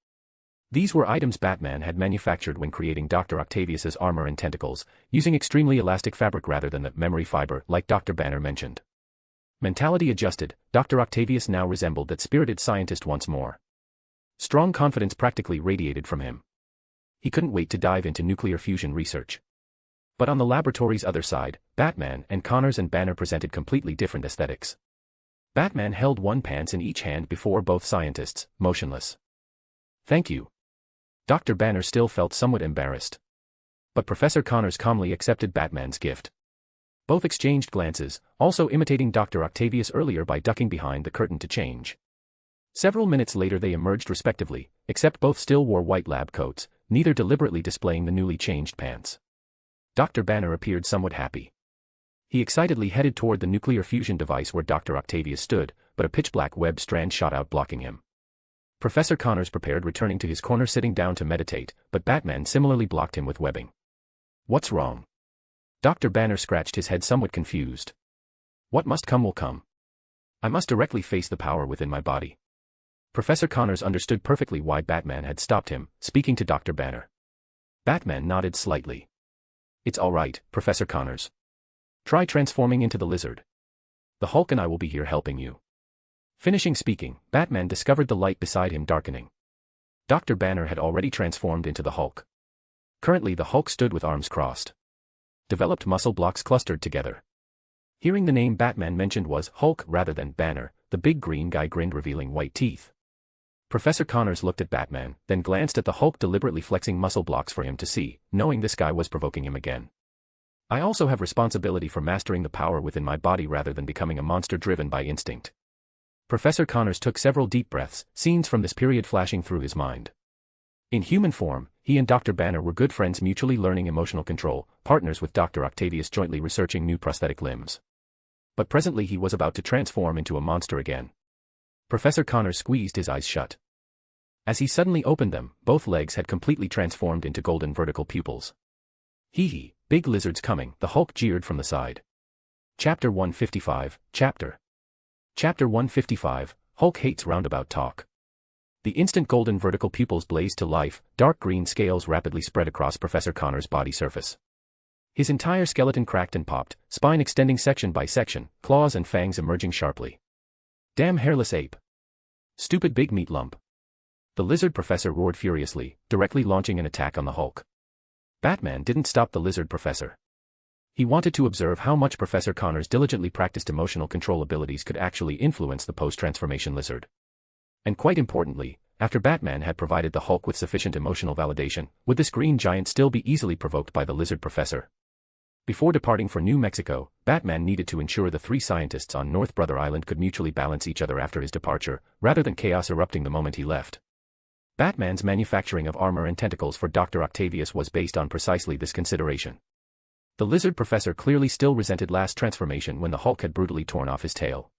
S3: These were items Batman had manufactured when creating Dr. Octavius's armor and tentacles, using extremely elastic fabric rather than the memory fiber like Dr. Banner mentioned. Mentality adjusted, Dr. Octavius now resembled that spirited scientist once more. Strong confidence practically radiated from him. He couldn't wait to dive into nuclear fusion research. But on the laboratory's other side, Batman and Connors and Banner presented completely different aesthetics. Batman held one pants in each hand before both scientists, motionless. Thank you. Dr. Banner still felt somewhat embarrassed. But Professor Connors calmly accepted Batman's gift. Both exchanged glances, also imitating Dr. Octavius earlier by ducking behind the curtain to change. Several minutes later they emerged respectively, except both still wore white lab coats, neither deliberately displaying the newly changed pants. Dr. Banner appeared somewhat happy. He excitedly headed toward the nuclear fusion device where Dr. Octavius stood, but a pitch-black web strand shot out blocking him. Professor Connors prepared returning to his corner sitting down to meditate, but Batman similarly blocked him with webbing. What's wrong? Dr. Banner scratched his head somewhat confused. What must come will come. I must directly face the power within my body. Professor Connors understood perfectly why Batman had stopped him, speaking to Dr. Banner. Batman nodded slightly. It's all right, Professor Connors. Try transforming into the lizard. The Hulk and I will be here helping you. Finishing speaking, Batman discovered the light beside him darkening. Dr. Banner had already transformed into the Hulk. Currently the Hulk stood with arms crossed. Developed muscle blocks clustered together. Hearing the name Batman mentioned was Hulk rather than Banner, the big green guy grinned revealing white teeth. Professor Connors looked at Batman, then glanced at the Hulk deliberately flexing muscle blocks for him to see, knowing this guy was provoking him again. I also have responsibility for mastering the power within my body rather than becoming a monster driven by instinct. Professor Connors took several deep breaths, scenes from this period flashing through his mind. In human form, he and Dr. Banner were good friends mutually learning emotional control, partners with Dr. Octavius jointly researching new prosthetic limbs. But presently he was about to transform into a monster again. Professor Connors squeezed his eyes shut. As he suddenly opened them, both legs had completely transformed into golden vertical pupils. Hee hee, big lizards coming, the Hulk jeered from the side. Chapter 155, Chapter 155, Hulk hates roundabout talk. The instant golden vertical pupils blazed to life, dark green scales rapidly spread across Professor Connors' body surface. His entire skeleton cracked and popped, spine extending section by section, claws and fangs emerging sharply. Damn hairless ape. Stupid big meat lump. The lizard professor roared furiously, directly launching an attack on the Hulk. Batman didn't stop the lizard professor. He wanted to observe how much Professor Connors' diligently practiced emotional control abilities could actually influence the post-transformation lizard. And quite importantly, after Batman had provided the Hulk with sufficient emotional validation, would this green giant still be easily provoked by the lizard professor? Before departing for New Mexico, Batman needed to ensure the 3 scientists on North Brother Island could mutually balance each other after his departure, rather than chaos erupting the moment he left. Batman's manufacturing of armor and tentacles for Dr. Octavius was based on precisely this consideration. The lizard professor clearly still resented last transformation when the Hulk had brutally torn off his tail.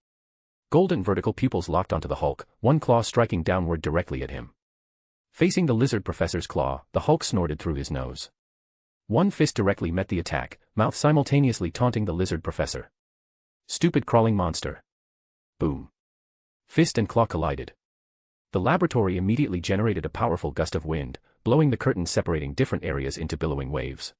S3: Golden vertical pupils locked onto the Hulk, one claw striking downward directly at him. Facing the lizard professor's claw, the Hulk snorted through his nose. One fist directly met the attack, mouth simultaneously taunting the lizard professor. Stupid crawling monster. Boom. Fist and claw collided. The laboratory immediately generated a powerful gust of wind, blowing the curtains separating different areas into billowing waves.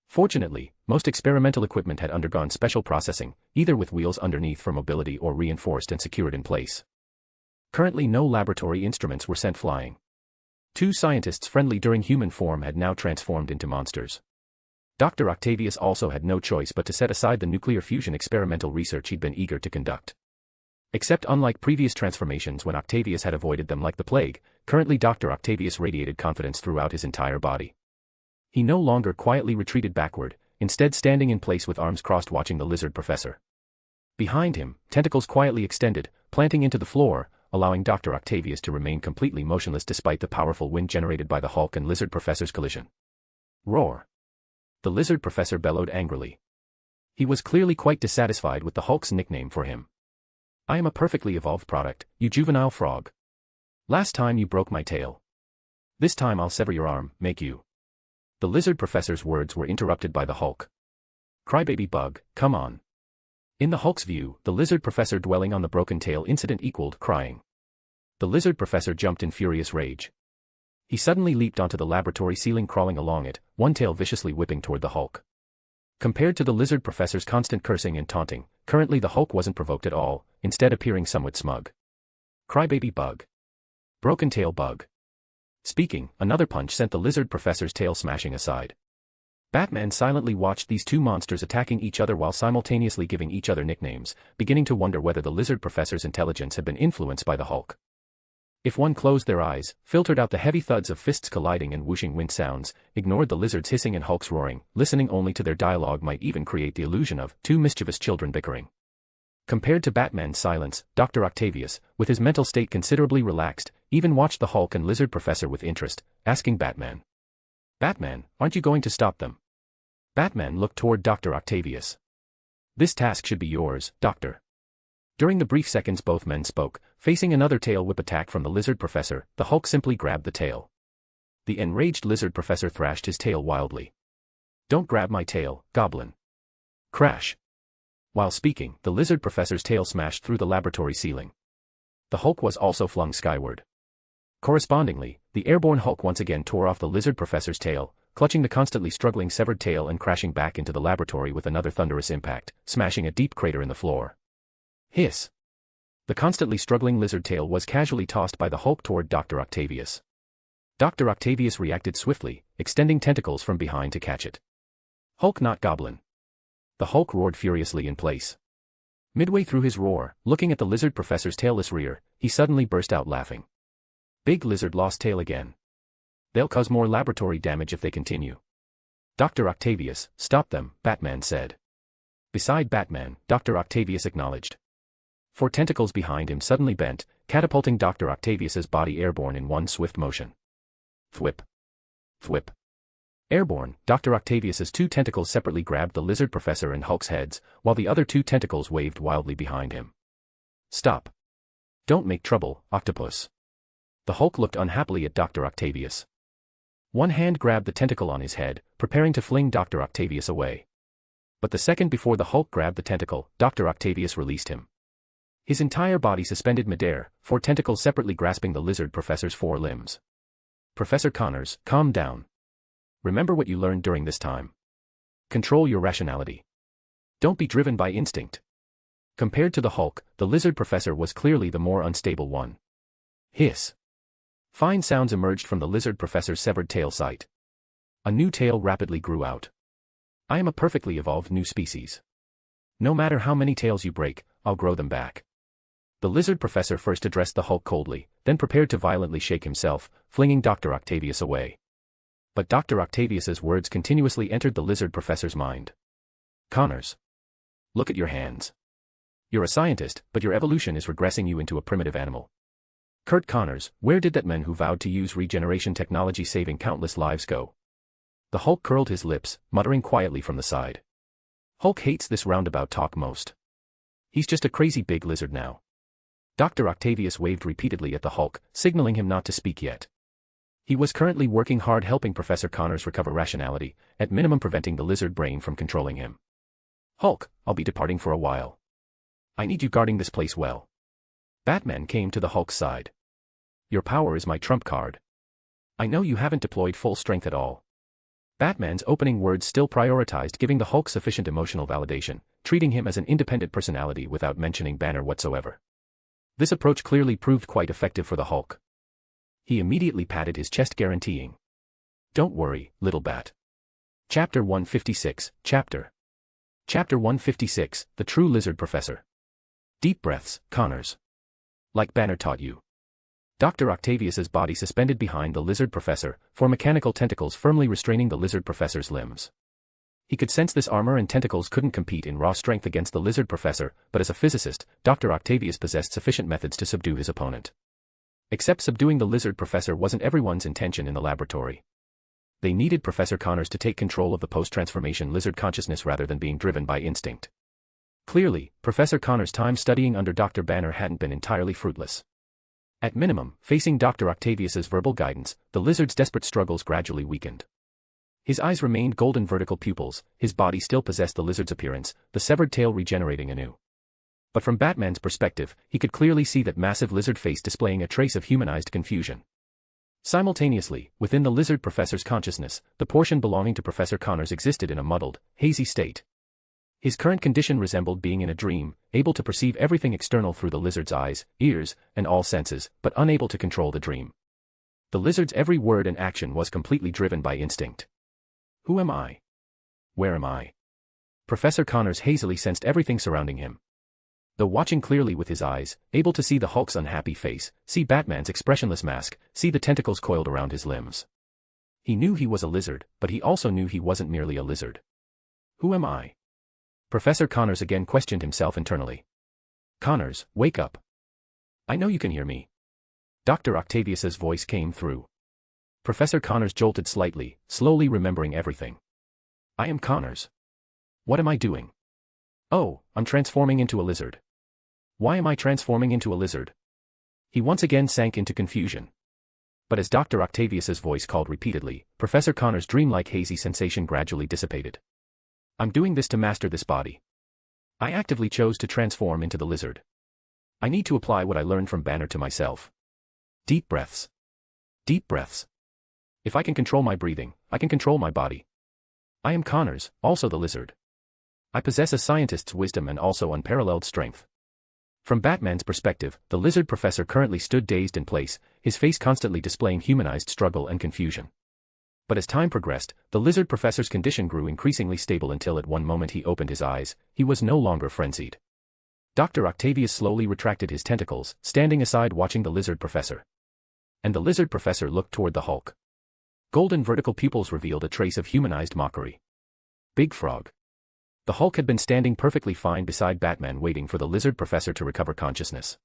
S3: Fortunately, most experimental equipment had undergone special processing, either with wheels underneath for mobility or reinforced and secured in place. Currently no laboratory instruments were sent flying. Two scientists friendly during human form had now transformed into monsters. Dr. Octavius also had no choice but to set aside the nuclear fusion experimental research he'd been eager to conduct. Except unlike previous transformations when Octavius had avoided them like the plague, currently Dr. Octavius radiated confidence throughout his entire body. He no longer quietly retreated backward, instead standing in place with arms crossed watching the lizard professor. Behind him, tentacles quietly extended, planting into the floor, allowing Dr. Octavius to remain completely motionless despite the powerful wind generated by the Hulk and lizard professor's collision. Roar! The lizard professor bellowed angrily. He was clearly quite dissatisfied with the Hulk's nickname for him. I am a perfectly evolved product, you juvenile frog. Last time you broke my tail. This time I'll sever your arm, make you. The lizard professor's words were interrupted by the Hulk. Crybaby bug, come on. In the Hulk's view, the lizard professor dwelling on the broken tail incident equaled crying. The lizard professor jumped in furious rage. He suddenly leaped onto the laboratory ceiling, crawling along it, one tail viciously whipping toward the Hulk. Compared to the lizard professor's constant cursing and taunting, currently the Hulk wasn't provoked at all, instead appearing somewhat smug. Crybaby bug. Broken tail bug. Speaking, another punch sent the lizard professor's tail smashing aside. Batman silently watched these two monsters attacking each other while simultaneously giving each other nicknames, beginning to wonder whether the lizard professor's intelligence had been influenced by the Hulk. If one closed their eyes, filtered out the heavy thuds of fists colliding and whooshing wind sounds, ignored the lizard's hissing and Hulk's roaring, listening only to their dialogue might even create the illusion of two mischievous children bickering. Compared to Batman's silence, Dr. Octavius, with his mental state considerably relaxed, even watched the Hulk and lizard professor with interest, asking Batman, "Batman, aren't you going to stop them?" Batman looked toward Dr. Octavius. "This task should be yours, Doctor." During the brief seconds both men spoke, facing another tail whip attack from the lizard professor, the Hulk simply grabbed the tail. The enraged lizard professor thrashed his tail wildly. "Don't grab my tail, Goblin." Crash. While speaking, the lizard professor's tail smashed through the laboratory ceiling. The Hulk was also flung skyward. Correspondingly, the airborne Hulk once again tore off the lizard professor's tail, clutching the constantly struggling severed tail and crashing back into the laboratory with another thunderous impact, smashing a deep crater in the floor. Hiss. The constantly struggling lizard tail was casually tossed by the Hulk toward Dr. Octavius. Dr. Octavius reacted swiftly, extending tentacles from behind to catch it. Hulk, not Goblin. The Hulk roared furiously in place. Midway through his roar, looking at the lizard professor's tailless rear, he suddenly burst out laughing. Big lizard lost tail again. They'll cause more laboratory damage if they continue. Dr. Octavius, stop them, Batman said. Beside Batman, Dr. Octavius acknowledged. Four tentacles behind him suddenly bent, catapulting Dr. Octavius's body airborne in one swift motion. Thwip. Thwip. Airborne, Dr. Octavius's two tentacles separately grabbed the lizard professor and Hulk's heads, while the other two tentacles waved wildly behind him. Stop. Don't make trouble, Octopus. The Hulk looked unhappily at Dr. Octavius. One hand grabbed the tentacle on his head, preparing to fling Dr. Octavius away. But the second before the Hulk grabbed the tentacle, Dr. Octavius released him. His entire body suspended midair, four tentacles separately grasping the lizard professor's four limbs. Professor Connors, calm down. Remember what you learned during this time. Control your rationality. Don't be driven by instinct. Compared to the Hulk, the lizard professor was clearly the more unstable one. Hiss. Fine sounds emerged from the lizard professor's severed tail site. A new tail rapidly grew out. I am a perfectly evolved new species. No matter how many tails you break, I'll grow them back. The lizard professor first addressed the Hulk coldly, then prepared to violently shake himself, flinging Dr. Octavius away. But Dr. Octavius's words continuously entered the lizard professor's mind. Connors. Look at your hands. You're a scientist, but your evolution is regressing you into a primitive animal. Kurt Connors, where did that man who vowed to use regeneration technology saving countless lives go? The Hulk curled his lips, muttering quietly from the side. Hulk hates this roundabout talk most. He's just a crazy big lizard now. Dr. Octavius waved repeatedly at the Hulk, signaling him not to speak yet. He was currently working hard helping Professor Connors recover rationality, at minimum preventing the lizard brain from controlling him. Hulk, I'll be departing for a while. I need you guarding this place well. Batman came to the Hulk's side. Your power is my trump card. I know you haven't deployed full strength at all. Batman's opening words still prioritized giving the Hulk sufficient emotional validation, treating him as an independent personality without mentioning Banner whatsoever. This approach clearly proved quite effective for the Hulk. He immediately patted his chest, guaranteeing, "Don't worry, little bat." Chapter 156, Chapter 156, The True Lizard Professor. Deep breaths, Connors. Like Banner taught you. Dr. Octavius's body suspended behind the lizard professor, four mechanical tentacles firmly restraining the lizard professor's limbs. He could sense this armor and tentacles couldn't compete in raw strength against the lizard professor, but as a physicist, Dr. Octavius possessed sufficient methods to subdue his opponent. Except subduing the lizard professor wasn't everyone's intention in the laboratory. They needed Professor Connors to take control of the post-transformation lizard consciousness rather than being driven by instinct. Clearly, Professor Connors' time studying under Dr. Banner hadn't been entirely fruitless. At minimum, facing Dr. Octavius's verbal guidance, the lizard's desperate struggles gradually weakened. His eyes remained golden vertical pupils, his body still possessed the lizard's appearance, the severed tail regenerating anew. But from Batman's perspective, he could clearly see that massive lizard face displaying a trace of humanized confusion. Simultaneously, within the lizard professor's consciousness, the portion belonging to Professor Connors existed in a muddled, hazy state. His current condition resembled being in a dream, able to perceive everything external through the lizard's eyes, ears, and all senses, but unable to control the dream. The lizard's every word and action was completely driven by instinct. Who am I? Where am I? Professor Connors hazily sensed everything surrounding him. Though watching clearly with his eyes, able to see the Hulk's unhappy face, see Batman's expressionless mask, see the tentacles coiled around his limbs. He knew he was a lizard, but he also knew he wasn't merely a lizard. Who am I? Professor Connors again questioned himself internally. Connors, wake up. I know you can hear me. Dr. Octavius's voice came through. Professor Connors jolted slightly, slowly remembering everything. I am Connors. What am I doing? Oh, I'm transforming into a lizard. Why am I transforming into a lizard? He once again sank into confusion. But as Dr. Octavius's voice called repeatedly, Professor Connors' dreamlike hazy sensation gradually dissipated. I'm doing this to master this body. I actively chose to transform into the lizard. I need to apply what I learned from Banner to myself. Deep breaths. Deep breaths. If I can control my breathing, I can control my body. I am Connors, also the lizard. I possess a scientist's wisdom and also unparalleled strength. From Batman's perspective, the lizard professor currently stood dazed in place, his face constantly displaying humanized struggle and confusion. But as time progressed, the lizard professor's condition grew increasingly stable until at one moment he opened his eyes, he was no longer frenzied. Dr. Octavius slowly retracted his tentacles, standing aside watching the lizard professor. And the lizard professor looked toward the Hulk. Golden vertical pupils revealed a trace of humanized mockery. Big Frog. The Hulk had been standing perfectly fine beside Batman waiting for the lizard professor to recover consciousness.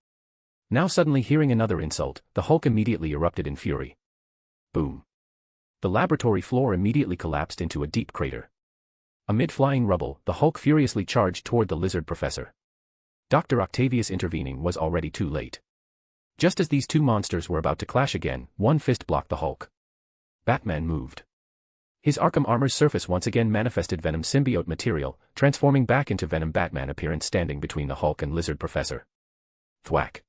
S3: Now suddenly hearing another insult, the Hulk immediately erupted in fury. Boom. The laboratory floor immediately collapsed into a deep crater. Amid flying rubble, the Hulk furiously charged toward the lizard professor. Dr. Octavius intervening was already too late. Just as these two monsters were about to clash again, one fist blocked the Hulk. Batman moved. His Arkham armor's surface once again manifested Venom symbiote material, transforming back into Venom Batman appearance standing between the Hulk and lizard professor. Thwack.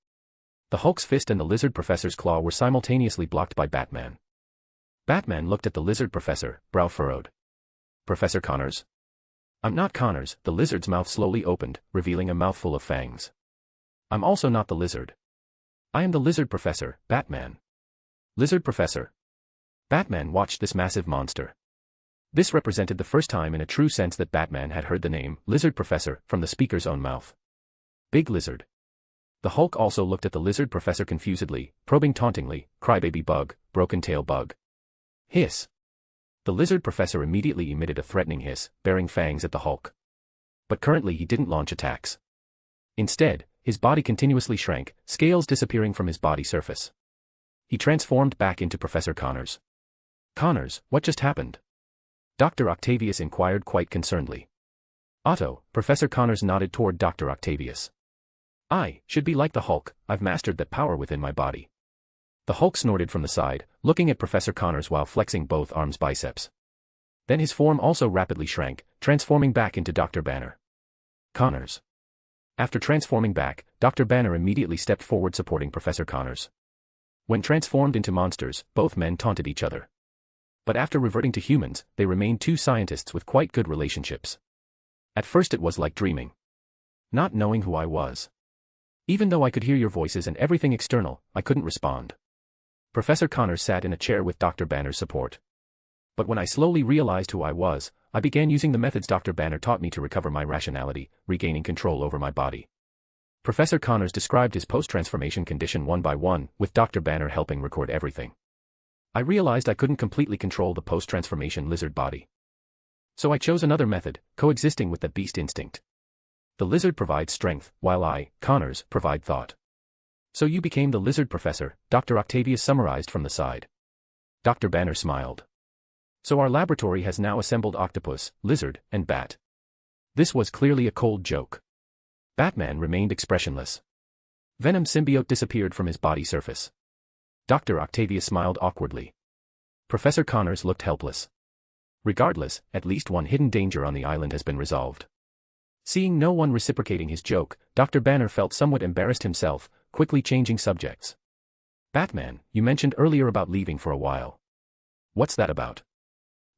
S3: The Hulk's fist and the lizard professor's claw were simultaneously blocked by Batman. Batman looked at the lizard professor, brow furrowed. Professor Connors? I'm not Connors. The lizard's mouth slowly opened, revealing a mouthful of fangs. I'm also not the lizard. I am the lizard professor, Batman. Lizard professor. Batman watched this massive monster. This represented the first time in a true sense that Batman had heard the name, Lizard Professor, from the speaker's own mouth. Big Lizard. The Hulk also looked at the lizard professor confusedly, probing tauntingly, crybaby bug, broken tail bug. Hiss. The lizard professor immediately emitted a threatening hiss, bearing fangs at the Hulk. But currently he didn't launch attacks. Instead, his body continuously shrank, scales disappearing from his body surface. He transformed back into Professor Connors. Connors, what just happened? Dr. Octavius inquired quite concernedly. Otto, Professor Connors nodded toward Dr. Octavius. I should be like the Hulk, I've mastered that power within my body. The Hulk snorted from the side, looking at Professor Connors while flexing both arms' biceps. Then his form also rapidly shrank, transforming back into Dr. Banner. Connors. After transforming back, Dr. Banner immediately stepped forward supporting Professor Connors. When transformed into monsters, both men taunted each other. But after reverting to humans, they remained two scientists with quite good relationships. At first it was like dreaming. Not knowing who I was. Even though I could hear your voices and everything external, I couldn't respond. Professor Connors sat in a chair with Dr. Banner's support. But when I slowly realized who I was, I began using the methods Dr. Banner taught me to recover my rationality, regaining control over my body. Professor Connors described his post-transformation condition one by one, with Dr. Banner helping record everything. I realized I couldn't completely control the post-transformation lizard body. So I chose another method, coexisting with the beast instinct. The lizard provides strength, while I, Connors, provide thought. So you became the lizard professor, Dr. Octavius summarized from the side. Dr. Banner smiled. So our laboratory has now assembled octopus, lizard, and bat. This was clearly a cold joke. Batman remained expressionless. Venom symbiote disappeared from his body surface. Dr. Octavius smiled awkwardly. Professor Connors looked helpless. Regardless, at least one hidden danger on the island has been resolved. Seeing no one reciprocating his joke, Dr. Banner felt somewhat embarrassed himself, quickly changing subjects. Batman, you mentioned earlier about leaving for a while. What's that about?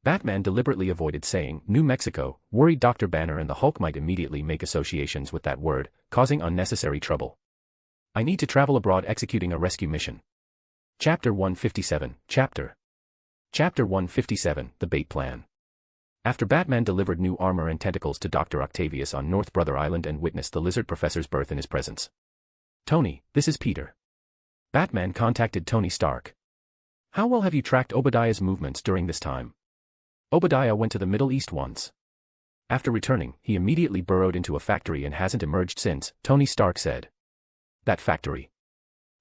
S3: Batman deliberately avoided saying New Mexico, worried Dr. Banner and the Hulk might immediately make associations with that word, causing unnecessary trouble. I need to travel abroad executing a rescue mission. Chapter 157, Chapter 157, The Bait Plan. After Batman delivered new armor and tentacles to Dr. Octavius on North Brother Island and witnessed the lizard professor's birth in his presence. Tony, this is Peter. Batman contacted Tony Stark. How well have you tracked Obadiah's movements during this time? Obadiah went to the Middle East once. After returning, he immediately burrowed into a factory and hasn't emerged since, Tony Stark said. That factory.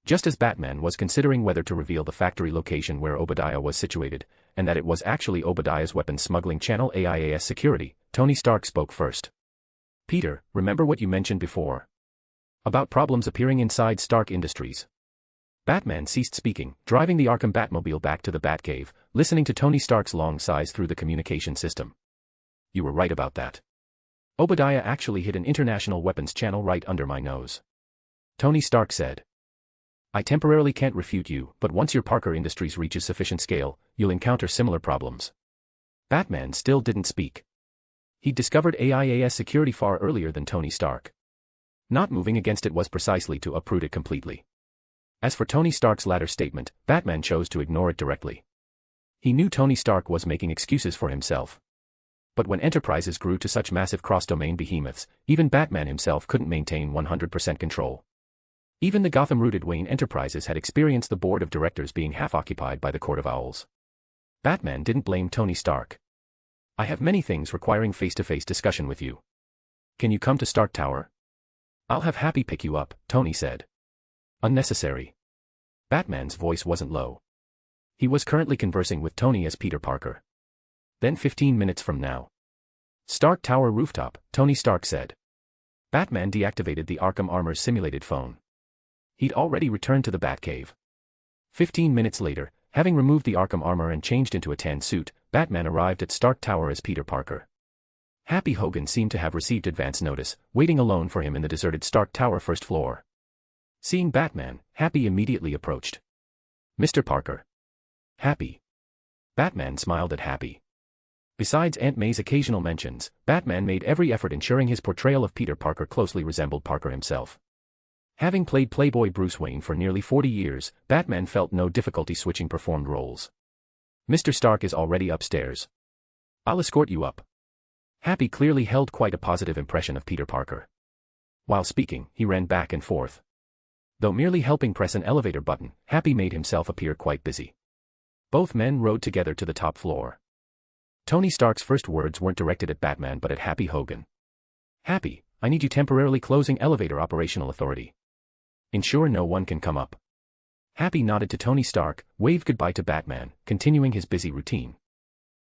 S3: Just as Batman was considering whether to reveal the factory location where Obadiah was situated, and that it was actually Obadiah's weapons smuggling channel AIAS security, Tony Stark spoke first. Peter, remember what you mentioned before? About problems appearing inside Stark Industries. Batman ceased speaking, driving the Arkham Batmobile back to the Batcave, listening to Tony Stark's long sighs through the communication system. You were right about that. Obadiah actually hid an international weapons channel right under my nose. Tony Stark said. I temporarily can't refute you, but once your Parker Industries reaches sufficient scale, you'll encounter similar problems. Batman still didn't speak. He'd discovered AIAS security far earlier than Tony Stark. Not moving against it was precisely to uproot it completely. As for Tony Stark's latter statement, Batman chose to ignore it directly. He knew Tony Stark was making excuses for himself. But when enterprises grew to such massive cross-domain behemoths, even Batman himself couldn't maintain 100% control. Even the Gotham-rooted Wayne Enterprises had experienced the board of directors being half-occupied by the Court of Owls. Batman didn't blame Tony Stark. I have many things requiring face-to-face discussion with you. Can you come to Stark Tower? I'll have Happy pick you up, Tony said. Unnecessary. Batman's voice wasn't low. He was currently conversing with Tony as Peter Parker. Then 15 minutes from now. Stark Tower rooftop, Tony Stark said. Batman deactivated the Arkham Armor's simulated phone. He'd already returned to the Batcave. 15 minutes later, having removed the Arkham Armor and changed into a tan suit, Batman arrived at Stark Tower as Peter Parker. Happy Hogan seemed to have received advance notice, waiting alone for him in the deserted Stark Tower first floor. Seeing Batman, Happy immediately approached. Mr. Parker. Happy. Batman smiled at Happy. Besides Aunt May's occasional mentions, Batman made every effort ensuring his portrayal of Peter Parker closely resembled Parker himself. Having played Playboy Bruce Wayne for nearly 40 years, Batman felt no difficulty switching performed roles. Mr. Stark is already upstairs. I'll escort you up. Happy clearly held quite a positive impression of Peter Parker. While speaking, he ran back and forth. Though merely helping press an elevator button, Happy made himself appear quite busy. Both men rode together to the top floor. Tony Stark's first words weren't directed at Batman but at Happy Hogan. Happy, I need you temporarily closing elevator operational authority. Ensure no one can come up. Happy nodded to Tony Stark, waved goodbye to Batman, continuing his busy routine.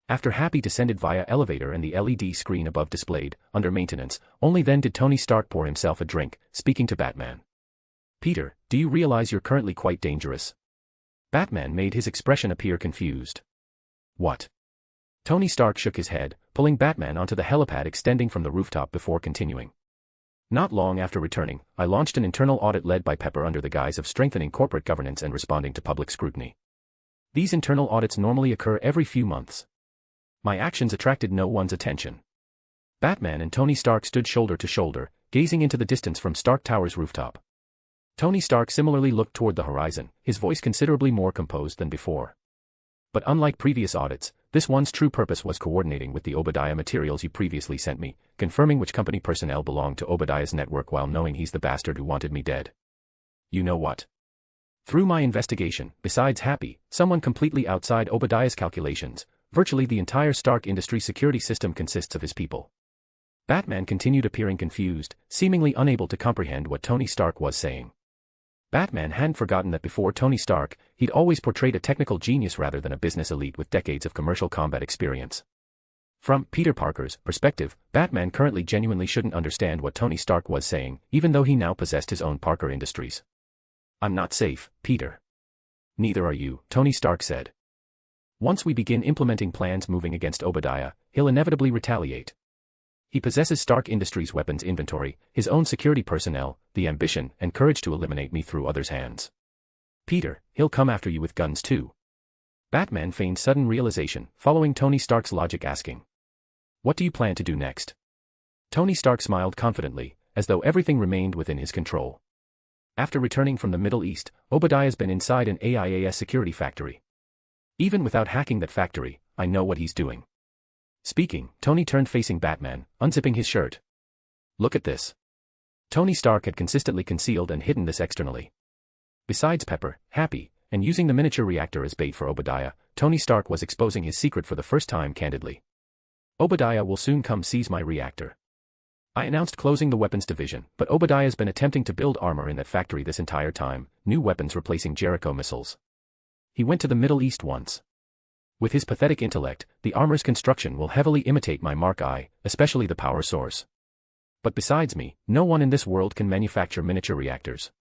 S3: After Happy descended via elevator and the LED screen above displayed, under maintenance, only then did Tony Stark pour himself a drink, speaking to Batman. Peter, do you realize you're currently quite dangerous? Batman made his expression appear confused. What? Tony Stark shook his head, pulling Batman onto the helipad extending from the rooftop before continuing. Not long after returning, I launched an internal audit led by Pepper under the guise of strengthening corporate governance and responding to public scrutiny. These internal audits normally occur every few months. My actions attracted no one's attention. Batman and Tony Stark stood shoulder to shoulder, gazing into the distance from Stark Tower's rooftop. Tony Stark similarly looked toward the horizon, his voice considerably more composed than before. But unlike previous audits, this one's true purpose was coordinating with the Obadiah materials you previously sent me, confirming which company personnel belonged to Obadiah's network while knowing he's the bastard who wanted me dead. You know what? Through my investigation, besides Happy, someone completely outside Obadiah's calculations, virtually the entire Stark Industries security system consists of his people. Batman continued appearing confused, seemingly unable to comprehend what Tony Stark was saying. Batman hadn't forgotten that before Tony Stark, he'd always portrayed a technical genius rather than a business elite with decades of commercial combat experience. From Peter Parker's perspective, Batman currently genuinely shouldn't understand what Tony Stark was saying, even though he now possessed his own Parker Industries. I'm not safe, Peter. Neither are you, Tony Stark said. Once we begin implementing plans moving against Obadiah, he'll inevitably retaliate. He possesses Stark Industries' weapons inventory, his own security personnel, the ambition and courage to eliminate me through others' hands. Peter, he'll come after you with guns too. Batman feigned sudden realization, following Tony Stark's logic asking. What do you plan to do next? Tony Stark smiled confidently, as though everything remained within his control. After returning from the Middle East, Obadiah's been inside an AIAS security factory. Even without hacking that factory, I know what he's doing. Speaking, Tony turned facing Batman, unzipping his shirt. Look at this. Tony Stark had consistently concealed and hidden this externally. Besides Pepper, Happy, and using the miniature reactor as bait for Obadiah, Tony Stark was exposing his secret for the first time candidly. Obadiah will soon come seize my reactor. I announced closing the weapons division, but Obadiah's been attempting to build armor in that factory this entire time, new weapons replacing Jericho missiles. He went to the Middle East once. With his pathetic intellect, the armor's construction will heavily imitate my Mark I, especially the power source. But besides me, no one in this world can manufacture miniature reactors.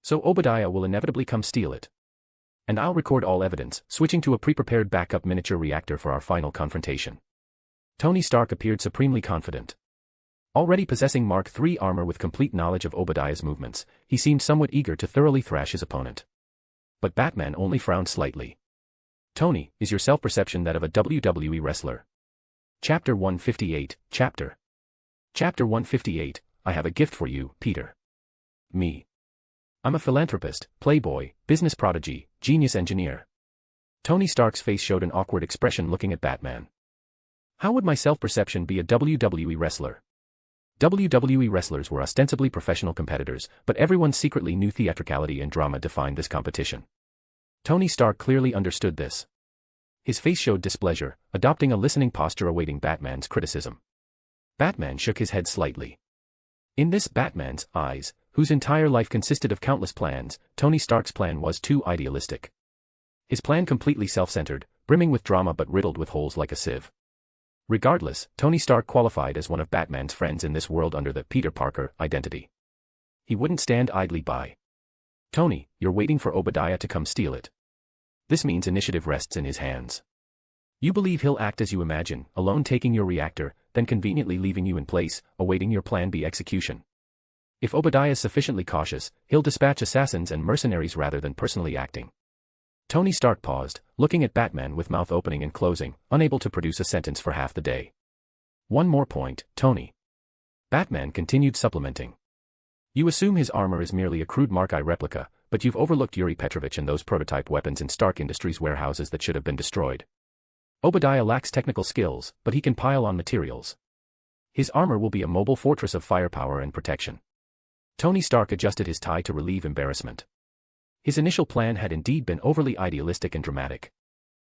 S3: So Obadiah will inevitably come steal it. And I'll record all evidence, switching to a pre-prepared backup miniature reactor for our final confrontation. Tony Stark appeared supremely confident. Already possessing Mark III armor with complete knowledge of Obadiah's movements, he seemed somewhat eager to thoroughly thrash his opponent. But Batman only frowned slightly. Tony, is your self-perception that of a WWE wrestler? Chapter 158, Chapter 158, I have a gift for you, Peter. Me. I'm a philanthropist, playboy, business prodigy, genius engineer. Tony Stark's face showed an awkward expression looking at Batman. How would my self-perception be a WWE wrestler? WWE wrestlers were ostensibly professional competitors, but everyone secretly knew theatricality and drama defined this competition. Tony Stark clearly understood this. His face showed displeasure, adopting a listening posture awaiting Batman's criticism. Batman shook his head slightly. In this Batman's eyes, whose entire life consisted of countless plans, Tony Stark's plan was too idealistic. His plan completely self-centered, brimming with drama but riddled with holes like a sieve. Regardless, Tony Stark qualified as one of Batman's friends in this world under the Peter Parker identity. He wouldn't stand idly by. Tony, you're waiting for Obadiah to come steal it. This means initiative rests in his hands. You believe he'll act as you imagine, alone taking your reactor, then conveniently leaving you in place, awaiting your Plan B execution. If Obadiah is sufficiently cautious, he'll dispatch assassins and mercenaries rather than personally acting. Tony Stark paused, looking at Batman with mouth opening and closing, unable to produce a sentence for half the day. One more point, Tony. Batman continued supplementing. You assume his armor is merely a crude Mark I replica, but you've overlooked Yuri Petrovich and those prototype weapons in Stark Industries warehouses that should have been destroyed. Obadiah lacks technical skills, but he can pile on materials. His armor will be a mobile fortress of firepower and protection. Tony Stark adjusted his tie to relieve embarrassment. His initial plan had indeed been overly idealistic and dramatic.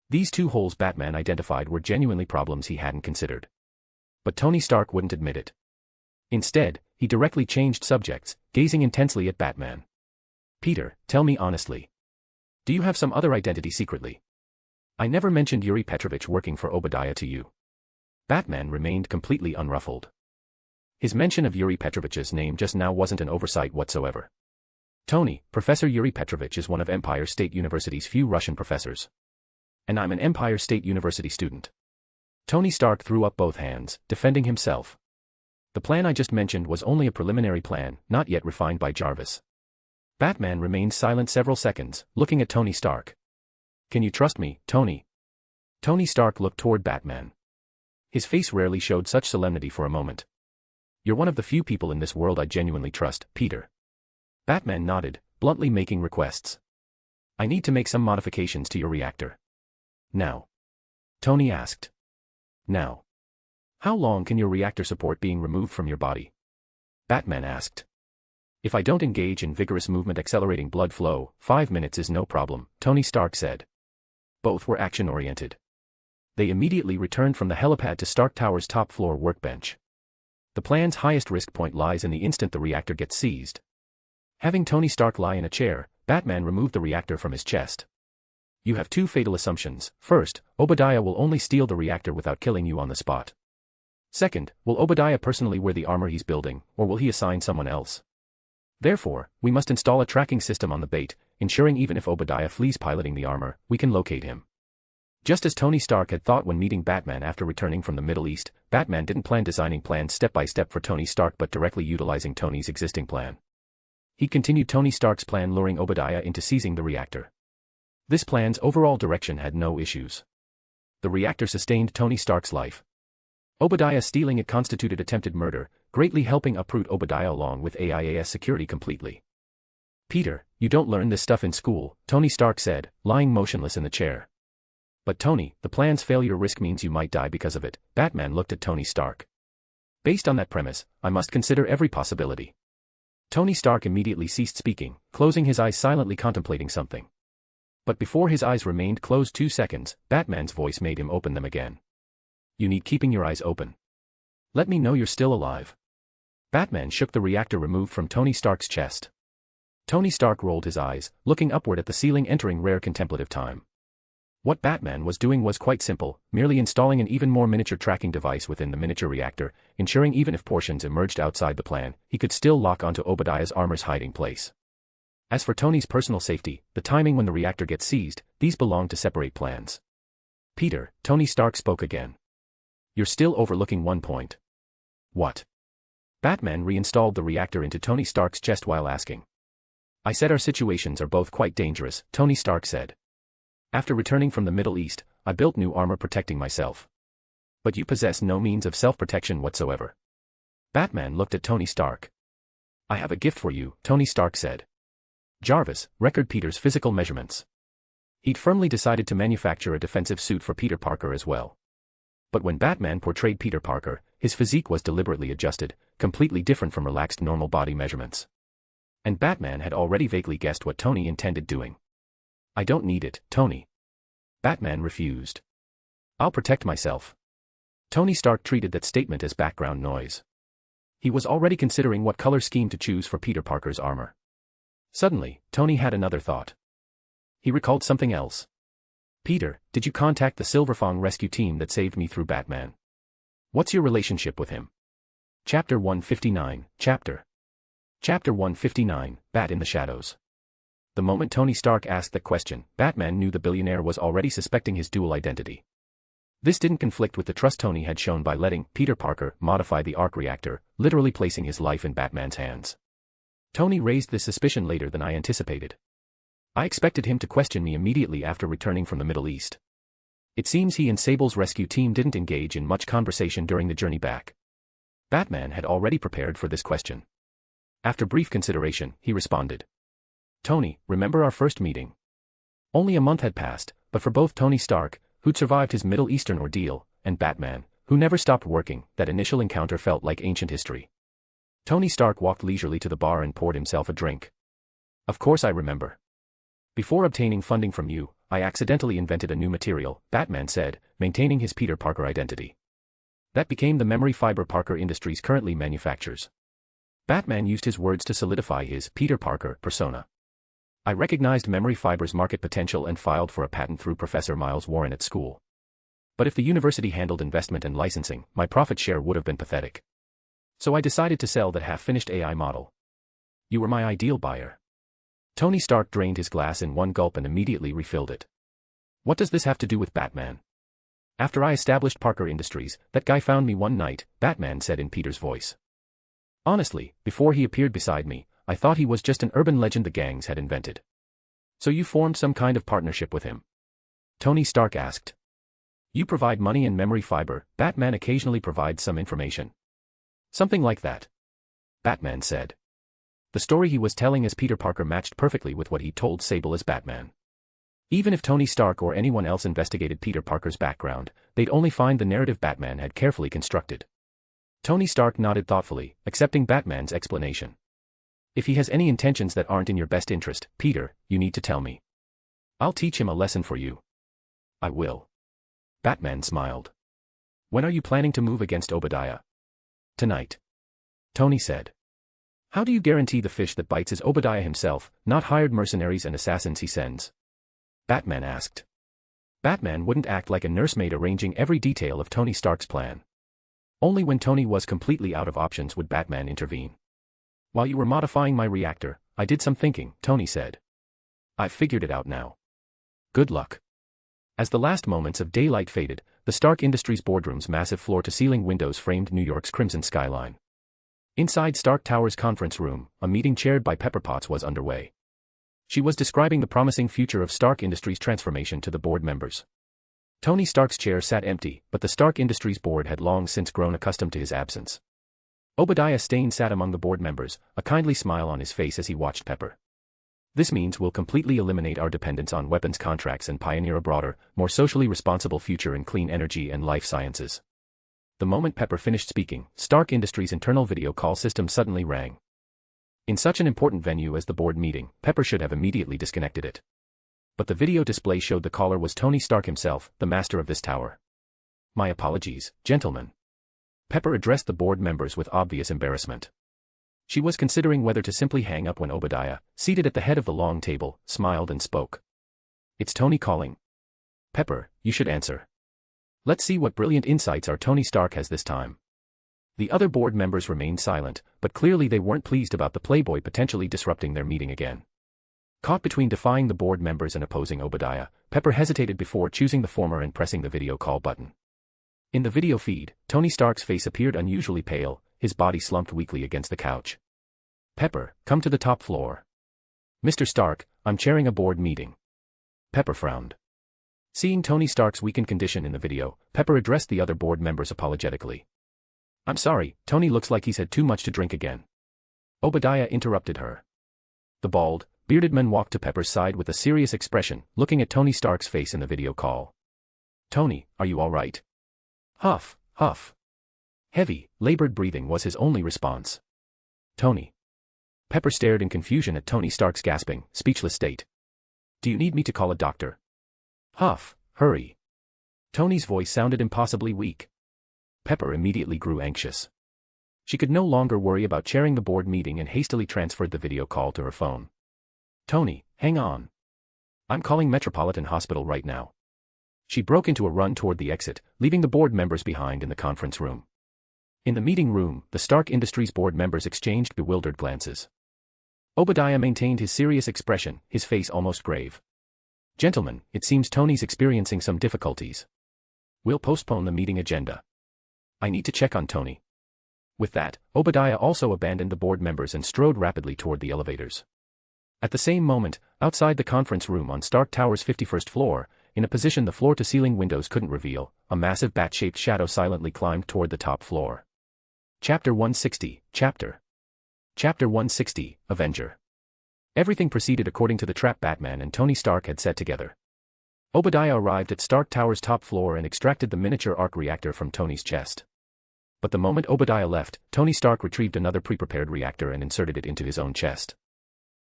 S3: These two holes Batman identified were genuinely problems he hadn't considered. But Tony Stark wouldn't admit it. Instead, he directly changed subjects, gazing intensely at Batman. Peter, tell me honestly. Do you have some other identity secretly? I never mentioned Yuri Petrovich working for Obadiah to you. Batman remained completely unruffled. His mention of Yuri Petrovich's name just now wasn't an oversight whatsoever. Tony, Professor Yuri Petrovich is one of Empire State University's few Russian professors. And I'm an Empire State University student. Tony Stark threw up both hands, defending himself. The plan I just mentioned was only a preliminary plan, not yet refined by Jarvis. Batman remained silent several seconds, looking at Tony Stark. Can you trust me, Tony? Tony Stark looked toward Batman. His face rarely showed such solemnity for a moment. You're one of the few people in this world I genuinely trust, Peter. Batman nodded, bluntly making requests. I need to make some modifications to your reactor. Now. Tony asked. Now. How long can your reactor support being removed from your body? Batman asked. If I don't engage in vigorous movement accelerating blood flow, 5 minutes is no problem, Tony Stark said. Both were action-oriented. They immediately returned from the helipad to Stark Tower's top-floor workbench. The plan's highest risk point lies in the instant the reactor gets seized. Having Tony Stark lie in a chair, Batman removed the reactor from his chest. You have two fatal assumptions. First, Obadiah will only steal the reactor without killing you on the spot. Second, will Obadiah personally wear the armor he's building, or will he assign someone else? Therefore, we must install a tracking system on the bait, ensuring even if Obadiah flees piloting the armor, we can locate him. Just as Tony Stark had thought when meeting Batman after returning from the Middle East, Batman didn't plan designing plans step by step for Tony Stark but directly utilizing Tony's existing plan. He continued Tony Stark's plan, luring Obadiah into seizing the reactor. This plan's overall direction had no issues. The reactor sustained Tony Stark's life. Obadiah stealing it constituted attempted murder, greatly helping uproot Obadiah along with AIA's security completely. Peter, you don't learn this stuff in school, Tony Stark said, lying motionless in the chair. But Tony, the plan's failure risk means you might die because of it. Batman looked at Tony Stark. Based on that premise, I must consider every possibility. Tony Stark immediately ceased speaking, closing his eyes silently contemplating something. But before his eyes remained closed 2 seconds, Batman's voice made him open them again. You need keeping your eyes open. Let me know you're still alive. Batman shook the reactor removed from Tony Stark's chest. Tony Stark rolled his eyes, looking upward at the ceiling, entering rare contemplative time. What Batman was doing was quite simple, merely installing an even more miniature tracking device within the miniature reactor, ensuring even if portions emerged outside the plan, he could still lock onto Obadiah's armor's hiding place. As for Tony's personal safety, the timing when the reactor gets seized, these belong to separate plans. Peter, Tony Stark spoke again. You're still overlooking one point. What? Batman reinstalled the reactor into Tony Stark's chest while asking. I said our situations are both quite dangerous, Tony Stark said. After returning from the Middle East, I built new armor protecting myself. But you possess no means of self-protection whatsoever. Batman looked at Tony Stark. I have a gift for you, Tony Stark said. Jarvis, record Peter's physical measurements. He'd firmly decided to manufacture a defensive suit for Peter Parker as well. But when Batman portrayed Peter Parker, his physique was deliberately adjusted, completely different from relaxed normal body measurements. And Batman had already vaguely guessed what Tony intended doing. I don't need it, Tony. Batman refused. I'll protect myself. Tony Stark treated that statement as background noise. He was already considering what color scheme to choose for Peter Parker's armor. Suddenly, Tony had another thought. He recalled something else. Peter, did you contact the Silverfang rescue team that saved me through Batman? What's your relationship with him? Chapter 159, Chapter 159, Bat in the Shadows. The moment Tony Stark asked that question, Batman knew the billionaire was already suspecting his dual identity. This didn't conflict with the trust Tony had shown by letting Peter Parker modify the arc reactor, literally placing his life in Batman's hands. Tony raised this suspicion later than I anticipated. I expected him to question me immediately after returning from the Middle East. It seems he and Sable's rescue team didn't engage in much conversation during the journey back. Batman had already prepared for this question. After brief consideration, he responded. Tony, remember our first meeting? Only a month had passed, but for both Tony Stark, who'd survived his Middle Eastern ordeal, and Batman, who never stopped working, that initial encounter felt like ancient history. Tony Stark walked leisurely to the bar and poured himself a drink. Of course I remember. Before obtaining funding from you, I accidentally invented a new material, Batman said, maintaining his Peter Parker identity. That became the memory fiber Parker Industries currently manufactures. Batman used his words to solidify his Peter Parker persona. I recognized memory fiber's market potential and filed for a patent through Professor Miles Warren at school. But if the university handled investment and licensing, my profit share would have been pathetic. So I decided to sell that half-finished AI model. You were my ideal buyer. Tony Stark drained his glass in one gulp and immediately refilled it. What does this have to do with Batman? After I established Parker Industries, that guy found me one night, Batman said in Peter's voice. Honestly, before he appeared beside me, I thought he was just an urban legend the gangs had invented. So you formed some kind of partnership with him? Tony Stark asked. You provide money and memory fiber, Batman occasionally provides some information. Something like that. Batman said. The story he was telling as Peter Parker matched perfectly with what he told Sable as Batman. Even if Tony Stark or anyone else investigated Peter Parker's background, they'd only find the narrative Batman had carefully constructed. Tony Stark nodded thoughtfully, accepting Batman's explanation. If he has any intentions that aren't in your best interest, Peter, you need to tell me. I'll teach him a lesson for you. I will. Batman smiled. When are you planning to move against Obadiah? Tonight. Tony said. How do you guarantee the fish that bites is Obadiah himself, not hired mercenaries and assassins he sends? Batman asked. Batman wouldn't act like a nursemaid arranging every detail of Tony Stark's plan. Only when Tony was completely out of options would Batman intervene. While you were modifying my reactor, I did some thinking, Tony said. I've figured it out now. Good luck. As the last moments of daylight faded, the Stark Industries boardroom's massive floor-to-ceiling windows framed New York's crimson skyline. Inside Stark Tower's conference room, a meeting chaired by Pepper Potts was underway. She was describing the promising future of Stark Industries' transformation to the board members. Tony Stark's chair sat empty, but the Stark Industries board had long since grown accustomed to his absence. Obadiah Stane sat among the board members, a kindly smile on his face as he watched Pepper. This means we'll completely eliminate our dependence on weapons contracts and pioneer a broader, more socially responsible future in clean energy and life sciences. The moment Pepper finished speaking, Stark Industries' internal video call system suddenly rang. In such an important venue as the board meeting, Pepper should have immediately disconnected it. But the video display showed the caller was Tony Stark himself, the master of this tower. My apologies, gentlemen. Pepper addressed the board members with obvious embarrassment. She was considering whether to simply hang up when Obadiah, seated at the head of the long table, smiled and spoke. It's Tony calling. Pepper, you should answer. Let's see what brilliant insights our Tony Stark has this time. The other board members remained silent, but clearly they weren't pleased about the Playboy potentially disrupting their meeting again. Caught between defying the board members and opposing Obadiah, Pepper hesitated before choosing the former and pressing the video call button. In the video feed, Tony Stark's face appeared unusually pale, his body slumped weakly against the couch. Pepper, come to the top floor. Mr. Stark, I'm chairing a board meeting. Pepper frowned. Seeing Tony Stark's weakened condition in the video, Pepper addressed the other board members apologetically. I'm sorry, Tony looks like he's had too much to drink again. Obadiah interrupted her. The bald, bearded man walked to Pepper's side with a serious expression, looking at Tony Stark's face in the video call. Tony, are you all right? Huff, huff. Heavy, labored breathing was his only response. Tony. Pepper stared in confusion at Tony Stark's gasping, speechless state. Do you need me to call a doctor? Huff, hurry. Tony's voice sounded impossibly weak. Pepper immediately grew anxious. She could no longer worry about chairing the board meeting and hastily transferred the video call to her phone. Tony, hang on. I'm calling Metropolitan Hospital right now. She broke into a run toward the exit, leaving the board members behind in the conference room. In the meeting room, the Stark Industries board members exchanged bewildered glances. Obadiah maintained his serious expression, his face almost grave. Gentlemen, it seems Tony's experiencing some difficulties. We'll postpone the meeting agenda. I need to check on Tony. With that, Obadiah also abandoned the board members and strode rapidly toward the elevators. At the same moment, outside the conference room on Stark Tower's 51st floor, in a position the floor-to-ceiling windows couldn't reveal, a massive bat-shaped shadow silently climbed toward the top floor. Chapter 160, Chapter 160, Avenger. Everything proceeded according to the trap Batman and Tony Stark had set together. Obadiah arrived at Stark Tower's top floor and extracted the miniature arc reactor from Tony's chest. But the moment Obadiah left, Tony Stark retrieved another pre-prepared reactor and inserted it into his own chest.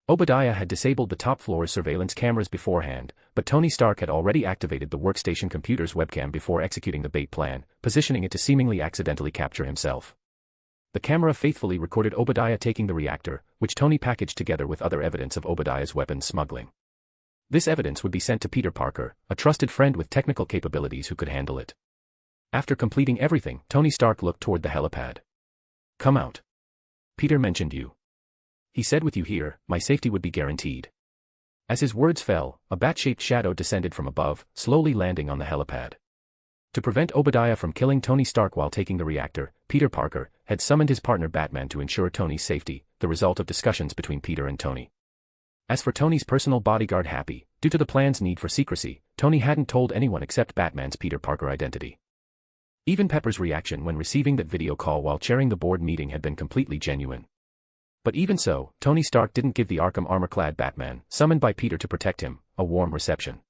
S3: Obadiah had disabled the top floor's surveillance cameras beforehand, but Tony Stark had already activated the workstation computer's webcam before executing the bait plan, positioning it to seemingly accidentally capture himself. The camera faithfully recorded Obadiah taking the reactor, which Tony packaged together with other evidence of Obadiah's weapons smuggling. This evidence would be sent to Peter Parker, a trusted friend with technical capabilities who could handle it. After completing everything, Tony Stark looked toward the helipad. Come out. Peter mentioned you. He said with you here, my safety would be guaranteed. As his words fell, a bat-shaped shadow descended from above, slowly landing on the helipad. To prevent Obadiah from killing Tony Stark while taking the reactor, Peter Parker had summoned his partner Batman to ensure Tony's safety, the result of discussions between Peter and Tony. As for Tony's personal bodyguard Happy, due to the plan's need for secrecy, Tony hadn't told anyone except Batman's Peter Parker identity. Even Pepper's reaction when receiving that video call while chairing the board meeting had been completely genuine. But even so, Tony Stark didn't give the Arkham armor-clad Batman, summoned by Peter to protect him, a warm reception.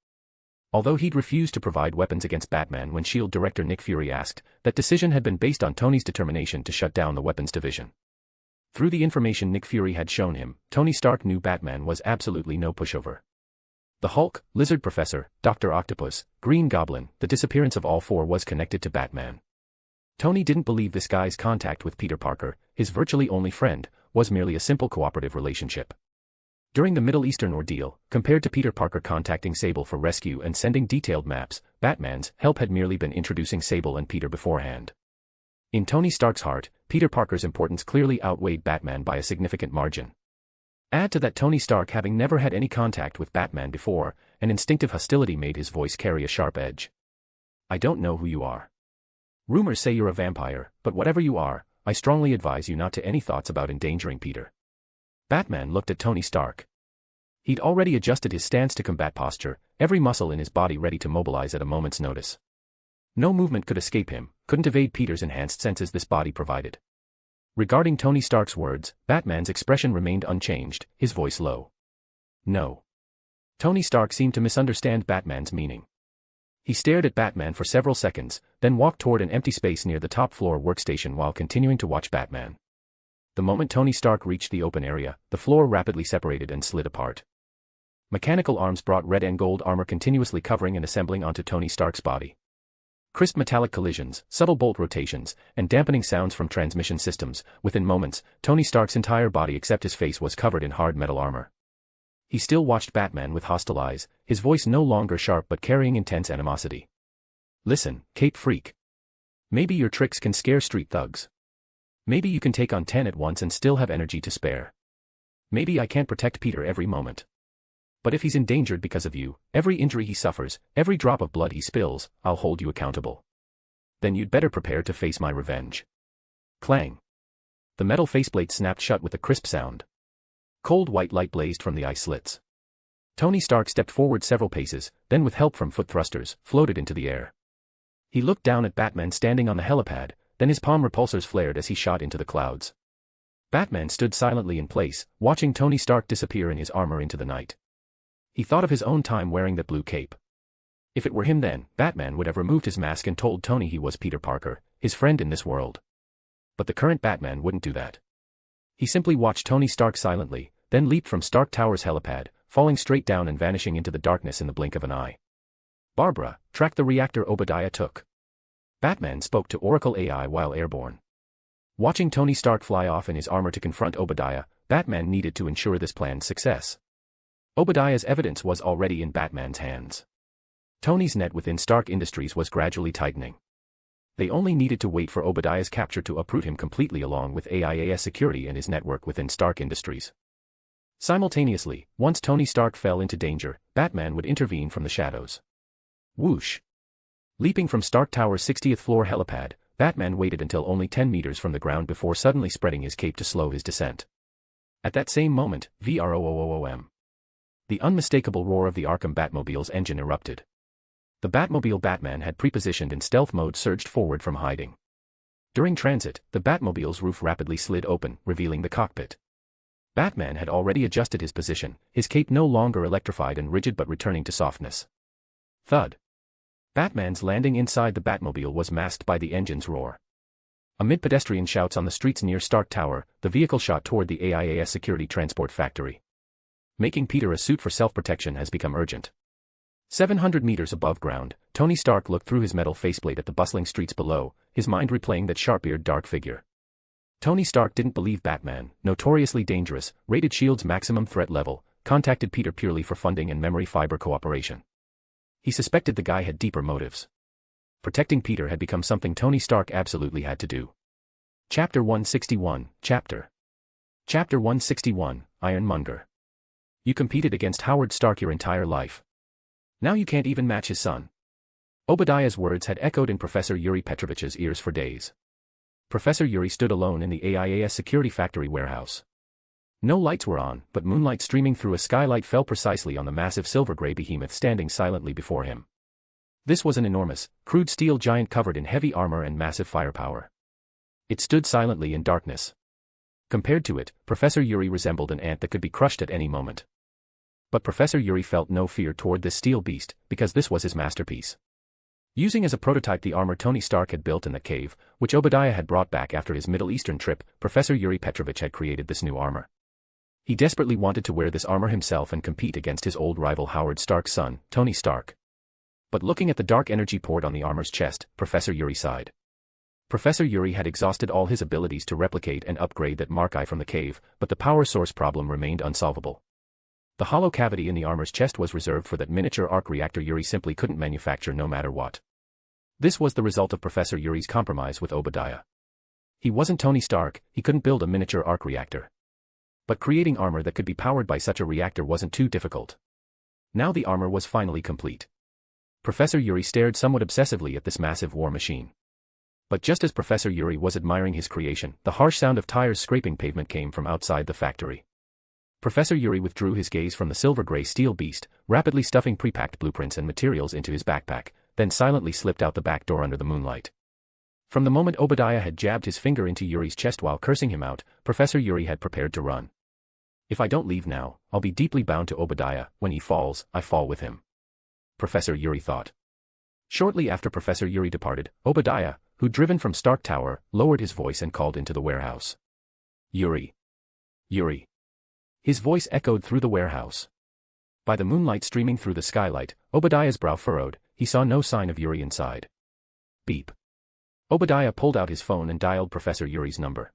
S3: Although he'd refused to provide weapons against Batman when S.H.I.E.L.D. director Nick Fury asked, that decision had been based on Tony's determination to shut down the weapons division. Through the information Nick Fury had shown him, Tony Stark knew Batman was absolutely no pushover. The Hulk, Lizard Professor, Dr. Octopus, Green Goblin, the disappearance of all four was connected to Batman. Tony didn't believe this guy's contact with Peter Parker, his virtually only friend, was merely a simple cooperative relationship. During the Middle Eastern ordeal, compared to Peter Parker contacting Sable for rescue and sending detailed maps, Batman's help had merely been introducing Sable and Peter beforehand. In Tony Stark's heart, Peter Parker's importance clearly outweighed Batman by a significant margin. Add to that Tony Stark having never had any contact with Batman before, an instinctive hostility made his voice carry a sharp edge. I don't know who you are. Rumors say you're a vampire, but whatever you are, I strongly advise you not to any thoughts about endangering Peter. Batman looked at Tony Stark. He'd already adjusted his stance to combat posture, every muscle in his body ready to mobilize at a moment's notice. No movement could escape him, couldn't evade Peter's enhanced senses this body provided. Regarding Tony Stark's words, Batman's expression remained unchanged, his voice low. No. Tony Stark seemed to misunderstand Batman's meaning. He stared at Batman for several seconds, then walked toward an empty space near the top floor workstation while continuing to watch Batman. The moment Tony Stark reached the open area, the floor rapidly separated and slid apart. Mechanical arms brought red and gold armor continuously covering and assembling onto Tony Stark's body. Crisp metallic collisions, subtle bolt rotations, and dampening sounds from transmission systems. Within moments, Tony Stark's entire body except his face was covered in hard metal armor. He still watched Batman with hostile eyes, his voice no longer sharp but carrying intense animosity. Listen, Cape Freak. Maybe your tricks can scare street thugs. Maybe you can take on 10 at once and still have energy to spare. Maybe I can't protect Peter every moment. But if he's endangered because of you, every injury he suffers, every drop of blood he spills, I'll hold you accountable. Then you'd better prepare to face my revenge. Clang. The metal faceplate snapped shut with a crisp sound. Cold white light blazed from the eye slits. Tony Stark stepped forward several paces, then with help from foot thrusters, floated into the air. He looked down at Batman standing on the helipad, then his palm repulsors flared as he shot into the clouds. Batman stood silently in place, watching Tony Stark disappear in his armor into the night. He thought of his own time wearing that blue cape. If it were him then, Batman would have removed his mask and told Tony he was Peter Parker, his friend in this world. But the current Batman wouldn't do that. He simply watched Tony Stark silently, then leaped from Stark Tower's helipad, falling straight down and vanishing into the darkness in the blink of an eye. Barbara, track the reactor Obadiah took. Batman spoke to Oracle AI while airborne. Watching Tony Stark fly off in his armor to confront Obadiah, Batman needed to ensure this plan's success. Obadiah's evidence was already in Batman's hands. Tony's net within Stark Industries was gradually tightening. They only needed to wait for Obadiah's capture to uproot him completely along with AIAS security and his network within Stark Industries. Simultaneously, once Tony Stark fell into danger, Batman would intervene from the shadows. Whoosh! Leaping from Stark Tower's 60th floor helipad, Batman waited until only 10 meters from the ground before suddenly spreading his cape to slow his descent. At that same moment, VROOOOM. The unmistakable roar of the Arkham Batmobile's engine erupted. The Batmobile Batman had prepositioned in stealth mode surged forward from hiding. During transit, the Batmobile's roof rapidly slid open, revealing the cockpit. Batman had already adjusted his position, his cape no longer electrified and rigid but returning to softness. Thud. Batman's landing inside the Batmobile was masked by the engine's roar. Amid pedestrian shouts on the streets near Stark Tower, the vehicle shot toward the AIAS security transport factory. Making Peter a suit for self-protection has become urgent. 700 meters above ground, Tony Stark looked through his metal faceplate at the bustling streets below, his mind replaying that sharp-eared dark figure. Tony Stark didn't believe Batman, notoriously dangerous, rated S.H.I.E.L.D.'s maximum threat level, contacted Peter purely for funding and memory fiber cooperation. He suspected the guy had deeper motives. Protecting Peter had become something Tony Stark absolutely had to do. Chapter 161, Chapter 161, Ironmonger. You competed against Howard Stark your entire life. Now you can't even match his son. Obadiah's words had echoed in Professor Yuri Petrovich's ears for days. Professor Yuri stood alone in the AIAS security factory warehouse. No lights were on, but moonlight streaming through a skylight fell precisely on the massive silver-gray behemoth standing silently before him. This was an enormous, crude steel giant covered in heavy armor and massive firepower. It stood silently in darkness. Compared to it, Professor Yuri resembled an ant that could be crushed at any moment. But Professor Yuri felt no fear toward this steel beast, because this was his masterpiece. Using as a prototype the armor Tony Stark had built in the cave, which Obadiah had brought back after his Middle Eastern trip, Professor Yuri Petrovich had created this new armor. He desperately wanted to wear this armor himself and compete against his old rival Howard Stark's son, Tony Stark. But looking at the dark energy port on the armor's chest, Professor Yuri sighed. Professor Yuri had exhausted all his abilities to replicate and upgrade that Mark I from the cave, but the power source problem remained unsolvable. The hollow cavity in the armor's chest was reserved for that miniature arc reactor Yuri simply couldn't manufacture no matter what. This was the result of Professor Yuri's compromise with Obadiah. He wasn't Tony Stark, he couldn't build a miniature arc reactor. But creating armor that could be powered by such a reactor wasn't too difficult. Now the armor was finally complete. Professor Yuri stared somewhat obsessively at this massive war machine. But just as Professor Yuri was admiring his creation, the harsh sound of tires scraping pavement came from outside the factory. Professor Yuri withdrew his gaze from the silver-gray steel beast, rapidly stuffing pre-packed blueprints and materials into his backpack, then silently slipped out the back door under the moonlight. From the moment Obadiah had jabbed his finger into Yuri's chest while cursing him out, Professor Yuri had prepared to run. If I don't leave now, I'll be deeply bound to Obadiah. When he falls, I fall with him. Professor Yuri thought. Shortly after Professor Yuri departed, Obadiah, who'd driven from Stark Tower, lowered his voice and called into the warehouse. Yuri. Yuri. His voice echoed through the warehouse. By the moonlight streaming through the skylight, Obadiah's brow furrowed, he saw no sign of Yuri inside. Beep. Obadiah pulled out his phone and dialed Professor Yuri's number.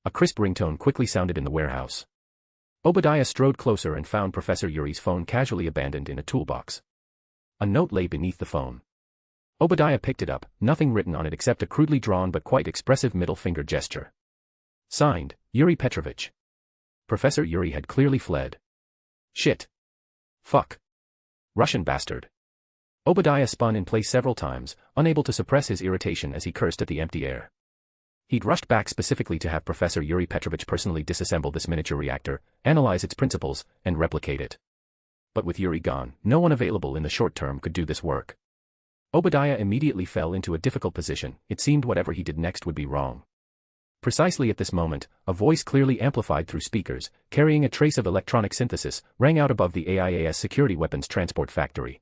S3: A crisp ringtone quickly sounded in the warehouse. Obadiah strode closer and found Professor Yuri's phone casually abandoned in a toolbox. A note lay beneath the phone. Obadiah picked it up, nothing written on it except a crudely drawn but quite expressive middle finger gesture. Signed, Yuri Petrovich. Professor Yuri had clearly fled. Shit. Fuck. Russian bastard. Obadiah spun in place several times, unable to suppress his irritation as he cursed at the empty air. He'd rushed back specifically to have Professor Yuri Petrovich personally disassemble this miniature reactor, analyze its principles, and replicate it. But with Yuri gone, no one available in the short term could do this work. Obadiah immediately fell into a difficult position. It seemed whatever he did next would be wrong. Precisely at this moment, a voice clearly amplified through speakers, carrying a trace of electronic synthesis, rang out above the AIAS security weapons transport factory.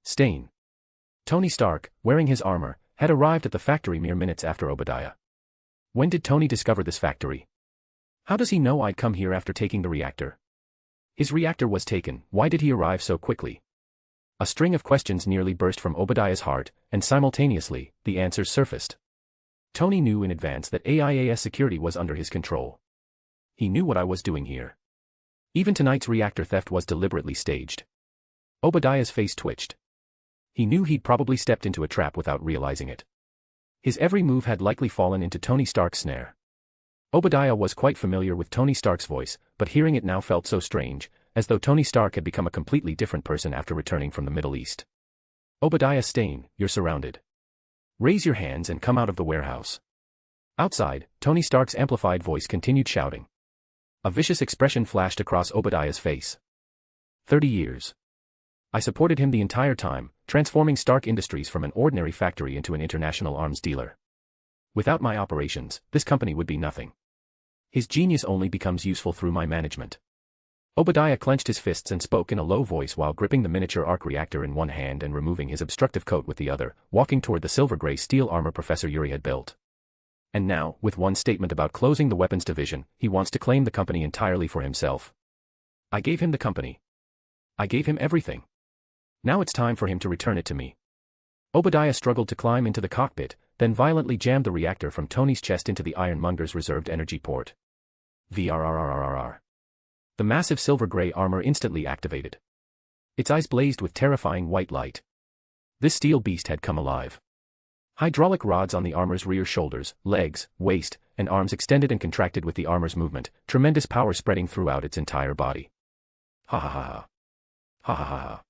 S3: Stain. Tony Stark, wearing his armor, had arrived at the factory mere minutes after Obadiah. When did Tony discover this factory? How does he know I'd come here after taking the reactor? His reactor was taken, why did he arrive so quickly? A string of questions nearly burst from Obadiah's heart, and simultaneously, the answers surfaced. Tony knew in advance that AIAS security was under his control. He knew what I was doing here. Even tonight's reactor theft was deliberately staged. Obadiah's face twitched. He knew he'd probably stepped into a trap without realizing it. His every move had likely fallen into Tony Stark's snare. Obadiah was quite familiar with Tony Stark's voice, but hearing it now felt so strange, as though Tony Stark had become a completely different person after returning from the Middle East. Obadiah Stane, you're surrounded. Raise your hands and come out of the warehouse. Outside, Tony Stark's amplified voice continued shouting. A vicious expression flashed across Obadiah's face. 30 years. I supported him the entire time, transforming Stark Industries from an ordinary factory into an international arms dealer. Without my operations, this company would be nothing. His genius only becomes useful through my management. Obadiah clenched his fists and spoke in a low voice while gripping the miniature arc reactor in one hand and removing his obstructive coat with the other, walking toward the silver-gray steel armor Professor Yuri had built. And now, with one statement about closing the weapons division, he wants to claim the company entirely for himself. I gave him the company. I gave him everything. Now it's time for him to return it to me. Obadiah struggled to climb into the cockpit, then violently jammed the reactor from Tony's chest into the Ironmonger's reserved energy port. VRRRRRR. The massive silver-gray armor instantly activated. Its eyes blazed with terrifying white light. This steel beast had come alive. Hydraulic rods on the armor's rear shoulders, legs, waist, and arms extended and contracted with the armor's movement, tremendous power spreading throughout its entire body. Ha ha ha ha. Ha ha ha ha.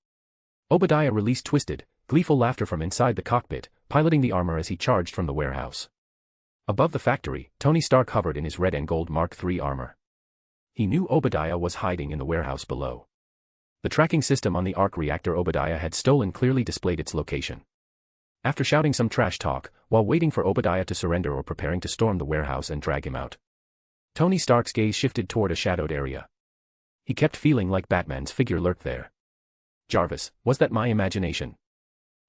S3: Obadiah released twisted, gleeful laughter from inside the cockpit, piloting the armor as he charged from the warehouse. Above the factory, Tony Stark hovered in his red and gold Mark III armor. He knew Obadiah was hiding in the warehouse below. The tracking system on the arc reactor Obadiah had stolen clearly displayed its location. After shouting some trash talk, while waiting for Obadiah to surrender or preparing to storm the warehouse and drag him out, Tony Stark's gaze shifted toward a shadowed area. He kept feeling like Batman's figure lurked there. Jarvis, was that my imagination?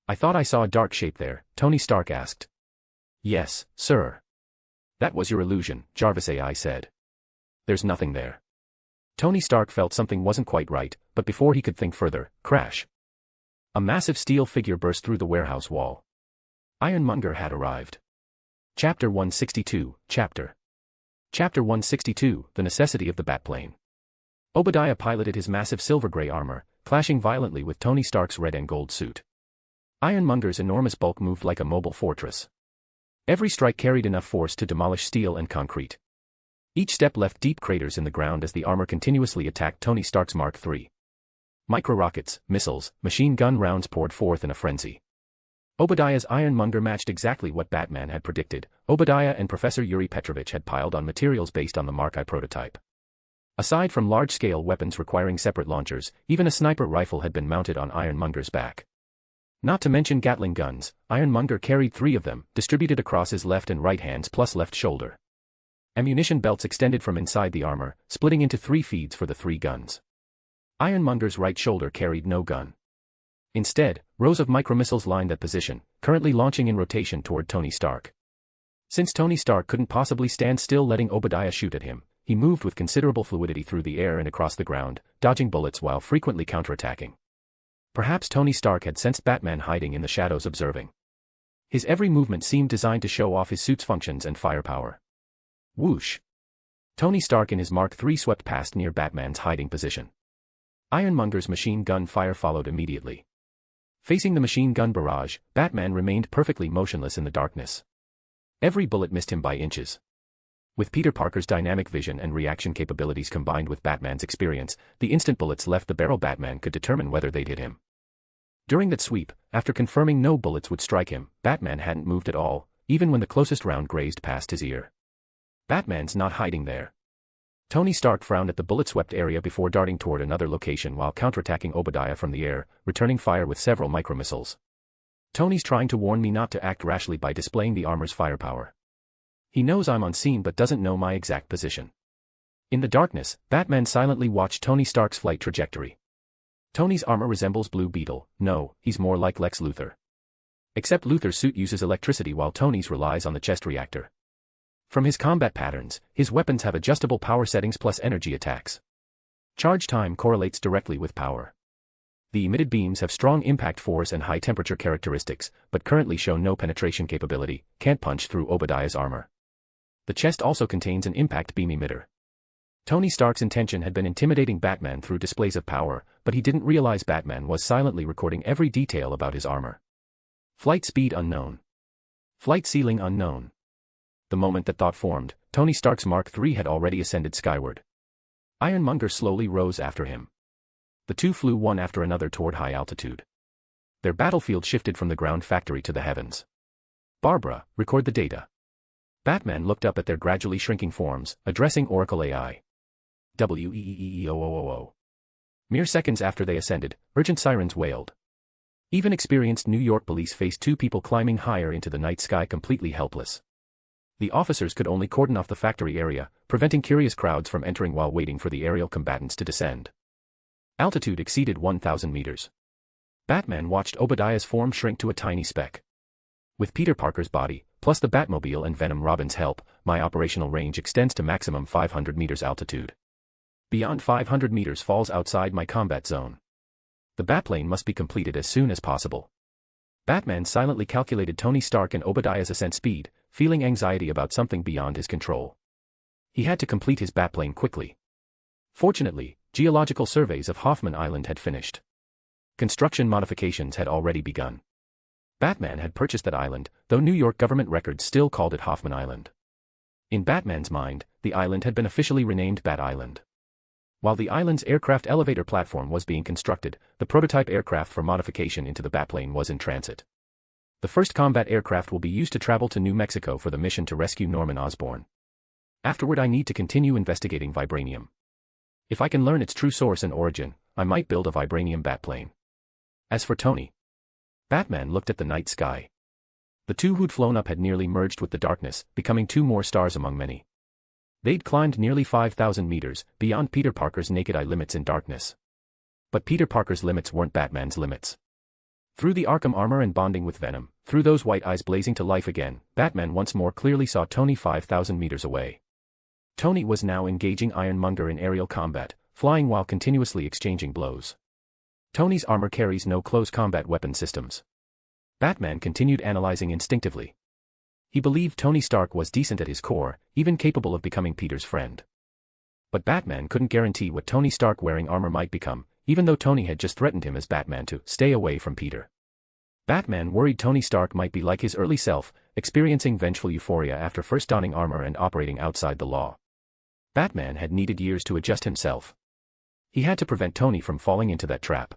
S3: I thought I saw a dark shape there, Tony Stark asked. Yes, sir. That was your illusion, Jarvis AI said. There's nothing there. Tony Stark felt something wasn't quite right, but before he could think further, crash. A massive steel figure burst through the warehouse wall. Ironmonger had arrived. Chapter 162, Chapter 162, The Necessity of the Batplane. Obadiah piloted his massive silver-gray armor, clashing violently with Tony Stark's red and gold suit. Ironmonger's enormous bulk moved like a mobile fortress. Every strike carried enough force to demolish steel and concrete. Each step left deep craters in the ground as the armor continuously attacked Tony Stark's Mark III. Micro-rockets, missiles, machine gun rounds poured forth in a frenzy. Obadiah's Ironmonger matched exactly what Batman had predicted. Obadiah and Professor Yuri Petrovich had piled on materials based on the Mark I prototype. Aside from large-scale weapons requiring separate launchers, even a sniper rifle had been mounted on Ironmonger's back. Not to mention Gatling guns, Ironmonger carried 3 of them, distributed across his left and right hands plus left shoulder. Ammunition belts extended from inside the armor, splitting into 3 feeds for the 3 guns. Ironmonger's right shoulder carried no gun. Instead, rows of micromissiles lined that position, currently launching in rotation toward Tony Stark. Since Tony Stark couldn't possibly stand still letting Obadiah shoot at him, he moved with considerable fluidity through the air and across the ground, dodging bullets while frequently counterattacking. Perhaps Tony Stark had sensed Batman hiding in the shadows observing. His every movement seemed designed to show off his suit's functions and firepower. Whoosh! Tony Stark and his Mark III swept past near Batman's hiding position. Ironmonger's machine gun fire followed immediately. Facing the machine gun barrage, Batman remained perfectly motionless in the darkness. Every bullet missed him by inches. With Peter Parker's dynamic vision and reaction capabilities combined with Batman's experience, the instant bullets left the barrel Batman could determine whether they'd hit him. During that sweep, after confirming no bullets would strike him, Batman hadn't moved at all, even when the closest round grazed past his ear. Batman's not hiding there. Tony Stark frowned at the bullet-swept area before darting toward another location while counterattacking Obadiah from the air, returning fire with several micromissiles. Tony's trying to warn me not to act rashly by displaying the armor's firepower. He knows I'm on scene but doesn't know my exact position. In the darkness, Batman silently watched Tony Stark's flight trajectory. Tony's armor resembles Blue Beetle. No, he's more like Lex Luthor. Except Luthor's suit uses electricity while Tony's relies on the chest reactor. From his combat patterns, his weapons have adjustable power settings plus energy attacks. Charge time correlates directly with power. The emitted beams have strong impact force and high temperature characteristics, but currently show no penetration capability, can't punch through Obadiah's armor. The chest also contains an impact beam emitter. Tony Stark's intention had been intimidating Batman through displays of power, but he didn't realize Batman was silently recording every detail about his armor. Flight speed unknown. Flight ceiling unknown. The moment that thought formed, Tony Stark's Mark III had already ascended skyward. Ironmonger slowly rose after him. The two flew one after another toward high altitude. Their battlefield shifted from the ground factory to the heavens. Barbara, record the data. Batman looked up at their gradually shrinking forms, addressing Oracle AI. WEEEEOOOO. Mere seconds after they ascended, urgent sirens wailed. Even experienced New York police faced 2 people climbing higher into the night sky completely helpless. The officers could only cordon off the factory area, preventing curious crowds from entering while waiting for the aerial combatants to descend. Altitude exceeded 1,000 meters. Batman watched Obadiah's form shrink to a tiny speck. With Peter Parker's body, plus the Batmobile and Venom Robin's help, my operational range extends to maximum 500 meters altitude. Beyond 500 meters falls outside my combat zone. The Batplane must be completed as soon as possible. Batman silently calculated Tony Stark and Obadiah's ascent speed, feeling anxiety about something beyond his control. He had to complete his Batplane quickly. Fortunately, geological surveys of Hoffman Island had finished. Construction modifications had already begun. Batman had purchased that island, though New York government records still called it Hoffman Island. In Batman's mind, the island had been officially renamed Bat Island. While the island's aircraft elevator platform was being constructed, the prototype aircraft for modification into the Batplane was in transit. The first combat aircraft will be used to travel to New Mexico for the mission to rescue Norman Osborn. Afterward I need to continue investigating vibranium. If I can learn its true source and origin, I might build a vibranium Batplane. As for Tony, Batman looked at the night sky. The 2 who'd flown up had nearly merged with the darkness, becoming 2 more stars among many. They'd climbed nearly 5,000 meters, beyond Peter Parker's naked eye limits in darkness. But Peter Parker's limits weren't Batman's limits. Through the Arkham armor and bonding with Venom, through those white eyes blazing to life again, Batman once more clearly saw Tony 5,000 meters away. Tony was now engaging Ironmonger in aerial combat, flying while continuously exchanging blows. Tony's armor carries no close combat weapon systems. Batman continued analyzing instinctively. He believed Tony Stark was decent at his core, even capable of becoming Peter's friend. But Batman couldn't guarantee what Tony Stark wearing armor might become, even though Tony had just threatened him as Batman to stay away from Peter. Batman worried Tony Stark might be like his early self, experiencing vengeful euphoria after first donning armor and operating outside the law. Batman had needed years to adjust himself. He had to prevent Tony from falling into that trap.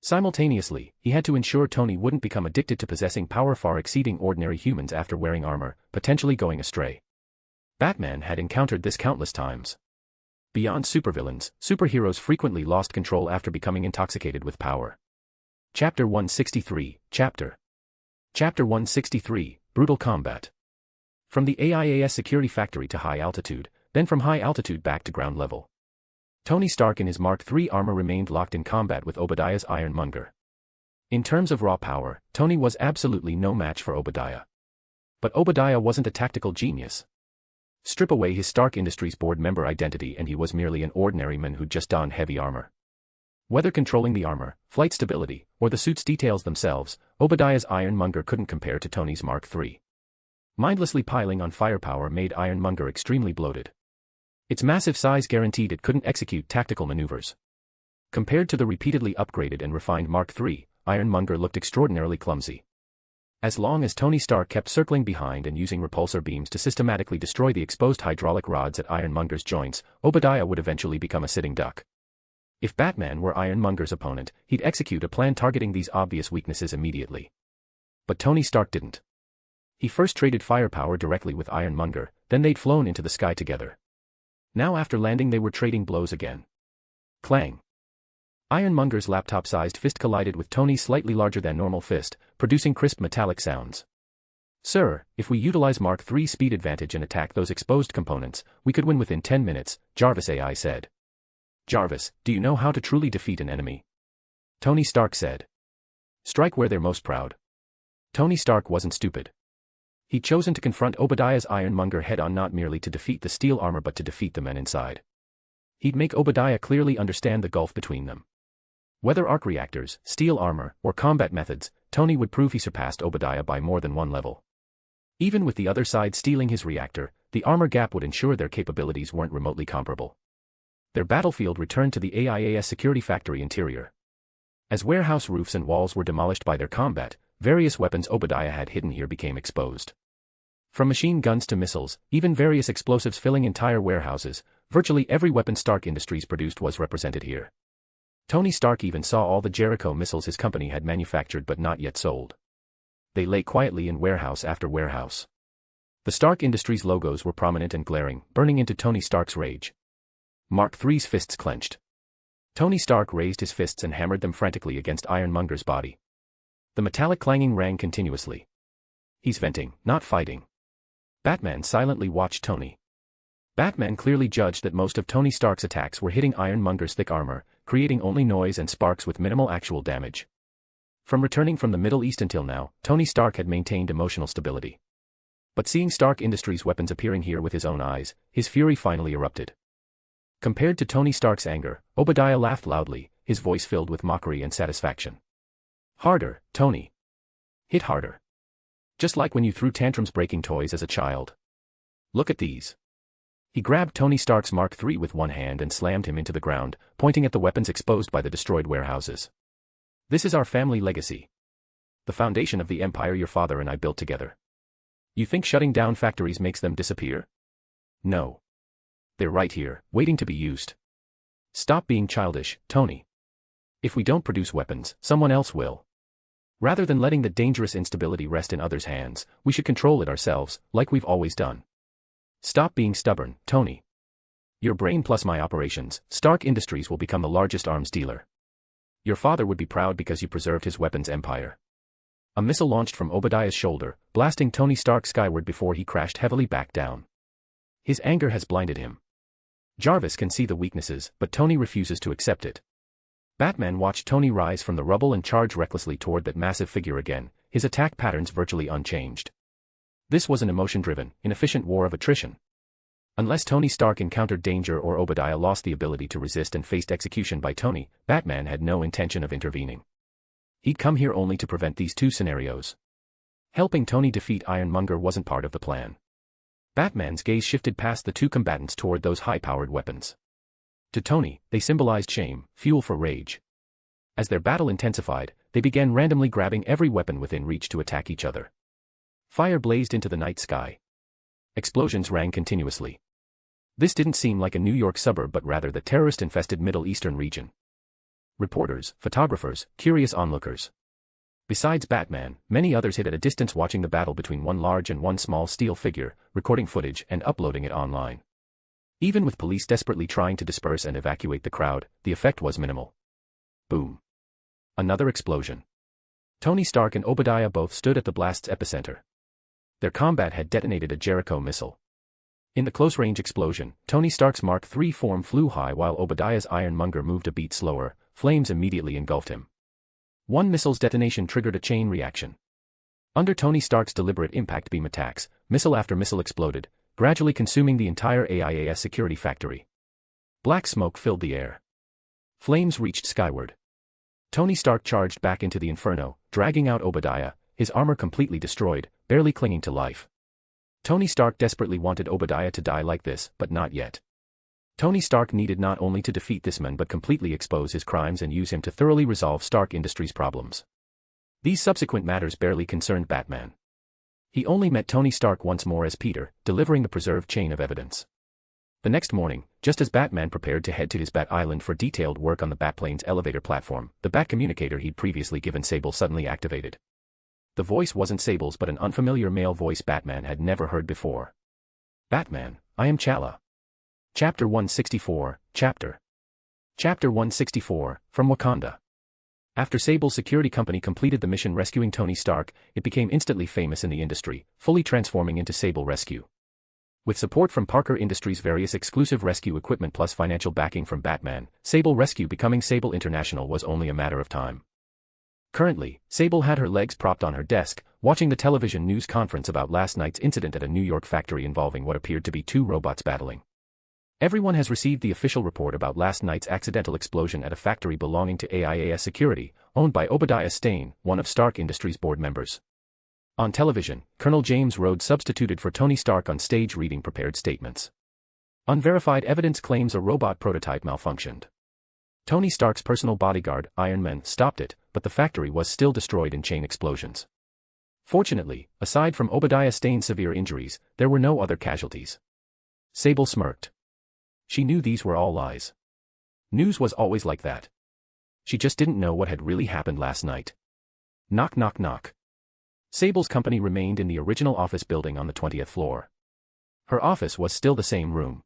S3: Simultaneously, he had to ensure Tony wouldn't become addicted to possessing power far exceeding ordinary humans after wearing armor, potentially going astray. Batman had encountered this countless times. Beyond supervillains, superheroes frequently lost control after becoming intoxicated with power. Chapter 163, Chapter 163, Brutal Combat. From the AIAS security factory to high altitude, then from high altitude back to ground level. Tony Stark in his Mark III armor remained locked in combat with Obadiah's Ironmonger. In terms of raw power, Tony was absolutely no match for Obadiah. But Obadiah wasn't a tactical genius. Strip away his Stark Industries board member identity and he was merely an ordinary man who'd just donned heavy armor. Whether controlling the armor, flight stability, or the suit's details themselves, Obadiah's Ironmonger couldn't compare to Tony's Mark III. Mindlessly piling on firepower made Ironmonger extremely bloated. Its massive size guaranteed it couldn't execute tactical maneuvers. Compared to the repeatedly upgraded and refined Mark III, Ironmonger looked extraordinarily clumsy. As long as Tony Stark kept circling behind and using repulsor beams to systematically destroy the exposed hydraulic rods at Ironmonger's joints, Obadiah would eventually become a sitting duck. If Batman were Ironmonger's opponent, he'd execute a plan targeting these obvious weaknesses immediately. But Tony Stark didn't. He first traded firepower directly with Ironmonger, then they'd flown into the sky together. Now after landing they were trading blows again. Clang. Ironmonger's laptop-sized fist collided with Tony's slightly larger than normal fist, producing crisp metallic sounds. Sir, if we utilize Mark III speed advantage and attack those exposed components, we could win within 10 minutes, Jarvis AI said. Jarvis, do you know how to truly defeat an enemy? Tony Stark said. Strike where they're most proud. Tony Stark wasn't stupid. He'd chosen to confront Obadiah's Ironmonger head-on not merely to defeat the steel armor but to defeat the men inside. He'd make Obadiah clearly understand the gulf between them. Whether arc reactors, steel armor, or combat methods, Tony would prove he surpassed Obadiah by more than one level. Even with the other side stealing his reactor, the armor gap would ensure their capabilities weren't remotely comparable. Their battlefield returned to the AIAS security factory interior. As warehouse roofs and walls were demolished by their combat, various weapons Obadiah had hidden here became exposed. From machine guns to missiles, even various explosives filling entire warehouses, virtually every weapon Stark Industries produced was represented here. Tony Stark even saw all the Jericho missiles his company had manufactured but not yet sold. They lay quietly in warehouse after warehouse. The Stark Industries logos were prominent and glaring, burning into Tony Stark's rage. Mark III's fists clenched. Tony Stark raised his fists and hammered them frantically against Ironmonger's body. The metallic clanging rang continuously. He's venting, not fighting. Batman silently watched Tony. Batman clearly judged that most of Tony Stark's attacks were hitting Ironmonger's thick armor, creating only noise and sparks with minimal actual damage. From returning from the Middle East until now, Tony Stark had maintained emotional stability. But seeing Stark Industries weapons appearing here with his own eyes, his fury finally erupted. Compared to Tony Stark's anger, Obadiah laughed loudly, his voice filled with mockery and satisfaction. Harder, Tony. Hit harder. Just like when you threw tantrums breaking toys as a child. Look at these. He grabbed Tony Stark's Mark III with one hand and slammed him into the ground, pointing at the weapons exposed by the destroyed warehouses. This is our family legacy. The foundation of the empire your father and I built together. You think shutting down factories makes them disappear? No. They're right here, waiting to be used. Stop being childish, Tony. If we don't produce weapons, someone else will. Rather than letting the dangerous instability rest in others' hands, we should control it ourselves, like we've always done. Stop being stubborn, Tony. Your brain plus my operations, Stark Industries will become the largest arms dealer. Your father would be proud because you preserved his weapons empire. A missile launched from Obadiah's shoulder, blasting Tony Stark skyward before he crashed heavily back down. His anger has blinded him. Jarvis can see the weaknesses, but Tony refuses to accept it. Batman watched Tony rise from the rubble and charge recklessly toward that massive figure again, his attack patterns virtually unchanged. This was an emotion-driven, inefficient war of attrition. Unless Tony Stark encountered danger or Obadiah lost the ability to resist and faced execution by Tony, Batman had no intention of intervening. He'd come here only to prevent these two scenarios. Helping Tony defeat Ironmonger wasn't part of the plan. Batman's gaze shifted past the two combatants toward those high-powered weapons. To Tony, they symbolized shame, fuel for rage. As their battle intensified, they began randomly grabbing every weapon within reach to attack each other. Fire blazed into the night sky. Explosions rang continuously. This didn't seem like a New York suburb but rather the terrorist-infested Middle Eastern region. Reporters, photographers, curious onlookers. Besides Batman, many others hid at a distance watching the battle between one large and one small steel figure, recording footage and uploading it online. Even with police desperately trying to disperse and evacuate the crowd, the effect was minimal. Boom. Another explosion. Tony Stark and Obadiah both stood at the blast's epicenter. Their combat had detonated a Jericho missile. In the close-range explosion, Tony Stark's Mark III form flew high while Obadiah's Ironmonger moved a beat slower. Flames immediately engulfed him. One missile's detonation triggered a chain reaction. Under Tony Stark's deliberate impact beam attacks, missile after missile exploded, gradually consuming the entire AIAS security factory. Black smoke filled the air. Flames reached skyward. Tony Stark charged back into the inferno, dragging out Obadiah, his armor completely destroyed, barely clinging to life. Tony Stark desperately wanted Obadiah to die like this, but not yet. Tony Stark needed not only to defeat this man but completely expose his crimes and use him to thoroughly resolve Stark Industries' problems. These subsequent matters barely concerned Batman. He only met Tony Stark once more as Peter, delivering the preserved chain of evidence. The next morning, just as Batman prepared to head to his Bat Island for detailed work on the Batplane's elevator platform, the Bat communicator he'd previously given Sable suddenly activated. The voice wasn't Sable's but an unfamiliar male voice Batman had never heard before. Batman, I am Chala. Chapter 164, Chapter 164, From Wakanda. After Sable's security company completed the mission rescuing Tony Stark, it became instantly famous in the industry, fully transforming into Sable Rescue. With support from Parker Industries' various exclusive rescue equipment plus financial backing from Batman, Sable Rescue becoming Sable International was only a matter of time. Currently, Sable had her legs propped on her desk, watching the television news conference about last night's incident at a New York factory involving what appeared to be two robots battling. Everyone has received the official report about last night's accidental explosion at a factory belonging to AIAS Security, owned by Obadiah Stane, one of Stark Industries' board members. On television, Colonel James Rhodes substituted for Tony Stark on stage reading prepared statements. Unverified evidence claims a robot prototype malfunctioned. Tony Stark's personal bodyguard, Iron Man, stopped it, but the factory was still destroyed in chain explosions. Fortunately, aside from Obadiah Stane's severe injuries, there were no other casualties. Sable smirked. She knew these were all lies. News was always like that. She just didn't know what had really happened last night. Knock knock knock. Sable's company remained in the original office building on the 20th floor. Her office was still the same room.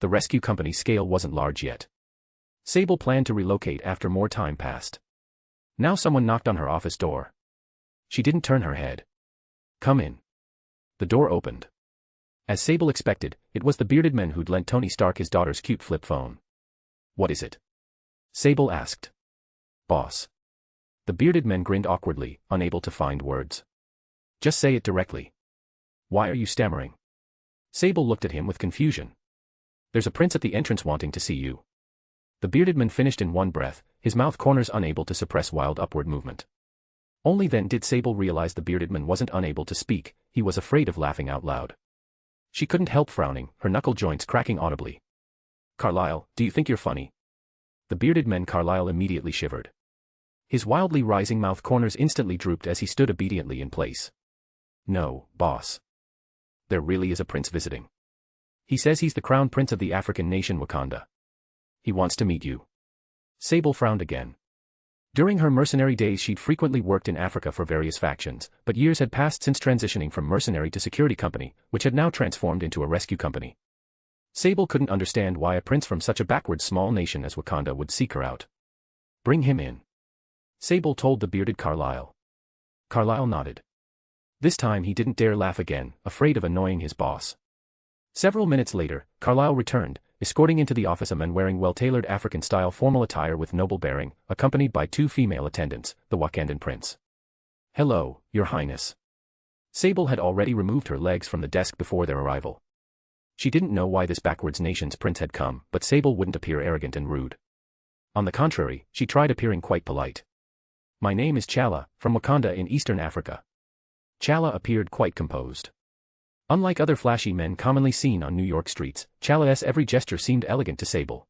S3: The rescue company's scale wasn't large yet. Sable planned to relocate after more time passed. Now someone knocked on her office door. She didn't turn her head. Come in. The door opened. As Sable expected, it was the bearded man who'd lent Tony Stark his daughter's cute flip phone. What is it? Sable asked. Boss. The bearded man grinned awkwardly, unable to find words. Just say it directly. Why are you stammering? Sable looked at him with confusion. There's a prince at the entrance wanting to see you. The bearded man finished in one breath, his mouth corners unable to suppress wild upward movement. Only then did Sable realize the bearded man wasn't unable to speak, he was afraid of laughing out loud. She couldn't help frowning, her knuckle joints cracking audibly. Carlyle, do you think you're funny? The bearded man Carlyle immediately shivered. His wildly rising mouth corners instantly drooped as he stood obediently in place. No, boss. There really is a prince visiting. He says he's the crown prince of the African nation Wakanda. He wants to meet you. Sable frowned again. During her mercenary days she'd frequently worked in Africa for various factions, but years had passed since transitioning from mercenary to security company, which had now transformed into a rescue company. Sable couldn't understand why a prince from such a backward small nation as Wakanda would seek her out. Bring him in. Sable told the bearded Carlyle. Carlyle nodded. This time he didn't dare laugh again, afraid of annoying his boss. Several minutes later, Carlyle returned, escorting into the office a man wearing well-tailored African-style formal attire with noble bearing, accompanied by 2 female attendants, the Wakandan prince. "Hello, Your Highness." Sable had already removed her legs from the desk before their arrival. She didn't know why this backwards nation's prince had come, but Sable wouldn't appear arrogant and rude. On the contrary, she tried appearing quite polite. "My name is Chala, from Wakanda in Eastern Africa." Chala appeared quite composed. Unlike other flashy men commonly seen on New York streets, Chala's every gesture seemed elegant to Sable.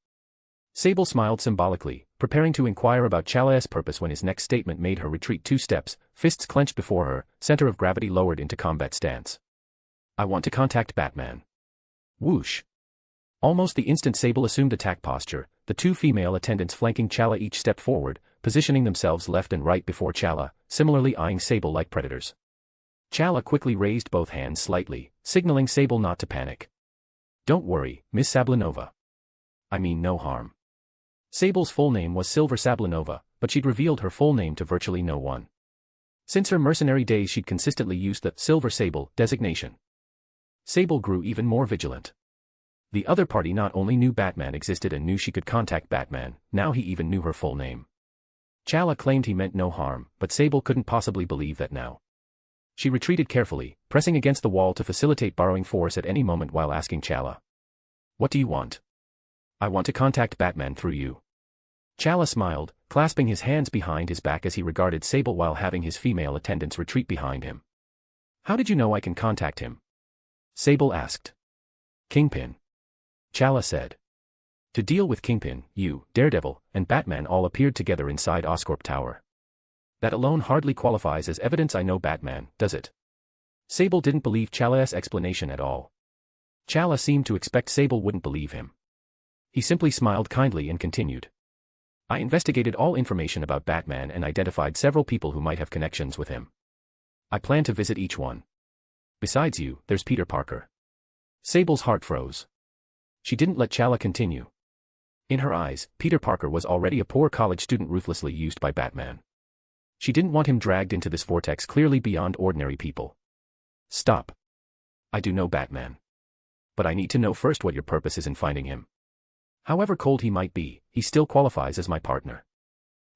S3: Sable smiled symbolically, preparing to inquire about Chala's purpose when his next statement made her retreat 2 steps, fists clenched before her, center of gravity lowered into combat stance. "I want to contact Batman." Whoosh. Almost the instant Sable assumed attack posture, the 2 female attendants flanking Chala each stepped forward, positioning themselves left and right before Chala, similarly eyeing Sable like predators. Chala quickly raised both hands slightly, signaling Sable not to panic. "Don't worry, Miss Sablinova. I mean no harm." Sable's full name was Silver Sablinova, but she'd revealed her full name to virtually no one. Since her mercenary days she'd consistently used the Silver Sable designation. Sable grew even more vigilant. The other party not only knew Batman existed and knew she could contact Batman, now he even knew her full name. Chala claimed he meant no harm, but Sable couldn't possibly believe that now. She retreated carefully, pressing against the wall to facilitate borrowing force at any moment while asking Chala. "What do you want?" "I want to contact Batman through you." Chala smiled, clasping his hands behind his back as he regarded Sable while having his female attendants retreat behind him. "How did you know I can contact him?" Sable asked. "Kingpin." Chala said. To deal with Kingpin, you, Daredevil, and Batman all appeared together inside Oscorp Tower. That alone hardly qualifies as evidence I know Batman, does it? Sable didn't believe Chala's explanation at all. Chala seemed to expect Sable wouldn't believe him. He simply smiled kindly and continued. "I investigated all information about Batman and identified several people who might have connections with him. I plan to visit each one. Besides you, there's Peter Parker." Sable's heart froze. She didn't let Chala continue. In her eyes, Peter Parker was already a poor college student ruthlessly used by Batman. She didn't want him dragged into this vortex clearly beyond ordinary people. "Stop. I do know Batman. But I need to know first what your purpose is in finding him. However cold he might be, he still qualifies as my partner.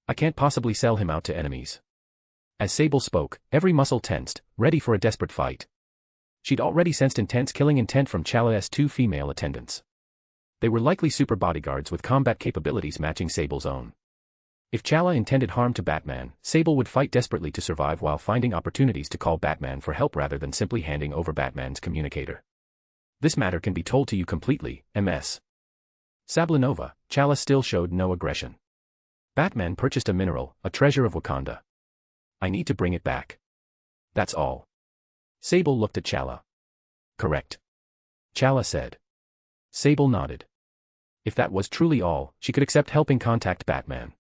S3: I can't possibly sell him out to enemies." As Sable spoke, every muscle tensed, ready for a desperate fight. She'd already sensed intense killing intent from Chala's 2 female attendants. They were likely super bodyguards with combat capabilities matching Sable's own. If Chala intended harm to Batman, Sable would fight desperately to survive while finding opportunities to call Batman for help rather than simply handing over Batman's communicator. "This matter can be told to you completely, Ms. Sablinova." Chala still showed no aggression. "Batman purchased a mineral, a treasure of Wakanda. I need to bring it back. That's all." Sable looked at Chala. "Correct," Chala said. Sable nodded. If that was truly all, she could accept helping contact Batman.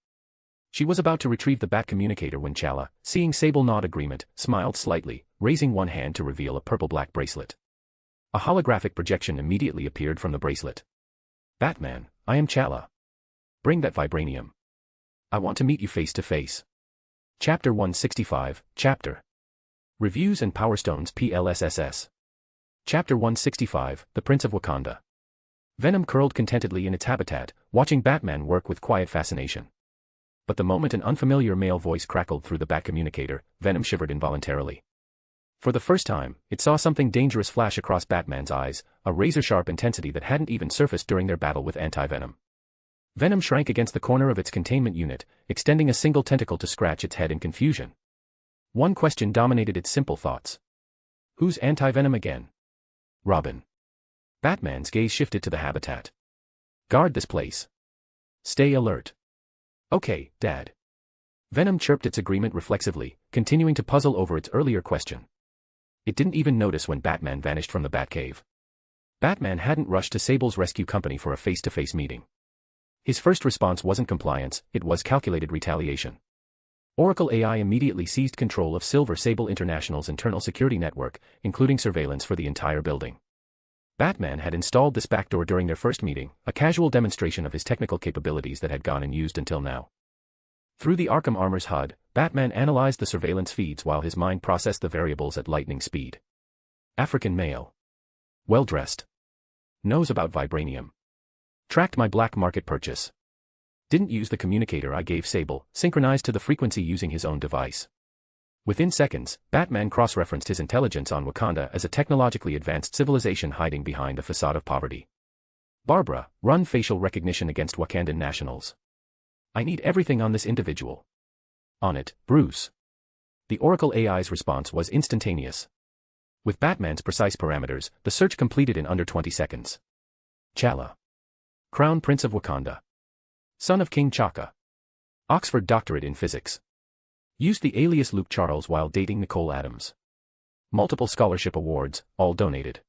S3: She was about to retrieve the Bat communicator when Chala, seeing Sable nod agreement, smiled slightly, raising one hand to reveal a purple-black bracelet. A holographic projection immediately appeared from the bracelet. "Batman, I am Chala. Bring that vibranium. I want to meet you face to face." Chapter 165, Chapter. Reviews and Power Stones PLSSS. Chapter 165, The Prince of Wakanda. Venom curled contentedly in its habitat, watching Batman work with quiet fascination. But the moment an unfamiliar male voice crackled through the Bat communicator, Venom shivered involuntarily. For the first time, it saw something dangerous flash across Batman's eyes, a razor-sharp intensity that hadn't even surfaced during their battle with Anti-Venom. Venom shrank against the corner of its containment unit, extending a single tentacle to scratch its head in confusion. One question dominated its simple thoughts. Who's Anti-Venom again? Robin. Batman's gaze shifted to the habitat. Guard this place. Stay alert. Okay, Dad. Venom chirped its agreement reflexively, continuing to puzzle over its earlier question. It didn't even notice when Batman vanished from the Batcave. Batman hadn't rushed to Sable's rescue company for a face-to-face meeting. His first response wasn't compliance, it was calculated retaliation. Oracle AI immediately seized control of Silver Sable International's internal security network, including surveillance for the entire building. Batman had installed this backdoor during their first meeting, a casual demonstration of his technical capabilities that had gone unused until now. Through the Arkham Armor's HUD, Batman analyzed the surveillance feeds while his mind processed the variables at lightning speed. African male. Well-dressed. Knows about vibranium. Tracked my black market purchase. Didn't use the communicator I gave Sable, synchronized to the frequency using his own device. Within seconds, Batman cross-referenced his intelligence on Wakanda as a technologically advanced civilization hiding behind a facade of poverty. Barbara, run facial recognition against Wakandan nationals. I need everything on this individual. On it, Bruce. The Oracle AI's response was instantaneous. With Batman's precise parameters, the search completed in under 20 seconds. T'Challa. Crown Prince of Wakanda. Son of King T'Chaka. Oxford doctorate in physics. Used the alias Luke Charles while dating Nicole Adams. Multiple scholarship awards, all donated.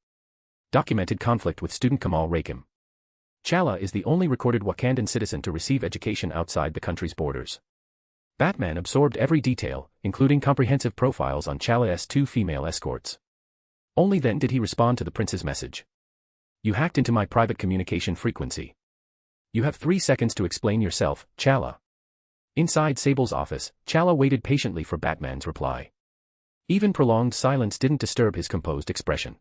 S3: Documented conflict with student Kamal Rakim. T'Challa is the only recorded Wakandan citizen to receive education outside the country's borders. Batman absorbed every detail, including comprehensive profiles on T'Challa's 2 female escorts. Only then did he respond to the prince's message. You hacked into my private communication frequency. You have 3 seconds to explain yourself, T'Challa. Inside Sable's office, T'Challa waited patiently for Batman's reply. Even prolonged silence didn't disturb his composed expression.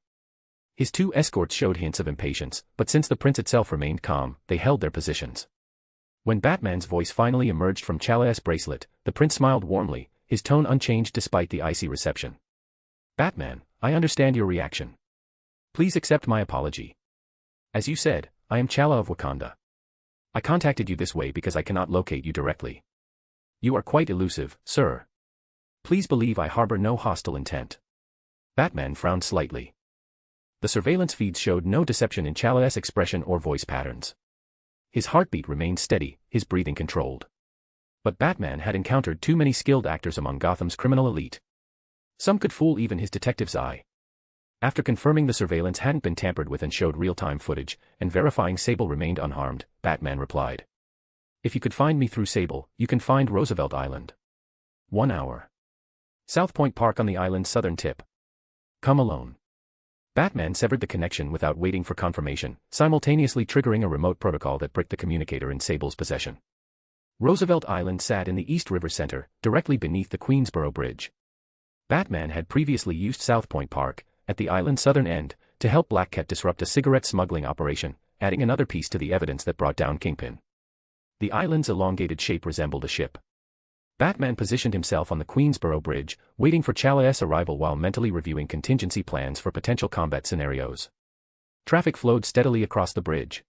S3: His 2 escorts showed hints of impatience, but since the prince itself remained calm, they held their positions. When Batman's voice finally emerged from T'Challa's bracelet, the prince smiled warmly, his tone unchanged despite the icy reception. Batman, I understand your reaction. Please accept my apology. As you said, I am T'Challa of Wakanda. I contacted you this way because I cannot locate you directly. You are quite elusive, sir. Please believe I harbor no hostile intent. Batman frowned slightly. The surveillance feeds showed no deception in T'Challa's expression or voice patterns. His heartbeat remained steady, his breathing controlled. But Batman had encountered too many skilled actors among Gotham's criminal elite. Some could fool even his detective's eye. After confirming the surveillance hadn't been tampered with and showed real-time footage, and verifying Sable remained unharmed, Batman replied. If you could find me through Sable, you can find Roosevelt Island. 1 hour. South Point Park on the island's southern tip. Come alone. Batman severed the connection without waiting for confirmation, simultaneously triggering a remote protocol that bricked the communicator in Sable's possession. Roosevelt Island sat in the East River Center, directly beneath the Queensboro Bridge. Batman had previously used South Point Park, at the island's southern end, to help Black Cat disrupt a cigarette smuggling operation, adding another piece to the evidence that brought down Kingpin. The island's elongated shape resembled a ship. Batman positioned himself on the Queensboro Bridge, waiting for T'Challa's arrival while mentally reviewing contingency plans for potential combat scenarios. Traffic flowed steadily across the bridge.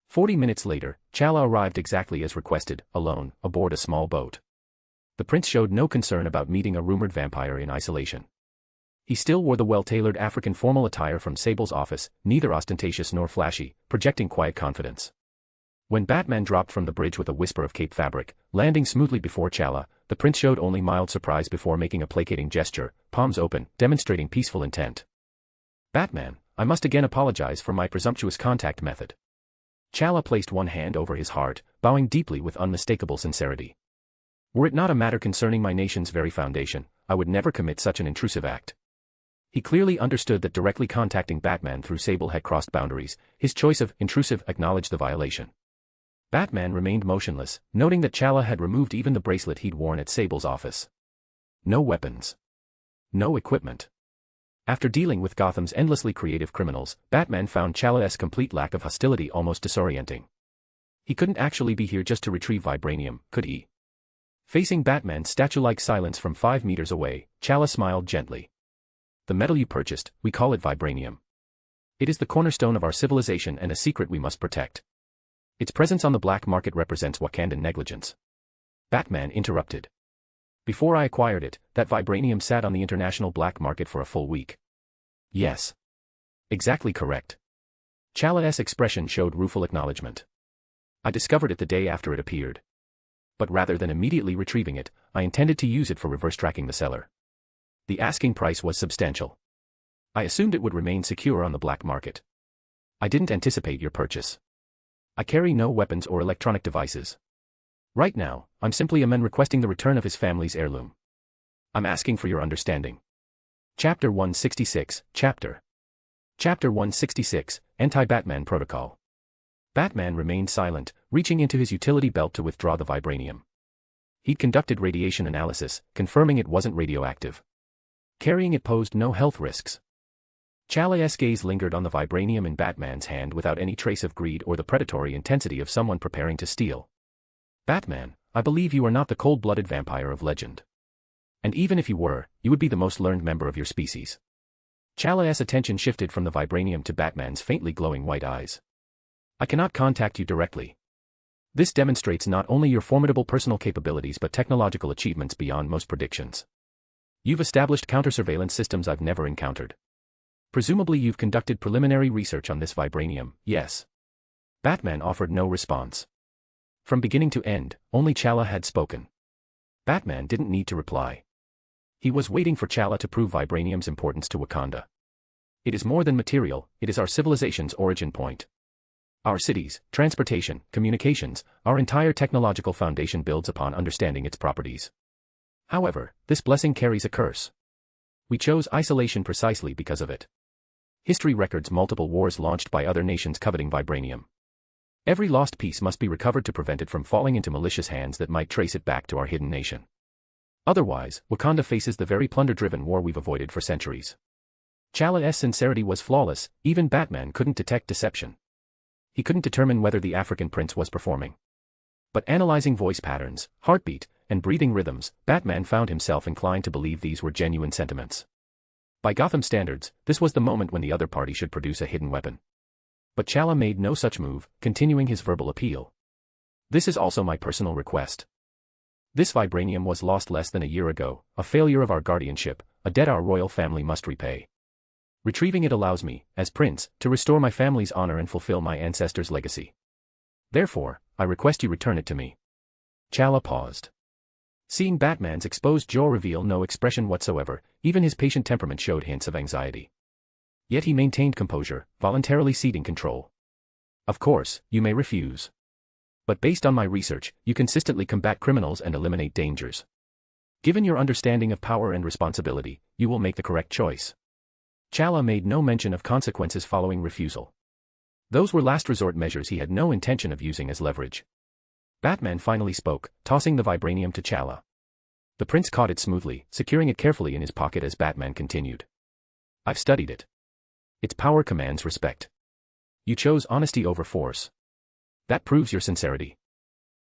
S3: 40 minutes later, T'Challa arrived exactly as requested, alone, aboard a small boat. The prince showed no concern about meeting a rumored vampire in isolation. He still wore the well-tailored African formal attire from Sable's office, neither ostentatious nor flashy, projecting quiet confidence. When Batman dropped from the bridge with a whisper of cape fabric, landing smoothly before T'Challa, the prince showed only mild surprise before making a placating gesture, palms open, demonstrating peaceful intent. Batman, I must again apologize for my presumptuous contact method. T'Challa placed one hand over his heart, bowing deeply with unmistakable sincerity. Were it not a matter concerning my nation's very foundation, I would never commit such an intrusive act. He clearly understood that directly contacting Batman through Sable had crossed boundaries, his choice of intrusive acknowledged the violation. Batman remained motionless, noting that T'Challa had removed even the bracelet he'd worn at Sable's office. No weapons. No equipment. After dealing with Gotham's endlessly creative criminals, Batman found T'Challa's complete lack of hostility almost disorienting. He couldn't actually be here just to retrieve vibranium, could he? Facing Batman's statue-like silence from 5 meters away, T'Challa smiled gently. The metal you purchased, we call it vibranium. It is the cornerstone of our civilization and a secret we must protect. Its presence on the black market represents Wakandan negligence. Batman interrupted. Before I acquired it, that vibranium sat on the international black market for a full week. Yes. Exactly correct. T'Challa's expression showed rueful acknowledgement. I discovered it the day after it appeared. But rather than immediately retrieving it, I intended to use it for reverse tracking the seller. The asking price was substantial. I assumed it would remain secure on the black market. I didn't anticipate your purchase. I carry no weapons or electronic devices. Right now, I'm simply a man requesting the return of his family's heirloom. I'm asking for your understanding. Chapter 166, Chapter 166, Anti-Batman Protocol. Batman remained silent, reaching into his utility belt to withdraw the vibranium. He'd conducted radiation analysis, confirming it wasn't radioactive. Carrying it posed no health risks. Chala's gaze lingered on the vibranium in Batman's hand without any trace of greed or the predatory intensity of someone preparing to steal. Batman, I believe you are not the cold-blooded vampire of legend. And even if you were, you would be the most learned member of your species. Chala's attention shifted from the vibranium to Batman's faintly glowing white eyes. I cannot contact you directly. This demonstrates not only your formidable personal capabilities but technological achievements beyond most predictions. You've established counter-surveillance systems I've never encountered. Presumably you've conducted preliminary research on this vibranium, yes. Batman offered no response. From beginning to end, only Chala had spoken. Batman didn't need to reply. He was waiting for Chala to prove vibranium's importance to Wakanda. It is more than material, it is our civilization's origin point. Our cities, transportation, communications, our entire technological foundation builds upon understanding its properties. However, this blessing carries a curse. We chose isolation precisely because of it. History records multiple wars launched by other nations coveting vibranium. Every lost piece must be recovered to prevent it from falling into malicious hands that might trace it back to our hidden nation. Otherwise, Wakanda faces the very plunder-driven war we've avoided for centuries. Chala's sincerity was flawless, even Batman couldn't detect deception. He couldn't determine whether the African prince was performing. But analyzing voice patterns, heartbeat, and breathing rhythms, Batman found himself inclined to believe these were genuine sentiments. By Gotham standards, this was the moment when the other party should produce a hidden weapon. But Chala made no such move, continuing his verbal appeal. This is also my personal request. This vibranium was lost less than a year ago, a failure of our guardianship, a debt our royal family must repay. Retrieving it allows me, as prince, to restore my family's honor and fulfill my ancestors' legacy. Therefore, I request you return it to me. Chala paused. Seeing Batman's exposed jaw reveal no expression whatsoever, even his patient temperament showed hints of anxiety. Yet he maintained composure, voluntarily ceding control. Of course, you may refuse. But based on my research, you consistently combat criminals and eliminate dangers. Given your understanding of power and responsibility, you will make the correct choice. Chala made no mention of consequences following refusal. Those were last resort measures he had no intention of using as leverage. Batman finally spoke, tossing the vibranium to Chala. The prince caught it smoothly, securing it carefully in his pocket as Batman continued. I've studied it. Its power commands respect. You chose honesty over force. That proves your sincerity.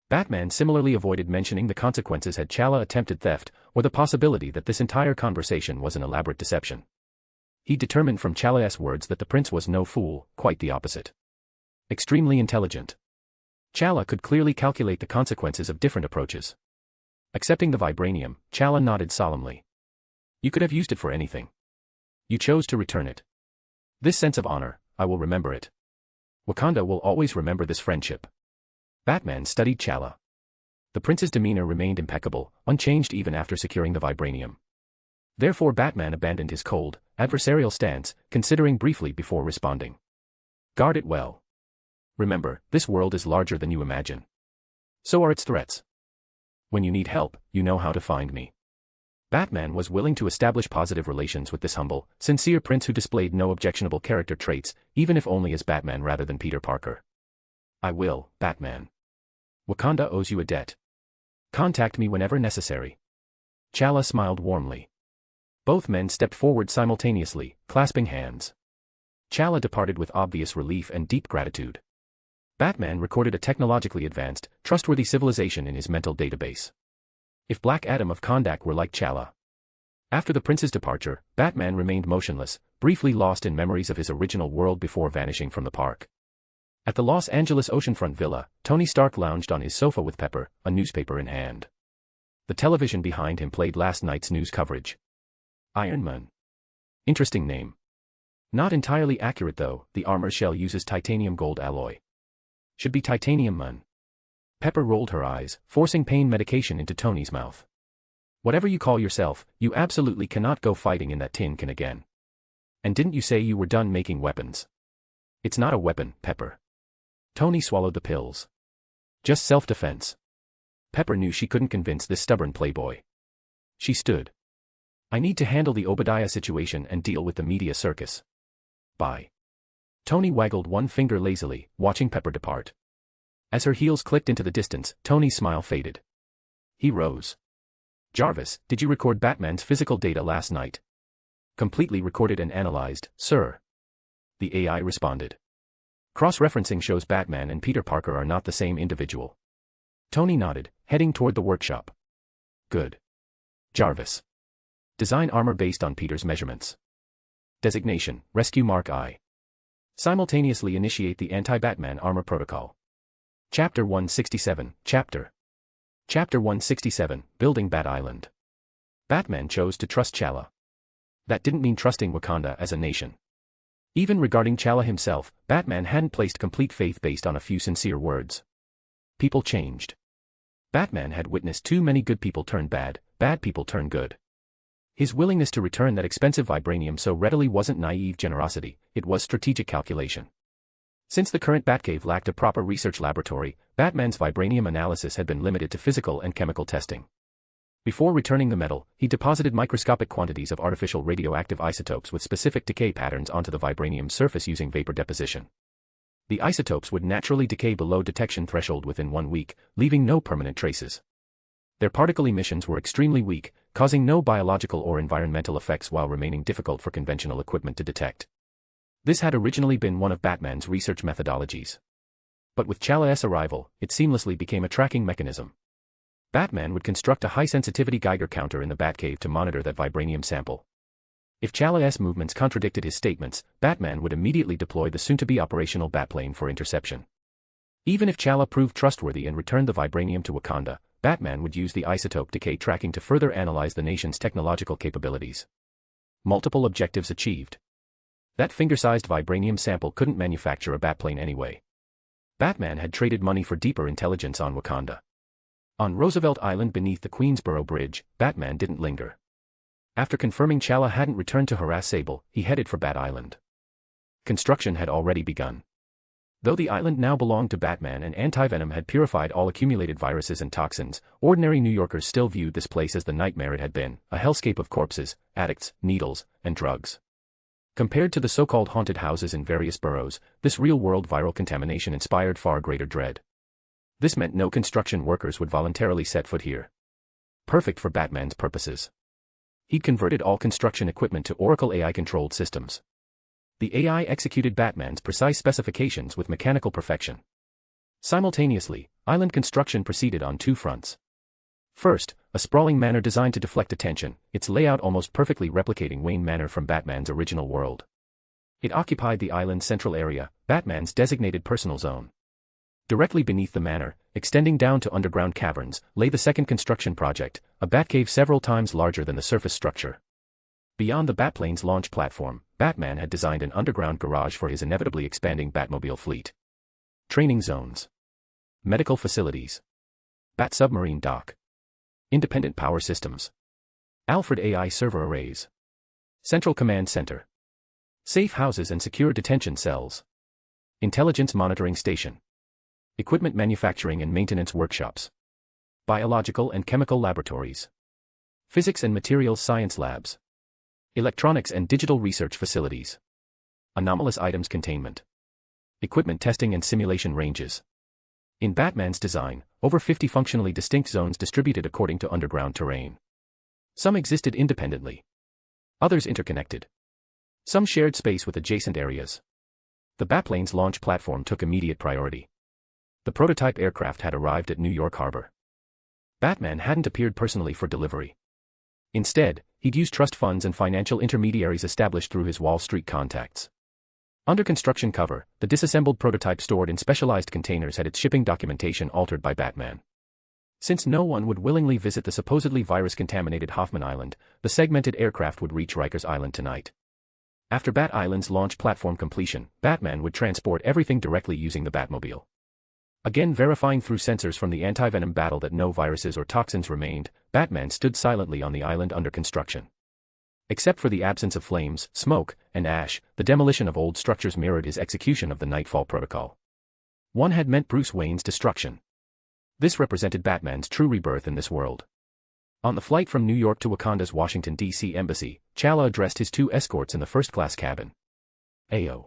S3: Batman similarly avoided mentioning the consequences had Chala attempted theft, or the possibility that this entire conversation was an elaborate deception. He determined from Chala's words that the prince was no fool, quite the opposite. Extremely intelligent. Chala could clearly calculate the consequences of different approaches. Accepting the vibranium, Chala nodded solemnly. You could have used it for anything. You chose to return it. This sense of honor, I will remember it. Wakanda will always remember this friendship. Batman studied Chala. The prince's demeanor remained impeccable, unchanged even after securing the vibranium. Therefore Batman abandoned his cold, adversarial stance, considering briefly before responding. Guard it well. Remember, this world is larger than you imagine. So are its threats. When you need help, you know how to find me. Batman was willing to establish positive relations with this humble, sincere prince who displayed no objectionable character traits, even if only as Batman rather than Peter Parker. I will, Batman. Wakanda owes you a debt. Contact me whenever necessary. Chala smiled warmly. Both men stepped forward simultaneously, clasping hands. Chala departed with obvious relief and deep gratitude. Batman recorded a technologically advanced, trustworthy civilization in his mental database. If Black Adam of Kondak were like Chala. After the prince's departure, Batman remained motionless, briefly lost in memories of his original world before vanishing from the park. At the Los Angeles oceanfront villa, Tony Stark lounged on his sofa with Pepper, a newspaper in hand. The television behind him played last night's news coverage. Iron Man. Interesting name. Not entirely accurate though, the armor shell uses titanium gold alloy. Should be titanium man. Pepper rolled her eyes, forcing pain medication into Tony's mouth. Whatever you call yourself, you absolutely cannot go fighting in that tin can again. And didn't you say you were done making weapons? It's not a weapon, Pepper. Tony swallowed the pills. Just self-defense. Pepper knew she couldn't convince this stubborn playboy. She stood. I need to handle the Obadiah situation and deal with the media circus. Bye. Tony waggled one finger lazily, watching Pepper depart. As her heels clicked into the distance, Tony's smile faded. He rose. Jarvis, did you record Batman's physical data last night? Completely recorded and analyzed, sir. The AI responded. Cross-referencing shows Batman and Peter Parker are not the same individual. Tony nodded, heading toward the workshop. Good. Jarvis. Design armor based on Peter's measurements. Designation, Rescue Mark I. Simultaneously initiate the anti-Batman armor protocol. Chapter 167, Chapter 167, Building Bat Island. Batman chose to trust T'Challa. That didn't mean trusting Wakanda as a nation. Even regarding T'Challa himself, Batman hadn't placed complete faith based on a few sincere words. People changed. Batman had witnessed too many good people turn bad, bad people turn good. His willingness to return that expensive vibranium so readily wasn't naive generosity, it was strategic calculation. Since the current Batcave lacked a proper research laboratory, Batman's vibranium analysis had been limited to physical and chemical testing. Before returning the metal, he deposited microscopic quantities of artificial radioactive isotopes with specific decay patterns onto the vibranium's surface using vapor deposition. The isotopes would naturally decay below detection threshold within 1 week, leaving no permanent traces. Their particle emissions were extremely weak, causing no biological or environmental effects while remaining difficult for conventional equipment to detect. This had originally been one of Batman's research methodologies. But with T'Challa's arrival, it seamlessly became a tracking mechanism. Batman would construct a high-sensitivity Geiger counter in the Batcave to monitor that vibranium sample. If T'Challa's movements contradicted his statements, Batman would immediately deploy the soon-to-be operational Batplane for interception. Even if T'Challa proved trustworthy and returned the vibranium to Wakanda, Batman would use the isotope decay tracking to further analyze the nation's technological capabilities. Multiple objectives achieved. That finger-sized vibranium sample couldn't manufacture a Batplane anyway. Batman had traded money for deeper intelligence on Wakanda. On Roosevelt Island beneath the Queensboro Bridge, Batman didn't linger. After confirming T'Challa hadn't returned to harass Sable, he headed for Bat Island. Construction had already begun. Though the island now belonged to Batman and Anti-Venom had purified all accumulated viruses and toxins, ordinary New Yorkers still viewed this place as the nightmare it had been, a hellscape of corpses, addicts, needles, and drugs. Compared to the so-called haunted houses in various boroughs, this real-world viral contamination inspired far greater dread. This meant no construction workers would voluntarily set foot here. Perfect for Batman's purposes. He'd converted all construction equipment to Oracle AI-controlled systems. The AI executed Batman's precise specifications with mechanical perfection. Simultaneously, island construction proceeded on 2 fronts. First, a sprawling manor designed to deflect attention, its layout almost perfectly replicating Wayne Manor from Batman's original world. It occupied the island's central area, Batman's designated personal zone. Directly beneath the manor, extending down to underground caverns, lay the second construction project, a Batcave several times larger than the surface structure. Beyond the Batplane's launch platform, Batman had designed an underground garage for his inevitably expanding Batmobile fleet. Training zones. Medical facilities. Bat submarine dock. Independent power systems. Alfred AI server arrays. Central command center. Safe houses and secure detention cells. Intelligence monitoring station. Equipment manufacturing and maintenance workshops. Biological and chemical laboratories. Physics and materials science labs. Electronics and digital research facilities. Anomalous items containment. Equipment testing and simulation ranges. In Batman's design, over 50 functionally distinct zones distributed according to underground terrain. Some existed independently. Others interconnected. Some shared space with adjacent areas. The Batplane's launch platform took immediate priority. The prototype aircraft had arrived at New York Harbor. Batman hadn't appeared personally for delivery. Instead, he'd used trust funds and financial intermediaries established through his Wall Street contacts. Under construction cover, the disassembled prototype stored in specialized containers had its shipping documentation altered by Batman. Since no one would willingly visit the supposedly virus-contaminated Hoffman Island, the segmented aircraft would reach Rikers Island tonight. After Bat Island's launch platform completion, Batman would transport everything directly using the Batmobile. Again verifying through sensors from the anti-venom battle that no viruses or toxins remained, Batman stood silently on the island under construction. Except for the absence of flames, smoke, and ash, the demolition of old structures mirrored his execution of the Nightfall Protocol. One had meant Bruce Wayne's destruction. This represented Batman's true rebirth in this world. On the flight from New York to Wakanda's Washington, D.C. embassy, T'Challa addressed his 2 escorts in the first-class cabin. Ayo.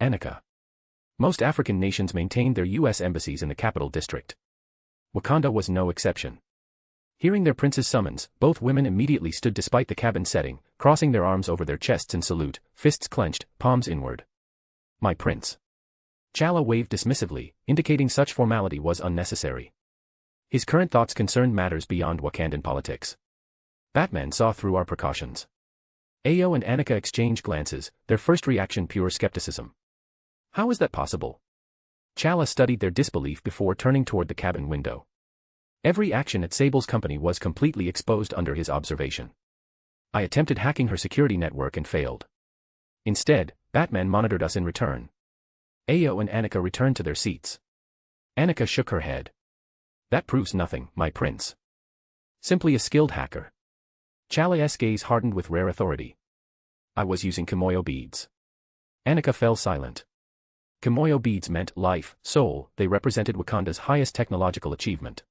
S3: Annika. Most African nations maintained their U.S. embassies in the capital district. Wakanda was no exception. Hearing their prince's summons, both women immediately stood despite the cabin setting, crossing their arms over their chests in salute, fists clenched, palms inward. My prince. Chala waved dismissively, indicating such formality was unnecessary. His current thoughts concerned matters beyond Wakandan politics. Batman saw through our precautions. Ayo and Annika exchanged glances, their first reaction pure skepticism. How is that possible? Chala studied their disbelief before turning toward the cabin window. Every action at Sable's company was completely exposed under his observation. I attempted hacking her security network and failed. Instead, Batman monitored us in return. Ayo and Annika returned to their seats. Annika shook her head. That proves nothing, my prince. Simply a skilled hacker. Chala's gaze hardened with rare authority. I was using Kimoyo beads. Annika fell silent. Kimoyo beads meant life, soul, they represented Wakanda's highest technological achievement.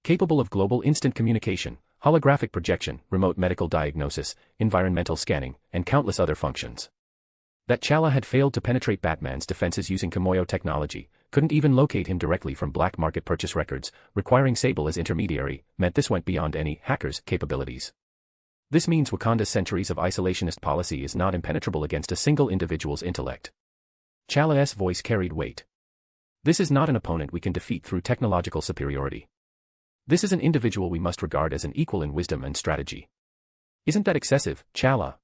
S3: Capable of global instant communication, holographic projection, remote medical diagnosis, environmental scanning, and countless other functions. That Chala had failed to penetrate Batman's defenses using Kimoyo technology, couldn't even locate him directly from black market purchase records, requiring Sable as intermediary, meant this went beyond any hacker's capabilities. This means Wakanda's centuries of isolationist policy is not impenetrable against a single individual's intellect. Chala's voice carried weight. This is not an opponent we can defeat through technological superiority. This is an individual we must regard as an equal in wisdom and strategy. Isn't that excessive, Chala?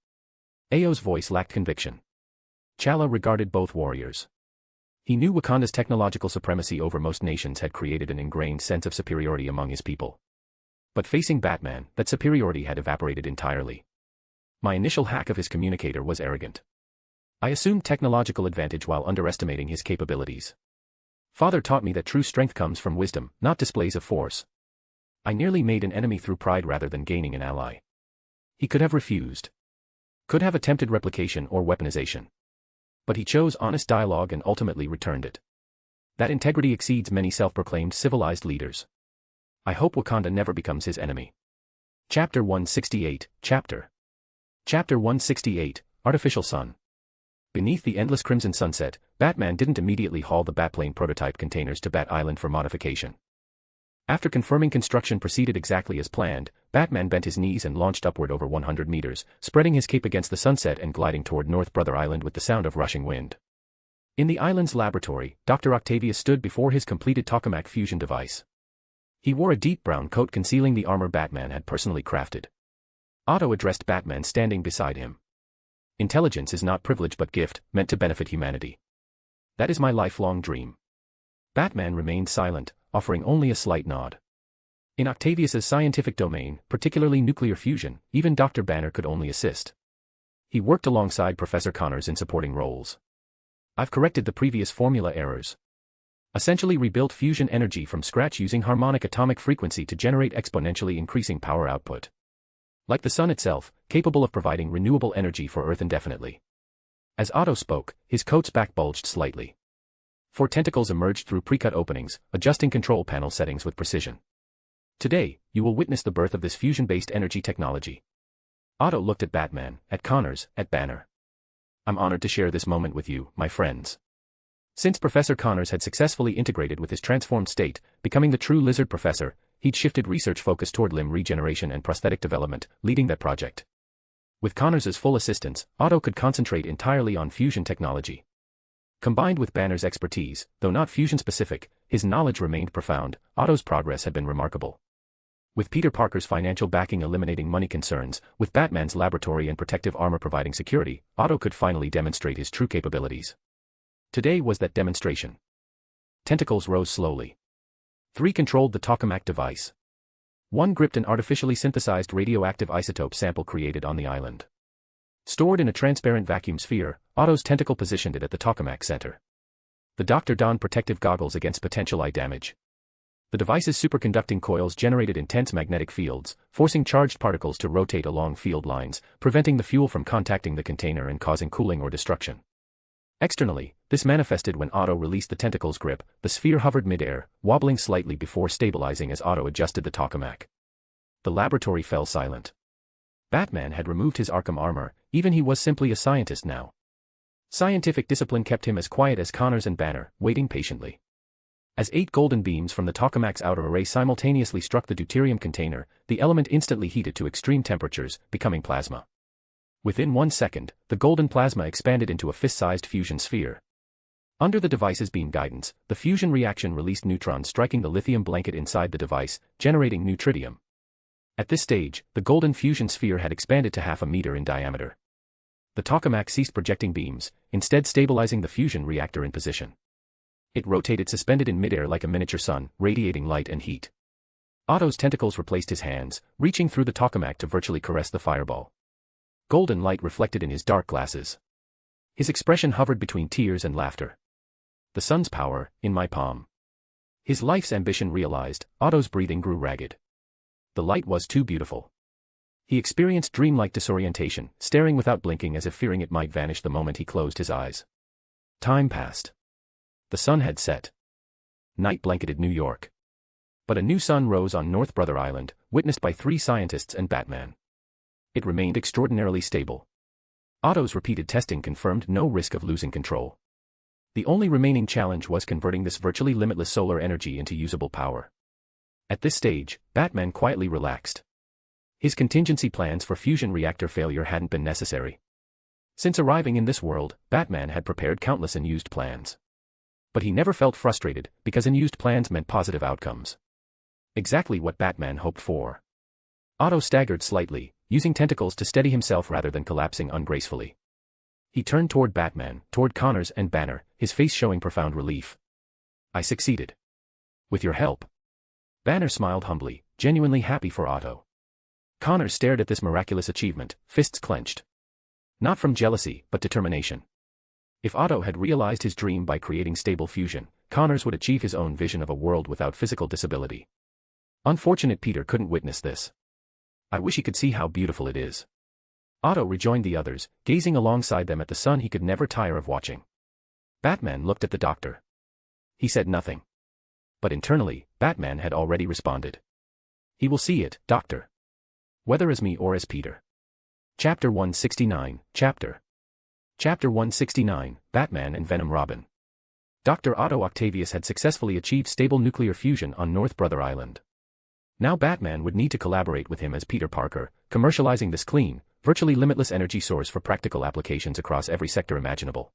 S3: Ayo's voice lacked conviction. Chala regarded both warriors. He knew Wakanda's technological supremacy over most nations had created an ingrained sense of superiority among his people. But facing Batman, that superiority had evaporated entirely. My initial hack of his communicator was arrogant. I assumed technological advantage while underestimating his capabilities. Father taught me that true strength comes from wisdom, not displays of force. I nearly made an enemy through pride rather than gaining an ally. He could have refused. Could have attempted replication or weaponization. But he chose honest dialogue and ultimately returned it. That integrity exceeds many self-proclaimed civilized leaders. I hope Wakanda never becomes his enemy. Chapter 168, Chapter 168, Artificial Sun. Beneath the endless crimson sunset, Batman didn't immediately haul the Batplane prototype containers to Bat Island for modification. After confirming construction proceeded exactly as planned, Batman bent his knees and launched upward over 100 meters, spreading his cape against the sunset and gliding toward North Brother Island with the sound of rushing wind. In the island's laboratory, Dr. Octavius stood before his completed tokamak fusion device. He wore a deep brown coat concealing the armor Batman had personally crafted. Otto addressed Batman standing beside him. Intelligence is not privilege but gift, meant to benefit humanity. That is my lifelong dream. Batman remained silent, offering only a slight nod. In Octavius's scientific domain, particularly nuclear fusion, even Dr. Banner could only assist. He worked alongside Professor Connors in supporting roles. I've corrected the previous formula errors. Essentially rebuilt fusion energy from scratch using harmonic atomic frequency to generate exponentially increasing power output. Like the sun itself, capable of providing renewable energy for Earth indefinitely. As Otto spoke, his coat's back bulged slightly. 4 tentacles emerged through pre-cut openings, adjusting control panel settings with precision. Today, you will witness the birth of this fusion-based energy technology. Otto looked at Batman, at Connors, at Banner. I'm honored to share this moment with you, my friends. Since Professor Connors had successfully integrated with his transformed state, becoming the true lizard professor, he'd shifted research focus toward limb regeneration and prosthetic development, leading that project. With Connors's full assistance, Otto could concentrate entirely on fusion technology. Combined with Banner's expertise, though not fusion-specific, his knowledge remained profound. Otto's progress had been remarkable. With Peter Parker's financial backing eliminating money concerns, with Batman's laboratory and protective armor providing security, Otto could finally demonstrate his true capabilities. Today was that demonstration. Tentacles rose slowly. 3 controlled the tokamak device. 1 gripped an artificially synthesized radioactive isotope sample created on the island. Stored in a transparent vacuum sphere, Otto's tentacle positioned it at the tokamak center. The doctor donned protective goggles against potential eye damage. The device's superconducting coils generated intense magnetic fields, forcing charged particles to rotate along field lines, preventing the fuel from contacting the container and causing cooling or destruction. Externally, this manifested when Otto released the tentacle's grip. The sphere hovered midair, wobbling slightly before stabilizing as Otto adjusted the tokamak. The laboratory fell silent. Batman had removed his Arkham armor, even he was simply a scientist now. Scientific discipline kept him as quiet as Connors and Banner, waiting patiently. As 8 golden beams from the tokamak's outer array simultaneously struck the deuterium container, the element instantly heated to extreme temperatures, becoming plasma. Within 1 second, the golden plasma expanded into a fist-sized fusion sphere. Under the device's beam guidance, the fusion reaction released neutrons striking the lithium blanket inside the device, generating new tritium. At this stage, the golden fusion sphere had expanded to half a meter in diameter. The tokamak ceased projecting beams, instead stabilizing the fusion reactor in position. It rotated suspended in midair like a miniature sun, radiating light and heat. Otto's tentacles replaced his hands, reaching through the tokamak to virtually caress the fireball. Golden light reflected in his dark glasses. His expression hovered between tears and laughter. The sun's power, in my palm. His life's ambition realized, Otto's breathing grew ragged. The light was too beautiful. He experienced dreamlike disorientation, staring without blinking as if fearing it might vanish the moment he closed his eyes. Time passed. The sun had set. Night blanketed New York. But a new sun rose on North Brother Island, witnessed by 3 scientists and Batman. It remained extraordinarily stable. Otto's repeated testing confirmed no risk of losing control. The only remaining challenge was converting this virtually limitless solar energy into usable power. At this stage, Batman quietly relaxed. His contingency plans for fusion reactor failure hadn't been necessary. Since arriving in this world, Batman had prepared countless unused plans. But he never felt frustrated, because unused plans meant positive outcomes. Exactly what Batman hoped for. Otto staggered slightly, using tentacles to steady himself rather than collapsing ungracefully. He turned toward Batman, toward Connors and Banner, his face showing profound relief. I succeeded. With your help. Banner smiled humbly, genuinely happy for Otto. Connors stared at this miraculous achievement, fists clenched. Not from jealousy, but determination. If Otto had realized his dream by creating stable fusion, Connors would achieve his own vision of a world without physical disability. Unfortunate Peter couldn't witness this. I wish he could see how beautiful it is. Otto rejoined the others, gazing alongside them at the sun he could never tire of watching. Batman looked at the doctor. He said nothing. But internally, Batman had already responded. He will see it, Doctor. Whether as me or as Peter. Chapter 169, Chapter 169, Batman and Venom Robin. Dr. Otto Octavius had successfully achieved stable nuclear fusion on North Brother Island. Now Batman would need to collaborate with him as Peter Parker, commercializing this clean, virtually limitless energy source for practical applications across every sector imaginable.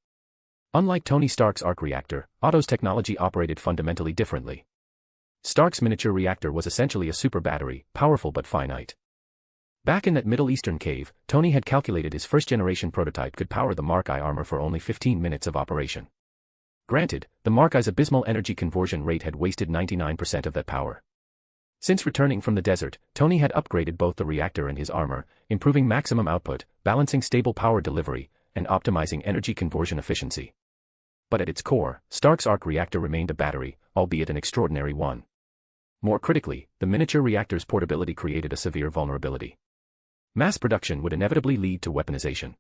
S3: Unlike Tony Stark's arc reactor, Otto's technology operated fundamentally differently. Stark's miniature reactor was essentially a super battery, powerful but finite. Back in that Middle Eastern cave, Tony had calculated his first-generation prototype could power the Mark I armor for only 15 minutes of operation. Granted, the Mark I's abysmal energy conversion rate had wasted 99% of that power. Since returning from the desert, Tony had upgraded both the reactor and his armor, improving maximum output, balancing stable power delivery, and optimizing energy conversion efficiency. But at its core, Stark's arc reactor remained a battery, albeit an extraordinary one. More critically, the miniature reactor's portability created a severe vulnerability. Mass production would inevitably lead to weaponization.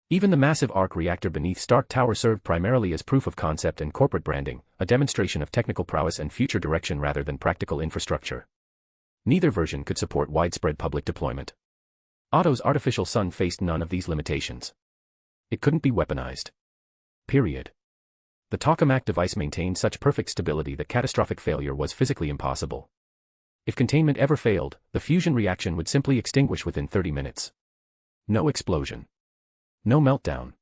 S3: Even the massive arc reactor beneath Stark Tower served primarily as proof of concept and corporate branding, a demonstration of technical prowess and future direction rather than practical infrastructure. Neither version could support widespread public deployment. Otto's artificial sun faced none of these limitations. It couldn't be weaponized. Period. The tokamak device maintained such perfect stability that catastrophic failure was physically impossible. If containment ever failed, the fusion reaction would simply extinguish within 30 minutes. No explosion. No meltdown.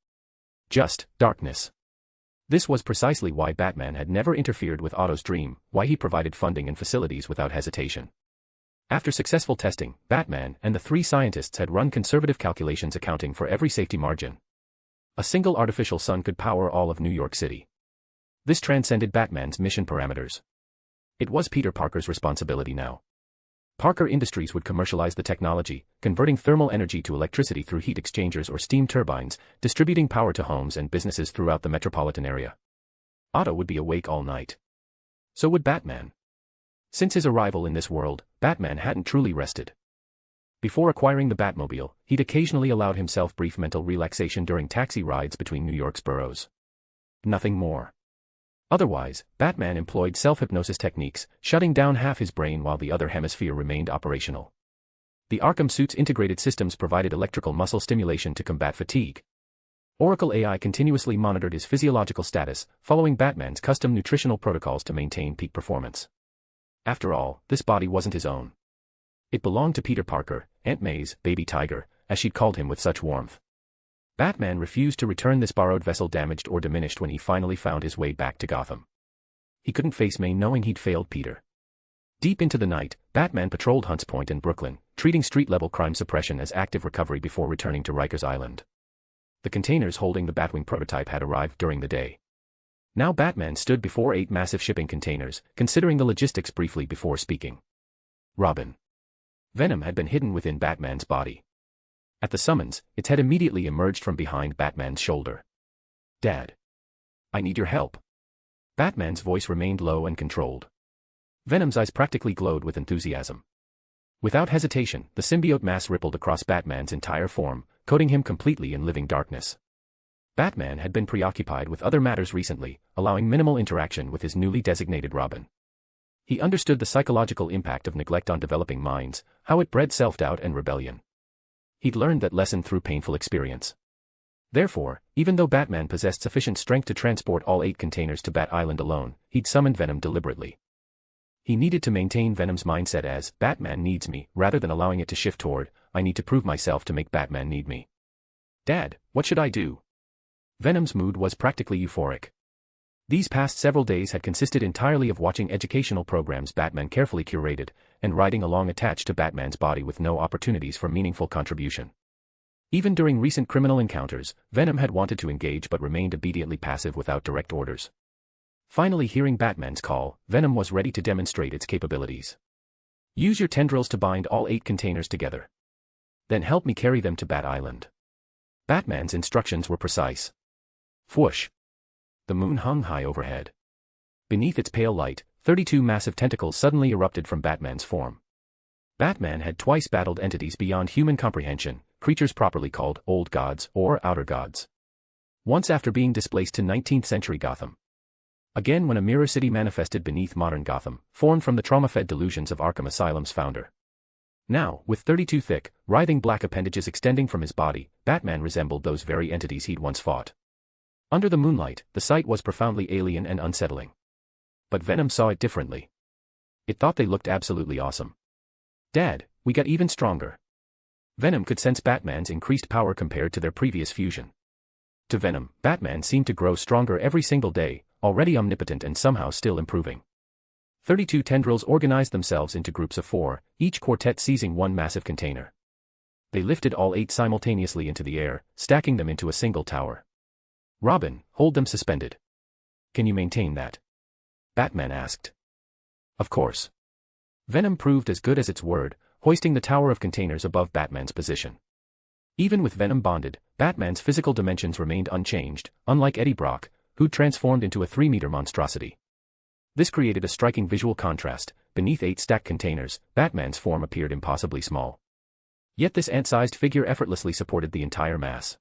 S3: Just darkness. This was precisely why Batman had never interfered with Otto's dream, why he provided funding and facilities without hesitation. After successful testing, Batman and the 3 scientists had run conservative calculations accounting for every safety margin. A single artificial sun could power all of New York City. This transcended Batman's mission parameters. It was Peter Parker's responsibility now. Parker Industries would commercialize the technology, converting thermal energy to electricity through heat exchangers or steam turbines, distributing power to homes and businesses throughout the metropolitan area. Otto would be awake all night. So would Batman. Since his arrival in this world, Batman hadn't truly rested. Before acquiring the Batmobile, he'd occasionally allowed himself brief mental relaxation during taxi rides between New York's boroughs. Nothing more. Otherwise, Batman employed self-hypnosis techniques, shutting down half his brain while the other hemisphere remained operational. The Arkham suit's integrated systems provided electrical muscle stimulation to combat fatigue. Oracle AI continuously monitored his physiological status, following Batman's custom nutritional protocols to maintain peak performance. After all, this body wasn't his own. It belonged to Peter Parker, Aunt May's baby tiger, as she'd called him with such warmth. Batman refused to return this borrowed vessel damaged or diminished when he finally found his way back to Gotham. He couldn't face May knowing he'd failed Peter. Deep into the night, Batman patrolled Hunts Point and Brooklyn, treating street-level crime suppression as active recovery before returning to Rikers Island. The containers holding the Batwing prototype had arrived during the day. Now Batman stood before 8 massive shipping containers, considering the logistics briefly before speaking. Robin. Venom had been hidden within Batman's body. At the summons, its head immediately emerged from behind Batman's shoulder. "Dad. I need your help." Batman's voice remained low and controlled. Venom's eyes practically glowed with enthusiasm. Without hesitation, the symbiote mass rippled across Batman's entire form, coating him completely in living darkness. Batman had been preoccupied with other matters recently, allowing minimal interaction with his newly designated Robin. He understood the psychological impact of neglect on developing minds, how it bred self-doubt and rebellion. He'd learned that lesson through painful experience. Therefore, even though Batman possessed sufficient strength to transport all 8 containers to Bat Island alone, he'd summoned Venom deliberately. He needed to maintain Venom's mindset as, "Batman needs me," rather than allowing it to shift toward, "I need to prove myself to make Batman need me." "Dad, what should I do?" Venom's mood was practically euphoric. These past several days had consisted entirely of watching educational programs Batman carefully curated, and riding along attached to Batman's body with no opportunities for meaningful contribution. Even during recent criminal encounters, Venom had wanted to engage but remained obediently passive without direct orders. Finally hearing Batman's call, Venom was ready to demonstrate its capabilities. "Use your tendrils to bind all 8 containers together. Then help me carry them to Bat Island." Batman's instructions were precise. Whoosh! The moon hung high overhead. Beneath its pale light, 32 massive tentacles suddenly erupted from Batman's form. Batman had twice battled entities beyond human comprehension, creatures properly called Old Gods or Outer Gods. Once after being displaced to 19th century Gotham. Again when a mirror city manifested beneath modern Gotham, formed from the trauma-fed delusions of Arkham Asylum's founder. Now, with 32 thick, writhing black appendages extending from his body, Batman resembled those very entities he'd once fought. Under the moonlight, the sight was profoundly alien and unsettling. But Venom saw it differently. It thought they looked absolutely awesome. "Dad, we got even stronger." Venom could sense Batman's increased power compared to their previous fusion. To Venom, Batman seemed to grow stronger every single day, already omnipotent and somehow still improving. 32 tendrils organized themselves into groups of 4, each quartet seizing one massive container. They lifted all 8 simultaneously into the air, stacking them into a single tower. "Robin, hold them suspended." "Can you maintain that?" Batman asked. "Of course." Venom proved as good as its word, hoisting the tower of containers above Batman's position. Even with Venom bonded, Batman's physical dimensions remained unchanged, unlike Eddie Brock, who'd transformed into a 3-meter monstrosity. This created a striking visual contrast. Beneath 8 stacked containers, Batman's form appeared impossibly small. Yet this ant-sized figure effortlessly supported the entire mass.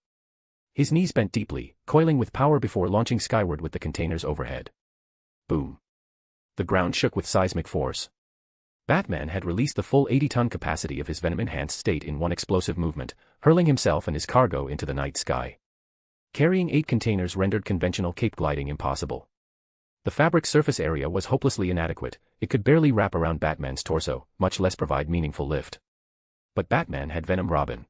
S3: His knees bent deeply, coiling with power before launching skyward with the containers overhead. Boom. The ground shook with seismic force. Batman had released the full 80-ton capacity of his Venom-enhanced state in one explosive movement, hurling himself and his cargo into the night sky. Carrying 8 containers rendered conventional cape gliding impossible. The fabric surface area was hopelessly inadequate. It could barely wrap around Batman's torso, much less provide meaningful lift. But Batman had Venom Robin.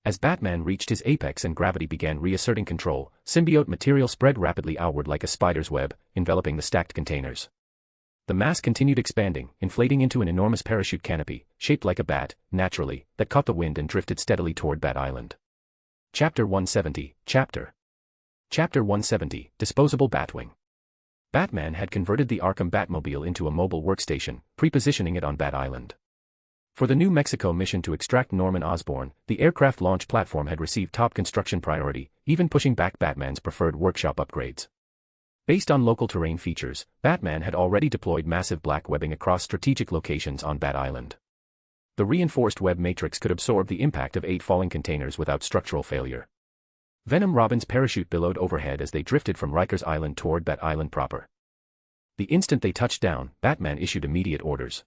S3: As Batman reached his apex and gravity began reasserting control, symbiote material spread rapidly outward like a spider's web, enveloping the stacked containers. The mass continued expanding, inflating into an enormous parachute canopy, shaped like a bat, naturally, that caught the wind and drifted steadily toward Bat Island. Chapter 170, Chapter 170, Disposable Batwing. Batman had converted the Arkham Batmobile into a mobile workstation, pre-positioning it on Bat Island. For the New Mexico mission to extract Norman Osborn, the aircraft launch platform had received top construction priority, even pushing back Batman's preferred workshop upgrades. Based on local terrain features, Batman had already deployed massive black webbing across strategic locations on Bat Island. The reinforced web matrix could absorb the impact of 8 falling containers without structural failure. Venom Robin's parachute billowed overhead as they drifted from Rikers Island toward Bat Island proper. The instant they touched down, Batman issued immediate orders.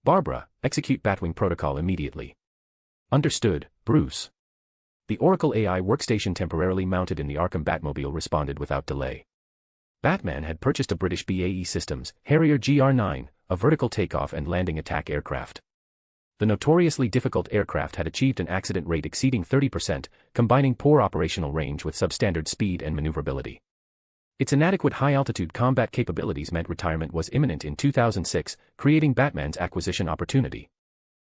S3: "Barbara, execute Batwing protocol immediately." "Understood, Bruce." The Oracle AI workstation temporarily mounted in the Arkham Batmobile responded without delay. Batman had purchased a British BAE Systems Harrier GR9, a vertical takeoff and landing attack aircraft. The notoriously difficult aircraft had achieved an accident rate exceeding 30%, combining poor operational range with substandard speed and maneuverability. Its inadequate high-altitude combat capabilities meant retirement was imminent in 2006, creating Batman's acquisition opportunity.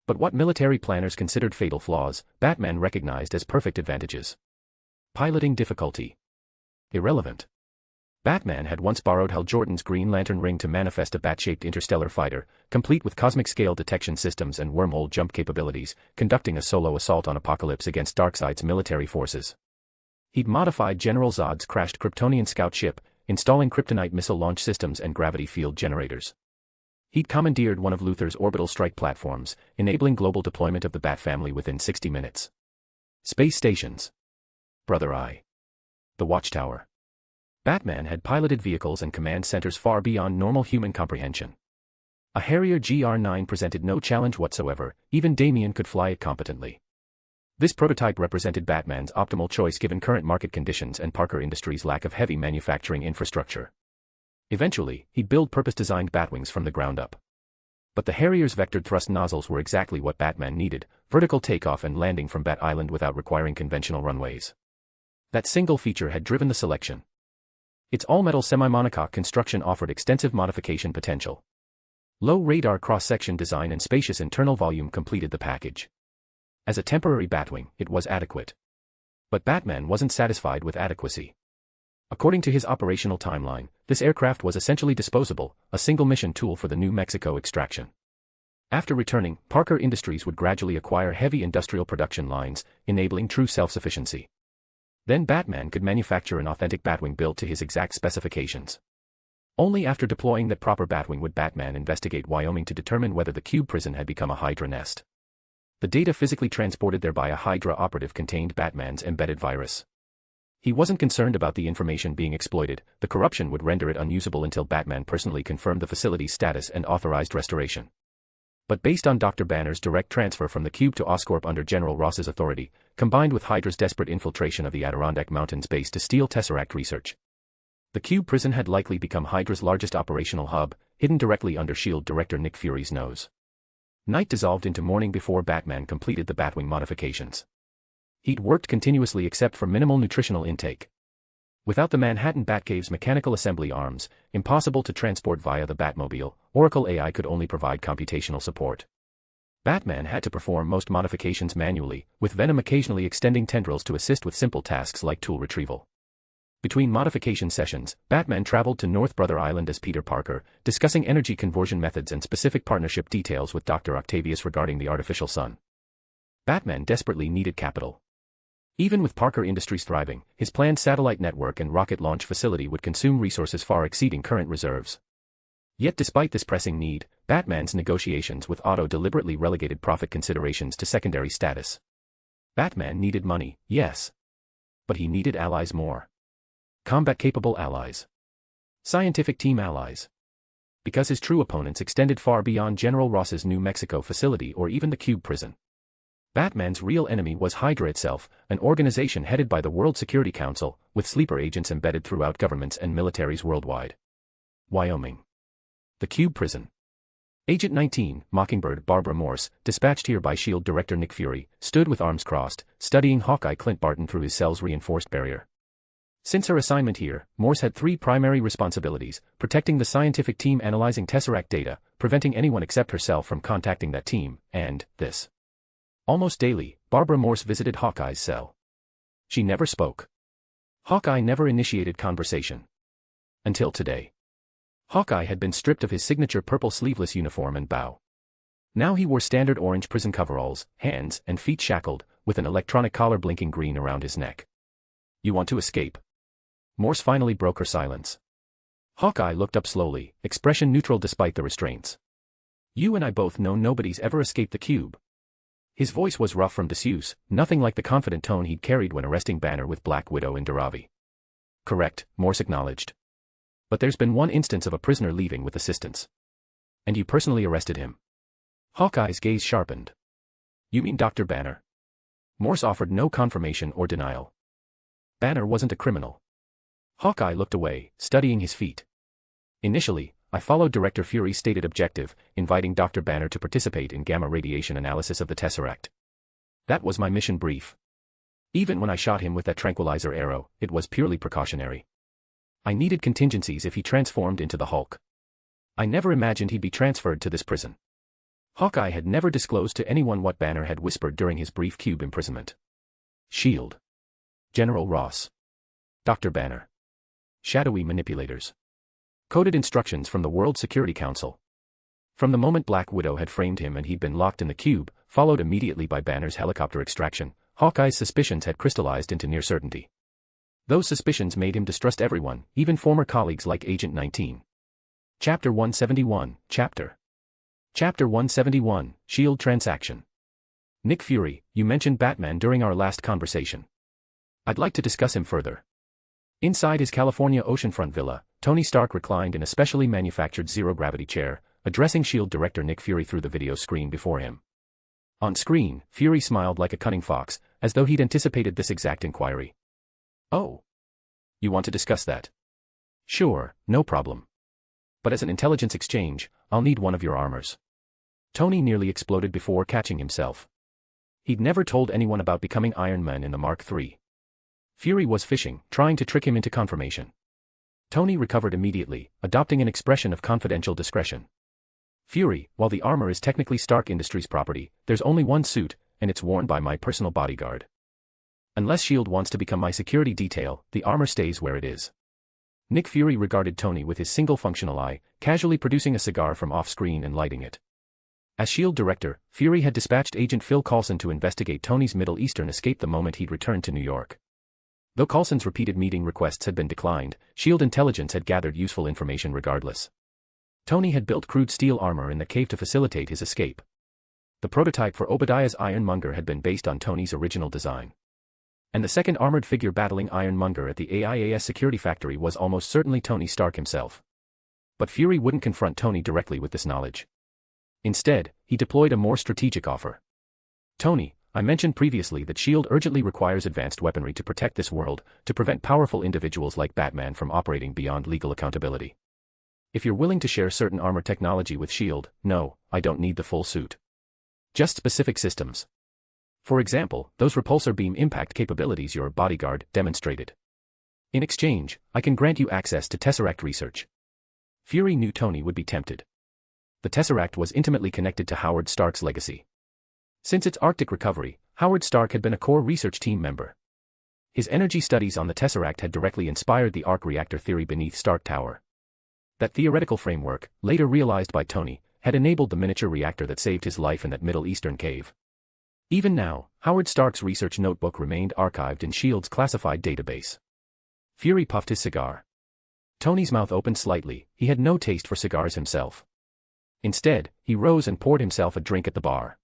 S3: But what military planners considered fatal flaws, Batman recognized as perfect advantages. Piloting difficulty. Irrelevant. Batman had once borrowed Hal Jordan's Green Lantern ring to manifest a bat-shaped interstellar fighter, complete with cosmic-scale detection systems and wormhole jump capabilities, conducting a solo assault on Apocalypse against Darkseid's military forces. He'd modified General Zod's crashed Kryptonian scout ship, installing kryptonite missile launch systems and gravity field generators. He'd commandeered one of Luthor's orbital strike platforms, enabling global deployment of the Bat family within 60 minutes. Space stations. Brother Eye. The Watchtower. Batman had piloted vehicles and command centers far beyond normal human comprehension. A Harrier GR9 presented no challenge whatsoever, even Damian could fly it competently. This prototype represented Batman's optimal choice given current market conditions and Parker Industries' lack of heavy manufacturing infrastructure. Eventually, he'd build purpose-designed Batwings from the ground up. But the Harrier's vectored thrust nozzles were exactly what Batman needed, vertical takeoff and landing from Bat Island without requiring conventional runways. That single feature had driven the selection. Its all-metal semi-monocoque construction offered extensive modification potential. Low radar cross-section design and spacious internal volume completed the package. As a temporary Batwing, it was adequate. But Batman wasn't satisfied with adequacy. According to his operational timeline, this aircraft was essentially disposable, a single-mission tool for the New Mexico extraction. After returning, Parker Industries would gradually acquire heavy industrial production lines, enabling true self-sufficiency. Then Batman could manufacture an authentic Batwing built to his exact specifications. Only after deploying that proper Batwing would Batman investigate Wyoming to determine whether the Cube prison had become a Hydra nest. The data physically transported there by a Hydra operative contained Batman's embedded virus. He wasn't concerned about the information being exploited, the corruption would render it unusable until Batman personally confirmed the facility's status and authorized restoration. But based on Dr. Banner's direct transfer from the Cube to Oscorp under General Ross's authority, combined with Hydra's desperate infiltration of the Adirondack Mountains base to steal Tesseract research, the Cube prison had likely become Hydra's largest operational hub, hidden directly under S.H.I.E.L.D. Director Nick Fury's nose. Night dissolved into morning before Batman completed the Batwing modifications. He'd worked continuously except for minimal nutritional intake. Without the Manhattan Batcave's mechanical assembly arms, impossible to transport via the Batmobile, Oracle AI could only provide computational support. Batman had to perform most modifications manually, with Venom occasionally extending tendrils to assist with simple tasks like tool retrieval. Between modification sessions, Batman traveled to North Brother Island as Peter Parker, discussing energy conversion methods and specific partnership details with Dr. Octavius regarding the artificial sun. Batman desperately needed capital. Even with Parker Industries thriving, his planned satellite network and rocket launch facility would consume resources far exceeding current reserves. Yet despite this pressing need, Batman's negotiations with Otto deliberately relegated profit considerations to secondary status. Batman needed money, yes. But he needed allies more. Combat-capable allies. Scientific team allies. Because his true opponents extended far beyond General Ross's New Mexico facility or even the Cube prison. Batman's real enemy was Hydra itself, an organization headed by the World Security Council, with sleeper agents embedded throughout governments and militaries worldwide. Wyoming. The Cube prison. Agent 19, Mockingbird Barbara Morse, dispatched here by S.H.I.E.L.D. Director Nick Fury, stood with arms crossed, studying Hawkeye Clint Barton through his cell's reinforced barrier. Since her assignment here, Morse had three primary responsibilities: protecting the scientific team analyzing Tesseract data, preventing anyone except herself from contacting that team, and this. Almost daily, Barbara Morse visited Hawkeye's cell. She never spoke. Hawkeye never initiated conversation. Until today. Hawkeye had been stripped of his signature purple sleeveless uniform and bow. Now he wore standard orange prison coveralls, hands and feet shackled, with an electronic collar blinking green around his neck. "You want to escape?" Morse finally broke her silence. Hawkeye looked up slowly, expression neutral despite the restraints. "You and I both know nobody's ever escaped the Cube." His voice was rough from disuse, nothing like the confident tone he'd carried when arresting Banner with Black Widow in Dharavi. "Correct," Morse acknowledged. "But there's been one instance of a prisoner leaving with assistance. And you personally arrested him." Hawkeye's gaze sharpened. "You mean Dr. Banner?" Morse offered no confirmation or denial. Banner wasn't a criminal. Hawkeye looked away, studying his feet. Initially, I followed Director Fury's stated objective, inviting Dr. Banner to participate in gamma radiation analysis of the Tesseract. That was my mission brief. Even when I shot him with that tranquilizer arrow, it was purely precautionary. I needed contingencies if he transformed into the Hulk. I never imagined he'd be transferred to this prison. Hawkeye had never disclosed to anyone what Banner had whispered during his brief cube imprisonment. SHIELD. General Ross. Dr. Banner. Shadowy manipulators. Coded instructions from the World Security Council. From the moment Black Widow had framed him and he'd been locked in the cube, followed immediately by Banner's helicopter extraction, Hawkeye's suspicions had crystallized into near certainty. Those suspicions made him distrust everyone, even former colleagues like Agent 19. Chapter 171, Chapter 171, SHIELD Transaction. Nick Fury, you mentioned Batman during our last conversation. I'd like to discuss him further. Inside his California oceanfront villa, Tony Stark reclined in a specially manufactured zero-gravity chair, addressing SHIELD director Nick Fury through the video screen before him. On screen, Fury smiled like a cunning fox, as though he'd anticipated this exact inquiry. Oh. You want to discuss that? Sure, no problem. But as an intelligence exchange, I'll need one of your armors. Tony nearly exploded before catching himself. He'd never told anyone about becoming Iron Man in the Mark III. Fury was fishing, trying to trick him into confirmation. Tony recovered immediately, adopting an expression of confidential discretion. Fury, while the armor is technically Stark Industries' property, there's only one suit, and it's worn by my personal bodyguard. Unless SHIELD wants to become my security detail, the armor stays where it is. Nick Fury regarded Tony with his single functional eye, casually producing a cigar from off-screen and lighting it. As SHIELD director, Fury had dispatched Agent Phil Coulson to investigate Tony's Middle Eastern escape the moment he'd returned to New York. Though Coulson's repeated meeting requests had been declined, SHIELD intelligence had gathered useful information regardless. Tony had built crude steel armor in the cave to facilitate his escape. The prototype for Obadiah's Ironmonger had been based on Tony's original design. And the second armored figure battling Ironmonger at the AIAS security factory was almost certainly Tony Stark himself. But Fury wouldn't confront Tony directly with this knowledge. Instead, he deployed a more strategic offer. Tony, I mentioned previously that SHIELD urgently requires advanced weaponry to protect this world, to prevent powerful individuals like Batman from operating beyond legal accountability. If you're willing to share certain armor technology with SHIELD, no, I don't need the full suit. Just specific systems. For example, those repulsor beam impact capabilities your bodyguard demonstrated. In exchange, I can grant you access to Tesseract research. Fury knew Tony would be tempted. The Tesseract was intimately connected to Howard Stark's legacy. Since its Arctic recovery, Howard Stark had been a core research team member. His energy studies on the Tesseract had directly inspired the arc reactor theory beneath Stark Tower. That theoretical framework, later realized by Tony, had enabled the miniature reactor that saved his life in that Middle Eastern cave. Even now, Howard Stark's research notebook remained archived in SHIELD's classified database. Fury puffed his cigar. Tony's mouth opened slightly, he had no taste for cigars himself. Instead, he rose and poured himself a drink at the bar.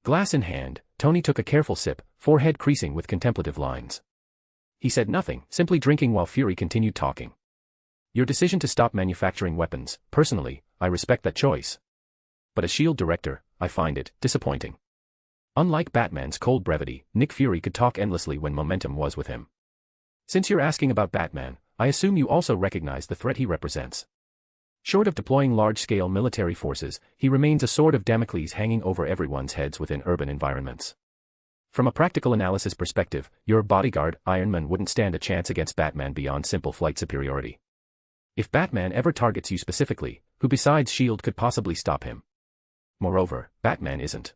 S3: Glass in hand, Tony took a careful sip, forehead creasing with contemplative lines. He said nothing, simply drinking while Fury continued talking. Your decision to stop manufacturing weapons, personally, I respect that choice. But as SHIELD director, I find it disappointing. Unlike Batman's cold brevity, Nick Fury could talk endlessly when momentum was with him. Since you're asking about Batman, I assume you also recognize the threat he represents. Short of deploying large-scale military forces, he remains a sword of Damocles hanging over everyone's heads within urban environments. From a practical analysis perspective, your bodyguard, Iron Man, wouldn't stand a chance against Batman beyond simple flight superiority. If Batman ever targets you specifically, who besides SHIELD could possibly stop him? Moreover, Batman isn't.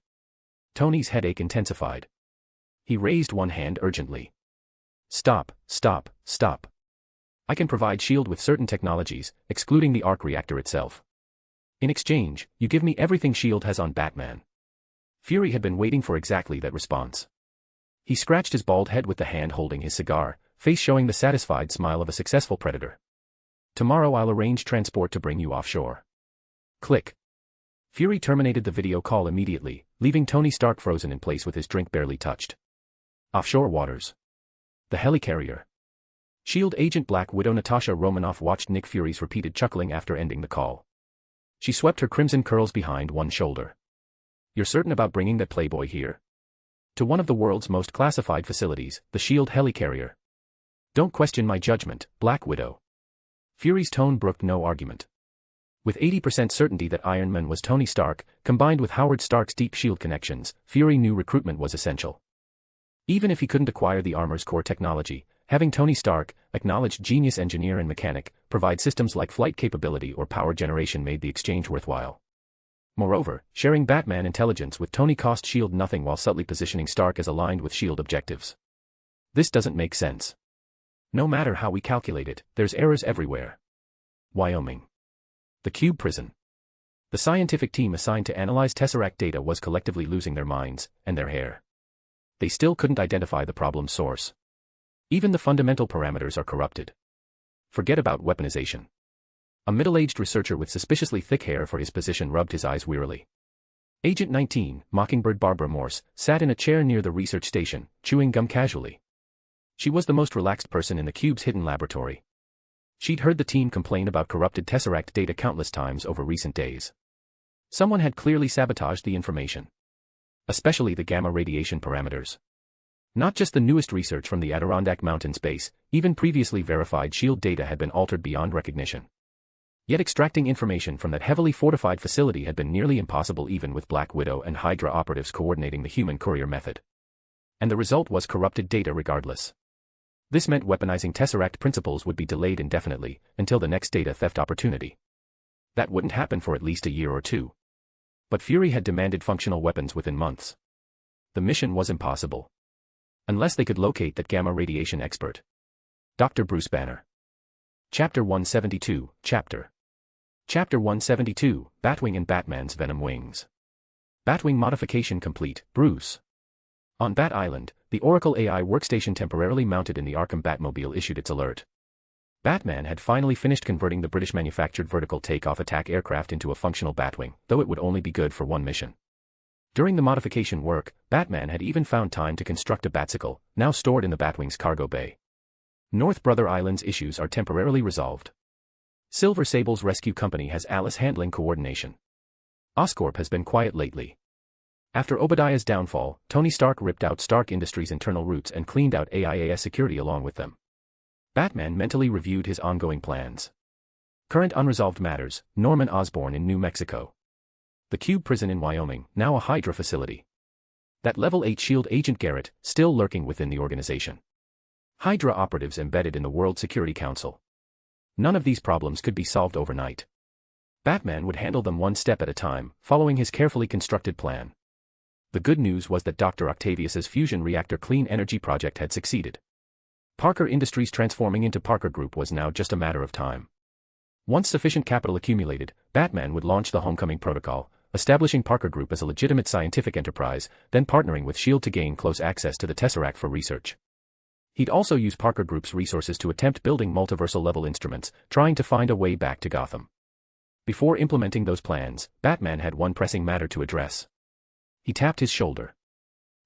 S3: Tony's headache intensified. He raised one hand urgently. Stop, stop, stop. I can provide SHIELD with certain technologies, excluding the arc reactor itself. In exchange, you give me everything SHIELD has on Batman. Fury had been waiting for exactly that response. He scratched his bald head with the hand holding his cigar, face showing the satisfied smile of a successful predator. Tomorrow I'll arrange transport to bring you offshore. Click. Fury terminated the video call immediately, leaving Tony Stark frozen in place with his drink barely touched. Offshore waters. The helicarrier. SHIELD agent Black Widow Natasha Romanoff watched Nick Fury's repeated chuckling after ending the call. She swept her crimson curls behind one shoulder. You're certain about bringing that playboy here? To one of the world's most classified facilities, the SHIELD helicarrier. Don't question my judgment, Black Widow. Fury's tone brooked no argument. With 80% certainty that Iron Man was Tony Stark, combined with Howard Stark's deep SHIELD connections, Fury knew recruitment was essential. Even if he couldn't acquire the armor's core technology, having Tony Stark, acknowledged genius engineer and mechanic, provide systems like flight capability or power generation made the exchange worthwhile. Moreover, sharing Batman intelligence with Tony cost SHIELD nothing while subtly positioning Stark as aligned with SHIELD objectives. This doesn't make sense. No matter how we calculate it, there's errors everywhere. Wyoming. The Cube Prison. The scientific team assigned to analyze Tesseract data was collectively losing their minds, and their hair. They still couldn't identify the problem's source. Even the fundamental parameters are corrupted. Forget about weaponization. A middle-aged researcher with suspiciously thick hair for his position rubbed his eyes wearily. Agent 19, Mockingbird Barbara Morse, sat in a chair near the research station, chewing gum casually. She was the most relaxed person in the Cube's hidden laboratory. She'd heard the team complain about corrupted Tesseract data countless times over recent days. Someone had clearly sabotaged the information. Especially the gamma radiation parameters. Not just the newest research from the Adirondack Mountains base, even previously verified SHIELD data had been altered beyond recognition. Yet extracting information from that heavily fortified facility had been nearly impossible even with Black Widow and Hydra operatives coordinating the human courier method. And the result was corrupted data regardless. This meant weaponizing Tesseract principles would be delayed indefinitely, until the next data theft opportunity. That wouldn't happen for at least a year or two. But Fury had demanded functional weapons within months. The mission was impossible. Unless they could locate that gamma radiation expert. Dr. Bruce Banner. Chapter 172, Chapter 172, Batwing and Batman's Venom Wings. Batwing modification complete, Bruce. On Bat Island, the Oracle AI workstation temporarily mounted in the Arkham Batmobile issued its alert. Batman had finally finished converting the British-manufactured vertical take-off attack aircraft into a functional Batwing, though it would only be good for one mission. During the modification work, Batman had even found time to construct a Batsicle, now stored in the Batwing's cargo bay. North Brother Island's issues are temporarily resolved. Silver Sable's rescue company has Alice handling coordination. Oscorp has been quiet lately. After Obadiah's downfall, Tony Stark ripped out Stark Industries' internal routes and cleaned out AIAS security along with them. Batman mentally reviewed his ongoing plans. Current unresolved matters, Norman Osborn in New Mexico. The Cube Prison in Wyoming, now a Hydra facility. That Level 8 SHIELD agent Garrett, still lurking within the organization. Hydra operatives embedded in the World Security Council. None of these problems could be solved overnight. Batman would handle them one step at a time, following his carefully constructed plan. The good news was that Dr. Octavius's fusion reactor clean energy project had succeeded. Parker Industries transforming into Parker Group was now just a matter of time. Once sufficient capital accumulated, Batman would launch the Homecoming Protocol, establishing Parker Group as a legitimate scientific enterprise, then partnering with SHIELD to gain close access to the Tesseract for research. He'd also use Parker Group's resources to attempt building multiversal-level instruments, trying to find a way back to Gotham. Before implementing those plans, Batman had one pressing matter to address. He tapped his shoulder.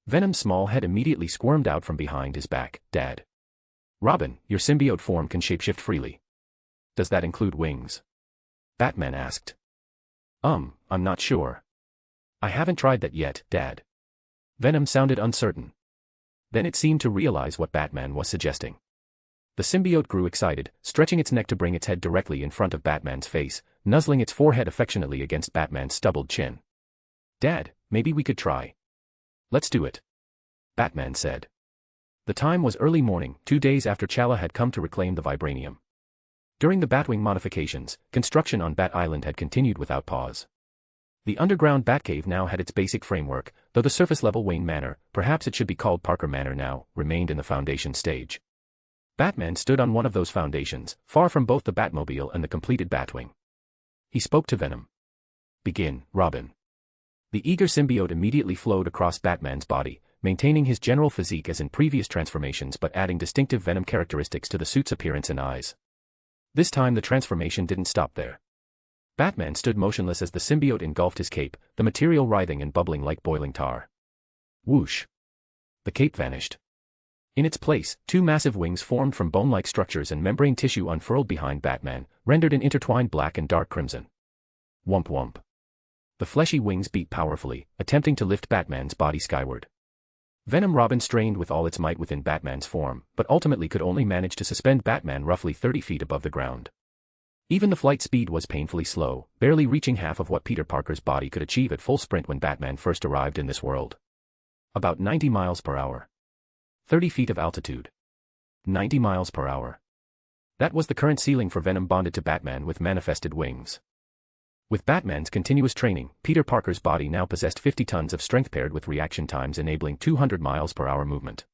S3: Venom's small head immediately squirmed out from behind his back. Dad. Robin, your symbiote form can shapeshift freely. Does that include wings? Batman asked. I'm not sure. I haven't tried that yet, Dad. Venom sounded uncertain. Then it seemed to realize what Batman was suggesting. The symbiote grew excited, stretching its neck to bring its head directly in front of Batman's face, nuzzling its forehead affectionately against Batman's stubbled chin. Dad, maybe we could try. Let's do it. Batman said. The time was early morning, 2 days after Chala had come to reclaim the vibranium. During the Batwing modifications, construction on Bat Island had continued without pause. The underground Batcave now had its basic framework, though the surface-level Wayne Manor, perhaps it should be called Parker Manor now, remained in the foundation stage. Batman stood on one of those foundations, far from both the Batmobile and the completed Batwing. He spoke to Venom. Begin, Robin. The eager symbiote immediately flowed across Batman's body, maintaining his general physique as in previous transformations but adding distinctive Venom characteristics to the suit's appearance and eyes. This time the transformation didn't stop there. Batman stood motionless as the symbiote engulfed his cape, the material writhing and bubbling like boiling tar. Whoosh! The cape vanished. In its place, 2 massive wings formed from bone-like structures and membrane tissue unfurled behind Batman, rendered in intertwined black and dark crimson. Whomp whomp. The fleshy wings beat powerfully, attempting to lift Batman's body skyward. Venom Robin strained with all its might within Batman's form, but ultimately could only manage to suspend Batman roughly 30 feet above the ground. Even the flight speed was painfully slow, barely reaching half of what Peter Parker's body could achieve at full sprint when Batman first arrived in this world. About 90 miles per hour. 30 feet of altitude. 90 miles per hour. That was the current ceiling for Venom bonded to Batman with manifested wings. With Batman's continuous training, Peter Parker's body now possessed 50 tons of strength paired with reaction times enabling 200 miles per hour movement.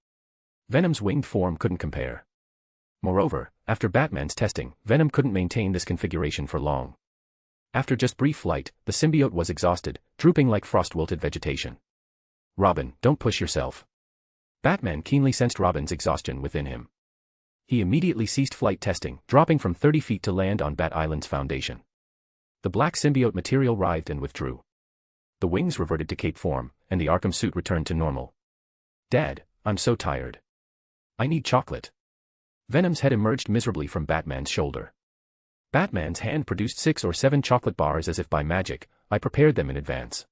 S3: Venom's winged form couldn't compare. Moreover, after Batman's testing, Venom couldn't maintain this configuration for long. After just brief flight, the symbiote was exhausted, drooping like frost-wilted vegetation. Robin, don't push yourself. Batman keenly sensed Robin's exhaustion within him. He immediately ceased flight testing, dropping from 30 feet to land on Bat Island's foundation. The black symbiote material writhed and withdrew. The wings reverted to cape form, and the Arkham suit returned to normal. Dad, I'm so tired. I need chocolate. Venom's head emerged miserably from Batman's shoulder. Batman's hand produced 6 or 7 chocolate bars as if by magic. I prepared them in advance.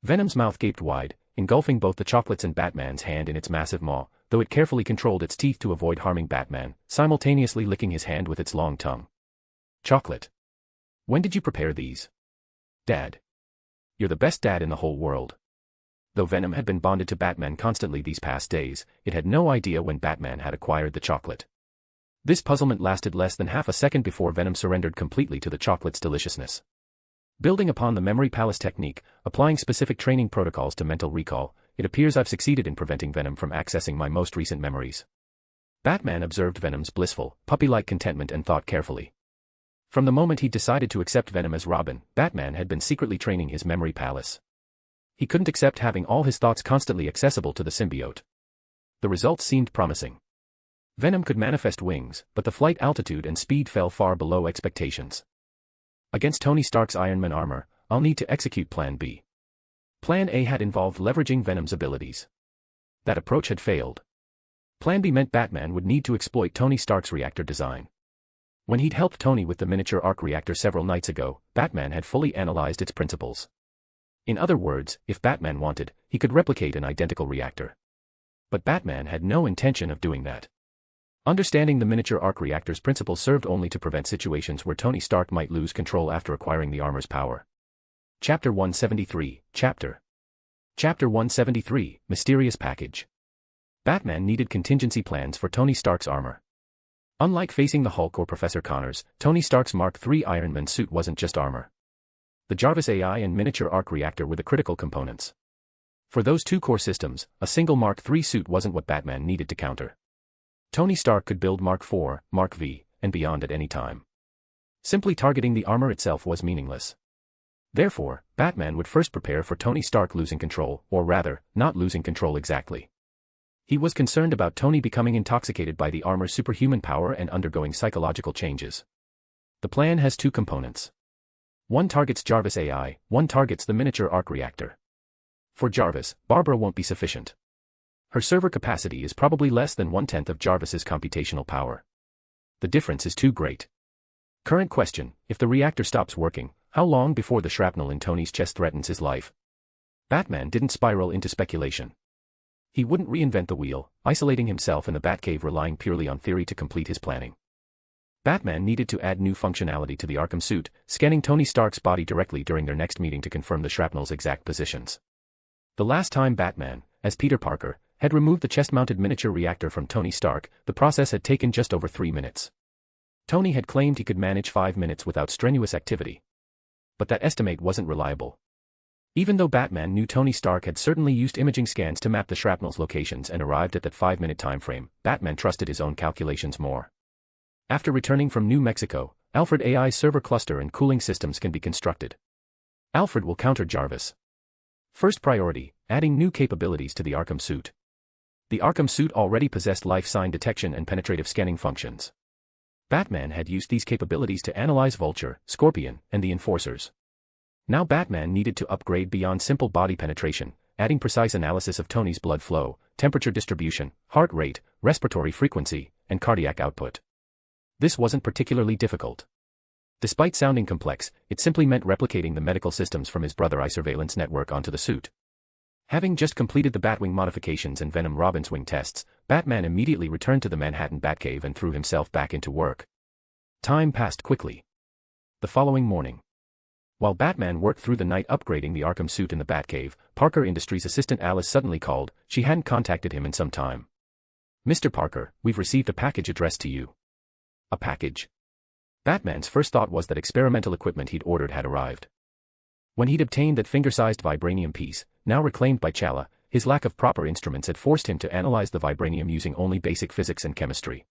S3: Venom's mouth gaped wide, engulfing both the chocolates and Batman's hand in its massive maw, though it carefully controlled its teeth to avoid harming Batman, simultaneously licking his hand with its long tongue. Chocolate. When did you prepare these? Dad. You're the best dad in the whole world. Though Venom had been bonded to Batman constantly these past days, it had no idea when Batman had acquired the chocolate. This puzzlement lasted less than half a second before Venom surrendered completely to the chocolate's deliciousness. Building upon the Memory Palace technique, applying specific training protocols to mental recall, it appears I've succeeded in preventing Venom from accessing my most recent memories. Batman observed Venom's blissful, puppy-like contentment and thought carefully. From the moment he decided to accept Venom as Robin, Batman had been secretly training his Memory Palace. He couldn't accept having all his thoughts constantly accessible to the symbiote. The results seemed promising. Venom could manifest wings, but the flight altitude and speed fell far below expectations. Against Tony Stark's Iron Man armor, I'll need to execute Plan B. Plan A had involved leveraging Venom's abilities. That approach had failed. Plan B meant Batman would need to exploit Tony Stark's reactor design. When he'd helped Tony with the miniature arc reactor several nights ago, Batman had fully analyzed its principles. In other words, if Batman wanted, he could replicate an identical reactor. But Batman had no intention of doing that. Understanding the miniature arc reactor's principles served only to prevent situations where Tony Stark might lose control after acquiring the armor's power. Chapter 173, Chapter 173, Mysterious Package. Batman needed contingency plans for Tony Stark's armor. Unlike facing the Hulk or Professor Connors, Tony Stark's Mark III Iron Man suit wasn't just armor. The Jarvis AI and miniature arc reactor were the critical components. For those two core systems, a single Mark III suit wasn't what Batman needed to counter. Tony Stark could build Mark IV, Mark V, and beyond at any time. Simply targeting the armor itself was meaningless. Therefore, Batman would first prepare for Tony Stark losing control, or rather, not losing control exactly. He was concerned about Tony becoming intoxicated by the armor's superhuman power and undergoing psychological changes. The plan has two components. One targets Jarvis AI, one targets the miniature arc reactor. For Jarvis, Barbara won't be sufficient. Her server capacity is probably less than 1/10 of Jarvis's computational power. The difference is too great. Current question, if the reactor stops working, how long before the shrapnel in Tony's chest threatens his life? Batman didn't spiral into speculation. He wouldn't reinvent the wheel, isolating himself in the Batcave relying purely on theory to complete his planning. Batman needed to add new functionality to the Arkham suit, scanning Tony Stark's body directly during their next meeting to confirm the shrapnel's exact positions. The last time Batman, as Peter Parker, had removed the chest-mounted miniature reactor from Tony Stark, the process had taken just over 3 minutes. Tony had claimed he could manage 5 minutes without strenuous activity. But that estimate wasn't reliable. Even though Batman knew Tony Stark had certainly used imaging scans to map the shrapnel's locations and arrived at that 5-minute timeframe, Batman trusted his own calculations more. After returning from New Mexico, Alfred AI's server cluster and cooling systems can be constructed. Alfred will counter Jarvis. First priority, adding new capabilities to the Arkham suit. The Arkham suit already possessed life sign detection and penetrative scanning functions. Batman had used these capabilities to analyze Vulture, Scorpion, and the Enforcers. Now Batman needed to upgrade beyond simple body penetration, adding precise analysis of Tony's blood flow, temperature distribution, heart rate, respiratory frequency, and cardiac output. This wasn't particularly difficult. Despite sounding complex, it simply meant replicating the medical systems from his Brother Eye surveillance network onto the suit. Having just completed the Batwing modifications and Venom Robin's wing tests, Batman immediately returned to the Manhattan Batcave and threw himself back into work. Time passed quickly. The following morning, while Batman worked through the night upgrading the Arkham suit in the Batcave, Parker Industries assistant Alice suddenly called. She hadn't contacted him in some time. "Mr. Parker, we've received a package addressed to you." A package? Batman's first thought was that experimental equipment he'd ordered had arrived. When he'd obtained that finger-sized vibranium piece, now reclaimed by Chala, his lack of proper instruments had forced him to analyze the vibranium using only basic physics and chemistry.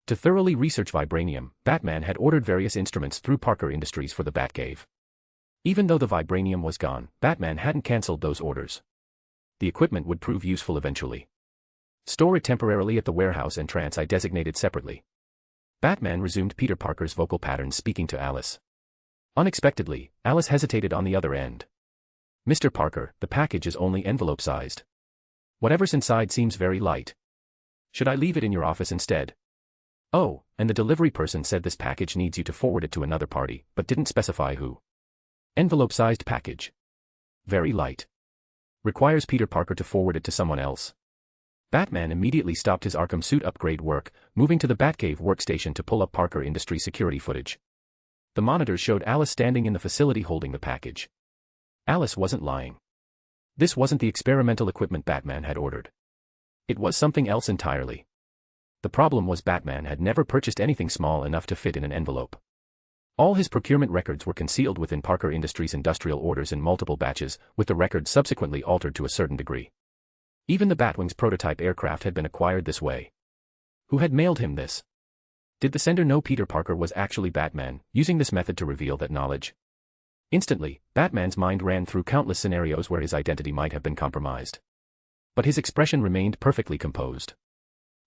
S3: To thoroughly research vibranium, Batman had ordered various instruments through Parker Industries for the Batcave. Even though the vibranium was gone, Batman hadn't cancelled those orders. The equipment would prove useful eventually. "Store it temporarily at the warehouse and trance I designated separately." Batman resumed Peter Parker's vocal patterns, speaking to Alice. Unexpectedly, Alice hesitated on the other end. "Mr. Parker, the package is only envelope-sized. Whatever's inside seems very light. Should I leave it in your office instead?" "Oh, and the delivery person said this package needs you to forward it to another party, but didn't specify who." Envelope-sized package. Very light. Requires Peter Parker to forward it to someone else. Batman immediately stopped his Arkham suit upgrade work, moving to the Batcave workstation to pull up Parker Industries security footage. The monitors showed Alice standing in the facility holding the package. Alice wasn't lying. This wasn't the experimental equipment Batman had ordered. It was something else entirely. The problem was Batman had never purchased anything small enough to fit in an envelope. All his procurement records were concealed within Parker Industries' industrial orders in multiple batches, with the records subsequently altered to a certain degree. Even the Batwing's prototype aircraft had been acquired this way. Who had mailed him this? Did the sender know Peter Parker was actually Batman, using this method to reveal that knowledge? Instantly, Batman's mind ran through countless scenarios where his identity might have been compromised. But his expression remained perfectly composed.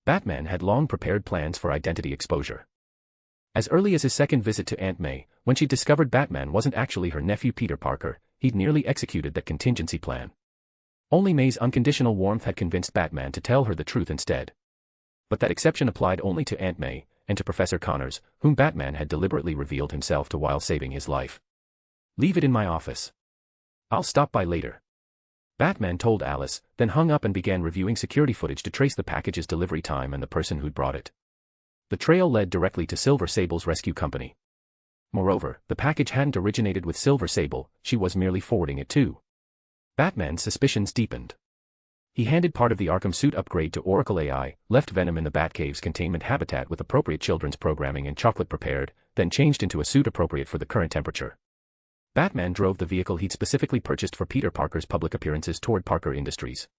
S3: Batman had long prepared plans for identity exposure. As early as his second visit to Aunt May, when she discovered Batman wasn't actually her nephew Peter Parker, he'd nearly executed that contingency plan. Only May's unconditional warmth had convinced Batman to tell her the truth instead. But that exception applied only to Aunt May, and to Professor Connors, whom Batman had deliberately revealed himself to while saving his life. "Leave it in my office. I'll stop by later," Batman told Alice, then hung up and began reviewing security footage to trace the package's delivery time and the person who'd brought it. The trail led directly to Silver Sable's rescue company. Moreover, the package hadn't originated with Silver Sable, she was merely forwarding it to. Batman's suspicions deepened. He handed part of the Arkham suit upgrade to Oracle AI, left Venom in the Batcave's containment habitat with appropriate children's programming and chocolate prepared, then changed into a suit appropriate for the current temperature. Batman drove the vehicle he'd specifically purchased for Peter Parker's public appearances toward Parker Industries.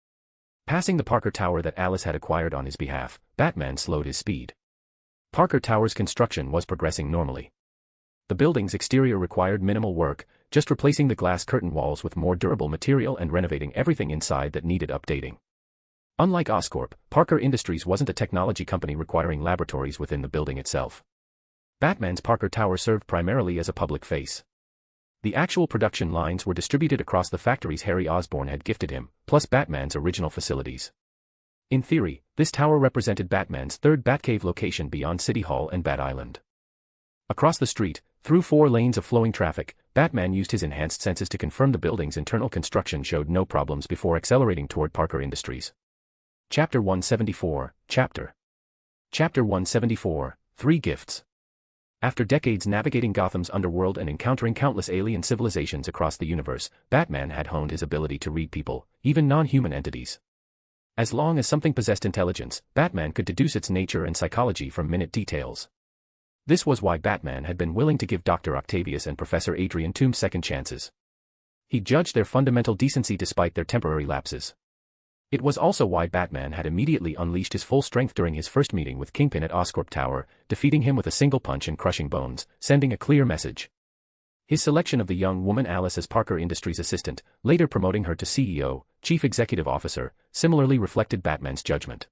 S3: Passing the Parker Tower that Alice had acquired on his behalf, Batman slowed his speed. Parker Tower's construction was progressing normally. The building's exterior required minimal work, just replacing the glass curtain walls with more durable material and renovating everything inside that needed updating. Unlike Oscorp, Parker Industries wasn't a technology company requiring laboratories within the building itself. Batman's Parker Tower served primarily as a public face. The actual production lines were distributed across the factories Harry Osborn had gifted him, plus Batman's original facilities. In theory, this tower represented Batman's third Batcave location beyond City Hall and Bat Island. Across the street, through 4 lanes of flowing traffic, Batman used his enhanced senses to confirm the building's internal construction showed no problems before accelerating toward Parker Industries. Chapter 174, Chapter 174, 3 Gifts. After decades navigating Gotham's underworld and encountering countless alien civilizations across the universe, Batman had honed his ability to read people, even non-human entities. As long as something possessed intelligence, Batman could deduce its nature and psychology from minute details. This was why Batman had been willing to give Dr. Octavius and Professor Adrian Toomes second chances. He judged their fundamental decency despite their temporary lapses. It was also why Batman had immediately unleashed his full strength during his first meeting with Kingpin at Oscorp Tower, defeating him with a single punch and crushing bones, sending a clear message. His selection of the young woman Alice as Parker Industries' assistant, later promoting her to CEO, Chief Executive Officer, similarly reflected Batman's judgment.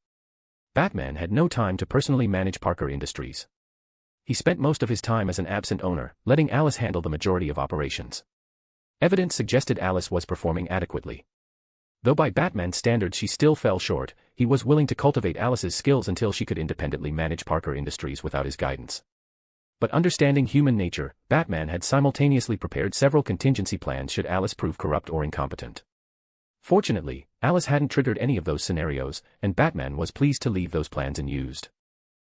S3: Batman had no time to personally manage Parker Industries. He spent most of his time as an absent owner, letting Alice handle the majority of operations. Evidence suggested Alice was performing adequately. Though by Batman's standards she still fell short, he was willing to cultivate Alice's skills until she could independently manage Parker Industries without his guidance. But understanding human nature, Batman had simultaneously prepared several contingency plans should Alice prove corrupt or incompetent. Fortunately, Alice hadn't triggered any of those scenarios, and Batman was pleased to leave those plans unused.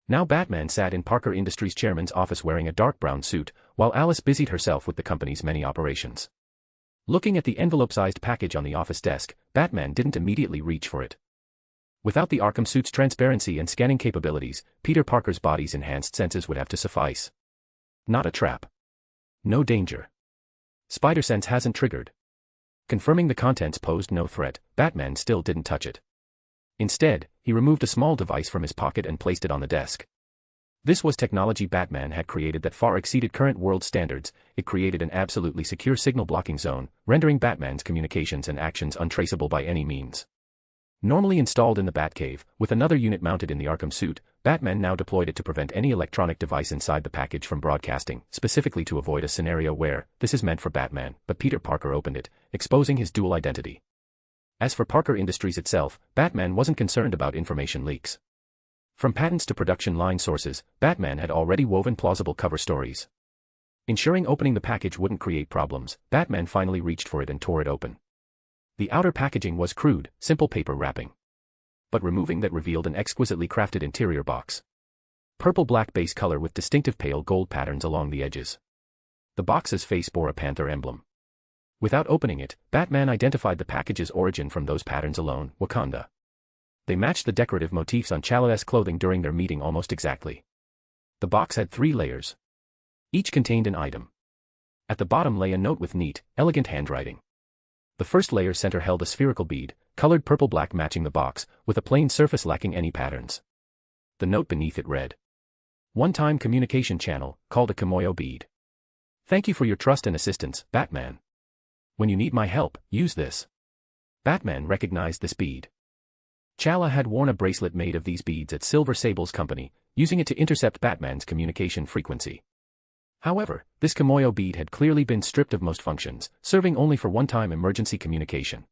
S3: Now Batman sat in Parker Industries' chairman's office wearing a dark brown suit, while Alice busied herself with the company's many operations. Looking at the envelope-sized package on the office desk, Batman didn't immediately reach for it. Without the Arkham suit's transparency and scanning capabilities, Peter Parker's body's enhanced senses would have to suffice. Not a trap. No danger. Spider sense hasn't triggered. Confirming the contents posed no threat, Batman still didn't touch it. Instead, he removed a small device from his pocket and placed it on the desk. This was technology Batman had created that far exceeded current world standards. It created an absolutely secure signal blocking zone, rendering Batman's communications and actions untraceable by any means. Normally installed in the Batcave, with another unit mounted in the Arkham suit, Batman now deployed it to prevent any electronic device inside the package from broadcasting, specifically to avoid a scenario where this is meant for Batman, but Peter Parker opened it, exposing his dual identity. As for Parker Industries itself, Batman wasn't concerned about information leaks. From patents to production line sources, Batman had already woven plausible cover stories. Ensuring opening the package wouldn't create problems, Batman finally reached for it and tore it open. The outer packaging was crude, simple paper wrapping. But removing that revealed an exquisitely crafted interior box. Purple-black base color with distinctive pale gold patterns along the edges. The box's face bore a panther emblem. Without opening it, Batman identified the package's origin from those patterns alone, Wakanda. They matched the decorative motifs on Chala's clothing during their meeting almost exactly. The box had 3 layers. Each contained an item. At the bottom lay a note with neat, elegant handwriting. The first layer's center held a spherical bead, colored purple-black matching the box, with a plain surface lacking any patterns. The note beneath it read, "One-time communication channel, called a Kimoyo bead. Thank you for your trust and assistance, Batman. When you need my help, use this." Batman recognized this bead. Chala had worn a bracelet made of these beads at Silver Sable's company, using it to intercept Batman's communication frequency. However, this Kimoyo bead had clearly been stripped of most functions, serving only for one-time emergency communication.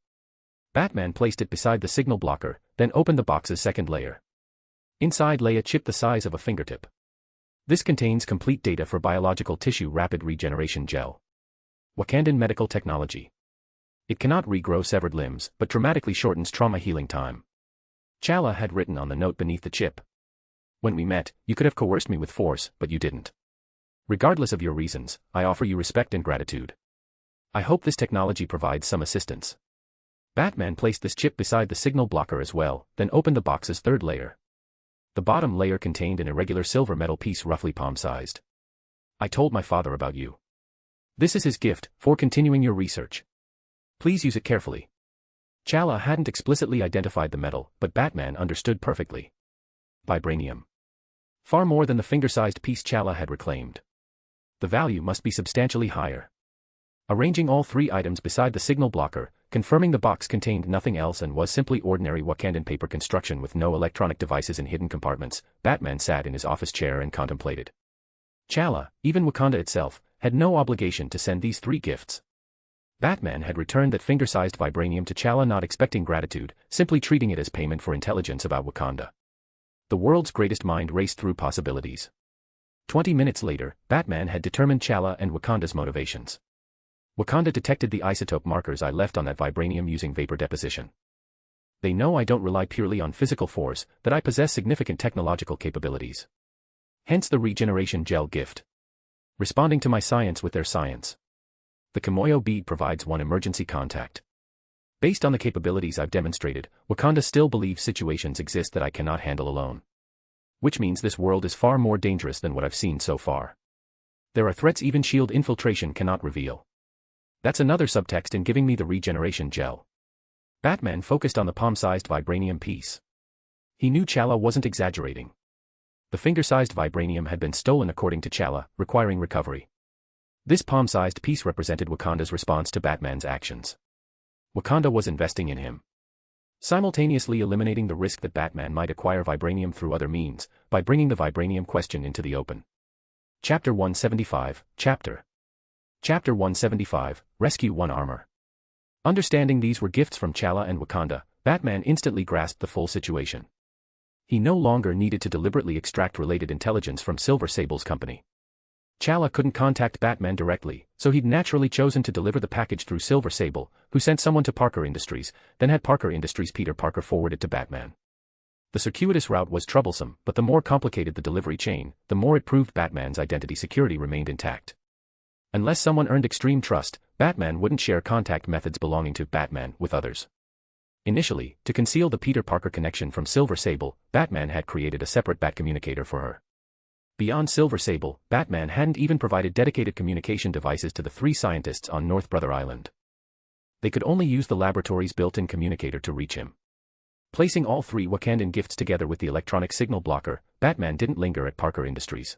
S3: Batman placed it beside the signal blocker, then opened the box's second layer. Inside lay a chip the size of a fingertip. This contains complete data for biological tissue rapid regeneration gel. Wakandan medical technology. It cannot regrow severed limbs, but dramatically shortens trauma healing time. Chala had written on the note beneath the chip. "When we met, you could have coerced me with force, but you didn't. Regardless of your reasons, I offer you respect and gratitude. I hope this technology provides some assistance." Batman placed this chip beside the signal blocker as well, then opened the box's third layer. The bottom layer contained an irregular silver metal piece roughly palm-sized. "I told my father about you. This is his gift for continuing your research. Please use it carefully." Chala hadn't explicitly identified the metal, but Batman understood perfectly. Vibranium. Far more than the finger-sized piece Chala had reclaimed. The value must be substantially higher. Arranging all 3 items beside the signal blocker, confirming the box contained nothing else and was simply ordinary Wakandan paper construction with no electronic devices in hidden compartments, Batman sat in his office chair and contemplated. Chala, even Wakanda itself, had no obligation to send these 3 gifts. Batman had returned that finger-sized vibranium to Chala not expecting gratitude, simply treating it as payment for intelligence about Wakanda. The world's greatest mind raced through possibilities. 20 minutes later, Batman had determined Chala and Wakanda's motivations. Wakanda detected the isotope markers I left on that vibranium using vapor deposition. They know I don't rely purely on physical force, that I possess significant technological capabilities. Hence the regeneration gel gift. Responding to my science with their science. The Kimoyo bead provides one emergency contact. Based on the capabilities I've demonstrated, Wakanda still believes situations exist that I cannot handle alone. Which means this world is far more dangerous than what I've seen so far. There are threats even SHIELD infiltration cannot reveal. That's another subtext in giving me the regeneration gel. Batman focused on the palm-sized vibranium piece. He knew Chala wasn't exaggerating. The finger-sized vibranium had been stolen according to Chala, requiring recovery. This palm-sized piece represented Wakanda's response to Batman's actions. Wakanda was investing in him. Simultaneously eliminating the risk that Batman might acquire vibranium through other means, by bringing the vibranium question into the open. Chapter 175, Chapter 175, Rescue One Armor. Understanding these were gifts from Chala and Wakanda, Batman instantly grasped the full situation. He no longer needed to deliberately extract related intelligence from Silver Sable's company. Chala couldn't contact Batman directly, so he'd naturally chosen to deliver the package through Silver Sable, who sent someone to Parker Industries, then had Parker Industries' Peter Parker forwarded to Batman. The circuitous route was troublesome, but the more complicated the delivery chain, the more it proved Batman's identity security remained intact. Unless someone earned extreme trust, Batman wouldn't share contact methods belonging to Batman with others. Initially, to conceal the Peter Parker connection from Silver Sable, Batman had created a separate Bat communicator for her. Beyond Silver Sable, Batman hadn't even provided dedicated communication devices to the three scientists on North Brother Island. They could only use the laboratory's built-in communicator to reach him. Placing all three Wakandan gifts together with the electronic signal blocker, Batman didn't linger at Parker Industries.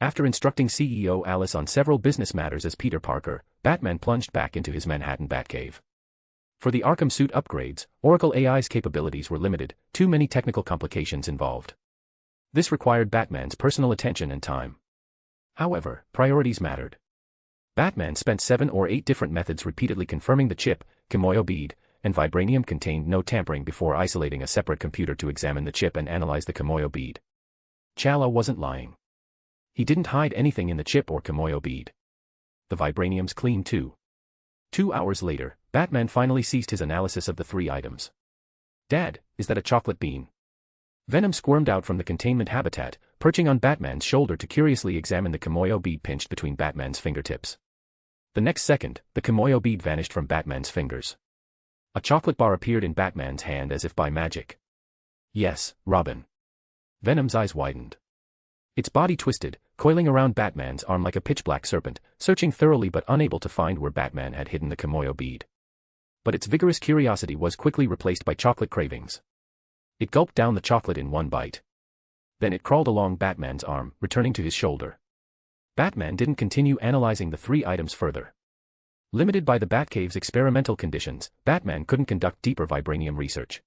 S3: After instructing CEO Alice on several business matters as Peter Parker, Batman plunged back into his Manhattan Batcave. For the Arkham suit upgrades, Oracle AI's capabilities were limited, too many technical complications involved. This required Batman's personal attention and time. However, priorities mattered. Batman spent 7 or 8 different methods repeatedly confirming the chip, Kimoyo bead, and vibranium contained no tampering before isolating a separate computer to examine the chip and analyze the Kimoyo bead. Chala wasn't lying. He didn't hide anything in the chip or Kimoyo bead. The vibranium's clean too. 2 hours later, Batman finally ceased his analysis of the 3 items. "Dad, is that a chocolate bean?" Venom squirmed out from the containment habitat, perching on Batman's shoulder to curiously examine the Kimoyo bead pinched between Batman's fingertips. The next second, the Kimoyo bead vanished from Batman's fingers. A chocolate bar appeared in Batman's hand as if by magic. "Yes, Robin." Venom's eyes widened. Its body twisted, coiling around Batman's arm like a pitch-black serpent, searching thoroughly but unable to find where Batman had hidden the Kimoyo bead. But its vigorous curiosity was quickly replaced by chocolate cravings. It gulped down the chocolate in one bite. Then it crawled along Batman's arm, returning to his shoulder. Batman didn't continue analyzing the 3 items further. Limited by the Batcave's experimental conditions, Batman couldn't conduct deeper vibranium research.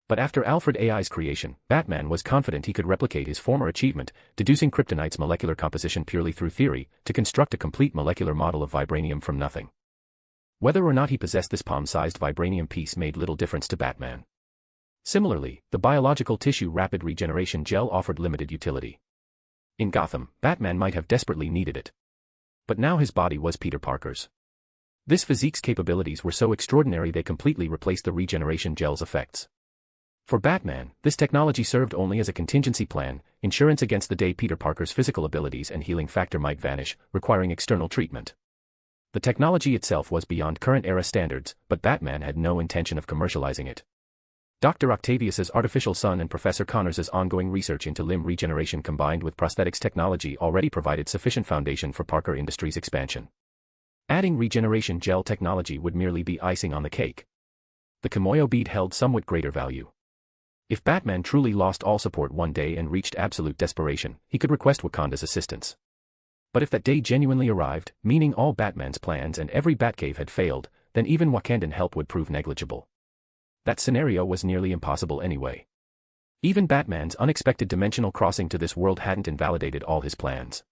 S3: But after Alfred AI's creation, Batman was confident he could replicate his former achievement, deducing kryptonite's molecular composition purely through theory, to construct a complete molecular model of vibranium from nothing. Whether or not he possessed this palm-sized vibranium piece made little difference to Batman. Similarly, the biological tissue rapid regeneration gel offered limited utility. In Gotham, Batman might have desperately needed it. But now his body was Peter Parker's. This physique's capabilities were so extraordinary they completely replaced the regeneration gel's effects. For Batman, this technology served only as a contingency plan, insurance against the day Peter Parker's physical abilities and healing factor might vanish, requiring external treatment. The technology itself was beyond current-era standards, but Batman had no intention of commercializing it. Dr. Octavius's artificial son and Professor Connors's ongoing research into limb regeneration combined with prosthetics technology already provided sufficient foundation for Parker Industries' expansion. Adding regeneration gel technology would merely be icing on the cake. The Kimoyo bead held somewhat greater value. If Batman truly lost all support one day and reached absolute desperation, he could request Wakanda's assistance. But if that day genuinely arrived, meaning all Batman's plans and every Batcave had failed, then even Wakandan help would prove negligible. That scenario was nearly impossible anyway. Even Batman's unexpected dimensional crossing to this world hadn't invalidated all his plans.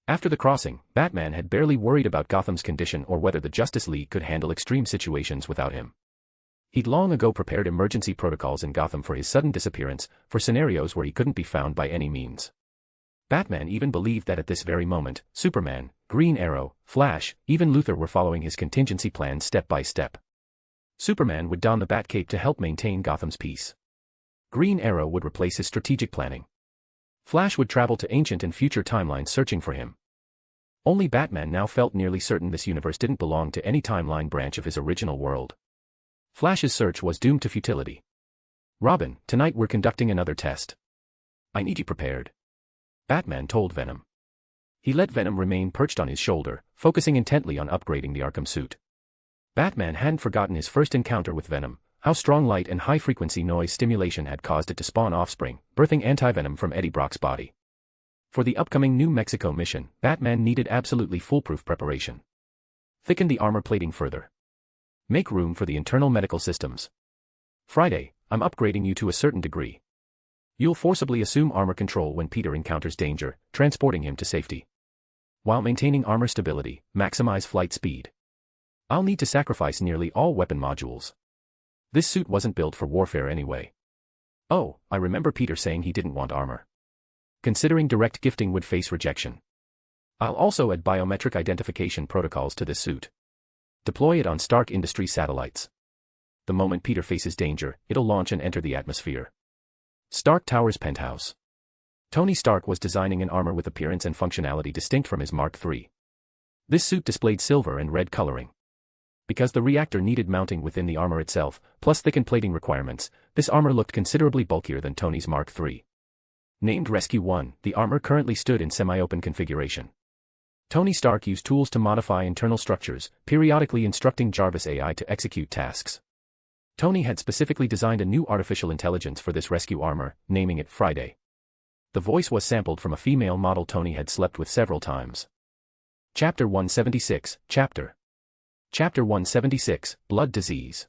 S3: After the crossing, Batman had barely worried about Gotham's condition or whether the Justice League could handle extreme situations without him. He'd long ago prepared emergency protocols in Gotham for his sudden disappearance, for scenarios where he couldn't be found by any means. Batman even believed that at this very moment, Superman, Green Arrow, Flash, even Luthor were following his contingency plans step by step. Superman would don the Batcape to help maintain Gotham's peace. Green Arrow would replace his strategic planning. Flash would travel to ancient and future timelines searching for him. Only Batman now felt nearly certain this universe didn't belong to any timeline branch of his original world. Flash's search was doomed to futility. "Robin, tonight we're conducting another test. I need you prepared," Batman told Venom. He let Venom remain perched on his shoulder, focusing intently on upgrading the Arkham suit. Batman hadn't forgotten his first encounter with Venom, how strong light and high-frequency noise stimulation had caused it to spawn offspring, birthing anti-venom from Eddie Brock's body. For the upcoming New Mexico mission, Batman needed absolutely foolproof preparation. Thicken the armor plating further. Make room for the internal medical systems. Friday, I'm upgrading you to a certain degree. You'll forcibly assume armor control when Peter encounters danger, transporting him to safety. While maintaining armor stability, maximize flight speed. I'll need to sacrifice nearly all weapon modules. This suit wasn't built for warfare anyway. Oh, I remember Peter saying he didn't want armor. Considering direct gifting would face rejection. I'll also add biometric identification protocols to this suit. Deploy it on Stark Industries satellites. The moment Peter faces danger, it'll launch and enter the atmosphere. Stark Tower's penthouse. Tony Stark was designing an armor with appearance and functionality distinct from his Mark III. This suit displayed silver and red coloring. Because the reactor needed mounting within the armor itself, plus thickened plating requirements, this armor looked considerably bulkier than Tony's Mark III. Named Rescue 1, the armor currently stood in semi-open configuration. Tony Stark used tools to modify internal structures, periodically instructing Jarvis AI to execute tasks. Tony had specifically designed a new artificial intelligence for this rescue armor, naming it Friday. The voice was sampled from a female model Tony had slept with several times. Chapter 176, Chapter 176, Blood Disease.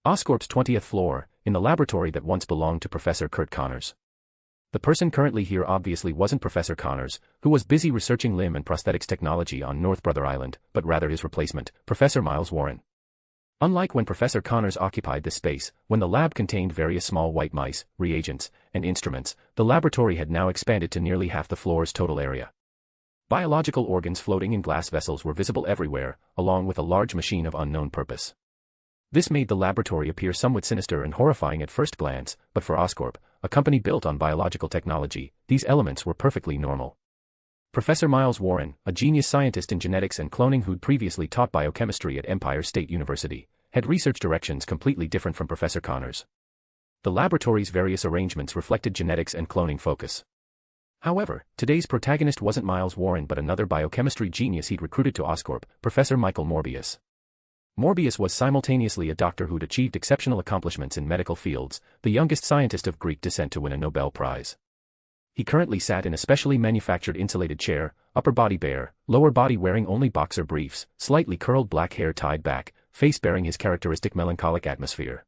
S3: Oscorp's 20th floor, in the laboratory that once belonged to Professor Kurt Connors. The person currently here obviously wasn't Professor Connors, who was busy researching limb and prosthetics technology on North Brother Island, but rather his replacement, Professor Miles Warren. Unlike when Professor Connors occupied this space, when the lab contained various small white mice, reagents, and instruments, the laboratory had now expanded to nearly half the floor's total area. Biological organs floating in glass vessels were visible everywhere, along with a large machine of unknown purpose. This made the laboratory appear somewhat sinister and horrifying at first glance, but for Oscorp, a company built on biological technology, these elements were perfectly normal. Professor Miles Warren, a genius scientist in genetics and cloning who'd previously taught biochemistry at Empire State University, had research directions completely different from Professor Connors. The laboratory's various arrangements reflected genetics and cloning focus. However, today's protagonist wasn't Miles Warren but another biochemistry genius he'd recruited to Oscorp, Professor Michael Morbius. Morbius was simultaneously a doctor who'd achieved exceptional accomplishments in medical fields, the youngest scientist of Greek descent to win a Nobel Prize. He currently sat in a specially manufactured insulated chair, upper body bare, lower body wearing only boxer briefs, slightly curled black hair tied back, face bearing his characteristic melancholic atmosphere.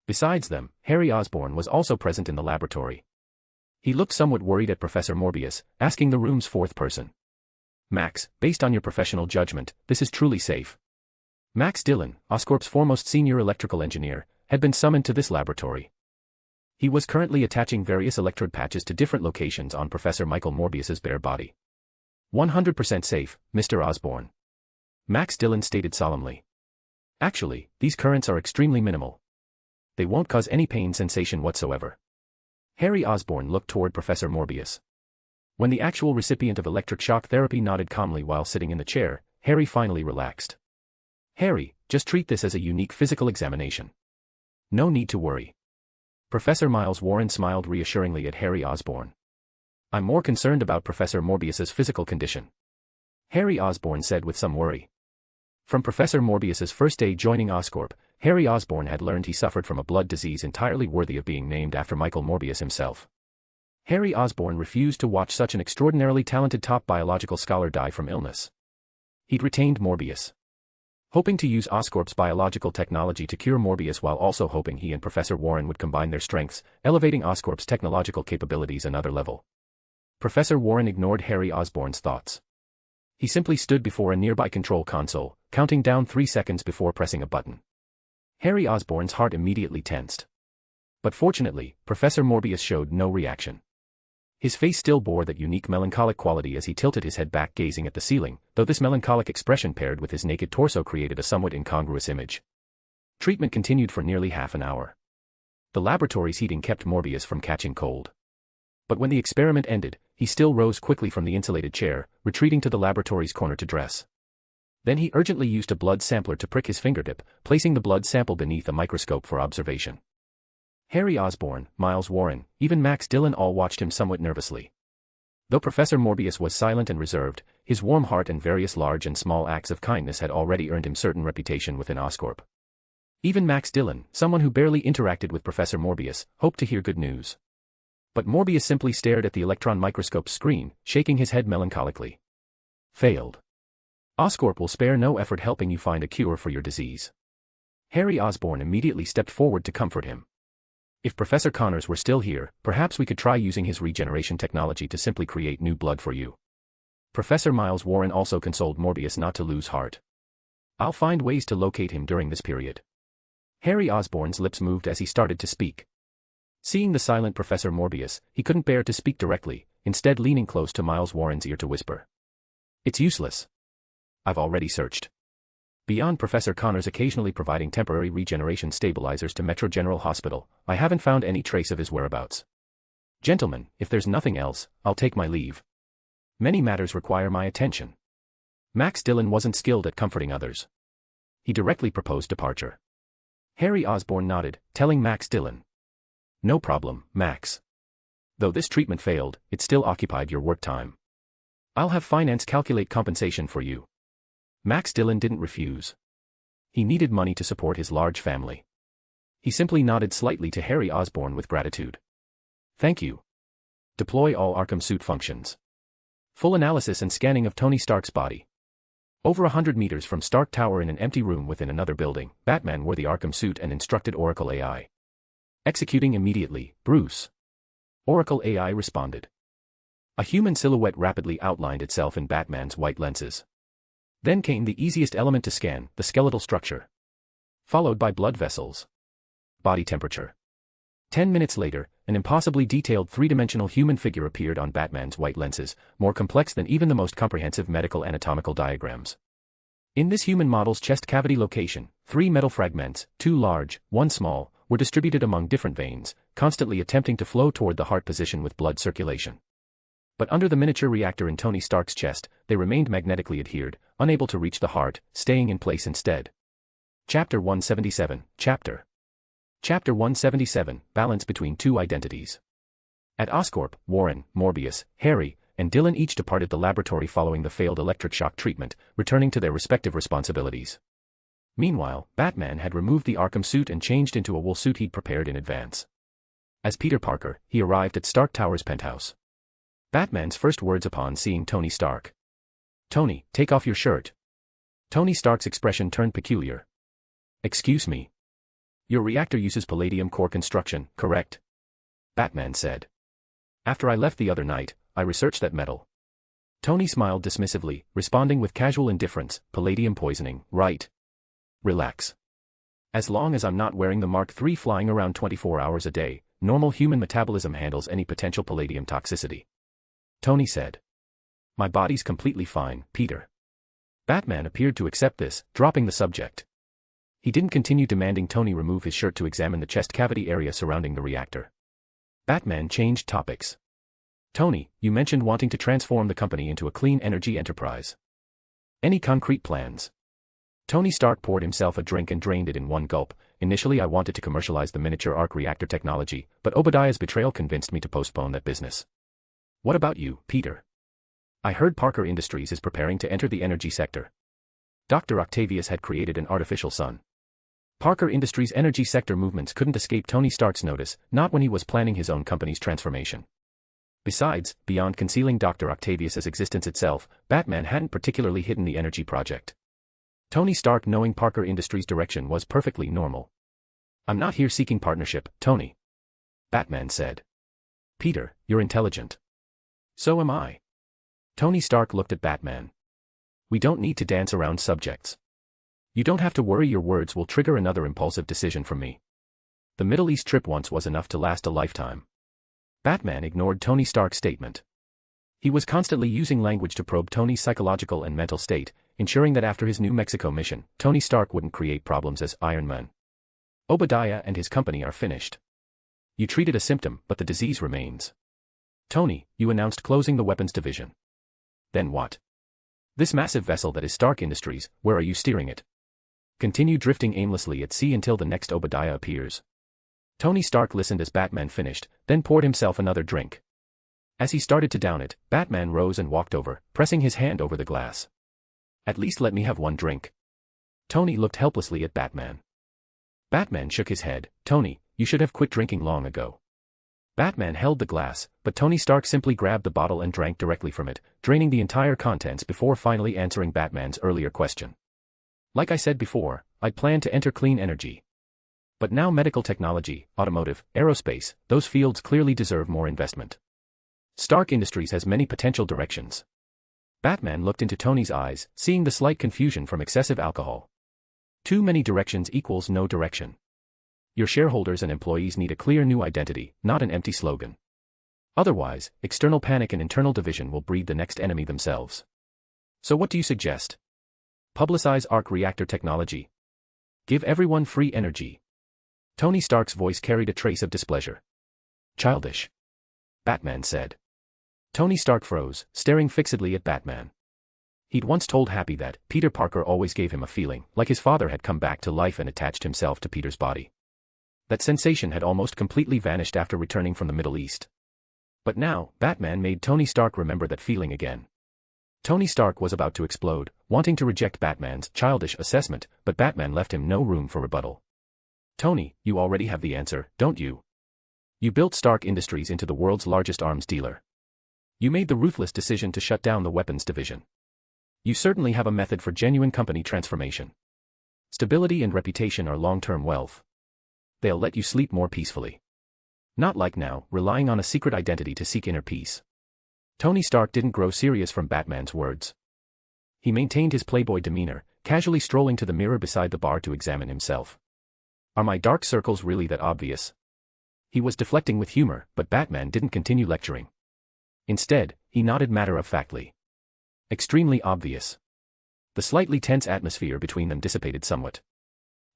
S3: Besides them, Harry Osborn was also present in the laboratory. He looked somewhat worried at Professor Morbius, asking the room's fourth person. Max, based on your professional judgment, this is truly safe. Max Dillon, Oscorp's foremost senior electrical engineer, had been summoned to this laboratory. He was currently attaching various electrode patches to different locations on Professor Michael Morbius's bare body. 100% safe, Mr. Osborn. Max Dillon stated solemnly. Actually, these currents are extremely minimal. They won't cause any pain sensation whatsoever. Harry Osborn looked toward Professor Morbius. When the actual recipient of electric shock therapy nodded calmly while sitting in the chair, Harry finally relaxed. Harry, just treat this as a unique physical examination. No need to worry. Professor Miles Warren smiled reassuringly at Harry Osborn. I'm more concerned about Professor Morbius's physical condition. Harry Osborn said with some worry. From Professor Morbius's first day joining Oscorp, Harry Osborn had learned he suffered from a blood disease entirely worthy of being named after Michael Morbius himself. Harry Osborn refused to watch such an extraordinarily talented top biological scholar die from illness. He'd retained Morbius. Hoping to use Oscorp's biological technology to cure Morbius while also hoping he and Professor Warren would combine their strengths, elevating Oscorp's technological capabilities another level. Professor Warren ignored Harry Osborn's thoughts. He simply stood before a nearby control console, counting down 3 seconds before pressing a button. Harry Osborn's heart immediately tensed. But fortunately, Professor Morbius showed no reaction. His face still bore that unique melancholic quality as he tilted his head back gazing at the ceiling, though this melancholic expression paired with his naked torso created a somewhat incongruous image. Treatment continued for nearly half an hour. The laboratory's heating kept Morbius from catching cold. But when the experiment ended, he still rose quickly from the insulated chair, retreating to the laboratory's corner to dress. Then he urgently used a blood sampler to prick his fingertip, placing the blood sample beneath a microscope for observation. Harry Osborn, Miles Warren, even Max Dillon all watched him somewhat nervously. Though Professor Morbius was silent and reserved, his warm heart and various large and small acts of kindness had already earned him certain reputation within Oscorp. Even Max Dillon, someone who barely interacted with Professor Morbius, hoped to hear good news. But Morbius simply stared at the electron microscope screen, shaking his head melancholically. Failed. Oscorp will spare no effort helping you find a cure for your disease. Harry Osborn immediately stepped forward to comfort him. If Professor Connors were still here, perhaps we could try using his regeneration technology to simply create new blood for you. Professor Miles Warren also consoled Morbius not to lose heart. I'll find ways to locate him during this period. Harry Osborn's lips moved as he started to speak. Seeing the silent Professor Morbius, he couldn't bear to speak directly, instead leaning close to Miles Warren's ear to whisper. It's useless. I've already searched. Beyond Professor Connors occasionally providing temporary regeneration stabilizers to Metro General Hospital, I haven't found any trace of his whereabouts. Gentlemen, if there's nothing else, I'll take my leave. Many matters require my attention. Max Dillon wasn't skilled at comforting others. He directly proposed departure. Harry Osborn nodded, telling Max Dillon. No problem, Max. Though this treatment failed, it still occupied your work time. I'll have finance calculate compensation for you. Max Dillon didn't refuse. He needed money to support his large family. He simply nodded slightly to Harry Osborn with gratitude. Thank you. Deploy all Arkham suit functions. Full analysis and scanning of Tony Stark's body. Over 100 meters from Stark Tower in an empty room within another building, Batman wore the Arkham suit and instructed Oracle AI. Executing immediately, Bruce. Oracle AI responded. A human silhouette rapidly outlined itself in Batman's white lenses. Then came the easiest element to scan, the skeletal structure. Followed by blood vessels. Body temperature. 10 minutes later, an impossibly detailed three-dimensional human figure appeared on Batman's white lenses, more complex than even the most comprehensive medical anatomical diagrams. In this human model's chest cavity location, 3 metal fragments, 2 large, 1 small, were distributed among different veins, constantly attempting to flow toward the heart position with blood circulation. But under the miniature reactor in Tony Stark's chest, they remained magnetically adhered, unable to reach the heart, staying in place instead. Chapter 177, Chapter 177, Balance between two identities. At Oscorp, Warren, Morbius, Harry, and Dillon each departed the laboratory following the failed electric shock treatment, returning to their respective responsibilities. Meanwhile, Batman had removed the Arkham suit and changed into a wool suit he'd prepared in advance. As Peter Parker, he arrived at Stark Tower's penthouse. Batman's first words upon seeing Tony Stark. Tony, take off your shirt. Tony Stark's expression turned peculiar. Excuse me. Your reactor uses palladium core construction, correct? Batman said. After I left the other night, I researched that metal. Tony smiled dismissively, responding with casual indifference, palladium poisoning, right? Relax. As long as I'm not wearing the Mark III flying around 24 hours a day, normal human metabolism handles any potential palladium toxicity. Tony said. My body's completely fine, Peter. Batman appeared to accept this, dropping the subject. He didn't continue demanding Tony remove his shirt to examine the chest cavity area surrounding the reactor. Batman changed topics. Tony, you mentioned wanting to transform the company into a clean energy enterprise. Any concrete plans? Tony Stark poured himself a drink and drained it in one gulp. Initially I wanted to commercialize the miniature arc reactor technology, but Obadiah's betrayal convinced me to postpone that business. What about you, Peter? I heard Parker Industries is preparing to enter the energy sector. Dr. Octavius had created an artificial sun. Parker Industries' energy sector movements couldn't escape Tony Stark's notice, not when he was planning his own company's transformation. Besides, beyond concealing Dr. Octavius's existence itself, Batman hadn't particularly hidden the energy project. Tony Stark knowing Parker Industries' direction was perfectly normal. I'm not here seeking partnership, Tony. Batman said. Peter, you're intelligent. So am I. Tony Stark looked at Batman. We don't need to dance around subjects. You don't have to worry your words will trigger another impulsive decision from me. The Middle East trip once was enough to last a lifetime. Batman ignored Tony Stark's statement. He was constantly using language to probe Tony's psychological and mental state, ensuring that after his New Mexico mission, Tony Stark wouldn't create problems as Iron Man. Obadiah and his company are finished. You treated a symptom, but the disease remains. Tony, you announced closing the weapons division. Then what? This massive vessel that is Stark Industries, where are you steering it? Continue drifting aimlessly at sea until the next Obadiah appears. Tony Stark listened as Batman finished, then poured himself another drink. As he started to down it, Batman rose and walked over, pressing his hand over the glass. At least let me have one drink. Tony looked helplessly at Batman. Batman shook his head. Tony, you should have quit drinking long ago. Batman held the glass, but Tony Stark simply grabbed the bottle and drank directly from it, draining the entire contents before finally answering Batman's earlier question. Like I said before, I'd planned to enter clean energy. But now medical technology, automotive, aerospace, those fields clearly deserve more investment. Stark Industries has many potential directions. Batman looked into Tony's eyes, seeing the slight confusion from excessive alcohol. Too many directions equals no direction. Your shareholders and employees need a clear new identity, not an empty slogan. Otherwise, external panic and internal division will breed the next enemy themselves. So what do you suggest? Publicize arc reactor technology. Give everyone free energy. Tony Stark's voice carried a trace of displeasure. Childish. Batman said. Tony Stark froze, staring fixedly at Batman. He'd once told Happy that Peter Parker always gave him a feeling like his father had come back to life and attached himself to Peter's body. That sensation had almost completely vanished after returning from the Middle East. But now, Batman made Tony Stark remember that feeling again. Tony Stark was about to explode, wanting to reject Batman's childish assessment, but Batman left him no room for rebuttal. Tony, you already have the answer, don't you? You built Stark Industries into the world's largest arms dealer. You made the ruthless decision to shut down the weapons division. You certainly have a method for genuine company transformation. Stability and reputation are long-term wealth. They'll let you sleep more peacefully. Not like now, relying on a secret identity to seek inner peace. Tony Stark didn't grow serious from Batman's words. He maintained his playboy demeanor, casually strolling to the mirror beside the bar to examine himself. Are my dark circles really that obvious? He was deflecting with humor, but Batman didn't continue lecturing. Instead, he nodded matter-of-factly. Extremely obvious. The slightly tense atmosphere between them dissipated somewhat.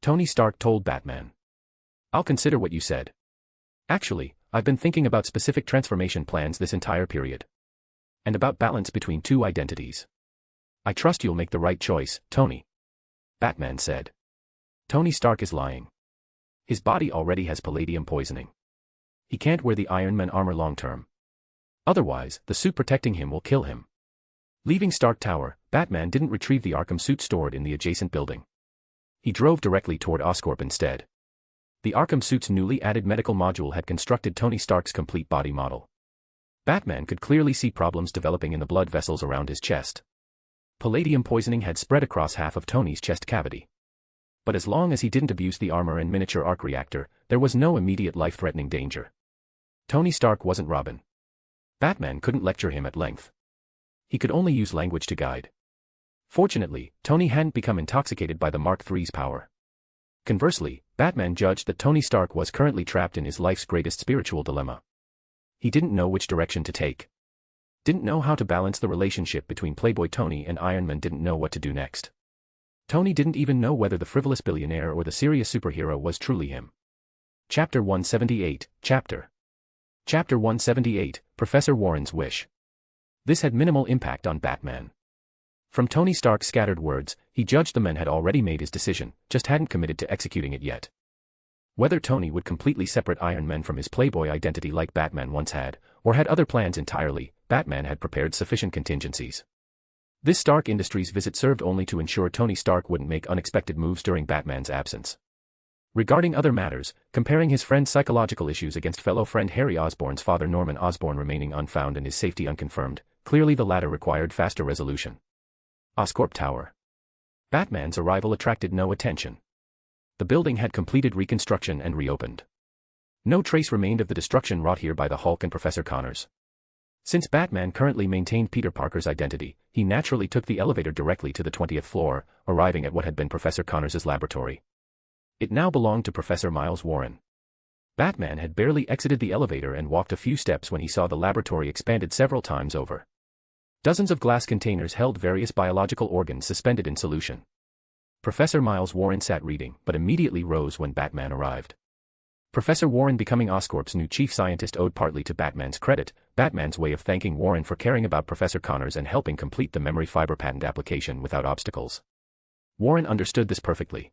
S3: Tony Stark told Batman. I'll consider what you said. Actually, I've been thinking about specific transformation plans this entire period. And about balance between two identities. I trust you'll make the right choice, Tony. Batman said. Tony Stark is lying. His body already has palladium poisoning. He can't wear the Iron Man armor long-term. Otherwise, the suit protecting him will kill him. Leaving Stark Tower, Batman didn't retrieve the Arkham suit stored in the adjacent building. He drove directly toward Oscorp instead. The Arkham suit's newly added medical module had constructed Tony Stark's complete body model. Batman could clearly see problems developing in the blood vessels around his chest. Palladium poisoning had spread across half of Tony's chest cavity. But as long as he didn't abuse the armor and miniature arc reactor, there was no immediate life-threatening danger. Tony Stark wasn't Robin. Batman couldn't lecture him at length. He could only use language to guide. Fortunately, Tony hadn't become intoxicated by the Mark III's power. Conversely, Batman judged that Tony Stark was currently trapped in his life's greatest spiritual dilemma. He didn't know which direction to take. Didn't know how to balance the relationship between Playboy Tony and Iron Man, didn't know what to do next. Tony didn't even know whether the frivolous billionaire or the serious superhero was truly him. Chapter 178, Chapter 178, Professor Warren's Wish. This had minimal impact on Batman. From Tony Stark's scattered words, he judged the man had already made his decision, just hadn't committed to executing it yet. Whether Tony would completely separate Iron Man from his Playboy identity like Batman once had, or had other plans entirely, Batman had prepared sufficient contingencies. This Stark Industries visit served only to ensure Tony Stark wouldn't make unexpected moves during Batman's absence. Regarding other matters, comparing his friend's psychological issues against fellow friend Harry Osborn's father Norman Osborn remaining unfound and his safety unconfirmed, clearly the latter required faster resolution. Oscorp Tower. Batman's arrival attracted no attention. The building had completed reconstruction and reopened. No trace remained of the destruction wrought here by the Hulk and Professor Connors. Since Batman currently maintained Peter Parker's identity, he naturally took the elevator directly to the 20th floor, arriving at what had been Professor Connors' laboratory. It now belonged to Professor Miles Warren. Batman had barely exited the elevator and walked a few steps when he saw the laboratory expanded several times over. Dozens of glass containers held various biological organs suspended in solution. Professor Miles Warren sat reading, but immediately rose when Batman arrived. Professor Warren becoming Oscorp's new chief scientist owed partly to Batman's credit, Batman's way of thanking Warren for caring about Professor Connors and helping complete the memory fiber patent application without obstacles. Warren understood this perfectly.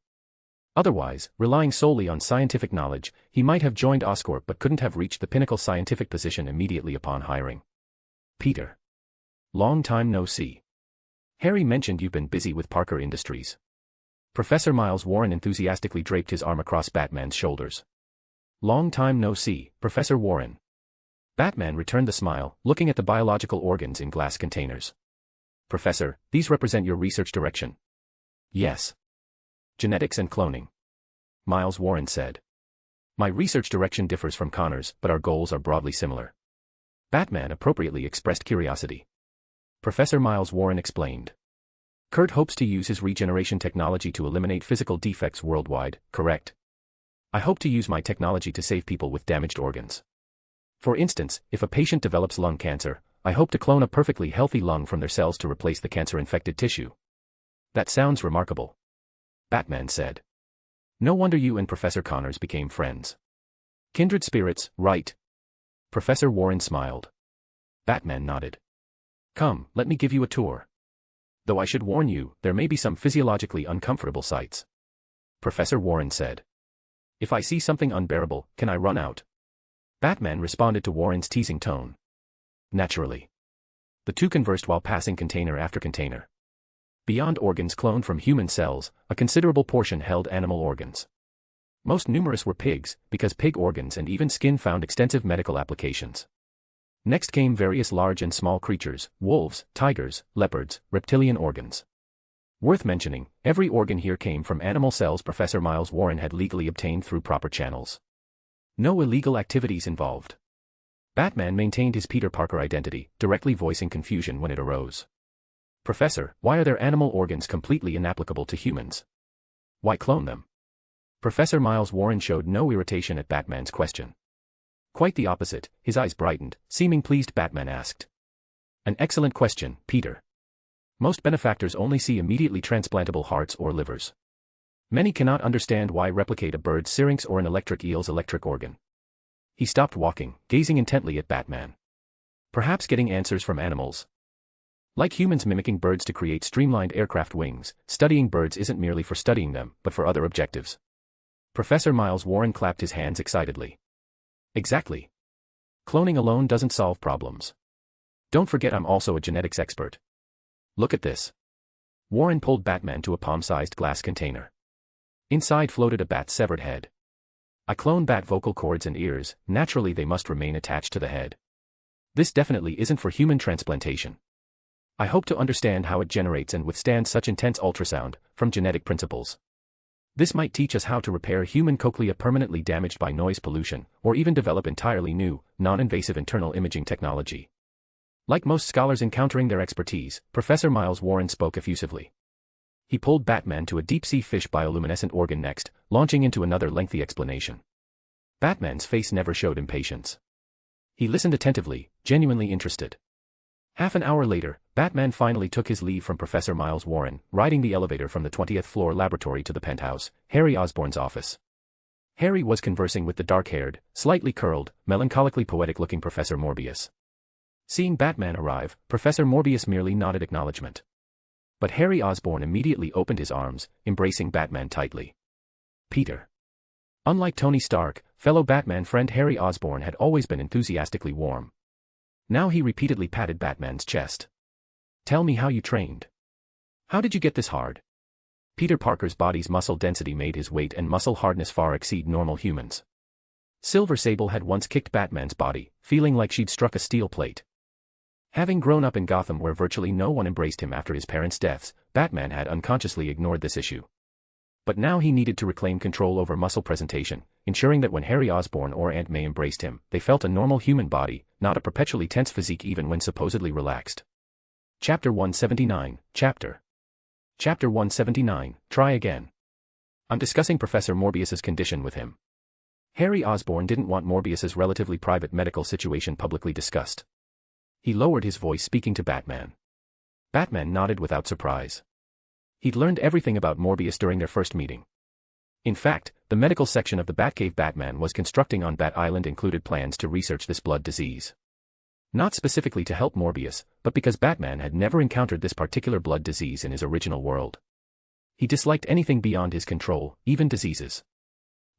S3: Otherwise, relying solely on scientific knowledge, he might have joined Oscorp but couldn't have reached the pinnacle scientific position immediately upon hiring. Peter. Long time no see. Harry mentioned you've been busy with Parker Industries. Professor Miles Warren enthusiastically draped his arm across Batman's shoulders. Long time no see, Professor Warren. Batman returned the smile, looking at the biological organs in glass containers. Professor, these represent your research direction. Yes. Genetics and cloning. Miles Warren said. My research direction differs from Connors, but our goals are broadly similar. Batman appropriately expressed curiosity. Professor Miles Warren explained. Kurt hopes to use his regeneration technology to eliminate physical defects worldwide, correct? I hope to use my technology to save people with damaged organs. For instance, if a patient develops lung cancer, I hope to clone a perfectly healthy lung from their cells to replace the cancer-infected tissue. That sounds remarkable, Batman said. No wonder you and Professor Connors became friends. Kindred spirits, right? Professor Warren smiled. Batman nodded. Come, let me give you a tour. Though I should warn you, there may be some physiologically uncomfortable sights. Professor Warren said. If I see something unbearable, can I run out? Batman responded to Warren's teasing tone. Naturally. The two conversed while passing container after container. Beyond organs cloned from human cells, a considerable portion held animal organs. Most numerous were pigs, because pig organs and even skin found extensive medical applications. Next came various large and small creatures, wolves, tigers, leopards, reptilian organs. Worth mentioning, every organ here came from animal cells Professor Miles Warren had legally obtained through proper channels. No illegal activities involved. Batman maintained his Peter Parker identity, directly voicing confusion when it arose. Professor, why are their animal organs completely inapplicable to humans? Why clone them? Professor Miles Warren showed no irritation at Batman's question. Quite the opposite, his eyes brightened, seeming pleased. Batman asked. An excellent question, Peter. Most benefactors only see immediately transplantable hearts or livers. Many cannot understand why replicate a bird's syrinx or an electric eel's electric organ. He stopped walking, gazing intently at Batman. Perhaps getting answers from animals. Like humans mimicking birds to create streamlined aircraft wings, studying birds isn't merely for studying them, but for other objectives. Professor Miles Warren clapped his hands excitedly. Exactly. Cloning alone doesn't solve problems. Don't forget I'm also a genetics expert. Look at this. Warren pulled Batman to a palm-sized glass container. Inside floated a bat's severed head. I clone bat vocal cords and ears, naturally they must remain attached to the head. This definitely isn't for human transplantation. I hope to understand how it generates and withstands such intense ultrasound, from genetic principles. This might teach us how to repair human cochlea permanently damaged by noise pollution, or even develop entirely new, non-invasive internal imaging technology. Like most scholars encountering their expertise, Professor Miles Warren spoke effusively. He pulled Batman to a deep-sea fish bioluminescent organ next, launching into another lengthy explanation. Batman's face never showed impatience. He listened attentively, genuinely interested. Half an hour later, Batman finally took his leave from Professor Miles Warren, riding the elevator from the 20th floor laboratory to the penthouse, Harry Osborn's office. Harry was conversing with the dark-haired, slightly curled, melancholically poetic-looking Professor Morbius. Seeing Batman arrive, Professor Morbius merely nodded acknowledgement. But Harry Osborn immediately opened his arms, embracing Batman tightly. Peter. Unlike Tony Stark, fellow Batman friend Harry Osborn had always been enthusiastically warm. Now he repeatedly patted Batman's chest. Tell me how you trained. How did you get this hard? Peter Parker's body's muscle density made his weight and muscle hardness far exceed normal humans. Silver Sable had once kicked Batman's body, feeling like she'd struck a steel plate. Having grown up in Gotham where virtually no one embraced him after his parents' deaths, Batman had unconsciously ignored this issue. But now he needed to reclaim control over muscle presentation, ensuring that when Harry Osborn or Aunt May embraced him, they felt a normal human body, not a perpetually tense physique even when supposedly relaxed. Chapter 179, Chapter 179, Try Again. I'm discussing Professor Morbius's condition with him. Harry Osborn didn't want Morbius's relatively private medical situation publicly discussed. He lowered his voice speaking to Batman. Batman nodded without surprise. He'd learned everything about Morbius during their first meeting. In fact, the medical section of the Batcave Batman was constructing on Bat Island included plans to research this blood disease. Not specifically to help Morbius, but because Batman had never encountered this particular blood disease in his original world. He disliked anything beyond his control, even diseases.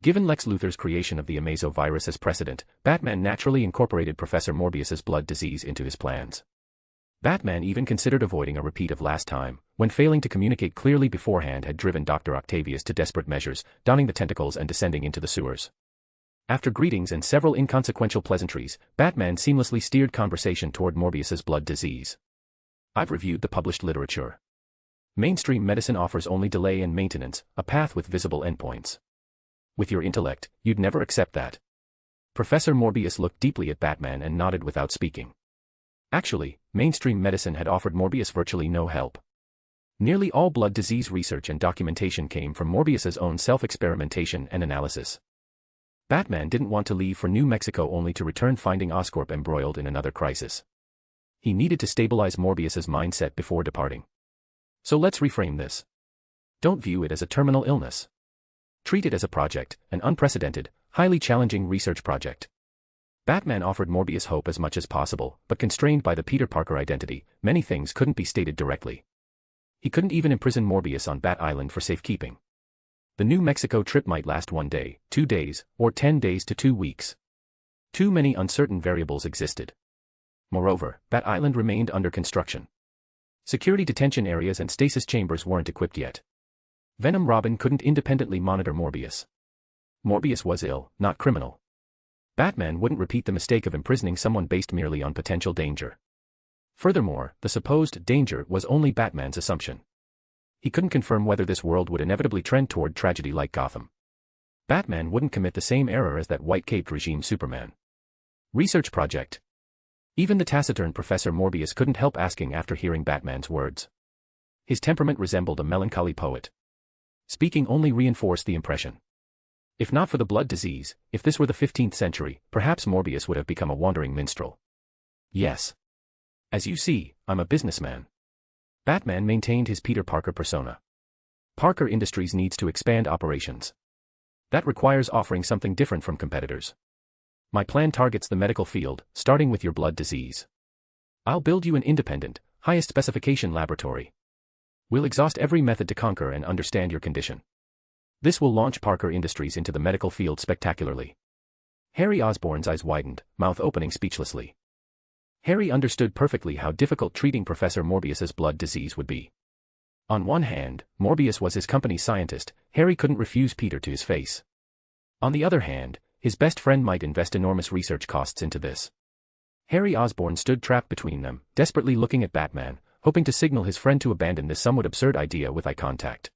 S3: Given Lex Luthor's creation of the Amazo virus as precedent, Batman naturally incorporated Professor Morbius's blood disease into his plans. Batman even considered avoiding a repeat of last time, when failing to communicate clearly beforehand had driven Dr. Octavius to desperate measures, donning the tentacles and descending into the sewers. After greetings and several inconsequential pleasantries, Batman seamlessly steered conversation toward Morbius's blood disease. I've reviewed the published literature. Mainstream medicine offers only delay and maintenance, a path with visible endpoints. With your intellect, you'd never accept that. Professor Morbius looked deeply at Batman and nodded without speaking. Actually, mainstream medicine had offered Morbius virtually no help. Nearly all blood disease research and documentation came from Morbius's own self-experimentation and analysis. Batman didn't want to leave for New Mexico only to return finding Oscorp embroiled in another crisis. He needed to stabilize Morbius's mindset before departing. So let's reframe this. Don't view it as a terminal illness. Treat it as a project, an unprecedented, highly challenging research project. Batman offered Morbius hope as much as possible, but constrained by the Peter Parker identity, many things couldn't be stated directly. He couldn't even imprison Morbius on Bat Island for safekeeping. The New Mexico trip might last 1 day, 2 days, or 10 days to 2 weeks. Too many uncertain variables existed. Moreover, Bat Island remained under construction. Security detention areas and stasis chambers weren't equipped yet. Venom Robin couldn't independently monitor Morbius. Morbius was ill, not criminal. Batman wouldn't repeat the mistake of imprisoning someone based merely on potential danger. Furthermore, the supposed danger was only Batman's assumption. He couldn't confirm whether this world would inevitably trend toward tragedy like Gotham. Batman wouldn't commit the same error as that white-caped regime Superman. Research project. Even the taciturn Professor Morbius couldn't help asking after hearing Batman's words. His temperament resembled a melancholy poet. Speaking only reinforced the impression. If not for the blood disease, if this were the 15th century, perhaps Morbius would have become a wandering minstrel. Yes. As you see, I'm a businessman. Batman maintained his Peter Parker persona. Parker Industries needs to expand operations. That requires offering something different from competitors. My plan targets the medical field, starting with your blood disease. I'll build you an independent, highest specification laboratory. We'll exhaust every method to conquer and understand your condition. This will launch Parker Industries into the medical field spectacularly. Harry Osborn's eyes widened, mouth opening speechlessly. Harry understood perfectly how difficult treating Professor Morbius's blood disease would be. On one hand, Morbius was his company's scientist, Harry couldn't refuse Peter to his face. On the other hand, his best friend might invest enormous research costs into this. Harry Osborn stood trapped between them, desperately looking at Batman, hoping to signal his friend to abandon this somewhat absurd idea with eye contact.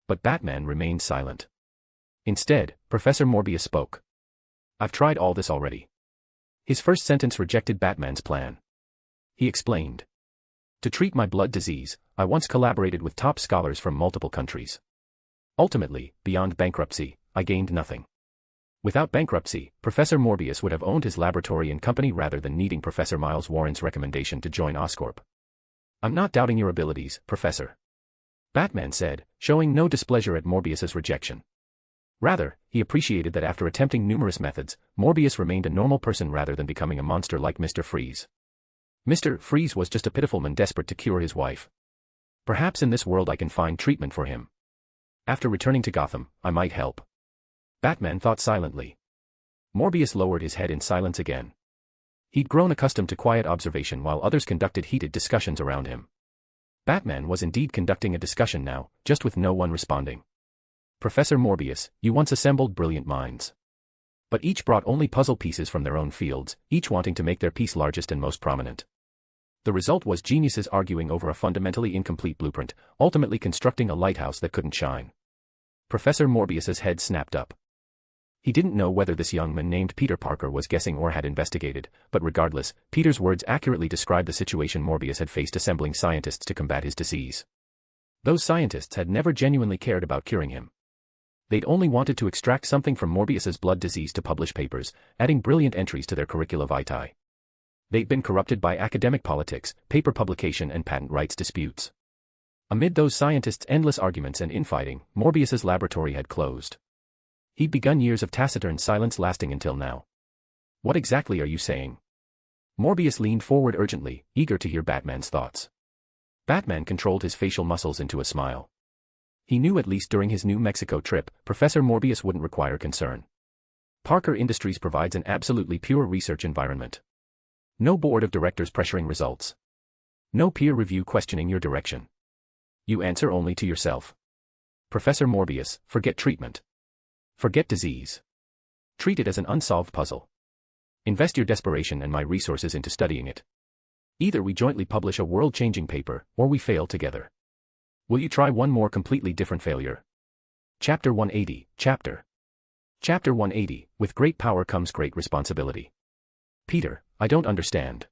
S3: But Batman remained silent. Instead, Professor Morbius spoke. I've tried all this already. His first sentence rejected Batman's plan. He explained. To treat my blood disease, I once collaborated with top scholars from multiple countries. Ultimately, beyond bankruptcy, I gained nothing. Without bankruptcy, Professor Morbius would have owned his laboratory and company rather than needing Professor Miles Warren's recommendation to join Oscorp. I'm not doubting your abilities, Professor. Batman said, showing no displeasure at Morbius's rejection. Rather, he appreciated that after attempting numerous methods, Morbius remained a normal person rather than becoming a monster like Mr. Freeze. Mr. Freeze was just a pitiful man desperate to cure his wife. Perhaps in this world I can find treatment for him. After returning to Gotham, I might help. Batman thought silently. Morbius lowered his head in silence again. He'd grown accustomed to quiet observation while others conducted heated discussions around him. Batman was indeed conducting a discussion now, just with no one responding. Professor Morbius, you once assembled brilliant minds. But each brought only puzzle pieces from their own fields, each wanting to make their piece largest and most prominent. The result was geniuses arguing over a fundamentally incomplete blueprint, ultimately constructing a lighthouse that couldn't shine. Professor Morbius's head snapped up. He didn't know whether this young man named Peter Parker was guessing or had investigated, but regardless, Peter's words accurately described the situation Morbius had faced assembling scientists to combat his disease. Those scientists had never genuinely cared about curing him. They'd only wanted to extract something from Morbius's blood disease to publish papers, adding brilliant entries to their curricula vitae. They'd been corrupted by academic politics, paper publication and patent rights disputes. Amid those scientists' endless arguments and infighting, Morbius's laboratory had closed. He'd begun years of taciturn silence lasting until now. What exactly are you saying? Morbius leaned forward urgently, eager to hear Batman's thoughts. Batman controlled his facial muscles into a smile. He knew at least during his New Mexico trip, Professor Morbius wouldn't require concern. Parker Industries provides an absolutely pure research environment. No board of directors pressuring results. No peer review questioning your direction. You answer only to yourself. Professor Morbius, forget treatment. Forget disease. Treat it as an unsolved puzzle. Invest your desperation and my resources into studying it. Either we jointly publish a world-changing paper, or we fail together. Will you try one more completely different failure? Chapter 180, Chapter 180, with great power comes great responsibility. Peter, I don't understand.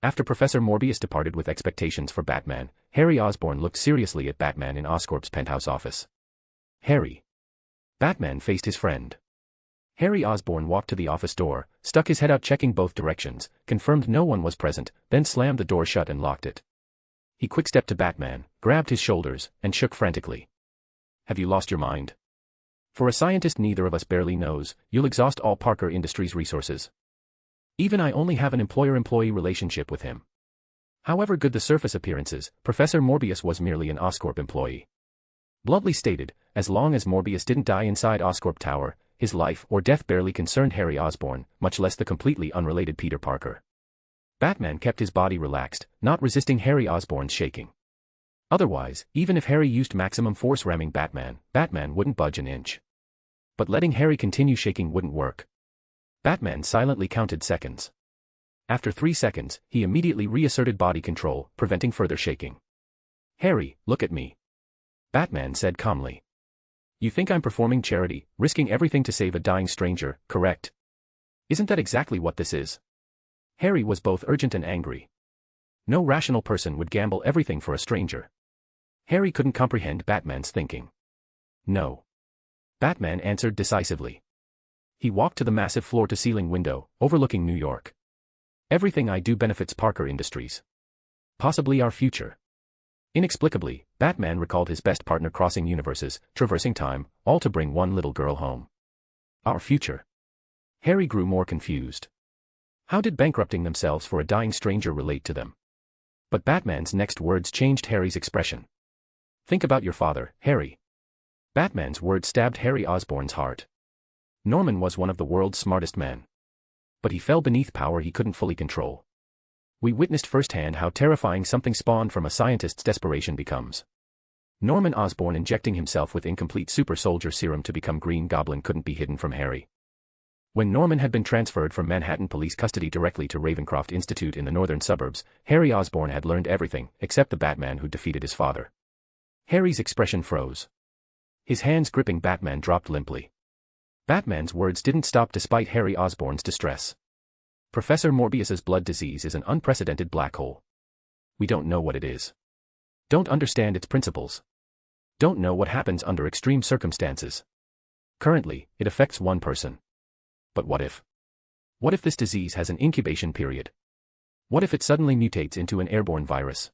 S3: After Professor Morbius departed with expectations for Batman, Harry Osborn looked seriously at Batman in Oscorp's penthouse office. Harry. Batman faced his friend. Harry Osborn walked to the office door, stuck his head out checking both directions, confirmed no one was present, then slammed the door shut and locked it. He quick-stepped to Batman, grabbed his shoulders, and shook frantically. Have you lost your mind? For a scientist neither of us barely knows, you'll exhaust all Parker Industries resources. Even I only have an employer-employee relationship with him. However good the surface appearances, Professor Morbius was merely an Oscorp employee. Bluntly stated, as long as Morbius didn't die inside Oscorp Tower, his life or death barely concerned Harry Osborn, much less the completely unrelated Peter Parker. Batman kept his body relaxed, not resisting Harry Osborn's shaking. Otherwise, even if Harry used maximum force ramming Batman, Batman wouldn't budge an inch. But letting Harry continue shaking wouldn't work. Batman silently counted seconds. After 3 seconds, he immediately reasserted body control, preventing further shaking. Harry, look at me. Batman said calmly. You think I'm performing charity, risking everything to save a dying stranger, correct? Isn't that exactly what this is? Harry was both urgent and angry. No rational person would gamble everything for a stranger. Harry couldn't comprehend Batman's thinking. No. Batman answered decisively. He walked to the massive floor-to-ceiling window, overlooking New York. Everything I do benefits Parker Industries. Possibly our future. Inexplicably, Batman recalled his best partner crossing universes, traversing time, all to bring one little girl home. Our future. Harry grew more confused. How did bankrupting themselves for a dying stranger relate to them? But Batman's next words changed Harry's expression. Think about your father, Harry. Batman's words stabbed Harry Osborn's heart. Norman was one of the world's smartest men. But he fell beneath power he couldn't fully control. We witnessed firsthand how terrifying something spawned from a scientist's desperation becomes. Norman Osborn injecting himself with incomplete super soldier serum to become Green Goblin couldn't be hidden from Harry. When Norman had been transferred from Manhattan police custody directly to Ravencroft Institute in the northern suburbs, Harry Osborn had learned everything, except the Batman who defeated his father. Harry's expression froze. His hands gripping Batman dropped limply. Batman's words didn't stop despite Harry Osborn's distress. Professor Morbius's blood disease is an unprecedented black hole. We don't know what it is. Don't understand its principles. Don't know what happens under extreme circumstances. Currently, it affects one person. But what if? What if this disease has an incubation period? What if it suddenly mutates into an airborne virus?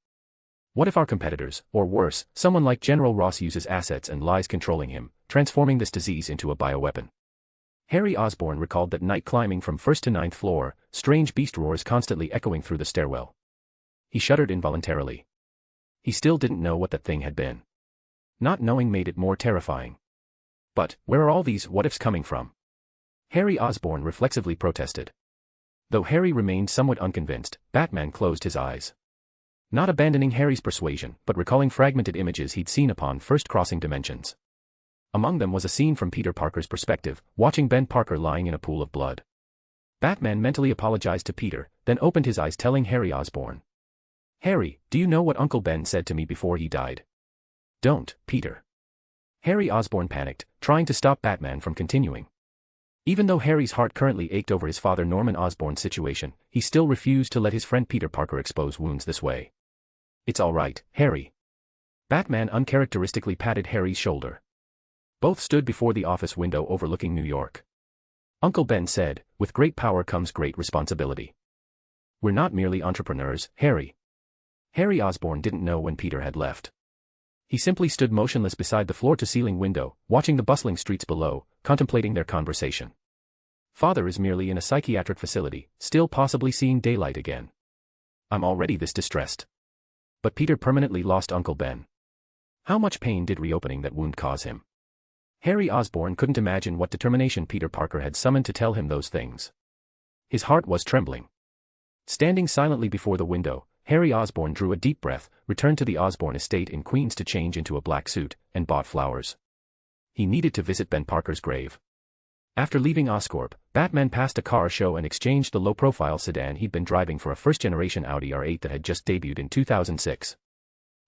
S3: What if our competitors, or worse, someone like General Ross uses assets and lies controlling him, transforming this disease into a bioweapon? Harry Osborn recalled that night climbing from 1st to 9th floor, strange beast roars constantly echoing through the stairwell. He shuddered involuntarily. He still didn't know what that thing had been. Not knowing made it more terrifying. But, where are all these what-ifs coming from? Harry Osborn reflexively protested. Though Harry remained somewhat unconvinced, Batman closed his eyes. Not abandoning Harry's persuasion, but recalling fragmented images he'd seen upon first crossing dimensions. Among them was a scene from Peter Parker's perspective, watching Ben Parker lying in a pool of blood. Batman mentally apologized to Peter, then opened his eyes telling Harry Osborn. Harry, do you know what Uncle Ben said to me before he died? Don't, Peter. Harry Osborn panicked, trying to stop Batman from continuing. Even though Harry's heart currently ached over his father Norman Osborn's situation, he still refused to let his friend Peter Parker expose wounds this way. It's all right, Harry. Batman uncharacteristically patted Harry's shoulder. Both stood before the office window overlooking New York. Uncle Ben said, with great power comes great responsibility. We're not merely entrepreneurs, Harry. Harry Osborn didn't know when Peter had left. He simply stood motionless beside the floor-to-ceiling window, watching the bustling streets below, contemplating their conversation. Father is merely in a psychiatric facility, still possibly seeing daylight again. I'm already this distressed. But Peter permanently lost Uncle Ben. How much pain did reopening that wound cause him? Harry Osborn couldn't imagine what determination Peter Parker had summoned to tell him those things. His heart was trembling. Standing silently before the window, Harry Osborn drew a deep breath, returned to the Osborn estate in Queens to change into a black suit, and bought flowers. He needed to visit Ben Parker's grave. After leaving Oscorp, Batman passed a car show and exchanged the low-profile sedan he'd been driving for a first-generation Audi R8 that had just debuted in 2006.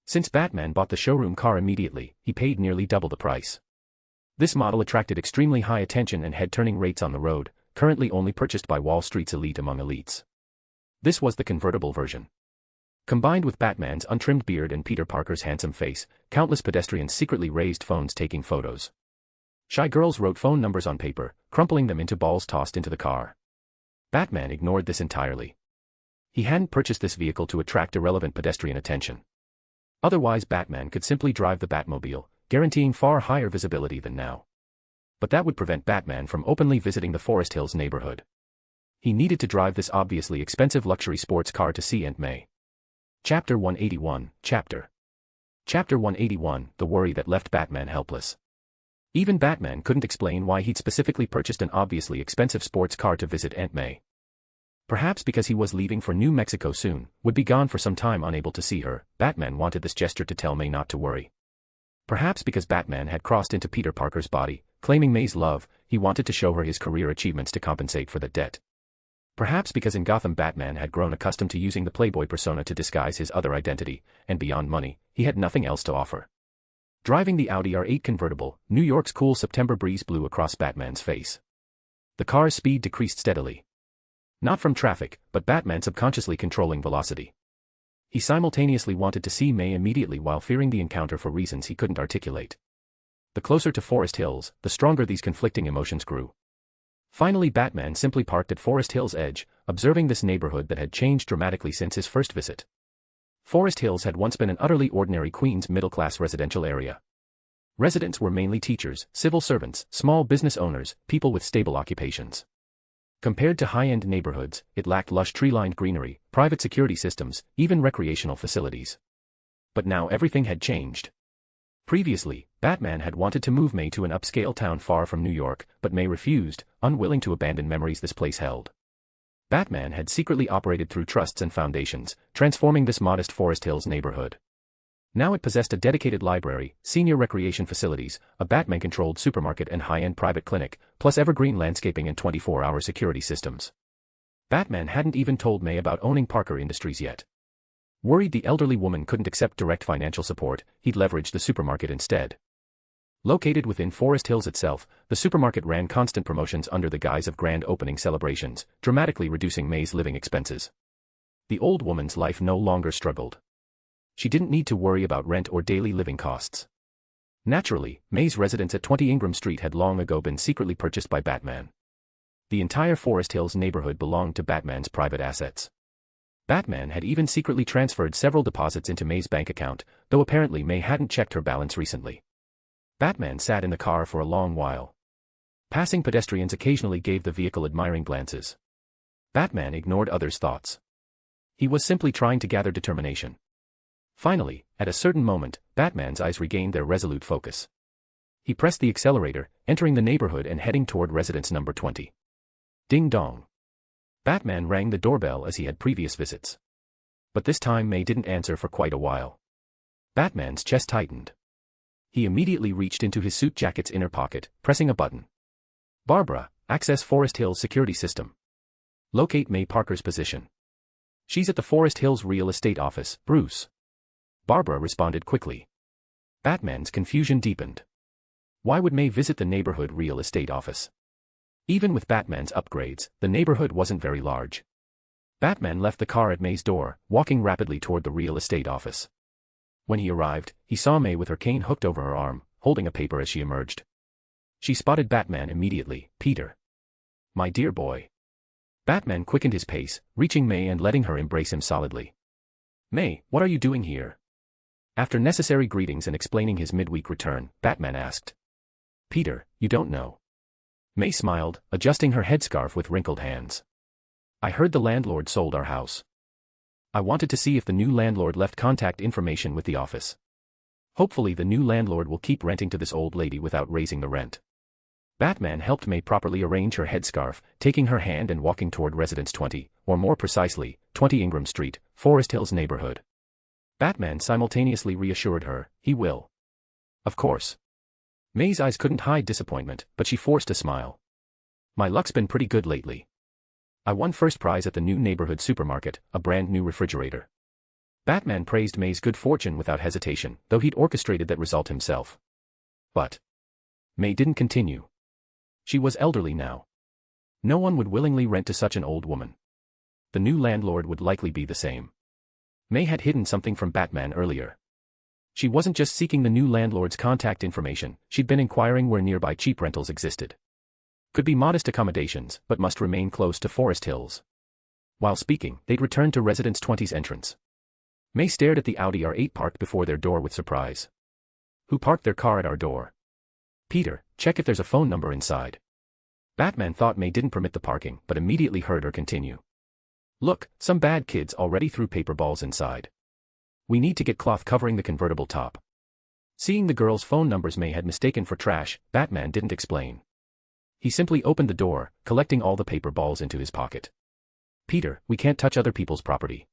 S3: Since Batman bought the showroom car immediately, he paid nearly double the price. This model attracted extremely high attention and head-turning rates on the road, currently only purchased by Wall Street's elite among elites. This was the convertible version. Combined with Batman's untrimmed beard and Peter Parker's handsome face, countless pedestrians secretly raised phones taking photos. Shy girls wrote phone numbers on paper, crumpling them into balls tossed into the car. Batman ignored this entirely. He hadn't purchased this vehicle to attract irrelevant pedestrian attention. Otherwise, Batman could simply drive the Batmobile, guaranteeing far higher visibility than now. But that would prevent Batman from openly visiting the Forest Hills neighborhood. He needed to drive this obviously expensive luxury sports car to see Aunt May. Chapter 181, Chapter 181, The Worry That Left Batman Helpless. Even Batman couldn't explain why he'd specifically purchased an obviously expensive sports car to visit Aunt May. Perhaps because he was leaving for New Mexico soon, would be gone for some time unable to see her, Batman wanted this gesture to tell May not to worry. Perhaps because Batman had crossed into Peter Parker's body, claiming May's love, he wanted to show her his career achievements to compensate for that debt. Perhaps because in Gotham Batman had grown accustomed to using the Playboy persona to disguise his other identity, and beyond money, he had nothing else to offer. Driving the Audi R8 convertible, New York's cool September breeze blew across Batman's face. The car's speed decreased steadily. Not from traffic, but Batman subconsciously controlling velocity. He simultaneously wanted to see May immediately while fearing the encounter for reasons he couldn't articulate. The closer to Forest Hills, the stronger these conflicting emotions grew. Finally, Batman simply parked at Forest Hills' edge, observing this neighborhood that had changed dramatically since his first visit. Forest Hills had once been an utterly ordinary Queens middle-class residential area. Residents were mainly teachers, civil servants, small business owners, people with stable occupations. Compared to high-end neighborhoods, it lacked lush tree-lined greenery, private security systems, even recreational facilities. But now everything had changed. Previously, Batman had wanted to move May to an upscale town far from New York, but May refused, unwilling to abandon memories this place held. Batman had secretly operated through trusts and foundations, transforming this modest Forest Hills neighborhood. Now it possessed a dedicated library, senior recreation facilities, a Batman-controlled supermarket and high-end private clinic, plus evergreen landscaping and 24-hour security systems. Batman hadn't even told May about owning Parker Industries yet. Worried the elderly woman couldn't accept direct financial support, he'd leveraged the supermarket instead. Located within Forest Hills itself, the supermarket ran constant promotions under the guise of grand opening celebrations, dramatically reducing May's living expenses. The old woman's life no longer struggled. She didn't need to worry about rent or daily living costs. Naturally, May's residence at 20 Ingram Street had long ago been secretly purchased by Batman. The entire Forest Hills neighborhood belonged to Batman's private assets. Batman had even secretly transferred several deposits into May's bank account, though apparently May hadn't checked her balance recently. Batman sat in the car for a long while. Passing pedestrians occasionally gave the vehicle admiring glances. Batman ignored others' thoughts. He was simply trying to gather determination. Finally, at a certain moment, Batman's eyes regained their resolute focus. He pressed the accelerator, entering the neighborhood and heading toward residence number 20. Ding dong. Batman rang the doorbell as he had previous visits. But this time May didn't answer for quite a while. Batman's chest tightened. He immediately reached into his suit jacket's inner pocket, pressing a button. Barbara, access Forest Hills security system. Locate May Parker's position. She's at the Forest Hills real estate office, Bruce. Barbara responded quickly. Batman's confusion deepened. Why would May visit the neighborhood real estate office? Even with Batman's upgrades, the neighborhood wasn't very large. Batman left the car at May's door, walking rapidly toward the real estate office. When he arrived, he saw May with her cane hooked over her arm, holding a paper as she emerged. She spotted Batman immediately. Peter. My dear boy. Batman quickened his pace, reaching May and letting her embrace him solidly. May, what are you doing here? After necessary greetings and explaining his midweek return, Batman asked. Peter, you don't know. May smiled, adjusting her headscarf with wrinkled hands. I heard the landlord sold our house. I wanted to see if the new landlord left contact information with the office. Hopefully the new landlord will keep renting to this old lady without raising the rent. Batman helped May properly arrange her headscarf, taking her hand and walking toward residence 20, or more precisely, 20 Ingram Street, Forest Hills neighborhood. Batman simultaneously reassured her, he will. Of course. May's eyes couldn't hide disappointment, but she forced a smile. My luck's been pretty good lately. I won first prize at the new neighborhood supermarket, a brand new refrigerator. Batman praised May's good fortune without hesitation, though he'd orchestrated that result himself. But May didn't continue. She was elderly now. No one would willingly rent to such an old woman. The new landlord would likely be the same. May had hidden something from Batman earlier. She wasn't just seeking the new landlord's contact information, she'd been inquiring where nearby cheap rentals existed. Could be modest accommodations, but must remain close to Forest Hills. While speaking, they'd returned to Residence 20's entrance. May stared at the Audi R8 parked before their door with surprise. Who parked their car at our door? Peter, check if there's a phone number inside. Batman thought May didn't permit the parking, but immediately heard her continue. Look, some bad kids already threw paper balls inside. We need to get cloth covering the convertible top. Seeing the girl's phone numbers May had mistaken for trash, Batman didn't explain. He simply opened the door, collecting all the paper balls into his pocket. Peter, we can't touch other people's property.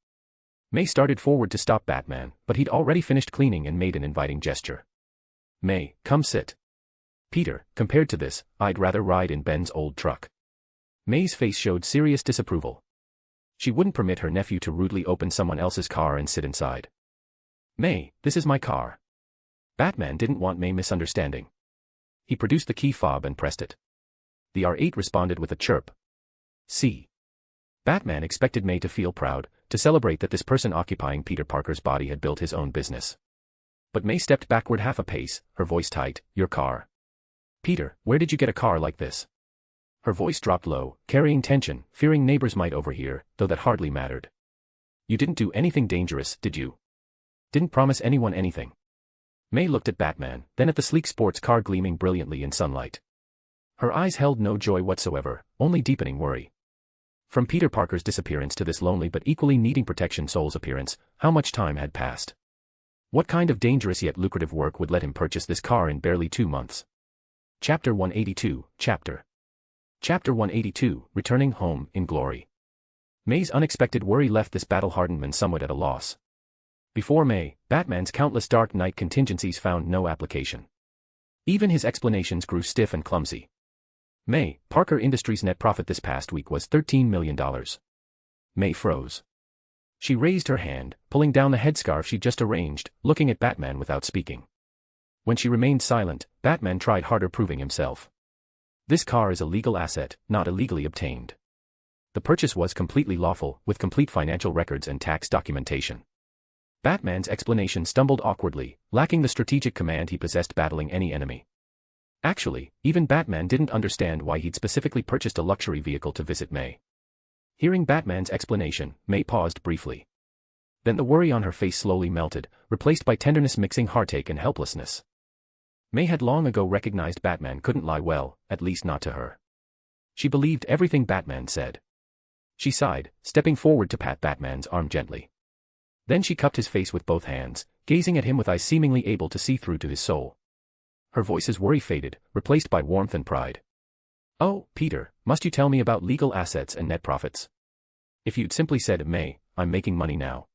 S3: May started forward to stop Batman, but he'd already finished cleaning and made an inviting gesture. May, come sit. Peter, compared to this, I'd rather ride in Ben's old truck. May's face showed serious disapproval. She wouldn't permit her nephew to rudely open someone else's car and sit inside. May, this is my car. Batman didn't want May misunderstanding. He produced the key fob and pressed it. The R8 responded with a chirp. See. Batman expected May to feel proud, to celebrate that this person occupying Peter Parker's body had built his own business. But May stepped backward half a pace, her voice tight, your car. Peter, where did you get a car like this? Her voice dropped low, carrying tension, fearing neighbors might overhear, though that hardly mattered. You didn't do anything dangerous, did you? Didn't promise anyone anything. May looked at Batman, then at the sleek sports car gleaming brilliantly in sunlight. Her eyes held no joy whatsoever, only deepening worry. From Peter Parker's disappearance to this lonely but equally needing protection soul's appearance, how much time had passed? What kind of dangerous yet lucrative work would let him purchase this car in barely 2 months? Chapter 182, Chapter 182, Returning Home in Glory. May's unexpected worry left this battle-hardened man somewhat at a loss. Before May, Batman's countless Dark Knight contingencies found no application. Even his explanations grew stiff and clumsy. May, Parker Industries' net profit this past week was $13 million. May froze. She raised her hand, pulling down the headscarf she'd just arranged, looking at Batman without speaking. When she remained silent, Batman tried harder proving himself. This car is a legal asset, not illegally obtained. The purchase was completely lawful, with complete financial records and tax documentation. Batman's explanation stumbled awkwardly, lacking the strategic command he possessed battling any enemy. Actually, even Batman didn't understand why he'd specifically purchased a luxury vehicle to visit May. Hearing Batman's explanation, May paused briefly. Then the worry on her face slowly melted, replaced by tenderness mixing heartache and helplessness. May had long ago recognized Batman couldn't lie well, at least not to her. She believed everything Batman said. She sighed, stepping forward to pat Batman's arm gently. Then she cupped his face with both hands, gazing at him with eyes seemingly able to see through to his soul. Her voice's worry faded, replaced by warmth and pride. Oh, Peter, must you tell me about legal assets and net profits? If you'd simply said, May, I'm making money now.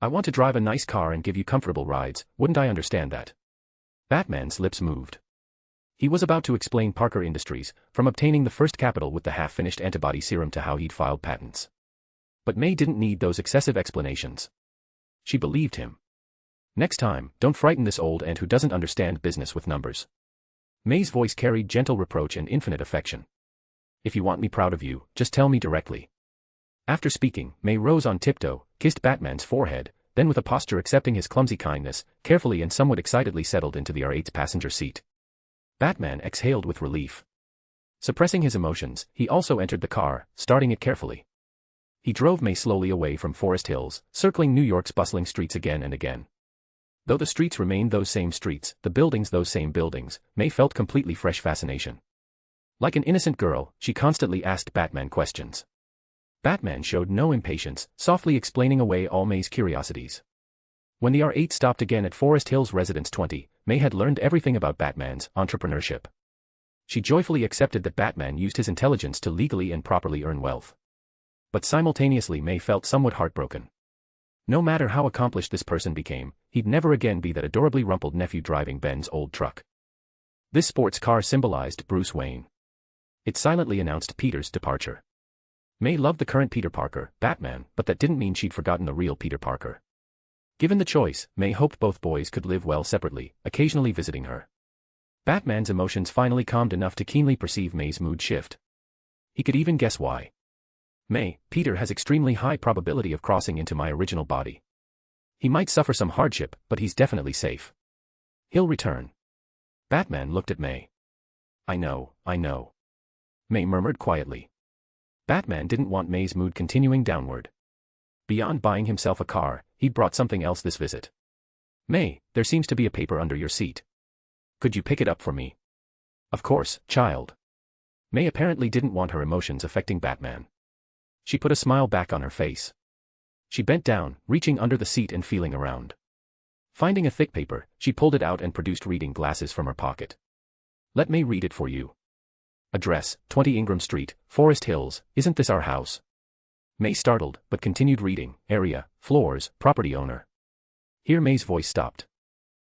S3: I want to drive a nice car and give you comfortable rides, wouldn't I understand that? Batman's lips moved. He was about to explain Parker Industries, from obtaining the first capital with the half-finished antibody serum to how he'd filed patents. But May didn't need those excessive explanations. She believed him. Next time, don't frighten this old ant who doesn't understand business with numbers. May's voice carried gentle reproach and infinite affection. If you want me proud of you, just tell me directly. After speaking, May rose on tiptoe, kissed Batman's forehead, then with a posture accepting his clumsy kindness, carefully and somewhat excitedly settled into the R8's passenger seat. Batman exhaled with relief. Suppressing his emotions, he also entered the car, starting it carefully. He drove May slowly away from Forest Hills, circling New York's bustling streets again and again. Though the streets remained those same streets, the buildings those same buildings, May felt completely fresh fascination. Like an innocent girl, she constantly asked Batman questions. Batman showed no impatience, softly explaining away all May's curiosities. When the R8 stopped again at Forest Hills Residence 20, May had learned everything about Batman's entrepreneurship. She joyfully accepted that Batman used his intelligence to legally and properly earn wealth. But simultaneously May felt somewhat heartbroken. No matter how accomplished this person became, he'd never again be that adorably rumpled nephew driving Ben's old truck. This sports car symbolized Bruce Wayne. It silently announced Peter's departure. May loved the current Peter Parker, Batman, but that didn't mean she'd forgotten the real Peter Parker. Given the choice, May hoped both boys could live well separately, occasionally visiting her. Batman's emotions finally calmed enough to keenly perceive May's mood shift. He could even guess why. May, Peter has extremely high probability of crossing into my original body. He might suffer some hardship, but he's definitely safe. He'll return. Batman looked at May. I know. May murmured quietly. Batman didn't want May's mood continuing downward. Beyond buying himself a car, he'd brought something else this visit. May, there seems to be a paper under your seat. Could you pick it up for me? Of course, child. May apparently didn't want her emotions affecting Batman. She put a smile back on her face. She bent down, reaching under the seat and feeling around. Finding a thick paper, she pulled it out and produced reading glasses from her pocket. Let May read it for you. Address, 20 Ingram Street, Forest Hills, isn't this our house? May startled, but continued reading, area, floors, property owner. Here May's voice stopped.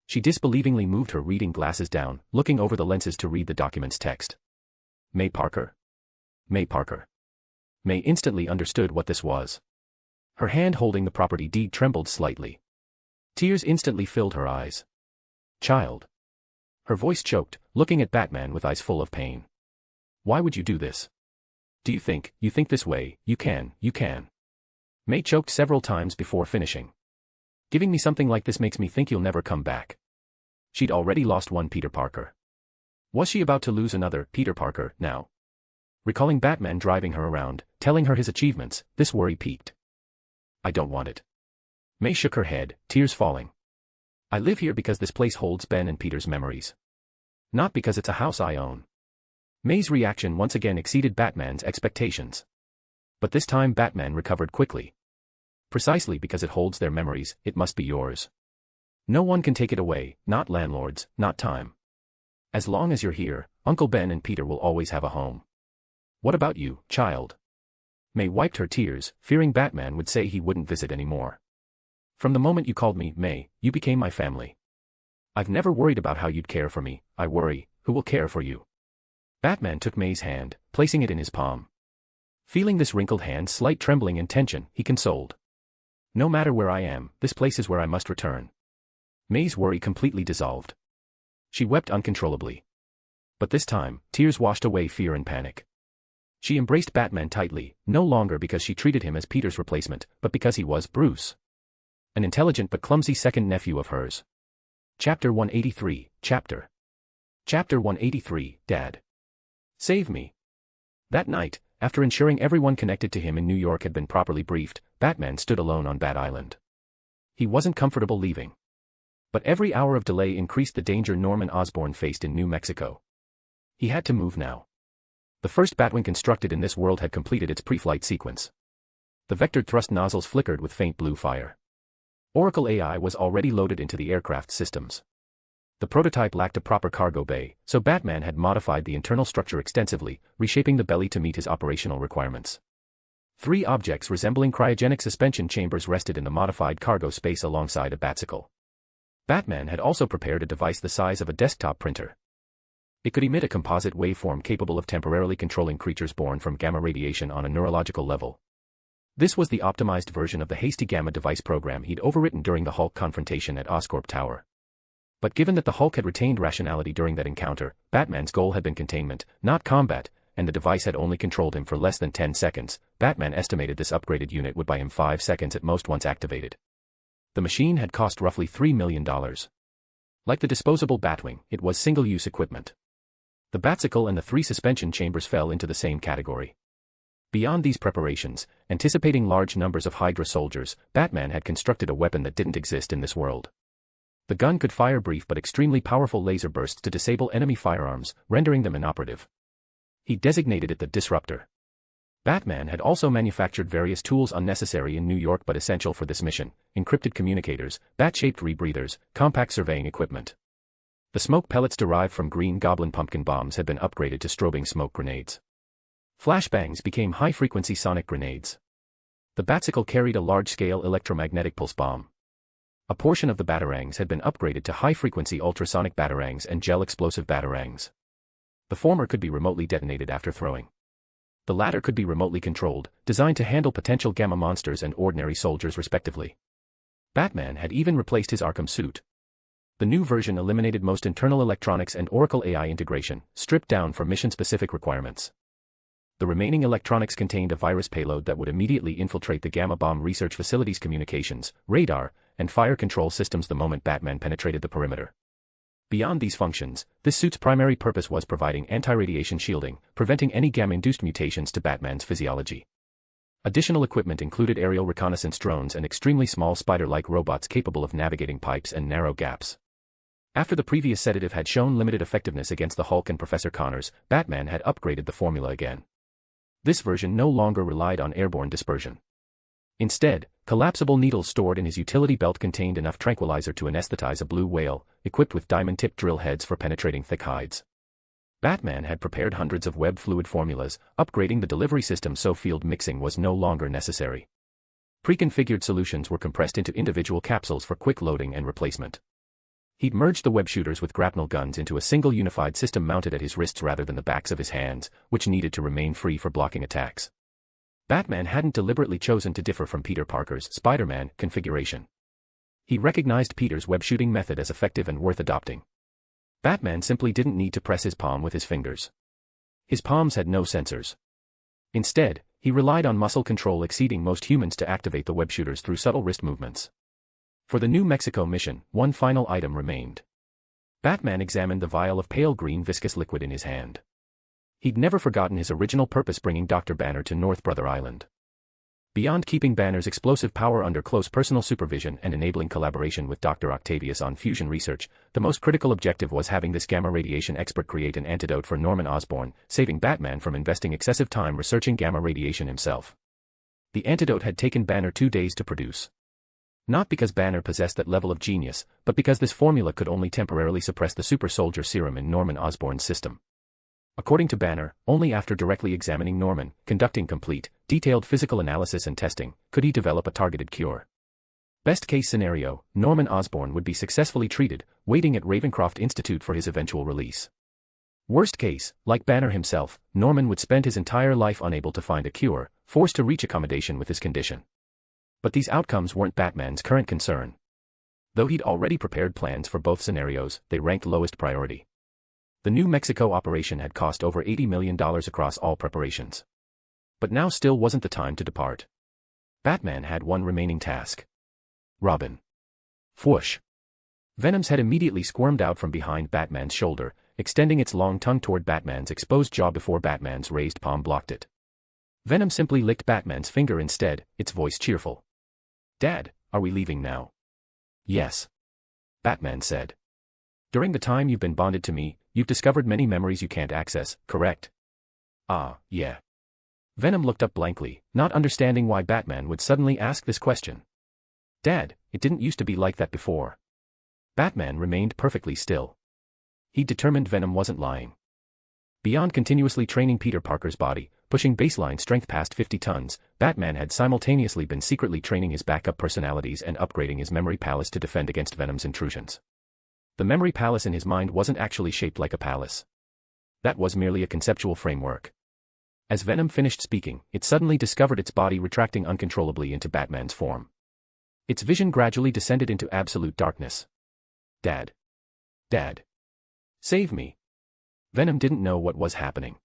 S3: She disbelievingly moved her reading glasses down, looking over the lenses to read the document's text. May Parker. May Parker. May instantly understood what this was. Her hand holding the property deed trembled slightly. Tears instantly filled her eyes. Child. Her voice choked, looking at Batman with eyes full of pain. Why would you do this? Do you think this way, you can. May choked several times before finishing. Giving me something like this makes me think you'll never come back. She'd already lost one Peter Parker. Was she about to lose another Peter Parker now? Recalling Batman driving her around, telling her his achievements, this worry peaked. I don't want it. May shook her head, tears falling. I live here because this place holds Ben and Peter's memories. Not because it's a house I own. May's reaction once again exceeded Batman's expectations. But this time Batman recovered quickly. Precisely because it holds their memories, it must be yours. No one can take it away, not landlords, not time. As long as you're here, Uncle Ben and Peter will always have a home. What about you, child? May wiped her tears, fearing Batman would say he wouldn't visit anymore. From the moment you called me May, you became my family. I've never worried about how you'd care for me, I worry, who will care for you? Batman took May's hand, placing it in his palm. Feeling this wrinkled hand's slight trembling and tension, he consoled. No matter where I am, this place is where I must return. May's worry completely dissolved. She wept uncontrollably. But this time, tears washed away fear and panic. She embraced Batman tightly, no longer because she treated him as Peter's replacement, but because he was Bruce. An intelligent but clumsy second nephew of hers. Chapter 183, Chapter 183, Dad. Save me. That night, after ensuring everyone connected to him in New York had been properly briefed, Batman stood alone on Bat Island. He wasn't comfortable leaving. But every hour of delay increased the danger Norman Osborn faced in New Mexico. He had to move now. The first Batwing constructed in this world had completed its pre-flight sequence. The vectored thrust nozzles flickered with faint blue fire. Oracle AI was already loaded into the aircraft systems. The prototype lacked a proper cargo bay, so Batman had modified the internal structure extensively, reshaping the belly to meet his operational requirements. 3 objects resembling cryogenic suspension chambers rested in the modified cargo space alongside a Batsicle. Batman had also prepared a device the size of a desktop printer. It could emit a composite waveform capable of temporarily controlling creatures born from gamma radiation on a neurological level. This was the optimized version of the hasty gamma device program he'd overwritten during the Hulk confrontation at Oscorp Tower. But given that the Hulk had retained rationality during that encounter, Batman's goal had been containment, not combat, and the device had only controlled him for less than 10 seconds, Batman estimated this upgraded unit would buy him 5 seconds at most once activated. The machine had cost roughly $3 million. Like the disposable Batwing, it was single-use equipment. The Batsicle and the 3 suspension chambers fell into the same category. Beyond these preparations, anticipating large numbers of Hydra soldiers, Batman had constructed a weapon that didn't exist in this world. The gun could fire brief but extremely powerful laser bursts to disable enemy firearms, rendering them inoperative. He designated it the Disruptor. Batman had also manufactured various tools unnecessary in New York but essential for this mission: encrypted communicators, bat-shaped rebreathers, compact surveying equipment. The smoke pellets derived from Green Goblin pumpkin bombs had been upgraded to strobing smoke grenades. Flashbangs became high-frequency sonic grenades. The Batsicle carried a large-scale electromagnetic pulse bomb. A portion of the batarangs had been upgraded to high-frequency ultrasonic batarangs and gel-explosive batarangs. The former could be remotely detonated after throwing. The latter could be remotely controlled, designed to handle potential gamma monsters and ordinary soldiers respectively. Batman had even replaced his Arkham suit. The new version eliminated most internal electronics and Oracle AI integration, stripped down for mission-specific requirements. The remaining electronics contained a virus payload that would immediately infiltrate the Gamma Bomb Research Facility's communications, radar, and fire control systems the moment Batman penetrated the perimeter. Beyond these functions, this suit's primary purpose was providing anti-radiation shielding, preventing any gamma-induced mutations to Batman's physiology. Additional equipment included aerial reconnaissance drones and extremely small spider-like robots capable of navigating pipes and narrow gaps. After the previous sedative had shown limited effectiveness against the Hulk and Professor Connors, Batman had upgraded the formula again. This version no longer relied on airborne dispersion. Instead, collapsible needles stored in his utility belt contained enough tranquilizer to anesthetize a blue whale, equipped with diamond-tipped drill heads for penetrating thick hides. Batman had prepared hundreds of web fluid formulas, upgrading the delivery system so field mixing was no longer necessary. Pre-configured solutions were compressed into individual capsules for quick loading and replacement. He'd merged the web shooters with grapnel guns into a single unified system mounted at his wrists rather than the backs of his hands, which needed to remain free for blocking attacks. Batman hadn't deliberately chosen to differ from Peter Parker's Spiderman configuration. He recognized Peter's web shooting method as effective and worth adopting. Batman simply didn't need to press his palm with his fingers. His palms had no sensors. Instead, he relied on muscle control exceeding most humans to activate the web shooters through subtle wrist movements. For the New Mexico mission, one final item remained. Batman examined the vial of pale green viscous liquid in his hand. He'd never forgotten his original purpose bringing Dr. Banner to North Brother Island. Beyond keeping Banner's explosive power under close personal supervision and enabling collaboration with Dr. Octavius on fusion research, the most critical objective was having this gamma radiation expert create an antidote for Norman Osborn, saving Batman from investing excessive time researching gamma radiation himself. The antidote had taken Banner 2 days to produce. Not because Banner possessed that level of genius, but because this formula could only temporarily suppress the super soldier serum in Norman Osborn's system. According to Banner, only after directly examining Norman, conducting complete, detailed physical analysis and testing, could he develop a targeted cure. Best case scenario, Norman Osborn would be successfully treated, waiting at Ravencroft Institute for his eventual release. Worst case, like Banner himself, Norman would spend his entire life unable to find a cure, forced to reach accommodation with his condition. But these outcomes weren't Batman's current concern. Though he'd already prepared plans for both scenarios, they ranked lowest priority. The New Mexico operation had cost over $80 million across all preparations. But now still wasn't the time to depart. Batman had one remaining task. Robin. Whoosh. Venom's head immediately squirmed out from behind Batman's shoulder, extending its long tongue toward Batman's exposed jaw before Batman's raised palm blocked it. Venom simply licked Batman's finger instead, its voice cheerful. "Dad, are we leaving now?" "Yes," Batman said. "During the time you've been bonded to me, you've discovered many memories you can't access, correct?" "Ah, yeah." Venom looked up blankly, not understanding why Batman would suddenly ask this question. "Dad, it didn't used to be like that before." Batman remained perfectly still. He determined Venom wasn't lying. Beyond continuously training Peter Parker's body, pushing baseline strength past 50 tons, Batman had simultaneously been secretly training his backup personalities and upgrading his memory palace to defend against Venom's intrusions. The memory palace in his mind wasn't actually shaped like a palace. That was merely a conceptual framework. As Venom finished speaking, it suddenly discovered its body retracting uncontrollably into Batman's form. Its vision gradually descended into absolute darkness. "Dad. Dad. Save me." Venom didn't know what was happening.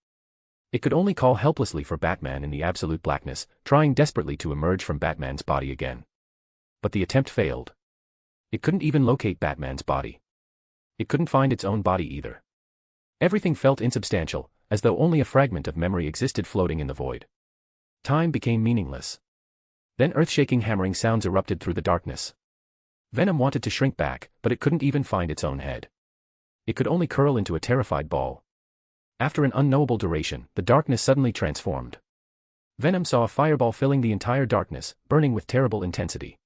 S3: It could only call helplessly for Batman in the absolute blackness, trying desperately to emerge from Batman's body again. But the attempt failed. It couldn't even locate Batman's body. It couldn't find its own body either. Everything felt insubstantial, as though only a fragment of memory existed floating in the void. Time became meaningless. Then earth-shaking hammering sounds erupted through the darkness. Venom wanted to shrink back, but it couldn't even find its own head. It could only curl into a terrified ball. After an unknowable duration, the darkness suddenly transformed. Venom saw a fireball filling the entire darkness, burning with terrible intensity.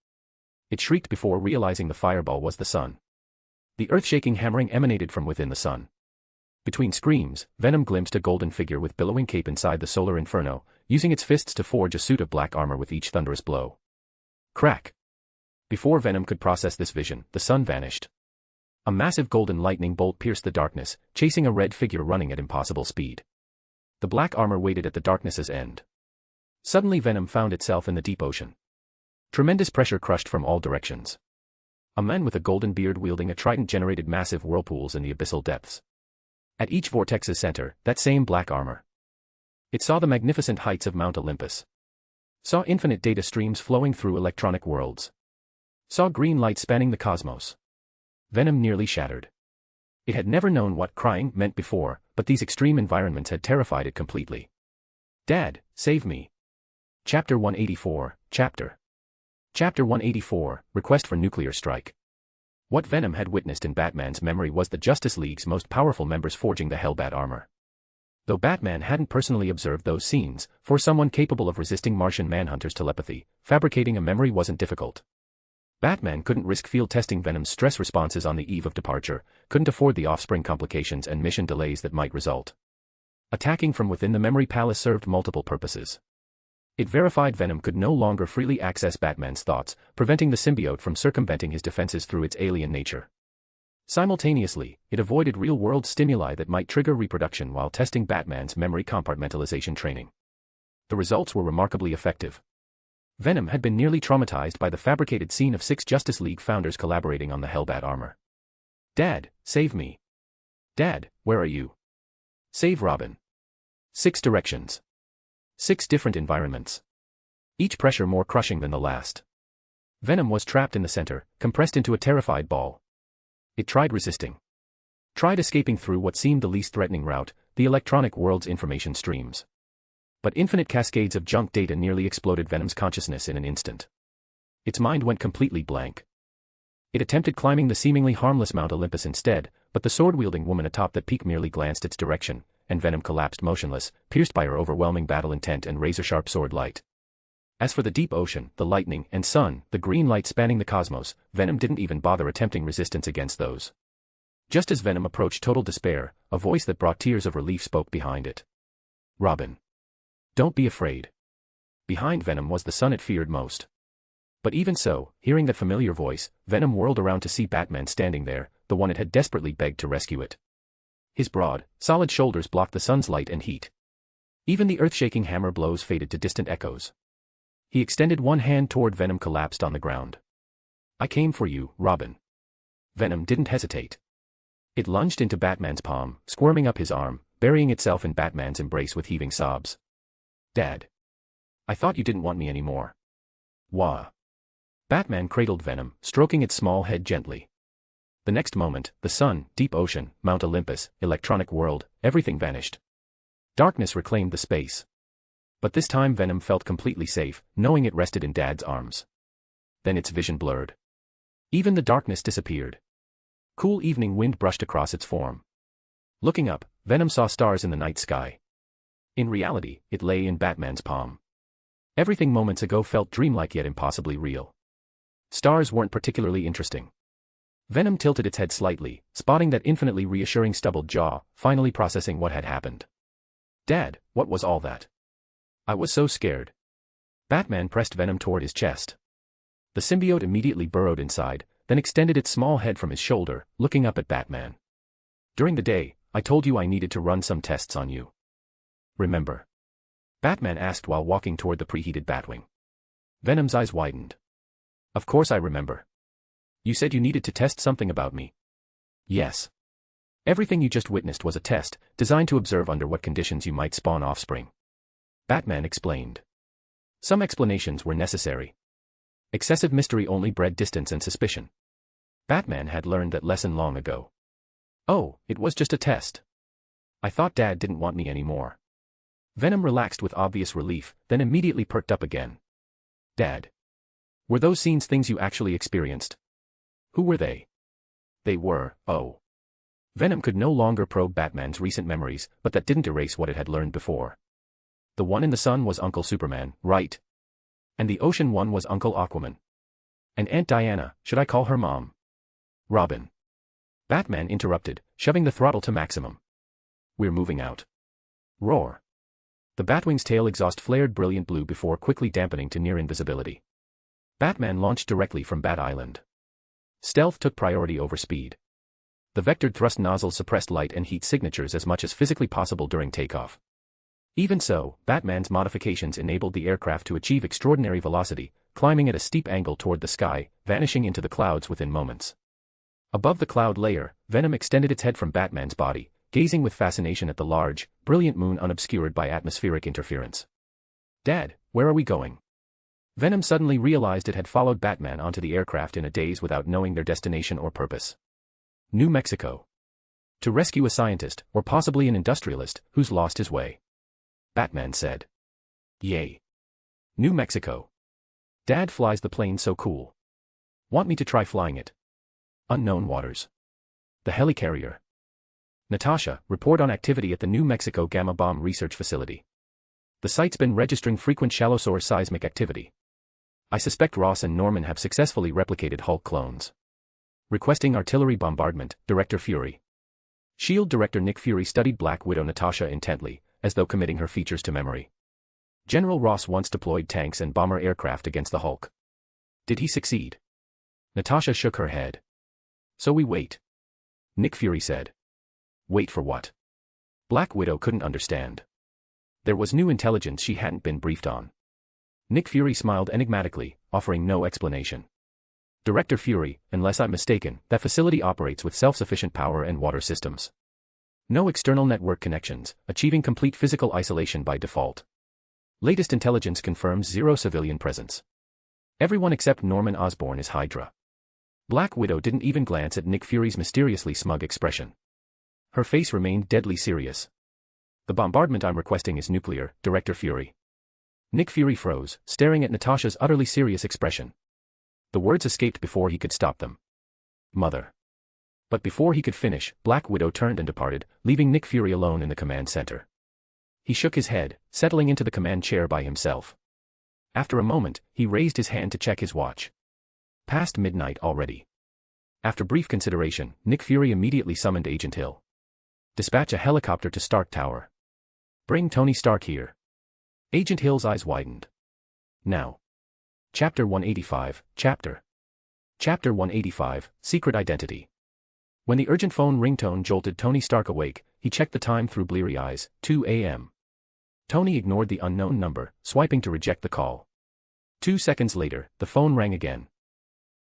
S3: It shrieked before realizing the fireball was the sun. The earth-shaking hammering emanated from within the sun. Between screams, Venom glimpsed a golden figure with billowing cape inside the solar inferno, using its fists to forge a suit of black armor with each thunderous blow. Crack! Before Venom could process this vision, the sun vanished. A massive golden lightning bolt pierced the darkness, chasing a red figure running at impossible speed. The black armor waited at the darkness's end. Suddenly Venom found itself in the deep ocean. Tremendous pressure crushed from all directions. A man with a golden beard wielding a trident generated massive whirlpools in the abyssal depths. At each vortex's center, that same black armor. It saw the magnificent heights of Mount Olympus. Saw infinite data streams flowing through electronic worlds. Saw green light spanning the cosmos. Venom nearly shattered. It had never known what crying meant before, but these extreme environments had terrified it completely. Dad, save me. Chapter 184, Chapter 184, Request for Nuclear Strike. What Venom had witnessed in Batman's memory was the Justice League's most powerful members forging the Hellbat armor. Though Batman hadn't personally observed those scenes, for someone capable of resisting Martian Manhunter's telepathy, fabricating a memory wasn't difficult. Batman couldn't risk field testing Venom's stress responses on the eve of departure, couldn't afford the offspring complications and mission delays that might result. Attacking from within the memory palace served multiple purposes. It verified Venom could no longer freely access Batman's thoughts, preventing the symbiote from circumventing his defenses through its alien nature. Simultaneously, it avoided real-world stimuli that might trigger reproduction while testing Batman's memory compartmentalization training. The results were remarkably effective. Venom had been nearly traumatized by the fabricated scene of 6 Justice League founders collaborating on the Hellbat armor. Dad, save me. Dad, where are you? Save Robin. 6 directions. 6 different environments. Each pressure more crushing than the last. Venom was trapped in the center, compressed into a terrified ball. It tried resisting. Tried escaping through what seemed the least threatening route, the electronic world's information streams. But infinite cascades of junk data nearly exploded Venom's consciousness in an instant. Its mind went completely blank. It attempted climbing the seemingly harmless Mount Olympus instead, but the sword-wielding woman atop that peak merely glanced its direction, and Venom collapsed motionless, pierced by her overwhelming battle intent and razor-sharp sword light. As for the deep ocean, the lightning and sun, the green light spanning the cosmos, Venom didn't even bother attempting resistance against those. Just as Venom approached total despair, a voice that brought tears of relief spoke behind it. Robin. Don't be afraid. Behind Venom was the son it feared most. But even so, hearing that familiar voice, Venom whirled around to see Batman standing there, the one it had desperately begged to rescue it. His broad, solid shoulders blocked the sun's light and heat. Even the earth-shaking hammer blows faded to distant echoes. He extended one hand toward Venom collapsed on the ground. I came for you, Robin. Venom didn't hesitate. It lunged into Batman's palm, squirming up his arm, burying itself in Batman's embrace with heaving sobs. Dad. I thought you didn't want me anymore. Wah. Batman cradled Venom, stroking its small head gently. The next moment, the sun, deep ocean, Mount Olympus, electronic world, everything vanished. Darkness reclaimed the space. But this time Venom felt completely safe, knowing it rested in Dad's arms. Then its vision blurred. Even the darkness disappeared. Cool evening wind brushed across its form. Looking up, Venom saw stars in the night sky. In reality, it lay in Batman's palm. Everything moments ago felt dreamlike yet impossibly real. Stars weren't particularly interesting. Venom tilted its head slightly, spotting that infinitely reassuring stubbled jaw, finally processing what had happened. Dad, what was all that? I was so scared. Batman pressed Venom toward his chest. The symbiote immediately burrowed inside, then extended its small head from his shoulder, looking up at Batman. During the day, I told you I needed to run some tests on you. Remember? Batman asked while walking toward the preheated Batwing. Venom's eyes widened. Of course I remember. You said you needed to test something about me. Yes. Everything you just witnessed was a test, designed to observe under what conditions you might spawn offspring. Batman explained. Some explanations were necessary. Excessive mystery only bred distance and suspicion. Batman had learned that lesson long ago. Oh, it was just a test. I thought Dad didn't want me anymore. Venom relaxed with obvious relief, then immediately perked up again. Dad. Were those scenes things you actually experienced? Who were they? They were, oh. Venom could no longer probe Batman's recent memories, but that didn't erase what it had learned before. The one in the sun was Uncle Superman, right? And the ocean one was Uncle Aquaman. And Aunt Diana, should I call her Mom? Robin. Batman interrupted, shoving the throttle to maximum. We're moving out. Roar. The Batwing's tail exhaust flared brilliant blue before quickly dampening to near invisibility. Batman launched directly from Bat Island. Stealth took priority over speed. The vectored thrust nozzles suppressed light and heat signatures as much as physically possible during takeoff. Even so, Batman's modifications enabled the aircraft to achieve extraordinary velocity, climbing at a steep angle toward the sky, vanishing into the clouds within moments. Above the cloud layer, Venom extended its head from Batman's body, gazing with fascination at the large, brilliant moon unobscured by atmospheric interference. Dad, where are we going? Venom suddenly realized it had followed Batman onto the aircraft in a daze without knowing their destination or purpose. New Mexico. To rescue a scientist, or possibly an industrialist, who's lost his way. Batman said. Yay. New Mexico. Dad flies the plane so cool. Want me to try flying it? Unknown waters. The helicarrier. Natasha, report on activity at the New Mexico Gamma Bomb Research Facility. The site's been registering frequent shallow source seismic activity. I suspect Ross and Norman have successfully replicated Hulk clones. Requesting artillery bombardment, Director Fury. S.H.I.E.L.D. Director Nick Fury studied Black Widow Natasha intently, as though committing her features to memory. General Ross once deployed tanks and bomber aircraft against the Hulk. Did he succeed? Natasha shook her head. So we wait. Nick Fury said. Wait for what? Black Widow couldn't understand. There was new intelligence she hadn't been briefed on. Nick Fury smiled enigmatically, offering no explanation. Director Fury, unless I'm mistaken, that facility operates with self-sufficient power and water systems. No external network connections, achieving complete physical isolation by default. Latest intelligence confirms zero civilian presence. Everyone except Norman Osborn is Hydra. Black Widow didn't even glance at Nick Fury's mysteriously smug expression. Her face remained deadly serious. The bombardment I'm requesting is nuclear, Director Fury. Nick Fury froze, staring at Natasha's utterly serious expression. The words escaped before he could stop them. Mother. But before he could finish, Black Widow turned and departed, leaving Nick Fury alone in the command center. He shook his head, settling into the command chair by himself. After a moment, he raised his hand to check his watch. Past midnight already. After brief consideration, Nick Fury immediately summoned Agent Hill. Dispatch a helicopter to Stark Tower. Bring Tony Stark here. Agent Hill's eyes widened. Now. Chapter 185, Chapter 185, Secret Identity. When the urgent phone ringtone jolted Tony Stark awake, he checked the time through bleary eyes, 2 a.m. Tony ignored the unknown number, swiping to reject the call. 2 seconds later, the phone rang again.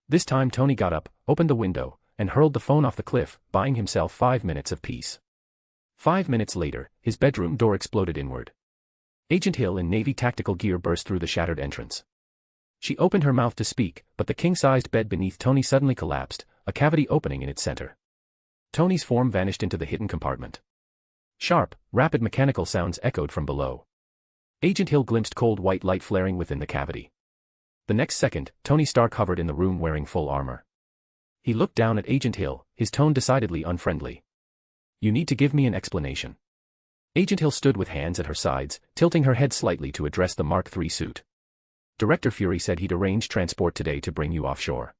S3: This time Tony got up, opened the window, and hurled the phone off the cliff, buying himself 5 minutes of peace. 5 minutes later, his bedroom door exploded inward. Agent Hill in Navy tactical gear burst through the shattered entrance. She opened her mouth to speak, but the king-sized bed beneath Tony suddenly collapsed, a cavity opening in its center. Tony's form vanished into the hidden compartment. Sharp, rapid mechanical sounds echoed from below. Agent Hill glimpsed cold white light flaring within the cavity. The next second, Tony Stark hovered in the room wearing full armor. He looked down at Agent Hill, his tone decidedly unfriendly. You need to give me an explanation. Agent Hill stood with hands at her sides, tilting her head slightly to address the Mark III suit. Director Fury said he'd arrange transport today to bring you offshore.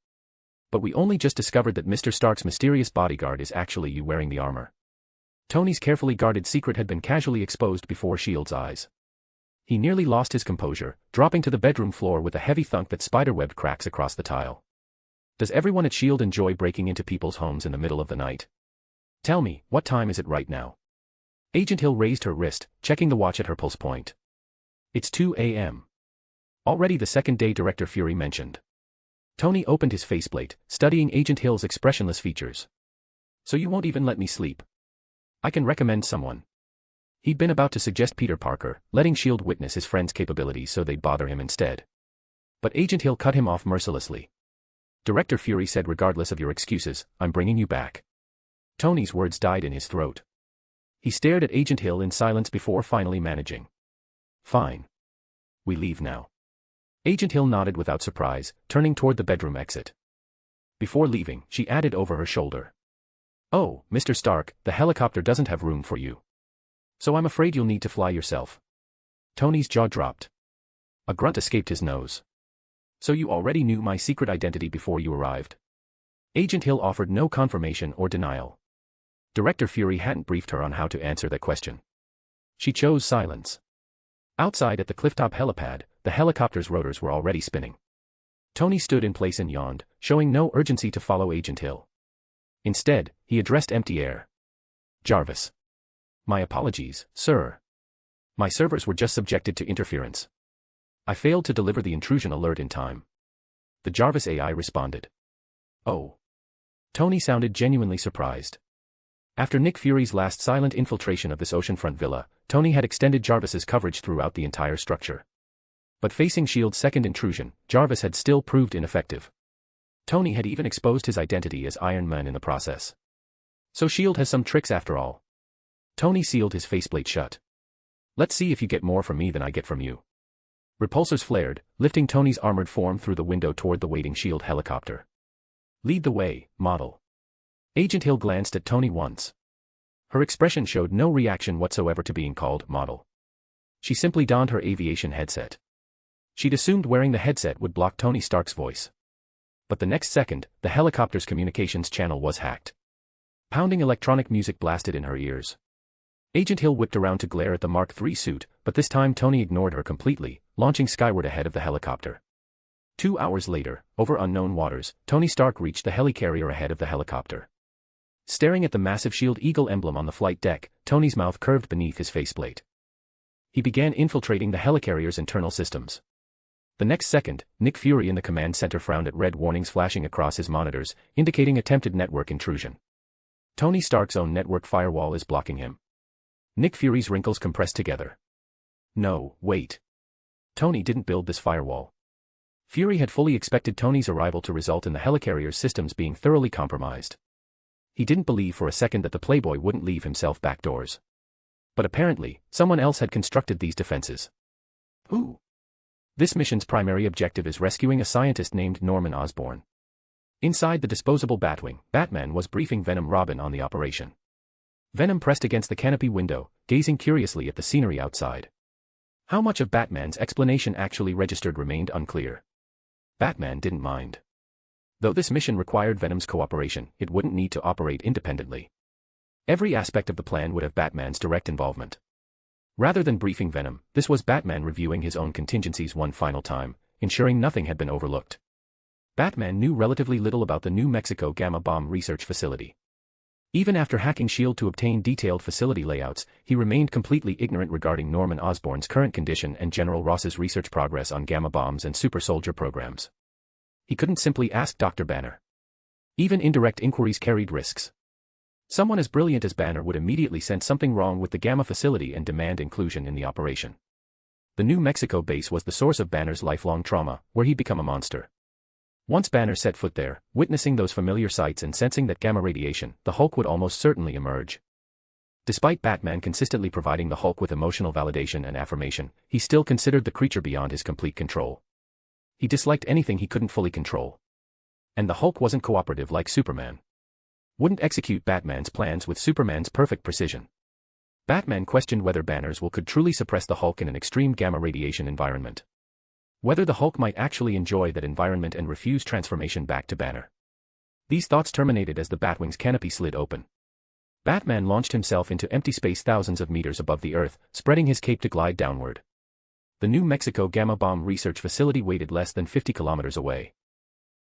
S3: But we only just discovered that Mr. Stark's mysterious bodyguard is actually you wearing the armor. Tony's carefully guarded secret had been casually exposed before S.H.I.E.L.D.'s eyes. He nearly lost his composure, dropping to the bedroom floor with a heavy thunk that spiderwebbed cracks across the tile. Does everyone at S.H.I.E.L.D. enjoy breaking into people's homes in the middle of the night? Tell me, what time is it right now? Agent Hill raised her wrist, checking the watch at her pulse point. It's 2 a.m. Already the second day Director Fury mentioned. Tony opened his faceplate, studying Agent Hill's expressionless features. So you won't even let me sleep? I can recommend someone. He'd been about to suggest Peter Parker, letting S.H.I.E.L.D. witness his friend's capabilities so they'd bother him instead. But Agent Hill cut him off mercilessly. Director Fury said regardless of your excuses, I'm bringing you back. Tony's words died in his throat. He stared at Agent Hill in silence before finally managing. Fine. We leave now. Agent Hill nodded without surprise, turning toward the bedroom exit. Before leaving, she added over her shoulder. Oh, Mr. Stark, the helicopter doesn't have room for you. So I'm afraid you'll need to fly yourself. Tony's jaw dropped. A grunt escaped his nose. So you already knew my secret identity before you arrived? Agent Hill offered no confirmation or denial. Director Fury hadn't briefed her on how to answer that question. She chose silence. Outside at the clifftop helipad, the helicopter's rotors were already spinning. Tony stood in place and yawned, showing no urgency to follow Agent Hill. Instead, he addressed empty air. Jarvis. My apologies, sir. My servers were just subjected to interference. I failed to deliver the intrusion alert in time. The Jarvis AI responded. Oh. Tony sounded genuinely surprised. After Nick Fury's last silent infiltration of this oceanfront villa, Tony had extended Jarvis's coverage throughout the entire structure. But facing S.H.I.E.L.'s second intrusion, Jarvis had still proved ineffective. Tony had even exposed his identity as Iron Man in the process. So S.H.I.E.L.D. has some tricks after all. Tony sealed his faceplate shut. Let's see if you get more from me than I get from you. Repulsors flared, lifting Tony's armored form through the window toward the waiting S.H.I.E.L.D. helicopter. Lead the way, model. Agent Hill glanced at Tony once. Her expression showed no reaction whatsoever to being called model. She simply donned her aviation headset. She'd assumed wearing the headset would block Tony Stark's voice. But the next second, the helicopter's communications channel was hacked. Pounding electronic music blasted in her ears. Agent Hill whipped around to glare at the Mark III suit, but this time Tony ignored her completely, launching skyward ahead of the helicopter. 2 hours later, over unknown waters, Tony Stark reached the helicarrier ahead of the helicopter. Staring at the massive S.H.I.E.L.D. Eagle emblem on the flight deck, Tony's mouth curved beneath his faceplate. He began infiltrating the helicarrier's internal systems. The next second, Nick Fury in the command center frowned at red warnings flashing across his monitors, indicating attempted network intrusion. Tony Stark's own network firewall is blocking him. Nick Fury's wrinkles compressed together. No, wait. Tony didn't build this firewall. Fury had fully expected Tony's arrival to result in the helicarrier's systems being thoroughly compromised. He didn't believe for a second that the Playboy wouldn't leave himself backdoors. But apparently, someone else had constructed these defenses. Who? This mission's primary objective is rescuing a scientist named Norman Osborn. Inside the disposable Batwing, Batman was briefing Venom Robin on the operation. Venom pressed against the canopy window, gazing curiously at the scenery outside. How much of Batman's explanation actually registered remained unclear. Batman didn't mind. Though this mission required Venom's cooperation, it wouldn't need to operate independently. Every aspect of the plan would have Batman's direct involvement. Rather than briefing Venom, this was Batman reviewing his own contingencies one final time, ensuring nothing had been overlooked. Batman knew relatively little about the New Mexico Gamma Bomb Research Facility. Even after hacking S.H.I.E.L.D. to obtain detailed facility layouts, he remained completely ignorant regarding Norman Osborn's current condition and General Ross's research progress on gamma bombs and super soldier programs. He couldn't simply ask Dr. Banner. Even indirect inquiries carried risks. Someone as brilliant as Banner would immediately sense something wrong with the Gamma facility and demand inclusion in the operation. The New Mexico base was the source of Banner's lifelong trauma, where he'd become a monster. Once Banner set foot there, witnessing those familiar sights and sensing that gamma radiation, the Hulk would almost certainly emerge. Despite Batman consistently providing the Hulk with emotional validation and affirmation, he still considered the creature beyond his complete control. He disliked anything he couldn't fully control. And the Hulk wasn't cooperative like Superman. Wouldn't execute Batman's plans with Superman's perfect precision. Batman questioned whether Banner's will could truly suppress the Hulk in an extreme gamma radiation environment. Whether the Hulk might actually enjoy that environment and refuse transformation back to Banner. These thoughts terminated as the Batwing's canopy slid open. Batman launched himself into empty space thousands of meters above the Earth, spreading his cape to glide downward. The New Mexico Gamma Bomb Research Facility waited less than 50 kilometers away.